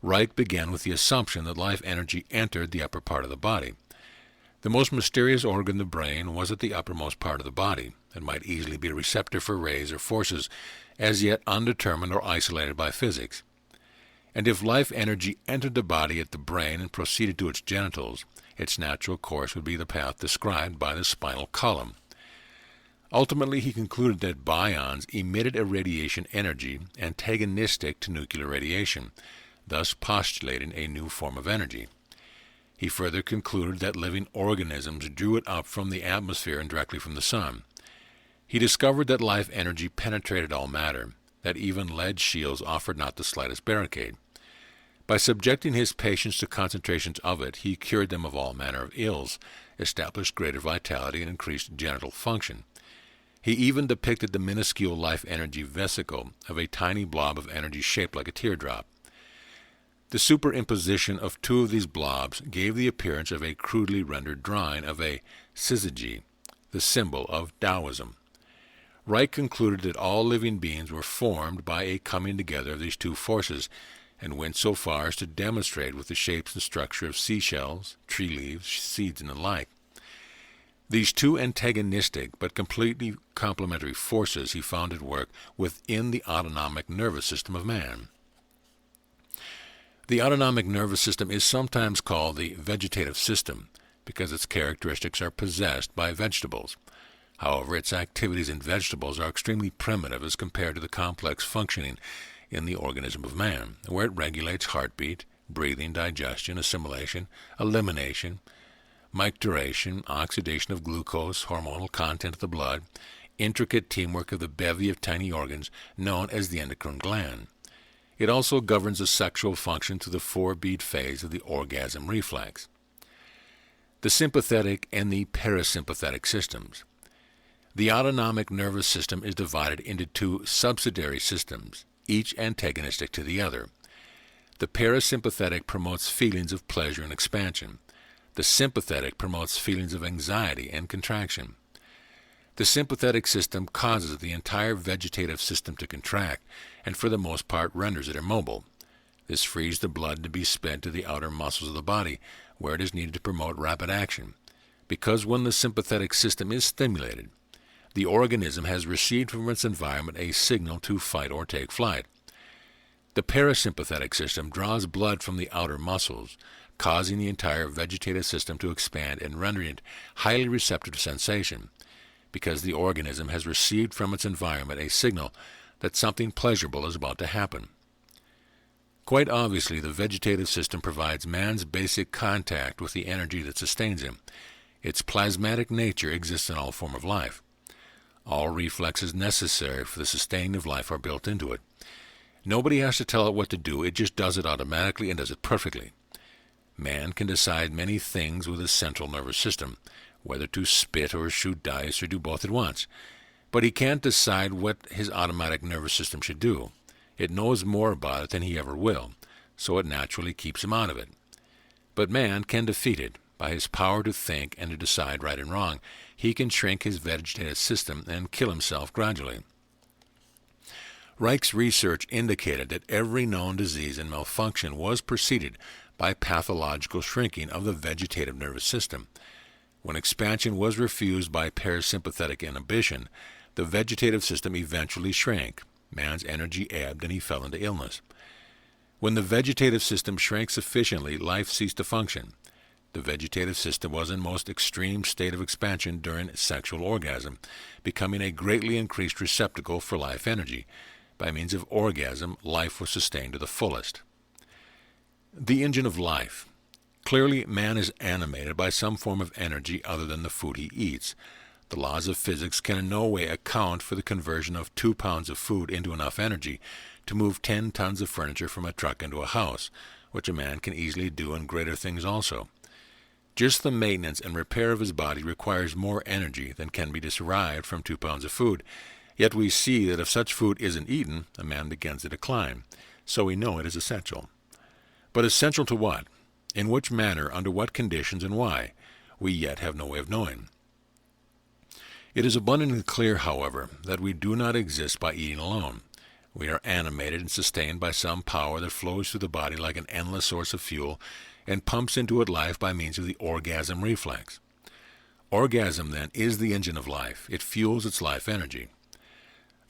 Reich began with the assumption that life energy entered the upper part of the body. The most mysterious organ, the brain, was at the uppermost part of the body, and might easily be a receptor for rays or forces, as yet undetermined or isolated by physics. And if life energy entered the body at the brain and proceeded to its genitals, its natural course would be the path described by the spinal column. Ultimately, he concluded that bions emitted a radiation energy antagonistic to nuclear radiation, thus postulating a new form of energy. He further concluded that living organisms drew it up from the atmosphere and directly from the sun. He discovered that life energy penetrated all matter, that even lead shields offered not the slightest barricade. By subjecting his patients to concentrations of it, he cured them of all manner of ills, established greater vitality, and increased genital function. He even depicted the minuscule life energy vesicle of a tiny blob of energy shaped like a teardrop. The superimposition of two of these blobs gave the appearance of a crudely rendered drawing of a syzygy, the symbol of Taoism. Reich concluded that all living beings were formed by a coming together of these two forces, and went so far as to demonstrate with the shapes and structure of seashells, tree leaves, seeds, and the like. These two antagonistic but completely complementary forces he found at work within the autonomic nervous system of man. The autonomic nervous system is sometimes called the vegetative system because its characteristics are possessed by vegetables. However, its activities in vegetables are extremely primitive as compared to the complex functioning in the organism of man, where it regulates heartbeat, breathing, digestion, assimilation, elimination, micturition, oxidation of glucose, hormonal content of the blood, intricate teamwork of the bevy of tiny organs known as the endocrine gland. It also governs the sexual function through the four-beat phase of the orgasm reflex. The sympathetic and the parasympathetic systems. The autonomic nervous system is divided into two subsidiary systems, each antagonistic to the other. The parasympathetic promotes feelings of pleasure and expansion. The sympathetic promotes feelings of anxiety and contraction. The sympathetic system causes the entire vegetative system to contract, and for the most part renders it immobile. This frees the blood to be sped to the outer muscles of the body, where it is needed to promote rapid action. Because when the sympathetic system is stimulated, the organism has received from its environment a signal to fight or take flight. The parasympathetic system draws blood from the outer muscles, causing the entire vegetative system to expand and rendering it highly receptive to sensation, because the organism has received from its environment a signal that something pleasurable is about to happen. Quite obviously, the vegetative system provides man's basic contact with the energy that sustains him. Its plasmatic nature exists in all form of life. All reflexes necessary for the sustaining of life are built into it. Nobody has to tell it what to do, it just does it automatically and does it perfectly. Man can decide many things with his central nervous system, whether to spit or shoot dice or do both at once. But he can't decide what his automatic nervous system should do. It knows more about it than he ever will, so it naturally keeps him out of it. But man can defeat it. By his power to think and to decide right and wrong, he can shrink his vegetative system and kill himself gradually. Reich's research indicated that every known disease and malfunction was preceded by pathological shrinking of the vegetative nervous system. When expansion was refused by parasympathetic inhibition, the vegetative system eventually shrank. Man's energy ebbed and he fell into illness. When the vegetative system shrank sufficiently, life ceased to function. The vegetative system was in most extreme state of expansion during sexual orgasm, becoming a greatly increased receptacle for life energy. By means of orgasm, life was sustained to the fullest. The engine of life. Clearly, man is animated by some form of energy other than the food he eats. The laws of physics can in no way account for the conversion of 2 pounds of food into enough energy to move 10 tons of furniture from a truck into a house, which a man can easily do and greater things also. Just the maintenance and repair of his body requires more energy than can be derived from 2 pounds of food, yet we see that if such food isn't eaten, a man begins to decline, so we know it is essential. But essential to what? In which manner, under what conditions, and why? We yet have no way of knowing. It is abundantly clear, however, that we do not exist by eating alone. We are animated and sustained by some power that flows through the body like an endless source of fuel and pumps into it life by means of the orgasm reflex. Orgasm, then, is the engine of life. It fuels its life energy.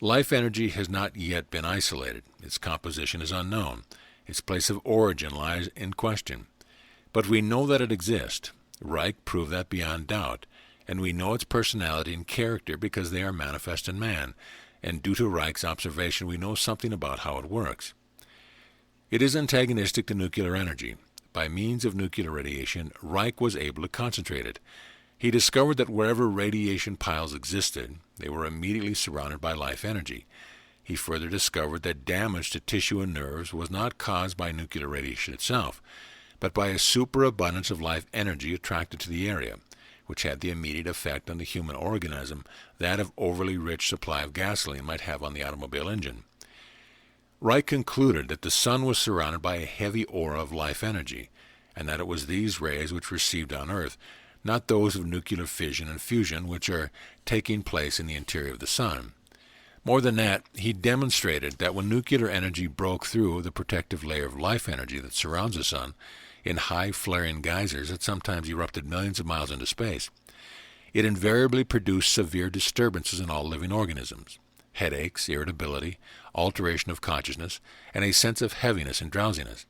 Life energy has not yet been isolated. Its composition is unknown. Its place of origin lies in question. But we know that it exists. Reich proved that beyond doubt, and we know its personality and character because they are manifest in man, and due to Reich's observation we know something about how it works. It is antagonistic to nuclear energy. By means of nuclear radiation, Reich was able to concentrate it. He discovered that wherever radiation piles existed, they were immediately surrounded by life energy. He further discovered that damage to tissue and nerves was not caused by nuclear radiation itself, but by a superabundance of life energy attracted to the area, which had the immediate effect on the human organism that of overly rich supply of gasoline might have on the automobile engine. Reich concluded that the sun was surrounded by a heavy aura of life energy, and that it was these rays which were received on Earth, not those of nuclear fission and fusion which are taking place in the interior of the sun. More than that, he demonstrated that when nuclear energy broke through the protective layer of life energy that surrounds the sun, in high flaring geysers that sometimes erupted millions of miles into space, it invariably produced severe disturbances in all living organisms: headaches, irritability, alteration of consciousness, and a sense of heaviness and drowsiness.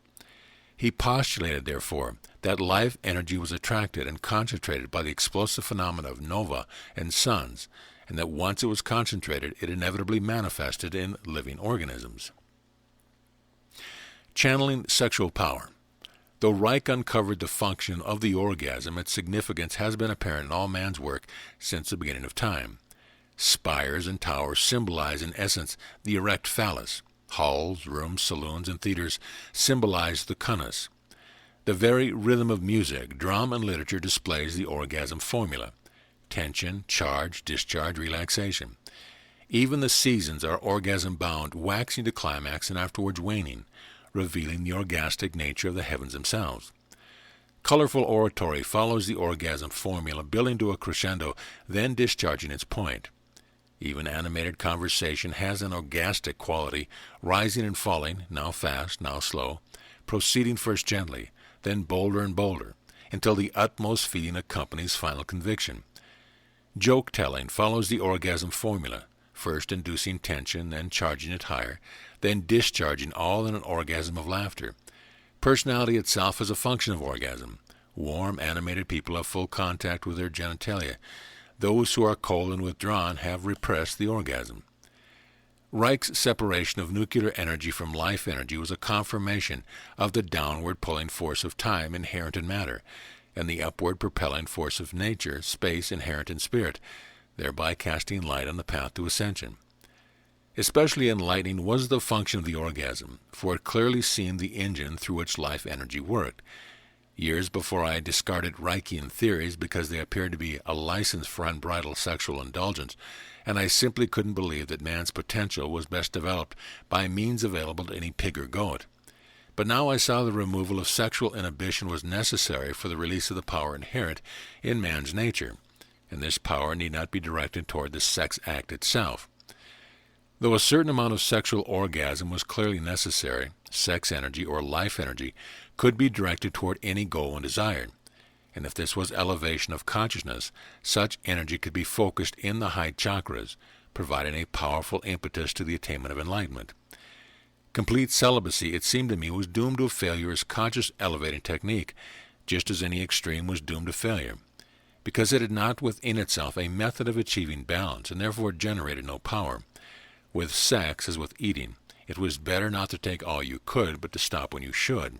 He postulated, therefore, that life energy was attracted and concentrated by the explosive phenomena of nova and suns, and that once it was concentrated, it inevitably manifested in living organisms. Channeling sexual power. Though Reich uncovered the function of the orgasm, its significance has been apparent in all man's work since the beginning of time. Spires and towers symbolize, in essence, the erect phallus. Halls, rooms, saloons, and theaters symbolize the conus. The very rhythm of music, drama, and literature displays the orgasm formula: tension, charge, discharge, relaxation. Even the seasons are orgasm-bound, waxing to climax and afterwards waning, revealing the orgastic nature of the heavens themselves. Colorful oratory follows the orgasm formula, building to a crescendo, then discharging its point. Even animated conversation has an orgastic quality, rising and falling, now fast, now slow, proceeding first gently, then bolder and bolder, until the utmost feeling accompanies final conviction. Joke-telling follows the orgasm formula, first inducing tension, then charging it higher, then discharging all in an orgasm of laughter. Personality itself is a function of orgasm. Warm, animated people have full contact with their genitalia. Those who are cold and withdrawn have repressed the orgasm. Reich's separation of nuclear energy from life energy was a confirmation of the downward pulling force of time inherent in matter, and the upward propelling force of nature, space, inherent in spirit, thereby casting light on the path to ascension. Especially enlightening was the function of the orgasm, for it clearly seemed the engine through which life energy worked. Years before I discarded Reichian theories because they appeared to be a license for unbridled sexual indulgence, and I simply couldn't believe that man's potential was best developed by means available to any pig or goat. But now I saw the removal of sexual inhibition was necessary for the release of the power inherent in man's nature, and this power need not be directed toward the sex act itself. Though a certain amount of sexual orgasm was clearly necessary, sex energy or life energy could be directed toward any goal when desired, and if this was elevation of consciousness, such energy could be focused in the high chakras, providing a powerful impetus to the attainment of enlightenment. Complete celibacy, it seemed to me, was doomed to failure as conscious elevating technique, just as any extreme was doomed to failure, because it had not within itself a method of achieving balance, and therefore generated no power. With sex, as with eating, it was better not to take all you could, but to stop when you should.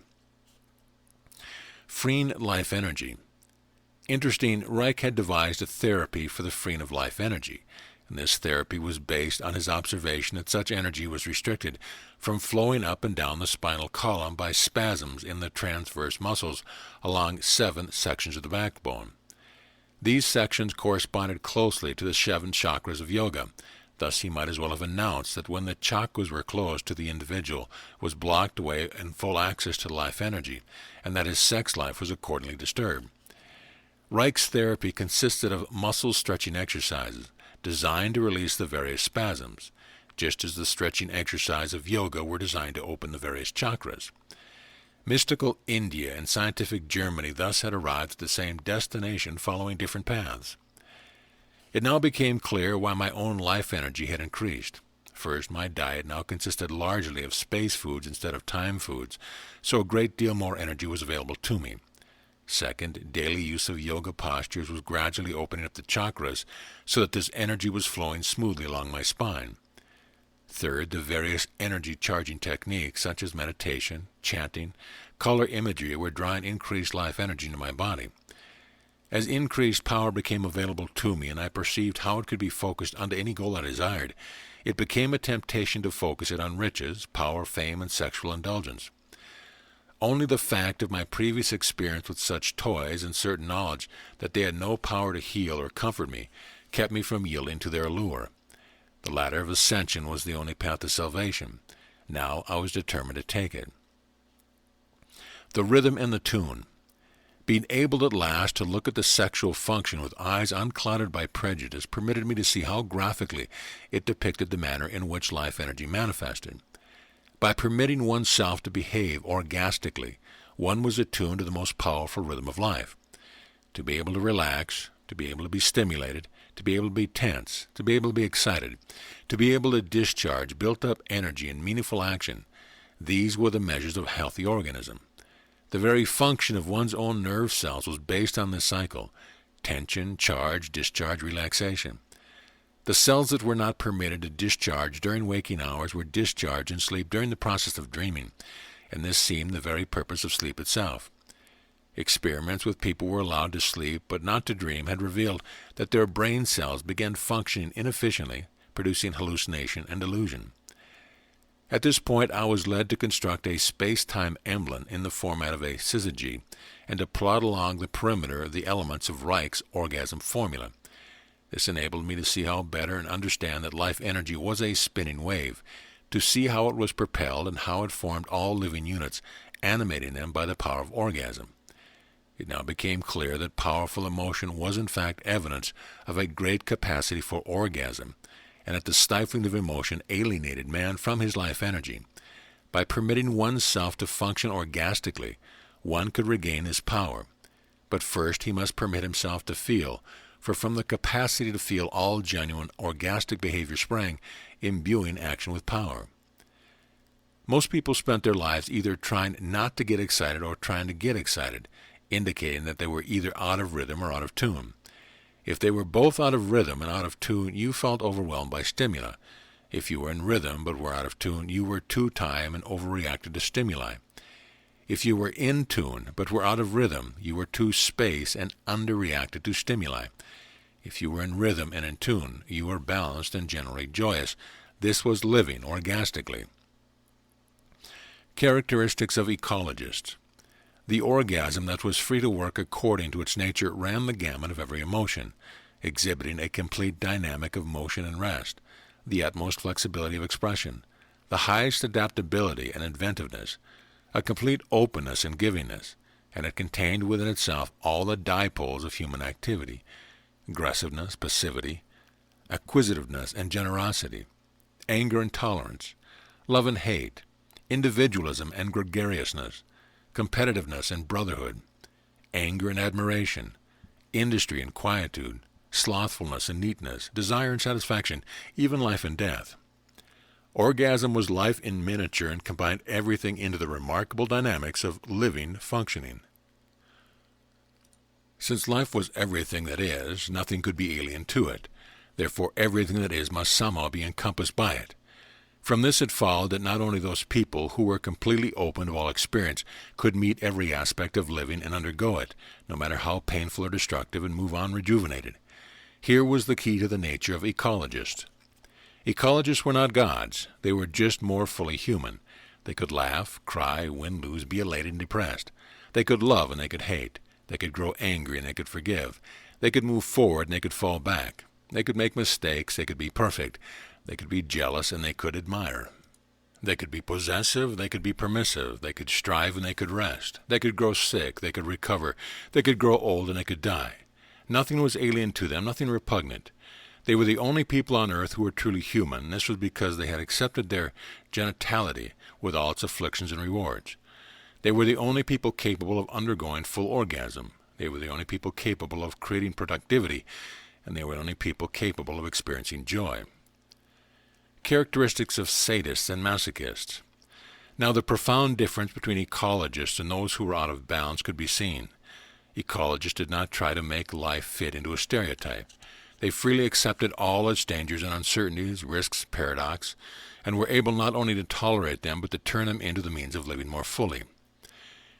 Freeing life energy. Interesting, Reich had devised a therapy for the freeing of life energy, and this therapy was based on his observation that such energy was restricted from flowing up and down the spinal column by spasms in the transverse muscles along 7 sections of the backbone. These sections corresponded closely to the 7 chakras of yoga. Thus he might as well have announced that when the chakras were closed to the individual was blocked away and full access to life energy, and that his sex life was accordingly disturbed. Reich's therapy consisted of muscle stretching exercises designed to release the various spasms, just as the stretching exercise of yoga were designed to open the various chakras. Mystical India and scientific Germany thus had arrived at the same destination following different paths. It now became clear why my own life energy had increased. First, my diet now consisted largely of space foods instead of time foods, so a great deal more energy was available to me. Second, daily use of yoga postures was gradually opening up the chakras so that this energy was flowing smoothly along my spine. Third, the various energy-charging techniques such as meditation, chanting, color imagery were drawing increased life energy into my body. As increased power became available to me and I perceived how it could be focused onto any goal I desired, it became a temptation to focus it on riches, power, fame, and sexual indulgence. Only the fact of my previous experience with such toys and certain knowledge that they had no power to heal or comfort me kept me from yielding to their allure. The ladder of ascension was the only path to salvation. Now I was determined to take it. The rhythm and the tune. Being able at last to look at the sexual function with eyes unclouded by prejudice permitted me to see how graphically it depicted the manner in which life energy manifested. By permitting oneself to behave orgastically, one was attuned to the most powerful rhythm of life. To be able to relax, to be able to be stimulated, to be able to be tense, to be able to be excited, to be able to discharge built-up energy in meaningful action, these were the measures of a healthy organism. The very function of one's own nerve cells was based on this cycle: tension, charge, discharge, relaxation. The cells that were not permitted to discharge during waking hours were discharged in sleep during the process of dreaming, and this seemed the very purpose of sleep itself. Experiments with people who were allowed to sleep but not to dream had revealed that their brain cells began functioning inefficiently, producing hallucination and delusion. At this point I was led to construct a space-time emblem in the format of a syzygy and to plot along the perimeter of the elements of Reich's orgasm formula. This enabled me to see how better and understand that life energy was a spinning wave, to see how it was propelled and how it formed all living units, animating them by the power of orgasm. It now became clear that powerful emotion was in fact evidence of a great capacity for orgasm, and that the stifling of emotion alienated man from his life energy. By permitting oneself to function orgastically, one could regain his power. But first he must permit himself to feel, for from the capacity to feel all genuine orgastic behavior sprang, imbuing action with power. Most people spent their lives either trying not to get excited or trying to get excited, indicating that they were either out of rhythm or out of tune. If they were both out of rhythm and out of tune, you felt overwhelmed by stimuli. If you were in rhythm but were out of tune, you were too time and overreacted to stimuli. If you were in tune but were out of rhythm, you were too space and underreacted to stimuli. If you were in rhythm and in tune, you were balanced and generally joyous. This was living orgastically. Characteristics of ecologists. The orgasm that was free to work according to its nature ran the gamut of every emotion, exhibiting a complete dynamic of motion and rest, the utmost flexibility of expression, the highest adaptability and inventiveness, a complete openness and givingness, and it contained within itself all the dipoles of human activity: aggressiveness, passivity, acquisitiveness and generosity, anger and tolerance, love and hate, individualism and gregariousness, competitiveness and brotherhood, anger and admiration, industry and quietude, slothfulness and neatness, desire and satisfaction, even life and death. Orgasm was life in miniature and combined everything into the remarkable dynamics of living functioning. Since life was everything that is, nothing could be alien to it. Therefore everything that is must somehow be encompassed by it. From this it followed that not only those people who were completely open to all experience could meet every aspect of living and undergo it, no matter how painful or destructive, and move on rejuvenated. Here was the key to the nature of ecologists. Ecologists were not gods. They were just more fully human. They could laugh, cry, win, lose, be elated and depressed. They could love and they could hate. They could grow angry and they could forgive. They could move forward and they could fall back. They could make mistakes. They could be perfect. They could be jealous and they could admire. They could be possessive, they could be permissive, they could strive and they could rest. They could grow sick, they could recover, they could grow old and they could die. Nothing was alien to them, nothing repugnant. They were the only people on earth who were truly human, and this was because they had accepted their genitality with all its afflictions and rewards. They were the only people capable of undergoing full orgasm. They were the only people capable of creating productivity, and they were the only people capable of experiencing joy. Characteristics of sadists and masochists. Now the profound difference between ecologists and those who were out of bounds could be seen. Ecologists did not try to make life fit into a stereotype. They freely accepted all its dangers and uncertainties, risks, paradox, and were able not only to tolerate them, but to turn them into the means of living more fully.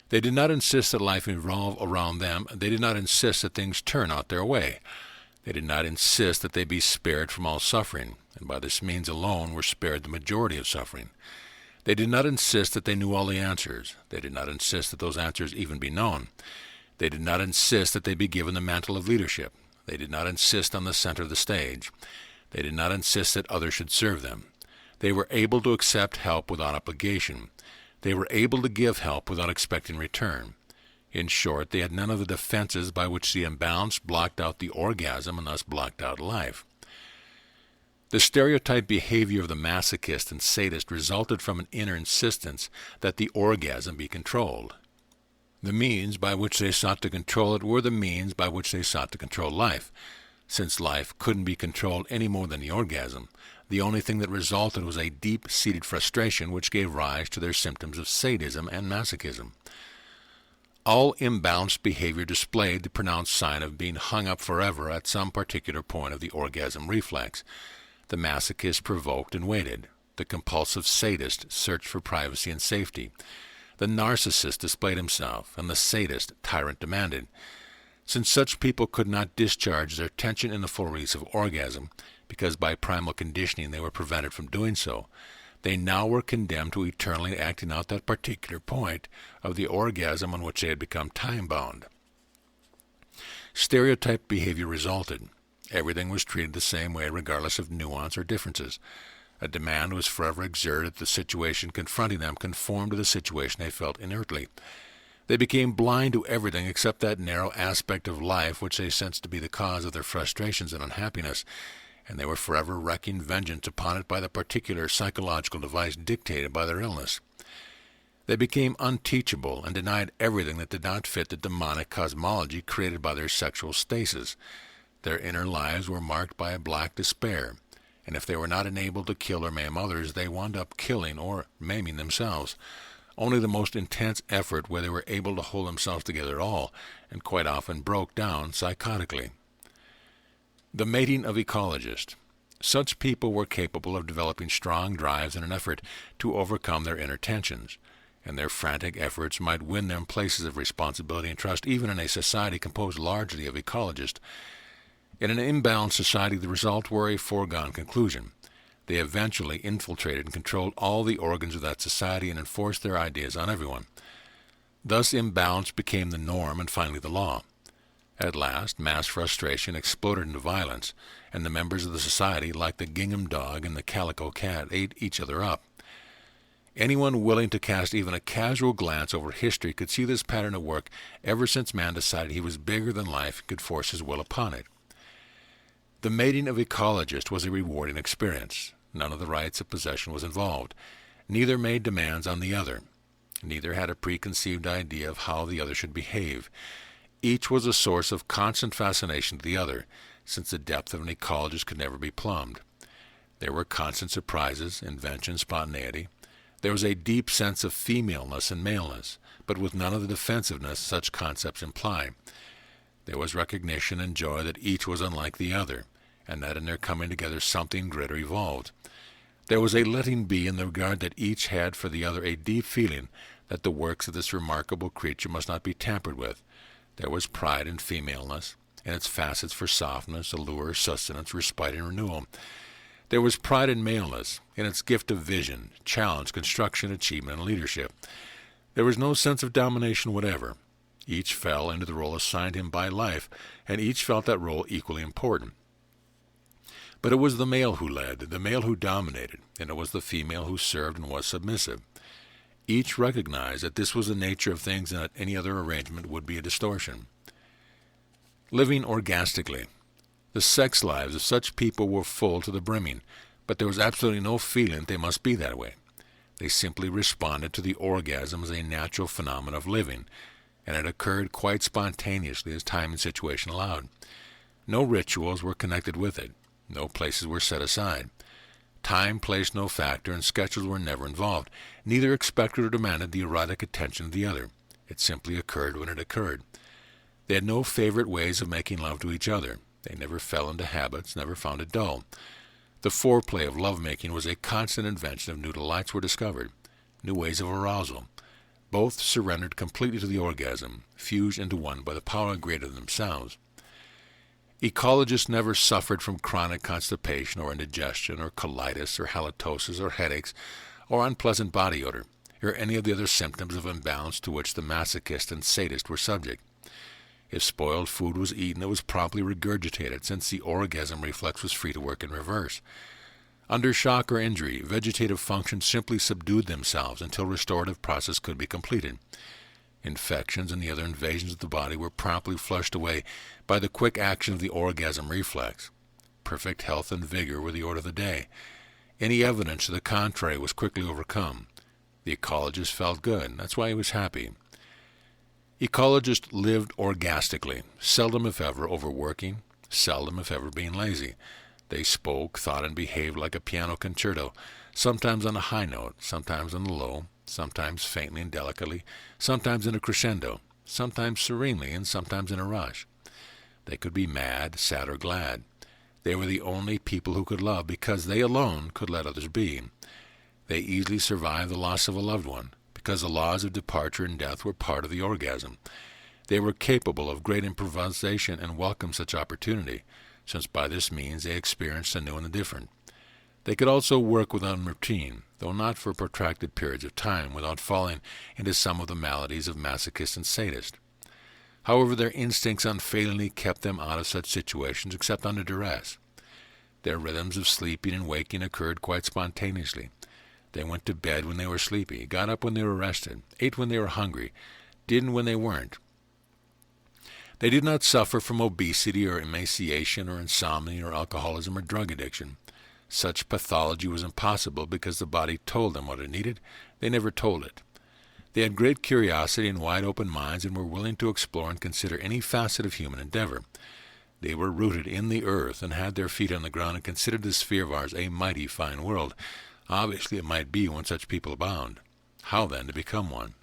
They did not insist that life evolve around them. They did not insist that things turn out their way. They did not insist that they be spared from all suffering, and by this means alone were spared the majority of suffering. They did not insist that they knew all the answers. They did not insist that those answers even be known. They did not insist that they be given the mantle of leadership. They did not insist on the center of the stage. They did not insist that others should serve them. They were able to accept help without obligation. They were able to give help without expecting return. In short, they had none of the defenses by which the imbalance blocked out the orgasm and thus blocked out life. The stereotyped behavior of the masochist and sadist resulted from an inner insistence that the orgasm be controlled. The means by which they sought to control it were the means by which they sought to control life. Since life couldn't be controlled any more than the orgasm, the only thing that resulted was a deep-seated frustration which gave rise to their symptoms of sadism and masochism. All imbalanced behavior displayed the pronounced sign of being hung up forever at some particular point of the orgasm reflex. The masochist provoked and waited. The compulsive sadist searched for privacy and safety. The narcissist displayed himself, and the sadist, tyrant, demanded. Since such people could not discharge their tension in the full release of orgasm, because by primal conditioning they were prevented from doing so, they now were condemned to eternally acting out that particular point of the orgasm on which they had become time-bound. Stereotyped behavior resulted. Everything was treated the same way regardless of nuance or differences. A demand was forever exerted that the situation confronting them conformed to the situation they felt inertly. They became blind to everything except that narrow aspect of life which they sensed to be the cause of their frustrations and unhappiness, and they were forever wreaking vengeance upon it by the particular psychological device dictated by their illness. They became unteachable and denied everything that did not fit the demonic cosmology created by their sexual stasis. Their inner lives were marked by a black despair, and if they were not enabled to kill or maim others, they wound up killing or maiming themselves. Only the most intense effort where they were able to hold themselves together at all, and quite often broke down psychotically. The mating of ecologists. Such people were capable of developing strong drives in an effort to overcome their inner tensions, and their frantic efforts might win them places of responsibility and trust even in a society composed largely of ecologists. In an imbalanced society, the result were a foregone conclusion. They eventually infiltrated and controlled all the organs of that society and enforced their ideas on everyone. Thus imbalance became the norm and finally the law. At last, mass frustration exploded into violence, and the members of the society, like the gingham dog and the calico cat, ate each other up. Anyone willing to cast even a casual glance over history could see this pattern at work ever since man decided he was bigger than life and could force his will upon it. The mating of ecologists was a rewarding experience. None of the rights of possession was involved. Neither made demands on the other. Neither had a preconceived idea of how the other should behave. Each was a source of constant fascination to the other, since the depth of an ecologist could never be plumbed. There were constant surprises, invention, spontaneity. There was a deep sense of femaleness and maleness, but with none of the defensiveness such concepts imply. There was recognition and joy that each was unlike the other, and that in their coming together something greater evolved. There was a letting be in the regard that each had for the other, a deep feeling that the works of this remarkable creature must not be tampered with. There was pride in femaleness, in its facets for softness, allure, sustenance, respite, and renewal. There was pride in maleness, in its gift of vision, challenge, construction, achievement, and leadership. There was no sense of domination whatever. Each fell into the role assigned him by life, and each felt that role equally important. But it was the male who led, the male who dominated, and it was the female who served and was submissive. Each recognized that this was the nature of things and that any other arrangement would be a distortion. Living orgastically. The sex lives of such people were full to the brimming, but there was absolutely no feeling that they must be that way. They simply responded to the orgasm as a natural phenomenon of living, and it occurred quite spontaneously as time and situation allowed. No rituals were connected with it. No places were set aside. Time placed no factor, and schedules were never involved. Neither expected or demanded the erotic attention of the other. It simply occurred when it occurred. They had no favorite ways of making love to each other. They never fell into habits, never found it dull. The foreplay of lovemaking was a constant invention of new delights were discovered, new ways of arousal. Both surrendered completely to the orgasm, fused into one by the power greater than themselves. Ecologists never suffered from chronic constipation or indigestion or colitis or halitosis or headaches or unpleasant body odor or any of the other symptoms of imbalance to which the masochist and sadist were subject. If spoiled food was eaten, it was promptly regurgitated, since the orgasm reflex was free to work in reverse. Under shock or injury, vegetative functions simply subdued themselves until restorative process could be completed. Infections and the other invasions of the body were promptly flushed away by the quick action of the orgasm reflex. Perfect health and vigor were the order of the day. Any evidence to the contrary was quickly overcome. The ecologist felt good. That's why he was happy. Ecologists lived orgastically, seldom if ever overworking, seldom if ever being lazy. They spoke, thought, and behaved like a piano concerto, sometimes on a high note, sometimes on a low, sometimes faintly and delicately, sometimes in a crescendo, sometimes serenely, and sometimes in a rush. They could be mad, sad, or glad. They were the only people who could love because they alone could let others be. They easily survived the loss of a loved one, because the laws of departure and death were part of the orgasm. They were capable of great improvisation and welcomed such opportunity, since by this means they experienced the new and the different. They could also work without routine, though not for protracted periods of time, without falling into some of the maladies of masochist and sadist. However, their instincts unfailingly kept them out of such situations except under duress. Their rhythms of sleeping and waking occurred quite spontaneously. They went to bed when they were sleepy, got up when they were rested, ate when they were hungry, didn't when they weren't. They did not suffer from obesity or emaciation or insomnia or alcoholism or drug addiction. Such pathology was impossible because the body told them what it needed. They never told it. They had great curiosity and wide-open minds and were willing to explore and consider any facet of human endeavor. They were rooted in the earth and had their feet on the ground and considered this sphere of ours a mighty fine world. Obviously it might be when such people abound. How then to become one?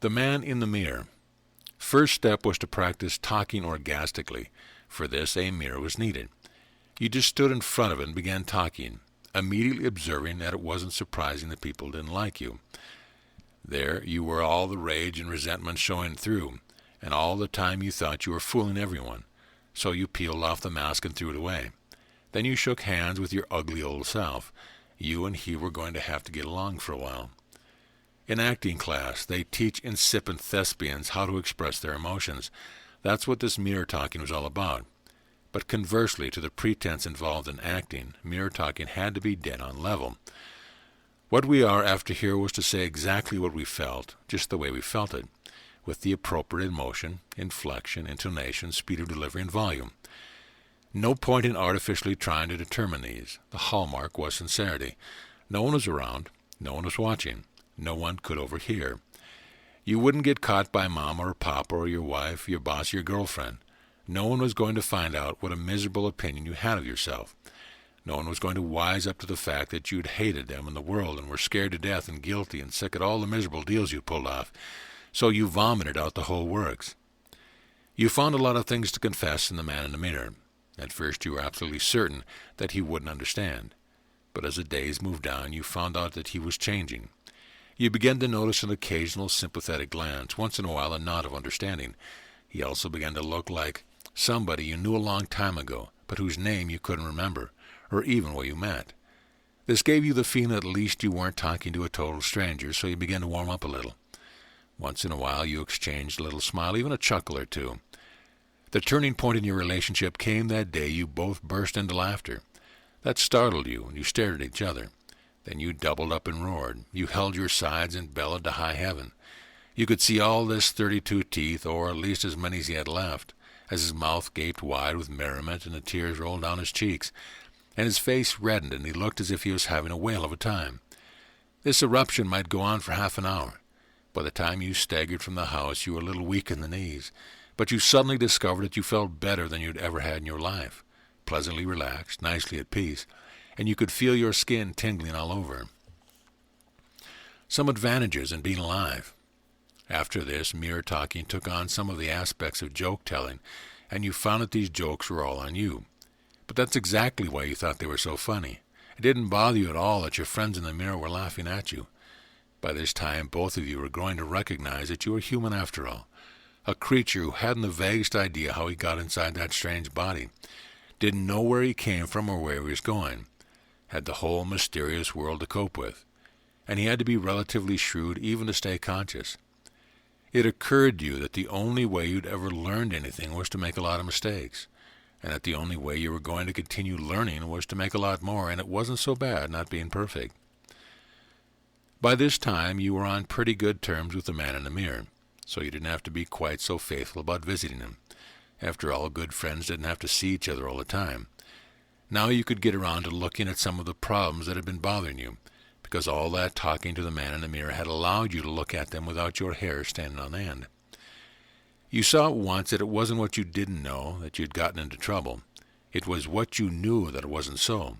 The man in the mirror. First step was to practice talking orgastically. For this a mirror was needed. You just stood in front of it and began talking, immediately observing that it wasn't surprising that people didn't like you. There you were, all the rage and resentment showing through, and all the time you thought you were fooling everyone. So you peeled off the mask and threw it away. Then you shook hands with your ugly old self. You and he were going to have to get along for a while. In acting class, they teach incipient thespians how to express their emotions. That's what this mirror talking was all about. But conversely to the pretense involved in acting, mirror talking had to be dead on level. What we are after here was to say exactly what we felt, just the way we felt it, with the appropriate emotion, inflection, intonation, speed of delivery, and volume. No point in artificially trying to determine these. The hallmark was sincerity. No one was around. No one was watching. No one could overhear. You wouldn't get caught by mom or papa or your wife, your boss, your girlfriend. No one was going to find out what a miserable opinion you had of yourself. No one was going to wise up to the fact that you'd hated them and the world and were scared to death and guilty and sick at all the miserable deals you pulled off. So you vomited out the whole works. You found a lot of things to confess in the man in the mirror. At first you were absolutely certain that he wouldn't understand. But as the days moved on, you found out that he was changing. You began to notice an occasional sympathetic glance, once in a while a nod of understanding. He also began to look like somebody you knew a long time ago, but whose name you couldn't remember, or even where you met. This gave you the feeling that at least you weren't talking to a total stranger, so you began to warm up a little. Once in a while you exchanged a little smile, even a chuckle or two. The turning point in your relationship came that day you both burst into laughter. That startled you, and you stared at each other. Then you doubled up and roared. You held your sides and bellowed to high heaven. You could see all this 32 teeth, or at least as many as he had left, as his mouth gaped wide with merriment and the tears rolled down his cheeks, and his face reddened, and he looked as if he was having a whale of a time. This eruption might go on for half an hour. By the time you staggered from the house, you were a little weak in the knees, but you suddenly discovered that you felt better than you'd ever had in your life, pleasantly relaxed, nicely at peace, and you could feel your skin tingling all over. Some advantages in being alive. After this, mirror talking took on some of the aspects of joke-telling, and you found that these jokes were all on you. But that's exactly why you thought they were so funny. It didn't bother you at all that your friends in the mirror were laughing at you. By this time, both of you were growing to recognize that you were human after all, a creature who hadn't the vaguest idea how he got inside that strange body, didn't know where he came from or where he was going, had the whole mysterious world to cope with, and he had to be relatively shrewd even to stay conscious. It occurred to you that the only way you'd ever learned anything was to make a lot of mistakes, and that the only way you were going to continue learning was to make a lot more, and it wasn't so bad not being perfect. By this time, you were on pretty good terms with the man in the mirror, so you didn't have to be quite so faithful about visiting him. After all, good friends didn't have to see each other all the time. Now you could get around to looking at some of the problems that had been bothering you, because all that talking to the man in the mirror had allowed you to look at them without your hair standing on end. You saw at once that it wasn't what you didn't know that you'd gotten into trouble. It was what you knew that it wasn't so.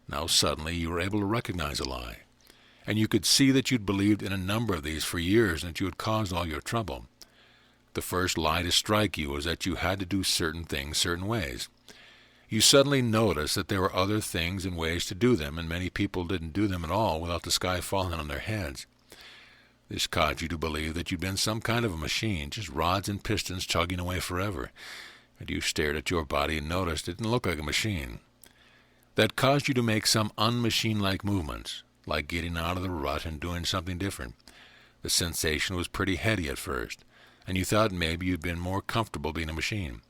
Now suddenly you were able to recognize a lie, and you could see that you'd believed in a number of these for years and that you had caused all your trouble. The first lie to strike you was that you had to do certain things certain ways. You suddenly noticed that there were other things and ways to do them, and many people didn't do them at all without the sky falling on their heads. This caused you to believe that you'd been some kind of a machine, just rods and pistons chugging away forever, and you stared at your body and noticed it didn't look like a machine. That caused you to make some unmachine-like movements, like getting out of the rut and doing something different. The sensation was pretty heady at first, and you thought maybe you'd been more comfortable being a machine.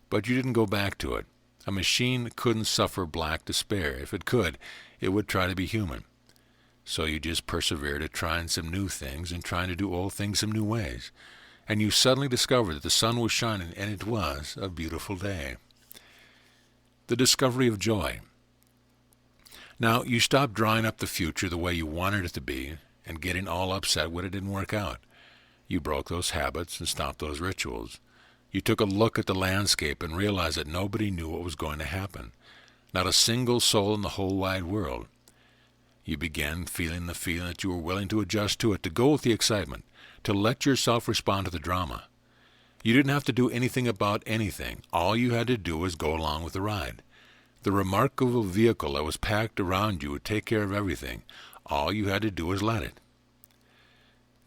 But you didn't go back to it. A machine couldn't suffer black despair. If it could, it would try to be human. So you just persevered at trying some new things and trying to do old things some new ways. And you suddenly discovered that the sun was shining, and it was a beautiful day. The discovery of joy. Now, you stopped drawing up the future the way you wanted it to be and getting all upset when it didn't work out. You broke those habits and stopped those rituals. You took a look at the landscape and realized that nobody knew what was going to happen. Not a single soul in the whole wide world. You began feeling the feeling that you were willing to adjust to it, to go with the excitement, to let yourself respond to the drama. You didn't have to do anything about anything. All you had to do was go along with the ride. The remarkable vehicle that was packed around you would take care of everything. All you had to do was let it.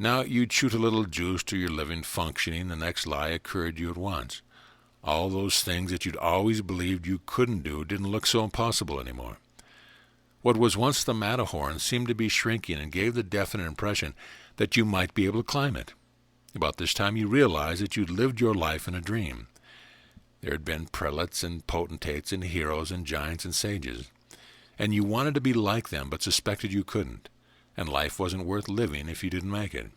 Now you'd shoot a little juice to your living functioning. The next lie occurred to you at once. All those things that you'd always believed you couldn't do didn't look so impossible anymore. What was once the Matterhorn seemed to be shrinking and gave the definite impression that you might be able to climb it. About this time you realized that you'd lived your life in a dream. There had been prelates and potentates and heroes and giants and sages, and you wanted to be like them but suspected you couldn't, and life wasn't worth living if you didn't make it.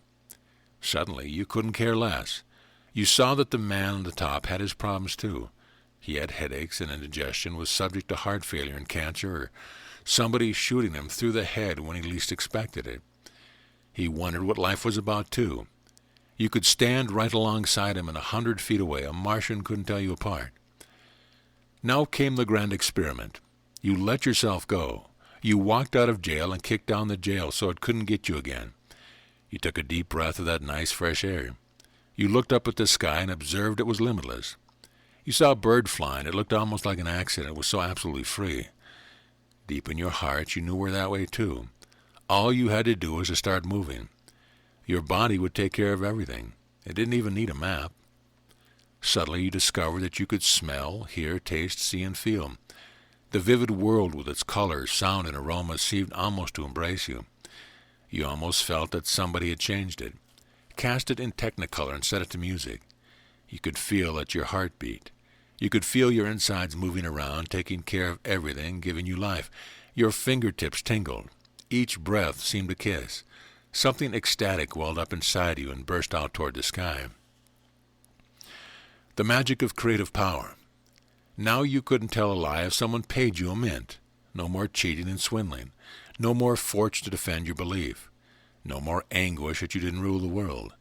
Suddenly you couldn't care less. You saw that the man on the top had his problems too. He had headaches and indigestion, was subject to heart failure and cancer, or somebody shooting him through the head when he least expected it. He wondered what life was about too. You could stand right alongside him and 100 feet away. A Martian couldn't tell you apart. Now came the grand experiment. You let yourself go. You walked out of jail and kicked down the jail so it couldn't get you again. You took a deep breath of that nice fresh air. You looked up at the sky and observed it was limitless. You saw a bird flying. It looked almost like an accident. It was so absolutely free. Deep in your heart, you knew were that way too. All you had to do was to start moving. Your body would take care of everything. It didn't even need a map. Suddenly you discovered that you could smell, hear, taste, see, and feel. The vivid world with its colors, sound, and aromas seemed almost to embrace you. You almost felt that somebody had changed it, cast it in technicolor and set it to music. You could feel that your heart beat. You could feel your insides moving around, taking care of everything, giving you life. Your fingertips tingled. Each breath seemed a kiss. Something ecstatic welled up inside you and burst out toward the sky. The magic of creative power. Now you couldn't tell a lie if someone paid you a mint. No more cheating and swindling. No more forged to defend your belief. No more anguish that you didn't rule the world.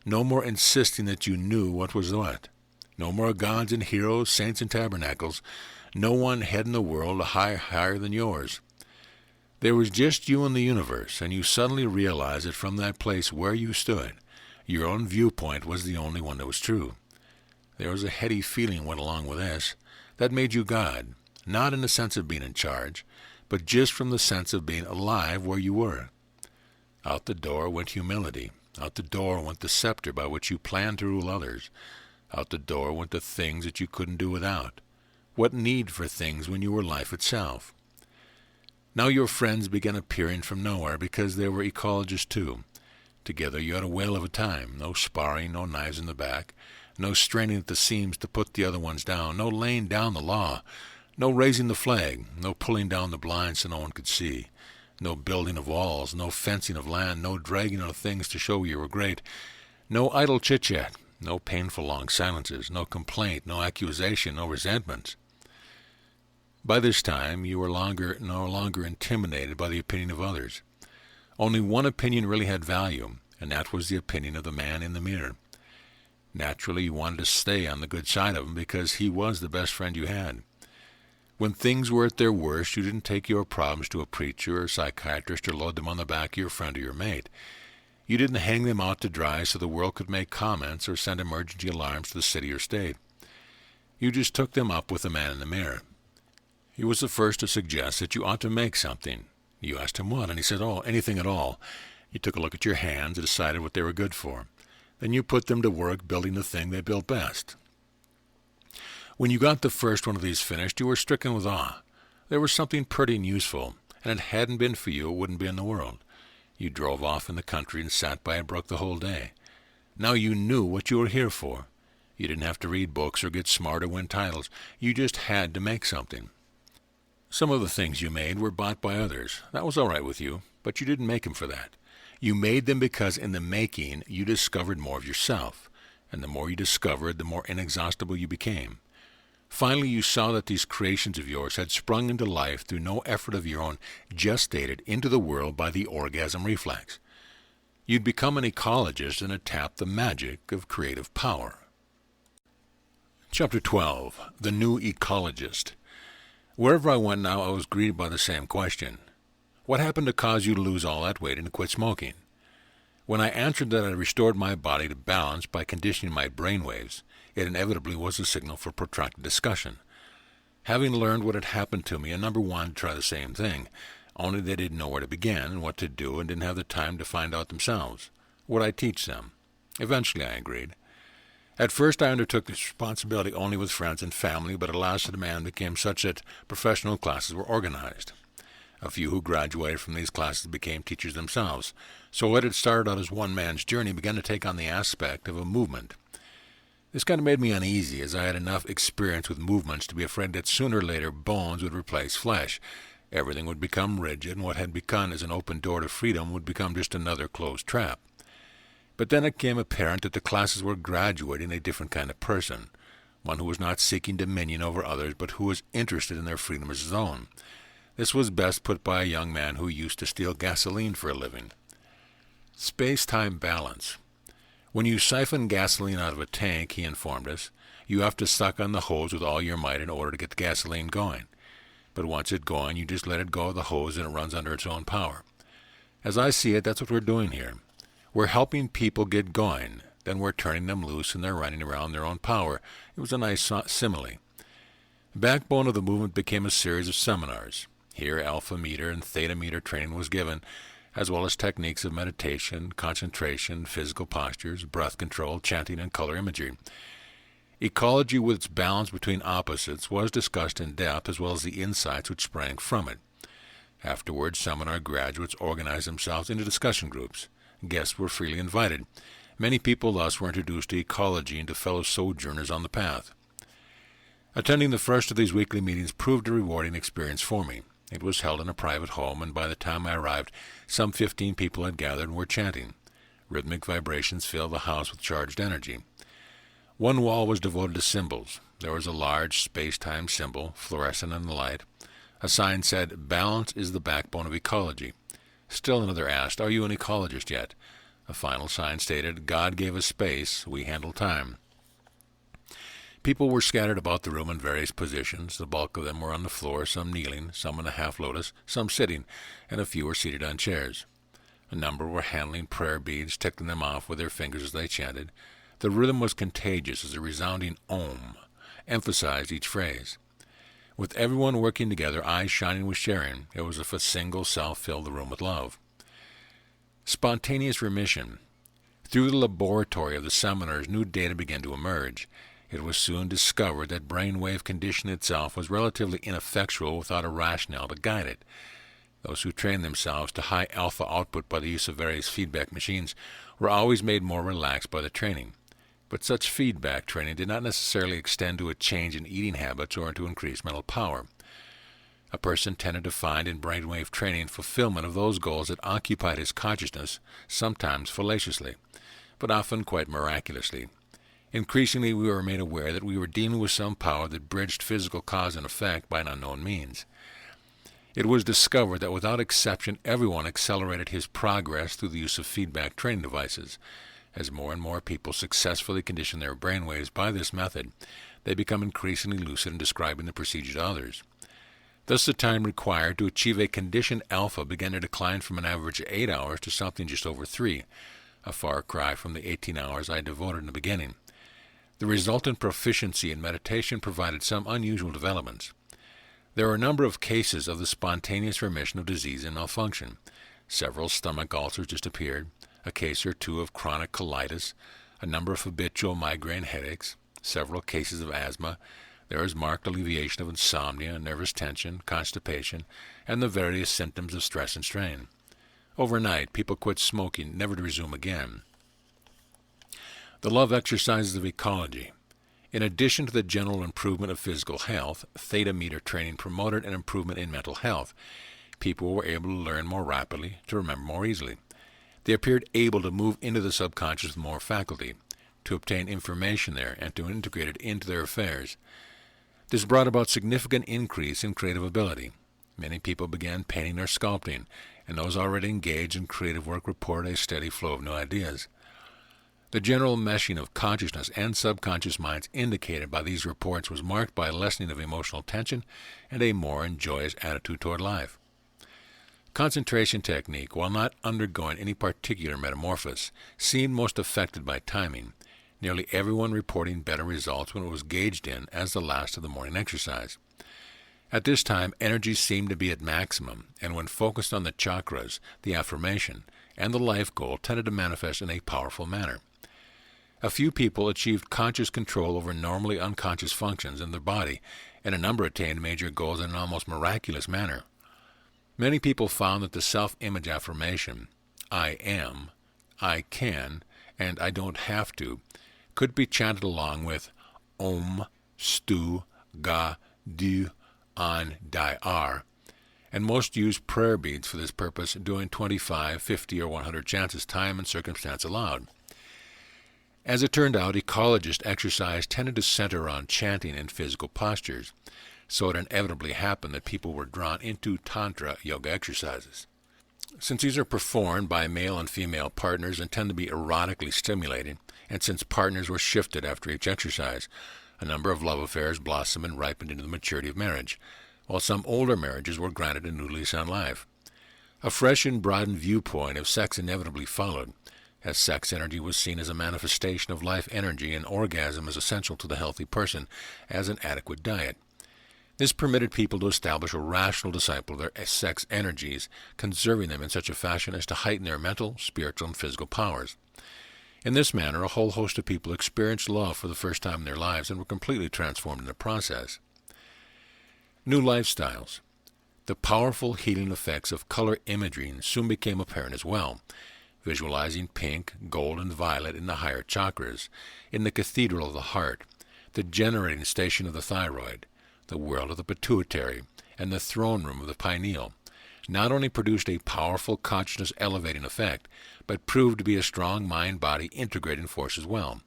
No more insisting that you knew what was what. No more gods and heroes, saints and tabernacles. No one head in the world higher than yours. There was just you in the universe, and you suddenly realized that from that place where you stood, your own viewpoint was the only one that was true. There was a heady feeling went along with this that made you God, not in the sense of being in charge, but just from the sense of being alive where you were. Out the door went humility. Out the door went the scepter by which you planned to rule others. Out the door went the things that you couldn't do without. What need for things when you were life itself? Now your friends began appearing from nowhere because they were ecologists too. Together you had a whale of a time. No sparring, no knives in the back. No straining at the seams to put the other ones down. No laying down the law. No raising the flag. No pulling down the blinds so no one could see. No building of walls. No fencing of land. No dragging of things to show you were great. No idle chit-chat. No painful long silences. No complaint. No accusation. No resentments. By this time you were no longer intimidated by the opinion of others. Only one opinion really had value, and that was the opinion of the man in the mirror. Naturally, you wanted to stay on the good side of him because he was the best friend you had. When things were at their worst, you didn't take your problems to a preacher or psychiatrist or load them on the back of your friend or your mate. You didn't hang them out to dry so the world could make comments or send emergency alarms to the city or state. You just took them up with the man in the mirror. He was the first to suggest that you ought to make something. You asked him what, and he said, anything at all. You took a look at your hands and decided what they were good for. Then you put them to work building the thing they built best. When you got the first one of these finished, you were stricken with awe. There was something pretty and useful, and if it hadn't been for you, it wouldn't be in the world. You drove off in the country and sat by a brook the whole day. Now you knew what you were here for. You didn't have to read books or get smart or win titles. You just had to make something. Some of the things you made were bought by others. That was all right with you, but you didn't make them for that. You made them because in the making you discovered more of yourself, and the more you discovered, the more inexhaustible you became. Finally, you saw that these creations of yours had sprung into life through no effort of your own, gestated into the world by the orgasm reflex. You'd become an ecologist and had tapped the magic of creative power. Chapter 12. The New Ecologist. Wherever I went now, I was greeted by the same question. What happened to cause you to lose all that weight and to quit smoking? When I answered that I restored my body to balance by conditioning my brainwaves, it inevitably was a signal for protracted discussion. Having learned what had happened to me, a number wanted to try the same thing, only they didn't know where to begin and what to do and didn't have the time to find out themselves. Would I teach them? Eventually I agreed. At first I undertook this responsibility only with friends and family, but at last the demand became such that professional classes were organized. A few who graduated from these classes became teachers themselves, so what had started out as one man's journey began to take on the aspect of a movement. This kind of made me uneasy, as I had enough experience with movements to be afraid that sooner or later bones would replace flesh. Everything would become rigid, and what had begun as an open door to freedom would become just another closed trap. But then it became apparent that the classes were graduating a different kind of person, one who was not seeking dominion over others, but who was interested in their freedom as his own. This was best put by a young man who used to steal gasoline for a living. Space-time balance. When you siphon gasoline out of a tank, he informed us, you have to suck on the hose with all your might in order to get the gasoline going. But once it's going, you just let it go of the hose and it runs under its own power. As I see it, that's what we're doing here. We're helping people get going, then we're turning them loose and they're running around their own power. It was a nice simile. The backbone of the movement became a series of seminars. Here alpha meter and theta meter training was given, as well as techniques of meditation, concentration, physical postures, breath control, chanting, and color imagery. Ecology, with its balance between opposites, was discussed in depth, as well as the insights which sprang from it. Afterwards, seminar graduates organized themselves into discussion groups. Guests were freely invited. Many people thus were introduced to ecology and to fellow sojourners on the path. Attending the first of these weekly meetings proved a rewarding experience for me. It was held in a private home, and by the time I arrived, some 15 people had gathered and were chanting. Rhythmic vibrations filled the house with charged energy. One wall was devoted to symbols. There was a large space-time symbol, fluorescent in the light. A sign said, "Balance is the backbone of ecology." Still another asked, "Are you an ecologist yet?" A final sign stated, "God gave us space, we handle time." People were scattered about the room in various positions. The bulk of them were on the floor, some kneeling, some in a half-lotus, some sitting, and a few were seated on chairs. A number were handling prayer beads, ticking them off with their fingers as they chanted. The rhythm was contagious as a resounding Om emphasized each phrase. With everyone working together, eyes shining with sharing, it was as if a single self filled the room with love. Spontaneous remission. Through the laboratory of the seminars, new data began to emerge. It was soon discovered that brainwave condition itself was relatively ineffectual without a rationale to guide it. Those who trained themselves to high alpha output by the use of various feedback machines were always made more relaxed by the training. But such feedback training did not necessarily extend to a change in eating habits or to increased mental power. A person tended to find in brainwave training fulfillment of those goals that occupied his consciousness, sometimes fallaciously, but often quite miraculously. Increasingly, we were made aware that we were dealing with some power that bridged physical cause and effect by an unknown means. It was discovered that without exception, everyone accelerated his progress through the use of feedback training devices. As more and more people successfully condition their brainwaves by this method, they become increasingly lucid in describing the procedure to others. Thus, the time required to achieve a conditioned alpha began to decline from an average of 8 hours to something just over 3, a far cry from the 18 hours I devoted in the beginning. The resultant proficiency in meditation provided some unusual developments. There are a number of cases of the spontaneous remission of disease and malfunction. Several stomach ulcers disappeared, a case or two of chronic colitis, a number of habitual migraine headaches, several cases of asthma. There is marked alleviation of insomnia, nervous tension, constipation, and the various symptoms of stress and strain. Overnight, people quit smoking, never to resume again. The love exercises of ecology. In addition to the general improvement of physical health, theta meter training promoted an improvement in mental health. People were able to learn more rapidly, to remember more easily. They appeared able to move into the subconscious with more faculty, to obtain information there, and to integrate it into their affairs. This brought about significant increase in creative ability. Many people began painting or sculpting, and those already engaged in creative work reported a steady flow of new ideas. The general meshing of consciousness and subconscious minds indicated by these reports was marked by a lessening of emotional tension and a more joyous attitude toward life. Concentration technique, while not undergoing any particular metamorphosis, seemed most affected by timing, nearly everyone reporting better results when it was gauged in as the last of the morning exercise. At this time, energy seemed to be at maximum, and when focused on the chakras, the affirmation, and the life goal tended to manifest in a powerful manner. A few people achieved conscious control over normally unconscious functions in their body, and a number attained major goals in an almost miraculous manner. Many people found that the self-image affirmation, "I am," "I can," and "I don't have to," could be chanted along with Om, Stu, Ga, Du, An, Di, Ar, and most used prayer beads for this purpose, doing 25, 50, or 100 chants as time and circumstance allowed. As it turned out, ecologist exercise tended to center around chanting and physical postures, so it inevitably happened that people were drawn into Tantra yoga exercises. Since these are performed by male and female partners and tend to be erotically stimulating, and since partners were shifted after each exercise, a number of love affairs blossomed and ripened into the maturity of marriage, while some older marriages were granted a new lease on life. A fresh and broadened viewpoint of sex inevitably followed, as sex energy was seen as a manifestation of life energy and orgasm as essential to the healthy person as an adequate diet. This permitted people to establish a rational disciple of their sex energies, conserving them in such a fashion as to heighten their mental, spiritual, and physical powers. In this manner, a whole host of people experienced love for the first time in their lives and were completely transformed in the process. New lifestyles. The powerful healing effects of color imaging soon became apparent as well, visualizing pink, gold, and violet in the higher chakras, in the cathedral of the heart, the generating station of the thyroid, the world of the pituitary, and the throne room of the pineal, not only produced a powerful consciousness-elevating effect, but proved to be a strong mind-body integrating force as well.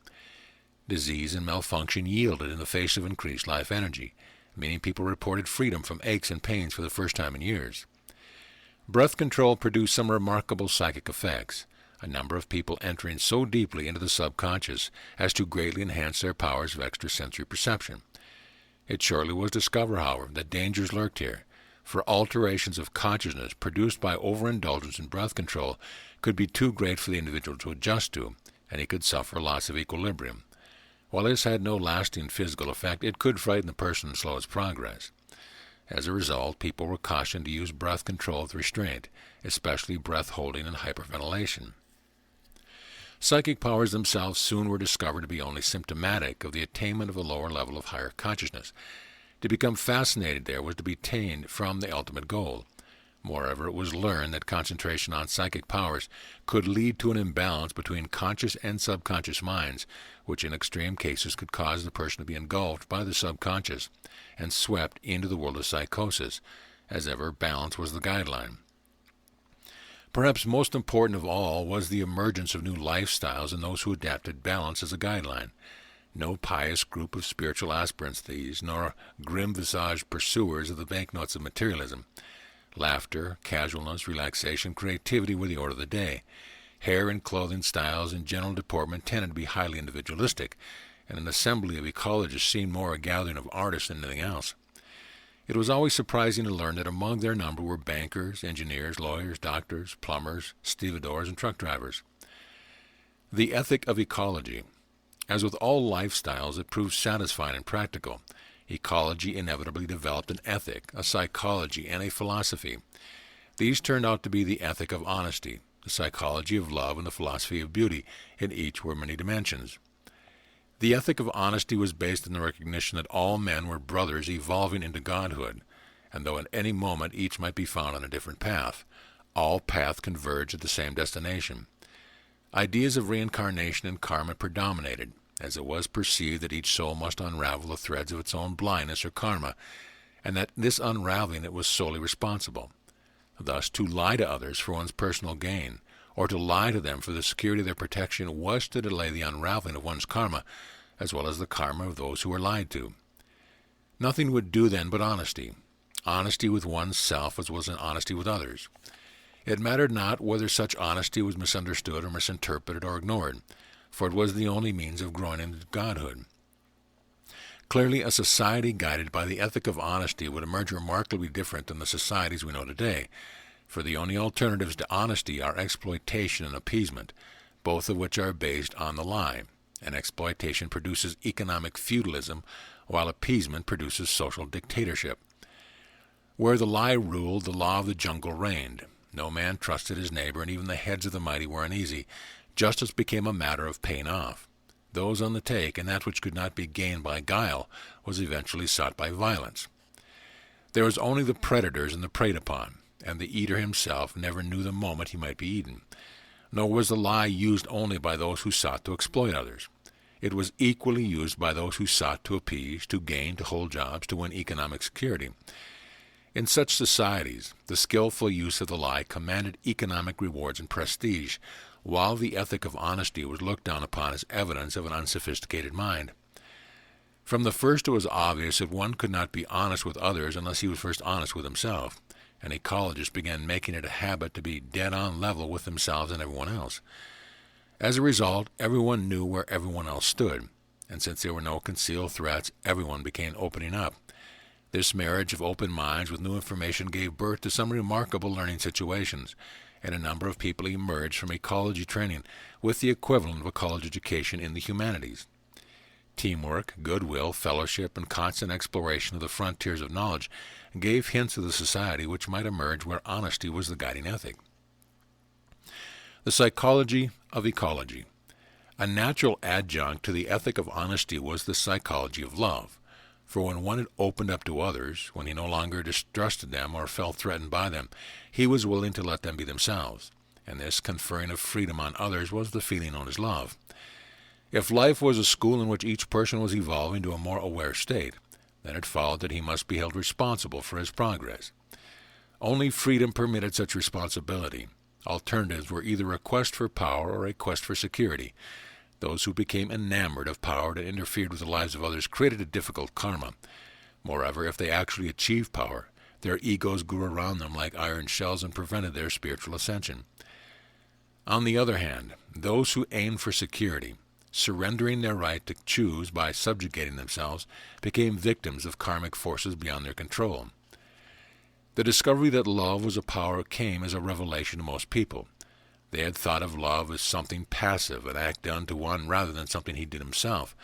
Disease and malfunction yielded in the face of increased life energy. Many people reported freedom from aches and pains for the first time in years. Breath control produced some remarkable psychic effects, a number of people entering so deeply into the subconscious as to greatly enhance their powers of extrasensory perception. It shortly was discovered, however, that dangers lurked here, for alterations of consciousness produced by overindulgence in breath control could be too great for the individual to adjust to, and he could suffer loss of equilibrium. While this had no lasting physical effect, it could frighten the person and slow his progress. As a result, people were cautioned to use breath control with restraint, especially breath holding and hyperventilation. Psychic powers themselves soon were discovered to be only symptomatic of the attainment of a lower level of higher consciousness. To become fascinated there was to be attained from the ultimate goal. Moreover, it was learned that concentration on psychic powers could lead to an imbalance between conscious and subconscious minds, which in extreme cases could cause the person to be engulfed by the subconscious and swept into the world of psychosis. As ever, balance was the guideline. Perhaps most important of all was the emergence of new lifestyles in those who adapted balance as a guideline. No pious group of spiritual aspirants these, nor grim-visaged pursuers of the banknotes of materialism. Laughter, casualness, relaxation, creativity were the order of the day. Hair and clothing styles and general deportment tended to be highly individualistic, and an assembly of ecologists seemed more a gathering of artists than anything else. It was always surprising to learn that among their number were bankers, engineers, lawyers, doctors, plumbers, stevedores, and truck drivers. The ethic of ecology. As with all lifestyles, it proved satisfying and practical. Ecology inevitably developed an ethic, a psychology, and a philosophy. These turned out to be the ethic of honesty, the psychology of love, and the philosophy of beauty. In each were many dimensions. The ethic of honesty was based on the recognition that all men were brothers evolving into godhood, and though at any moment each might be found on a different path, all paths converged at the same destination. Ideas of reincarnation and karma predominated, as it was perceived that each soul must unravel the threads of its own blindness or karma, and that this unraveling it was solely responsible. Thus, to lie to others for one's personal gain, or to lie to them for the security of their protection, was to delay the unraveling of one's karma, as well as the karma of those who were lied to. Nothing would do then but honesty. Honesty with one's self as well as honesty with others. It mattered not whether such honesty was misunderstood or misinterpreted or ignored, for it was the only means of growing into godhood. Clearly, a society guided by the ethic of honesty would emerge remarkably different than the societies we know today, for the only alternatives to honesty are exploitation and appeasement, both of which are based on the lie, and exploitation produces economic feudalism, while appeasement produces social dictatorship. Where the lie ruled, the law of the jungle reigned. No man trusted his neighbor, and even the heads of the mighty were uneasy. Justice became a matter of paying off. Those on the take, and that which could not be gained by guile was eventually sought by violence. There was only the predators and the preyed upon, and the eater himself never knew the moment he might be eaten. Nor was the lie used only by those who sought to exploit others. It was equally used by those who sought to appease, to gain, to hold jobs, to win economic security. In such societies, the skillful use of the lie commanded economic rewards and prestige, while the ethic of honesty was looked down upon as evidence of an unsophisticated mind. From the first it was obvious that one could not be honest with others unless he was first honest with himself, and ecologists began making it a habit to be dead-on level with themselves and everyone else. As a result, everyone knew where everyone else stood, and since there were no concealed threats, everyone began opening up. This marriage of open minds with new information gave birth to some remarkable learning situations, and a number of people emerged from ecology training with the equivalent of a college education in the humanities. Teamwork, goodwill, fellowship, and constant exploration of the frontiers of knowledge gave hints of the society which might emerge where honesty was the guiding ethic. The psychology of ecology. A natural adjunct to the ethic of honesty was the psychology of love. For when one had opened up to others, when he no longer distrusted them or felt threatened by them, he was willing to let them be themselves. And this conferring of freedom on others was the feeling known as love. If life was a school in which each person was evolving to a more aware state, then it followed that he must be held responsible for his progress. Only freedom permitted such responsibility. Alternatives were either a quest for power or a quest for security. Those who became enamored of power that interfered with the lives of others created a difficult karma. Moreover, if they actually achieved power, their egos grew around them like iron shells and prevented their spiritual ascension. On the other hand, those who aimed for security, surrendering their right to choose by subjugating themselves, became victims of karmic forces beyond their control. The discovery that love was a power came as a revelation to most people. They had thought of love as something passive, an act done to one rather than something he did himself.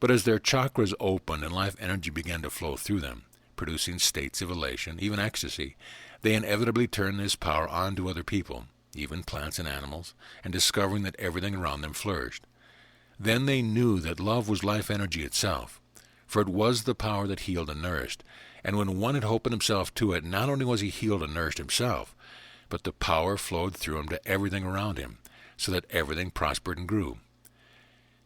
But as their chakras opened and life energy began to flow through them, producing states of elation, even ecstasy, they inevitably turned this power on to other people, even plants and animals, and discovering that everything around them flourished. Then they knew that love was life energy itself, for it was the power that healed and nourished. And when one had opened himself to it, not only was he healed and nourished himself, but the power flowed through him to everything around him, so that everything prospered and grew.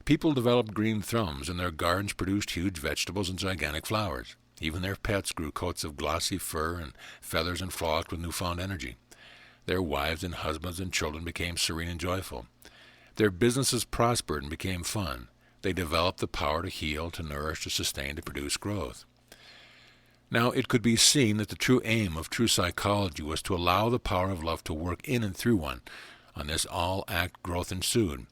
People developed green thumbs, and their gardens produced huge vegetables and gigantic flowers. Even their pets grew coats of glossy fur and feathers and frolicked with newfound energy. Their wives and husbands and children became serene and joyful. Their businesses prospered and became fun. They developed the power to heal, to nourish, to sustain, to produce growth. Now, it could be seen that the true aim of true psychology was to allow the power of love to work in and through one. On this all-act growth ensued.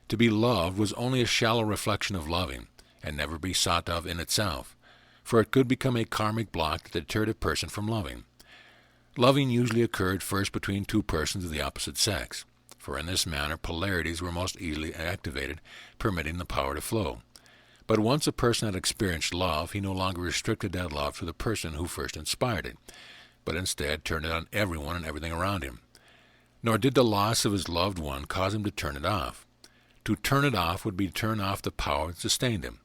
To be loved was only a shallow reflection of loving, and never be sought of in itself, for it could become a karmic block that deterred a person from loving. Loving usually occurred first between two persons of the opposite sex, for in this manner polarities were most easily activated, permitting the power to flow. But once a person had experienced love, he no longer restricted that love to the person who first inspired it, but instead turned it on everyone and everything around him. Nor did the loss of his loved one cause him to turn it off. To turn it off would be to turn off the power that sustained him.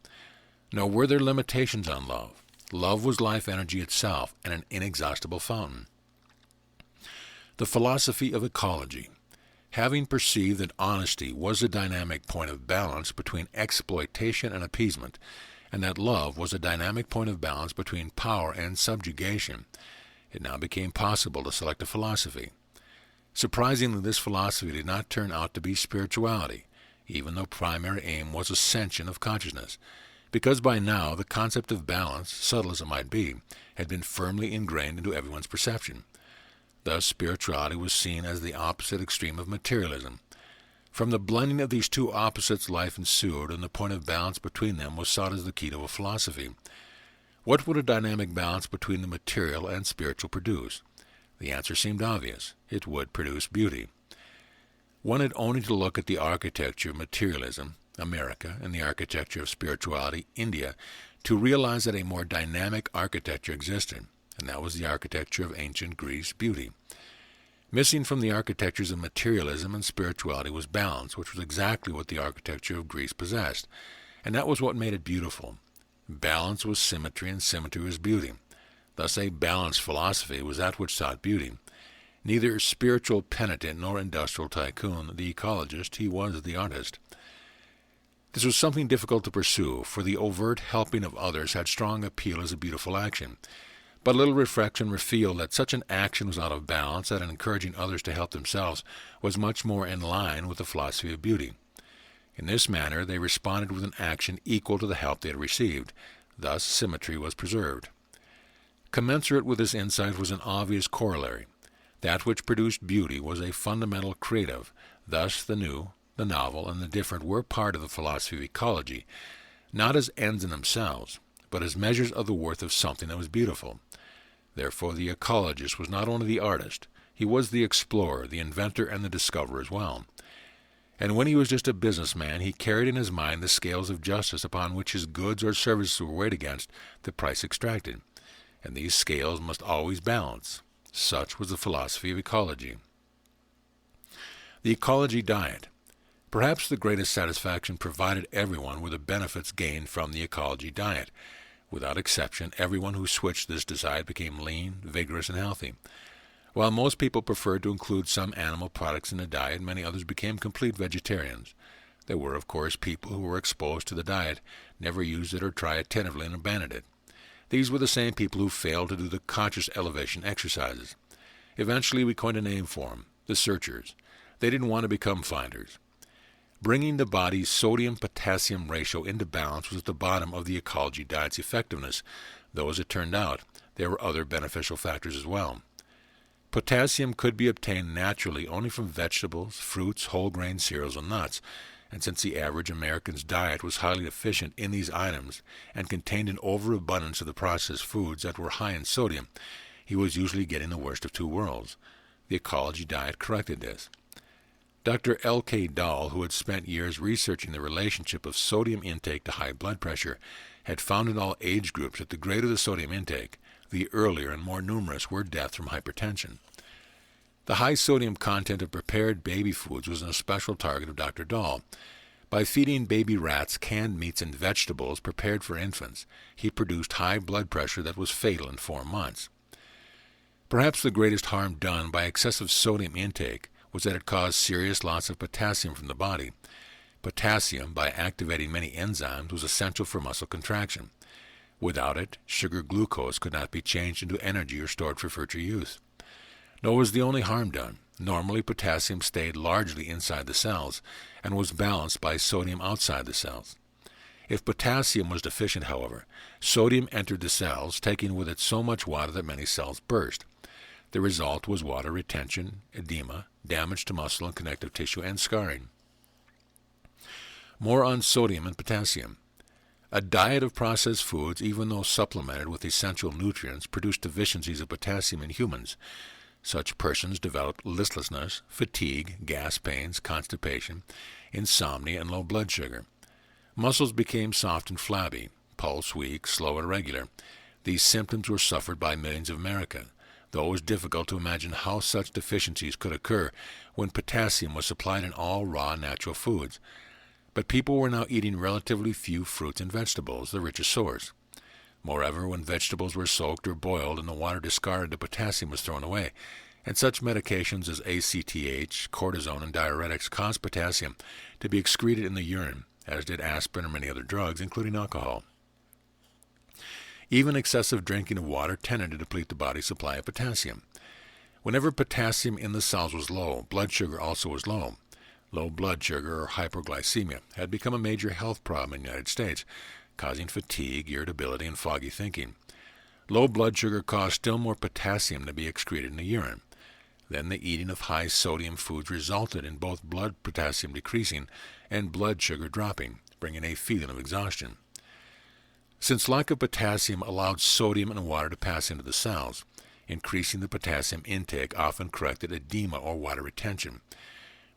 Nor were there limitations on love. Love was life energy itself and an inexhaustible fountain. The philosophy of ecology. Having perceived that honesty was a dynamic point of balance between exploitation and appeasement, and that love was a dynamic point of balance between power and subjugation, it now became possible to select a philosophy. Surprisingly, this philosophy did not turn out to be spirituality, even though primary aim was ascension of consciousness, because by now the concept of balance, subtle as it might be, had been firmly ingrained into everyone's perception. Thus, spirituality was seen as the opposite extreme of materialism. From the blending of these two opposites, life ensued, and the point of balance between them was sought as the key to a philosophy. What would a dynamic balance between the material and spiritual produce? The answer seemed obvious. It would produce beauty. One had only to look at the architecture of materialism, America, and the architecture of spirituality, India, to realize that a more dynamic architecture existed, and that was the architecture of ancient Greece beauty. Missing from the architectures of materialism and spirituality was balance, which was exactly what the architecture of Greece possessed, and that was what made it beautiful. Balance was symmetry, and symmetry was beauty. Thus a balanced philosophy was that which sought beauty. Neither spiritual penitent nor industrial tycoon, the ecologist, he was the artist. This was something difficult to pursue, for the overt helping of others had strong appeal as a beautiful action. But a little reflection revealed that such an action was out of balance, that in encouraging others to help themselves was much more in line with the philosophy of beauty. In this manner they responded with an action equal to the help they had received. Thus symmetry was preserved. Commensurate with this insight was an obvious corollary. That which produced beauty was a fundamental creative. Thus the new, the novel, and the different were part of the philosophy of ecology, not as ends in themselves, but as measures of the worth of something that was beautiful. Therefore the ecologist was not only the artist, he was the explorer, the inventor, and the discoverer as well. And when he was just a businessman, he carried in his mind the scales of justice upon which his goods or services were weighed against the price extracted. And these scales must always balance. Such was the philosophy of ecology. The ecology diet. Perhaps the greatest satisfaction provided everyone with the benefits gained from the ecology diet. Without exception, everyone who switched this diet became lean, vigorous, and healthy. While most people preferred to include some animal products in the diet, many others became complete vegetarians. There were, of course, people who were exposed to the diet, never used it or tried attentively and abandoned it. These were the same people who failed to do the conscious elevation exercises. Eventually we coined a name for them, the searchers. They didn't want to become finders. Bringing the body's sodium-potassium ratio into balance was at the bottom of the ecology diet's effectiveness, though as it turned out, there were other beneficial factors as well. Potassium could be obtained naturally only from vegetables, fruits, whole-grain cereals, and nuts, and since the average American's diet was highly deficient in these items and contained an overabundance of the processed foods that were high in sodium, he was usually getting the worst of two worlds. The ecology diet corrected this. Dr. L.K. Dahl, who had spent years researching the relationship of sodium intake to high blood pressure, had found in all age groups that the greater the sodium intake, the earlier and more numerous were deaths from hypertension. The high sodium content of prepared baby foods was an especial target of Dr. Dahl. By feeding baby rats canned meats and vegetables prepared for infants, he produced high blood pressure that was fatal in 4 months. Perhaps the greatest harm done by excessive sodium intake was that it caused serious loss of potassium from the body. Potassium, by activating many enzymes, was essential for muscle contraction. Without it, sugar glucose could not be changed into energy or stored for future use. Nor was the only harm done. Normally, potassium stayed largely inside the cells and was balanced by sodium outside the cells. If potassium was deficient, however, sodium entered the cells, taking with it so much water that many cells burst. The result was water retention, edema, damage to muscle and connective tissue, and scarring. More on sodium and potassium. A diet of processed foods, even though supplemented with essential nutrients, produced deficiencies of potassium in humans. Such persons developed listlessness, fatigue, gas pains, constipation, insomnia, and low blood sugar. Muscles became soft and flabby, pulse weak, slow, and irregular. These symptoms were suffered by millions of Americans, though it was difficult to imagine how such deficiencies could occur when potassium was supplied in all raw natural foods. But people were now eating relatively few fruits and vegetables, the richest source. Moreover, when vegetables were soaked or boiled and the water discarded, the potassium was thrown away, and such medications as ACTH, cortisone, and diuretics caused potassium to be excreted in the urine, as did aspirin and many other drugs, including alcohol. Even excessive drinking of water tended to deplete the body's supply of potassium. Whenever potassium in the cells was low, blood sugar also was low. Low blood sugar, or hyperglycemia, had become a major health problem in the United States, causing fatigue, irritability, and foggy thinking. Low blood sugar caused still more potassium to be excreted in the urine. Then the eating of high-sodium foods resulted in both blood potassium decreasing and blood sugar dropping, bringing a feeling of exhaustion. Since lack of potassium allowed sodium and water to pass into the cells, increasing the potassium intake often corrected edema or water retention.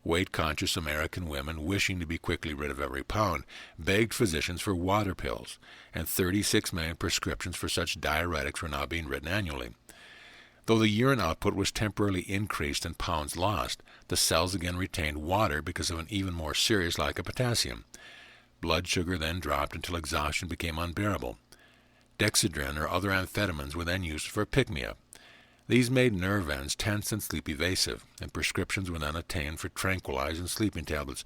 Weight-conscious American women, wishing to be quickly rid of every pound, begged physicians for water pills, and 36 million prescriptions for such diuretics were now being written annually. Though the urine output was temporarily increased and pounds lost, the cells again retained water because of an even more serious lack of potassium. Blood sugar then dropped until exhaustion became unbearable. Dexedrine or other amphetamines were then used for pick-me-up. These made nerve ends tense and sleep evasive, and prescriptions were then obtained for tranquilizers and sleeping tablets.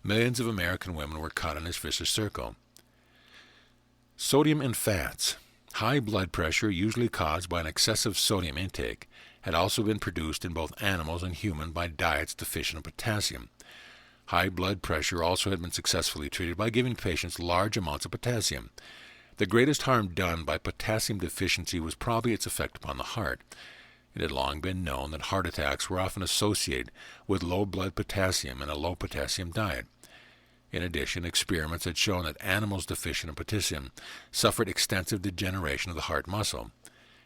Millions of American women were caught in this vicious circle. Sodium and fats. High blood pressure, usually caused by an excessive sodium intake, had also been produced in both animals and human by diets deficient in potassium. High blood pressure also had been successfully treated by giving patients large amounts of potassium. The greatest harm done by potassium deficiency was probably its effect upon the heart. It had long been known that heart attacks were often associated with low blood potassium and a low potassium diet. In addition, experiments had shown that animals deficient in potassium suffered extensive degeneration of the heart muscle.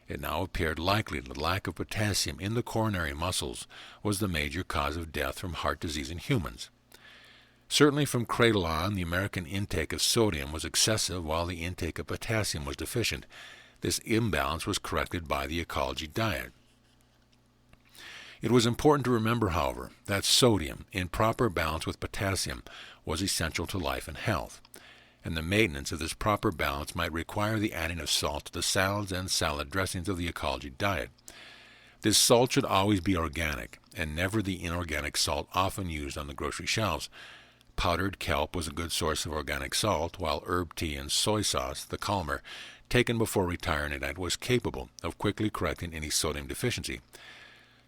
It now appeared likely that the lack of potassium in the coronary muscles was the major cause of death from heart disease in humans. Certainly from cradle on, the American intake of sodium was excessive while the intake of potassium was deficient. This imbalance was corrected by the ecology diet. It was important to remember, however, that sodium, in proper balance with potassium, was essential to life and health, and the maintenance of this proper balance might require the adding of salt to the salads and salad dressings of the ecology diet. This salt should always be organic, and never the inorganic salt often used on the grocery shelves. Powdered kelp was a good source of organic salt, while herb tea and soy sauce, the calmer, taken before retiring at night, was capable of quickly correcting any sodium deficiency.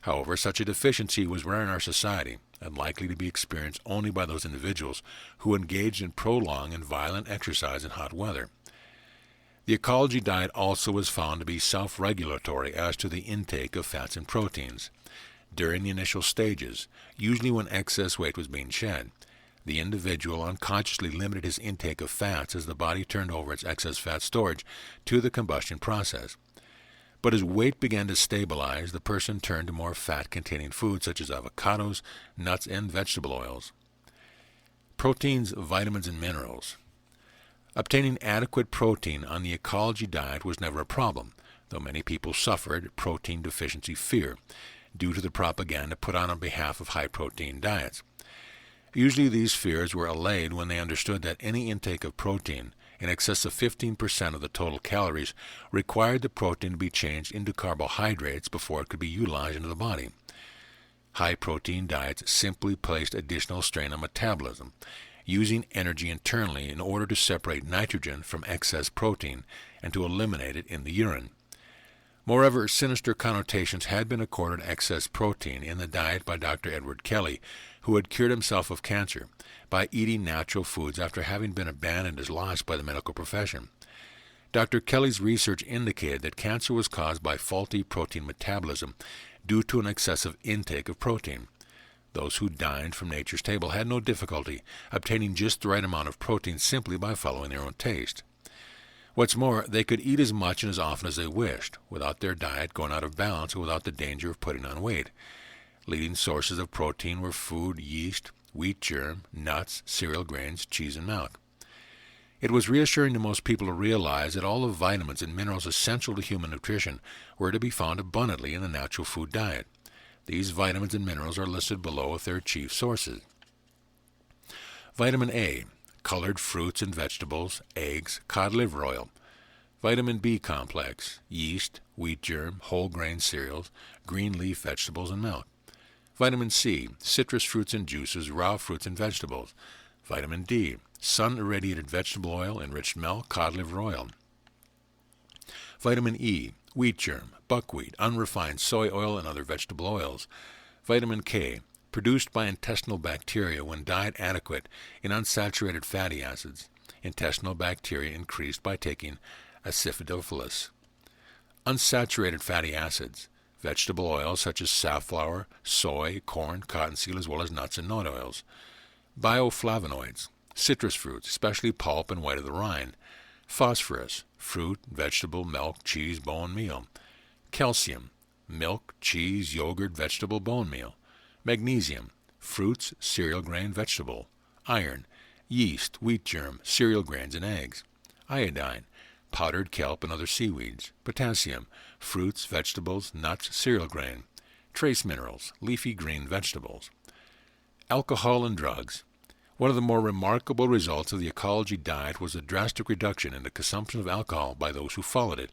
However, such a deficiency was rare in our society, and likely to be experienced only by those individuals who engaged in prolonged and violent exercise in hot weather. The ecology diet also was found to be self-regulatory as to the intake of fats and proteins. During the initial stages, usually when excess weight was being shed, the individual unconsciously limited his intake of fats as the body turned over its excess fat storage to the combustion process. But as weight began to stabilize, the person turned to more fat-containing foods such as avocados, nuts, and vegetable oils. Proteins, vitamins, and minerals. Obtaining adequate protein on the ecology diet was never a problem, though many people suffered protein deficiency fear due to the propaganda put on behalf of high-protein diets. Usually these fears were allayed when they understood that any intake of protein in excess of 15% of the total calories required the protein to be changed into carbohydrates before it could be utilized into the body. High-protein diets simply placed additional strain on metabolism, using energy internally in order to separate nitrogen from excess protein and to eliminate it in the urine. Moreover, sinister connotations had been accorded excess protein in the diet by Dr. Edward Kelly, who had cured himself of cancer by eating natural foods after having been abandoned as lost by the medical profession. Dr. Kelly's research indicated that cancer was caused by faulty protein metabolism due to an excessive intake of protein. Those who dined from nature's table had no difficulty obtaining just the right amount of protein simply by following their own taste. What's more, they could eat as much and as often as they wished, without their diet going out of balance and without the danger of putting on weight. Leading sources of protein were food, yeast, wheat germ, nuts, cereal grains, cheese, and milk. It was reassuring to most people to realize that all the vitamins and minerals essential to human nutrition were to be found abundantly in the natural food diet. These vitamins and minerals are listed below with their chief sources. Vitamin A, colored fruits and vegetables, eggs, cod liver oil. Vitamin B complex, yeast, wheat germ, whole grain cereals, green leaf vegetables, and milk. Vitamin C, citrus fruits and juices, raw fruits and vegetables. Vitamin D, sun-irradiated vegetable oil, enriched milk, cod liver oil. Vitamin E, wheat germ, buckwheat, unrefined soy oil, and other vegetable oils. Vitamin K, produced by intestinal bacteria when diet adequate in unsaturated fatty acids. Intestinal bacteria increased by taking acidophilus. Unsaturated fatty acids. Vegetable oils such as safflower, soy, corn, cottonseed, as well as nuts and nut oils. Bioflavonoids. Citrus fruits, especially pulp and white of the rind. Phosphorus. Fruit, vegetable, milk, cheese, bone meal. Calcium. Milk, cheese, yogurt, vegetable, bone meal. Magnesium. Fruits, cereal grain, vegetable. Iron. Yeast, wheat germ, cereal grains, and eggs. Iodine. Powdered kelp and other seaweeds. Potassium. Fruits, vegetables, nuts, cereal grain. Trace minerals. Leafy green vegetables. Alcohol and drugs. One of the more remarkable results of the ecology diet was a drastic reduction in the consumption of alcohol by those who followed it,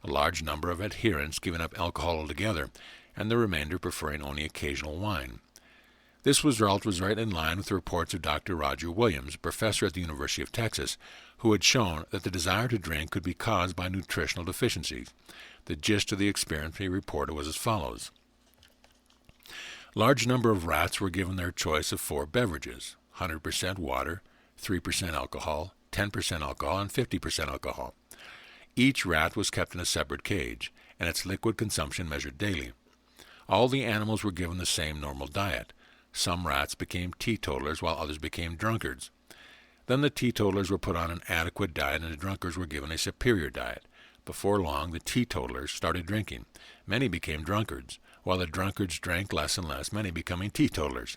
a large number of adherents giving up alcohol altogether, and the remainder preferring only occasional wine. This result was right in line with the reports of Dr. Roger Williams, professor at the University of Texas, who had shown that the desire to drink could be caused by nutritional deficiencies. The gist of the experiment he reported was as follows. Large number of rats were given their choice of 4 beverages, 100% water, 3% alcohol, 10% alcohol, and 50% alcohol. Each rat was kept in a separate cage, and its liquid consumption measured daily. All the animals were given the same normal diet. Some rats became teetotalers while others became drunkards. Then the teetotalers were put on an adequate diet and the drunkards were given a superior diet. Before long, the teetotalers started drinking. Many became drunkards, while the drunkards drank less and less, many becoming teetotalers.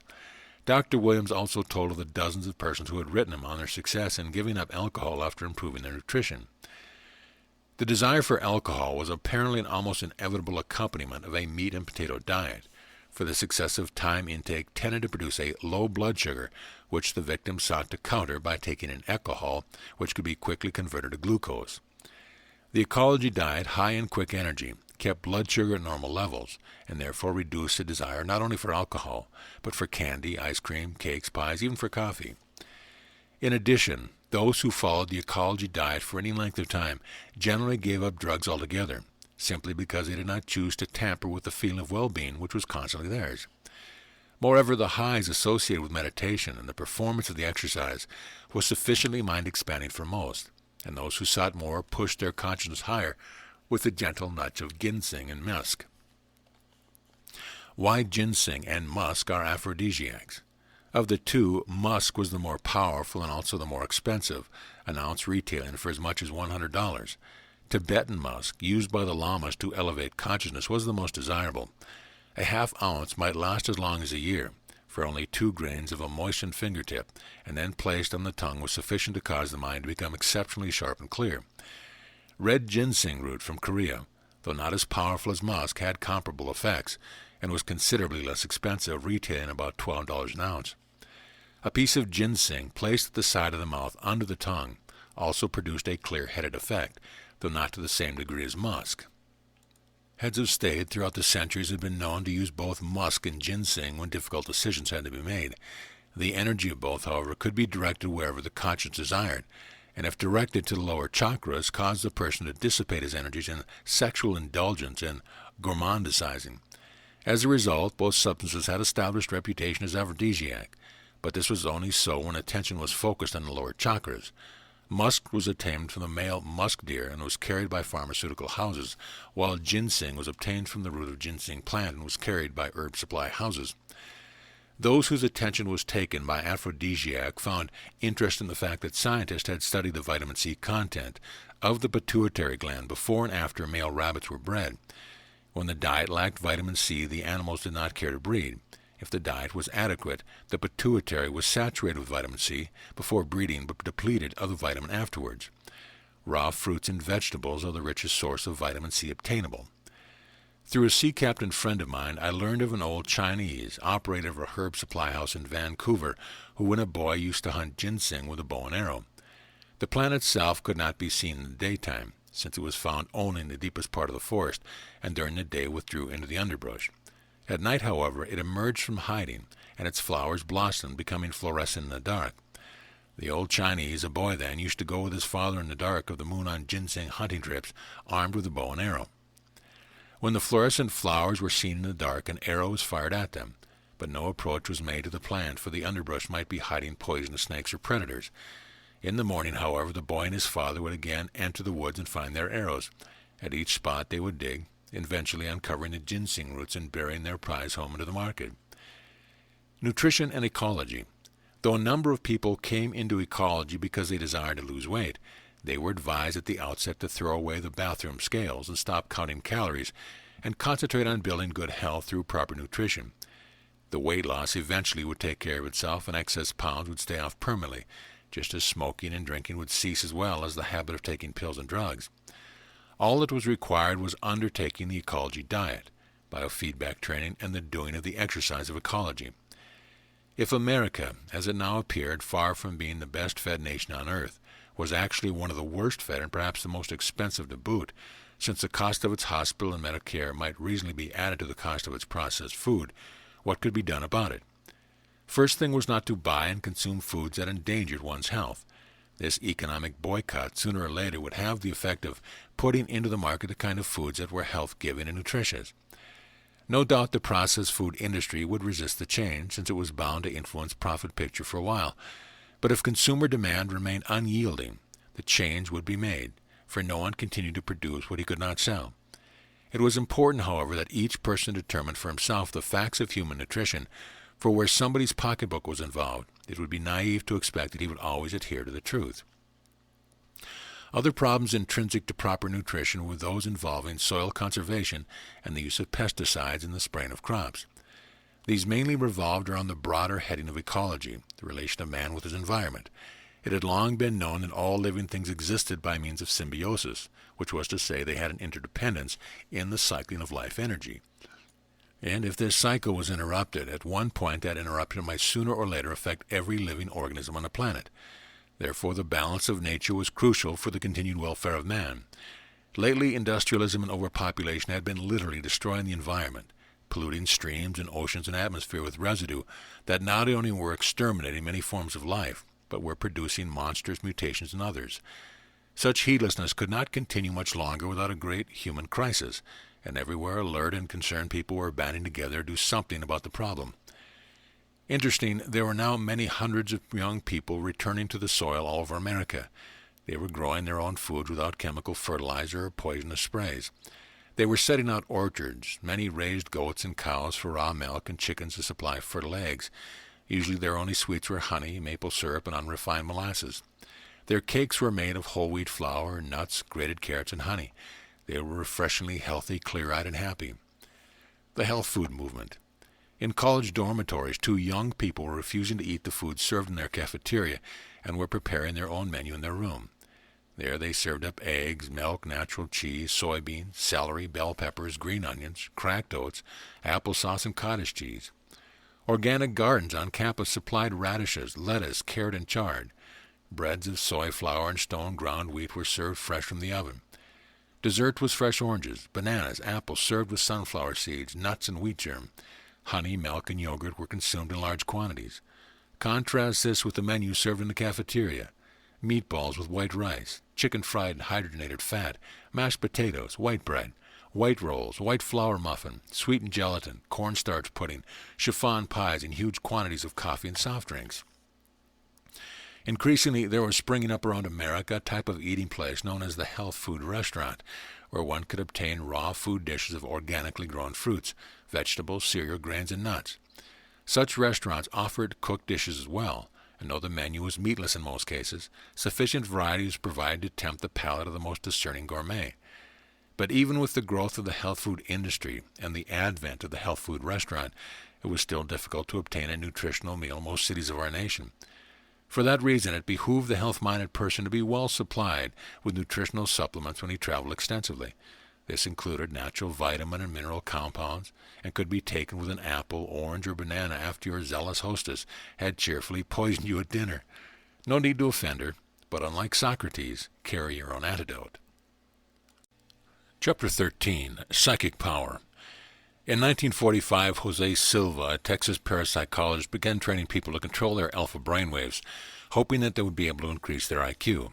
Dr. Williams also told of the dozens of persons who had written him on their success in giving up alcohol after improving their nutrition. The desire for alcohol was apparently an almost inevitable accompaniment of a meat and potato diet, for this excessive time intake tended to produce a low blood sugar, which the victim sought to counter by taking in alcohol, which could be quickly converted to glucose. The ecology diet, high in quick energy, kept blood sugar at normal levels, and therefore reduced the desire not only for alcohol, but for candy, ice cream, cakes, pies, even for coffee. In addition, those who followed the ecology diet for any length of time generally gave up drugs altogether, simply because they did not choose to tamper with the feeling of well-being which was constantly theirs. Moreover, the highs associated with meditation and the performance of the exercise was sufficiently mind-expanding for most, and those who sought more pushed their consciousness higher with a gentle nudge of ginseng and musk. Why ginseng and musk are aphrodisiacs? Of the two, musk was the more powerful and also the more expensive, an ounce retailing for as much as $100. Tibetan musk, used by the lamas to elevate consciousness, was the most desirable. A half ounce might last as long as a year, for only 2 grains of a moistened fingertip, and then placed on the tongue was sufficient to cause the mind to become exceptionally sharp and clear. Red ginseng root from Korea, though not as powerful as musk, had comparable effects, and was considerably less expensive, retailing about $12 an ounce. A piece of ginseng placed at the side of the mouth under the tongue also produced a clear-headed effect, though not to the same degree as musk. Heads of state throughout the centuries had been known to use both musk and ginseng when difficult decisions had to be made. The energy of both, however, could be directed wherever the conscience desired, and if directed to the lower chakras, caused the person to dissipate his energies in sexual indulgence and gourmandizing. As a result, both substances had established reputation as aphrodisiac, but this was only so when attention was focused on the lower chakras. Musk was obtained from the male musk deer and was carried by pharmaceutical houses, while ginseng was obtained from the root of ginseng plant and was carried by herb supply houses. Those whose attention was taken by aphrodisiac found interest in the fact that scientists had studied the vitamin C content of the pituitary gland before and after male rabbits were bred. When the diet lacked vitamin C, the animals did not care to breed. If the diet was adequate, the pituitary was saturated with vitamin C before breeding but depleted of the vitamin afterwards. Raw fruits and vegetables are the richest source of vitamin C obtainable. Through a sea captain friend of mine, I learned of an old Chinese, operator of a herb supply house in Vancouver, who when a boy used to hunt ginseng with a bow and arrow. The plant itself could not be seen in the daytime, since it was found only in the deepest part of the forest, and during the day withdrew into the underbrush. At night, however, it emerged from hiding, and its flowers blossomed, becoming fluorescent in the dark. The old Chinese, a boy then, used to go with his father in the dark of the moon on ginseng hunting trips, armed with a bow and arrow. When the fluorescent flowers were seen in the dark, an arrow was fired at them, but no approach was made to the plant, for the underbrush might be hiding poisonous snakes or predators. In the morning, however, the boy and his father would again enter the woods and find their arrows. At each spot they would dig, eventually uncovering the ginseng roots and bearing their prize home into the market. Nutrition and ecology. Though a number of people came into ecology because they desired to lose weight, they were advised at the outset to throw away the bathroom scales and stop counting calories and concentrate on building good health through proper nutrition. The weight loss eventually would take care of itself and excess pounds would stay off permanently, just as smoking and drinking would cease as well as the habit of taking pills and drugs. All that was required was undertaking the ecology diet, biofeedback training, and the doing of the exercise of ecology. If America, as it now appeared, far from being the best-fed nation on earth, was actually one of the worst-fed and perhaps the most expensive to boot, since the cost of its hospital and Medicare might reasonably be added to the cost of its processed food, what could be done about it? First thing was not to buy and consume foods that endangered one's health. This economic boycott sooner or later would have the effect of putting into the market the kind of foods that were health-giving and nutritious. No doubt the processed food industry would resist the change, since it was bound to influence profit picture for a while. But if consumer demand remained unyielding, the change would be made, for no one continued to produce what he could not sell. It was important, however, that each person determine for himself the facts of human nutrition, for where somebody's pocketbook was involved, it would be naive to expect that he would always adhere to the truth. Other problems intrinsic to proper nutrition were those involving soil conservation and the use of pesticides in the spraying of crops. These mainly revolved around the broader heading of ecology, the relation of man with his environment. It had long been known that all living things existed by means of symbiosis, which was to say they had an interdependence in the cycling of life energy. And if this cycle was interrupted, at one point that interruption might sooner or later affect every living organism on the planet. Therefore, the balance of nature was crucial for the continued welfare of man. Lately, industrialism and overpopulation had been literally destroying the environment, polluting streams and oceans and atmosphere with residue that not only were exterminating many forms of life, but were producing monstrous mutations in others. Such heedlessness could not continue much longer without a great human crisis, and everywhere alert and concerned people were banding together to do something about the problem. Interesting, there were now many hundreds of young people returning to the soil all over America. They were growing their own food without chemical fertilizer or poisonous sprays. They were setting out orchards. Many raised goats and cows for raw milk and chickens to supply fertile eggs. Usually their only sweets were honey, maple syrup, and unrefined molasses. Their cakes were made of whole wheat flour, nuts, grated carrots, and honey. They were refreshingly healthy, clear-eyed, and happy. The health food movement. In college dormitories, 2 young people were refusing to eat the food served in their cafeteria and were preparing their own menu in their room. There they served up eggs, milk, natural cheese, soybeans, celery, bell peppers, green onions, cracked oats, applesauce, and cottage cheese. Organic gardens on campus supplied radishes, lettuce, carrot, and chard. Breads of soy flour and stone ground wheat were served fresh from the oven. Dessert was fresh oranges, bananas, apples served with sunflower seeds, nuts, and wheat germ. Honey, milk, and yogurt were consumed in large quantities. Contrast this with the menu served in the cafeteria. Meatballs with white rice, chicken fried in hydrogenated fat, mashed potatoes, white bread, white rolls, white flour muffin, sweetened gelatin, cornstarch pudding, chiffon pies, and huge quantities of coffee and soft drinks. Increasingly, there was springing up around America a type of eating place known as the health food restaurant, where one could obtain raw food dishes of organically grown fruits, vegetables, cereal, grains, and nuts. Such restaurants offered cooked dishes as well, and though the menu was meatless in most cases, sufficient variety was provided to tempt the palate of the most discerning gourmet. But even with the growth of the health food industry and the advent of the health food restaurant, it was still difficult to obtain a nutritional meal in most cities of our nation. For that reason, it behooved the health-minded person to be well supplied with nutritional supplements when he traveled extensively. This included natural vitamin and mineral compounds, and could be taken with an apple, orange, or banana after your zealous hostess had cheerfully poisoned you at dinner. No need to offend her, but unlike Socrates, carry your own antidote. Chapter 13. Psychic Power. In 1945, Jose Silva, a Texas parapsychologist, began training people to control their alpha brainwaves, hoping that they would be able to increase their IQ.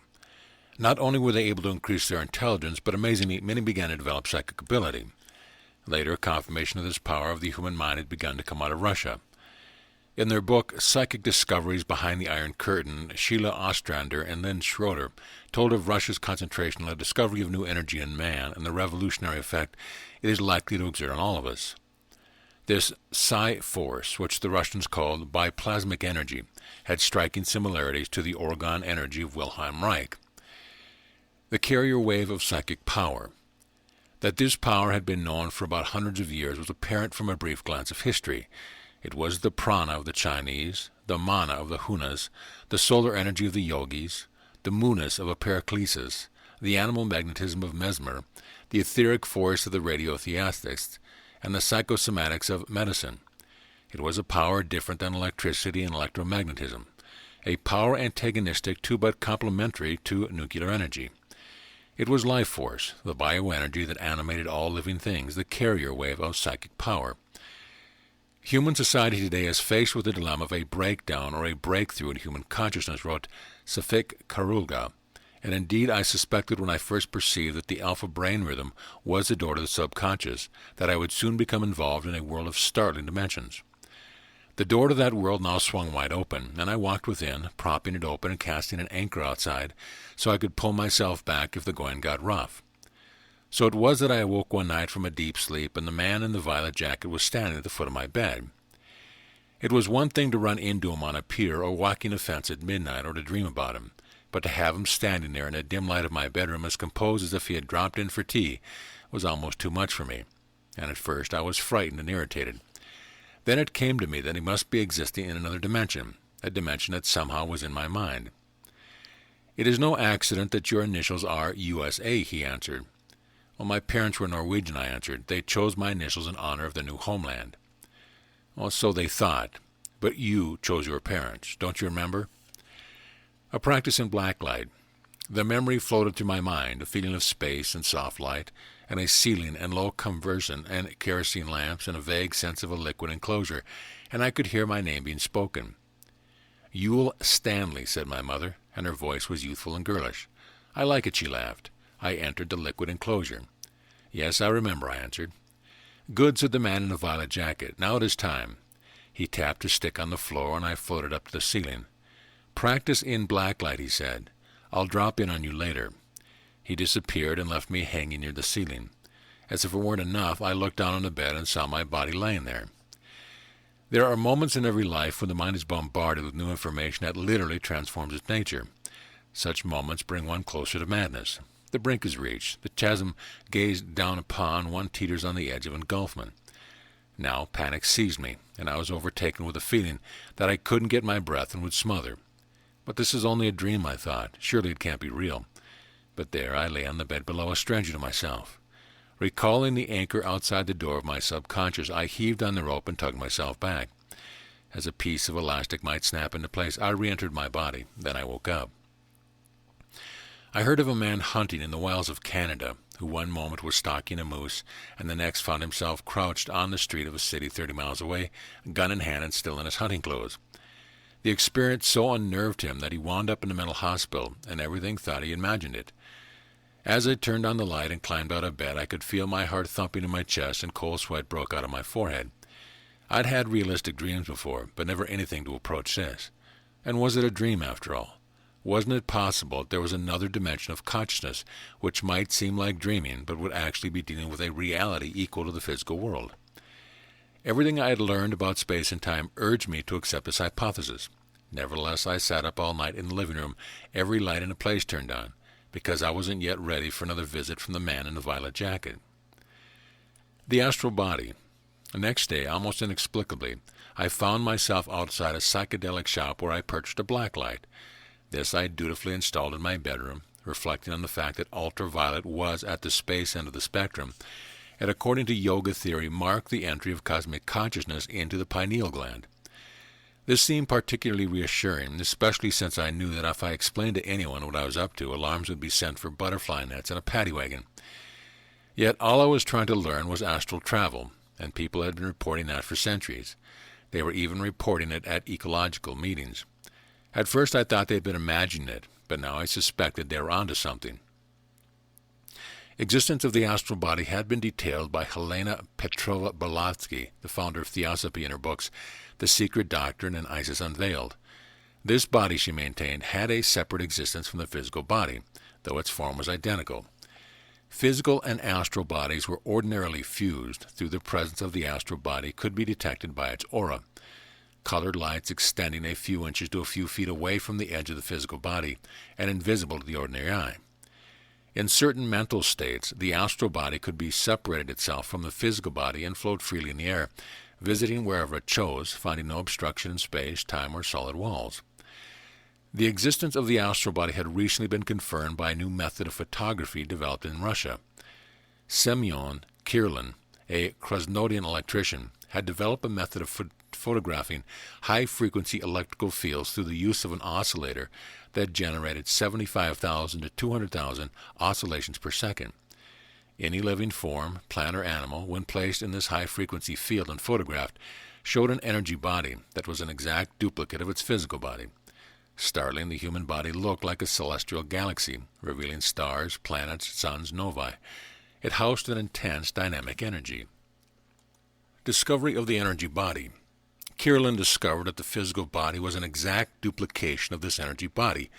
Not only were they able to increase their intelligence, but amazingly, many began to develop psychic ability. Later, confirmation of this power of the human mind had begun to come out of Russia. In their book, Psychic Discoveries Behind the Iron Curtain, Sheila Ostrander and Lynn Schroeder told of Russia's concentration on the discovery of new energy in man and the revolutionary effect it is likely to exert on all of us. This psi force, which the Russians called biplasmic energy, had striking similarities to the orgone energy of Wilhelm Reich. The carrier wave of psychic power. That this power had been known for about hundreds of years was apparent from a brief glance of history. It was the prana of the Chinese, the mana of the Hunas, the solar energy of the yogis, the moonus of Periclesis, the animal magnetism of Mesmer, the etheric force of the radiotheastics, and the psychosomatics of medicine. It was a power different than electricity and electromagnetism, a power antagonistic to but complementary to nuclear energy. It was life force, the bioenergy that animated all living things, the carrier wave of psychic power. Human society today is faced with the dilemma of a breakdown or a breakthrough in human consciousness, wrote Safik Karulga. And indeed I suspected when I first perceived that the alpha brain rhythm was the door to the subconscious, that I would soon become involved in a world of startling dimensions. The door to that world now swung wide open, and I walked within, propping it open and casting an anchor outside, so I could pull myself back if the going got rough. So it was that I awoke one night from a deep sleep, and the man in the violet jacket was standing at the foot of my bed. It was one thing to run into him on a pier or walking a fence at midnight, or to dream about him, but to have him standing there in the dim light of my bedroom as composed as if he had dropped in for tea was almost too much for me, and at first I was frightened and irritated. Then it came to me that he must be existing in another dimension, a dimension that somehow was in my mind. "It is no accident that your initials are USA," he answered. "Well, my parents were Norwegian," I answered. "They chose my initials in honor of their new homeland." "Well, so they thought. But you chose your parents. Don't you remember?" A practice in blacklight. The memory floated through my mind, a feeling of space and soft light, and a ceiling and low conversion and kerosene lamps and a vague sense of a liquid enclosure, and I could hear my name being spoken. "Yule Stanley," said my mother, and her voice was youthful and girlish. "I like it," she laughed. I entered the liquid enclosure. "Yes, I remember," I answered. "Good," said the man in the violet jacket. "Now it is time." He tapped his stick on the floor, and I floated up to the ceiling. "Practice in blacklight," he said. "I'll drop in on you later." He disappeared and left me hanging near the ceiling. As if it weren't enough, I looked down on the bed and saw my body laying there. There are moments in every life when the mind is bombarded with new information that literally transforms its nature. Such moments bring one closer to madness. The brink is reached. The chasm gazed down upon, one teeters on the edge of engulfment. Now panic seized me, and I was overtaken with a feeling that I couldn't get my breath and would smother. But this is only a dream, I thought. Surely it can't be real. But there I lay on the bed below, a stranger to myself. Recalling the anchor outside the door of my subconscious, I heaved on the rope and tugged myself back. As a piece of elastic might snap into place, I re-entered my body. Then I woke up. I heard of a man hunting in the wilds of Canada, who one moment was stalking a moose, and the next found himself crouched on the street of a city 30 miles away, gun in hand and still in his hunting clothes. The experience so unnerved him that he wound up in a mental hospital, and everything thought he imagined it. As I turned on the light and climbed out of bed, I could feel my heart thumping in my chest, and cold sweat broke out on my forehead. I'd had realistic dreams before, but never anything to approach this. And was it a dream after all? Wasn't it possible that there was another dimension of consciousness which might seem like dreaming, but would actually be dealing with a reality equal to the physical world? Everything I had learned about space and time urged me to accept this hypothesis. Nevertheless, I sat up all night in the living room, every light in the place turned on, because I wasn't yet ready for another visit from the man in the violet jacket. The astral body. The next day, almost inexplicably, I found myself outside a psychedelic shop where I purchased a blacklight. This I dutifully installed in my bedroom, reflecting on the fact that ultraviolet was at the space end of the spectrum, and according to yoga theory marked the entry of cosmic consciousness into the pineal gland. This seemed particularly reassuring, especially since I knew that if I explained to anyone what I was up to, alarms would be sent for butterfly nets and a paddy wagon. Yet all I was trying to learn was astral travel, and people had been reporting that for centuries. They were even reporting it at ecological meetings. At first I thought they had been imagining it, but now I suspected they were onto something. Existence of the astral body had been detailed by Helena Petrova Blavatsky, the founder of Theosophy, in her books The Secret Doctrine and Isis Unveiled. This body, she maintained, had a separate existence from the physical body, though its form was identical. Physical and astral bodies were ordinarily fused. Through the presence of the astral body could be detected by its aura, colored lights extending a few inches to a few feet away from the edge of the physical body and invisible to the ordinary eye. In certain mental states, the astral body could be separated itself from the physical body and float freely in the air, visiting wherever it chose, finding no obstruction in space, time, or solid walls. The existence of the astral body had recently been confirmed by a new method of photography developed in Russia. Semyon Kirlin, a Krasnodian electrician, had developed a method of photographing high-frequency electrical fields through the use of an oscillator that generated 75,000 to 200,000 oscillations per second. Any living form, plant or animal, when placed in this high-frequency field and photographed, showed an energy body that was an exact duplicate of its physical body. Startling, the human body looked like a celestial galaxy, revealing stars, planets, suns, novae. It housed an intense dynamic energy. Discovery of the energy body. Kirlin discovered that the physical body was an exact duplication of this energy body,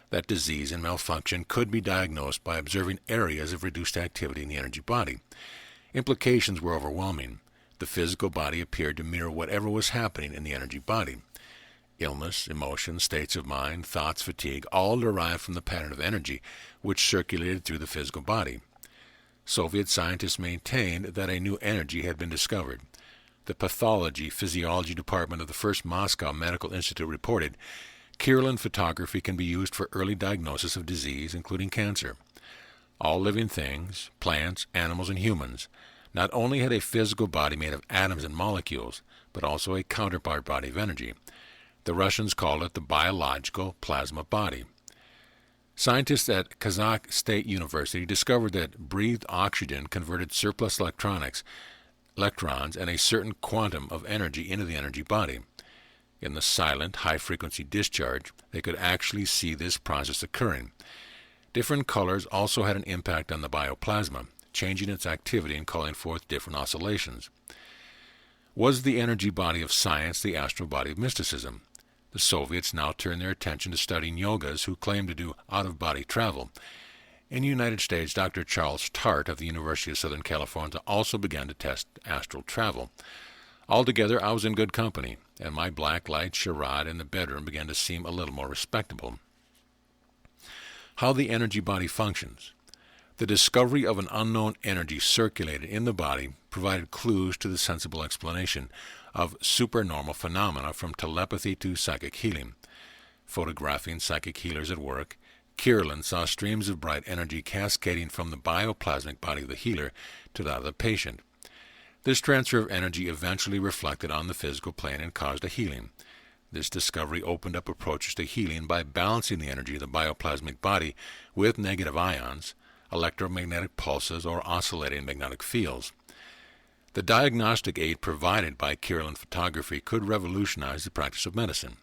that disease and malfunction could be diagnosed by observing areas of reduced activity in the energy body. Implications were overwhelming. The physical body appeared to mirror whatever was happening in the energy body. Illness, emotions, states of mind, thoughts, fatigue, all derived from the pattern of energy which circulated through the physical body. Soviet scientists maintained that a new energy had been discovered. the pathology physiology department of the first Moscow Medical Institute reported, Kirlian photography can be used for early diagnosis of disease, including cancer. All living things, plants, animals, and humans, not only had a physical body made of atoms and molecules, but also a counterpart body of energy. The Russians called it the biological plasma body. Scientists at Kazakh State University discovered that breathed oxygen converted surplus electrons and a certain quantum of energy into the energy body. In the silent, high-frequency discharge, they could actually see this process occurring. Different colors also had an impact on the bioplasma, changing its activity and calling forth different oscillations. Was the energy body of science the astral body of mysticism? The Soviets now turn their attention to studying yogas who claim to do out-of-body travel. In the United States, Dr. Charles Tart of the University of Southern California also began to test astral travel. Altogether, I was in good company, and my black light charade in the bedroom began to seem a little more respectable. How the energy body functions. The discovery of an unknown energy circulated in the body provided clues to the sensible explanation of supernormal phenomena from telepathy to psychic healing. Photographing psychic healers at work, Kirlian saw streams of bright energy cascading from the bioplasmic body of the healer to that of the patient. This transfer of energy eventually reflected on the physical plane and caused a healing. This discovery opened up approaches to healing by balancing the energy of the bioplasmic body with negative ions, electromagnetic pulses, or oscillating magnetic fields. The diagnostic aid provided by Kirlian photography could revolutionize the practice of medicine.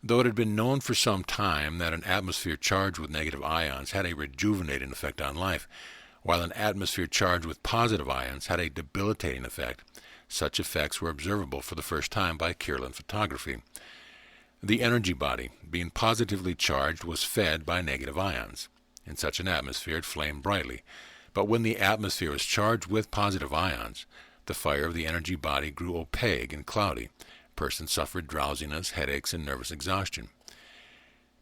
Though it had been known for some time that an atmosphere charged with negative ions had a rejuvenating effect on life, while an atmosphere charged with positive ions had a debilitating effect, such effects were observable for the first time by Kirlian photography. The energy body, being positively charged, was fed by negative ions. In such an atmosphere it flamed brightly, but when the atmosphere was charged with positive ions, the fire of the energy body grew opaque and cloudy. Persons suffered drowsiness, headaches, and nervous exhaustion.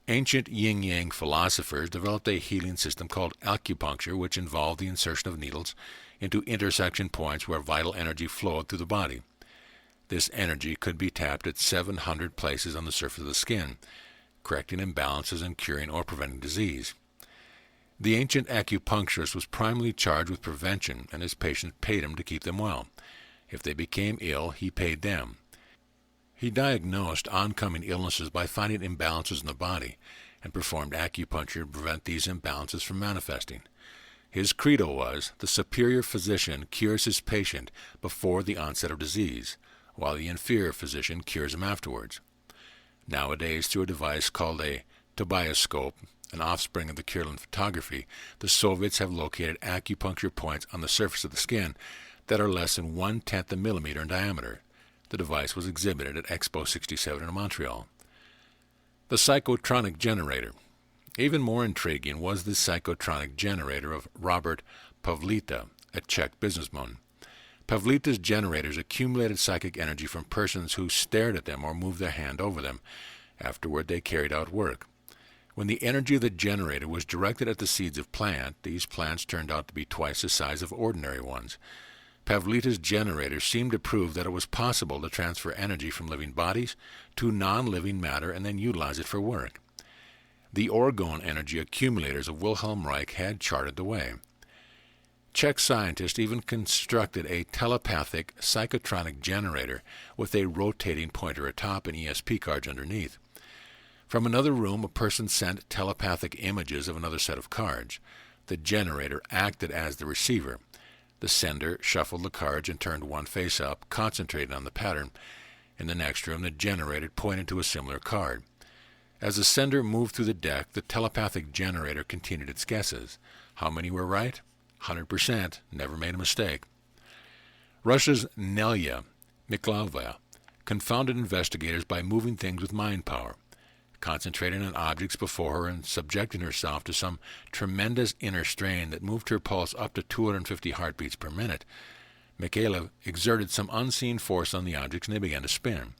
Ancient yin-yang philosophers developed a healing system called acupuncture, which involved the insertion of needles into intersection points where vital energy flowed through the body. This energy could be tapped at 700 places on the surface of the skin, correcting imbalances and curing or preventing disease. The ancient acupuncturist was primarily charged with prevention, and his patients paid him to keep them well. If they became ill, he paid them. He diagnosed oncoming illnesses by finding imbalances in the body, and performed acupuncture to prevent these imbalances from manifesting. His credo was, the superior physician cures his patient before the onset of disease, while the inferior physician cures him afterwards. Nowadays, through a device called a tobiascope, an offspring of the Kirlian photography, the Soviets have located acupuncture points on the surface of the skin that are less than 1/10 of a millimeter in diameter. The device was exhibited at Expo 67 in Montreal. The psychotronic generator. Even more intriguing was the psychotronic generator of Robert Pavlita, a Czech businessman. Pavlita's generators accumulated psychic energy from persons who stared at them or moved their hand over them. Afterward, they carried out work. When the energy of the generator was directed at the seeds of plant, these plants turned out to be twice the size of ordinary ones. Pavlita's generators seemed to prove that it was possible to transfer energy from living bodies to non-living matter and then utilize it for work. The orgone energy accumulators of Wilhelm Reich had charted the way. Czech scientists even constructed a telepathic psychotronic generator with a rotating pointer atop and ESP cards underneath. From another room, a person sent telepathic images of another set of cards. The generator acted as the receiver. The sender shuffled the cards and turned one face up, concentrating on the pattern. In the next room, the generator pointed to a similar card. As the sender moved through the deck, the telepathic generator continued its guesses. How many were right? 100%. Never made a mistake. Russia's Nelia Mikhailova confounded investigators by moving things with mind power. Concentrating on objects before her and subjecting herself to some tremendous inner strain that moved her pulse up to 250 heartbeats per minute, Mikhailova exerted some unseen force on the objects and they began to spin.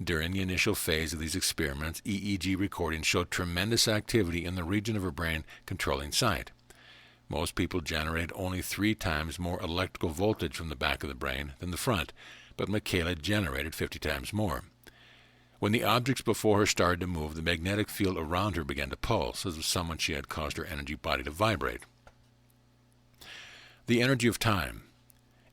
During the initial phase of these experiments, EEG recordings showed tremendous activity in the region of her brain controlling sight. Most people generate only 3 times more electrical voltage from the back of the brain than the front, but Michaela generated 50 times more. When the objects before her started to move, the magnetic field around her began to pulse, as if someone she had caused her energy body to vibrate. The energy of time.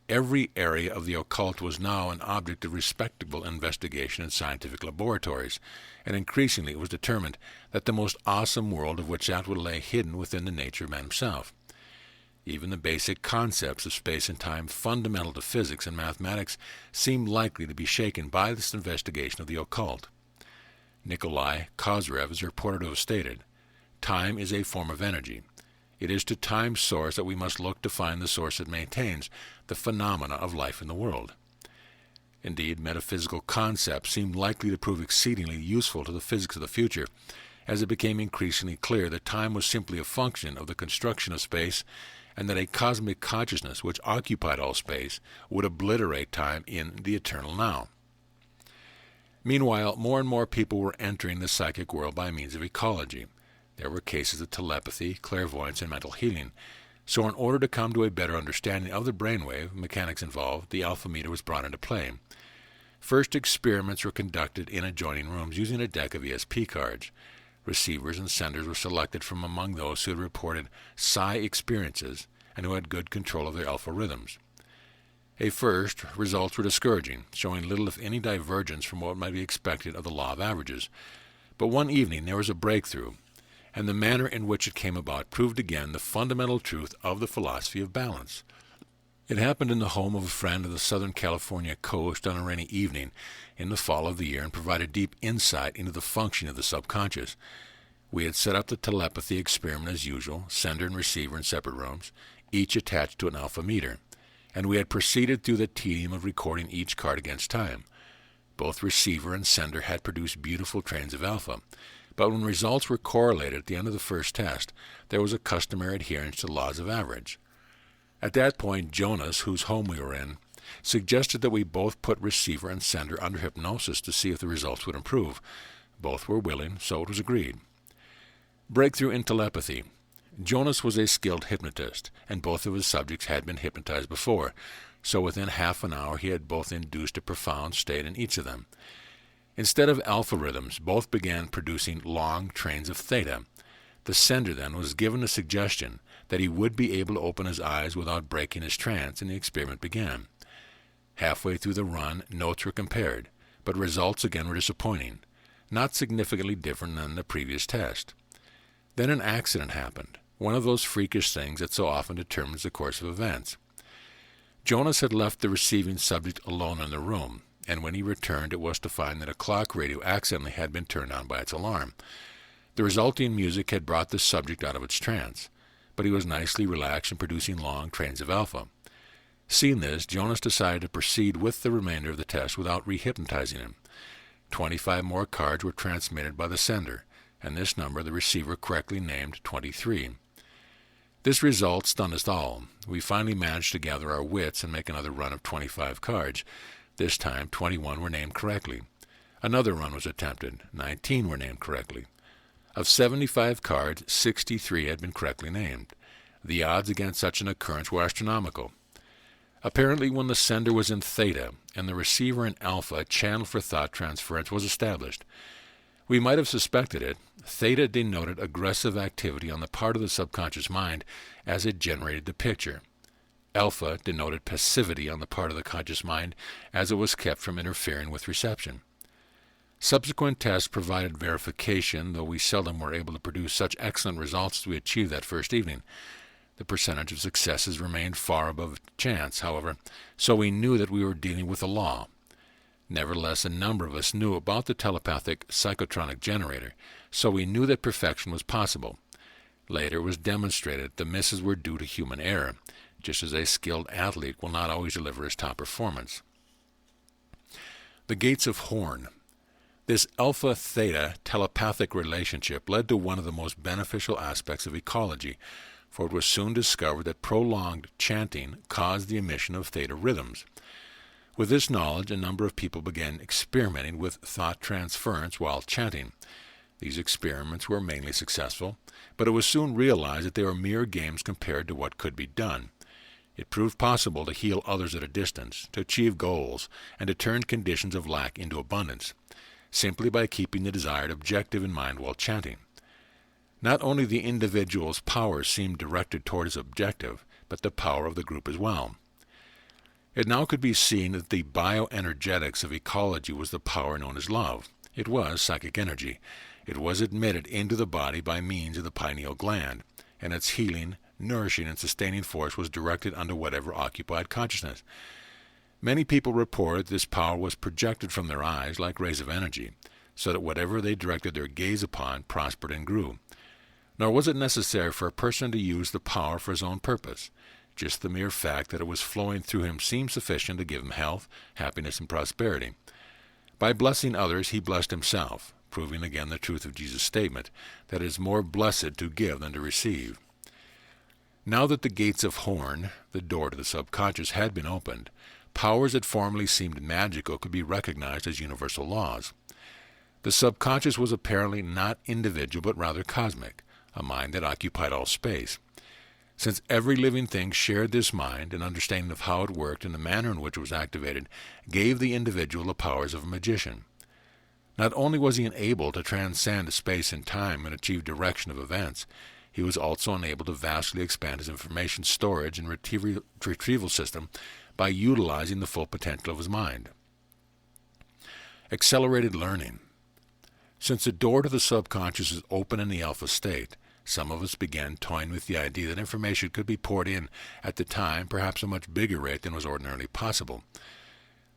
Every area of the occult was now an object of respectable investigation in scientific laboratories, and increasingly it was determined that the most awesome world of which that would lay hidden within the nature of man himself. Even the basic concepts of space and time fundamental to physics and mathematics seemed likely to be shaken by this investigation of the occult. Nikolai Kozyrev is reported to have stated, "Time is a form of energy. It is to time's source that we must look to find the source that maintains the phenomena of life in the world." Indeed, metaphysical concepts seemed likely to prove exceedingly useful to the physics of the future, as it became increasingly clear that time was simply a function of the construction of space, and that a cosmic consciousness which occupied all space would obliterate time in the eternal now. Meanwhile, more and more people were entering the psychic world by means of ecology. There were cases of telepathy, clairvoyance, and mental healing. So in order to come to a better understanding of the brainwave mechanics involved, the alpha meter was brought into play. First, experiments were conducted in adjoining rooms using a deck of ESP cards. Receivers and senders were selected from among those who had reported psi experiences and who had good control of their alpha rhythms. At first, results were discouraging, showing little if any divergence from what might be expected of the law of averages. But one evening there was a breakthrough, and the manner in which it came about proved again the fundamental truth of the philosophy of balance. It happened in the home of a friend of the Southern California coast on a rainy evening in the fall of the year, and provided deep insight into the functioning of the subconscious. We had set up the telepathy experiment as usual, sender and receiver in separate rooms, each attached to an alpha meter, and we had proceeded through the tedium of recording each card against time. Both receiver and sender had produced beautiful trains of alpha, but when results were correlated at the end of the first test, there was a customary adherence to the laws of average. At that point, Jonas, whose home we were in, suggested that we both put receiver and sender under hypnosis to see if the results would improve. Both were willing, so it was agreed. Breakthrough in telepathy. Jonas was a skilled hypnotist, and both of his subjects had been hypnotized before, so within half an hour he had both induced a profound state in each of them. Instead of alpha rhythms, both began producing long trains of theta. The sender, then, was given a suggestion that he would be able to open his eyes without breaking his trance, and the experiment began. Halfway through the run, notes were compared, but results again were disappointing, not significantly different than the previous test. Then an accident happened, one of those freakish things that so often determines the course of events. Jonas had left the receiving subject alone in the room, and when he returned it was to find that a clock radio accidentally had been turned on by its alarm. The resulting music had brought the subject out of its trance, but he was nicely relaxed and producing long trains of alpha. Seeing this, Jonas decided to proceed with the remainder of the test without rehypnotizing him. 25 more cards were transmitted by the sender, and this number the receiver correctly named 23. This result stunned us all. We finally managed to gather our wits and make another run of 25 cards. This time, 21 were named correctly. Another run was attempted. 19 were named correctly. Of 75 cards, 63 had been correctly named. The odds against such an occurrence were astronomical. Apparently, when the sender was in theta and the receiver in alpha, a channel for thought transference was established. We might have suspected it. Theta denoted aggressive activity on the part of the subconscious mind as it generated the picture. Alpha denoted passivity on the part of the conscious mind as it was kept from interfering with reception. Subsequent tests provided verification, though we seldom were able to produce such excellent results as we achieved that first evening. The percentage of successes remained far above chance, however, so we knew that we were dealing with a law. Nevertheless, a number of us knew about the telepathic psychotronic generator, so we knew that perfection was possible. Later it was demonstrated that the misses were due to human error, just as a skilled athlete will not always deliver his top performance. The Gates of Horn. This alpha-theta telepathic relationship led to one of the most beneficial aspects of ecology, for it was soon discovered that prolonged chanting caused the emission of theta rhythms. With this knowledge, a number of people began experimenting with thought transference while chanting. These experiments were mainly successful, but it was soon realized that they were mere games compared to what could be done. It proved possible to heal others at a distance, to achieve goals, and to turn conditions of lack into abundance, simply by keeping the desired objective in mind while chanting. Not only the individual's power seemed directed toward his objective, but the power of the group as well. It now could be seen that the bioenergetics of ecology was the power known as love. It was psychic energy. It was admitted into the body by means of the pineal gland, and its healing, nourishing, and sustaining force was directed unto whatever occupied consciousness. Many people report this power was projected from their eyes like rays of energy, so that whatever they directed their gaze upon prospered and grew. Nor was it necessary for a person to use the power for his own purpose. Just the mere fact that it was flowing through him seemed sufficient to give him health, happiness, and prosperity. By blessing others, he blessed himself, proving again the truth of Jesus' statement that it is more blessed to give than to receive. Now that the gates of Horn, the door to the subconscious, had been opened, powers that formerly seemed magical could be recognized as universal laws. The subconscious was apparently not individual but rather cosmic, a mind that occupied all space. Since every living thing shared this mind, an understanding of how it worked and the manner in which it was activated gave the individual the powers of a magician. Not only was he enabled to transcend space and time and achieve direction of events, he was also enabled to vastly expand his information storage and retrieval system by utilizing the full potential of his mind. Accelerated learning. Since the door to the subconscious is open in the alpha state, some of us began toying with the idea that information could be poured in at the time, perhaps a much bigger rate than was ordinarily possible.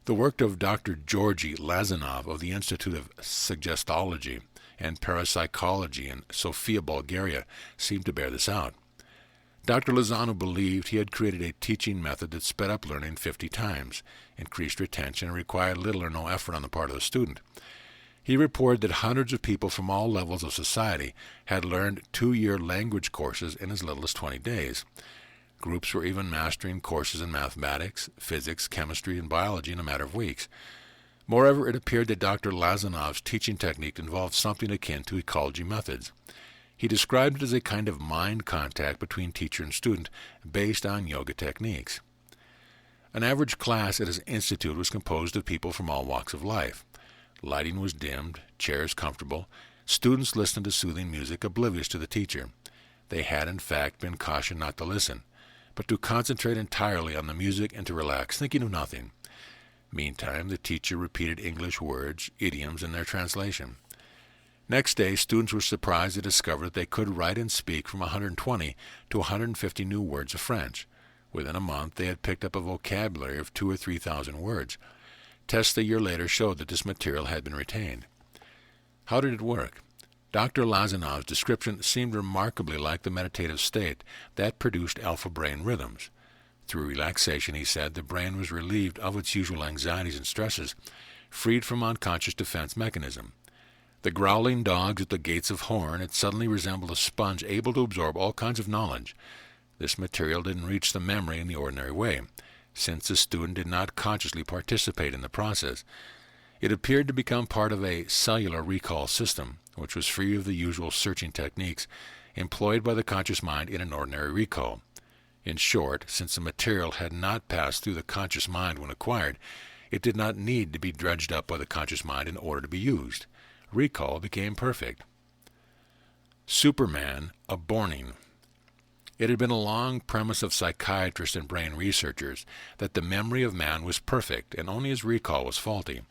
The work of Dr. Georgy Lazanov of the Institute of Psychedelics and Parapsychology in Sofia, Bulgaria, seemed to bear this out. Dr. Lazanov believed he had created a teaching method that sped up learning 50 times, increased retention, and required little or no effort on the part of the student. He reported that hundreds of people from all levels of society had learned 2-year language courses in as little as 20 days. Groups were even mastering courses in mathematics, physics, chemistry, and biology in a matter of weeks. Moreover, it appeared that Dr. Lazanov's teaching technique involved something akin to ecology methods. He described it as a kind of mind contact between teacher and student based on yoga techniques. An average class at his institute was composed of people from all walks of life. Lighting was dimmed, chairs comfortable. Students listened to soothing music, oblivious to the teacher. They had, in fact, been cautioned not to listen, but to concentrate entirely on the music and to relax, thinking of nothing. Meantime, the teacher repeated English words, idioms, and their translation. Next day, students were surprised to discover that they could write and speak from 120 to 150 new words of French. Within a month, they had picked up a vocabulary of 2,000 or 3,000 words. Tests a year later showed that this material had been retained. How did it work? Dr. Lazanov's description seemed remarkably like the meditative state that produced alpha brain rhythms. Through relaxation, he said, the brain was relieved of its usual anxieties and stresses, freed from unconscious defense mechanism. The growling dogs at the gates of Horn had suddenly resembled a sponge able to absorb all kinds of knowledge. This material didn't reach the memory in the ordinary way, since the student did not consciously participate in the process. It appeared to become part of a cellular recall system, which was free of the usual searching techniques employed by the conscious mind in an ordinary recall. In short, since the material had not passed through the conscious mind when acquired, it did not need to be dredged up by the conscious mind in order to be used. Recall became perfect. Superman, a Borning. It had been a long premise of psychiatrists and brain researchers that the memory of man was perfect and only his recall was faulty.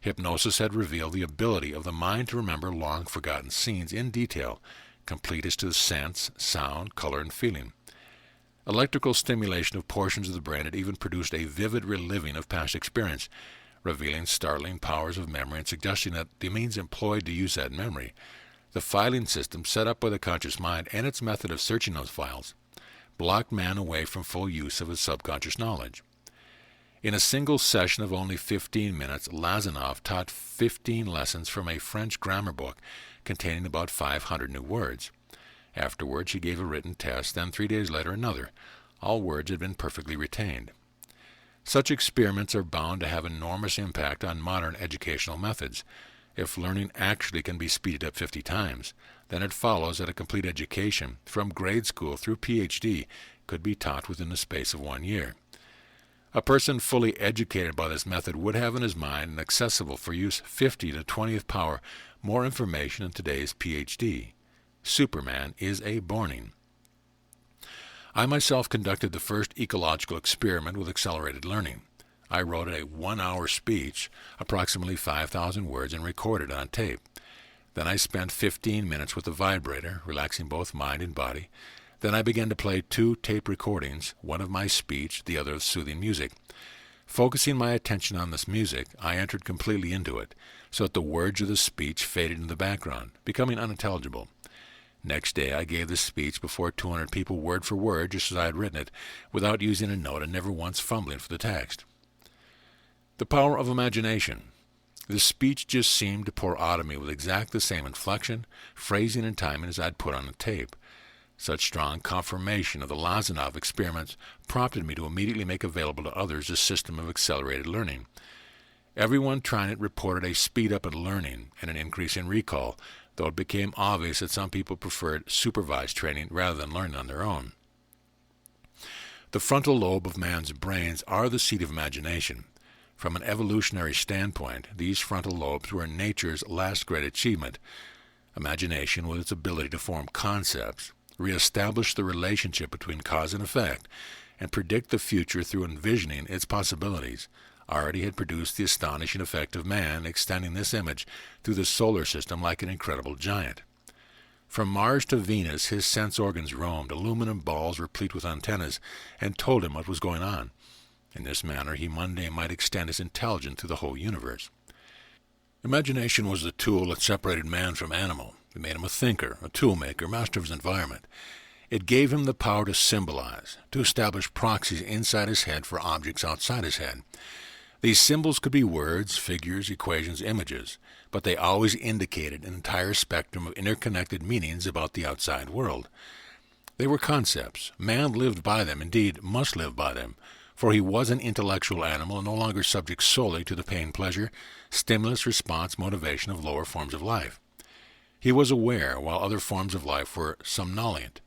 Hypnosis had revealed the ability of the mind to remember long-forgotten scenes in detail, complete as to sense, sound, color, and feeling. Electrical stimulation of portions of the brain had even produced a vivid reliving of past experience, revealing startling powers of memory and suggesting that the means employed to use that memory, the filing system set up by the conscious mind and its method of searching those files, blocked man away from full use of his subconscious knowledge. In a single session of only 15 minutes, Lazanov taught 15 lessons from a French grammar book containing about 500 new words. Afterwards, he gave a written test, then 3 days later another. All words had been perfectly retained. Such experiments are bound to have enormous impact on modern educational methods. If learning actually can be speeded up 50 times, then it follows that a complete education, from grade school through PhD, could be taught within the space of 1 year. A person fully educated by this method would have in his mind and accessible for use 50 to 20th power more information than today's PhD. Superman is a borning. I myself conducted the first ecological experiment with accelerated learning. I wrote a 1-hour speech, approximately 5,000 words, and recorded it on tape. Then I spent 15 minutes with the vibrator, relaxing both mind and body. Then I began to play 2 tape recordings, one of my speech, the other of soothing music. Focusing my attention on this music, I entered completely into it, so that the words of the speech faded in the background, becoming unintelligible. Next day I gave the speech before 200 people word for word, just as I had written it, without using a note and never once fumbling for the text. The power of imagination. The speech just seemed to pour out of me with exactly the same inflection, phrasing, and timing as I'd put on the tape. Such strong confirmation of the Lazanov experiments prompted me to immediately make available to others a system of accelerated learning. Everyone trying it reported a speed-up in learning and an increase in recall, though it became obvious that some people preferred supervised training rather than learning on their own. The frontal lobe of man's brains are the seat of imagination. From an evolutionary standpoint, these frontal lobes were nature's last great achievement. Imagination, with its ability to form concepts, reestablish the relationship between cause and effect, and predict the future through envisioning its possibilities, already had produced the astonishing effect of man extending this image through the solar system like an incredible giant. From Mars to Venus his sense organs roamed, aluminum balls replete with antennas, and told him what was going on. In this manner he one day might extend his intelligence through the whole universe. Imagination was the tool that separated man from animal. It made him a thinker, a tool-maker, master of his environment. It gave him the power to symbolize, to establish proxies inside his head for objects outside his head. These symbols could be words, figures, equations, images, but they always indicated an entire spectrum of interconnected meanings about the outside world. They were concepts. Man lived by them, indeed must live by them, for he was an intellectual animal and no longer subject solely to the pain-pleasure, stimulus-response motivation of lower forms of life. He was aware, while other forms of life were somnolent.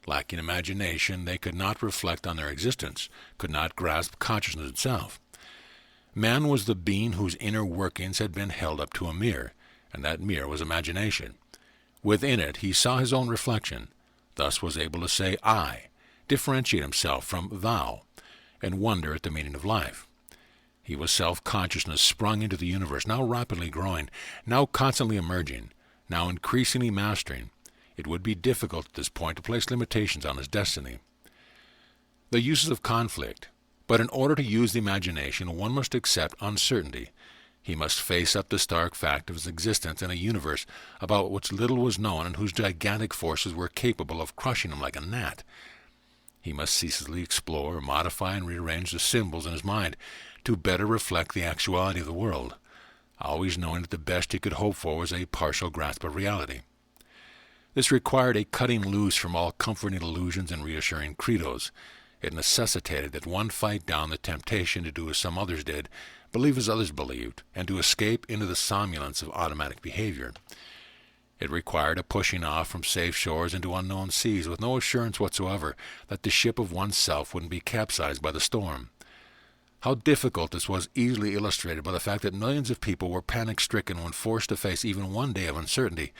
Lacking imagination, they could not reflect on their existence, could not grasp consciousness itself. Man was the being whose inner workings had been held up to a mirror, and that mirror was imagination. Within it he saw his own reflection, thus was able to say I, differentiate himself from thou, and wonder at the meaning of life. He was self-consciousness sprung into the universe, now rapidly growing, now constantly emerging, now increasingly mastering. It would be difficult at this point to place limitations on his destiny. The uses of conflict. But in order to use the imagination, one must accept uncertainty. He must face up the stark fact of his existence in a universe about which little was known and whose gigantic forces were capable of crushing him like a gnat. He must ceaselessly explore, modify, and rearrange the symbols in his mind to better reflect the actuality of the world, always knowing that the best he could hope for was a partial grasp of reality. This required a cutting loose from all comforting illusions and reassuring credos. It necessitated that one fight down the temptation to do as some others did, believe as others believed, and to escape into the somnolence of automatic behavior. It required a pushing off from safe shores into unknown seas with no assurance whatsoever that the ship of oneself wouldn't be capsized by the storm. How difficult this was easily illustrated by the fact that millions of people were panic-stricken when forced to face even one day of uncertainty.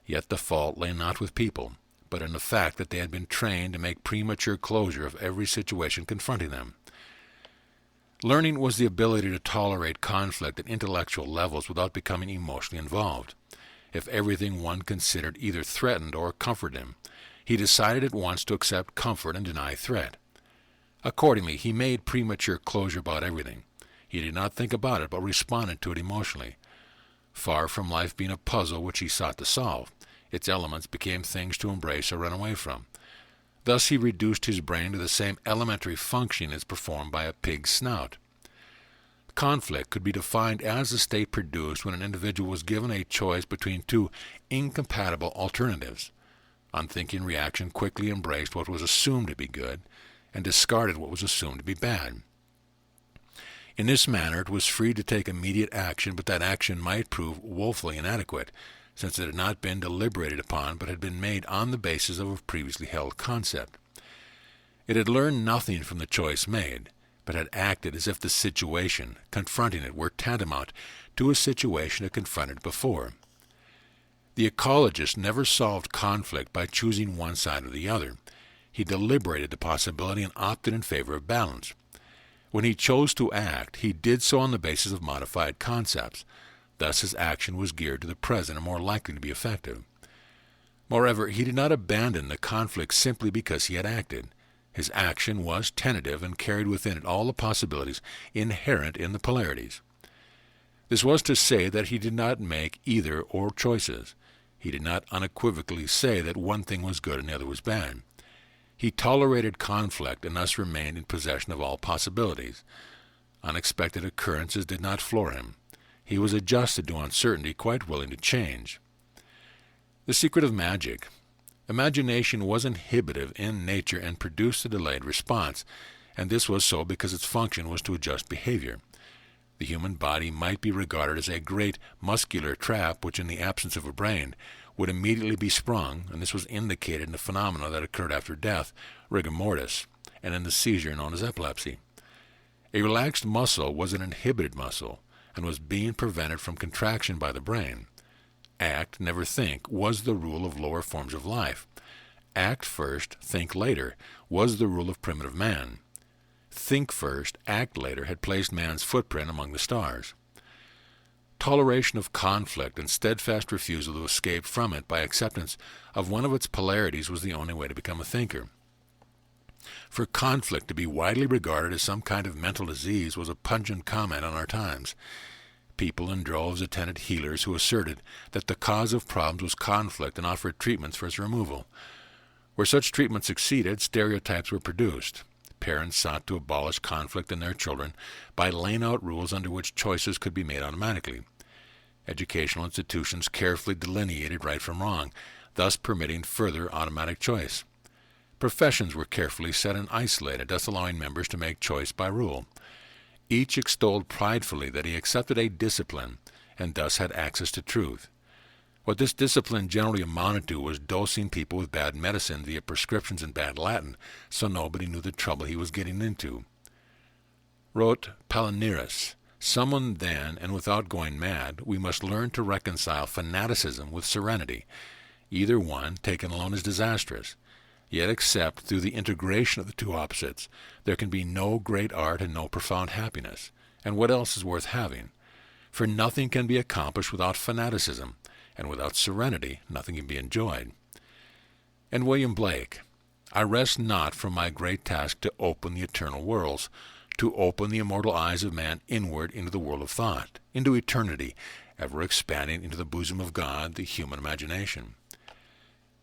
Yet the fault lay not with people, but in the fact that they had been trained to make premature closure of every situation confronting them. Learning was the ability to tolerate conflict at intellectual levels without becoming emotionally involved. If everything one considered either threatened or comforted him, he decided at once to accept comfort and deny threat. Accordingly, he made premature closure about everything. He did not think about it, but responded to it emotionally. Far from life being a puzzle which he sought to solve, its elements became things to embrace or run away from. Thus he reduced his brain to the same elementary function as performed by a pig's snout. Conflict could be defined as the state produced when an individual was given a choice between two incompatible alternatives. Unthinking reaction quickly embraced what was assumed to be good and discarded what was assumed to be bad. In this manner it was free to take immediate action, but that action might prove woefully inadequate, since it had not been deliberated upon, but had been made on the basis of a previously held concept. It had learned nothing from the choice made, but had acted as if the situation, confronting it, were tantamount to a situation it confronted before. The ecologist never solved conflict by choosing one side or the other. He deliberated the possibility and opted in favor of balance. When he chose to act, he did so on the basis of modified concepts. Thus his action was geared to the present and more likely to be effective. Moreover, he did not abandon the conflict simply because he had acted. His action was tentative and carried within it all the possibilities inherent in the polarities. This was to say that he did not make either or choices. He did not unequivocally say that one thing was good and the other was bad. He tolerated conflict and thus remained in possession of all possibilities. Unexpected occurrences did not floor him. He was adjusted to uncertainty, quite willing to change. The secret of magic. Imagination was inhibitive in nature and produced a delayed response, and this was so because its function was to adjust behavior. The human body might be regarded as a great muscular trap which, in the absence of a brain, would immediately be sprung, and this was indicated in the phenomena that occurred after death, rigor mortis, and in the seizure known as epilepsy. A relaxed muscle was an inhibited muscle, and was being prevented from contraction by the brain. Act, never think, was the rule of lower forms of life. Act first, think later, was the rule of primitive man. Think first, act later had placed man's footprint among the stars. Toleration of conflict and steadfast refusal to escape from it by acceptance of one of its polarities was the only way to become a thinker. For conflict to be widely regarded as some kind of mental disease was a pungent comment on our times. People in droves attended healers who asserted that the cause of problems was conflict and offered treatments for its removal. Where such treatments succeeded, stereotypes were produced. Parents sought to abolish conflict in their children by laying out rules under which choices could be made automatically. Educational institutions carefully delineated right from wrong, thus permitting further automatic choice. Professions were carefully set and isolated, thus allowing members to make choice by rule. Each extolled pridefully that he accepted a discipline, and thus had access to truth. What this discipline generally amounted to was dosing people with bad medicine via prescriptions in bad Latin, so nobody knew the trouble he was getting into. Wrote Palinurus, "Someone then, and without going mad, we must learn to reconcile fanaticism with serenity. Either one, taken alone, is disastrous. Yet except through the integration of the two opposites, there can be no great art and no profound happiness. And what else is worth having? For nothing can be accomplished without fanaticism, and without serenity nothing can be enjoyed." And William Blake, "I rest not from my great task to open the eternal worlds, to open the immortal eyes of man inward into the world of thought, into eternity, ever expanding into the bosom of God, the human imagination."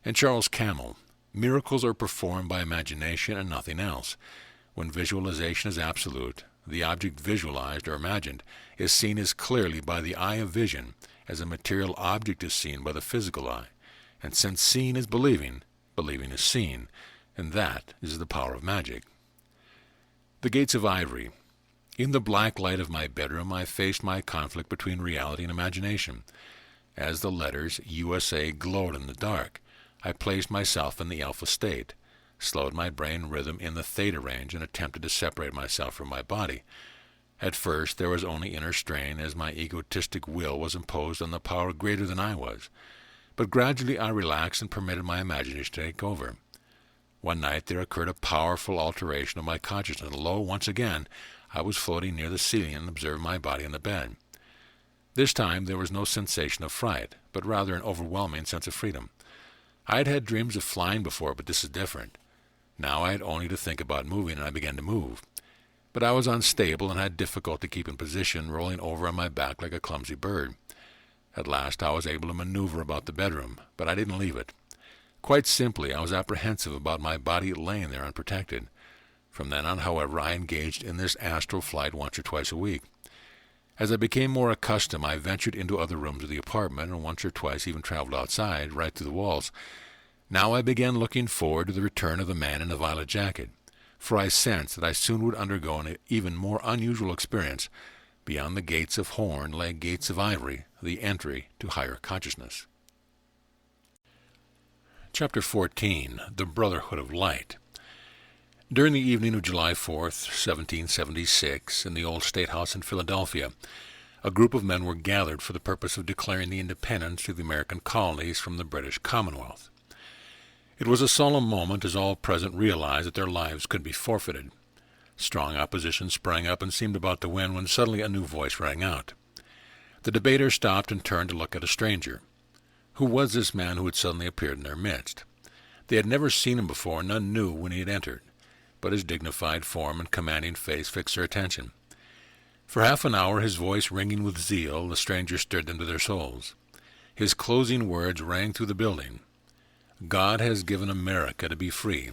And Charles Camel, "Miracles are performed by imagination and nothing else. When visualization is absolute, the object visualized or imagined is seen as clearly by the eye of vision as a material object is seen by the physical eye. And since seeing is believing, believing is seen, and that is the power of magic." The Gates of Ivory. "In the black light of my bedroom I faced my conflict between reality and imagination. As the letters USA glowed in the dark, I placed myself in the alpha state, slowed my brain rhythm in the theta range, and attempted to separate myself from my body. At first there was only inner strain, as my egotistic will was imposed on the power greater than I was. But gradually I relaxed and permitted my imagination to take over. One night there occurred a powerful alteration of my consciousness. Lo, once again, I was floating near the ceiling and observed my body on the bed. This time there was no sensation of fright, but rather an overwhelming sense of freedom. I had had dreams of flying before, but this is different. Now I had only to think about moving, and I began to move. But I was unstable and had difficulty keeping position, rolling over on my back like a clumsy bird. At last I was able to maneuver about the bedroom, but I didn't leave it. Quite simply, I was apprehensive about my body laying there unprotected. From then on, however, I engaged in this astral flight once or twice a week. As I became more accustomed, I ventured into other rooms of the apartment, and once or twice even traveled outside, right through the walls. Now I began looking forward to the return of the man in the violet jacket. for I sensed that I soon would undergo an even more unusual experience. Beyond the gates of horn lay gates of ivory, the entry to higher consciousness. Chapter 14. The Brotherhood of Light. During the evening of July 4th, 1776, in the old State House in Philadelphia, a group of men were gathered for the purpose of declaring the independence of the American colonies from the British Commonwealth. It was a solemn moment, as all present realized that their lives could be forfeited. Strong opposition sprang up and seemed about to win when suddenly a new voice rang out. The debaters stopped and turned to look at a stranger. Who was this man who had suddenly appeared in their midst? They had never seen him before, and none knew when he had entered, but his dignified form and commanding face fixed their attention. For half an hour, his voice ringing with zeal, the stranger stirred them to their souls. His closing words rang through the building. God has given America to be free.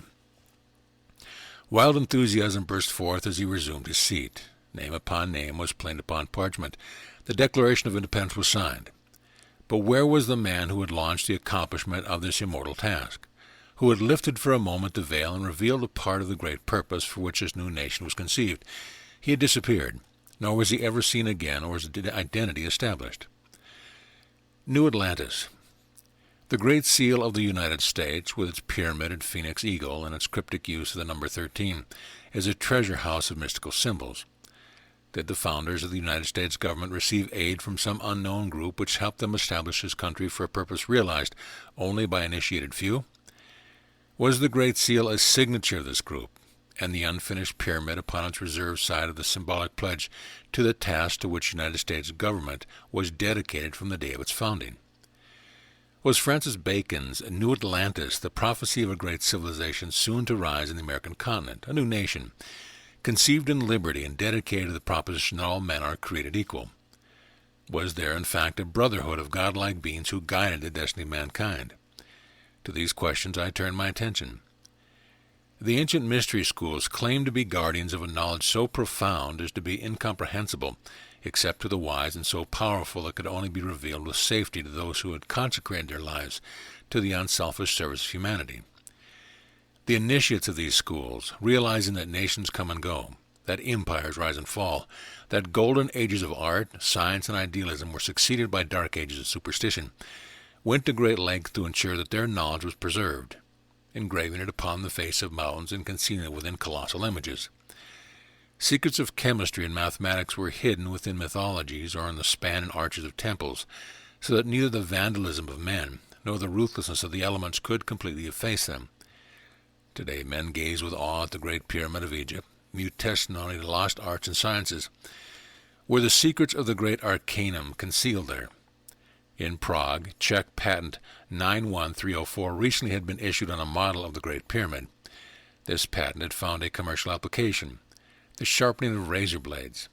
Wild enthusiasm burst forth as he resumed his seat. Name upon name was plain upon parchment. The Declaration of Independence was signed. But where was the man who had launched the accomplishment of this immortal task, who had lifted for a moment the veil and revealed a part of the great purpose for which this new nation was conceived? He had disappeared, nor was he ever seen again or his identity established. New Atlantis. The Great Seal of the United States, with its pyramid and phoenix eagle and its cryptic use of the number 13, is a treasure house of mystical symbols. Did the founders of the United States government receive aid from some unknown group which helped them establish this country for a purpose realized only by initiated few? Was the Great Seal a signature of this group, and the unfinished pyramid upon its reserved side of the symbolic pledge to the task to which the United States government was dedicated from the day of its founding? Was Francis Bacon's New Atlantis the prophecy of a great civilization soon to rise in the American continent, a new nation, conceived in liberty and dedicated to the proposition that all men are created equal? Was there, in fact, a brotherhood of godlike beings who guided the destiny of mankind? To these questions I turned my attention. The ancient mystery schools claimed to be guardians of a knowledge so profound as to be incomprehensible, except to the wise, and so powerful it could only be revealed with safety to those who had consecrated their lives to the unselfish service of humanity. The initiates of these schools, realizing that nations come and go, that empires rise and fall, that golden ages of art, science, and idealism were succeeded by dark ages of superstition, went to great lengths to ensure that their knowledge was preserved, engraving it upon the face of mountains and concealing it within colossal images. Secrets of chemistry and mathematics were hidden within mythologies or in the span and arches of temples, so that neither the vandalism of men nor the ruthlessness of the elements could completely efface them. Today men gaze with awe at the Great Pyramid of Egypt, mute testimony to lost arts and sciences. Were the secrets of the great arcanum concealed there? In Prague, Czech patent 91304 recently had been issued on a model of the Great Pyramid. This patent had found a commercial application: the sharpening of razor blades.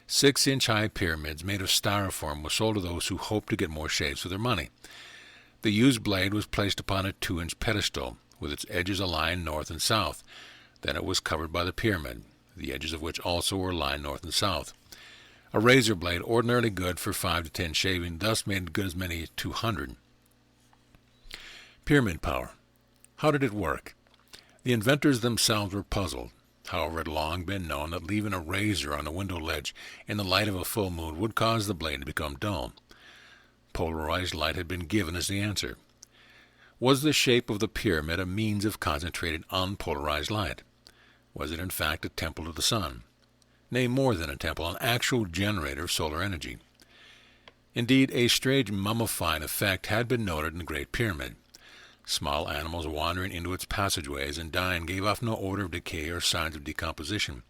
6-inch-high pyramids made of styrofoam were sold to those who hoped to get more shaves for their money. The used blade was placed upon a 2-inch pedestal, with its edges aligned north and south. Then it was covered by the pyramid, the edges of which also were aligned north and south. A razor blade, ordinarily good for 5 to 10 shaving, thus made good as many as 200. Pyramid power. How did it work? The inventors themselves were puzzled. However, it had long been known that leaving a razor on a window ledge in the light of a full moon would cause the blade to become dull. Polarized light had been given as the answer. Was the shape of the pyramid a means of concentrated unpolarized light? Was it in fact a temple to the sun? Nay, more than a temple, an actual generator of solar energy. Indeed, a strange mummifying effect had been noted in the Great Pyramid. Small animals wandering into its passageways and dying gave off no odor of decay or signs of decomposition.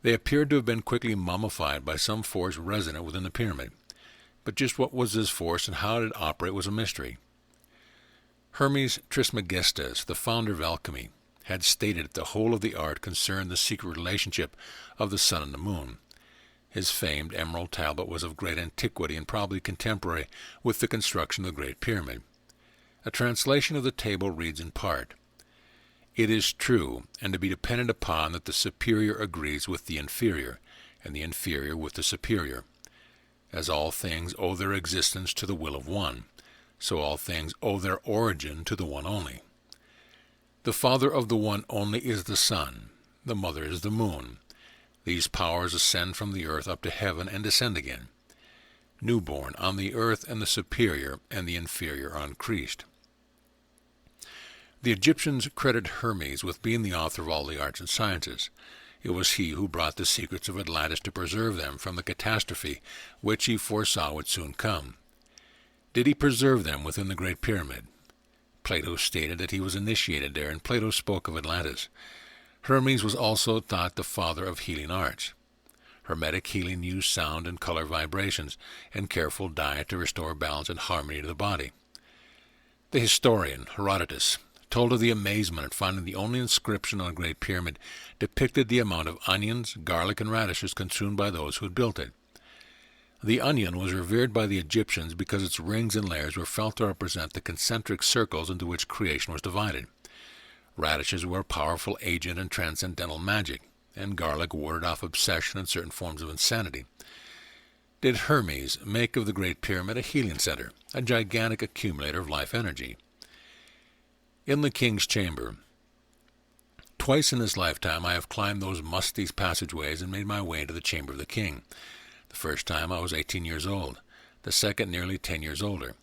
They appeared to have been quickly mummified by some force resonant within the pyramid. But just what was this force and how did it operate was a mystery. Hermes Trismegistus, the founder of alchemy, had stated that the whole of the art concerned the secret relationship of the sun and the moon. His famed emerald tablet was of great antiquity and probably contemporary with the construction of the Great Pyramid. A translation of the table reads in part, "It is true, and to be depended upon, that the superior agrees with the inferior, and the inferior with the superior. As all things owe their existence to the will of one, so all things owe their origin to the one only. The father of the one only is the sun. The mother is the moon. These powers ascend from the earth up to heaven and descend again. Newborn on the earth, and the superior and the inferior are increased. The Egyptians credit Hermes with being the author of all the arts and sciences. It was he who brought the secrets of Atlantis to preserve them from the catastrophe which he foresaw would soon come. Did he preserve them within the Great Pyramid? Plato stated that he was initiated there, and Plato spoke of Atlantis. Hermes was also thought the father of healing arts. Hermetic healing used sound and color vibrations, and careful diet to restore balance and harmony to the body. The historian Herodotus told of the amazement at finding the only inscription on the Great Pyramid depicted the amount of onions, garlic, and radishes consumed by those who had built it. The onion was revered by the Egyptians because its rings and layers were felt to represent the concentric circles into which creation was divided. Radishes were a powerful agent in transcendental magic, and garlic warded off obsession and certain forms of insanity. Did Hermes make of the Great Pyramid a healing center, a gigantic accumulator of life energy? In the king's chamber, twice in this lifetime I have climbed those musty passageways and made my way into the chamber of the king. The first time I was 18 years old, the second nearly 10 years older.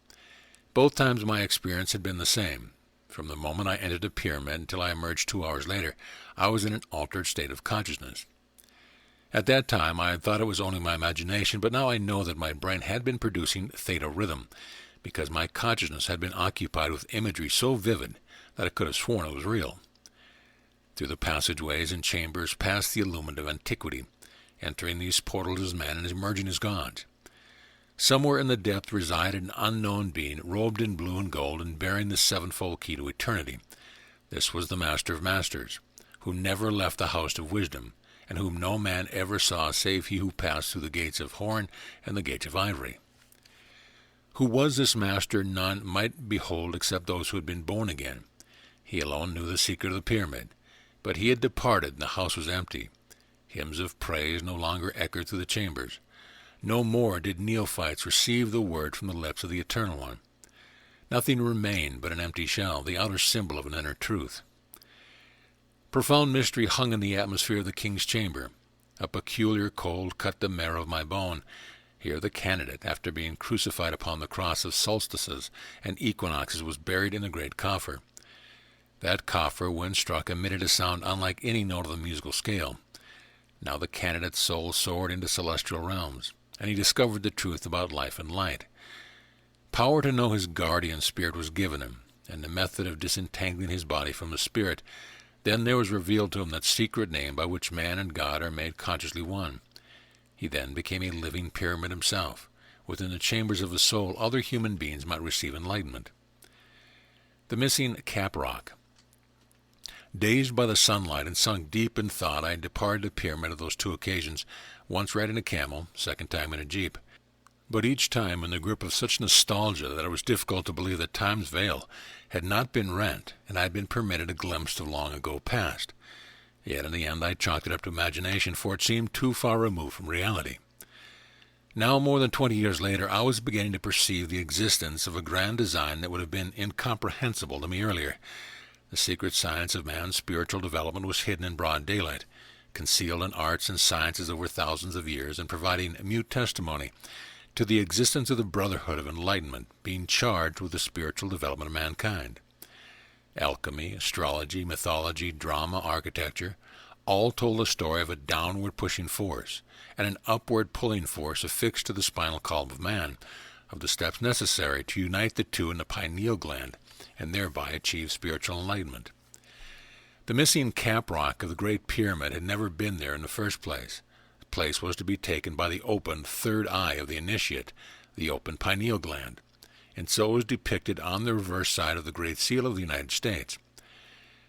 Both times my experience had been the same. From the moment I entered the pyramid until I emerged 2 hours later, I was in an altered state of consciousness. At that time I had thought it was only my imagination, but now I know that my brain had been producing theta rhythm, because my consciousness had been occupied with imagery so vivid that I could have sworn it was real. Through the passageways and chambers passed the illumined of antiquity, entering these portals as men and emerging as gods. Somewhere in the depth resided an unknown being, robed in blue and gold and bearing the sevenfold key to eternity. This was the Master of Masters, who never left the house of wisdom, and whom no man ever saw save he who passed through the gates of horn and the gates of ivory. Who was this master none might behold except those who had been born again. He alone knew the secret of the pyramid, but he had departed and the house was empty. Hymns of praise no longer echoed through the chambers. No more did neophytes receive the word from the lips of the Eternal One. Nothing remained but an empty shell, the outer symbol of an inner truth. Profound mystery hung in the atmosphere of the king's chamber. A peculiar cold cut the marrow of my bone. Here the candidate, after being crucified upon the cross of solstices and equinoxes, was buried in a great coffer. That coffer, when struck, emitted a sound unlike any note of the musical scale. Now the candidate's soul soared into celestial realms, and he discovered the truth about life and light. Power to know his guardian spirit was given him, and the method of disentangling his body from the spirit. Then there was revealed to him that secret name by which man and God are made consciously one. He then became a living pyramid himself. Within the chambers of the soul, other human beings might receive enlightenment. The missing cap rock. Dazed by the sunlight and sunk deep in thought, I departed the pyramid on those 2 occasions, once riding a camel, second time in a jeep. But each time in the grip of such nostalgia that it was difficult to believe that time's veil had not been rent, and I had been permitted a glimpse of long ago past. Yet in the end I chalked it up to imagination, for it seemed too far removed from reality. Now, more than 20 years later, I was beginning to perceive the existence of a grand design that would have been incomprehensible to me earlier. The secret science of man's spiritual development was hidden in broad daylight, concealed in arts and sciences over thousands of years, and providing mute testimony to the existence of the Brotherhood of Enlightenment, being charged with the spiritual development of mankind. Alchemy, astrology, mythology, drama, architecture, all told the story of a downward pushing force and an upward pulling force affixed to the spinal column of man, of the steps necessary to unite the two in the pineal gland, and thereby achieve spiritual enlightenment. The missing cap rock of the Great Pyramid had never been there in the first place. The place was to be taken by the opened third eye of the initiate, the open pineal gland, and so was depicted on the reverse side of the Great Seal of the United States.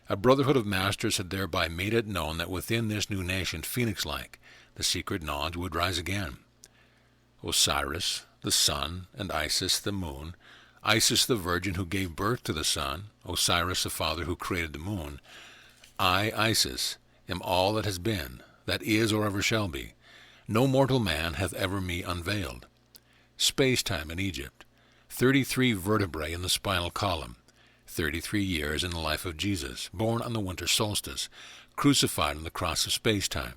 A brotherhood of masters had thereby made it known that within this new nation, phoenix-like, the secret knowledge would rise again. Osiris, the sun, and Isis, the moon, Isis the virgin who gave birth to the sun, Osiris the father who created the moon. I, Isis, am all that has been, that is, or ever shall be. No mortal man hath ever me unveiled. Space-time in Egypt. 33 vertebrae in the spinal column. 33 years in the life of Jesus, born on the winter solstice, crucified on the cross of space-time,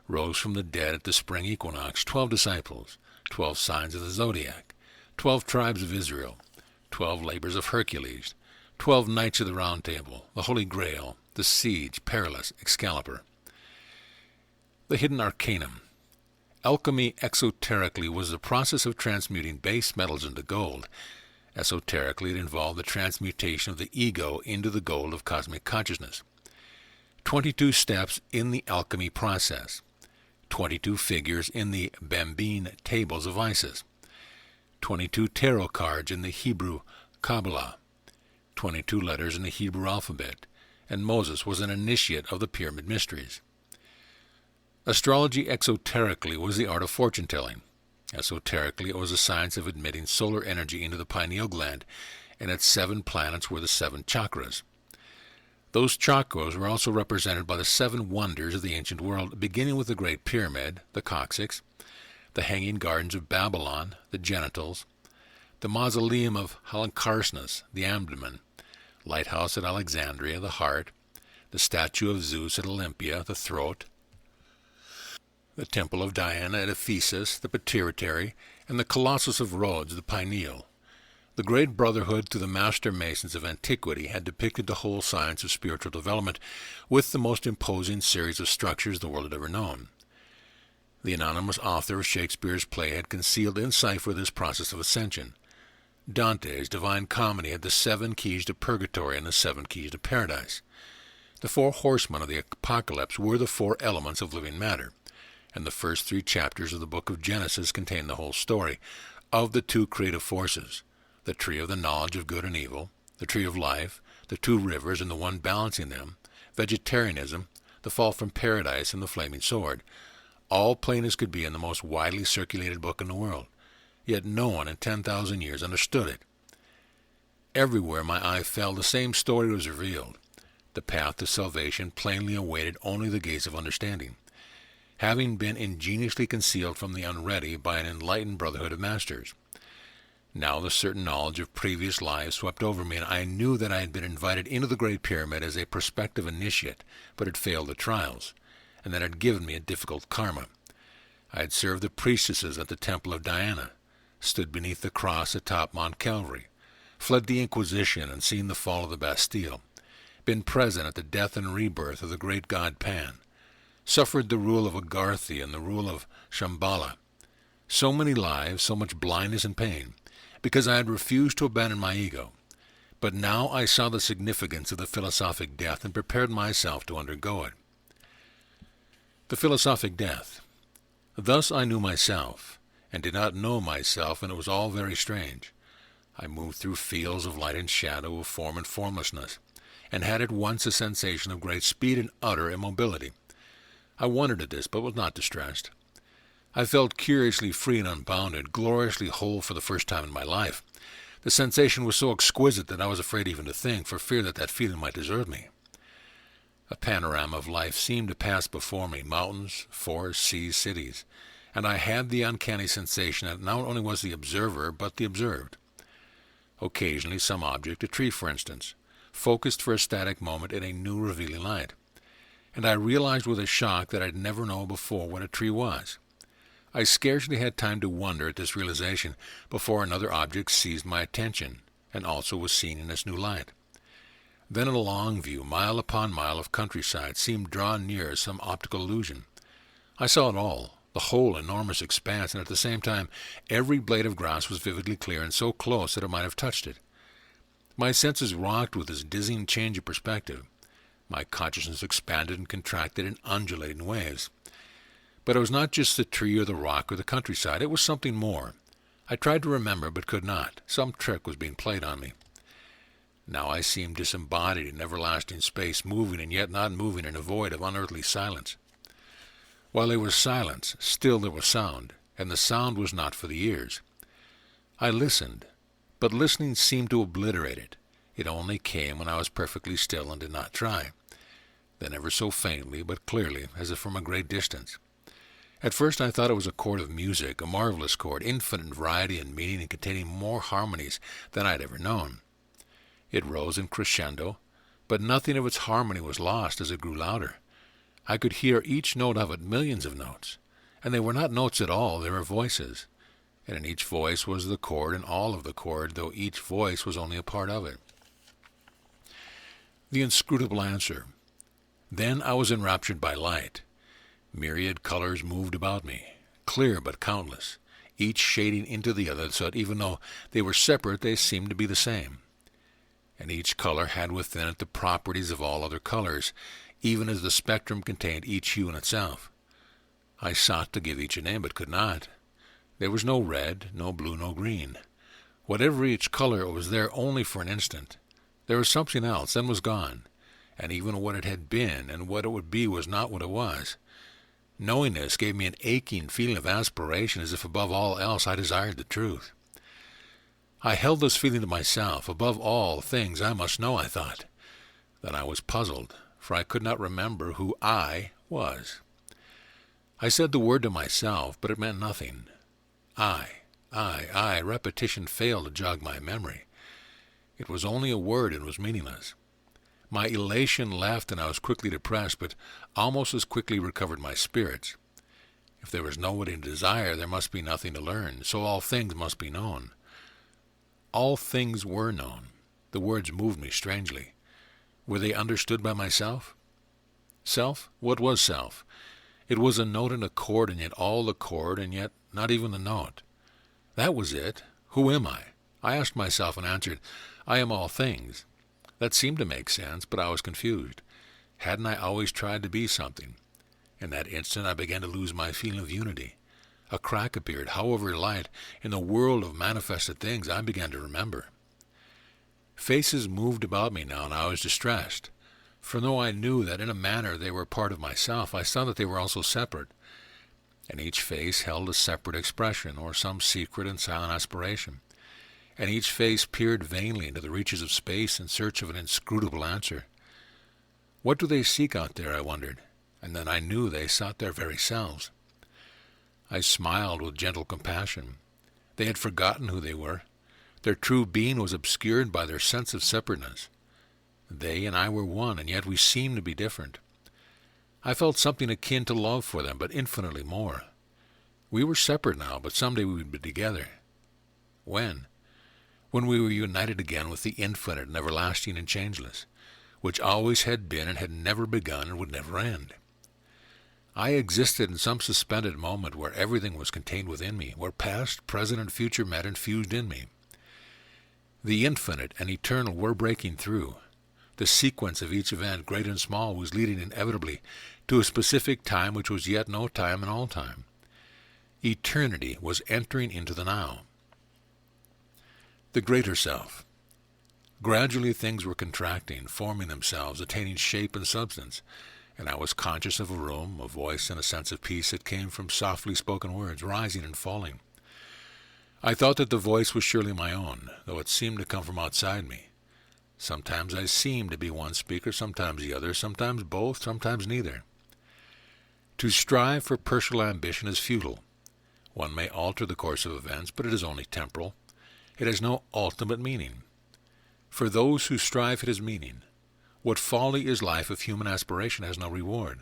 rose from the dead at the spring equinox, 12 disciples, 12 signs of the zodiac, 12 tribes of Israel, 12 labors of Hercules, 12 knights of the Round Table, the Holy Grail, the Siege, Perilous, Excalibur. The hidden arcanum. Alchemy exoterically was the process of transmuting base metals into gold. Esoterically, it involved the transmutation of the ego into the gold of cosmic consciousness. 22 steps in the alchemy process. 22 figures in the Bambine tables of Isis. 22 tarot cards in the Hebrew Kabbalah. 22 letters in the Hebrew alphabet. And Moses was an initiate of the Pyramid Mysteries. Astrology exoterically was the art of fortune-telling. Esoterically, it was the science of admitting solar energy into the pineal gland, and its 7 planets were the 7 chakras. Those chakras were also represented by the 7 wonders of the ancient world, beginning with the Great Pyramid, the coccyx, the Hanging Gardens of Babylon, the genitals, the Mausoleum of Halicarnassus, the abdomen, Lighthouse at Alexandria, the heart, the statue of Zeus at Olympia, the throat, the Temple of Diana at Ephesus, the pituitary, and the Colossus of Rhodes, the pineal. The great Brotherhood to the master masons of antiquity had depicted the whole science of spiritual development with the most imposing series of structures the world had ever known. The anonymous author of Shakespeare's play had concealed in cipher this process of ascension. Dante's Divine Comedy had the 7 keys to purgatory and the 7 keys to paradise. The 4 horsemen of the apocalypse were the 4 elements of living matter, and the first 3 chapters of the book of Genesis contain the whole story of the 2 creative forces, the tree of the knowledge of good and evil, the tree of life, the 2 rivers and the one balancing them, vegetarianism, the fall from paradise, and the flaming sword, all plain as could be in the most widely circulated book in the world, yet no one in 10,000 years understood it. Everywhere my eye fell, the same story was revealed. The path to salvation plainly awaited only the gates of understanding, having been ingeniously concealed from the unready by an enlightened brotherhood of masters. Now the certain knowledge of previous lives swept over me, and I knew that I had been invited into the Great Pyramid as a prospective initiate, but had failed the trials, and that had given me a difficult karma. I had served the priestesses at the Temple of Diana, stood beneath the cross atop Mount Calvary, fled the Inquisition and seen the fall of the Bastille, been present at the death and rebirth of the great god Pan, suffered the rule of Agartha and the rule of Shambhala. So many lives, so much blindness and pain, because I had refused to abandon my ego. But now I saw the significance of the philosophic death and prepared myself to undergo it. The philosophic death. Thus I knew myself, and did not know myself, and it was all very strange. I moved through fields of light and shadow, of form and formlessness, and had at once a sensation of great speed and utter immobility. I wondered at this, but was not distressed. I felt curiously free and unbounded, gloriously whole for the first time in my life. The sensation was so exquisite that I was afraid even to think, for fear that that feeling might desert me. A panorama of life seemed to pass before me, mountains, forests, seas, cities, and I had the uncanny sensation that not only was the observer, but the observed. Occasionally some object, a tree for instance, focused for a static moment in a new revealing light, and I realized with a shock that I had never known before what a tree was. I scarcely had time to wonder at this realization before another object seized my attention, and also was seen in its new light. Then in a long view, mile upon mile of countryside seemed drawn near as some optical illusion. I saw it all, the whole enormous expanse, and at the same time every blade of grass was vividly clear and so close that I might have touched it. My senses rocked with this dizzying change of perspective. My consciousness expanded and contracted in undulating waves. But it was not just the tree or the rock or the countryside. It was something more. I tried to remember, but could not. Some trick was being played on me. Now I seemed disembodied in everlasting space, moving and yet not moving in a void of unearthly silence. While there was silence, still there was sound, and the sound was not for the ears. I listened, but listening seemed to obliterate it. It only came when I was perfectly still and did not try. Then ever so faintly, but clearly, as if from a great distance. At first I thought it was a chord of music, a marvelous chord, infinite variety and meaning and containing more harmonies than I had ever known. It rose in crescendo, but nothing of its harmony was lost as it grew louder. I could hear each note of it, millions of notes, and they were not notes at all, they were voices, and in each voice was the chord and all of the chord, though each voice was only a part of it. The inscrutable answer. Then I was enraptured by light. Myriad colors moved about me, clear but countless, each shading into the other so that even though they were separate, they seemed to be the same. And each color had within it the properties of all other colors, even as the spectrum contained each hue in itself. I sought to give each a name, but could not. There was no red, no blue, no green. Whatever each color, it was there only for an instant. There was something else, then was gone, and even what it had been and what it would be was not what it was. Knowing this gave me an aching feeling of aspiration, as if above all else I desired the truth. I held this feeling to myself. Above all things I must know, I thought. Then I was puzzled, for I could not remember who I was. I said the word to myself, but it meant nothing. I. Repetition failed to jog my memory. It was only a word and was meaningless. My elation left and I was quickly depressed, but almost as quickly recovered my spirits. If there was nobody to desire, there must be nothing to learn, so all things must be known. All things were known. The words moved me strangely. Were they understood by myself? Self? What was self? It was a note and a chord, and yet all the chord, and yet not even the note. That was it. Who am I? I asked myself and answered, I am all things. That seemed to make sense, but I was confused. Hadn't I always tried to be something? In that instant I began to lose my feeling of unity. A crack appeared, however light, in the world of manifested things I began to remember. Faces moved about me now, and I was distressed. For though I knew that in a manner they were part of myself, I saw that they were also separate. And each face held a separate expression, or some secret and silent aspiration. And each face peered vainly into the reaches of space in search of an inscrutable answer. What do they seek out there, I wondered, and then I knew they sought their very selves. I smiled with gentle compassion. They had forgotten who they were. Their true being was obscured by their sense of separateness. They and I were one, and yet we seemed to be different. I felt something akin to love for them, but infinitely more. We were separate now, but someday we would be together. When? When we were united again with the infinite and everlasting and changeless, which always had been and had never begun and would never end. I existed in some suspended moment where everything was contained within me, where past, present, and future met and fused in me. The infinite and eternal were breaking through. The sequence of each event, great and small, was leading inevitably to a specific time which was yet no time in all time. Eternity was entering into the now. The greater self. Gradually things were contracting, forming themselves, attaining shape and substance, and I was conscious of a room, a voice, and a sense of peace that came from softly spoken words, rising and falling. I thought that the voice was surely my own, though it seemed to come from outside me. Sometimes I seemed to be one speaker, sometimes the other, sometimes both, sometimes neither. To strive for personal ambition is futile. One may alter the course of events, but it is only temporal. It has no ultimate meaning. For those who strive it has meaning. What folly is life if human aspiration has no reward?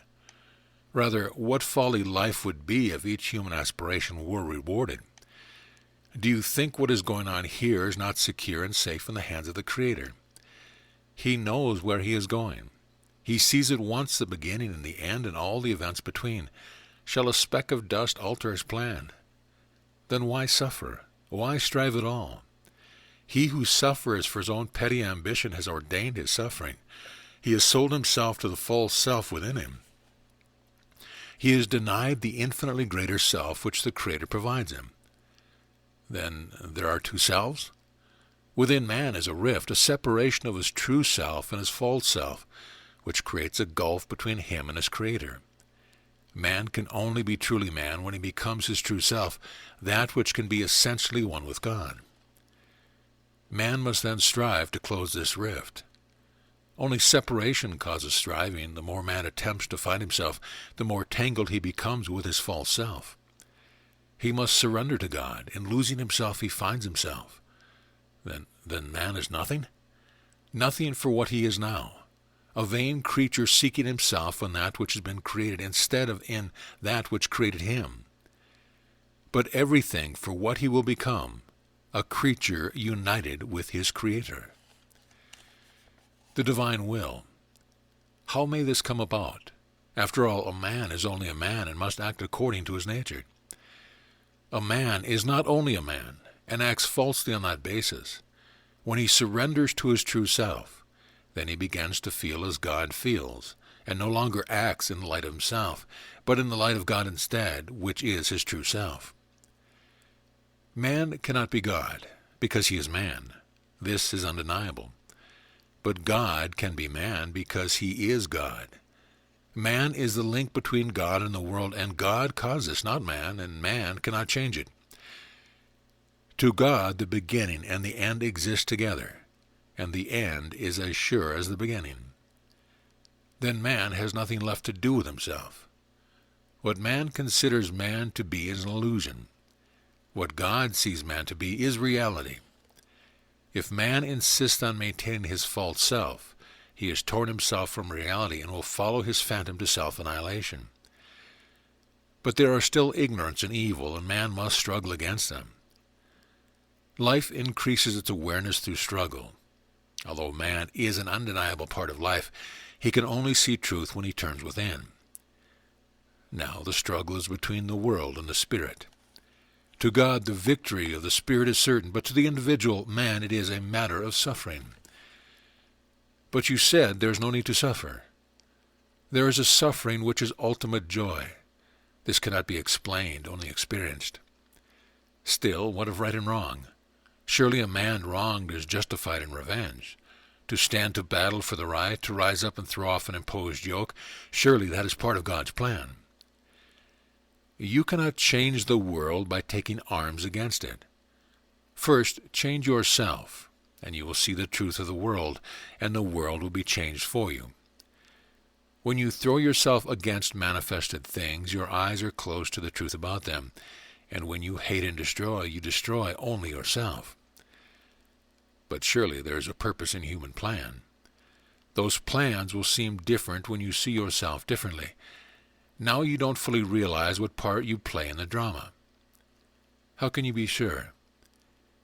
Rather, what folly life would be if each human aspiration were rewarded? Do you think what is going on here is not secure and safe in the hands of the Creator? He knows where he is going. He sees at once the beginning and the end and all the events between. Shall a speck of dust alter his plan? Then why suffer? Why strive at all? He who suffers for his own petty ambition has ordained his suffering. He has sold himself to the false self within him. He has denied the infinitely greater self which the Creator provides him. Then there are two selves? Within man is a rift, a separation of his true self and his false self, which creates a gulf between him and his Creator. Man can only be truly man when he becomes his true self, that which can be essentially one with God. Man must then strive to close this rift. Only separation causes striving. The more man attempts to find himself, the more tangled he becomes with his false self. He must surrender to God. In losing himself, he finds himself. Then man is nothing? Nothing for what he is now, a vain creature seeking himself in that which has been created instead of in that which created him. But everything for what he will become, a creature united with his Creator. The divine will. How may this come about? After all, a man is only a man and must act according to his nature. A man is not only a man, and acts falsely on that basis. When he surrenders to his true self, then he begins to feel as God feels, and no longer acts in the light of himself, but in the light of God instead, which is his true self. Man cannot be God, because he is man. This is undeniable. But God can be man, because he is God. Man is the link between God and the world, and God caused this, not man, and man cannot change it. To God the beginning and the end exist together, and the end is as sure as the beginning. Then man has nothing left to do with himself. What man considers man to be is an illusion. What God sees man to be is reality. If man insists on maintaining his false self, he has torn himself from reality and will follow his phantom to self-annihilation. But there are still ignorance and evil, and man must struggle against them. Life increases its awareness through struggle. Although man is an undeniable part of life, he can only see truth when he turns within. Now the struggle is between the world and the spirit. To God the victory of the spirit is certain, but to the individual man it is a matter of suffering. But you said there is no need to suffer. There is a suffering which is ultimate joy. This cannot be explained, only experienced. Still, what of right and wrong? Surely a man wronged is justified in revenge. To stand to battle for the right, to rise up and throw off an imposed yoke, surely that is part of God's plan. You cannot change the world by taking arms against it. First, change yourself, and you will see the truth of the world, and the world will be changed for you. When you throw yourself against manifested things, your eyes are closed to the truth about them, and when you hate and destroy, you destroy only yourself. But surely there is a purpose in human plan. Those plans will seem different when you see yourself differently. Now you don't fully realize what part you play in the drama. How can you be sure?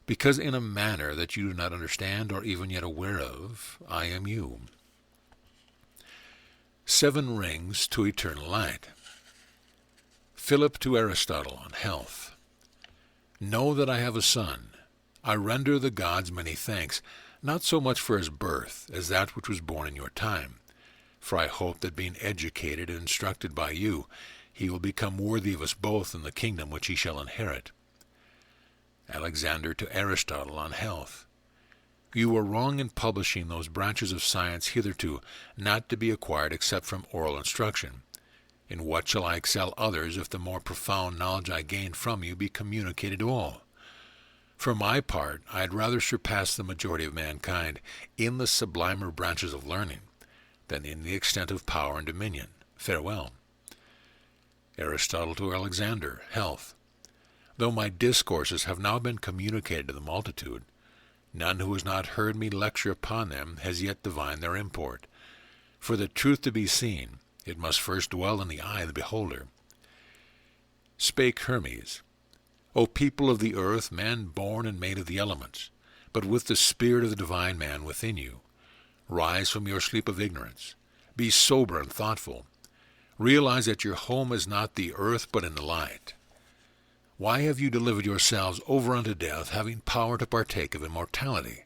Because in a manner that you do not understand or even yet aware of, I am you. 7 rings to eternal light. Philip to Aristotle on health. Know that I have a son. I render the gods many thanks, not so much for his birth as that which was born in your time. For I hope that being educated and instructed by you, he will become worthy of us both in the kingdom which he shall inherit. Alexander to Aristotle on health. You were wrong in publishing those branches of science hitherto not to be acquired except from oral instruction. In what shall I excel others if the more profound knowledge I gain from you be communicated to all? For my part, I had rather surpass the majority of mankind in the sublimer branches of learning than in the extent of power and dominion. Farewell. Aristotle to Alexander, health. Though my discourses have now been communicated to the multitude, none who has not heard me lecture upon them has yet divined their import. For the truth to be seen, it must first dwell in the eye of the beholder. Spake Hermes, O people of the earth, man born and made of the elements, but with the spirit of the divine man within you, rise from your sleep of ignorance. Be sober and thoughtful. Realize that your home is not the earth, but in the light. Why have you delivered yourselves over unto death, having power to partake of immortality?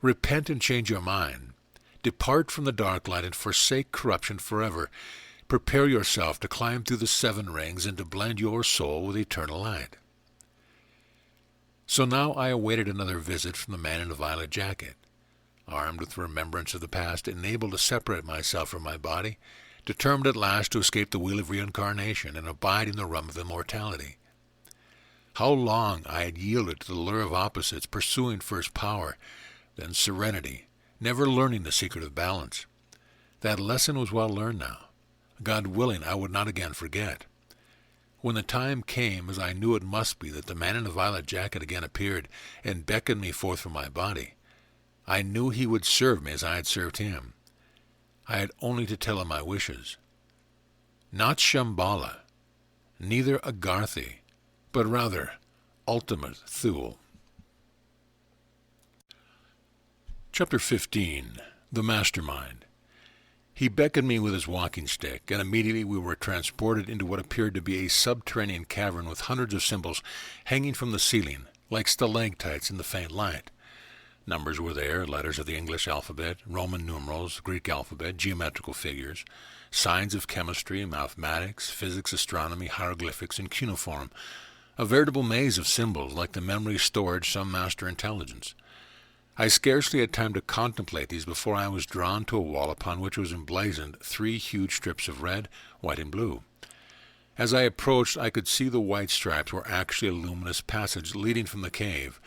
Repent and change your mind. Depart from the dark light and forsake corruption forever. Prepare yourself to climb through the 7 rings and to blend your soul with eternal light. So now I awaited another visit from the man in the violet jacket. Armed with remembrance of the past, enabled to separate myself from my body, determined at last to escape the wheel of reincarnation and abide in the realm of immortality. How long I had yielded to the lure of opposites, pursuing first power, then serenity, never learning the secret of balance. That lesson was well learned now. God willing, I would not again forget. When the time came, as I knew it must be, that the man in the violet jacket again appeared and beckoned me forth from my body, I knew he would serve me as I had served him. I had only to tell him my wishes. Not Shambhala, neither Agartha, but rather ultimate Thule. Chapter 15. The Mastermind. He beckoned me with his walking stick, and immediately we were transported into what appeared to be a subterranean cavern with hundreds of symbols hanging from the ceiling, like stalactites in the faint light. Numbers were there, letters of the English alphabet, Roman numerals, Greek alphabet, geometrical figures, signs of chemistry, mathematics, physics, astronomy, hieroglyphics, and cuneiform, a veritable maze of symbols like the memory storage some master intelligence. I scarcely had time to contemplate these before I was drawn to a wall upon which was emblazoned 3 huge strips of red, white, and blue. As I approached, I could see the white stripes were actually a luminous passage leading from the cave.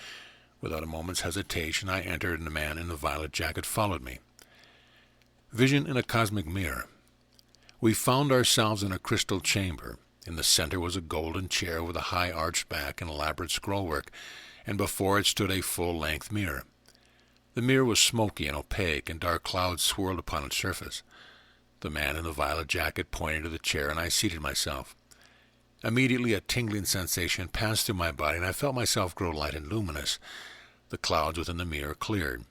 Without a moment's hesitation, I entered, and the man in the violet jacket followed me. Vision in a cosmic mirror. We found ourselves in a crystal chamber. In the center was a golden chair with a high arched back and elaborate scrollwork, and before it stood a full-length mirror. The mirror was smoky and opaque, and dark clouds swirled upon its surface. The man in the violet jacket pointed to the chair, and I seated myself. Immediately a tingling sensation passed through my body, and I felt myself grow light and luminous. The clouds within the mirror cleared,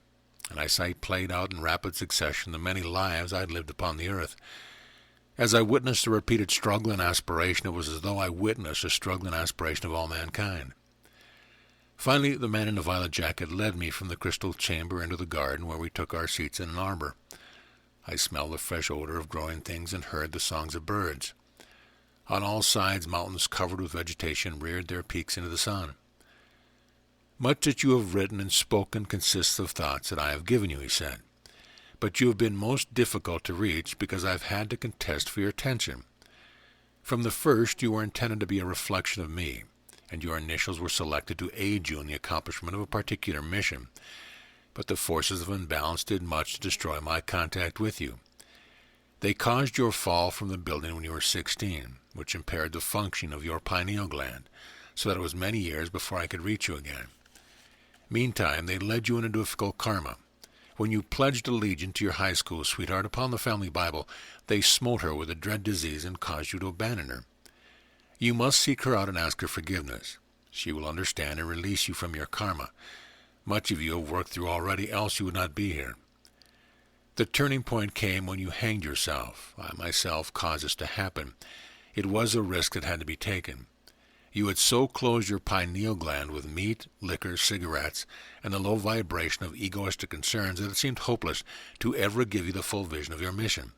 and I sight played out in rapid succession the many lives I had lived upon the earth. As I witnessed the repeated struggle and aspiration, it was as though I witnessed the struggle and aspiration of all mankind. Finally, the man in the violet jacket led me from the crystal chamber into the garden, where we took our seats in an arbor. I smelled the fresh odor of growing things and heard the songs of birds. On all sides, mountains covered with vegetation reared their peaks into the sun. Much that you have written and spoken consists of thoughts that I have given you, he said. But you have been most difficult to reach because I have had to contest for your attention. From the first, you were intended to be a reflection of me, and your initials were selected to aid you in the accomplishment of a particular mission. But the forces of imbalance did much to destroy my contact with you. They caused your fall from the building when you were 16, which impaired the functioning of your pineal gland, so that it was many years before I could reach you again. Meantime, they led you into difficult karma. When you pledged allegiance to your high school sweetheart upon the family Bible, they smote her with a dread disease and caused you to abandon her. You must seek her out and ask her forgiveness. She will understand and release you from your karma. Much of you have worked through already, else you would not be here. The turning point came when you hanged yourself. I myself caused this to happen. It was a risk that had to be taken. You had so closed your pineal gland with meat, liquor, cigarettes, and the low vibration of egoistic concerns that it seemed hopeless to ever give you the full vision of your mission.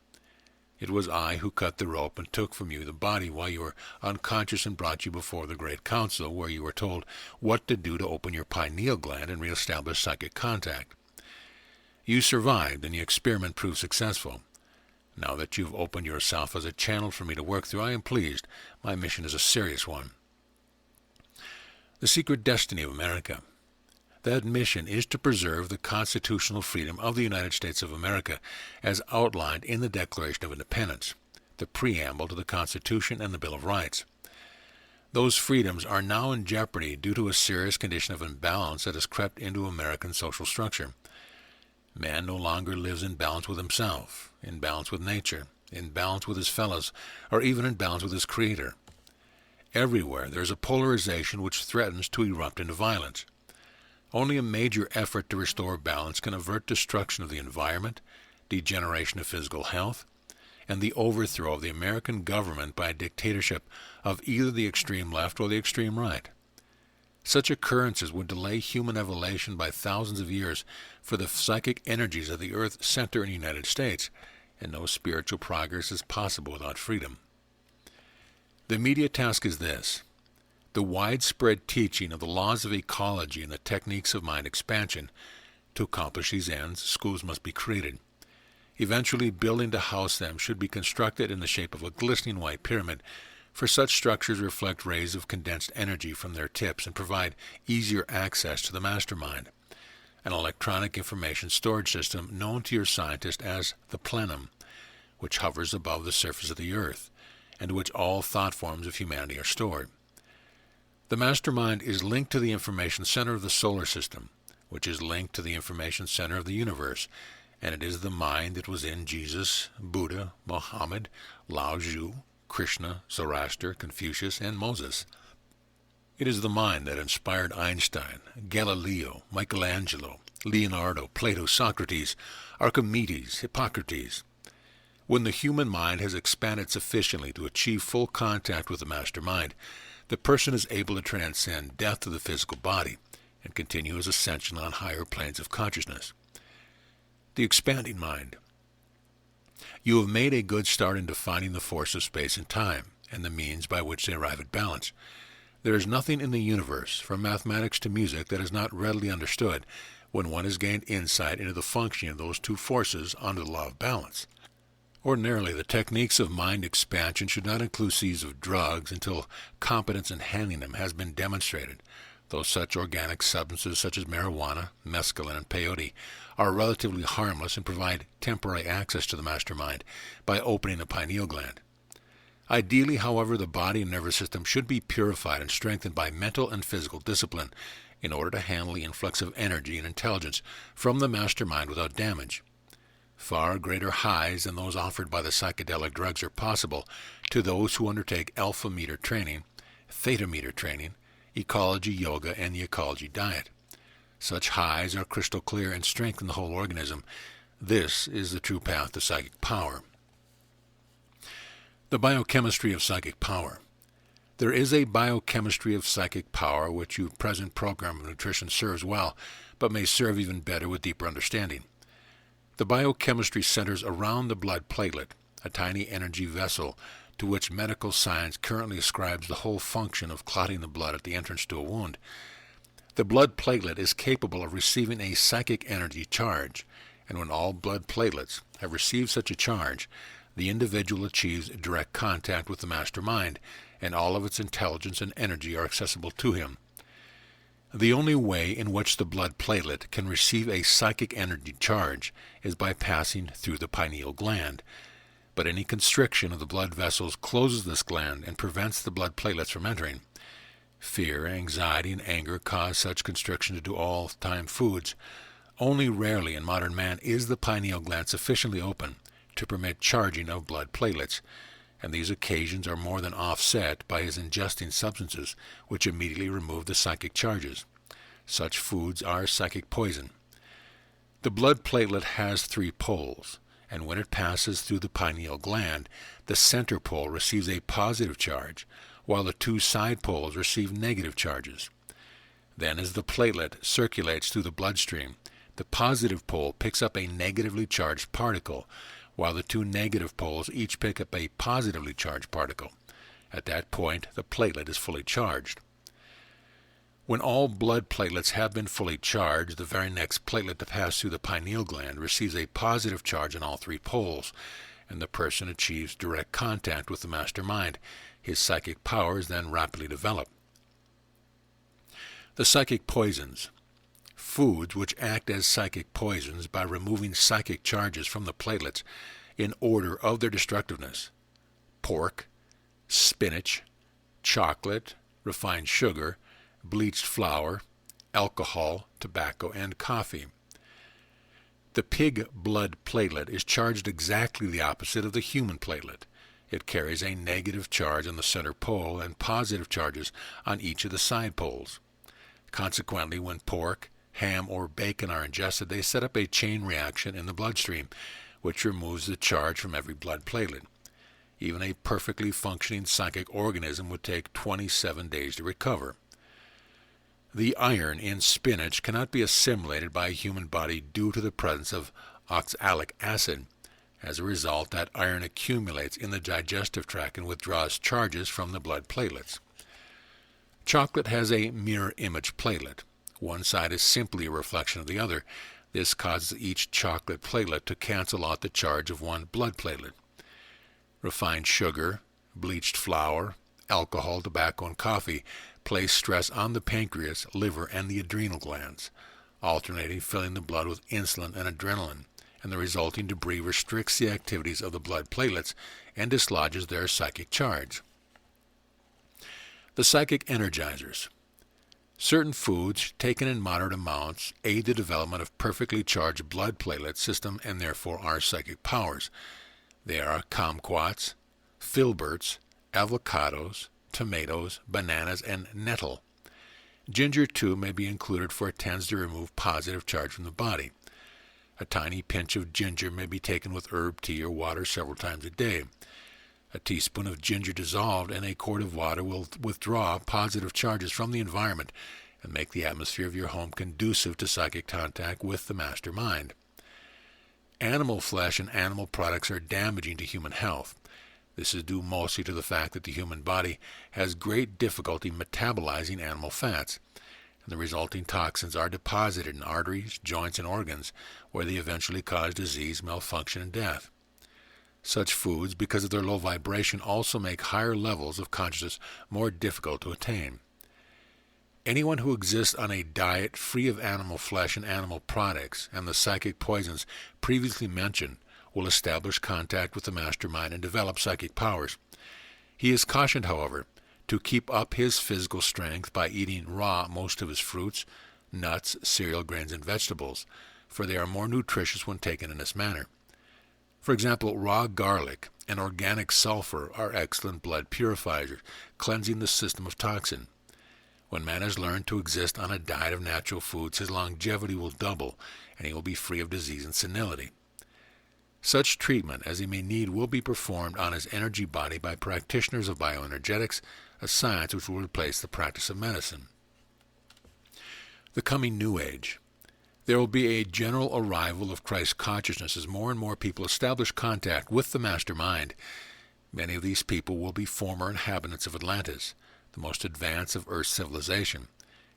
It was I who cut the rope and took from you the body while you were unconscious and brought you before the Great Council, where you were told what to do to open your pineal gland and reestablish psychic contact. You survived, and the experiment proved successful. Now that you've opened yourself as a channel for me to work through, I am pleased. My mission is a serious one. The secret destiny of America. That mission is to preserve the constitutional freedom of the United States of America as outlined in the Declaration of Independence, the preamble to the Constitution and the Bill of Rights. Those freedoms are now in jeopardy due to a serious condition of imbalance that has crept into American social structure. Man no longer lives in balance with himself, in balance with nature, in balance with his fellows, or even in balance with his Creator. Everywhere there is a polarization which threatens to erupt into violence. Only a major effort to restore balance can avert destruction of the environment, degeneration of physical health, and the overthrow of the American government by a dictatorship of either the extreme left or the extreme right. Such occurrences would delay human evolution by thousands of years, for the psychic energies of the earth center in the United States, and no spiritual progress is possible without freedom. The immediate task is this: the widespread teaching of the laws of ecology and the techniques of mind expansion. To accomplish these ends, schools must be created. Eventually, building to house them should be constructed in the shape of a glistening white pyramid, for such structures reflect rays of condensed energy from their tips and provide easier access to the mastermind. An electronic information storage system known to your scientist as the plenum, which hovers above the surface of the earth, and to which all thought forms of humanity are stored. The mastermind is linked to the information center of the solar system, which is linked to the information center of the universe, and it is the mind that was in Jesus, Buddha, Mohammed, Lao Tzu, Krishna, Zoroaster, Confucius, and Moses. It is the mind that inspired Einstein, Galileo, Michelangelo, Leonardo, Plato, Socrates, Archimedes, Hippocrates. When the human mind has expanded sufficiently to achieve full contact with the master mind, the person is able to transcend death of the physical body and continue his ascension on higher planes of consciousness. The expanding mind. You have made a good start in defining the force of space and time, and the means by which they arrive at balance. There is nothing in the universe, from mathematics to music, that is not readily understood when one has gained insight into the functioning of those two forces under the law of balance. Ordinarily, the techniques of mind expansion should not include use of drugs until competence in handling them has been demonstrated, though such organic substances such as marijuana, mescaline, and peyote are relatively harmless and provide temporary access to the master mind by opening the pineal gland. Ideally, however, the body and nervous system should be purified and strengthened by mental and physical discipline in order to handle the influx of energy and intelligence from the master mind without damage. Far greater highs than those offered by the psychedelic drugs are possible to those who undertake alpha meter training, theta meter training, ecology yoga, and the ecology diet. Such highs are crystal clear and strengthen the whole organism. This is the true path to psychic power. The biochemistry of psychic power. There is a biochemistry of psychic power which your present program of nutrition serves well, but may serve even better with deeper understanding. The biochemistry centers around the blood platelet, a tiny energy vessel to which medical science currently ascribes the whole function of clotting the blood at the entrance to a wound. The blood platelet is capable of receiving a psychic energy charge, and when all blood platelets have received such a charge, the individual achieves direct contact with the master mind, and all of its intelligence and energy are accessible to him. The only way in which the blood platelet can receive a psychic energy charge is by passing through the pineal gland, but any constriction of the blood vessels closes this gland and prevents the blood platelets from entering. Fear, anxiety, and anger cause such constriction to do all-time foods. Only rarely in modern man is the pineal gland sufficiently open to permit charging of blood platelets, and these occasions are more than offset by his ingesting substances which immediately remove the psychic charges. Such foods are psychic poison. The blood platelet has 3 poles, and when it passes through the pineal gland, the center pole receives a positive charge, while the 2 side poles receive negative charges. Then as the platelet circulates through the bloodstream, the positive pole picks up a negatively charged particle, while the 2 negative poles each pick up a positively charged particle. At that point, the platelet is fully charged. When all blood platelets have been fully charged, the very next platelet to pass through the pineal gland receives a positive charge on all 3 poles, and the person achieves direct contact with the master mind. His psychic powers then rapidly develop. The psychic poisons. Foods which act as psychic poisons by removing psychic charges from the platelets in order of their destructiveness. Pork, spinach, chocolate, refined sugar, bleached flour, alcohol, tobacco, and coffee. The pig blood platelet is charged exactly the opposite of the human platelet. It carries a negative charge on the center pole and positive charges on each of the side poles. Consequently, when pork, ham, or bacon are ingested, they set up a chain reaction in the bloodstream, which removes the charge from every blood platelet. Even a perfectly functioning psychic organism would take 27 days to recover. The iron in spinach cannot be assimilated by a human body due to the presence of oxalic acid. As a result, that iron accumulates in the digestive tract and withdraws charges from the blood platelets. Chocolate has a mirror image platelet. One side is simply a reflection of the other. This causes each chocolate platelet to cancel out the charge of one blood platelet. Refined sugar, bleached flour, alcohol, tobacco, and coffee place stress on the pancreas, liver, and the adrenal glands, alternating filling the blood with insulin and adrenaline, and the resulting debris restricts the activities of the blood platelets and dislodges their psychic charge. The psychic energizers. Certain foods, taken in moderate amounts, aid the development of perfectly charged blood platelet system and therefore our psychic powers. They are kumquats, filberts, avocados, tomatoes, bananas, and nettle. Ginger, too, may be included, for it tends to remove positive charge from the body. A tiny pinch of ginger may be taken with herb tea or water several times a day. A teaspoon of ginger dissolved in a quart of water will withdraw positive charges from the environment and make the atmosphere of your home conducive to psychic contact with the master mind. Animal flesh and animal products are damaging to human health. This is due mostly to the fact that the human body has great difficulty metabolizing animal fats, and the resulting toxins are deposited in arteries, joints, and organs, where they eventually cause disease, malfunction, and death. Such foods, because of their low vibration, also make higher levels of consciousness more difficult to attain. Anyone who exists on a diet free of animal flesh and animal products and the psychic poisons previously mentioned will establish contact with the mastermind and develop psychic powers. He is cautioned, however, to keep up his physical strength by eating raw most of his fruits, nuts, cereal, grains, and vegetables, for they are more nutritious when taken in this manner. For example, raw garlic and organic sulfur are excellent blood purifiers, cleansing the system of toxin. When man has learned to exist on a diet of natural foods, his longevity will double, and he will be free of disease and senility. Such treatment as he may need will be performed on his energy body by practitioners of bioenergetics, a science which will replace the practice of medicine. The coming New Age. There will be a general arrival of Christ consciousness as more and more people establish contact with the master mind. Many of these people will be former inhabitants of Atlantis, the most advanced of Earth's civilization,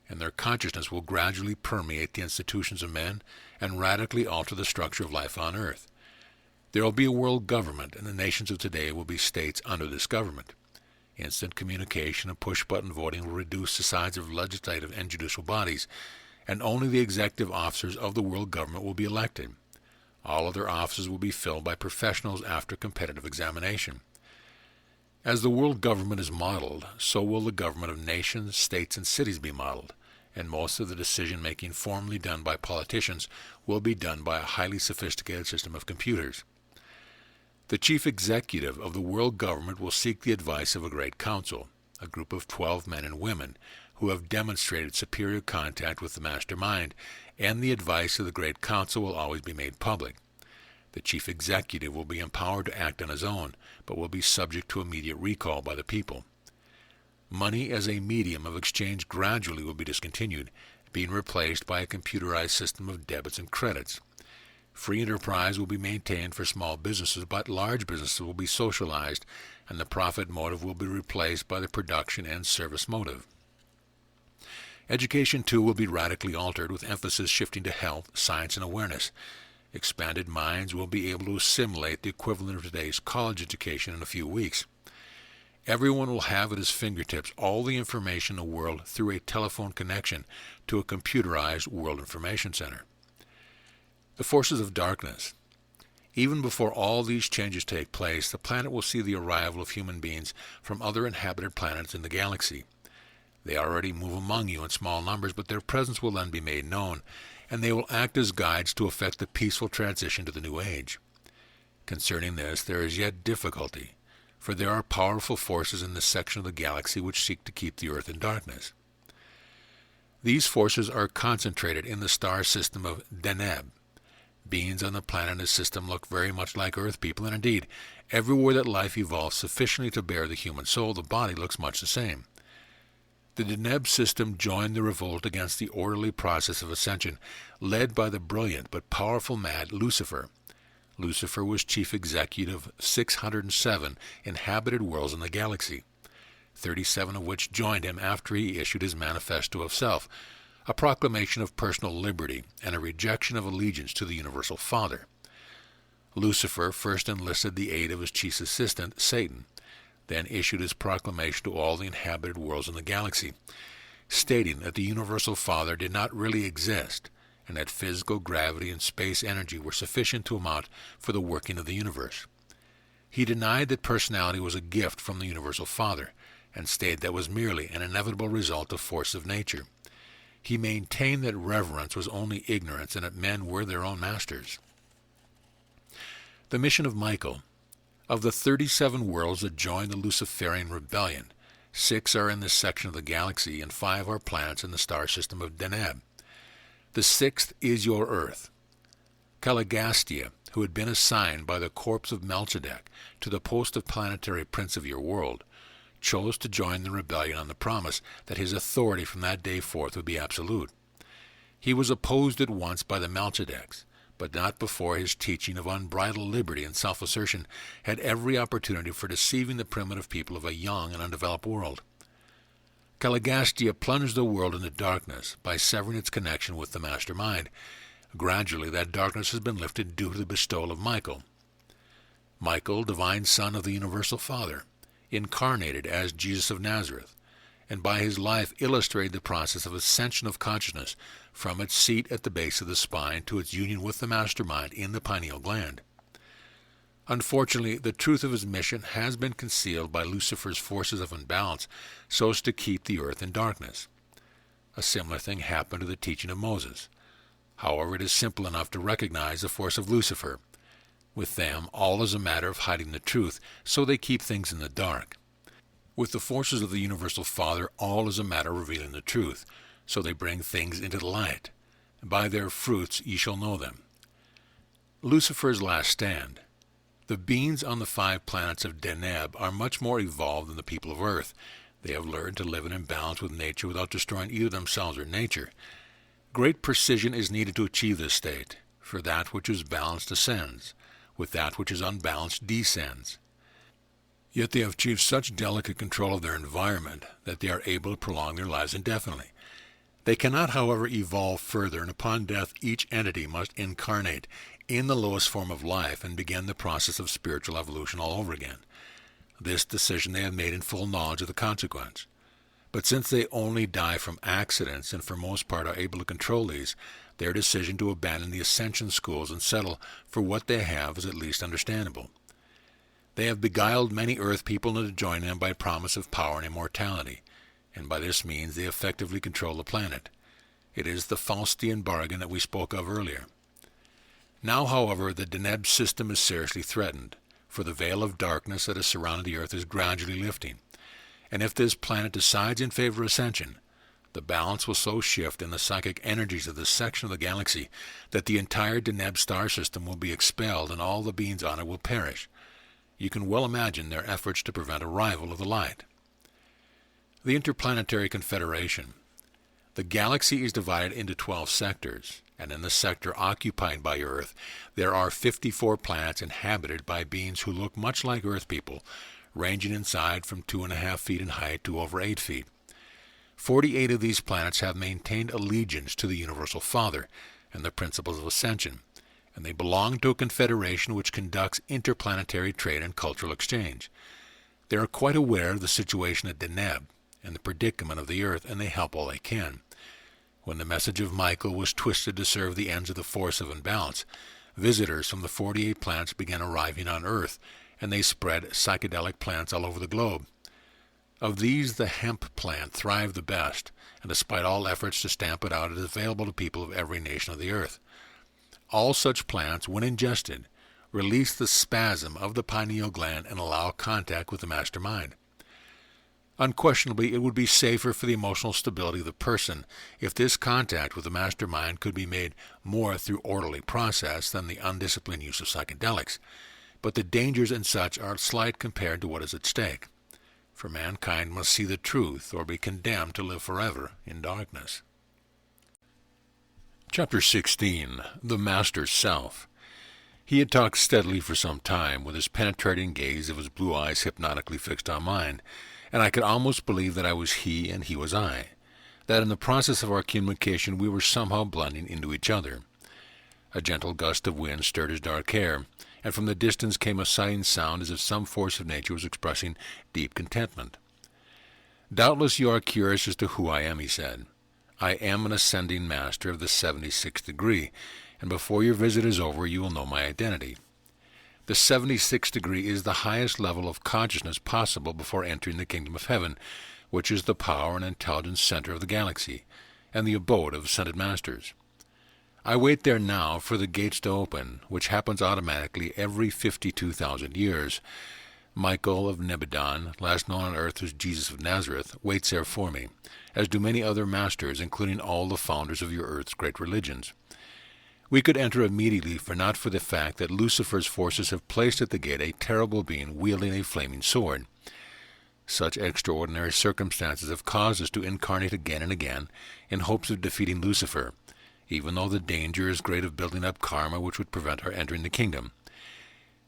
and their consciousness will gradually permeate the institutions of men and radically alter the structure of life on Earth. There will be a world government, and the nations of today will be states under this government. Instant communication and push-button voting will reduce the size of legislative and judicial bodies, and only the executive officers of the world government will be elected. All other offices will be filled by professionals after competitive examination. As the world government is modeled, so will the government of nations, states, and cities be modeled, and most of the decision-making formerly done by politicians will be done by a highly sophisticated system of computers. The chief executive of the world government will seek the advice of a great council, a group of 12 men and women who have demonstrated superior contact with the master mind, and the advice of the great council will always be made public. The chief executive will be empowered to act on his own, but will be subject to immediate recall by the people. Money as a medium of exchange gradually will be discontinued, being replaced by a computerized system of debits and credits. Free enterprise will be maintained for small businesses, but large businesses will be socialized, and the profit motive will be replaced by the production and service motive. Education, too, will be radically altered, with emphasis shifting to health, science, and awareness. Expanded minds will be able to assimilate the equivalent of today's college education in a few weeks. Everyone will have at his fingertips all the information in the world through a telephone connection to a computerized World Information Center. The forces of darkness. Even before all these changes take place, the planet will see the arrival of human beings from other inhabited planets in the galaxy. They already move among you in small numbers, but their presence will then be made known, and they will act as guides to effect the peaceful transition to the new age. Concerning this, there is yet difficulty, for there are powerful forces in this section of the galaxy which seek to keep the Earth in darkness. These forces are concentrated in the star system of Deneb. Beings on the planet in this system look very much like Earth people, and indeed, everywhere that life evolves sufficiently to bear the human soul, the body looks much the same. The Deneb system joined the revolt against the orderly process of ascension, led by the brilliant but powerful mad Lucifer. Lucifer was chief executive of 607 inhabited worlds in the galaxy, 37 of which joined him after he issued his manifesto of self, a proclamation of personal liberty and a rejection of allegiance to the Universal Father. Lucifer first enlisted the aid of his chief assistant, Satan, then issued his proclamation to all the inhabited worlds in the galaxy, stating that the Universal Father did not really exist, and that physical gravity and space energy were sufficient to amount for the working of the universe. He denied that personality was a gift from the Universal Father, and stated that was merely an inevitable result of force of nature. He maintained that reverence was only ignorance and that men were their own masters. The mission of Michael. Of the 37 worlds that joined the Luciferian rebellion, 6 are in this section of the galaxy and 5 are planets in the star system of Deneb. The 6th is your Earth. Caligastia, who had been assigned by the corpse of Melchizedek to the post of planetary prince of your world, chose to join the rebellion on the promise that his authority from that day forth would be absolute. He was opposed at once by the Melchizedeks, but not before his teaching of unbridled liberty and self-assertion had every opportunity for deceiving the primitive people of a young and undeveloped world. Caligastia plunged the world into darkness by severing its connection with the mastermind. Gradually, that darkness has been lifted due to the bestowal of Michael. Michael, divine son of the Universal Father, incarnated as Jesus of Nazareth, and by his life illustrated the process of ascension of consciousness from its seat at the base of the spine to its union with the mastermind in the pineal gland. Unfortunately, the truth of his mission has been concealed by Lucifer's forces of imbalance so as to keep the earth in darkness. A similar thing happened to the teaching of Moses. However, it is simple enough to recognize the force of Lucifer. With them, all is a matter of hiding the truth, so they keep things in the dark. With the forces of the Universal Father, all is a matter of revealing the truth, so they bring things into the light. By their fruits ye shall know them. Lucifer's last stand. The beings on the 5 planets of Deneb are much more evolved than the people of Earth. They have learned to live in balance with nature without destroying either themselves or nature. Great precision is needed to achieve this state, for that which is balanced ascends, with that which is unbalanced descends. Yet they have achieved such delicate control of their environment that they are able to prolong their lives indefinitely. They cannot, however, evolve further, and upon death each entity must incarnate in the lowest form of life and begin the process of spiritual evolution all over again. This decision they have made in full knowledge of the consequence. But since they only die from accidents and for most part are able to control these, their decision to abandon the ascension schools and settle for what they have is at least understandable. They have beguiled many earth people into joining them by promise of power and immortality, and by this means they effectively control the planet. It is the Faustian bargain that we spoke of earlier. Now, however, the Deneb system is seriously threatened, for the veil of darkness that has surrounded the earth is gradually lifting, and if this planet decides in favor of ascension, the balance will so shift in the psychic energies of this section of the galaxy that the entire Deneb star system will be expelled and all the beings on it will perish. You can well imagine their efforts to prevent arrival of the light. The Interplanetary Confederation. The galaxy is divided into 12 sectors, and in the sector occupied by Earth, there are 54 planets inhabited by beings who look much like Earth people, ranging in size from 2.5 feet in height to over 8 feet. 48 of these planets have maintained allegiance to the Universal Father and the principles of ascension, and they belong to a confederation which conducts interplanetary trade and cultural exchange. They are quite aware of the situation at Deneb and the predicament of the earth, and they help all they can. When the message of Michael was twisted to serve the ends of the force of imbalance, visitors from the 48 planets began arriving on Earth, and they spread psychedelic plants all over the globe. Of these, the hemp plant thrived the best, and despite all efforts to stamp it out, it is available to people of every nation of the earth. All such plants, when ingested, release the spasm of the pineal gland and allow contact with the master mind. Unquestionably, it would be safer for the emotional stability of the person if this contact with the master mind could be made more through orderly process than the undisciplined use of psychedelics, but the dangers in such are slight compared to what is at stake. For mankind must see the truth or be condemned to live forever in darkness. Chapter 16. The Master's Self. He had talked steadily for some time, with his penetrating gaze of his blue eyes hypnotically fixed on mine, and I could almost believe that I was he and he was I, that in the process of our communication we were somehow blending into each other. A gentle gust of wind stirred his dark hair, and from the distance came a sighing sound as if some force of nature was expressing deep contentment. "Doubtless you are curious as to who I am," he said. "I am an ascending master of the 76th degree, and before your visit is over you will know my identity. The 76th degree is the highest level of consciousness possible before entering the kingdom of heaven, which is the power and intelligence center of the galaxy, and the abode of ascended masters. I wait there now for the gates to open, which happens automatically every 52,000 years. Michael of Nebadon, last known on earth as Jesus of Nazareth, waits there for me, as do many other masters, including all the founders of your earth's great religions. We could enter immediately, for not for the fact that Lucifer's forces have placed at the gate a terrible being wielding a flaming sword. Such extraordinary circumstances have caused us to incarnate again and again in hopes of defeating Lucifer, even though the danger is great of building up karma which would prevent our entering the kingdom.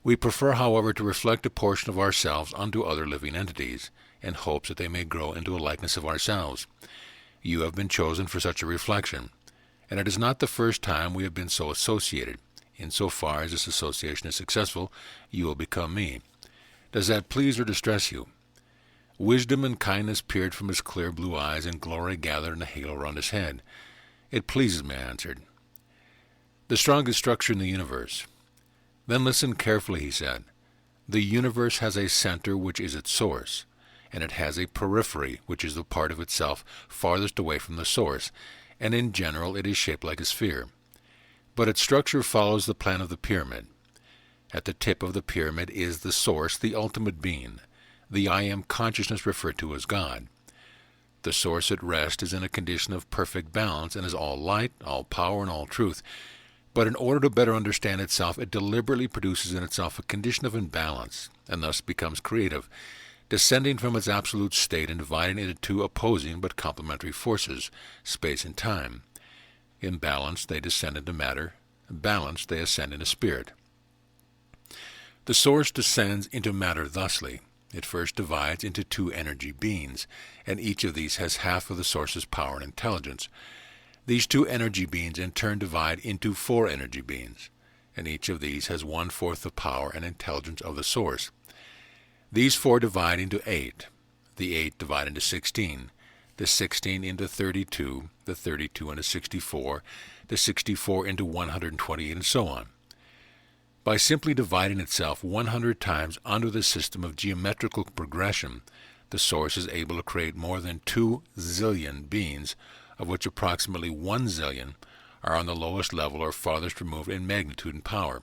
We prefer, however, to reflect a portion of ourselves onto other living entities, in hopes that they may grow into a likeness of ourselves. You have been chosen for such a reflection, and it is not the first time we have been so associated. In so far as this association is successful, you will become me. Does that please or distress you? Wisdom and kindness peered from his clear blue eyes, and glory gathered in a halo round his head. It pleases me, I answered. The strongest structure in the universe. Then listen carefully, he said. The universe has a center which is its source, and it has a periphery which is the part of itself farthest away from the source, and in general it is shaped like a sphere. But its structure follows the plan of the pyramid. At the tip of the pyramid is the source, the ultimate being, the I am consciousness referred to as God. The source at rest is in a condition of perfect balance and is all light, all power, and all truth. But in order to better understand itself, it deliberately produces in itself a condition of imbalance, and thus becomes creative, descending from its absolute state and dividing into two opposing but complementary forces, space and time. In balance they descend into matter, balanced they ascend into spirit. The source descends into matter thusly. It first divides into two energy beings, and each of these has half of the source's power and intelligence. These two energy beings in turn divide into four energy beings, and each of these has 1/4 the power and intelligence of the source. These four divide into 8, the 8 divide into 16, the 16 into 32, the 32 into 64, the 64 into 128, and so on. By simply dividing itself 100 times under the system of geometrical progression, the source is able to create more than 2 zillion beings, of which approximately 1 zillion are on the lowest level or farthest removed in magnitude and power.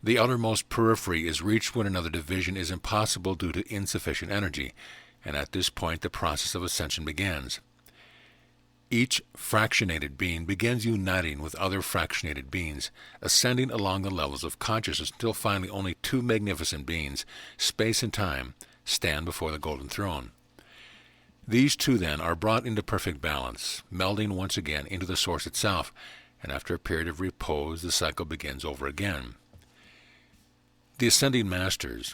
The outermost periphery is reached when another division is impossible due to insufficient energy, and at this point the process of ascension begins. Each fractionated being begins uniting with other fractionated beings, ascending along the levels of consciousness until finally only two magnificent beings, space and time, stand before the golden throne. These two then are brought into perfect balance, melding once again into the source itself, and after a period of repose the cycle begins over again. The Ascending Masters.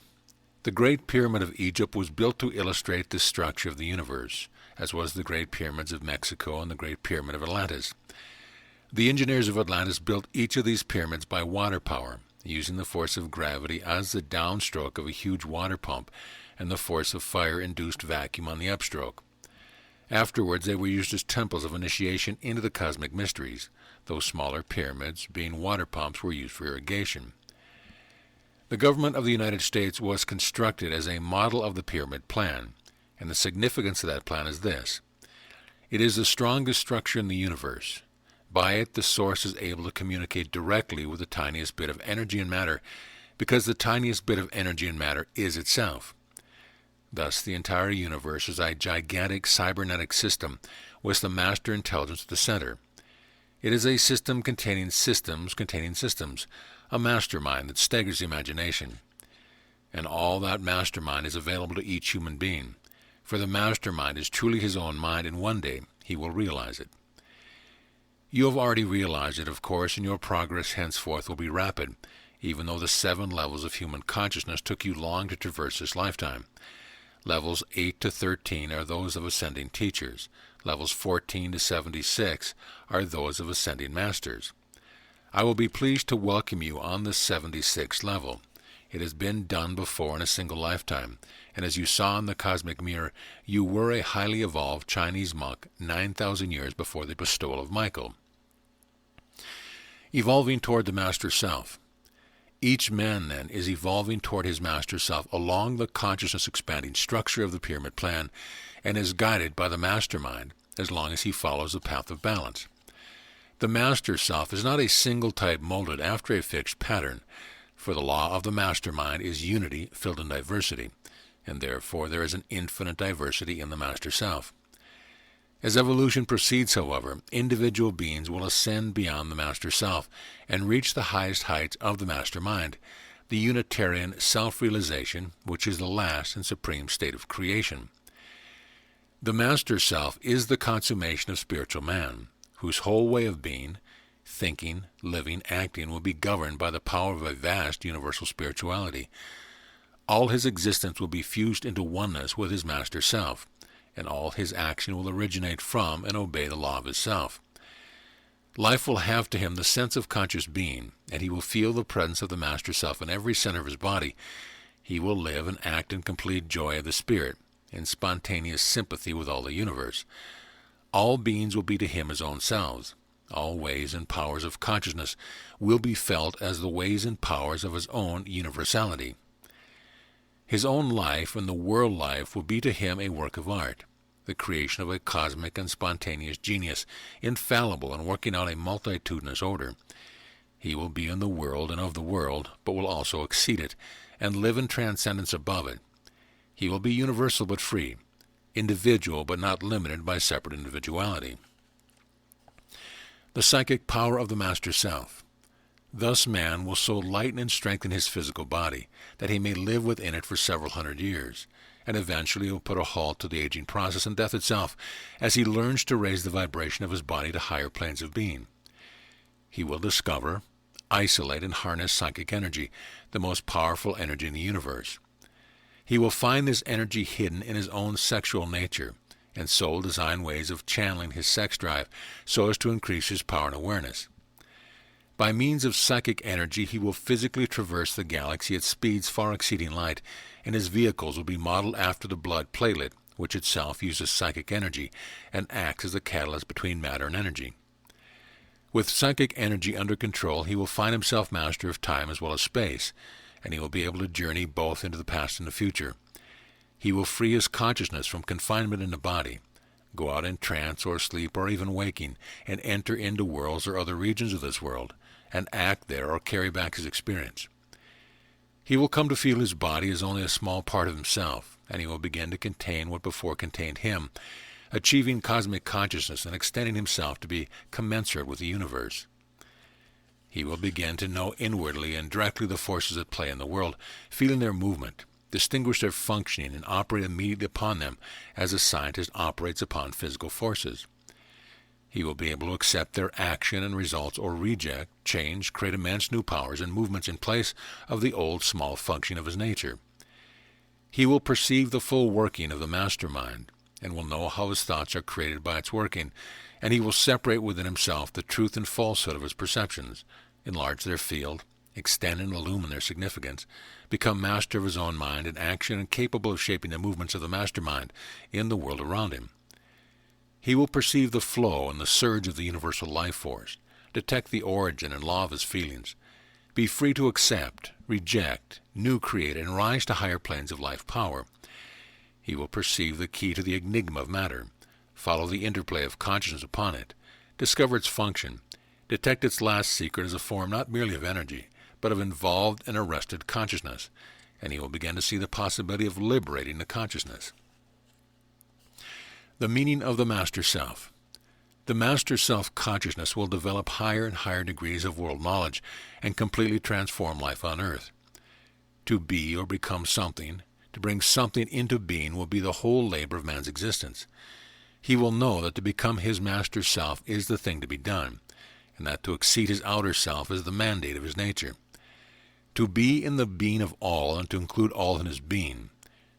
The Great Pyramid of Egypt was built to illustrate the structure of the universe, as was the Great Pyramids of Mexico and the Great Pyramid of Atlantis. The engineers of Atlantis built each of these pyramids by water power, using the force of gravity as the downstroke of a huge water pump and the force of fire-induced vacuum on the upstroke. Afterwards they were used as temples of initiation into the cosmic mysteries. Those smaller pyramids, being water pumps, were used for irrigation. The government of the United States was constructed as a model of the pyramid plan, and the significance of that plan is this. It is the strongest structure in the universe. By it, the source is able to communicate directly with the tiniest bit of energy and matter, because the tiniest bit of energy and matter is itself. Thus, the entire universe is a gigantic cybernetic system with the master intelligence at the center. It is a system containing systems, a mastermind that staggers the imagination. And all that mastermind is available to each human being, for the mastermind is truly his own mind, and one day he will realize it. You have already realized it, of course, and your progress henceforth will be rapid, even though the 7 levels of human consciousness took you long to traverse this lifetime. Levels 8 to 13 are those of ascending teachers. Levels 14 to 76 are those of ascending masters. I will be pleased to welcome you on the 76th level. It has been done before in a single lifetime, and as you saw in the cosmic mirror, you were a highly evolved Chinese monk 9,000 years before the bestowal of Michael. Evolving toward the Master Self. Each man, then, is evolving toward his Master Self along the consciousness-expanding structure of the pyramid plan, and is guided by the mastermind, as long as he follows the path of balance. The master self is not a single type molded after a fixed pattern, for the law of the mastermind is unity filled in diversity, and therefore there is an infinite diversity in the master self. As evolution proceeds, however, individual beings will ascend beyond the master self and reach the highest heights of the master mind, the Unitarian self-realization, which is the last and supreme state of creation. The master self is the consummation of spiritual man, whose whole way of being, thinking, living, acting will be governed by the power of a vast universal spirituality. All his existence will be fused into oneness with his master self, and all his action will originate from and obey the law of his self. Life will have to him the sense of conscious being, and he will feel the presence of the master self in every center of his body. He will live and act in complete joy of the spirit, in spontaneous sympathy with all the universe. All beings will be to him his own selves. All ways and powers of consciousness will be felt as the ways and powers of his own universality. His own life and the world life will be to him a work of art, the creation of a cosmic and spontaneous genius, infallible and working out a multitudinous order. He will be in the world and of the world, but will also exceed it, and live in transcendence above it. He will be universal but free, individual but not limited by separate individuality. The psychic power of the master self. Thus man will so lighten and strengthen his physical body that he may live within it for several hundred years, and eventually will put a halt to the aging process and death itself as he learns to raise the vibration of his body to higher planes of being. He will discover, isolate, and harness psychic energy, the most powerful energy in the universe. He will find this energy hidden in his own sexual nature, and so will design ways of channeling his sex drive so as to increase his power and awareness. By means of psychic energy, he will physically traverse the galaxy at speeds far exceeding light, and his vehicles will be modeled after the blood platelet, which itself uses psychic energy and acts as the catalyst between matter and energy. With psychic energy under control, he will find himself master of time as well as space, and he will be able to journey both into the past and the future. He will free his consciousness from confinement in the body, go out in trance or sleep or even waking, and enter into worlds or other regions of this world, and act there or carry back his experience. He will come to feel his body as only a small part of himself, and he will begin to contain what before contained him, achieving cosmic consciousness and extending himself to be commensurate with the universe. He will begin to know inwardly and directly the forces at play in the world, feeling their movement, distinguish their functioning, and operate immediately upon them as a scientist operates upon physical forces. He will be able to accept their action and results or reject, change, create immense new powers and movements in place of the old small function of his nature. He will perceive the full working of the mastermind, and will know how his thoughts are created by its working, and he will separate within himself the truth and falsehood of his perceptions, enlarge their field, extend and illumine their significance, become master of his own mind and action, and capable of shaping the movements of the mastermind in the world around him. He will perceive the flow and the surge of the universal life force, detect the origin and law of his feelings, be free to accept, reject, new create, and rise to higher planes of life power. He will perceive the key to the enigma of matter, follow the interplay of consciousness upon it, discover its function, detect its last secret as a form not merely of energy, but of involved and arrested consciousness, and he will begin to see the possibility of liberating the consciousness. The meaning of the Master Self. The Master Self-consciousness will develop higher and higher degrees of world knowledge and completely transform life on earth. To be or become something, to bring something into being, will be the whole labor of man's existence. He will know that to become his Master Self is the thing to be done, and that to exceed his outer self is the mandate of his nature. To be in the being of all and to include all in his being,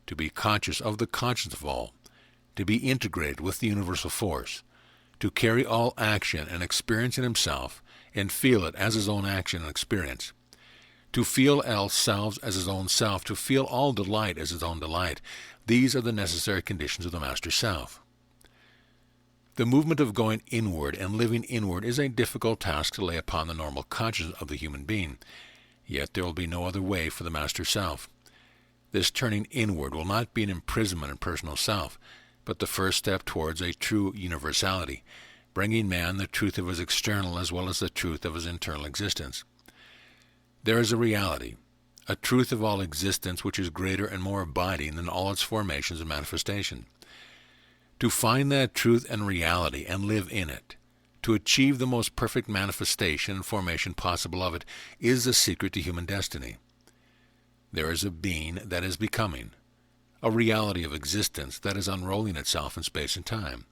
to be conscious of the conscience of all, to be integrated with the universal force, to carry all action and experience in himself and feel it as his own action and experience, to feel all selves as his own self, to feel all delight as his own delight. These are the necessary conditions of the Master Self. The movement of going inward and living inward is a difficult task to lay upon the normal consciousness of the human being, yet there will be no other way for the Master Self. This turning inward will not be an imprisonment in personal self, but the first step towards a true universality, bringing man the truth of his external as well as the truth of his internal existence. There is a reality, a truth of all existence which is greater and more abiding than all its formations and manifestation. To find that truth and reality and live in it, to achieve the most perfect manifestation and formation possible of it, is the secret to human destiny. There is a being that is becoming, a reality of existence that is unrolling itself in space and time.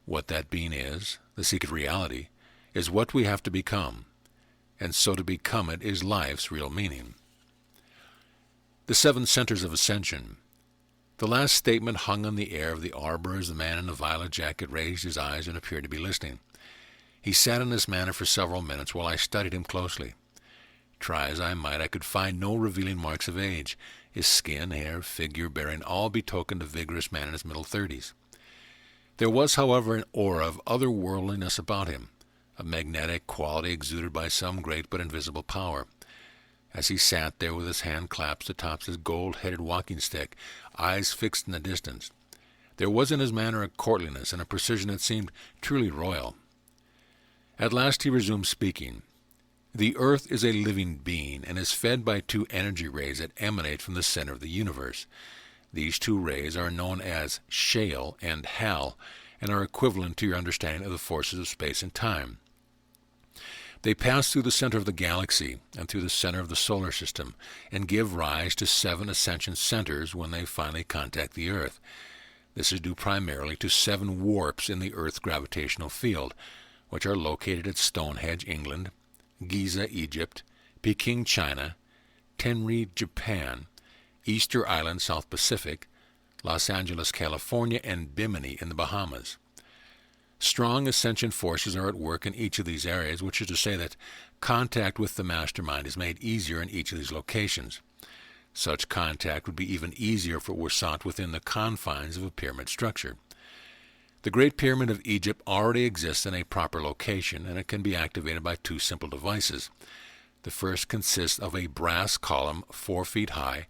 What that being is, the secret reality, is what we have to become, and so to become it is life's real meaning. The 7 centers of ascension. The last statement hung on the air of the arbor as the man in the violet jacket raised his eyes and appeared to be listening. He sat in this manner for several minutes while I studied him closely. Try as I might, I could find no revealing marks of age. His skin, hair, figure, bearing all betokened a vigorous man in his middle 30s. There was, however, an aura of otherworldliness about him, a magnetic quality exuded by some great but invisible power. As he sat there with his hand clasped atop his gold-headed walking stick, eyes fixed in the distance, there was in his manner a courtliness and a precision that seemed truly royal. At last he resumed speaking. The earth is a living being and is fed by 2 energy rays that emanate from the center of the universe. These 2 rays are known as shale and hal and are equivalent to your understanding of the forces of space and time. They pass through the center of the galaxy and through the center of the solar system and give rise to 7 ascension centers when they finally contact the Earth. This is due primarily to 7 warps in the Earth's gravitational field, which are located at Stonehenge, England, Giza, Egypt, Peking, China, Tenri, Japan, Easter Island, South Pacific, Los Angeles, California, and Bimini in the Bahamas. Strong ascension forces are at work in each of these areas, which is to say that contact with the mastermind is made easier in each of these locations. Such contact would be even easier if it were sought within the confines of a pyramid structure. The Great Pyramid of Egypt already exists in a proper location, and it can be activated by 2 simple devices. The first consists of a brass column 4 feet high,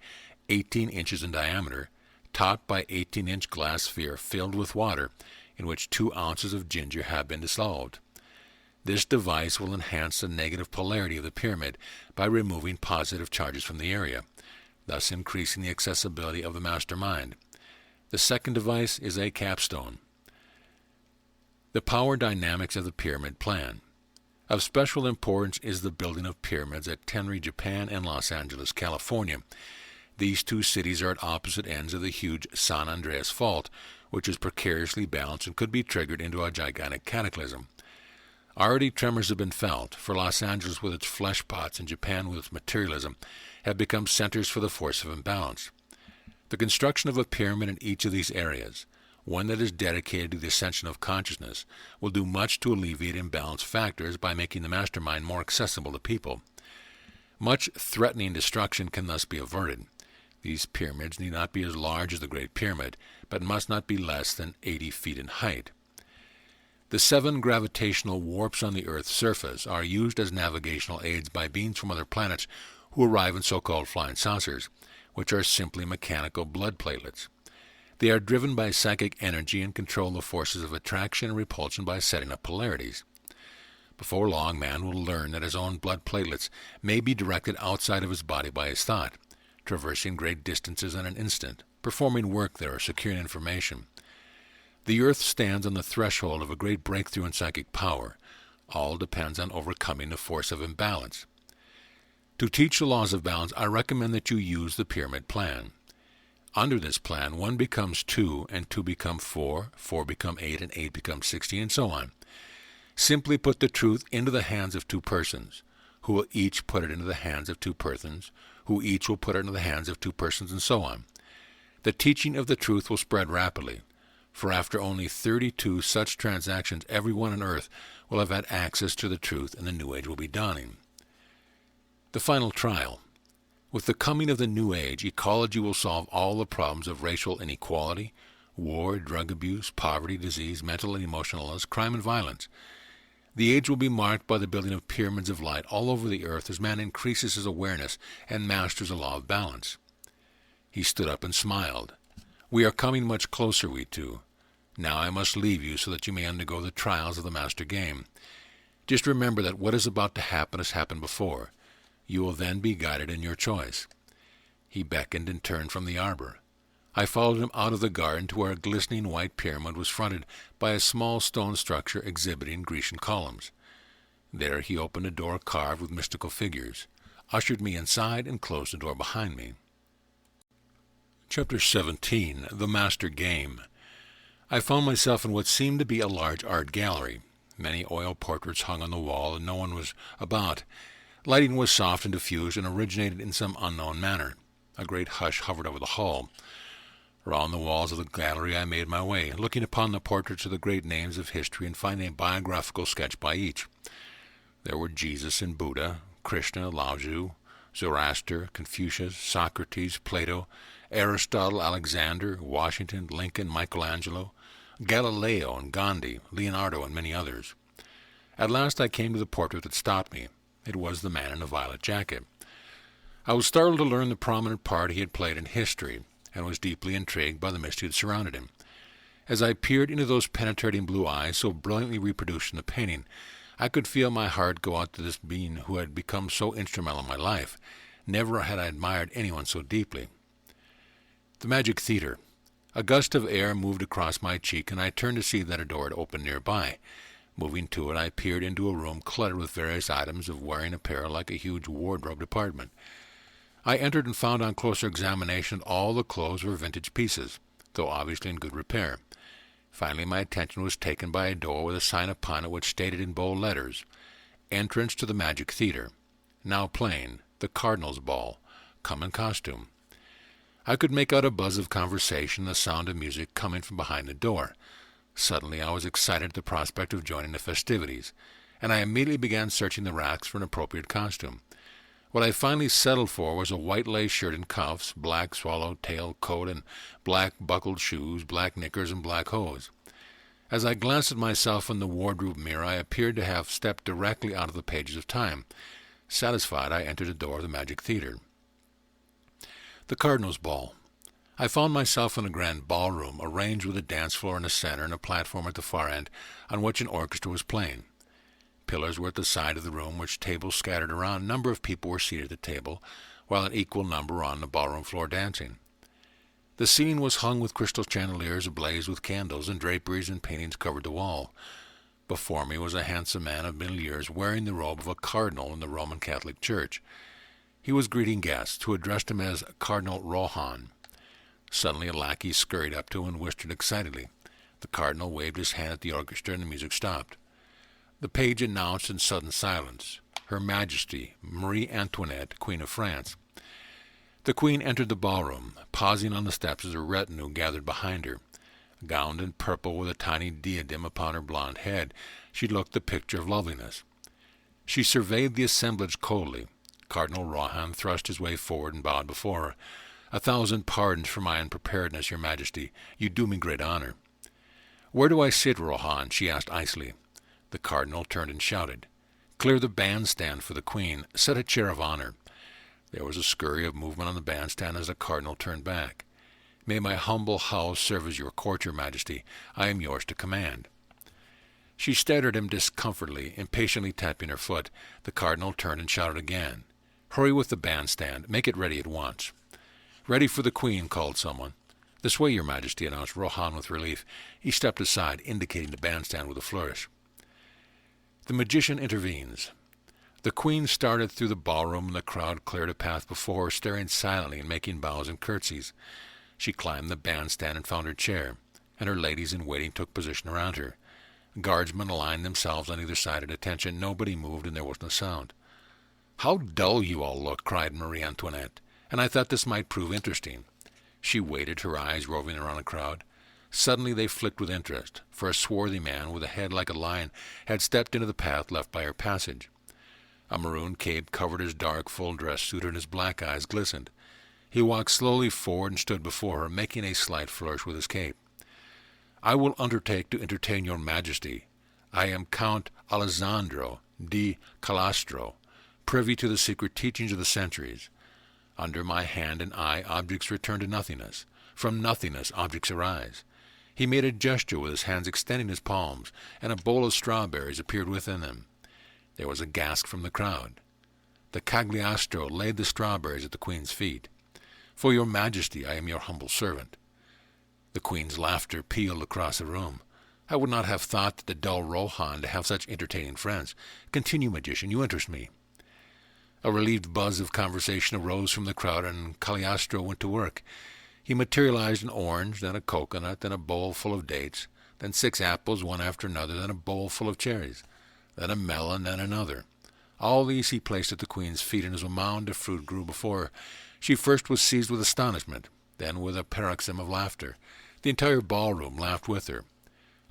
18 inches in diameter, topped by 18-inch glass sphere filled with water, in which 2 ounces of ginger have been dissolved. This device will enhance the negative polarity of the pyramid by removing positive charges from the area, thus increasing the accessibility of the mastermind. The second device is a capstone. The power dynamics of the pyramid plan. Of special importance is the building of pyramids at Tenri, Japan, and Los Angeles, California. These 2 cities are at opposite ends of the huge San Andreas Fault, which is precariously balanced and could be triggered into a gigantic cataclysm. Already tremors have been felt, for Los Angeles with its flesh pots and Japan with its materialism have become centers for the force of imbalance. The construction of a pyramid in each of these areas, one that is dedicated to the ascension of consciousness, will do much to alleviate imbalanced factors by making the mastermind more accessible to people. Much threatening destruction can thus be averted. These pyramids need not be as large as the Great Pyramid, but must not be less than 80 feet in height. The 7 gravitational warps on the Earth's surface are used as navigational aids by beings from other planets who arrive in so-called flying saucers, which are simply mechanical blood platelets. They are driven by psychic energy and control the forces of attraction and repulsion by setting up polarities. Before long, man will learn that his own blood platelets may be directed outside of his body by his thought, traversing great distances in an instant, performing work there or securing information. The Earth stands on the threshold of a great breakthrough in psychic power. All depends on overcoming the force of imbalance. To teach the laws of balance, I recommend that you use the pyramid plan. Under this plan, 1 becomes 2, and 2 become 4, 4 become 8, and 8 becomes 16, and so on. Simply put the truth into the hands of 2 persons, who will each put it into the hands of 2 persons, who each will put it into the hands of 2 persons, and so on. The teaching of the truth will spread rapidly, for after only 32 such transactions, everyone on earth will have had access to the truth, and the New Age will be dawning. The final trial. With the coming of the New Age, ecology will solve all the problems of racial inequality, war, drug abuse, poverty, disease, mental and emotional illness, crime, and violence. The age will be marked by the building of pyramids of light all over the earth as man increases his awareness and masters the law of balance. He stood up and smiled. We are coming much closer, we two. Now I must leave you so that you may undergo the trials of the master game. Just remember that what is about to happen has happened before. You will then be guided in your choice." He beckoned and turned from the arbor. I followed him out of the garden to where a glistening white pyramid was fronted by a small stone structure exhibiting Grecian columns. There he opened a door carved with mystical figures, ushered me inside, and closed the door behind me. Chapter 17. The Master Game. I found myself in what seemed to be a large art gallery. Many oil portraits hung on the wall, and no one was about. Lighting was soft and diffused, and originated in some unknown manner. A great hush hovered over the hall. Around the walls of the gallery I made my way, looking upon the portraits of the great names of history and finding a biographical sketch by each. There were Jesus and Buddha, Krishna, Lao Tzu, Zoroaster, Confucius, Socrates, Plato, Aristotle, Alexander, Washington, Lincoln, Michelangelo, Galileo and Gandhi, Leonardo, and many others. At last I came to the portrait that stopped me. It was the man in a violet jacket. I was startled to learn the prominent part he had played in history, and was deeply intrigued by the mystery that surrounded him. As I peered into those penetrating blue eyes so brilliantly reproduced in the painting, I could feel my heart go out to this being who had become so instrumental in my life. Never had I admired anyone so deeply. The Magic Theater. A gust of air moved across my cheek, and I turned to see that a door had opened nearby. Moving to it, I peered into a room cluttered with various items of wearing apparel like a huge wardrobe department. I entered and found on closer examination that all the clothes were vintage pieces, though obviously in good repair. Finally, my attention was taken by a door with a sign upon it which stated in bold letters, "Entrance to the Magic Theater. Now playing, the Cardinal's Ball. Come in costume." I could make out a buzz of conversation and the sound of music coming from behind the door. Suddenly I was excited at the prospect of joining the festivities, and I immediately began searching the racks for an appropriate costume. What I finally settled for was a white lace shirt and cuffs, black swallow-tail coat, and black buckled shoes, black knickers, and black hose. As I glanced at myself in the wardrobe mirror, I appeared to have stepped directly out of the pages of time. Satisfied, I entered the door of the Magic Theater. The Cardinal's Ball. I found myself in a grand ballroom, arranged with a dance floor in the center and a platform at the far end, on which an orchestra was playing. Pillars were at the side of the room, which tables scattered around. A number of people were seated at the table, while an equal number were on the ballroom floor dancing. The ceiling was hung with crystal chandeliers ablaze with candles, and draperies and paintings covered the wall. Before me was a handsome man of middle years, wearing the robe of a cardinal in the Roman Catholic Church. He was greeting guests, who addressed him as Cardinal Rohan. Suddenly a lackey scurried up to him and whispered excitedly. The cardinal waved his hand at the orchestra, and the music stopped. The page announced in sudden silence, Her Majesty, Marie Antoinette, Queen of France. The queen entered the ballroom, pausing on the steps as her retinue gathered behind her. Gowned in purple with a tiny diadem upon her blonde head, she looked the picture of loveliness. She surveyed the assemblage coldly. Cardinal Rohan thrust his way forward and bowed before her. "1,000 pardons for my unpreparedness, Your Majesty. You do me great honor." "Where do I sit, Rohan?" she asked icily. The cardinal turned and shouted, "Clear the bandstand for the queen. Set a chair of honor." There was a scurry of movement on the bandstand as the cardinal turned back. "May my humble house serve as your court, Your Majesty. I am yours to command." She stared at him discomfortedly, impatiently tapping her foot. The cardinal turned and shouted again, "Hurry with the bandstand. Make it ready at once." "Ready for the queen," called someone. "This way, Your Majesty," announced Rohan with relief. He stepped aside, indicating the bandstand with a flourish. The magician intervenes. The queen started through the ballroom, and the crowd cleared a path before her, staring silently and making bows and curtsies. She climbed the bandstand and found her chair, and her ladies in waiting took position around her. Guardsmen aligned themselves on either side at attention. Nobody moved, and there was no sound. "How dull you all look," cried Marie Antoinette, "and I thought this might prove interesting." She waited, her eyes roving around the crowd. Suddenly they flicked with interest, for a swarthy man with a head like a lion had stepped into the path left by her passage. A maroon cape covered his dark, full-dress suit, and his black eyes glistened. He walked slowly forward and stood before her, making a slight flourish with his cape. "I will undertake to entertain your Majesty. I am Count Alessandro di Calastro, privy to the secret teachings of the centuries. Under my hand and eye, objects return to nothingness. From nothingness objects arise. He made a gesture with his hands extending his palms, and a bowl of strawberries appeared within them. There was a gasp from the crowd. The Cagliostro laid the strawberries at the Queen's feet. "For your Majesty, I am your humble servant." The Queen's laughter pealed across the room. "I would not have thought that the dull Rohan to have such entertaining friends. Continue, magician, you interest me." A relieved buzz of conversation arose from the crowd, and Cagliostro went to work. He materialized an orange, then a coconut, then a bowl full of dates, then 6 apples, one after another, then a bowl full of cherries, then a melon, then another. All these he placed at the Queen's feet, and as a mound of fruit grew before her, she first was seized with astonishment, then with a paroxysm of laughter. The entire ballroom laughed with her.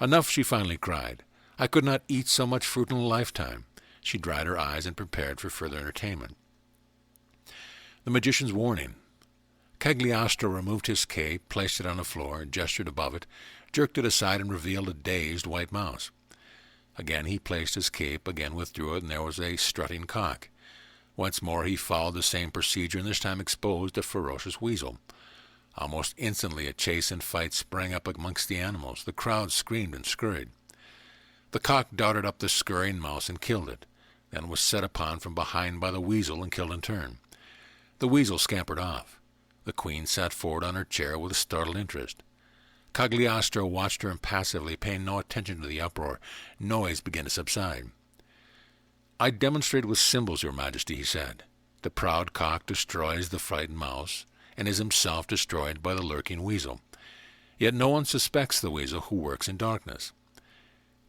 "Enough," she finally cried. "I could not eat so much fruit in a lifetime." She dried her eyes and prepared for further entertainment. The magician's warning. Cagliostro removed his cape, placed it on the floor, gestured above it, jerked it aside, and revealed a dazed white mouse. Again he placed his cape, again withdrew it, and there was a strutting cock. Once more he followed the same procedure, and this time exposed a ferocious weasel. Almost instantly a chase and fight sprang up amongst the animals. The crowd screamed and scurried. The cock darted up the scurrying mouse and killed it, then was set upon from behind by the weasel and killed in turn. The weasel scampered off. The Queen sat forward on her chair with a startled interest. Cagliostro watched her impassively, paying no attention to the uproar. Noise began to subside. "I demonstrated with symbols, Your Majesty," he said. "The proud cock destroys the frightened mouse, and is himself destroyed by the lurking weasel. Yet no one suspects the weasel who works in darkness."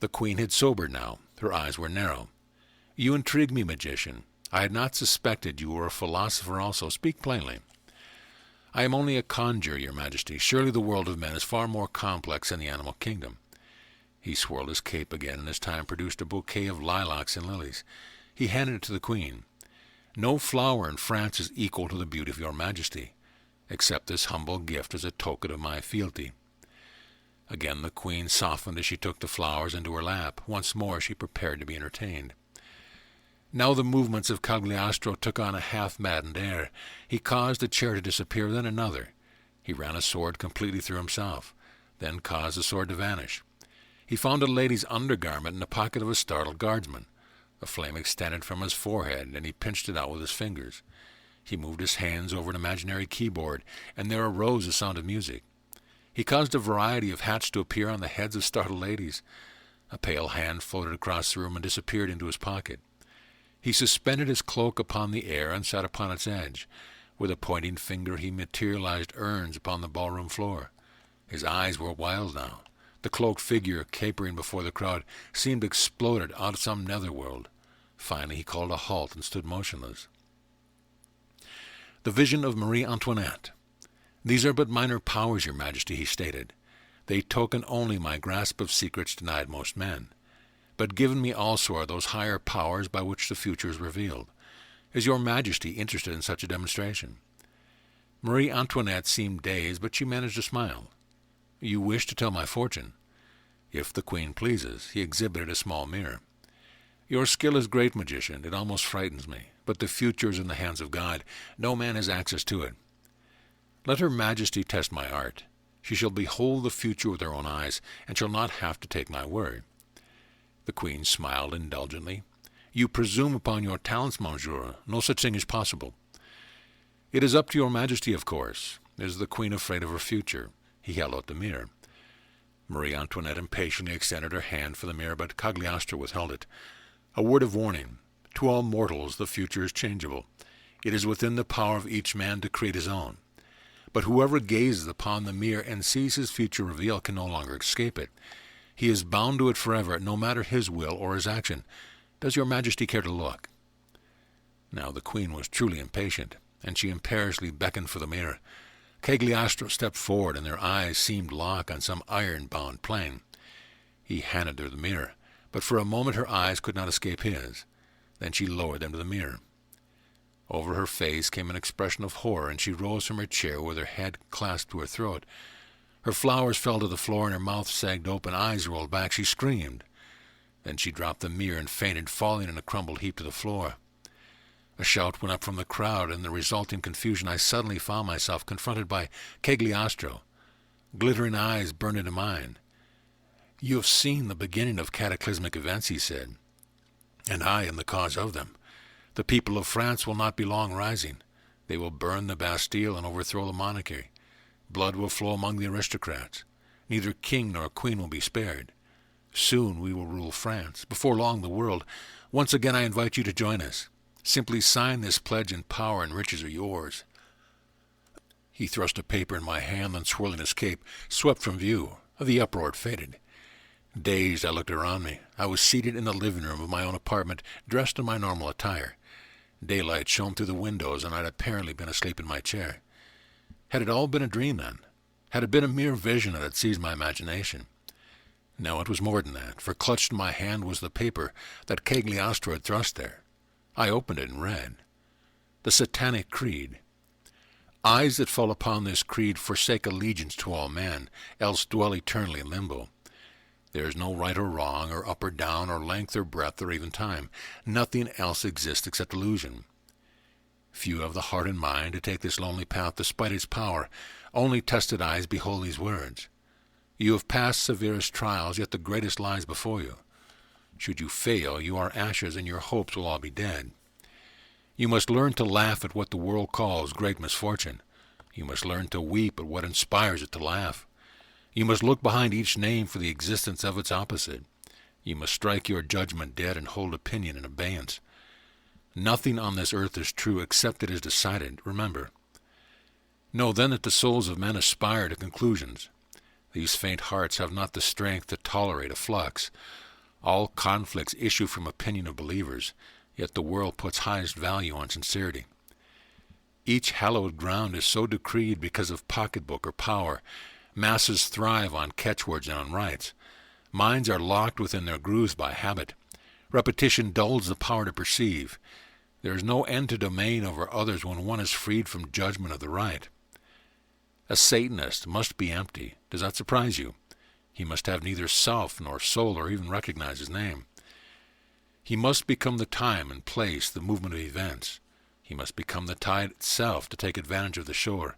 The Queen had sobered now. Her eyes were narrow. "You intrigue me, magician. I had not suspected you were a philosopher also. Speak plainly." "I am only a conjurer, Your Majesty. Surely the world of men is far more complex than the animal kingdom." He swirled his cape again, and this time produced a bouquet of lilacs and lilies. He handed it to the Queen. "No flower in France is equal to the beauty of Your Majesty. Accept this humble gift as a token of my fealty." Again the Queen softened as she took the flowers into her lap. Once more she prepared to be entertained. Now the movements of Cagliostro took on a half-maddened air. He caused a chair to disappear, then another. He ran a sword completely through himself, then caused the sword to vanish. He found a lady's undergarment in the pocket of a startled guardsman. A flame extended from his forehead, and he pinched it out with his fingers. He moved his hands over an imaginary keyboard, and there arose a sound of music. He caused a variety of hats to appear on the heads of startled ladies. A pale hand floated across the room and disappeared into his pocket. He suspended his cloak upon the air and sat upon its edge. With a pointing finger he materialized urns upon the ballroom floor. His eyes were wild now. The cloaked figure, capering before the crowd, seemed exploded out of some netherworld. Finally he called a halt and stood motionless. The vision of Marie Antoinette. "These are but minor powers, Your Majesty," he stated. "They token only my grasp of secrets denied most men. But given me also are those higher powers by which the future is revealed. Is Your Majesty interested in such a demonstration?" Marie Antoinette seemed dazed, but she managed to smile. "You wish to tell my fortune?" "If the Queen pleases." He exhibited a small mirror. "Your skill is great, magician. It almost frightens me. But the future is in the hands of God. No man has access to it. Let Her Majesty test my art. She shall behold the future with her own eyes, and shall not have to take my word." The Queen smiled indulgently. "You presume upon your talents, monsieur. No such thing is possible." "It is up to Your Majesty, of course. Is the Queen afraid of her future?" He held out the mirror. Marie Antoinette impatiently extended her hand for the mirror, but Cagliostro withheld it. "A word of warning. To all mortals the future is changeable. It is within the power of each man to create his own. But whoever gazes upon the mirror and sees his future revealed can no longer escape it. He is bound to it forever, no matter his will or his action. Does Your Majesty care to look?" Now the Queen was truly impatient, and she imperiously beckoned for the mirror. Cagliostro stepped forward, and their eyes seemed locked on some iron-bound plane. He handed her the mirror, but for a moment her eyes could not escape his. Then she lowered them to the mirror. Over her face came an expression of horror, and she rose from her chair with her head clasped to her throat. Her flowers fell to the floor, and her mouth sagged open, eyes rolled back. She screamed. Then she dropped the mirror and fainted, falling in a crumbled heap to the floor. A shout went up from the crowd, and in the resulting confusion I suddenly found myself confronted by Cagliostro. Glittering eyes burned into mine. "You have seen the beginning of cataclysmic events," he said, "and I am the cause of them. The people of France will not be long rising. They will burn the Bastille and overthrow the monarchy. Blood will flow among the aristocrats. Neither king nor queen will be spared. Soon we will rule France, before long the world. Once again I invite you to join us. Simply sign this pledge and power and riches are yours." He thrust a paper in my hand, then swirling his cape, swept from view. The uproar had faded. Dazed, I looked around me. I was seated in the living room of my own apartment, dressed in my normal attire. Daylight shone through the windows, and I'd apparently been asleep in my chair. Had it all been a dream, then? Had it been a mere vision that had seized my imagination? No, it was more than that, for clutched in my hand was the paper that Cagliostro had thrust there. I opened it and read. The Satanic Creed. "Eyes that fall upon this creed forsake allegiance to all men, else dwell eternally in limbo. There is no right or wrong, or up or down, or length or breadth, or even time. Nothing else exists except illusion. Few have the heart and mind to take this lonely path despite its power. Only tested eyes behold these words. You have passed severest trials, yet the greatest lies before you. Should you fail, you are ashes, and your hopes will all be dead. You must learn to laugh at what the world calls great misfortune. You must learn to weep at what inspires it to laugh. You must look behind each name for the existence of its opposite. You must strike your judgment dead and hold opinion in abeyance. Nothing on this earth is true except it is decided, remember. Know then that the souls of men aspire to conclusions. These faint hearts have not the strength to tolerate a flux. All conflicts issue from opinion of believers, yet the world puts highest value on sincerity. Each hallowed ground is so decreed because of pocketbook or power. Masses thrive on catchwords and on rights. Minds are locked within their grooves by habit. Repetition dulls the power to perceive. There is no end to domain over others when one is freed from judgment of the right. A Satanist must be empty. Does that surprise you? He must have neither self nor soul or even recognize his name. He must become the time and place, the movement of events. He must become the tide itself to take advantage of the shore.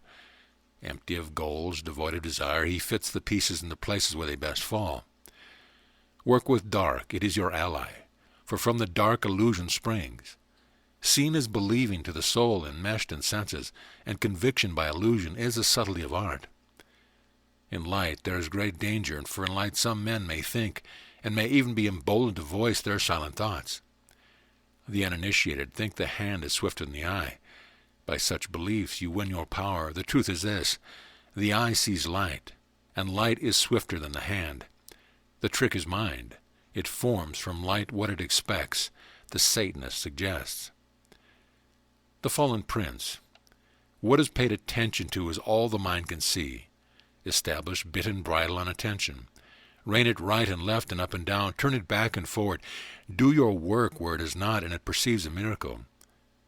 Empty of goals, devoid of desire, he fits the pieces in the places where they best fall. Work with dark, it is your ally, for from the dark illusion springs. Seen is believing to the soul enmeshed in senses, and conviction by illusion is the subtlety of art. In light there is great danger, and for in light some men may think, and may even be emboldened to voice their silent thoughts. The uninitiated think the hand is swifter than the eye. By such beliefs you win your power. The truth is this: the eye sees light, and light is swifter than the hand. The trick is mind. It forms from light what it expects, the Satanist suggests. The Fallen Prince. What is paid attention to is all the mind can see. Establish bit and bridle on attention. Rein it right and left and up and down. Turn it back and forward. Do your work where it is not and it perceives a miracle.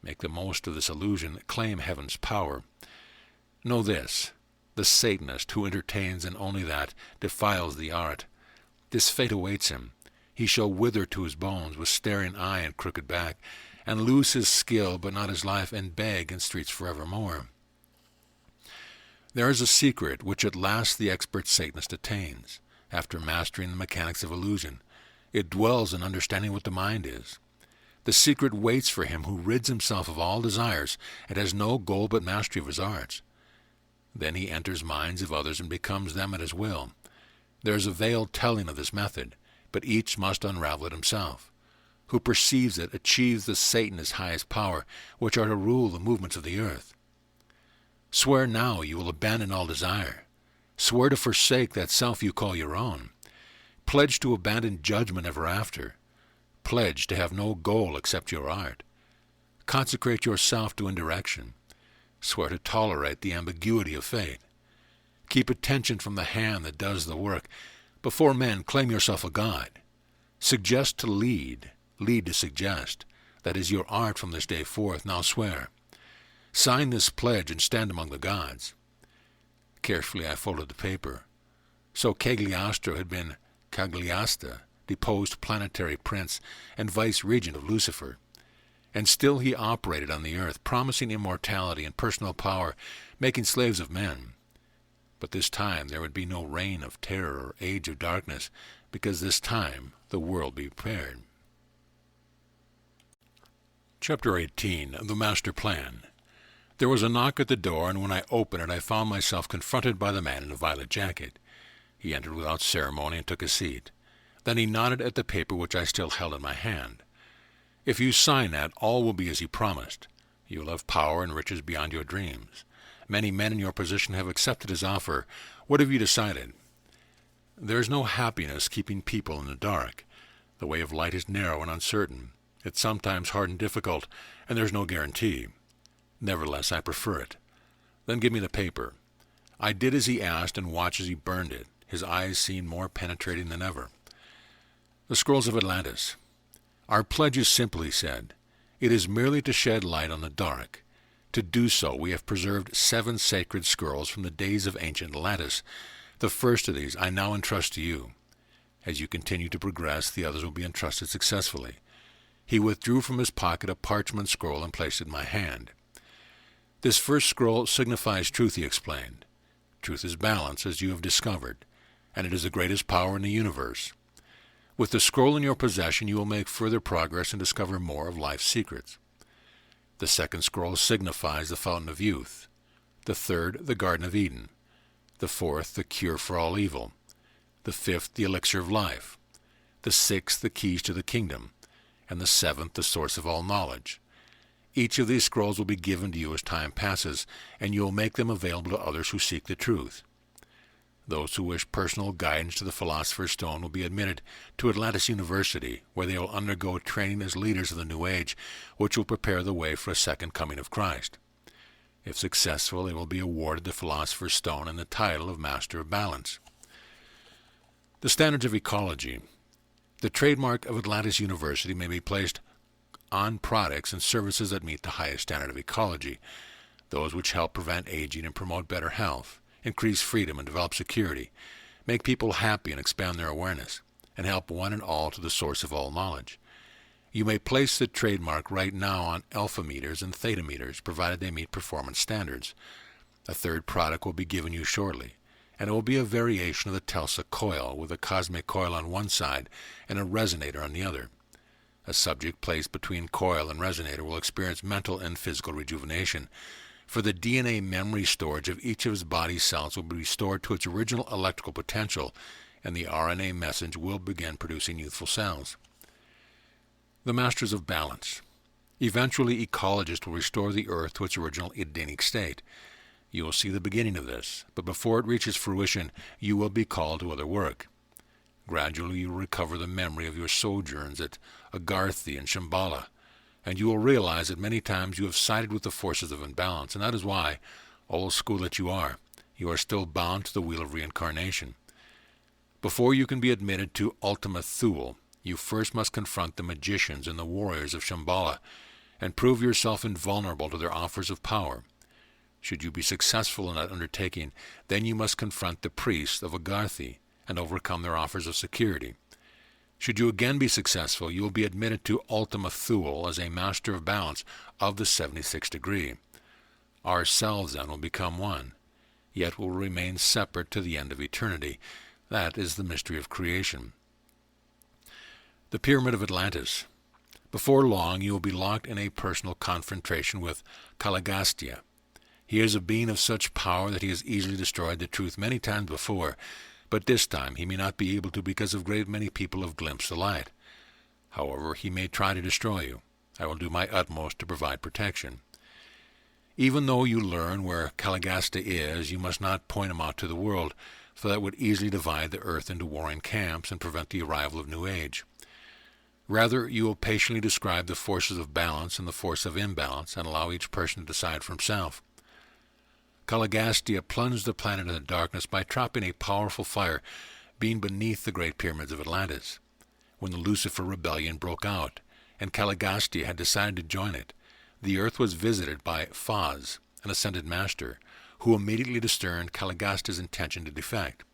Make the most of this illusion. Claim heaven's power. Know this: the Satanist who entertains in only that defiles the art. This fate awaits him. He shall wither to his bones with staring eye and crooked back, and lose his skill but not his life, and beg in streets forevermore. There is a secret which at last the expert Satanist attains, after mastering the mechanics of illusion. It dwells in understanding what the mind is. The secret waits for him who rids himself of all desires and has no goal but mastery of his arts. Then he enters minds of others and becomes them at his will. There is a veiled telling of this method, but each must unravel it himself. Who perceives it achieves the Satanist's highest power, which are to rule the movements of the earth. Swear now you will abandon all desire. Swear to forsake that self you call your own. Pledge to abandon judgment ever after. Pledge to have no goal except your art. Consecrate yourself to indirection. Swear to tolerate the ambiguity of fate. Keep attention from the hand that does the work. Before men, claim yourself a god. Suggest to lead. Lead to suggest. That is your art from this day forth. Now swear. Sign this pledge and stand among the gods. Carefully I folded the paper. So Cagliostro had been Cagliasta, deposed planetary prince and vice-regent of Lucifer. And still he operated on the earth, promising immortality and personal power, making slaves of men. But this time there would be no reign of terror or age of darkness, because this time the world be prepared. Chapter 18. The Master Plan. There was a knock at the door, and when I opened it I found myself confronted by the man in the violet jacket. He entered without ceremony and took a seat. Then he nodded at the paper which I still held in my hand. "If you sign that, all will be as you promised. You will have power and riches beyond your dreams. Many men in your position have accepted his offer. What have you decided?" "There is no happiness keeping people in the dark. The way of light is narrow and uncertain. It's sometimes hard and difficult, and there is no guarantee. Nevertheless, I prefer it." "Then give me the paper." I did as he asked and watched as he burned it. His eyes seemed more penetrating than ever. "The Scrolls of Atlantis. Our pledge is simple," he said. "It is merely to shed light on the dark. To do so, we have preserved 7 sacred scrolls from the days of ancient Atlantis. The first of these I now entrust to you. As you continue to progress, the others will be entrusted successfully." He withdrew from his pocket a parchment scroll and placed it in my hand. "This first scroll signifies truth," he explained. "Truth is balance, as you have discovered, and it is the greatest power in the universe. With the scroll in your possession, you will make further progress and discover more of life's secrets. The second scroll signifies the fountain of youth. The third, the Garden of Eden. The fourth, the cure for all evil. The fifth, the elixir of life. The sixth, the keys to the kingdom. And the seventh, the source of all knowledge. Each of these scrolls will be given to you as time passes, and you will make them available to others who seek the truth. Those who wish personal guidance to the Philosopher's Stone will be admitted to Atlantis University, where they will undergo training as leaders of the New Age, which will prepare the way for a second coming of Christ. If successful, they will be awarded the Philosopher's Stone and the title of Master of Balance. The standards of ecology. The trademark of Atlantis University may be placed on products and services that meet the highest standard of ecology, those which help prevent aging and promote better health, increase freedom and develop security, make people happy and expand their awareness, and help one and all to the source of all knowledge. You may place the trademark right now on alpha meters and theta meters, provided they meet performance standards. A third product will be given you shortly, and it will be a variation of the Telsa coil, with a cosmic coil on one side and a resonator on the other. A subject placed between coil and resonator will experience mental and physical rejuvenation, for the DNA memory storage of each of his body cells will be restored to its original electrical potential, and the RNA message will begin producing youthful cells. The Masters of Balance. Eventually, ecologists will restore the Earth to its original Edenic state. You will see the beginning of this, but before it reaches fruition, you will be called to other work. Gradually, you will recover the memory of your sojourns at Agartha and Shambhala, and you will realize that many times you have sided with the forces of imbalance, and that is why, old school that you are still bound to the wheel of reincarnation. Before you can be admitted to Ultima Thule, you first must confront the magicians and the warriors of Shambhala, and prove yourself invulnerable to their offers of power. Should you be successful in that undertaking, then you must confront the priests of Agartha and overcome their offers of security. Should you again be successful, you will be admitted to Ultima Thule as a Master of Balance of the 76th degree. Ourselves then will become one, yet will remain separate to the end of eternity. That is the mystery of creation. The Pyramid of Atlantis. Before long, you will be locked in a personal confrontation with Caligastia. He is a being of such power that he has easily destroyed the truth many times before, but this time he may not be able to because a great many people have glimpsed the light. However, he may try to destroy you. I will do my utmost to provide protection. Even though you learn where Caligasta is, you must not point him out to the world, for that would easily divide the earth into warring camps and prevent the arrival of New Age. Rather, you will patiently describe the forces of balance and the force of imbalance, and allow each person to decide for himself. Caligastia plunged the planet in the darkness by dropping a powerful fire being beneath the Great Pyramids of Atlantis. When the Lucifer Rebellion broke out, and Caligastia had decided to join it, the earth was visited by Phaz, an ascended master, who immediately discerned Caligastia's intention to defect.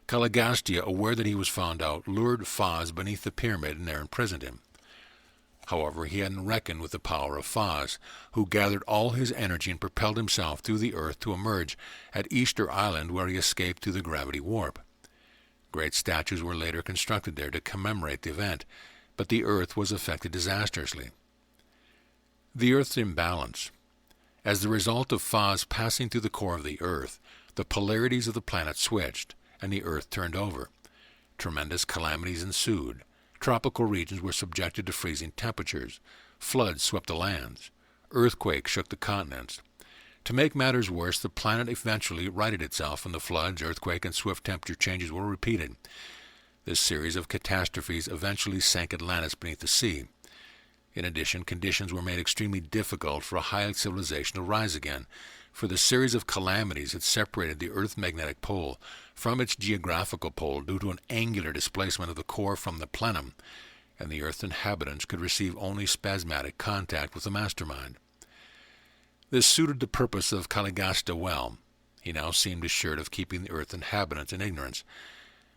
Caligastia, aware that he was found out, lured Phaz beneath the pyramid and there imprisoned him. However, he hadn't reckoned with the power of Phos, who gathered all his energy and propelled himself through the earth to emerge at Easter Island, where he escaped through the gravity warp. Great statues were later constructed there to commemorate the event, but the earth was affected disastrously. The earth's imbalance. As the result of Phos passing through the core of the earth, the polarities of the planet switched, and the earth turned over. Tremendous calamities ensued. Tropical regions were subjected to freezing temperatures. Floods swept the lands. Earthquakes shook the continents. To make matters worse, the planet eventually righted itself, and the floods, earthquake, and swift temperature changes were repeated. This series of catastrophes eventually sank Atlantis beneath the sea. In addition, conditions were made extremely difficult for a high civilization to rise again, for the series of calamities had separated the Earth's magnetic pole from its geographical pole due to an angular displacement of the core from the plenum, and the Earth's inhabitants could receive only spasmodic contact with the mastermind. This suited the purpose of Caligasta well. He now seemed assured of keeping the Earth's inhabitants in ignorance.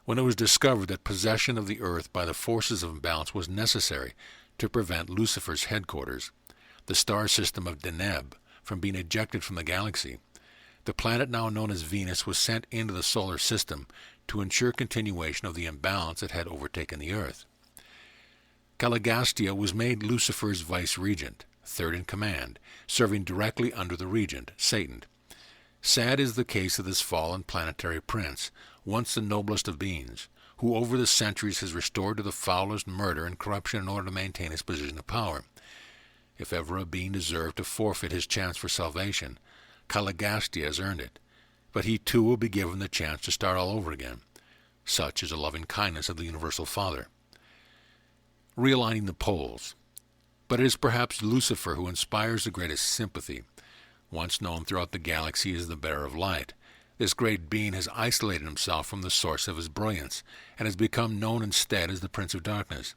When it was discovered that possession of the Earth by the forces of imbalance was necessary to prevent Lucifer's headquarters, the star system of Deneb, from being ejected from the galaxy, the planet now known as Venus was sent into the solar system to ensure continuation of the imbalance that had overtaken the Earth. Caligastia was made Lucifer's vice-regent, third in command, serving directly under the regent, Satan. Sad is the case of this fallen planetary prince, once the noblest of beings, who over the centuries has restored to the foulest murder and corruption in order to maintain his position of power. If ever a being deserved to forfeit his chance for salvation, Caligastia has earned it, but he too will be given the chance to start all over again. Such is the loving kindness of the Universal Father. Realigning the poles. But it is perhaps Lucifer who inspires the greatest sympathy. Once known throughout the galaxy as the bearer of light, this great being has isolated himself from the source of his brilliance, and has become known instead as the Prince of Darkness.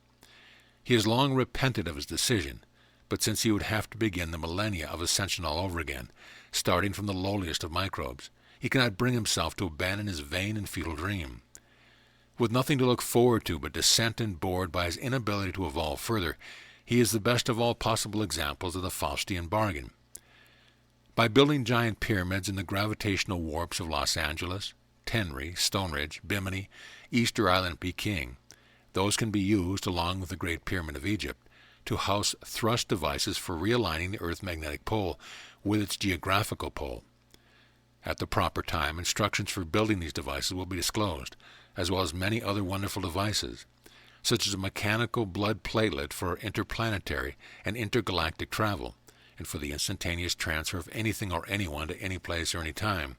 He has long repented of his decision, but since he would have to begin the millennia of ascension all over again, starting from the lowliest of microbes, he cannot bring himself to abandon his vain and futile dream. With nothing to look forward to but descent and bored by his inability to evolve further, he is the best of all possible examples of the Faustian bargain. By building giant pyramids in the gravitational warps of Los Angeles, Tenri, Stone Ridge, Bimini, Easter Island, Peking, those can be used, along with the Great Pyramid of Egypt, to house thrust devices for realigning the Earth's magnetic pole with its geographical pole. At the proper time, instructions for building these devices will be disclosed, as well as many other wonderful devices, such as a mechanical blood platelet for interplanetary and intergalactic travel, and for the instantaneous transfer of anything or anyone to any place or any time.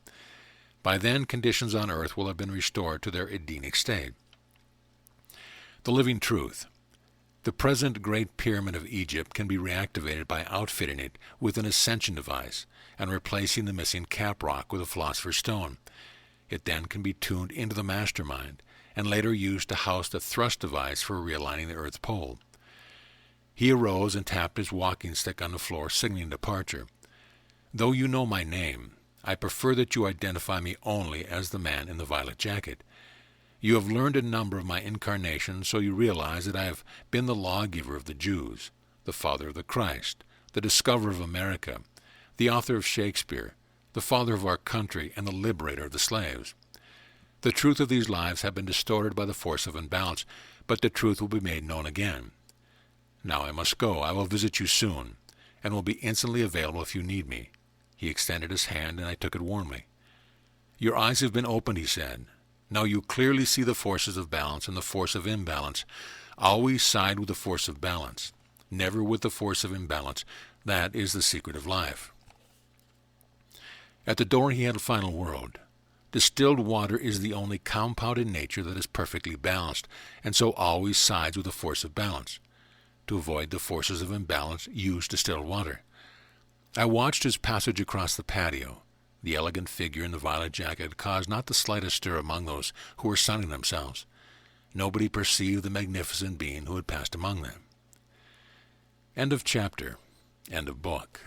By then, conditions on Earth will have been restored to their Edenic state. The living truth. The present Great Pyramid of Egypt can be reactivated by outfitting it with an ascension device and replacing the missing cap rock with a philosopher's stone. It then can be tuned into the mastermind and later used to house the thrust device for realigning the Earth's pole. He arose and tapped his walking stick on the floor, signaling departure. Though you know my name, I prefer that you identify me only as the man in the violet jacket. You have learned a number of my incarnations, so you realize that I have been the lawgiver of the Jews, the father of the Christ, the discoverer of America, the author of Shakespeare, the father of our country, and the liberator of the slaves. The truth of these lives have been distorted by the force of imbalance, but the truth will be made known again. Now I must go. I will visit you soon, and will be instantly available if you need me. He extended his hand, and I took it warmly. Your eyes have been opened, he said. Now you clearly see the forces of balance and the force of imbalance. Always side with the force of balance, never with the force of imbalance. That is the secret of life. At the door he had a final word. Distilled water is the only compound in nature that is perfectly balanced, and so always sides with the force of balance. To avoid the forces of imbalance, use distilled water. I watched his passage across the patio. The elegant figure in the violet jacket caused not the slightest stir among those who were sunning themselves. Nobody perceived the magnificent being who had passed among them. End of chapter. End of book.